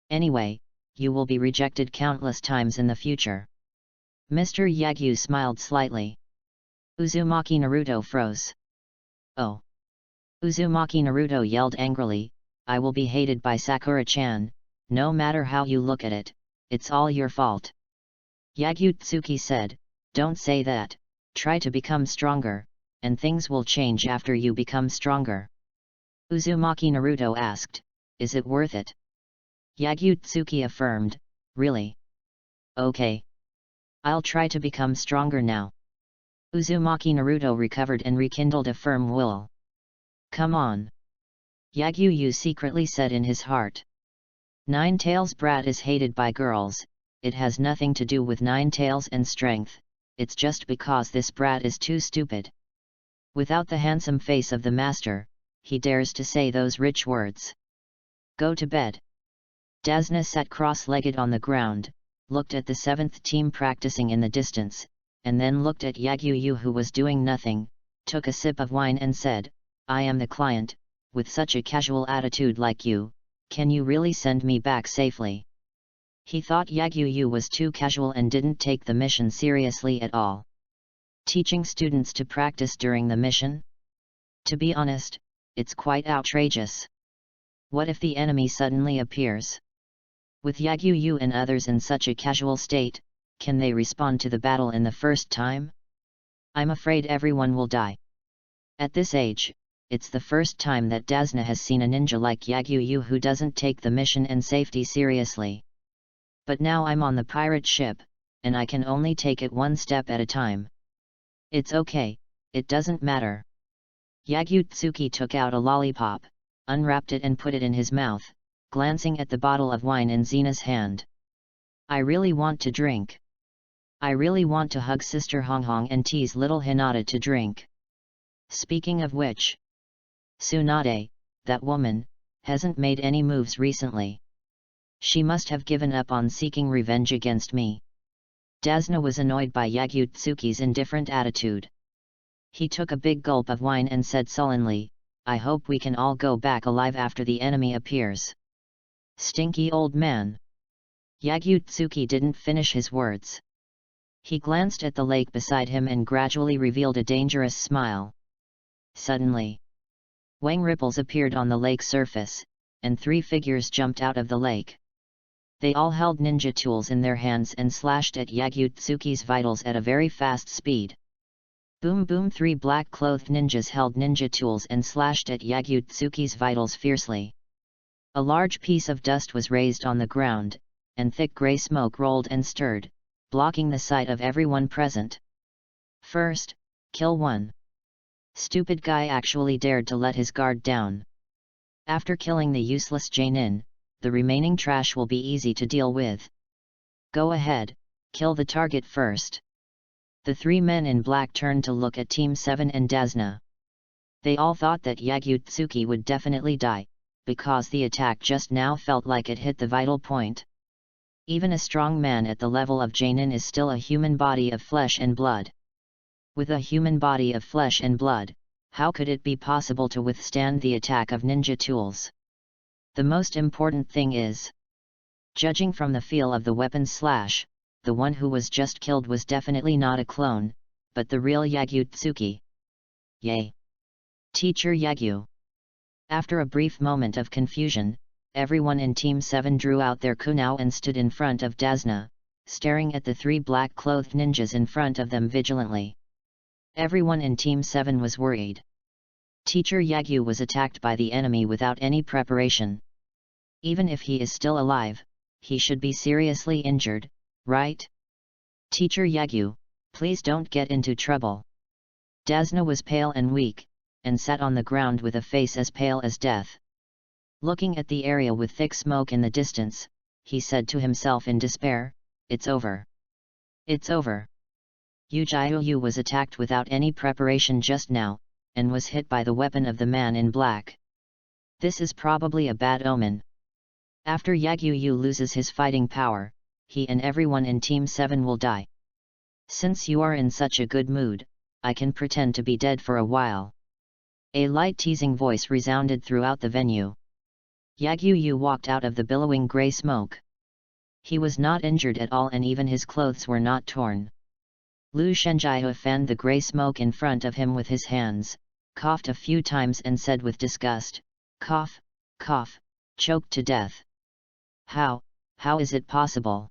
Anyway, you will be rejected countless times in the future." Mr. Yagyu smiled slightly. Uzumaki Naruto froze. "Oh!" Uzumaki Naruto yelled angrily, "I will be hated by Sakura-chan, no matter how you look at it, it's all your fault." Yagyu Tsuki said, "Don't say that, try to become stronger, and things will change after you become stronger." Uzumaki Naruto asked, "Is it worth it?" Yagyu Tsuki affirmed, "Really? Okay. I'll try to become stronger now." Uzumaki Naruto recovered and rekindled a firm will. "Come on." Yagyu secretly said in his heart. Nine-Tails brat is hated by girls, it has nothing to do with Nine-Tails and strength, it's just because this brat is too stupid. Without the handsome face of the master, he dares to say those rich words. "Go to bed." Dasna sat cross-legged on the ground, looked at the 7th team practicing in the distance, and then looked at Yagyu who was doing nothing, took a sip of wine and said, "I am the client, with such a casual attitude like you, can you really send me back safely?" He thought Yagyu was too casual and didn't take the mission seriously at all. Teaching students to practice during the mission? To be honest, it's quite outrageous. What if the enemy suddenly appears? With Yagyu and others in such a casual state, can they respond to the battle in the first time? I'm afraid everyone will die. At this age, it's the first time that Dasna has seen a ninja like Yagyu who doesn't take the mission and safety seriously. But now I'm on the pirate ship, and I can only take it one step at a time. It's okay, it doesn't matter. Yagyu took out a lollipop, unwrapped it and put it in his mouth, glancing at the bottle of wine in Zena's hand. I really want to drink. I really want to hug Sister Honghong and tease little Hinata to drink. Speaking of which, Tsunade, that woman, hasn't made any moves recently. She must have given up on seeking revenge against me. Dasna was annoyed by Yagyu indifferent attitude. He took a big gulp of wine and said sullenly, I hope we can all go back alive after the enemy appears. Stinky old man. Yagyu didn't finish his words. He glanced at the lake beside him and gradually revealed a dangerous smile. Suddenly, Wang ripples appeared on the lake surface, and 3 figures jumped out of the lake. They all held ninja tools in their hands and slashed at Yagyu vitals at a very fast speed. Boom boom, 3 black-clothed ninjas held ninja tools and slashed at Yagyu vitals fiercely. A large piece of dust was raised on the ground, and thick grey smoke rolled and stirred, blocking the sight of everyone present. First, kill one. Stupid guy actually dared to let his guard down. After killing the useless Jainin, the remaining trash will be easy to deal with. Go ahead, kill the target first. The 3 men in black turned to look at Team 7 and Dasna. They all thought that Yagyu would definitely die, because the attack just now felt like it hit the vital point. Even a strong man at the level of Jainin is still a human body of flesh and blood. With a human body of flesh and blood, how could it be possible to withstand the attack of ninja tools? The most important thing is, judging from the feel of the weapon slash, the one who was just killed was definitely not a clone, but the real Yagyu. Yay! Teacher Yagyu. After a brief moment of confusion, everyone in Team 7 drew out their kunao and stood in front of Dasna, staring at the 3 black-clothed ninjas in front of them vigilantly. Everyone in Team 7 was worried. Teacher Yagyu was attacked by the enemy without any preparation. Even if he is still alive, he should be seriously injured, right? Teacher Yagyu, please don't get into trouble. Dasna was pale and weak, and sat on the ground with a face as pale as death. Looking at the area with thick smoke in the distance, he said to himself in despair, it's over. It's over. UCHIHA was attacked without any preparation just now, and was hit by the weapon of the man in black. This is probably a bad omen. After Yagyu loses his fighting power, he and everyone in Team 7 will die. Since you are in such a good mood, I can pretend to be dead for a while. A light teasing voice resounded throughout the venue. Yagyu walked out of the billowing grey smoke. He was not injured at all and even his clothes were not torn. Lu Shenjihe fanned the grey smoke in front of him with his hands, coughed a few times and said with disgust, cough, cough, choked to death. How is it possible?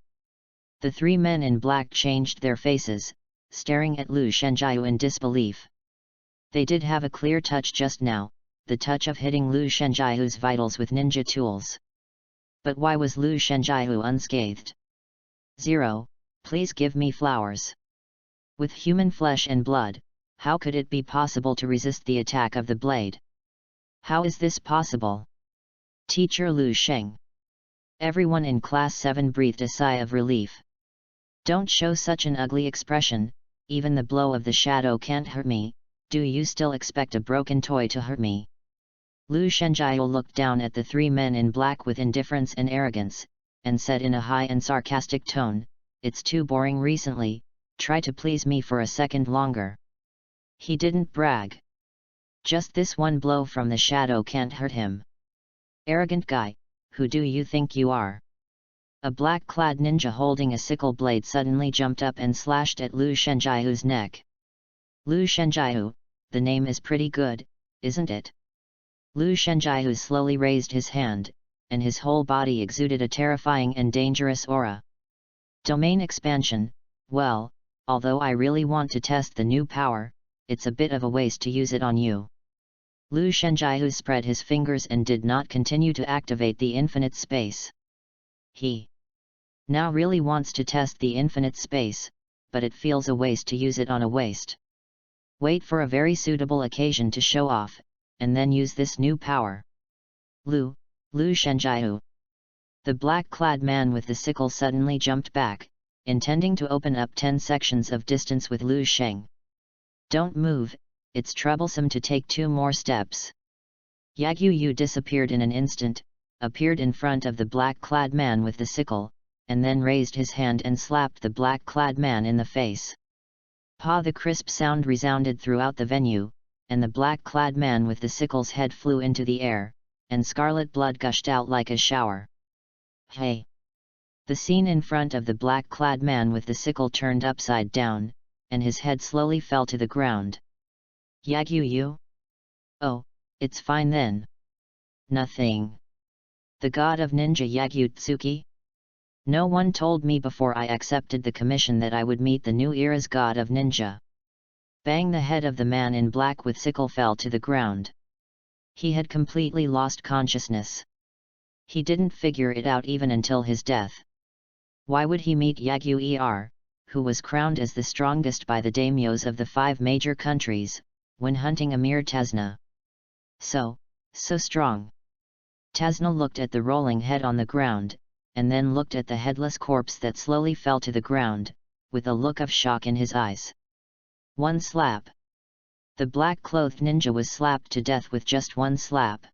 The 3 men in black changed their faces, staring at Lu Shenjihe in disbelief. They did have a clear touch just now, the touch of hitting Lu Shenjihe's vitals with ninja tools. But why was Lu Shenjihe unscathed? 0, please give me flowers. With human flesh and blood, how could it be possible to resist the attack of the blade? How is this possible? Teacher Lu Sheng. Everyone in Class 7 breathed a sigh of relief. Don't show such an ugly expression, even the blow of the shadow can't hurt me, do you still expect a broken toy to hurt me? Lu Shenjiao looked down at the three men in black with indifference and arrogance, and said in a high and sarcastic tone, "It's too boring recently, try to please me for a second longer." He didn't brag. Just this one blow from the shadow can't hurt him. "Arrogant guy, who do you think you are?" A black-clad ninja holding a sickle blade suddenly jumped up and slashed at Lu Shenjiao's neck. "Lu Shenjiao, the name is pretty good, isn't it?" Lu Shenjiao slowly raised his hand, and his whole body exuded a terrifying and dangerous aura. "Domain expansion, well, although I really want to test the new power, it's a bit of a waste to use it on you." Lu Shenjiao spread his fingers and did not continue to activate the infinite space. He now really wants to test the infinite space, but it feels a waste to use it on a waste. Wait for a very suitable occasion to show off, and then use this new power. Lu Shenjiao. The black-clad man with the sickle suddenly jumped back, intending to open up 10 sections of distance with Lu Sheng. "Don't move, it's troublesome to take 2 more steps." Yagyu Yu disappeared in an instant, appeared in front of the black-clad man with the sickle, and then raised his hand and slapped the black-clad man in the face. "Pa!" The crisp sound resounded throughout the venue, and the black-clad man with the sickle's head flew into the air, and scarlet blood gushed out like a shower. "Hey!" The scene in front of the black-clad man with the sickle turned upside down, and his head slowly fell to the ground. "Yagyu Yu? Oh, it's fine then. Nothing. The god of ninja Yagyu Tsuki? No one told me before I accepted the commission that I would meet the new era's god of ninja." Bang! The head of the man in black with sickle fell to the ground. He had completely lost consciousness. He didn't figure it out even until his death. Why would he meet Yagyu who was crowned as the strongest by the daimyos of the 5 major countries, when hunting Emir Tezna? So strong. Tezna looked at the rolling head on the ground, and then looked at the headless corpse that slowly fell to the ground, with a look of shock in his eyes. One slap. The black-clothed ninja was slapped to death with just one slap.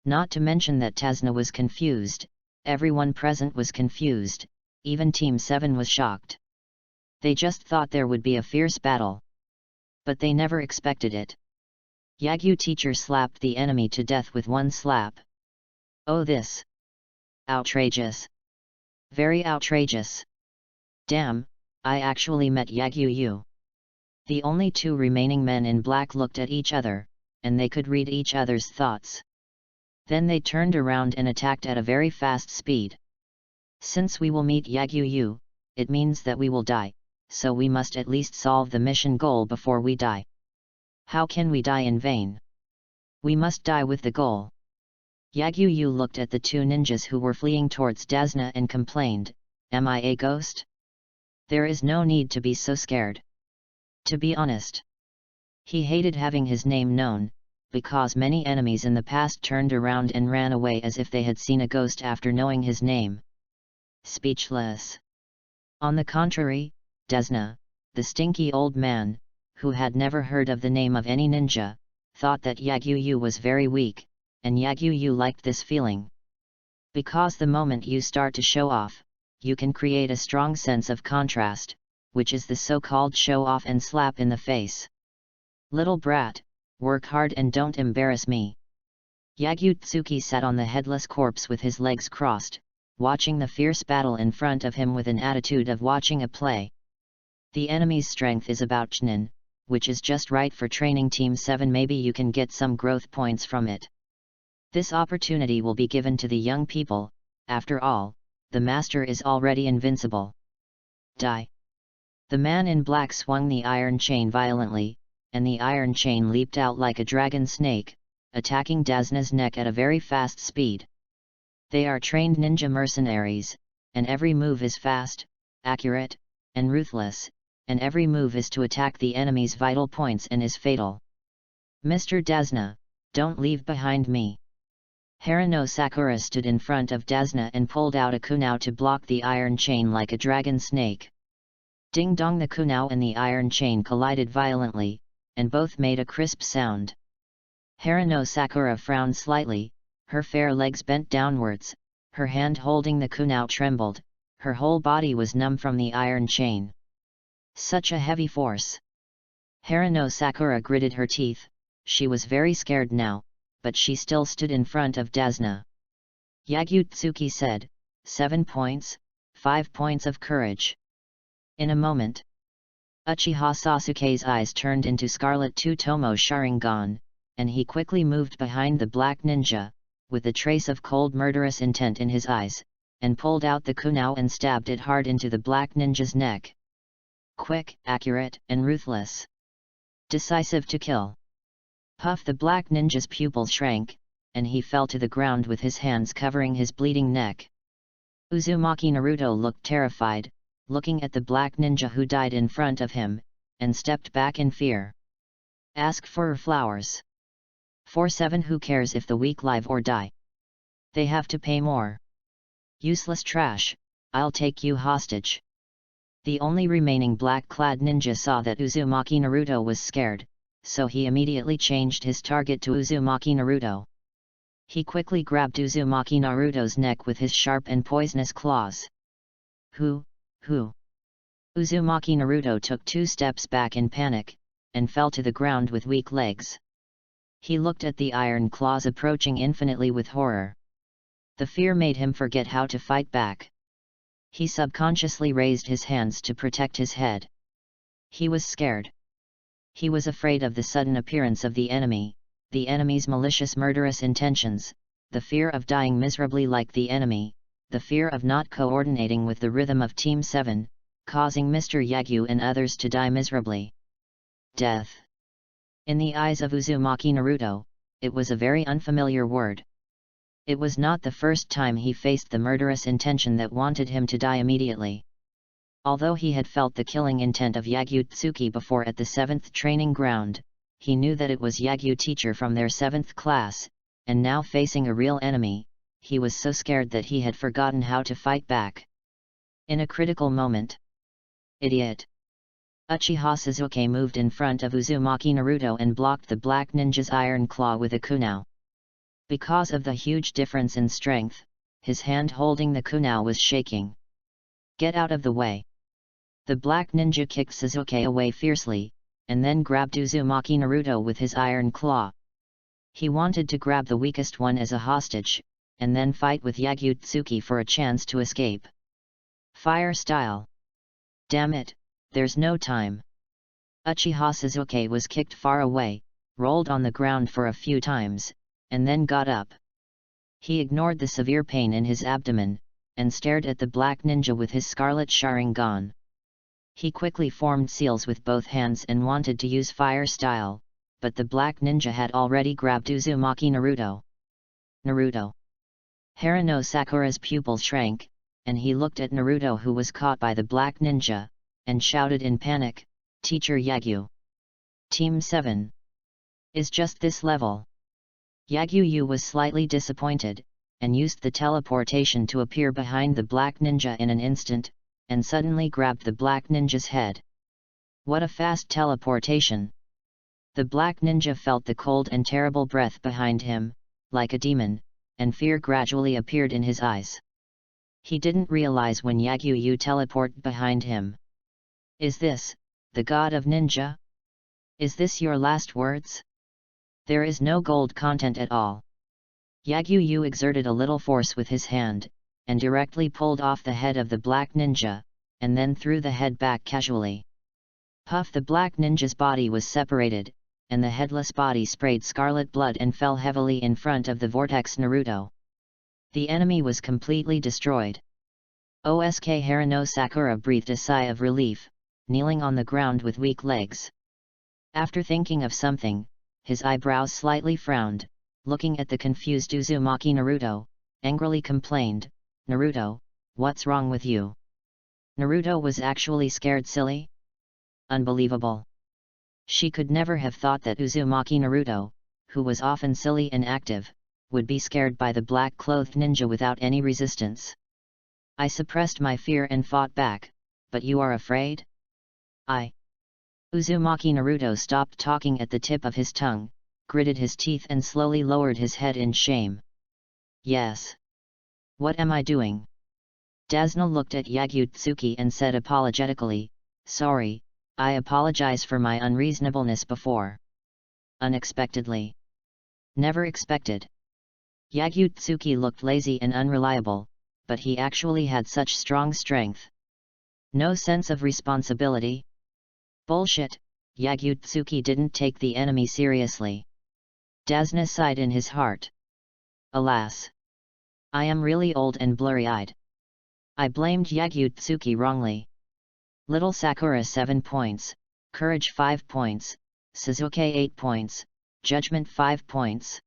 Not to mention that Tezna was confused, everyone present was confused, even Team 7 was shocked. They just thought there would be a fierce battle. But they never expected it. Yagyu teacher slapped the enemy to death with one slap. Oh, this! Outrageous! Very outrageous! Damn, I actually met Yagyu Yu. The only 2 remaining men in black looked at each other, and they could read each other's thoughts. Then they turned around and attacked at a very fast speed. "Since we will meet Yagyu Yu, it means that we will die, so we must at least solve the mission goal before we die. How can we die in vain? We must die with the goal." Yagyu Yu looked at the 2 ninjas who were fleeing towards Tezna and complained, "Am I a ghost? There is no need to be so scared." To be honest, he hated having his name known, because many enemies in the past turned around and ran away as if they had seen a ghost after knowing his name. Speechless. On the contrary, Tezna, the stinky old man, who had never heard of the name of any ninja, thought that Yagyu Yu was very weak, and Yagyu Yu liked this feeling. Because the moment you start to show off, you can create a strong sense of contrast, which is the so-called show-off and slap in the face. "Little brat, work hard and don't embarrass me." Yagyu Tsuki sat on the headless corpse with his legs crossed, watching the fierce battle in front of him with an attitude of watching a play. The enemy's strength is about Chnin, which is just right for training Team 7. Maybe you can get some growth points from it. This opportunity will be given to the young people, after all, the master is already invincible. Die! The man in black swung the iron chain violently, and the iron chain leaped out like a dragon snake, attacking Tezna's neck at a very fast speed. They are trained ninja mercenaries, and every move is fast, accurate, and ruthless, and every move is to attack the enemy's vital points and is fatal. "Mr. Tezna, don't leave behind me." Harano Sakura stood in front of Tezna and pulled out a kunao to block the iron chain like a dragon snake. Ding dong! The kunao and the iron chain collided violently, and both made a crisp sound. Harano Sakura frowned slightly, her fair legs bent downwards, her hand holding the kunai trembled, her whole body was numb from the iron chain. Such a heavy force! Harano Sakura gritted her teeth, she was very scared now, but she still stood in front of Dasna. Yagyu said, 7 points, 5 points of courage. In a moment, Uchiha Sasuke's eyes turned into Scarlet Tomo Sharingan, and he quickly moved behind the black ninja, with a trace of cold murderous intent in his eyes, and pulled out the kunai and stabbed it hard into the black ninja's neck. Quick, accurate, and ruthless. Decisive to kill. Puff! The black ninja's pupil shrank, and he fell to the ground with his hands covering his bleeding neck. Uzumaki Naruto looked terrified, looking at the black ninja who died in front of him, and stepped back in fear. Ask for flowers. 4-7 Who cares if the weak live or die? They have to pay more. Useless trash, I'll take you hostage. The only remaining black-clad ninja saw that Uzumaki Naruto was scared, so he immediately changed his target to Uzumaki Naruto. He quickly grabbed Uzumaki Naruto's neck with his sharp and poisonous claws. Who? Uzumaki Naruto took 2 steps back in panic, and fell to the ground with weak legs. He looked at the iron claws approaching infinitely with horror. The fear made him forget how to fight back. He subconsciously raised his hands to protect his head. He was scared. He was afraid of the sudden appearance of the enemy's malicious murderous intentions, the fear of dying miserably like the enemy, the fear of not coordinating with the rhythm of Team 7, causing Mr. Yagyu and others to die miserably. Death. In the eyes of Uzumaki Naruto, it was a very unfamiliar word. It was not the first time he faced the murderous intention that wanted him to die immediately. Although he had felt the killing intent of Yagyu before at the 7th training ground, he knew that it was Yagyu teacher from their 7th class, and now facing a real enemy, he was so scared that he had forgotten how to fight back. In a critical moment. Idiot! Uchiha Sasuke moved in front of Uzumaki Naruto and blocked the black ninja's iron claw with a kunai. Because of the huge difference in strength, his hand holding the kunai was shaking. Get out of the way! The black ninja kicked Sasuke away fiercely, and then grabbed Uzumaki Naruto with his iron claw. He wanted to grab the weakest one as a hostage, and then fight with Yagyu for a chance to escape. Fire style! Damn it, there's no time! Uchiha Sasuke was kicked far away, rolled on the ground for a few times, and then got up. He ignored the severe pain in his abdomen, and stared at the black ninja with his scarlet Sharingan. He quickly formed seals with both hands and wanted to use fire style, but the black ninja had already grabbed Uzumaki Naruto. Naruto! Harano Sakura's pupil shrank, and he looked at Naruto who was caught by the black ninja, and shouted in panic, Teacher Yagyu! Team 7! Is just this level! Yagyu was slightly disappointed, and used the teleportation to appear behind the black ninja in an instant, and suddenly grabbed the black ninja's head. What a fast teleportation! The black ninja felt the cold and terrible breath behind him, like a demon, and fear gradually appeared in his eyes. He didn't realize when Yagyu teleported behind him. Is this, the god of ninja? Is this your last words? There is no gold content at all. Yagyu exerted a little force with his hand, and directly pulled off the head of the black ninja, and then threw the head back casually. Puff! The black ninja's body was separated, and the headless body sprayed scarlet blood and fell heavily in front of the vortex Naruto. The enemy was completely destroyed. Osk Harano Sakura breathed a sigh of relief, kneeling on the ground with weak legs. After thinking of something, his eyebrows slightly frowned, looking at the confused Uzumaki Naruto, angrily complained, Naruto, what's wrong with you? Naruto was actually scared silly? Unbelievable. She could never have thought that Uzumaki Naruto, who was often silly and active, would be scared by the black-clothed ninja without any resistance. I suppressed my fear and fought back, but you are afraid? Uzumaki Naruto stopped talking at the tip of his tongue, gritted his teeth and slowly lowered his head in shame. Yes. What am I doing? Dasna looked at Yagutsuki and said apologetically, sorry, I apologize for my unreasonableness before. Unexpectedly. Never expected. Yagutsuki looked lazy and unreliable, but he actually had such strong strength. No sense of responsibility? Bullshit, Yagutsuki didn't take the enemy seriously. Dasna sighed in his heart. Alas. I am really old and blurry-eyed. I blamed Yagutsuki wrongly. Little Sakura 7 points, Courage 5 points, Suzuki 8 points, Judgment 5 points.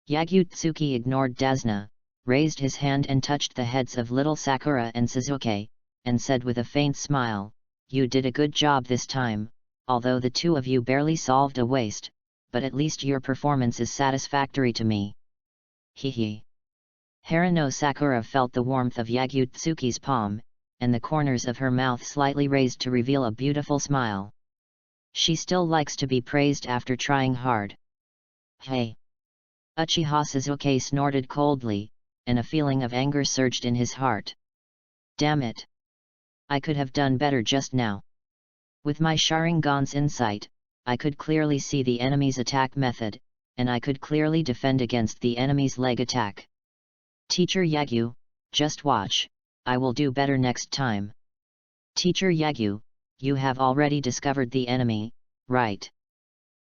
Yagutsuki ignored Dasna, raised his hand and touched the heads of Little Sakura and Suzuki, and said with a faint smile, you did a good job this time, although the two of you barely solved a waste, but at least your performance is satisfactory to me. Hehe. Harano Sakura felt the warmth of Yagutsuki's palm, and the corners of her mouth slightly raised to reveal a beautiful smile. She still likes to be praised after trying hard. Hey! Uchiha Suzuki snorted coldly, and a feeling of anger surged in his heart. Damn it! I could have done better just now. With my Sharingan's insight, I could clearly see the enemy's attack method, and I could clearly defend against the enemy's leg attack. Teacher Yagyu, just watch, I will do better next time. Teacher Yagyu, you have already discovered the enemy, right?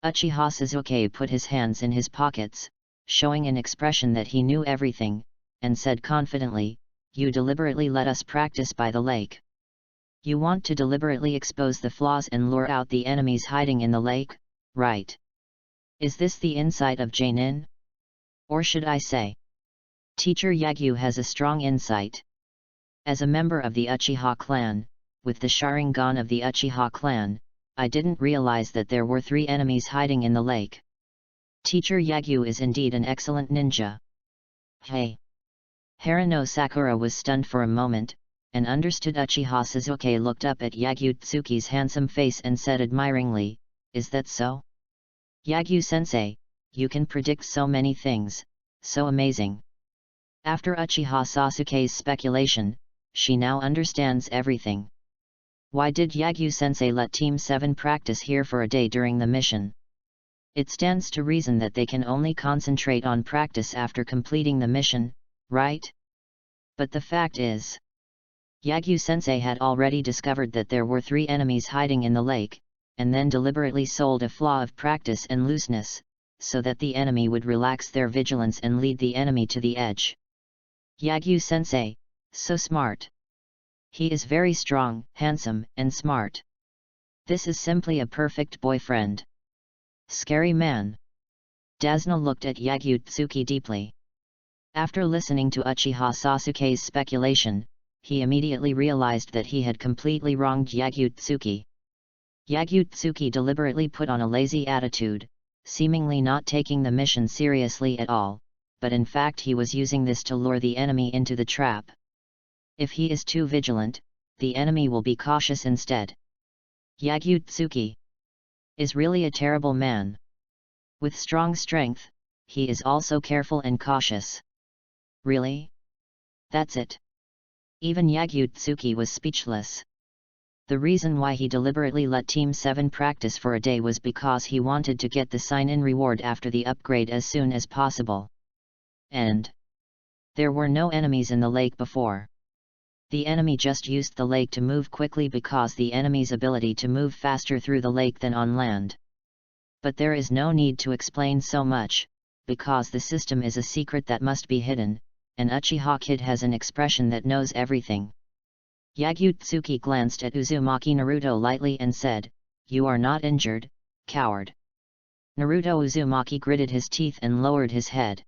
Uchiha Suzuki put his hands in his pockets, showing an expression that he knew everything, and said confidently, you deliberately let us practice by the lake. You want to deliberately expose the flaws and lure out the enemies hiding in the lake, right? Is this the insight of Jainin? Or should I say? Teacher Yagyu has a strong insight. As a member of the Uchiha clan, with the Sharingan of the Uchiha clan, I didn't realize that there were 3 enemies hiding in the lake. Teacher Yagyu is indeed an excellent ninja. Hey! Harano Sakura was stunned for a moment, and understood. Uchiha Suzuki looked up at Yagutsuki's handsome face and said admiringly, is that so? Yagyu-sensei, you can predict so many things, so amazing. After Uchiha Sasuke's speculation, she now understands everything. Why did Yagyu-sensei let Team 7 practice here for a day during the mission? It stands to reason that they can only concentrate on practice after completing the mission, right? But the fact is, Yagyu-sensei had already discovered that there were 3 enemies hiding in the lake, and then deliberately sold a flaw of practice and looseness, so that the enemy would relax their vigilance and lead the enemy to the edge. Yagyu-sensei, so smart. He is very strong, handsome, and smart. This is simply a perfect boyfriend. Scary man. Dasna looked at Yagutsuki deeply. After listening to Uchiha Sasuke's speculation, he immediately realized that he had completely wronged Yagutsuki. Yagutsuki deliberately put on a lazy attitude, seemingly not taking the mission seriously at all, but in fact he was using this to lure the enemy into the trap. If he is too vigilant, the enemy will be cautious instead. Yagutsuki is really a terrible man. With strong strength, he is also careful and cautious. Really? That's it. Even Yagutsuki was speechless. The reason why he deliberately let Team 7 practice for a day was because he wanted to get the sign-in reward after the upgrade as soon as possible. And there were no enemies in the lake before. The enemy just used the lake to move quickly because the enemy's ability to move faster through the lake than on land. But there is no need to explain so much, because the system is a secret that must be hidden, and Uchiha Kid has an expression that knows everything. Yagutsuki glanced at Uzumaki Naruto lightly and said, "You are not injured, coward." Naruto Uzumaki gritted his teeth and lowered his head.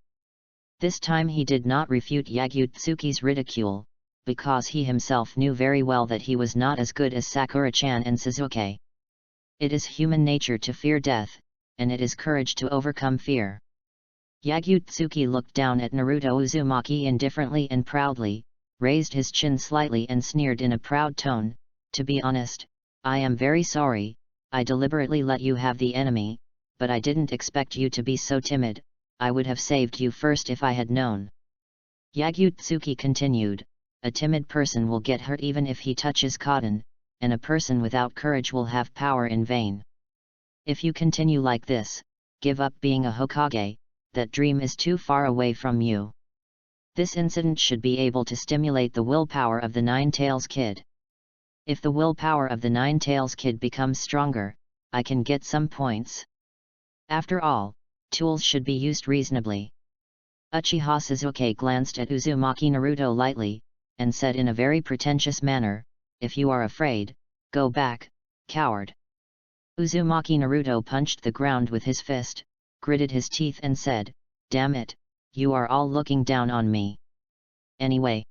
This time he did not refute Yagutsuki's ridicule, because he himself knew very well that he was not as good as Sakura-chan and Suzuki. It is human nature to fear death, and it is courage to overcome fear. Yagutsuki looked down at Naruto Uzumaki indifferently and proudly, raised his chin slightly and sneered in a proud tone, "To be honest, I am very sorry, I deliberately let you have the enemy, but I didn't expect you to be so timid. I would have saved you first if I had known. Yagyu-tsuki continued, a timid person will get hurt even if he touches cotton, and a person without courage will have power in vain. If you continue like this, give up being a Hokage, that dream is too far away from you. This incident should be able to stimulate the willpower of the Nine-Tails Kid. If the willpower of the Nine-Tails Kid becomes stronger, I can get some points. After all, tools should be used reasonably. Uchiha Sasuke glanced at Uzumaki Naruto lightly, and said in a very pretentious manner, if you are afraid, go back, coward. Uzumaki Naruto punched the ground with his fist, gritted his teeth and said, damn it, you are all looking down on me. Anyway.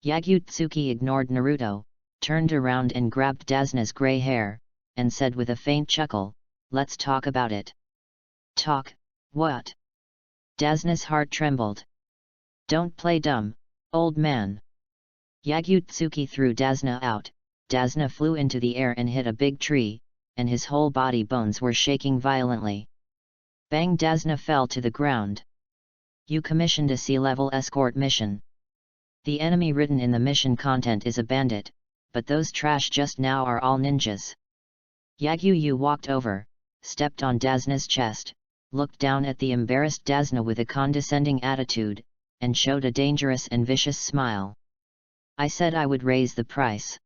Yagyu-tsuki ignored Naruto, turned around and grabbed Dazna's grey hair, and said with a faint chuckle, let's talk about it. Talk, what? Dazna's heart trembled. Don't play dumb, old man. Yagyu-tsuki threw Dazna out. Dazna flew into the air and hit a big tree, and his whole body bones were shaking violently. Bang! Dazna fell to the ground. You commissioned a sea-level escort mission. The enemy written in the mission content is a bandit, but those trash just now are all ninjas. Yagyu walked over, stepped on Dazna's chest, looked down at the embarrassed Dazna with a condescending attitude, and showed a dangerous and vicious smile. I said I would raise the price.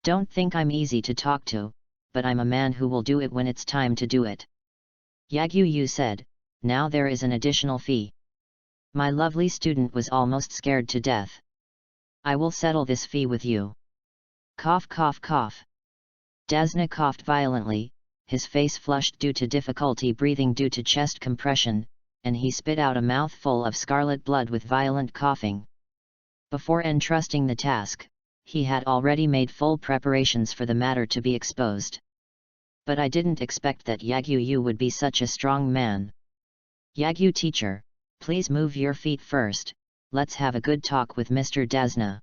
Don't think I'm easy to talk to, but I'm a man who will do it when it's time to do it. Yagyu said, now there is an additional fee. My lovely student was almost scared to death. I will settle this fee with you. Cough cough cough. Dazna coughed violently, his face flushed due to difficulty breathing due to chest compression, and he spit out a mouthful of scarlet blood with violent coughing. Before entrusting the task, he had already made full preparations for the matter to be exposed. But I didn't expect that Yagyu would be such a strong man. Yagyu teacher, please move your feet first, let's have a good talk with Mr. Dazna.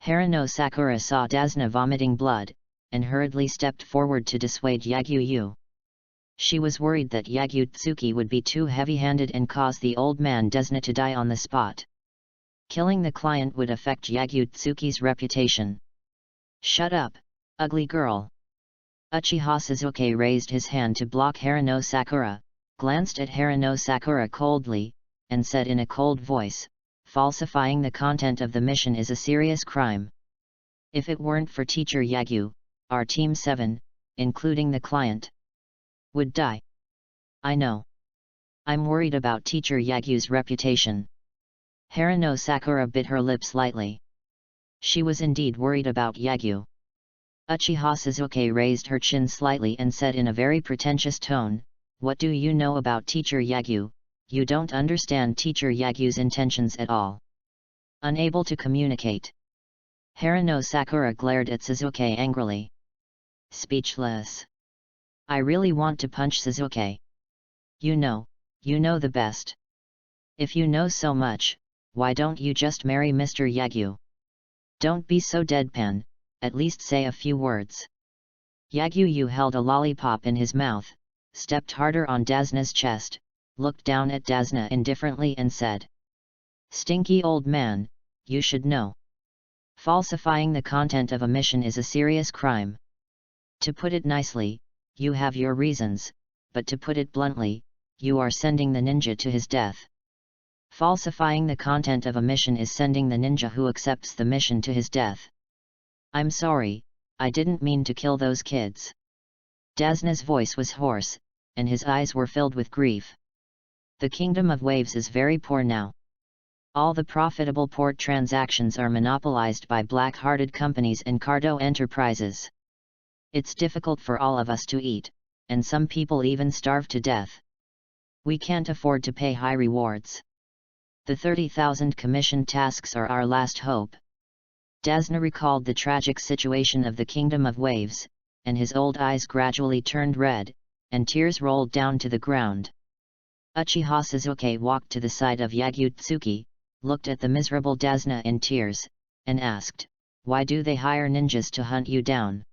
Harano Sakura saw Dazna vomiting blood, and hurriedly stepped forward to dissuade Yagyu. She was worried that Yagyu-tsuki would be too heavy-handed and cause the old man Dazna to die on the spot. Killing the client would affect Yagyu-tsuki's reputation. Shut up, ugly girl. Uchiha Sasuke raised his hand to block Harano Sakura, glanced at Harano Sakura coldly, and said in a cold voice, falsifying the content of the mission is a serious crime. If it weren't for Teacher Yagyu, our Team 7, including the client, would die. I know. I'm worried about Teacher Yagyu's reputation. Harano Sakura bit her lips lightly. She was indeed worried about Yagyu. Uchiha Sasuke raised her chin slightly and said in a very pretentious tone, what do you know about Teacher Yagyu? You don't understand Teacher Yagyu's intentions at all. Unable to communicate. Harano Sakura glared at Sasuke angrily. Speechless. I really want to punch Sasuke. You know the best. If you know so much, why don't you just marry Mr. Yagyu? Don't be so deadpan, at least say a few words. Yagyu held a lollipop in his mouth, stepped harder on Dazna's chest, looked down at Dazna indifferently and said, stinky old man, you should know. Falsifying the content of a mission is a serious crime. To put it nicely, you have your reasons, but to put it bluntly, you are sending the ninja to his death. Falsifying the content of a mission is sending the ninja who accepts the mission to his death. I'm sorry, I didn't mean to kill those kids. Dazna's voice was hoarse, and his eyes were filled with grief. The Kingdom of Waves is very poor now. All the profitable port transactions are monopolized by black-hearted companies and cardo enterprises. It's difficult for all of us to eat, and some people even starve to death. We can't afford to pay high rewards. The 30,000 commissioned tasks are our last hope. Dazna recalled the tragic situation of the Kingdom of Waves, and his old eyes gradually turned red, and tears rolled down to the ground. Uchiha Sasuke walked to the side of Yagyu-tsuki, looked at the miserable Dazna in tears, and asked, why do they hire ninjas to hunt you down?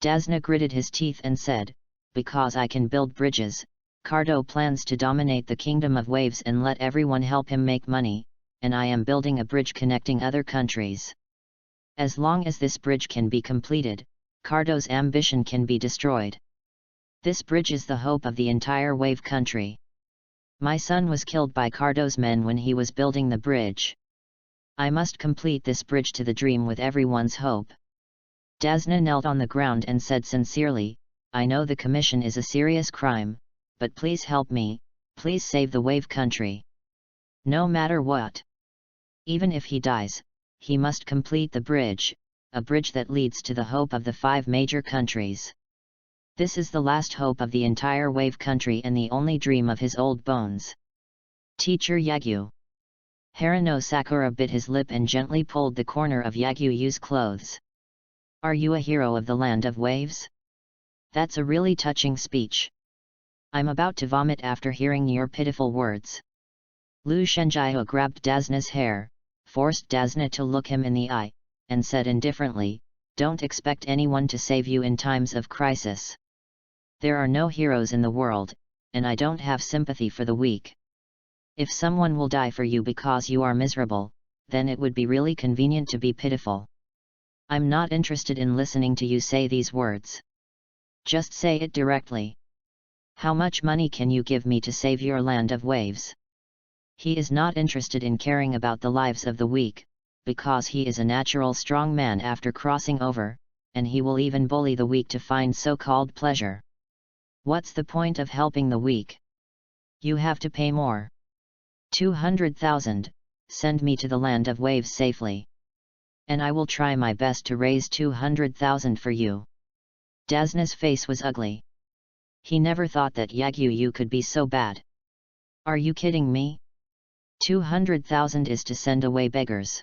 Dazna gritted his teeth and said, because I can build bridges, Cardo plans to dominate the Kingdom of Waves and let everyone help him make money, and I am building a bridge connecting other countries. As long as this bridge can be completed, Cardo's ambition can be destroyed. This bridge is the hope of the entire Wave country. My son was killed by Cardo's men when he was building the bridge. I must complete this bridge to the dream with everyone's hope. Dasna knelt on the ground and said sincerely, I know the commission is a serious crime, but please help me, please save the Wave country. No matter what. Even if he dies, he must complete the bridge, a bridge that leads to the hope of the 5 major countries. This is the last hope of the entire Wave country and the only dream of his old bones. Teacher Yagyu. Harano Sakura bit his lip and gently pulled the corner of Yagyu's clothes. Are you a hero of the land of waves? That's a really touching speech. I'm about to vomit after hearing your pitiful words. Lu Shenjiao grabbed Dasna's hair, forced Dasna to look him in the eye, and said indifferently, don't expect anyone to save you in times of crisis. There are no heroes in the world, and I don't have sympathy for the weak. If someone will die for you because you are miserable, then it would be really convenient to be pitiful. I'm not interested in listening to you say these words. Just say it directly. How much money can you give me to save your land of waves? He is not interested in caring about the lives of the weak, because he is a natural strong man after crossing over, and he will even bully the weak to find so-called pleasure. What's the point of helping the weak? You have to pay more. 200,000, send me to the land of waves safely. And I will try my best to raise 200,000 for you. Dasna's face was ugly. He never thought that Yagyu could be so bad. Are you kidding me? 200,000 is to send away beggars.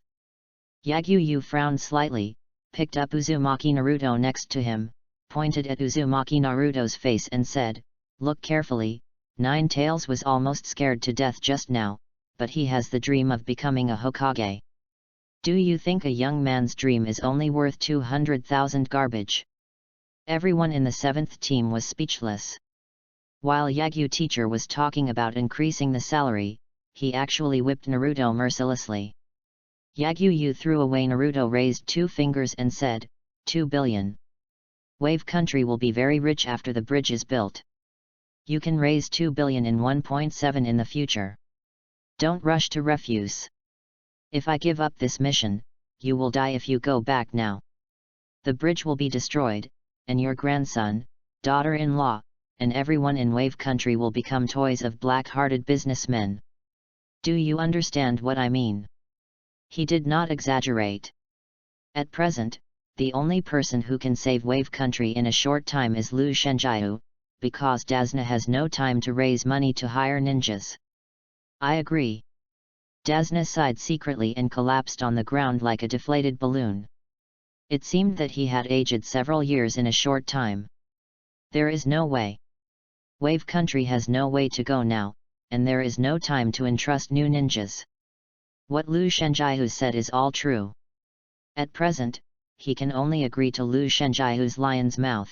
Yagyu frowned slightly, picked up Uzumaki Naruto next to him, pointed at Uzumaki Naruto's face and said, look carefully, Nine Tails was almost scared to death just now, but he has the dream of becoming a Hokage. Do you think a young man's dream is only worth 200,000 garbage? Everyone in the 7th team was speechless. While Yagyu teacher was talking about increasing the salary, he actually whipped Naruto mercilessly. Yagyu threw away Naruto, raised 2 fingers and said, 2 billion. Wave country will be very rich after the bridge is built. You can raise 2 billion in 1.7 in the future. Don't rush to refuse. If I give up this mission, you will die if you go back now. The bridge will be destroyed, and your grandson, daughter-in-law, and everyone in Wave country will become toys of black-hearted businessmen. Do you understand what I mean? He did not exaggerate. At present, the only person who can save Wave country in a short time is Lu Shenjiao, because Dasna has no time to raise money to hire ninjas. I agree. Dasna sighed secretly and collapsed on the ground like a deflated balloon. It seemed that he had aged several years in a short time. There is no way. Wave country has no way to go now, and there is no time to entrust new ninjas. What Lu Shenjiao said is all true. At present, he can only agree to Lu Shenjiao's lion's mouth.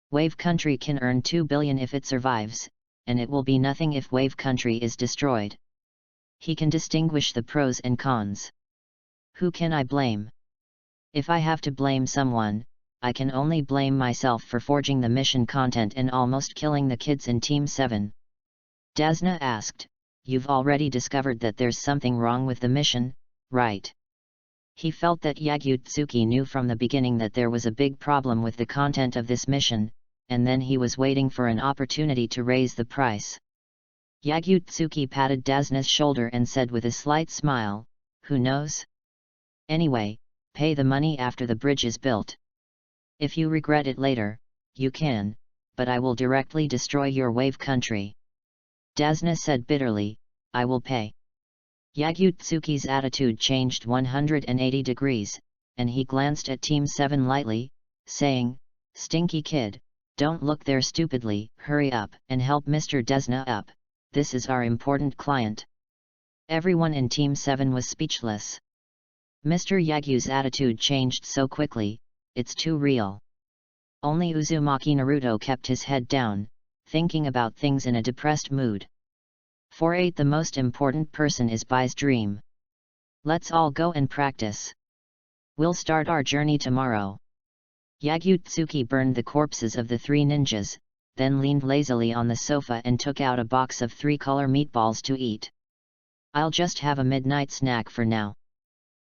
Wave country can earn 2 billion if it survives, and it will be nothing if Wave country is destroyed. He can distinguish the pros and cons. Who can I blame? If I have to blame someone, I can only blame myself for forging the mission content and almost killing the kids in Team 7. Dasna asked, you've already discovered that there's something wrong with the mission, right? He felt that Yagyu knew from the beginning that there was a big problem with the content of this mission, and then he was waiting for an opportunity to raise the price. Yagyu patted Dasna's shoulder and said with a slight smile, who knows? Anyway, pay the money after the bridge is built. If you regret it later, you can, but I will directly destroy your Wave country. Dasna said bitterly, I will pay. Yagyu attitude changed 180 degrees, and he glanced at Team 7 lightly, saying, Stinky kid, don't look there stupidly, hurry up and help Mr. Dasna up, this is our important client. Everyone in Team 7 was speechless. Mr. Yagyu's attitude changed so quickly, it's too real. Only Uzumaki Naruto kept his head down, thinking about things in a depressed mood. 4-8 The most important person is Bai's dream. Let's all go and practice. We'll start our journey tomorrow. Yagutsuki burned the corpses of the 3 ninjas, then leaned lazily on the sofa and took out a box of 3-color meatballs to eat. I'll just have a midnight snack for now.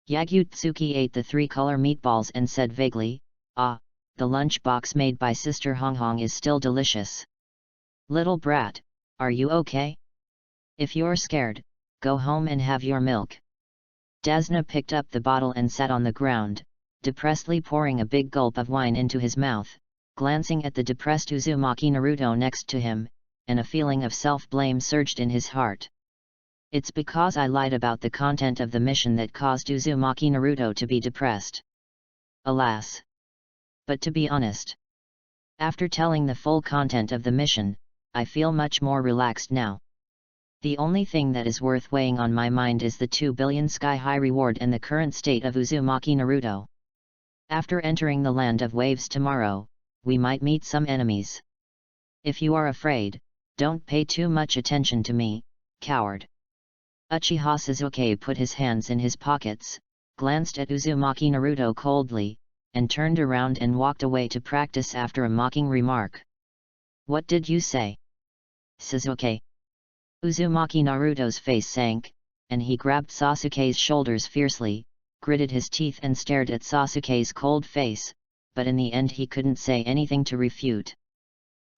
Yagutsuki ate the 3-color meatballs and said vaguely, "Ah, the lunch box made by Sister Honghong is still delicious. Little brat, are you okay? If you're scared, go home and have your milk." Dasna picked up the bottle and sat on the ground, depressedly pouring a big gulp of wine into his mouth, glancing at the depressed Uzumaki Naruto next to him, and a feeling of self-blame surged in his heart. It's because I lied about the content of the mission that caused Uzumaki Naruto to be depressed. Alas! But to be honest, after telling the full content of the mission, I feel much more relaxed now. The only thing that is worth weighing on my mind is the 2 billion sky-high reward and the current state of Uzumaki Naruto. After entering the land of waves tomorrow, we might meet some enemies. If you are afraid, don't pay too much attention to me, coward. Uchiha Sasuke put his hands in his pockets, glanced at Uzumaki Naruto coldly, and turned around and walked away to practice after a mocking remark. What did you say, Sasuke? Uzumaki Naruto's face sank, and he grabbed Sasuke's shoulders fiercely, gritted his teeth and stared at Sasuke's cold face, but in the end he couldn't say anything to refute.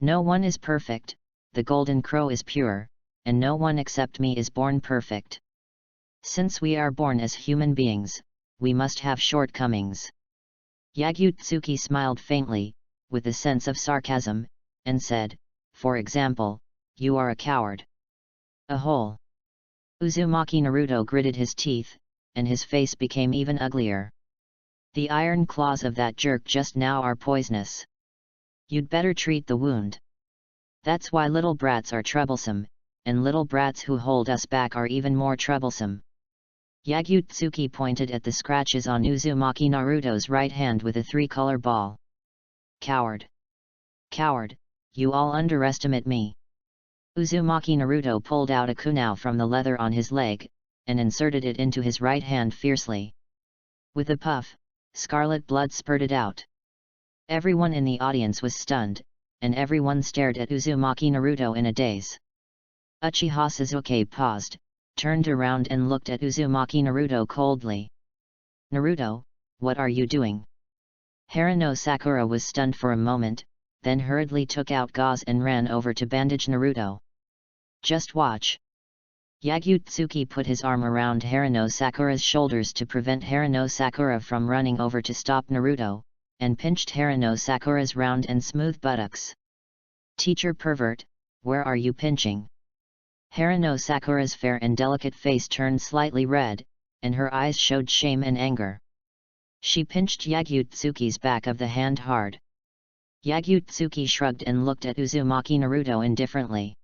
No one is perfect, the golden crow is pure, and no one except me is born perfect. Since we are born as human beings, we must have shortcomings. Yagutsuki smiled faintly, with a sense of sarcasm, and said, for example, you are a coward. A hole. Uzumaki Naruto gritted his teeth, and his face became even uglier. The iron claws of that jerk just now are poisonous. You'd better treat the wound. That's why little brats are troublesome, and little brats who hold us back are even more troublesome. Yagutsuki pointed at the scratches on Uzumaki Naruto's right hand with a 3-color ball. Coward! Coward, you all underestimate me. Uzumaki Naruto pulled out a kunai from the leather on his leg, and inserted it into his right hand fiercely. With a puff, scarlet blood spurted out. Everyone in the audience was stunned, and everyone stared at Uzumaki Naruto in a daze. Uchiha Sasuke paused, turned around and looked at Uzumaki Naruto coldly. Naruto, what are you doing? Harano Sakura was stunned for a moment, then hurriedly took out gauze and ran over to bandage Naruto. Just watch. Yagutsuki put his arm around Harano Sakura's shoulders to prevent Harano Sakura from running over to stop Naruto, and pinched Harano Sakura's round and smooth buttocks. Teacher pervert, where are you pinching? Harano Sakura's fair and delicate face turned slightly red, and her eyes showed shame and anger. She pinched Yagutsuki's back of the hand hard. Yagutsuki shrugged and looked at Uzumaki Naruto indifferently.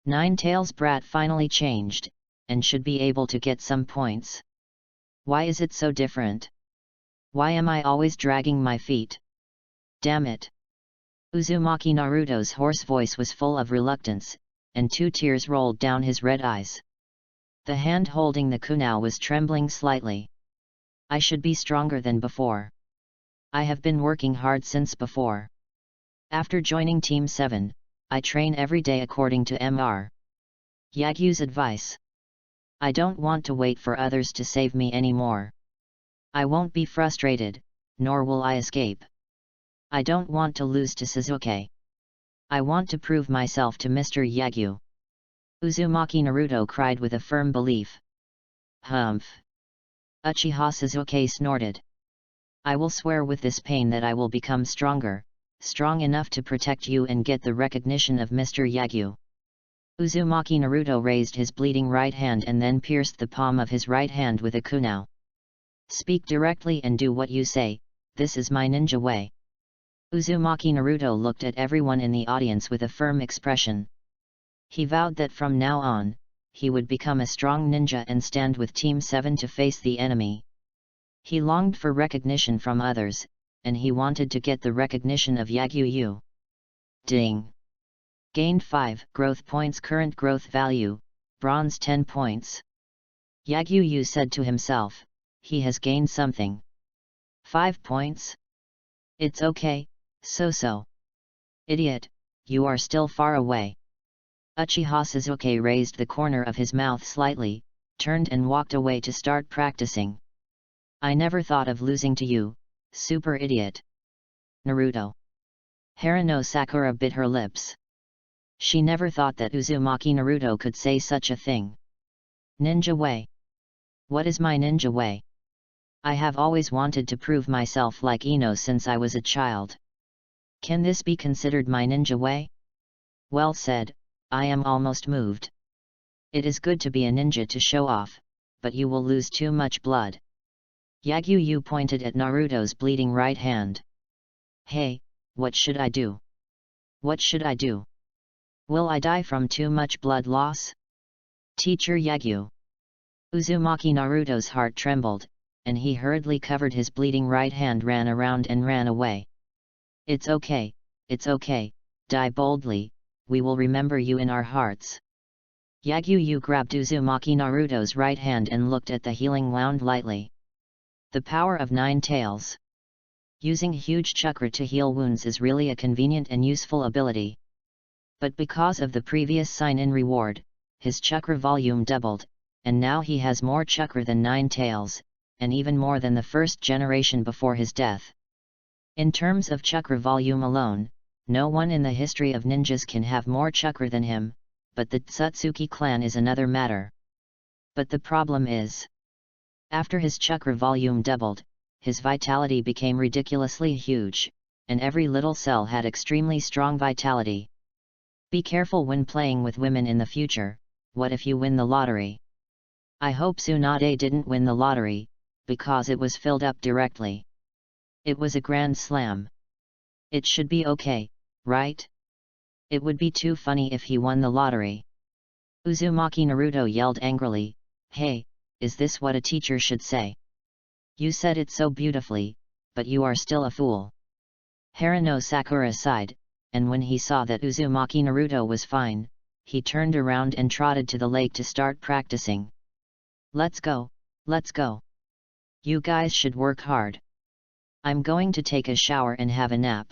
Nine-Tails brat finally changed, and should be able to get some points. Why is it so different? Why am I always dragging my feet? Damn it! Uzumaki Naruto's hoarse voice was full of reluctance, and 2 tears rolled down his red eyes. The hand holding the kunai was trembling slightly. I should be stronger than before. I have been working hard since before. After joining Team 7, I train every day according to Mr. Yagyu's advice. I don't want to wait for others to save me anymore. I won't be frustrated, nor will I escape. I don't want to lose to Sasuke. I want to prove myself to Mr. Yagyu. Uzumaki Naruto cried with a firm belief. Humph! Uchiha Sasuke snorted. I will swear with this pain that I will become stronger, strong enough to protect you and get the recognition of Mr. Yagyu. Uzumaki Naruto raised his bleeding right hand and then pierced the palm of his right hand with a kunai. Speak directly and do what you say, this is my ninja way. Uzumaki Naruto looked at everyone in the audience with a firm expression. He vowed that from now on, he would become a strong ninja and stand with Team 7 to face the enemy. He longed for recognition from others, and he wanted to get the recognition of Yagyu. Ding! Gained 5 growth points. Current growth value, bronze 10 points. Yagyu said to himself, he has gained something. 5 points? It's okay, so. Idiot, you are still far away. Uchiha Suzuki raised the corner of his mouth slightly, turned and walked away to start practicing. I never thought of losing to you, super idiot. Naruto. Harano Sakura bit her lips. She never thought that Uzumaki Naruto could say such a thing. Ninja way. What is my ninja way? I have always wanted to prove myself like Ino since I was a child. Can this be considered my ninja way? Well said, I am almost moved. It is good to be a ninja to show off, but you will lose too much blood. Yagyu pointed at Naruto's bleeding right hand. Hey, what should I do? What should I do? Will I die from too much blood loss? Teacher Yagyu. Uzumaki Naruto's heart trembled, and he hurriedly covered his bleeding right hand, ran around and ran away. It's okay, die boldly, we will remember you in our hearts. Yagyu grabbed Uzumaki Naruto's right hand and looked at the healing wound lightly. The power of 9 tails. Using huge chakra to heal wounds is really a convenient and useful ability. But because of the previous sign-in reward, his chakra volume doubled, and now he has more chakra than 9 tails, and even more than the first generation before his death. In terms of chakra volume alone, no one in the history of ninjas can have more chakra than him, but the Tsutsuki clan is another matter. But the problem is, after his chakra volume doubled, his vitality became ridiculously huge, and every little cell had extremely strong vitality. Be careful when playing with women in the future. What if you win the lottery? I hope Tsunade didn't win the lottery, because it was filled up directly. It was a grand slam. It should be okay, right? It would be too funny if he won the lottery. Uzumaki Naruto yelled angrily, hey, is this what a teacher should say? You said it so beautifully, but you are still a fool. Harano Sakura sighed, and when he saw that Uzumaki Naruto was fine, he turned around and trotted to the lake to start practicing. Let's go. You guys should work hard. I'm going to take a shower and have a nap.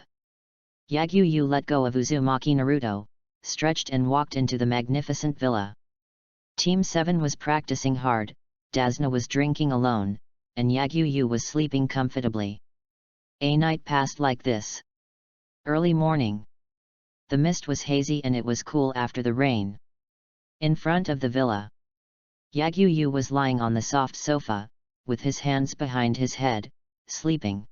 Yagyu let go of Uzumaki Naruto, stretched and walked into the magnificent villa. Team 7 was practicing hard, Dasna was drinking alone, and Yagyu was sleeping comfortably. A night passed like this. Early morning. The mist was hazy and it was cool after the rain. In front of the villa, Yagyu was lying on the soft sofa, with his hands behind his head, sleeping.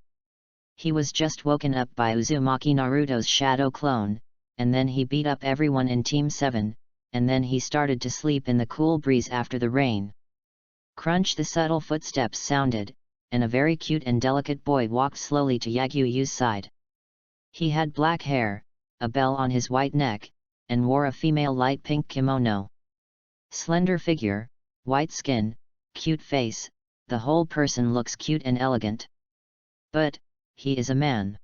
He was just woken up by Uzumaki Naruto's shadow clone, and then he beat up everyone in Team 7, and then he started to sleep in the cool breeze after the rain. Crunch! The subtle footsteps sounded, and a very cute and delicate boy walked slowly to Yagyu's side. He had black hair, a bell on his white neck, and wore a female light pink kimono. Slender figure, white skin, cute face, the whole person looks cute and elegant. But, he is a man.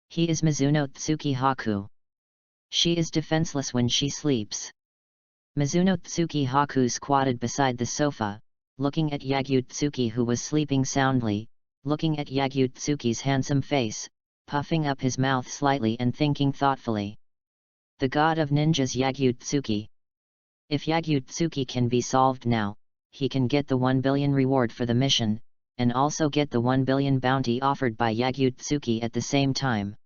He is Mizuno Tsukihaku. She is defenseless when she sleeps. Mizuno Tsukihaku squatted beside the sofa, looking at Yagyu who was sleeping soundly, looking at Yagyu-tsuki's handsome face, puffing up his mouth slightly and thinking thoughtfully. The god of ninjas Yagyu-tsuki. If Yagyu-tsuki can be solved now, he can get the 1 billion reward for the mission, and also get the 1 billion bounty offered by Yagyu-tsuki at the same time.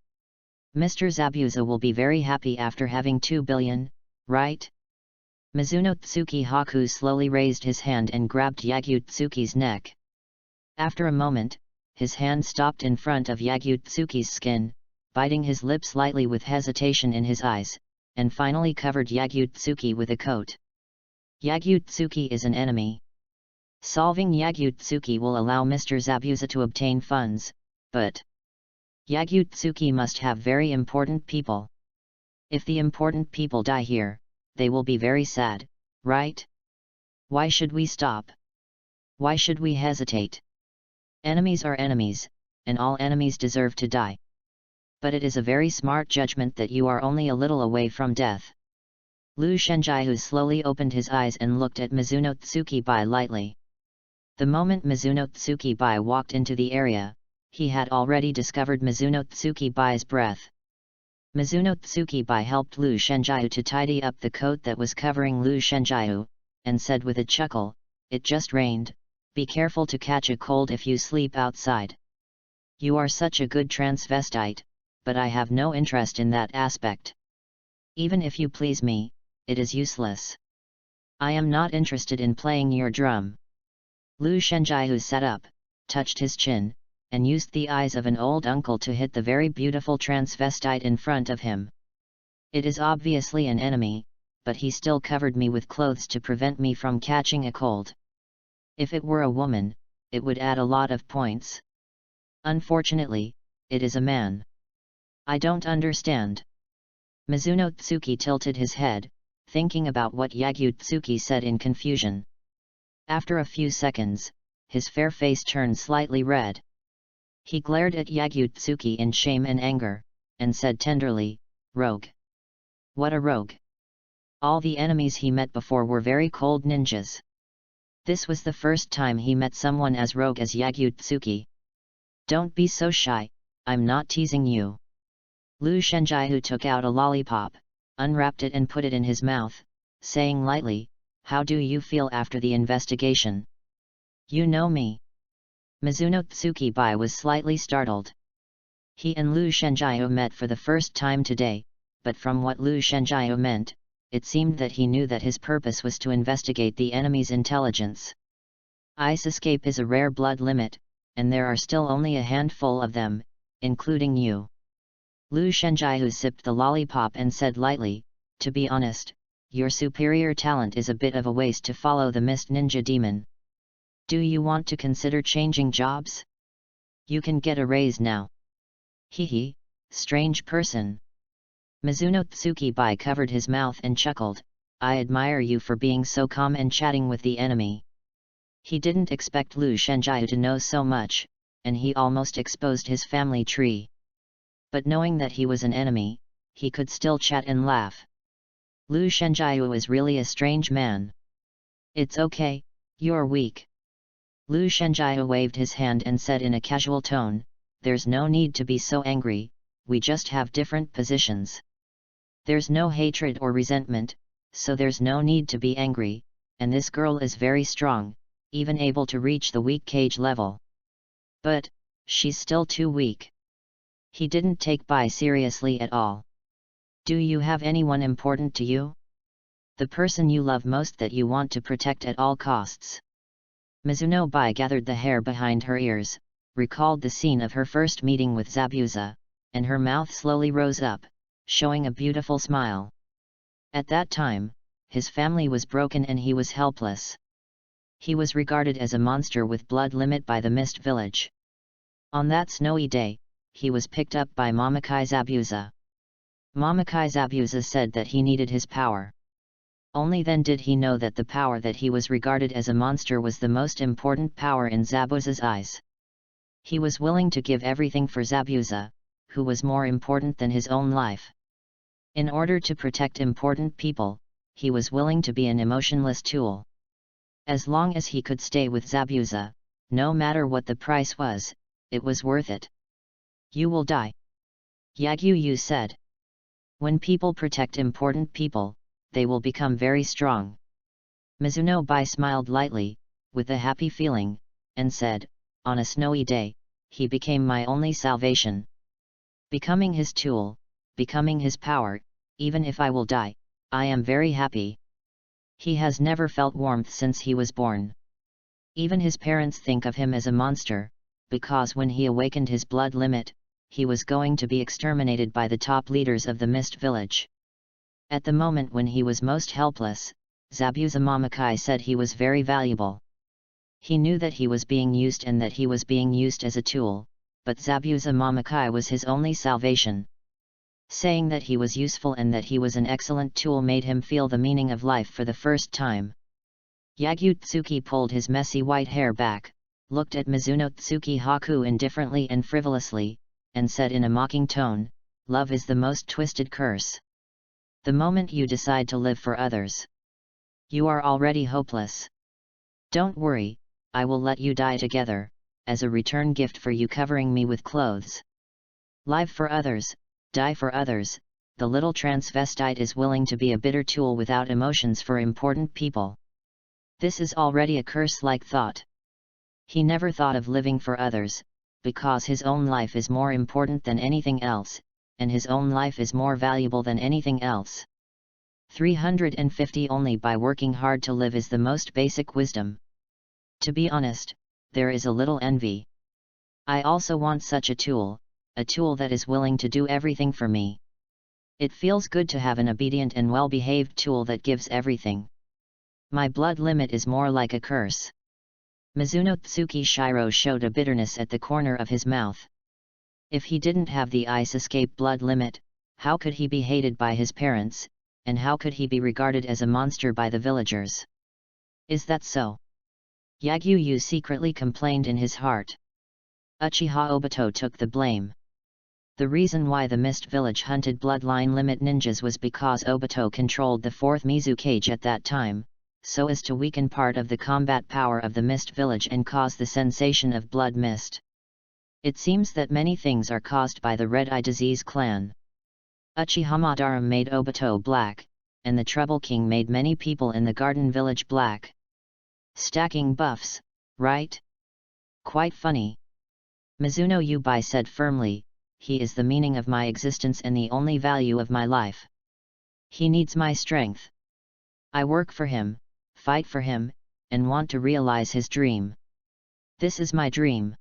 Mr. Zabuza will be very happy after having 2 billion, right? Mizuno Tsukihaku slowly raised his hand and grabbed Yagyu-tsuki's neck. After a moment, his hand stopped in front of Yagyu-tsuki's skin, biting his lips lightly with hesitation in his eyes, and finally covered Yagyu-tsuki with a coat. Yagyu-tsuki is an enemy. Solving Yagyu-tsuki will allow Mr. Zabuza to obtain funds, but Yagyu-tsuki must have very important people. If the important people die here, they will be very sad, right? Why should we stop? Why should we hesitate? Enemies are enemies, and all enemies deserve to die. But it is a very smart judgment that you are only a little away from death. Lu Shenjiu slowly opened his eyes and looked at Mizuno Tsukibai lightly. The moment Mizuno Tsukibai walked into the area, he had already discovered Mizuno Tsukibai's breath. Mizuno Tsukibai helped Lu Shenjiu to tidy up the coat that was covering Lu Shenjiu, and said with a chuckle, "It just rained, be careful to catch a cold if you sleep outside. You are such a good transvestite, but I have no interest in that aspect. Even if you please me, it is useless. I am not interested in playing your drum." Lu Shenjiu sat up, touched his chin, and used the eyes of an old uncle to hit the very beautiful transvestite in front of him. It is obviously an enemy, but he still covered me with clothes to prevent me from catching a cold. If it were a woman, it would add a lot of points. Unfortunately, it is a man. I don't understand. Mizuno Tsuki tilted his head, thinking about what Yagyu Tsuki said in confusion. After a few seconds, his fair face turned slightly red. He glared at Yagyu Tsuki in shame and anger, and said tenderly, "Rogue. What a rogue." All the enemies he met before were very cold ninjas. This was the first time he met someone as rogue as Yagyu Tsuki. "Don't be so shy, I'm not teasing you." Lu Shenjiu took out a lollipop, unwrapped it and put it in his mouth, saying lightly, "How do you feel after the investigation? You know me." Mizuno Tsukibai was slightly startled. He and Lu Shenjiu met for the first time today, but from what Lu Shenjiu meant, it seemed that he knew that his purpose was to investigate the enemy's intelligence. Ice escape is a rare blood limit, and there are still only a handful of them, including you. Lu Shenjiu sipped the lollipop and said lightly, "To be honest, your superior talent is a bit of a waste to follow the Mist Ninja Demon. Do you want to consider changing jobs? You can get a raise now." "Hehe, strange person." Mizuno Tsukibai covered his mouth and chuckled, "I admire you for being so calm and chatting with the enemy." He didn't expect Lu Shenjiu to know so much, and he almost exposed his family tree. But knowing that he was an enemy, he could still chat and laugh. Lu Shenjiu is really a strange man. "It's okay, you're weak." Lu Shenjiu waved his hand and said in a casual tone, "There's no need to be so angry, we just have different positions. There's no hatred or resentment, so there's no need to be angry, and this girl is very strong, even able to reach the weak cage level. But, she's still too weak." He didn't take Bai seriously at all. "Do you have anyone important to you? The person you love most that you want to protect at all costs?" Mizuno Bai gathered the hair behind her ears, recalled the scene of her first meeting with Zabuza, and her mouth slowly rose up, showing a beautiful smile. At that time, his family was broken and he was helpless. He was regarded as a monster with blood limit by the Mist Village. On that snowy day, he was picked up by Mamakai Zabuza. Mamakai Zabuza said that he needed his power. Only then did he know that the power that he was regarded as a monster was the most important power in Zabuza's eyes. He was willing to give everything for Zabuza, who was more important than his own life. In order to protect important people, he was willing to be an emotionless tool. As long as he could stay with Zabuza, no matter what the price was, it was worth it. "You will die," Yagyu said. "When people protect important people, they will become very strong." Mizuno Bai smiled lightly, with a happy feeling, and said, "On a snowy day, he became my only salvation. Becoming his tool, becoming his power, even if I will die, I am very happy." He has never felt warmth since he was born. Even his parents think of him as a monster, because when he awakened his blood limit, he was going to be exterminated by the top leaders of the Mist Village. At the moment when he was most helpless, Zabuza Mamakai said he was very valuable. He knew that he was being used and that he was being used as a tool, but Zabuza Mamakai was his only salvation. Saying that he was useful and that he was an excellent tool made him feel the meaning of life for the first time. Yagyu Tsuki pulled his messy white hair back, looked at Mizuno Tsuki indifferently and frivolously, and said in a mocking tone, "Love is the most twisted curse. The moment you decide to live for others, you are already hopeless. Don't worry, I will let you die together, as a return gift for you covering me with clothes. Live for others, die for others." The little transvestite is willing to be a bitter tool without emotions for important people. This is already a curse-like thought. He never thought of living for others, because his own life is more important than anything else, and his own life is more valuable than anything else. 350 Only by working hard to live is the most basic wisdom. To be honest, there is a little envy. I also want such a tool that is willing to do everything for me. It feels good to have an obedient and well-behaved tool that gives everything. My blood limit is more like a curse. Mizuno Tsuki showed a bitterness at the corner of his mouth. If he didn't have the ice escape blood limit, how could he be hated by his parents, and how could he be regarded as a monster by the villagers? Is that so? Yagyu secretly complained in his heart. Uchiha Obito took the blame. The reason why the Mist Village hunted bloodline limit ninjas was because Obito controlled the 4th Mizukage at that time, so as to weaken part of the combat power of the Mist Village and cause the sensation of blood mist. It seems that many things are caused by the Red Eye Disease clan. Uchiha Madara made Obito black, and the Trouble King made many people in the Garden Village black. Stacking buffs, right? Quite funny. Mizuno Yubai said firmly, "He is the meaning of my existence and the only value of my life. He needs my strength. I work for him, fight for him, and want to realize his dream. This is my dream."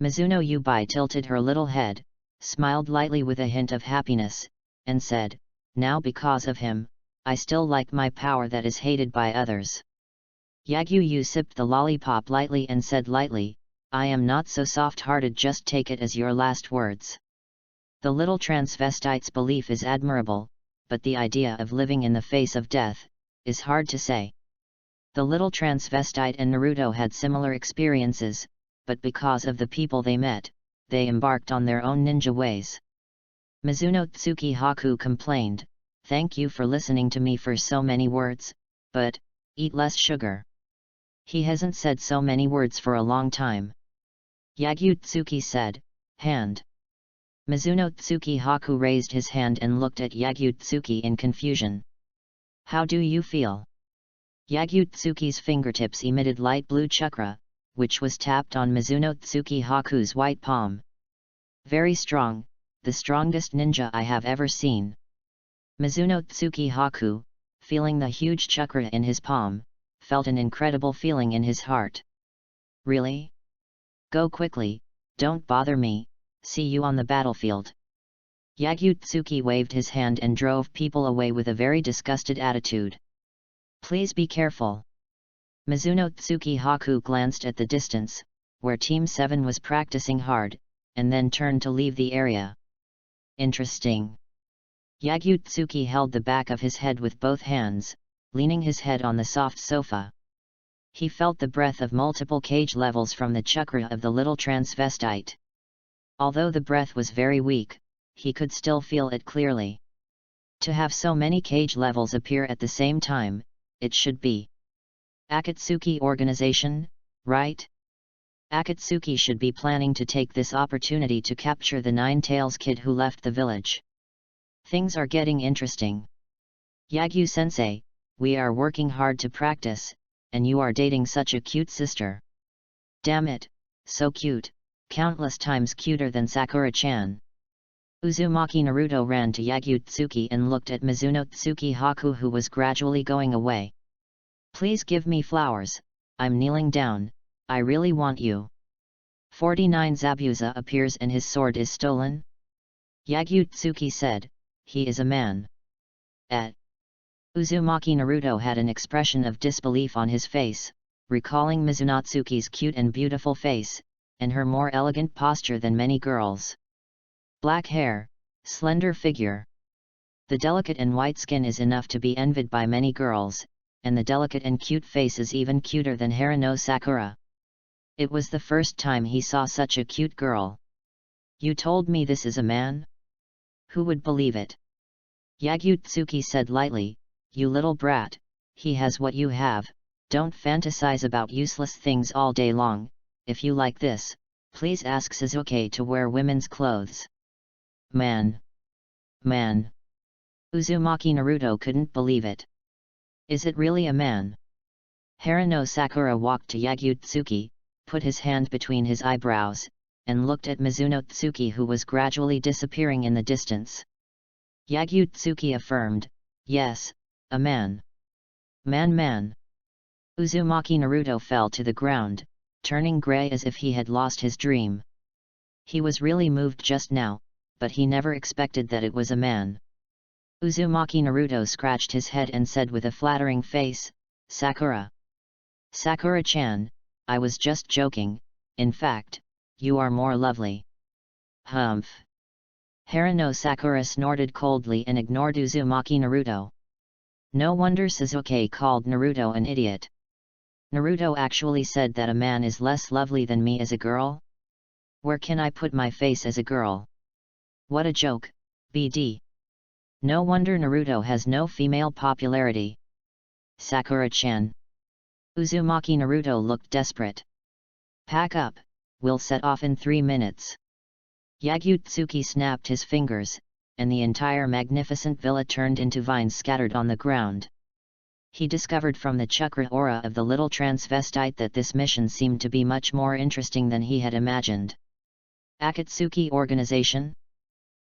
Mizuno Yubai tilted her little head, smiled lightly with a hint of happiness, and said, "Now because of him, I still like my power that is hated by others." Yagyu sipped the lollipop lightly and said lightly, "I am not so soft-hearted, just take it as your last words." The little transvestite's belief is admirable, but the idea of living in the face of death is hard to say. The little transvestite and Naruto had similar experiences, but because of the people they met, they embarked on their own ninja ways. Mizuno Tsuki complained, "Thank you for listening to me for so many words, but eat less sugar." He hasn't said so many words for a long time. Yagyu Tsuki said, "Hand." Mizuno Tsuki raised his hand and looked at Yagyu Tsuki in confusion. "How do you feel?" Yagyu Tsuki's fingertips emitted light blue chakra, which was tapped on Mizuno Tsuki white palm. "Very strong, the strongest ninja I have ever seen." Mizuno Tsuki, feeling the huge chakra in his palm, felt an incredible feeling in his heart. "Really? Go quickly, don't bother me, see you on the battlefield." Yagyu Tsuki waved his hand and drove people away with a very disgusted attitude. "Please be careful." Mizuno Tsuki glanced at the distance, where Team 7 was practicing hard, and then turned to leave the area. "Interesting." Yagyu Tsuki held the back of his head with both hands, leaning his head on the soft sofa. He felt the breath of multiple cage levels from the chakra of the little transvestite. Although the breath was very weak, he could still feel it clearly. To have so many cage levels appear at the same time, it should be Akatsuki organization, right? Akatsuki should be planning to take this opportunity to capture the Nine-Tails kid who left the village. Things are getting interesting. Yagyu-sensei, we are working hard to practice, and you are dating such a cute sister. Damn it, so cute, countless times cuter than Sakura-chan. Uzumaki Naruto ran to Yagyu Tsuki and looked at Mizuno Tsuki who was gradually going away. "Please give me flowers, I'm kneeling down, I really want you." 49 Zabuza appears and his sword is stolen? Yagyu Tsuki said, "He is a man." Uzumaki Naruto had an expression of disbelief on his face, recalling Mizunatsuki's cute and beautiful face, and her more elegant posture than many girls. Black hair, slender figure. The delicate and white skin is enough to be envied by many girls, and the delicate and cute face is even cuter than Harano Sakura. It was the first time he saw such a cute girl. "You told me this is a man? Who would believe it?" Yagutsuki said lightly, "You little brat, he has what you have. Don't fantasize about useless things all day long. If you like this, please ask Suzuki to wear women's clothes." Man! Man! Uzumaki Naruto couldn't believe it. Is it really a man? Harano Sakura walked to Yagutsuki, put his hand between his eyebrows, and looked at Mizuno Tsuki, who was gradually disappearing in the distance. Yagutsuki affirmed, "Yes, a man. Man." Uzumaki Naruto fell to the ground, turning grey as if he had lost his dream. He was really moved just now, but he never expected that it was a man. Uzumaki Naruto scratched his head and said with a flattering face, "Sakura. Sakura-chan, I was just joking, in fact, you are more lovely." Humph! Harano Sakura snorted coldly and ignored Uzumaki Naruto. No wonder Suzuki called Naruto an idiot. Naruto actually said that a man is less lovely than me as a girl? Where can I put my face as a girl? What a joke, BD. No wonder Naruto has no female popularity. Sakura-chan. Uzumaki Naruto looked desperate. "Pack up, we'll set off in 3 minutes." Yagutsuki snapped his fingers, and the entire magnificent villa turned into vines scattered on the ground. He discovered from the chakra aura of the little transvestite that this mission seemed to be much more interesting than he had imagined. Akatsuki Organization?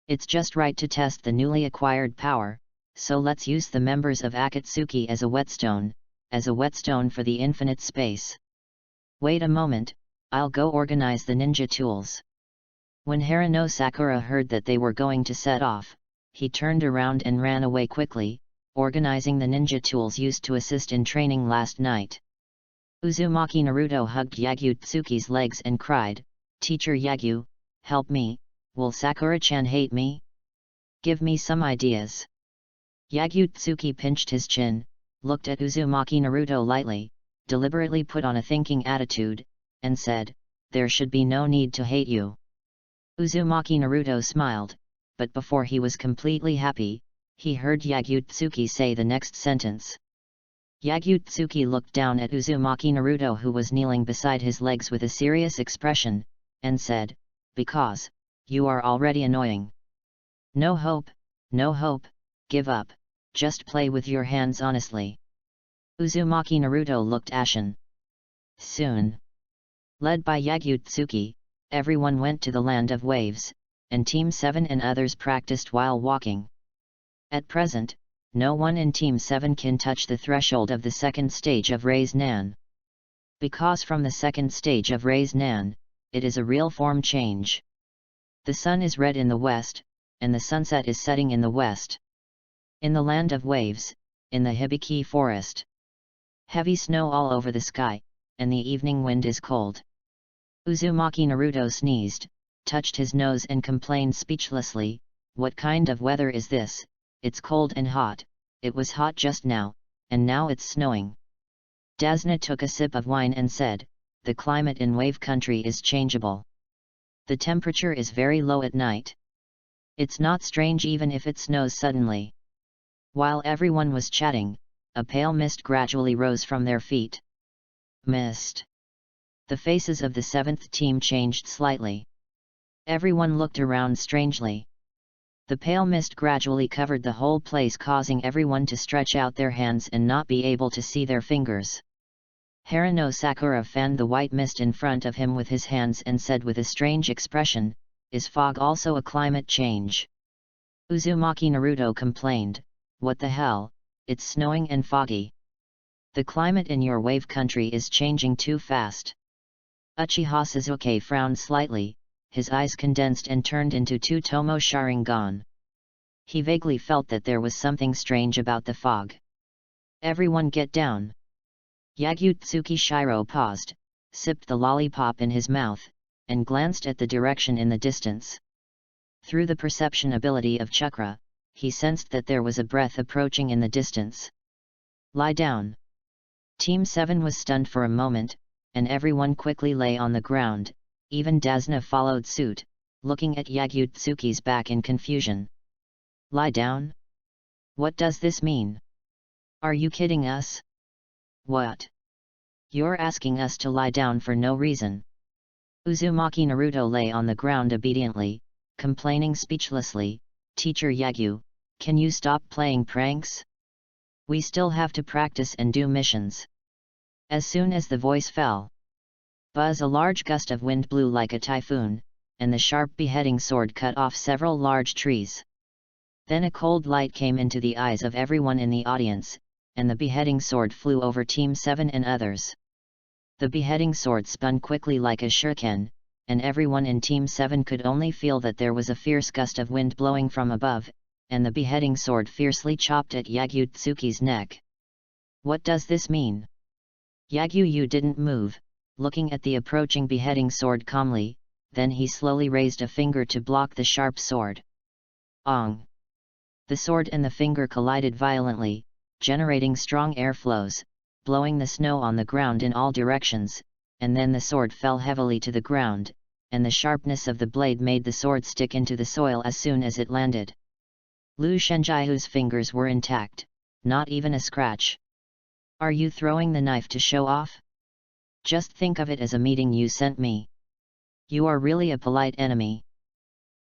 It's just right to test the newly acquired power, so let's use the members of Akatsuki as a whetstone for the infinite space. Wait a moment, I'll go organize the ninja tools. When Harano Sakura heard that they were going to set off, he turned around and ran away quickly, organizing the ninja tools used to assist in training last night. Uzumaki Naruto hugged Yagutsuki's legs and cried, "Teacher Yagu, help me, will Sakura-chan hate me? Give me some ideas." Yagutsuki pinched his chin, looked at Uzumaki Naruto lightly, deliberately put on a thinking attitude, and said, "There should be no need to hate you." Uzumaki Naruto smiled, but before he was completely happy, he heard Yagutsuki say the next sentence. Yagutsuki looked down at Uzumaki Naruto, who was kneeling beside his legs with a serious expression, and said, "Because you are already annoying. No hope, give up, just play with your hands honestly." Uzumaki Naruto looked ashen. Soon, led by Yagutsuki, everyone went to the Land of Waves, and Team 7 and others practiced while walking. At present, no one in Team 7 can touch the threshold of the second stage of Raise Nan. Because from the second stage of Raise Nan, it is a real form change. The sun is red in the west, and the sunset is setting in the west. In the Land of Waves, in the Hibiki forest. Heavy snow all over the sky, and the evening wind is cold. Uzumaki Naruto sneezed, touched his nose and complained speechlessly, "What kind of weather is this? It's cold and hot, it was hot just now, and now it's snowing." Dasna took a sip of wine and said, "The climate in Wave Country is changeable. The temperature is very low at night. It's not strange even if it snows suddenly." While everyone was chatting, a pale mist gradually rose from their feet. Mist. The faces of the 7th team changed slightly. Everyone looked around strangely. The pale mist gradually covered the whole place, causing everyone to stretch out their hands and not be able to see their fingers. Harano Sakura fanned the white mist in front of him with his hands and said with a strange expression, "Is fog also a climate change?" Uzumaki Naruto complained, "What the hell, it's snowing and foggy. The climate in your Wave Country is changing too fast." Uchiha Suzuki frowned slightly, his eyes condensed and turned into two Tomo Sharingan. He vaguely felt that there was something strange about the fog. "Everyone get down." Yagutsuki Shiro paused, sipped the lollipop in his mouth, and glanced at the direction in the distance. Through the perception ability of chakra, he sensed that there was a breath approaching in the distance. "Lie down." Team 7 was stunned for a moment, and everyone quickly lay on the ground, even Dasna followed suit, looking at Yagyu-tsuki's back in confusion. Lie down? What does this mean? Are you kidding us? What? You're asking us to lie down for no reason. Uzumaki Naruto lay on the ground obediently, complaining speechlessly, Teacher Yagyu, can you stop playing pranks? We still have to practice and do missions. As soon as the voice fell, buzz, a large gust of wind blew like a typhoon, and the sharp beheading sword cut off several large trees. Then a cold light came into the eyes of everyone in the audience, and the beheading sword flew over Team 7 and others. The beheading sword spun quickly like a shuriken, and everyone in Team 7 could only feel that there was a fierce gust of wind blowing from above, and the beheading sword fiercely chopped at Yagyu-tsuki's neck. What does this mean? Yagyu didn't move, looking at the approaching beheading sword calmly, then he slowly raised a finger to block the sharp sword. Ong! The sword and the finger collided violently, generating strong airflows, blowing the snow on the ground in all directions, and then the sword fell heavily to the ground, and the sharpness of the blade made the sword stick into the soil as soon as it landed. Lu Shenjiahu's fingers were intact, not even a scratch. Are you throwing the knife to show off? Just think of it as a meeting you sent me. You are really a polite enemy.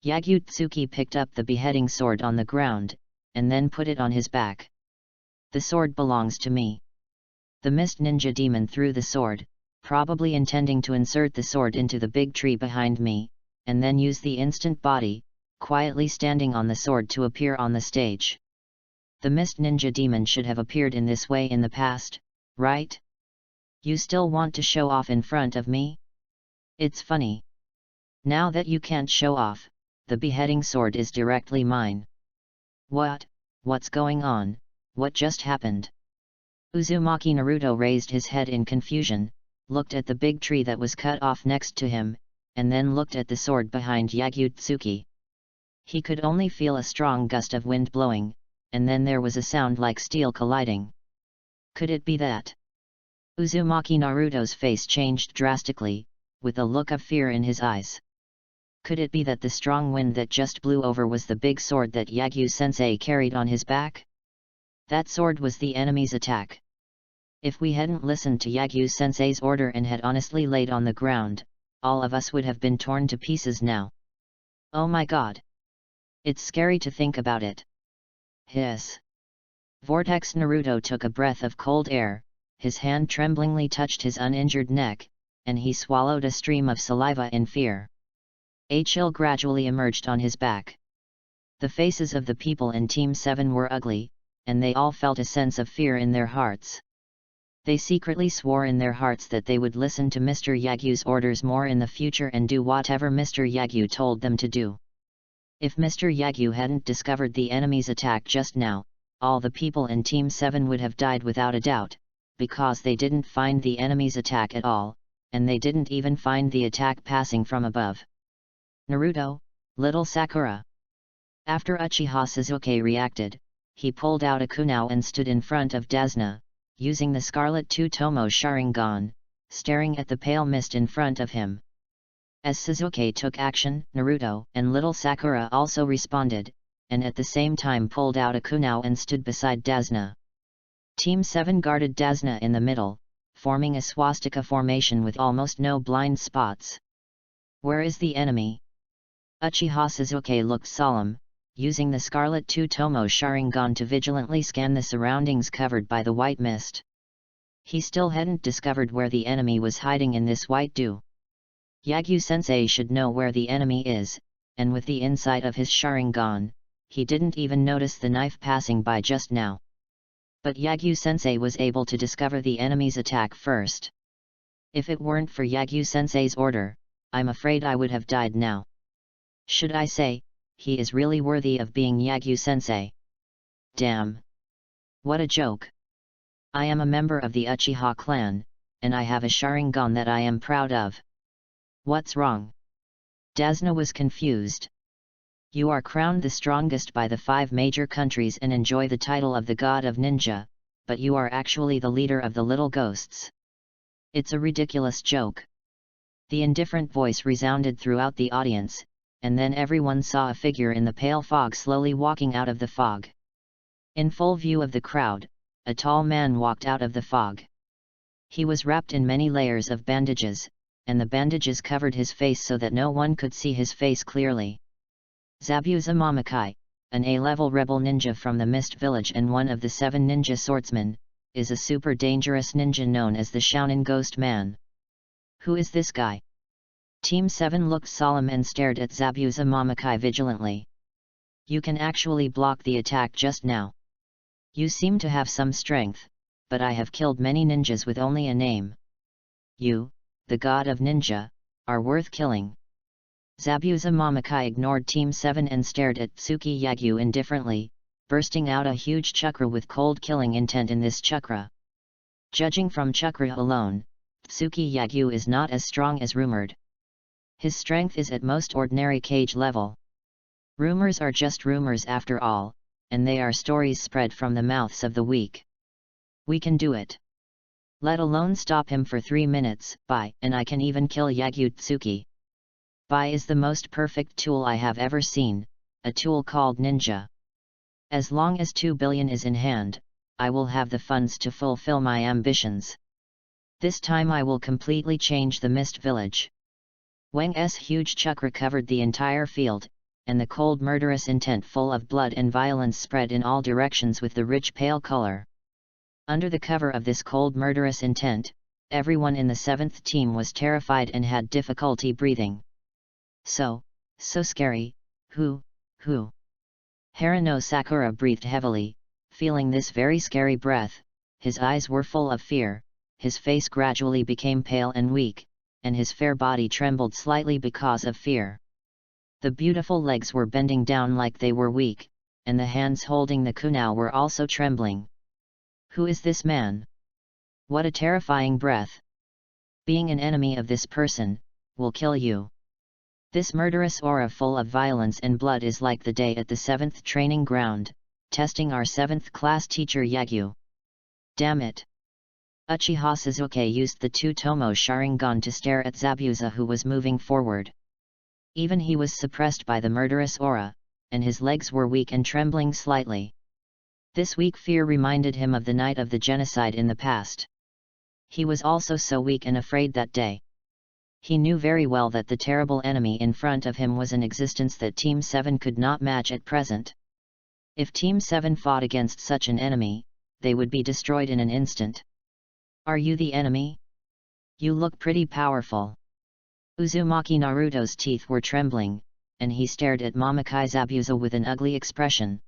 Yagyu-tsuki picked up the beheading sword on the ground, and then put it on his back. The sword belongs to me. The mist ninja demon threw the sword, probably intending to insert the sword into the big tree behind me, and then use the instant body, quietly standing on the sword to appear on the stage. The mist ninja demon should have appeared in this way in the past, right? You still want to show off in front of me? It's funny. Now that you can't show off, the beheading sword is directly mine. What's going on? What just happened? Uzumaki Naruto raised his head in confusion, looked at the big tree that was cut off next to him, and then looked at the sword behind Yagyu-tsuki. He could only feel a strong gust of wind blowing, and then there was a sound like steel colliding. Could it be that? Uzumaki Naruto's face changed drastically, with a look of fear in his eyes. Could it be that the strong wind that just blew over was the big sword that Yagyu-sensei carried on his back? That sword was the enemy's attack. If we hadn't listened to Yagyu-sensei's order and had honestly laid on the ground, all of us would have been torn to pieces now. Oh my god! It's scary to think about it. Hiss! Vortex Naruto took a breath of cold air, his hand tremblingly touched his uninjured neck, and he swallowed a stream of saliva in fear. A chill gradually emerged on his back. The faces of the people in Team 7 were ugly, and they all felt a sense of fear in their hearts. They secretly swore in their hearts that they would listen to Mr. Yagyu's orders more in the future and do whatever Mr. Yagyu told them to do. If Mr. Yagyu hadn't discovered the enemy's attack just now, all the people in Team 7 would have died without a doubt, because they didn't find the enemy's attack at all, and they didn't even find the attack passing from above. Naruto, little Sakura. After Uchiha Sasuke reacted, he pulled out a kunao and stood in front of Dasna, using the Scarlet Two-Tomo Sharingan, staring at the pale mist in front of him. As Sasuke took action, Naruto and little Sakura also responded, and at the same time pulled out a kunao and stood beside Dasna. Team 7 guarded Dasna in the middle, forming a swastika formation with almost no blind spots. Where is the enemy? Uchiha Sasuke looked solemn, using the Scarlet Two-Tomo Sharingan to vigilantly scan the surroundings covered by the white mist. He still hadn't discovered where the enemy was hiding in this white dew. Yagyu-sensei should know where the enemy is, and with the insight of his Sharingan, he didn't even notice the knife passing by just now. But Yagyu-sensei was able to discover the enemy's attack first. If it weren't for Yagyu-sensei's order, I'm afraid I would have died now. Should I say, he is really worthy of being Yagyu-sensei. Damn! What a joke! I am a member of the Uchiha clan, and I have a Sharingan that I am proud of. What's wrong? Dasna was confused. You are crowned the strongest by the 5 major countries and enjoy the title of the God of Ninja, but you are actually the leader of the little ghosts. It's a ridiculous joke. The indifferent voice resounded throughout the audience, and then everyone saw a figure in the pale fog slowly walking out of the fog. In full view of the crowd, a tall man walked out of the fog. He was wrapped in many layers of bandages, and the bandages covered his face so that no one could see his face clearly. Zabuza Momokai, an A-level rebel ninja from the Mist Village and one of the 7 ninja swordsmen, is a super dangerous ninja known as the Shounen Ghost Man. Who is this guy? Team 7 looked solemn and stared at Zabuza Momokai vigilantly. You can actually block the attack just now. You seem to have some strength, but I have killed many ninjas with only a name. You, the god of ninja, are worth killing. Zabuza Momokai ignored Team 7 and stared at Tsuki Yagyu indifferently, bursting out a huge chakra with cold killing intent in this chakra. Judging from chakra alone, Tsuki Yagyu is not as strong as rumored. His strength is at most ordinary cage level. Rumors are just rumors after all, and they are stories spread from the mouths of the weak. We can do it. Let alone stop him for 3 minutes, and I can even kill Yagyu Tsuki. Is the most perfect tool I have ever seen, a tool called ninja. As long as 2 billion is in hand, I will have the funds to fulfill my ambitions. This time I will completely change the Mist Village. Wang's huge chakra covered the entire field, and the cold murderous intent full of blood and violence spread in all directions with the rich pale color. Under the cover of this cold murderous intent, everyone in the 7th team was terrified and had difficulty breathing. So scary, who? Harano Sakura breathed heavily, feeling this very scary breath. His eyes were full of fear, his face gradually became pale and weak, and his fair body trembled slightly because of fear. The beautiful legs were bending down like they were weak, and the hands holding the kunai were also trembling. Who is this man? What a terrifying breath! Being an enemy of this person will kill you. This murderous aura full of violence and blood is like the day at the 7th training ground, testing our 7th class teacher Yagyu. Damn it! Uchiha Suzuki used the 2-tomo Sharingan to stare at Zabuza, who was moving forward. Even he was suppressed by the murderous aura, and his legs were weak and trembling slightly. This weak fear reminded him of the night of the genocide in the past. He was also so weak and afraid that day. He knew very well that the terrible enemy in front of him was an existence that Team 7 could not match at present. If Team 7 fought against such an enemy, they would be destroyed in an instant. Are you the enemy? You look pretty powerful. Uzumaki Naruto's teeth were trembling, and he stared at Momokai Zabuza with an ugly expression.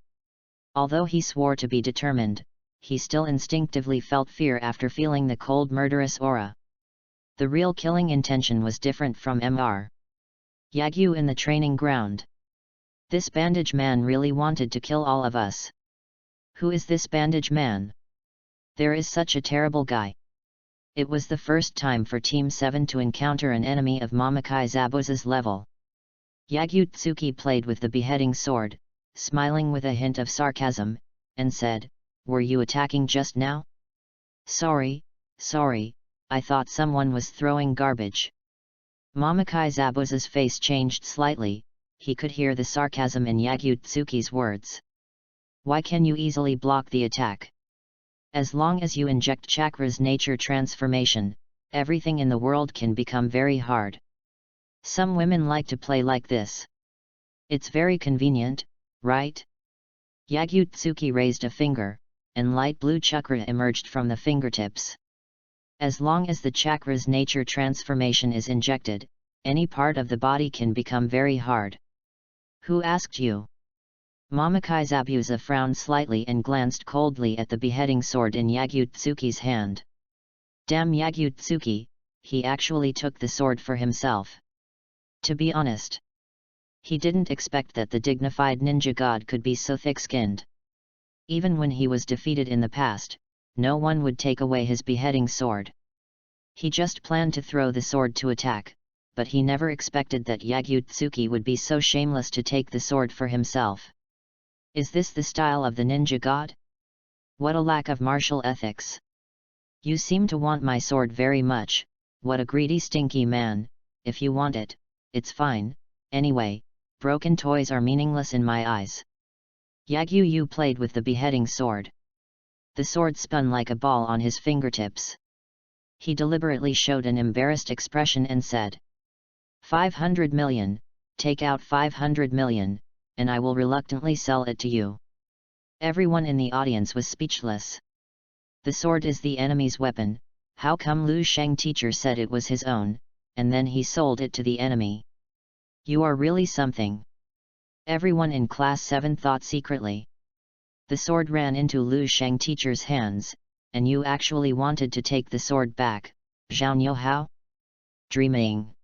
Although he swore to be determined, he still instinctively felt fear after feeling the cold murderous aura. The real killing intention was different from Mr. Yagyu in the training ground. This bandage man really wanted to kill all of us. Who is this bandage man? There is such a terrible guy. It was the first time for Team 7 to encounter an enemy of Momokai Zabuza's level. Yagyu Tsuki played with the beheading sword, smiling with a hint of sarcasm, and said, "Were you attacking just now?" Sorry, I thought someone was throwing garbage." Momokai Zabuza's face changed slightly, he could hear the sarcasm in Yagyu Tsuki's words. "Why can you easily block the attack? As long as you inject chakra's nature transformation, everything in the world can become very hard. Some women like to play like this. It's very convenient, right?" Yagyu Tsuki raised a finger, and light blue chakra emerged from the fingertips. As long as the chakra's nature transformation is injected, any part of the body can become very hard. Who asked you? Momokai Zabuza frowned slightly and glanced coldly at the beheading sword in Yagyu Tsuki's hand. Damn Yagyu Tsuki, he actually took the sword for himself. To be honest, he didn't expect that the dignified ninja god could be so thick-skinned. Even when he was defeated in the past, no one would take away his beheading sword. He just planned to throw the sword to attack, but he never expected that Yagyu Tsuki would be so shameless to take the sword for himself. Is this the style of the ninja god? What a lack of martial ethics! You seem to want my sword very much. What a greedy stinky man. If you want it, it's fine. Anyway, broken toys are meaningless in my eyes. Yagyu played with the beheading sword. The sword spun like a ball on his fingertips. He deliberately showed an embarrassed expression and said, 500 million, take out 500 million, and I will reluctantly sell it to you. Everyone in the audience was speechless. The sword is the enemy's weapon. How come Lu Sheng teacher said it was his own, and then he sold it to the enemy? You are really something. Everyone in class 7 thought secretly. The sword ran into Lu Sheng teacher's hands, and you actually wanted to take the sword back, Zhao Hao? Dreaming.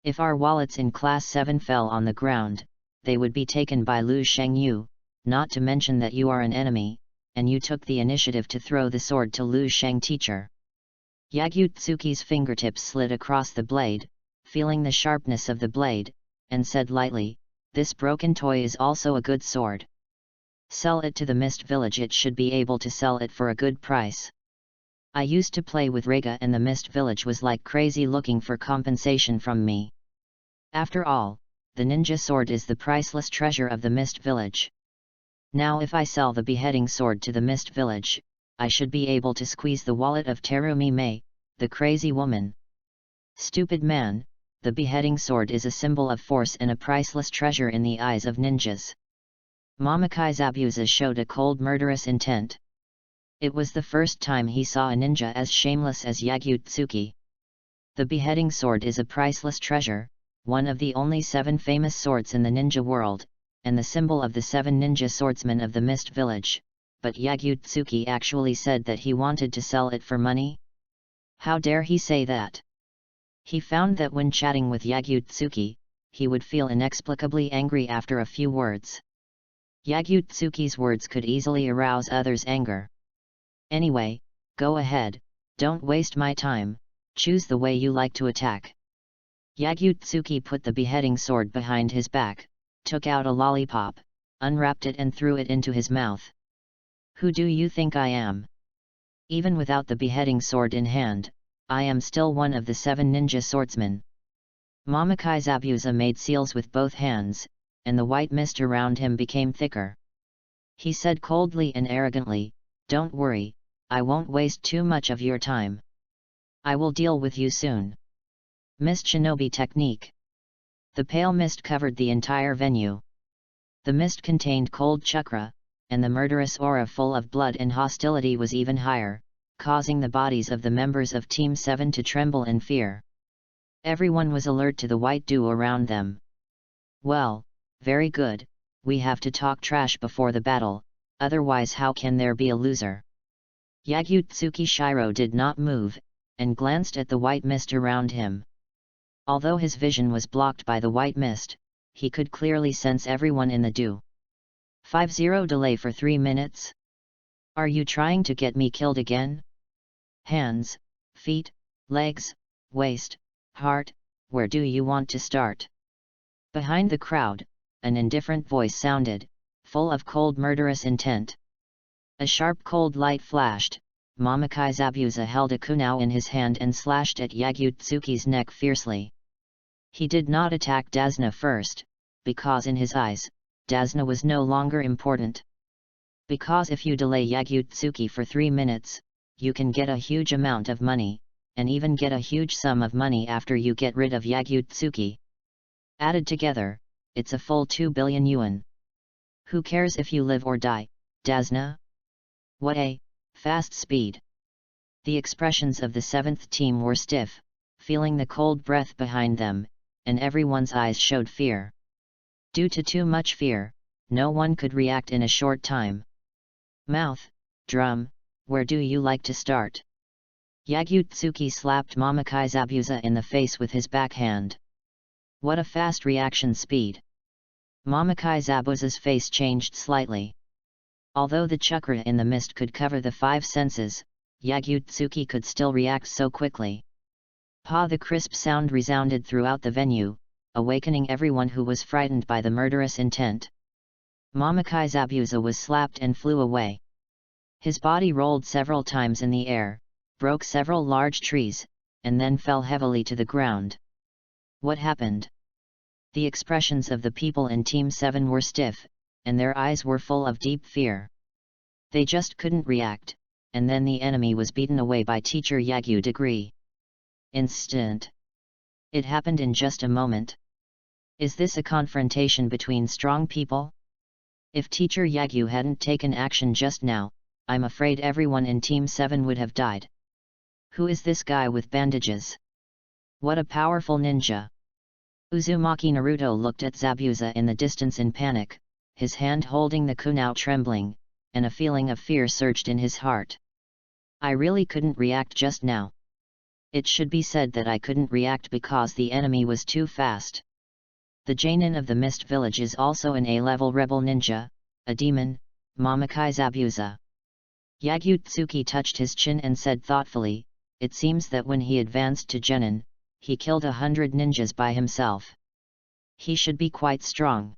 If our wallets in class 7 fell on the ground, they would be taken by Lu Sheng Yu, not to mention that you are an enemy, and you took the initiative to throw the sword to Lu Sheng teacher. Yagyu Tsuki's fingertips slid across the blade, feeling the sharpness of the blade, and said lightly, this broken toy is also a good sword. Sell it to the Mist Village, it should be able to sell it for a good price. I used to play with Rega and the Mist Village was like crazy looking for compensation from me. After all, the ninja sword is the priceless treasure of the Mist Village. Now if I sell the beheading sword to the Mist Village, I should be able to squeeze the wallet of Terumi Mei, the crazy woman. Stupid man, the beheading sword is a symbol of force and a priceless treasure in the eyes of ninjas. Mamakai Zabuza showed a cold murderous intent. It was the first time he saw a ninja as shameless as Yagyu Tsuki. The beheading sword is a priceless treasure, one of the only 7 famous swords in the ninja world, and the symbol of the 7 ninja swordsmen of the Mist Village, but Yagyu Tsuki actually said that he wanted to sell it for money? How dare he say that? He found that when chatting with Yagyu Tsuki, he would feel inexplicably angry after a few words. Yagyu Tsuki's words could easily arouse others' anger. Anyway, go ahead, don't waste my time, choose the way you like to attack. Yagyu Tsuki put the beheading sword behind his back, took out a lollipop, unwrapped it and threw it into his mouth. Who do you think I am? Even without the beheading sword in hand, I am still one of the 7 ninja swordsmen. Mamakai Zabuza made seals with both hands, and the white mist around him became thicker. He said coldly and arrogantly, don't worry, I won't waste too much of your time. I will deal with you soon. Mist Shinobi Technique. The pale mist covered the entire venue. The mist contained cold chakra, and the murderous aura full of blood and hostility was even higher, causing the bodies of the members of Team 7 to tremble in fear. Everyone was alert to the white dew around them. Well, very good, we have to talk trash before the battle, otherwise how can there be a loser? Yagyu Tsuki Shiro did not move, and glanced at the white mist around him. Although his vision was blocked by the white mist, he could clearly sense everyone in the dew. 5-0 delay for 3 minutes? Are you trying to get me killed again? Hands, feet, legs, waist, heart, where do you want to start? Behind the crowd, an indifferent voice sounded, full of cold murderous intent. A sharp cold light flashed. Mamakai Zabuza held a kunao in his hand and slashed at Yagyu Tsuki's neck fiercely. He did not attack Dasna first, because in his eyes, Dasna was no longer important. Because if you delay Yagyu Tsuki for 3 minutes, you can get a huge amount of money, and even get a huge sum of money after you get rid of Yagyu Tsuki. Added together, it's a full 2 billion yuan. Who cares if you live or die, Dasna? What a fast speed! The expressions of the 7th team were stiff, feeling the cold breath behind them, and everyone's eyes showed fear. Due to too much fear, no one could react in a short time. Mouth, drum, where do you like to start? Yagyu Tsuki slapped Mamakai Zabuza in the face with his backhand. What a fast reaction speed! Mamakai Zabuza's face changed slightly. Although the chakra in the mist could cover the 5 senses, Yagyu Tsuki could still react so quickly. Pa! The crisp sound resounded throughout the venue, awakening everyone who was frightened by the murderous intent. Mamakai Zabuza was slapped and flew away. His body rolled several times in the air, broke several large trees, and then fell heavily to the ground. What happened? The expressions of the people in Team 7 were stiff, and their eyes were full of deep fear. They just couldn't react, and then the enemy was beaten away by Teacher Yagyu degree. Instant. It happened in just a moment. Is this a confrontation between strong people? If Teacher Yagyu hadn't taken action just now, I'm afraid everyone in Team 7 would have died. Who is this guy with bandages? What a powerful ninja! Uzumaki Naruto looked at Zabuza in the distance in panic, his hand holding the kunai trembling, and a feeling of fear surged in his heart. I really couldn't react just now. It should be said that I couldn't react because the enemy was too fast. The Jainin of the Mist Village is also an A-level rebel ninja, a demon, Mamakai Zabuza. Yagyu touched his chin and said thoughtfully, it seems that when he advanced to Genin, he killed 100 ninjas by himself. He should be quite strong.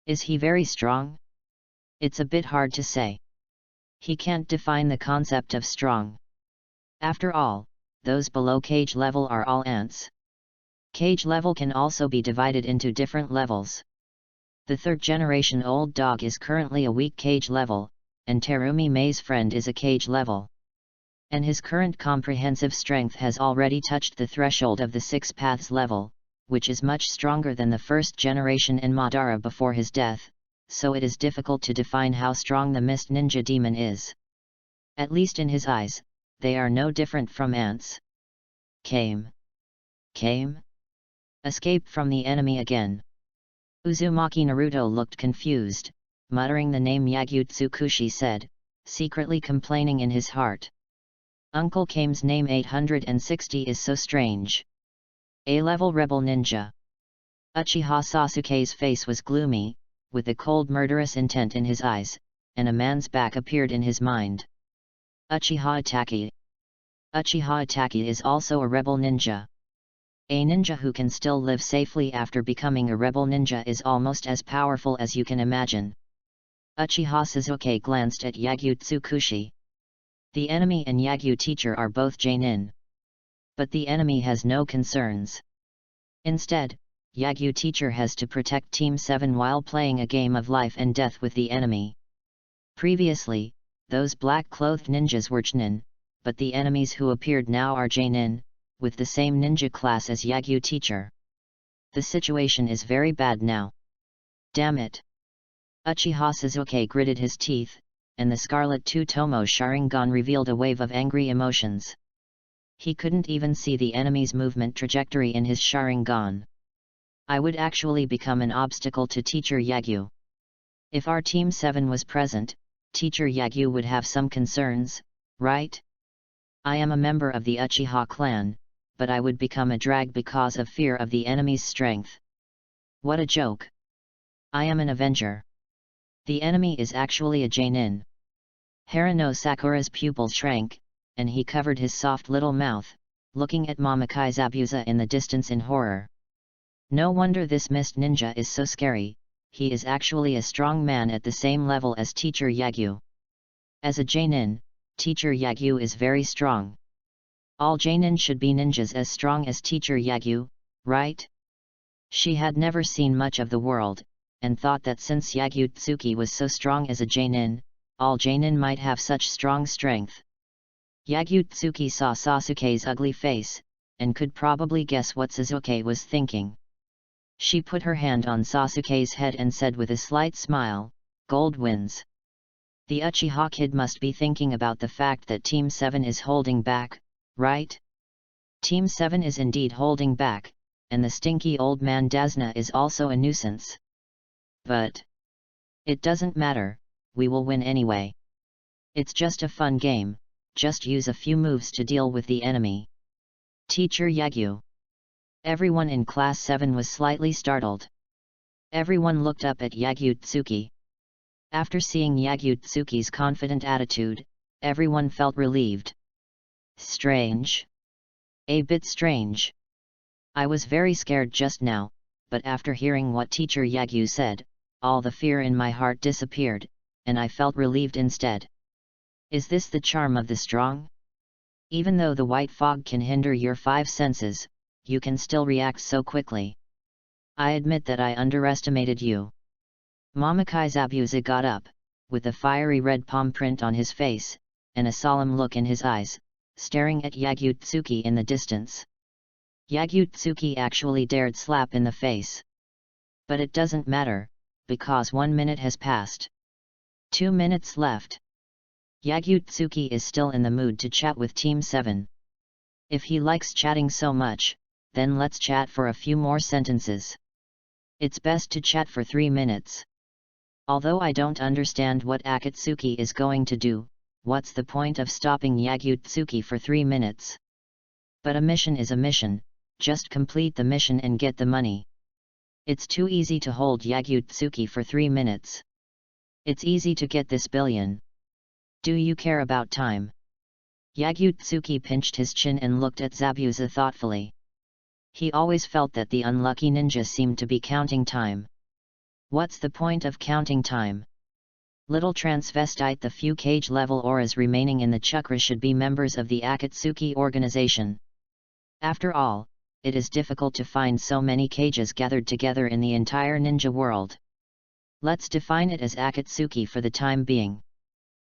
Is he very strong? It's a bit hard to say. He can't define the concept of strong. After all, those below cage level are all ants. Cage level can also be divided into different levels. The third generation old dog is currently a weak cage level, and Terumi Mei's friend is a cage level. And his current comprehensive strength has already touched the threshold of the 6 paths level, which is much stronger than the first generation in Madara before his death, so it is difficult to define how strong the Mist Ninja Demon is. At least in his eyes, they are no different from ants. Came. Escape from the enemy again. Uzumaki Naruto looked confused, muttering the name Yagyu Tsukushi said, secretly complaining in his heart. Uncle Kame's name 860 is so strange. A-level rebel ninja. Uchiha Sasuke's face was gloomy, with a cold murderous intent in his eyes, and a man's back appeared in his mind. Uchiha Itachi. Uchiha Itachi is also a rebel ninja. A ninja who can still live safely after becoming a rebel ninja is almost as powerful as you can imagine. Uchiha Sasuke glanced at Yagyu Tsukushi. The enemy and Yagyu teacher are both Jainin. But the enemy has no concerns. Instead, Yagyu teacher has to protect Team 7 while playing a game of life and death with the enemy. Previously, those black-clothed ninjas were Chunin, but the enemies who appeared now are Jainin, with the same ninja class as Yagyu teacher. The situation is very bad now. Damn it! Uchiha Sasuke gritted his teeth, and the Scarlet Two-Tomo Sharingan revealed a wave of angry emotions. He couldn't even see the enemy's movement trajectory in his Sharingan. I would actually become an obstacle to Teacher Yagyu. If our Team 7 was present, Teacher Yagyu would have some concerns, right? I am a member of the Uchiha clan, but I would become a drag because of fear of the enemy's strength. What a joke! I am an Avenger. The enemy is actually a Jainin. Harano Sakura's pupils shrank, and he covered his soft little mouth, looking at Mamakai Zabuza in the distance in horror. No wonder this mist ninja is so scary, he is actually a strong man at the same level as Teacher Yagyu. As a Jainin, Teacher Yagyu is very strong. All Jainin should be ninjas as strong as Teacher Yagyu, right? She had never seen much of the world, and thought that since Yagyu Tsuki was so strong as a Jainin, all Jainin might have such strong strength. Yagyu Tsuki saw Sasuke's ugly face, and could probably guess what Sasuke was thinking. She put her hand on Sasuke's head and said with a slight smile, "Gold wins." The Uchiha kid must be thinking about the fact that Team 7 is holding back, right? Team 7 is indeed holding back, and the stinky old man Dazna is also a nuisance. But it doesn't matter, we will win anyway. It's just a fun game, just use a few moves to deal with the enemy. Teacher Yagyu. Everyone in Class 7 was slightly startled. Everyone looked up at Yagyu Tsuki. After seeing Yagyu Tsuki's confident attitude, everyone felt relieved. Strange. A bit strange. I was very scared just now, but after hearing what Teacher Yagyu said, all the fear in my heart disappeared, and I felt relieved instead. Is this the charm of the strong? Even though the white fog can hinder your 5 senses, you can still react so quickly. I admit that I underestimated you. Mamakai Zabuza got up, with a fiery red palm print on his face, and a solemn look in his eyes, staring at Yagutsuki in the distance. Yagutsuki actually dared slap in the face. But it doesn't matter, because 1 minute has passed. 2 minutes left. Yagutsuki is still in the mood to chat with Team 7. If he likes chatting so much, then let's chat for a few more sentences. It's best to chat for 3 minutes. Although I don't understand what Akatsuki is going to do, what's the point of stopping Yagutsuki for 3 minutes? But a mission is a mission, just complete the mission and get the money. It's too easy to hold Yagutsuki for 3 minutes. It's easy to get this billion. Do you care about time? Yagutsuki pinched his chin and looked at Zabuza thoughtfully. He always felt that the unlucky ninja seemed to be counting time. What's the point of counting time? Little transvestite, the few cage level auras remaining in the chakra should be members of the Akatsuki organization. After all, it is difficult to find so many cages gathered together in the entire ninja world. Let's define it as Akatsuki for the time being.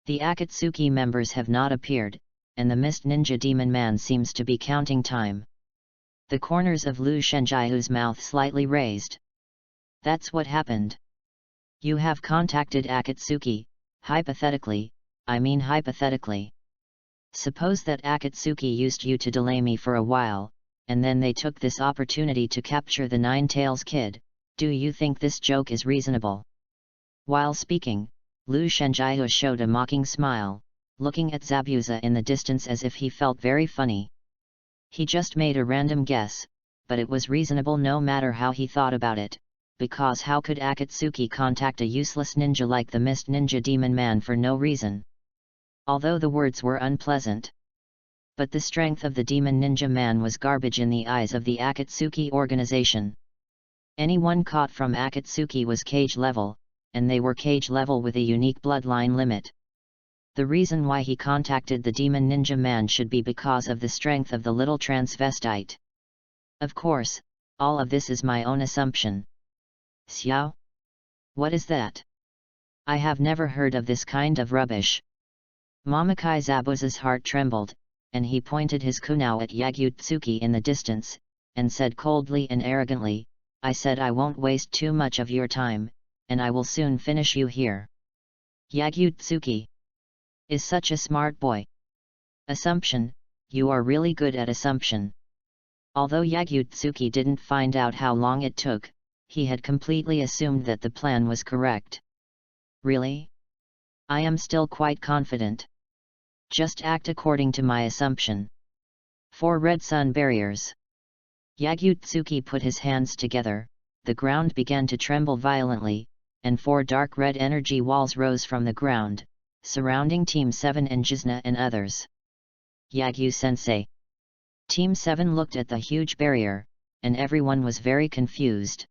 The Akatsuki members have not appeared, and the mist ninja demon man seems to be counting time. The corners of Lu Shenjiahu's mouth slightly raised. That's what happened. You have contacted Akatsuki, hypothetically. Suppose that Akatsuki used you to delay me for a while, and then they took this opportunity to capture the Nine-Tails Kid. Do you think this joke is reasonable? While speaking, Lu Shenjiahu showed a mocking smile, looking at Zabuza in the distance as if he felt very funny. He just made a random guess, but it was reasonable no matter how he thought about it, because how could Akatsuki contact a useless ninja like the Mist Ninja Demon Man for no reason? Although the words were unpleasant. But the strength of the Demon Ninja Man was garbage in the eyes of the Akatsuki organization. Anyone caught from Akatsuki was cage level, and they were cage level with a unique bloodline limit. The reason why he contacted the Demon Ninja Man should be because of the strength of the little transvestite. Of course, all of this is my own assumption. Xiao? What is that? I have never heard of this kind of rubbish. Mamakai Zabuza's heart trembled, and he pointed his kunao at Yagutsuki in the distance, and said coldly and arrogantly, I said I won't waste too much of your time, and I will soon finish you here. Yagutsuki is such a smart boy. Assumption, you are really good at assumption. Although Yagutsuki didn't find out how long it took, he had completely assumed that the plan was correct. Really? I am still quite confident. Just act according to my assumption. 4 red sun barriers. Yagutsuki put his hands together, the ground began to tremble violently, and 4 dark red energy walls rose from the ground, surrounding Team 7 and Jizna and others. Yagyu-sensei. Team 7 looked at the huge barrier, and everyone was very confused.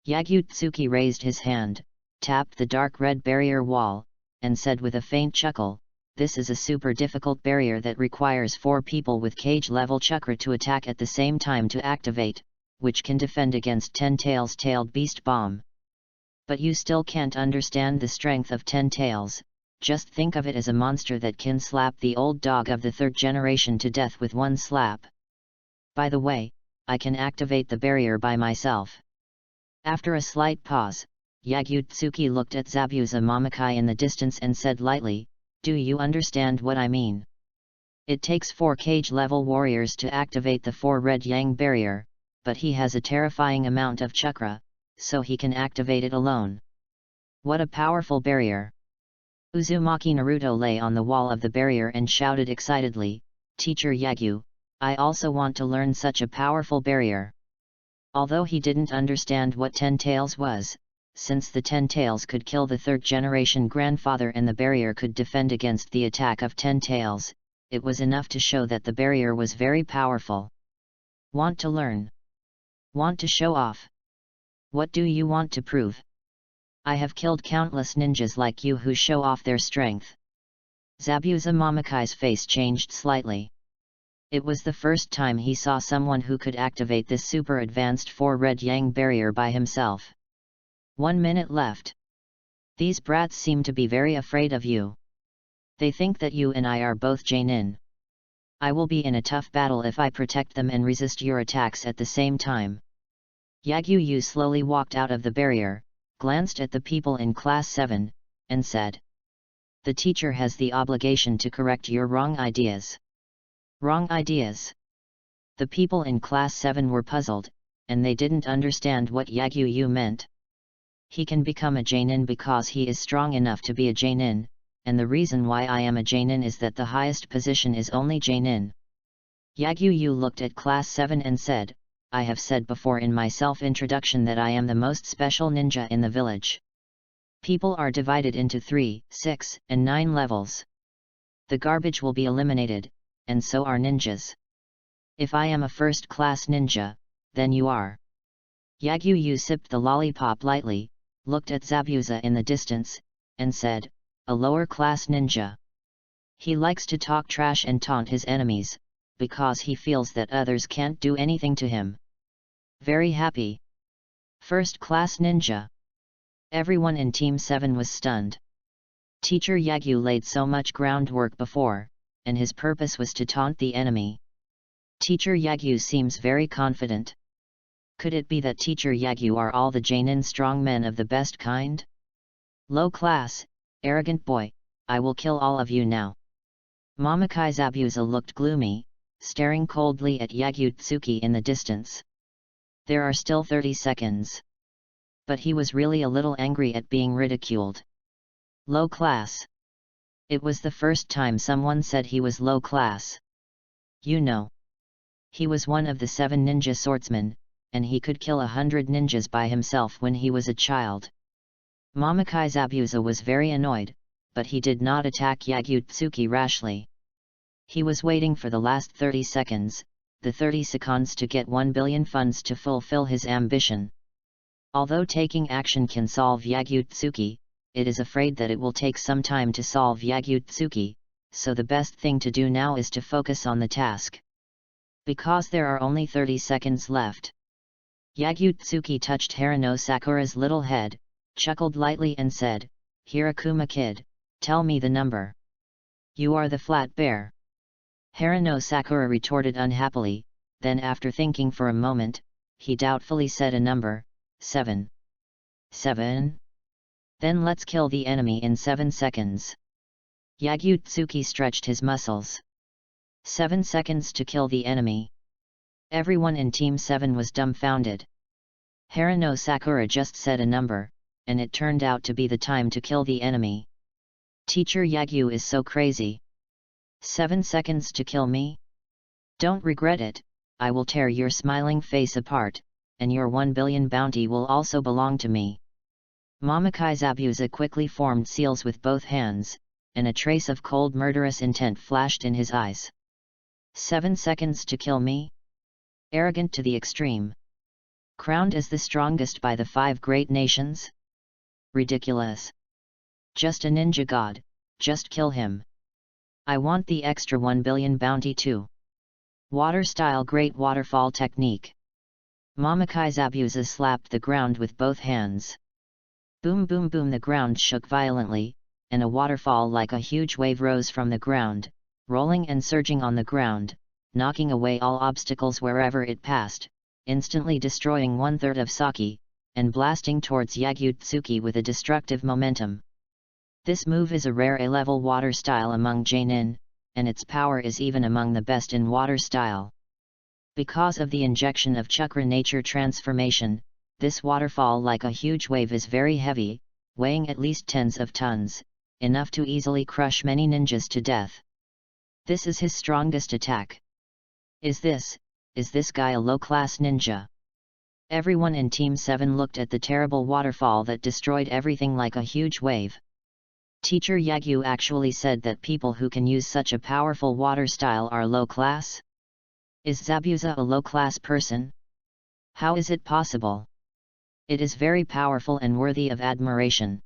Yagutsuki raised his hand, tapped the dark red barrier wall, and said with a faint chuckle, this is a super difficult barrier that requires 4 people with cage level chakra to attack at the same time to activate, which can defend against 10 Tails tailed beast bomb. But you still can't understand the strength of 10 Tails, just think of it as a monster that can slap the old dog of the 3rd generation to death with 1 slap. By the way, I can activate the barrier by myself. After a slight pause, Yagutsuki looked at Zabuza Mamakai in the distance and said lightly, do you understand what I mean? It takes 4 cage-level warriors to activate the 4 red yang barrier, but he has a terrifying amount of chakra, so he can activate it alone. What a powerful barrier! Uzumaki Naruto lay on the wall of the barrier and shouted excitedly, Teacher Yagyu, I also want to learn such a powerful barrier. Although he didn't understand what 10 Tails was, since the 10 Tails could kill the 3rd generation grandfather and the barrier could defend against the attack of 10 Tails, it was enough to show that the barrier was very powerful. Want to learn? Want to show off? What do you want to prove? I have killed countless ninjas like you who show off their strength. Zabuza Mamakai's face changed slightly. It was the first time he saw someone who could activate this super advanced 4 red yang barrier by himself. 1 minute left. These brats seem to be very afraid of you. They think that you and I are both Jainin. I will be in a tough battle if I protect them and resist your attacks at the same time. Yagyu slowly walked out of the barrier, glanced at the people in Class 7, and said, "The teacher has the obligation to correct your wrong ideas." Wrong ideas? The people in Class 7 were puzzled, and they didn't understand what Yagyu meant. He can become a Jainin because he is strong enough to be a Jainin, and the reason why I am a Jainin is that the highest position is only Jainin. Yagyu looked at Class 7 and said, "I have said before in my self-introduction that I am the most special ninja in the village. People are divided into 3, 6, and 9 levels. The garbage will be eliminated, and so are ninjas. If I am a first-class ninja, then you are." Yagyu sipped the lollipop lightly, looked at Zabuza in the distance, and said, "A lower-class ninja." He likes to talk trash and taunt his enemies, because he feels that others can't do anything to him. Very happy. First-class ninja. Everyone in Team 7 was stunned. Teacher Yagyu laid so much groundwork before, and his purpose was to taunt the enemy. Teacher Yagyu seems very confident. Could it be that Teacher Yagyu are all the Jainin strong men of the best kind? Low class, arrogant boy, I will kill all of you now. Mamakai Zabuza looked gloomy, staring coldly at Yagyu in the distance. There are still 30 seconds. But he was really a little angry at being ridiculed. Low class. It was the first time someone said he was low class. You know. He was one of the 7 ninja swordsmen, and he could kill 100 ninjas by himself when he was a child. Mamakai Zabuza was very annoyed, but he did not attack Yagyu rashly. He was waiting for the last 30 seconds, the 30 seconds to get 1 billion funds to fulfill his ambition. Although taking action can solve Yagyu, it is afraid that it will take some time to solve Yagyu, so the best thing to do now is to focus on the task. Because there are only 30 seconds left. Yagyu touched Harano Sakura's little head, chuckled lightly and said, "Hirakuma kid, tell me the number." "You are the flat bear." Harano Sakura retorted unhappily, then after thinking for a moment, he doubtfully said a number, 7. 7? Then let's kill the enemy in 7 seconds. Yagyu stretched his muscles. 7 seconds to kill the enemy. Everyone in Team 7 was dumbfounded. Harano Sakura just said a number, and it turned out to be the time to kill the enemy. Teacher Yagyu is so crazy. 7 seconds to kill me? Don't regret it, I will tear your smiling face apart, and your 1 billion bounty will also belong to me. Mamakai Zabuza quickly formed seals with both hands, and a trace of cold murderous intent flashed in his eyes. 7 seconds to kill me? Arrogant to the extreme. Crowned as the strongest by the 5 great nations? Ridiculous. Just a ninja god, just kill him. I want the extra 1 billion bounty too. Water style great waterfall technique. Mamakai Zabuza slapped the ground with both hands. Boom boom boom, the ground shook violently, and a waterfall like a huge wave rose from the ground, rolling and surging on the ground, knocking away all obstacles wherever it passed, instantly destroying 1/3 of Saki, and blasting towards Yagyu with a destructive momentum. This move is a rare A-level water style among Jainin, and its power is even among the best in water style. Because of the injection of chakra nature transformation, this waterfall like a huge wave is very heavy, weighing at least tens of tons, enough to easily crush many ninjas to death. This is his strongest attack. Is this guy a low-class ninja? Everyone in Team 7 looked at the terrible waterfall that destroyed everything like a huge wave. Teacher Yagyu actually said that people who can use such a powerful water style are low-class? Is Zabuza a low-class person? How is it possible? It is very powerful and worthy of admiration.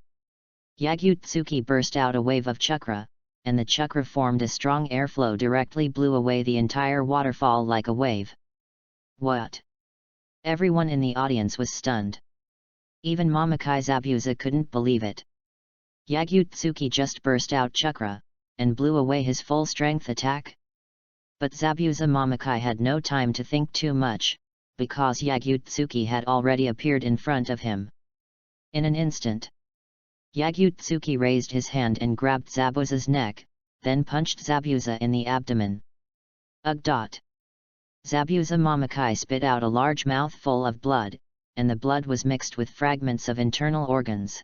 Yagyu burst out a wave of chakra, and the chakra formed a strong airflow directly blew away the entire waterfall like a wave. What? Everyone in the audience was stunned. Even Mamakai Zabuza couldn't believe it. Yagyu-tsuki just burst out chakra, and blew away his full-strength attack? But Zabuza Mamakai had no time to think too much, because Yagyu-tsuki had already appeared in front of him. In an instant, Yagyu-tsuki raised his hand and grabbed Zabuza's neck, then punched Zabuza in the abdomen. Ugh! Zabuza Mamakai spit out a large mouthful of blood, and the blood was mixed with fragments of internal organs.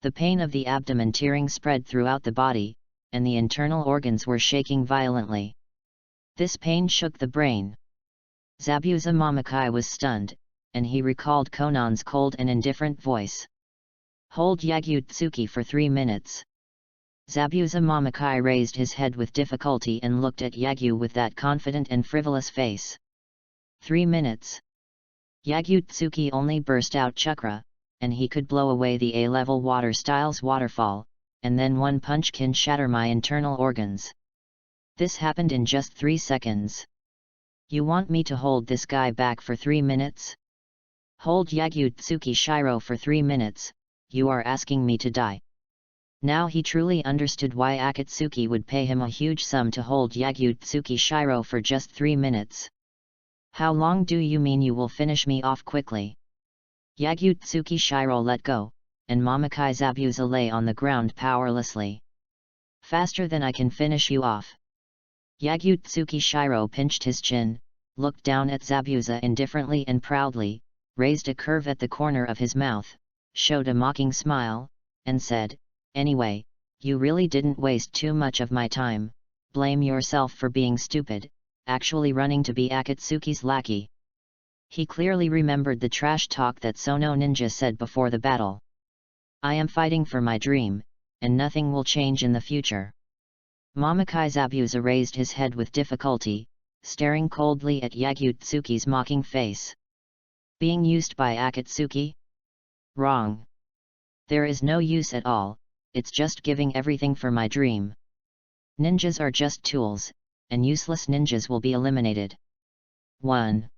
The pain of the abdomen tearing spread throughout the body, and the internal organs were shaking violently. This pain shook the brain. Zabuza Mamakai was stunned, and he recalled Konan's cold and indifferent voice. Hold Yagyu-tsuki for 3 minutes. Zabuza Mamakai raised his head with difficulty and looked at Yagyu with that confident and frivolous face. 3 minutes. Yagyu-tsuki only burst out chakra, and he could blow away the A-level water style's waterfall, and then one punch can shatter my internal organs. This happened in just 3 seconds. You want me to hold this guy back for 3 minutes? Hold Yagyu-tsuki Shiro for 3 minutes, you are asking me to die. Now he truly understood why Akatsuki would pay him a huge sum to hold Yagyu-tsuki Shiro for just 3 minutes. How long do you mean you will finish me off quickly? Yagyu-tsuki Shiro let go, and Mamakai Zabuza lay on the ground powerlessly. Faster than I can finish you off. Yagyu-tsuki Shiro pinched his chin, looked down at Zabuza indifferently and proudly, raised a curve at the corner of his mouth, showed a mocking smile, and said, "Anyway, you really didn't waste too much of my time, blame yourself for being stupid, actually running to be Akatsuki's lackey." He clearly remembered the trash talk that Sono Ninja said before the battle. "I am fighting for my dream, and nothing will change in the future." Mamakai Zabuza raised his head with difficulty, staring coldly at Yagyu-tsuki's mocking face. Being used by Akatsuki? Wrong. There is no use at all, it's just giving everything for my dream. Ninjas are just tools, and useless ninjas will be eliminated. 1.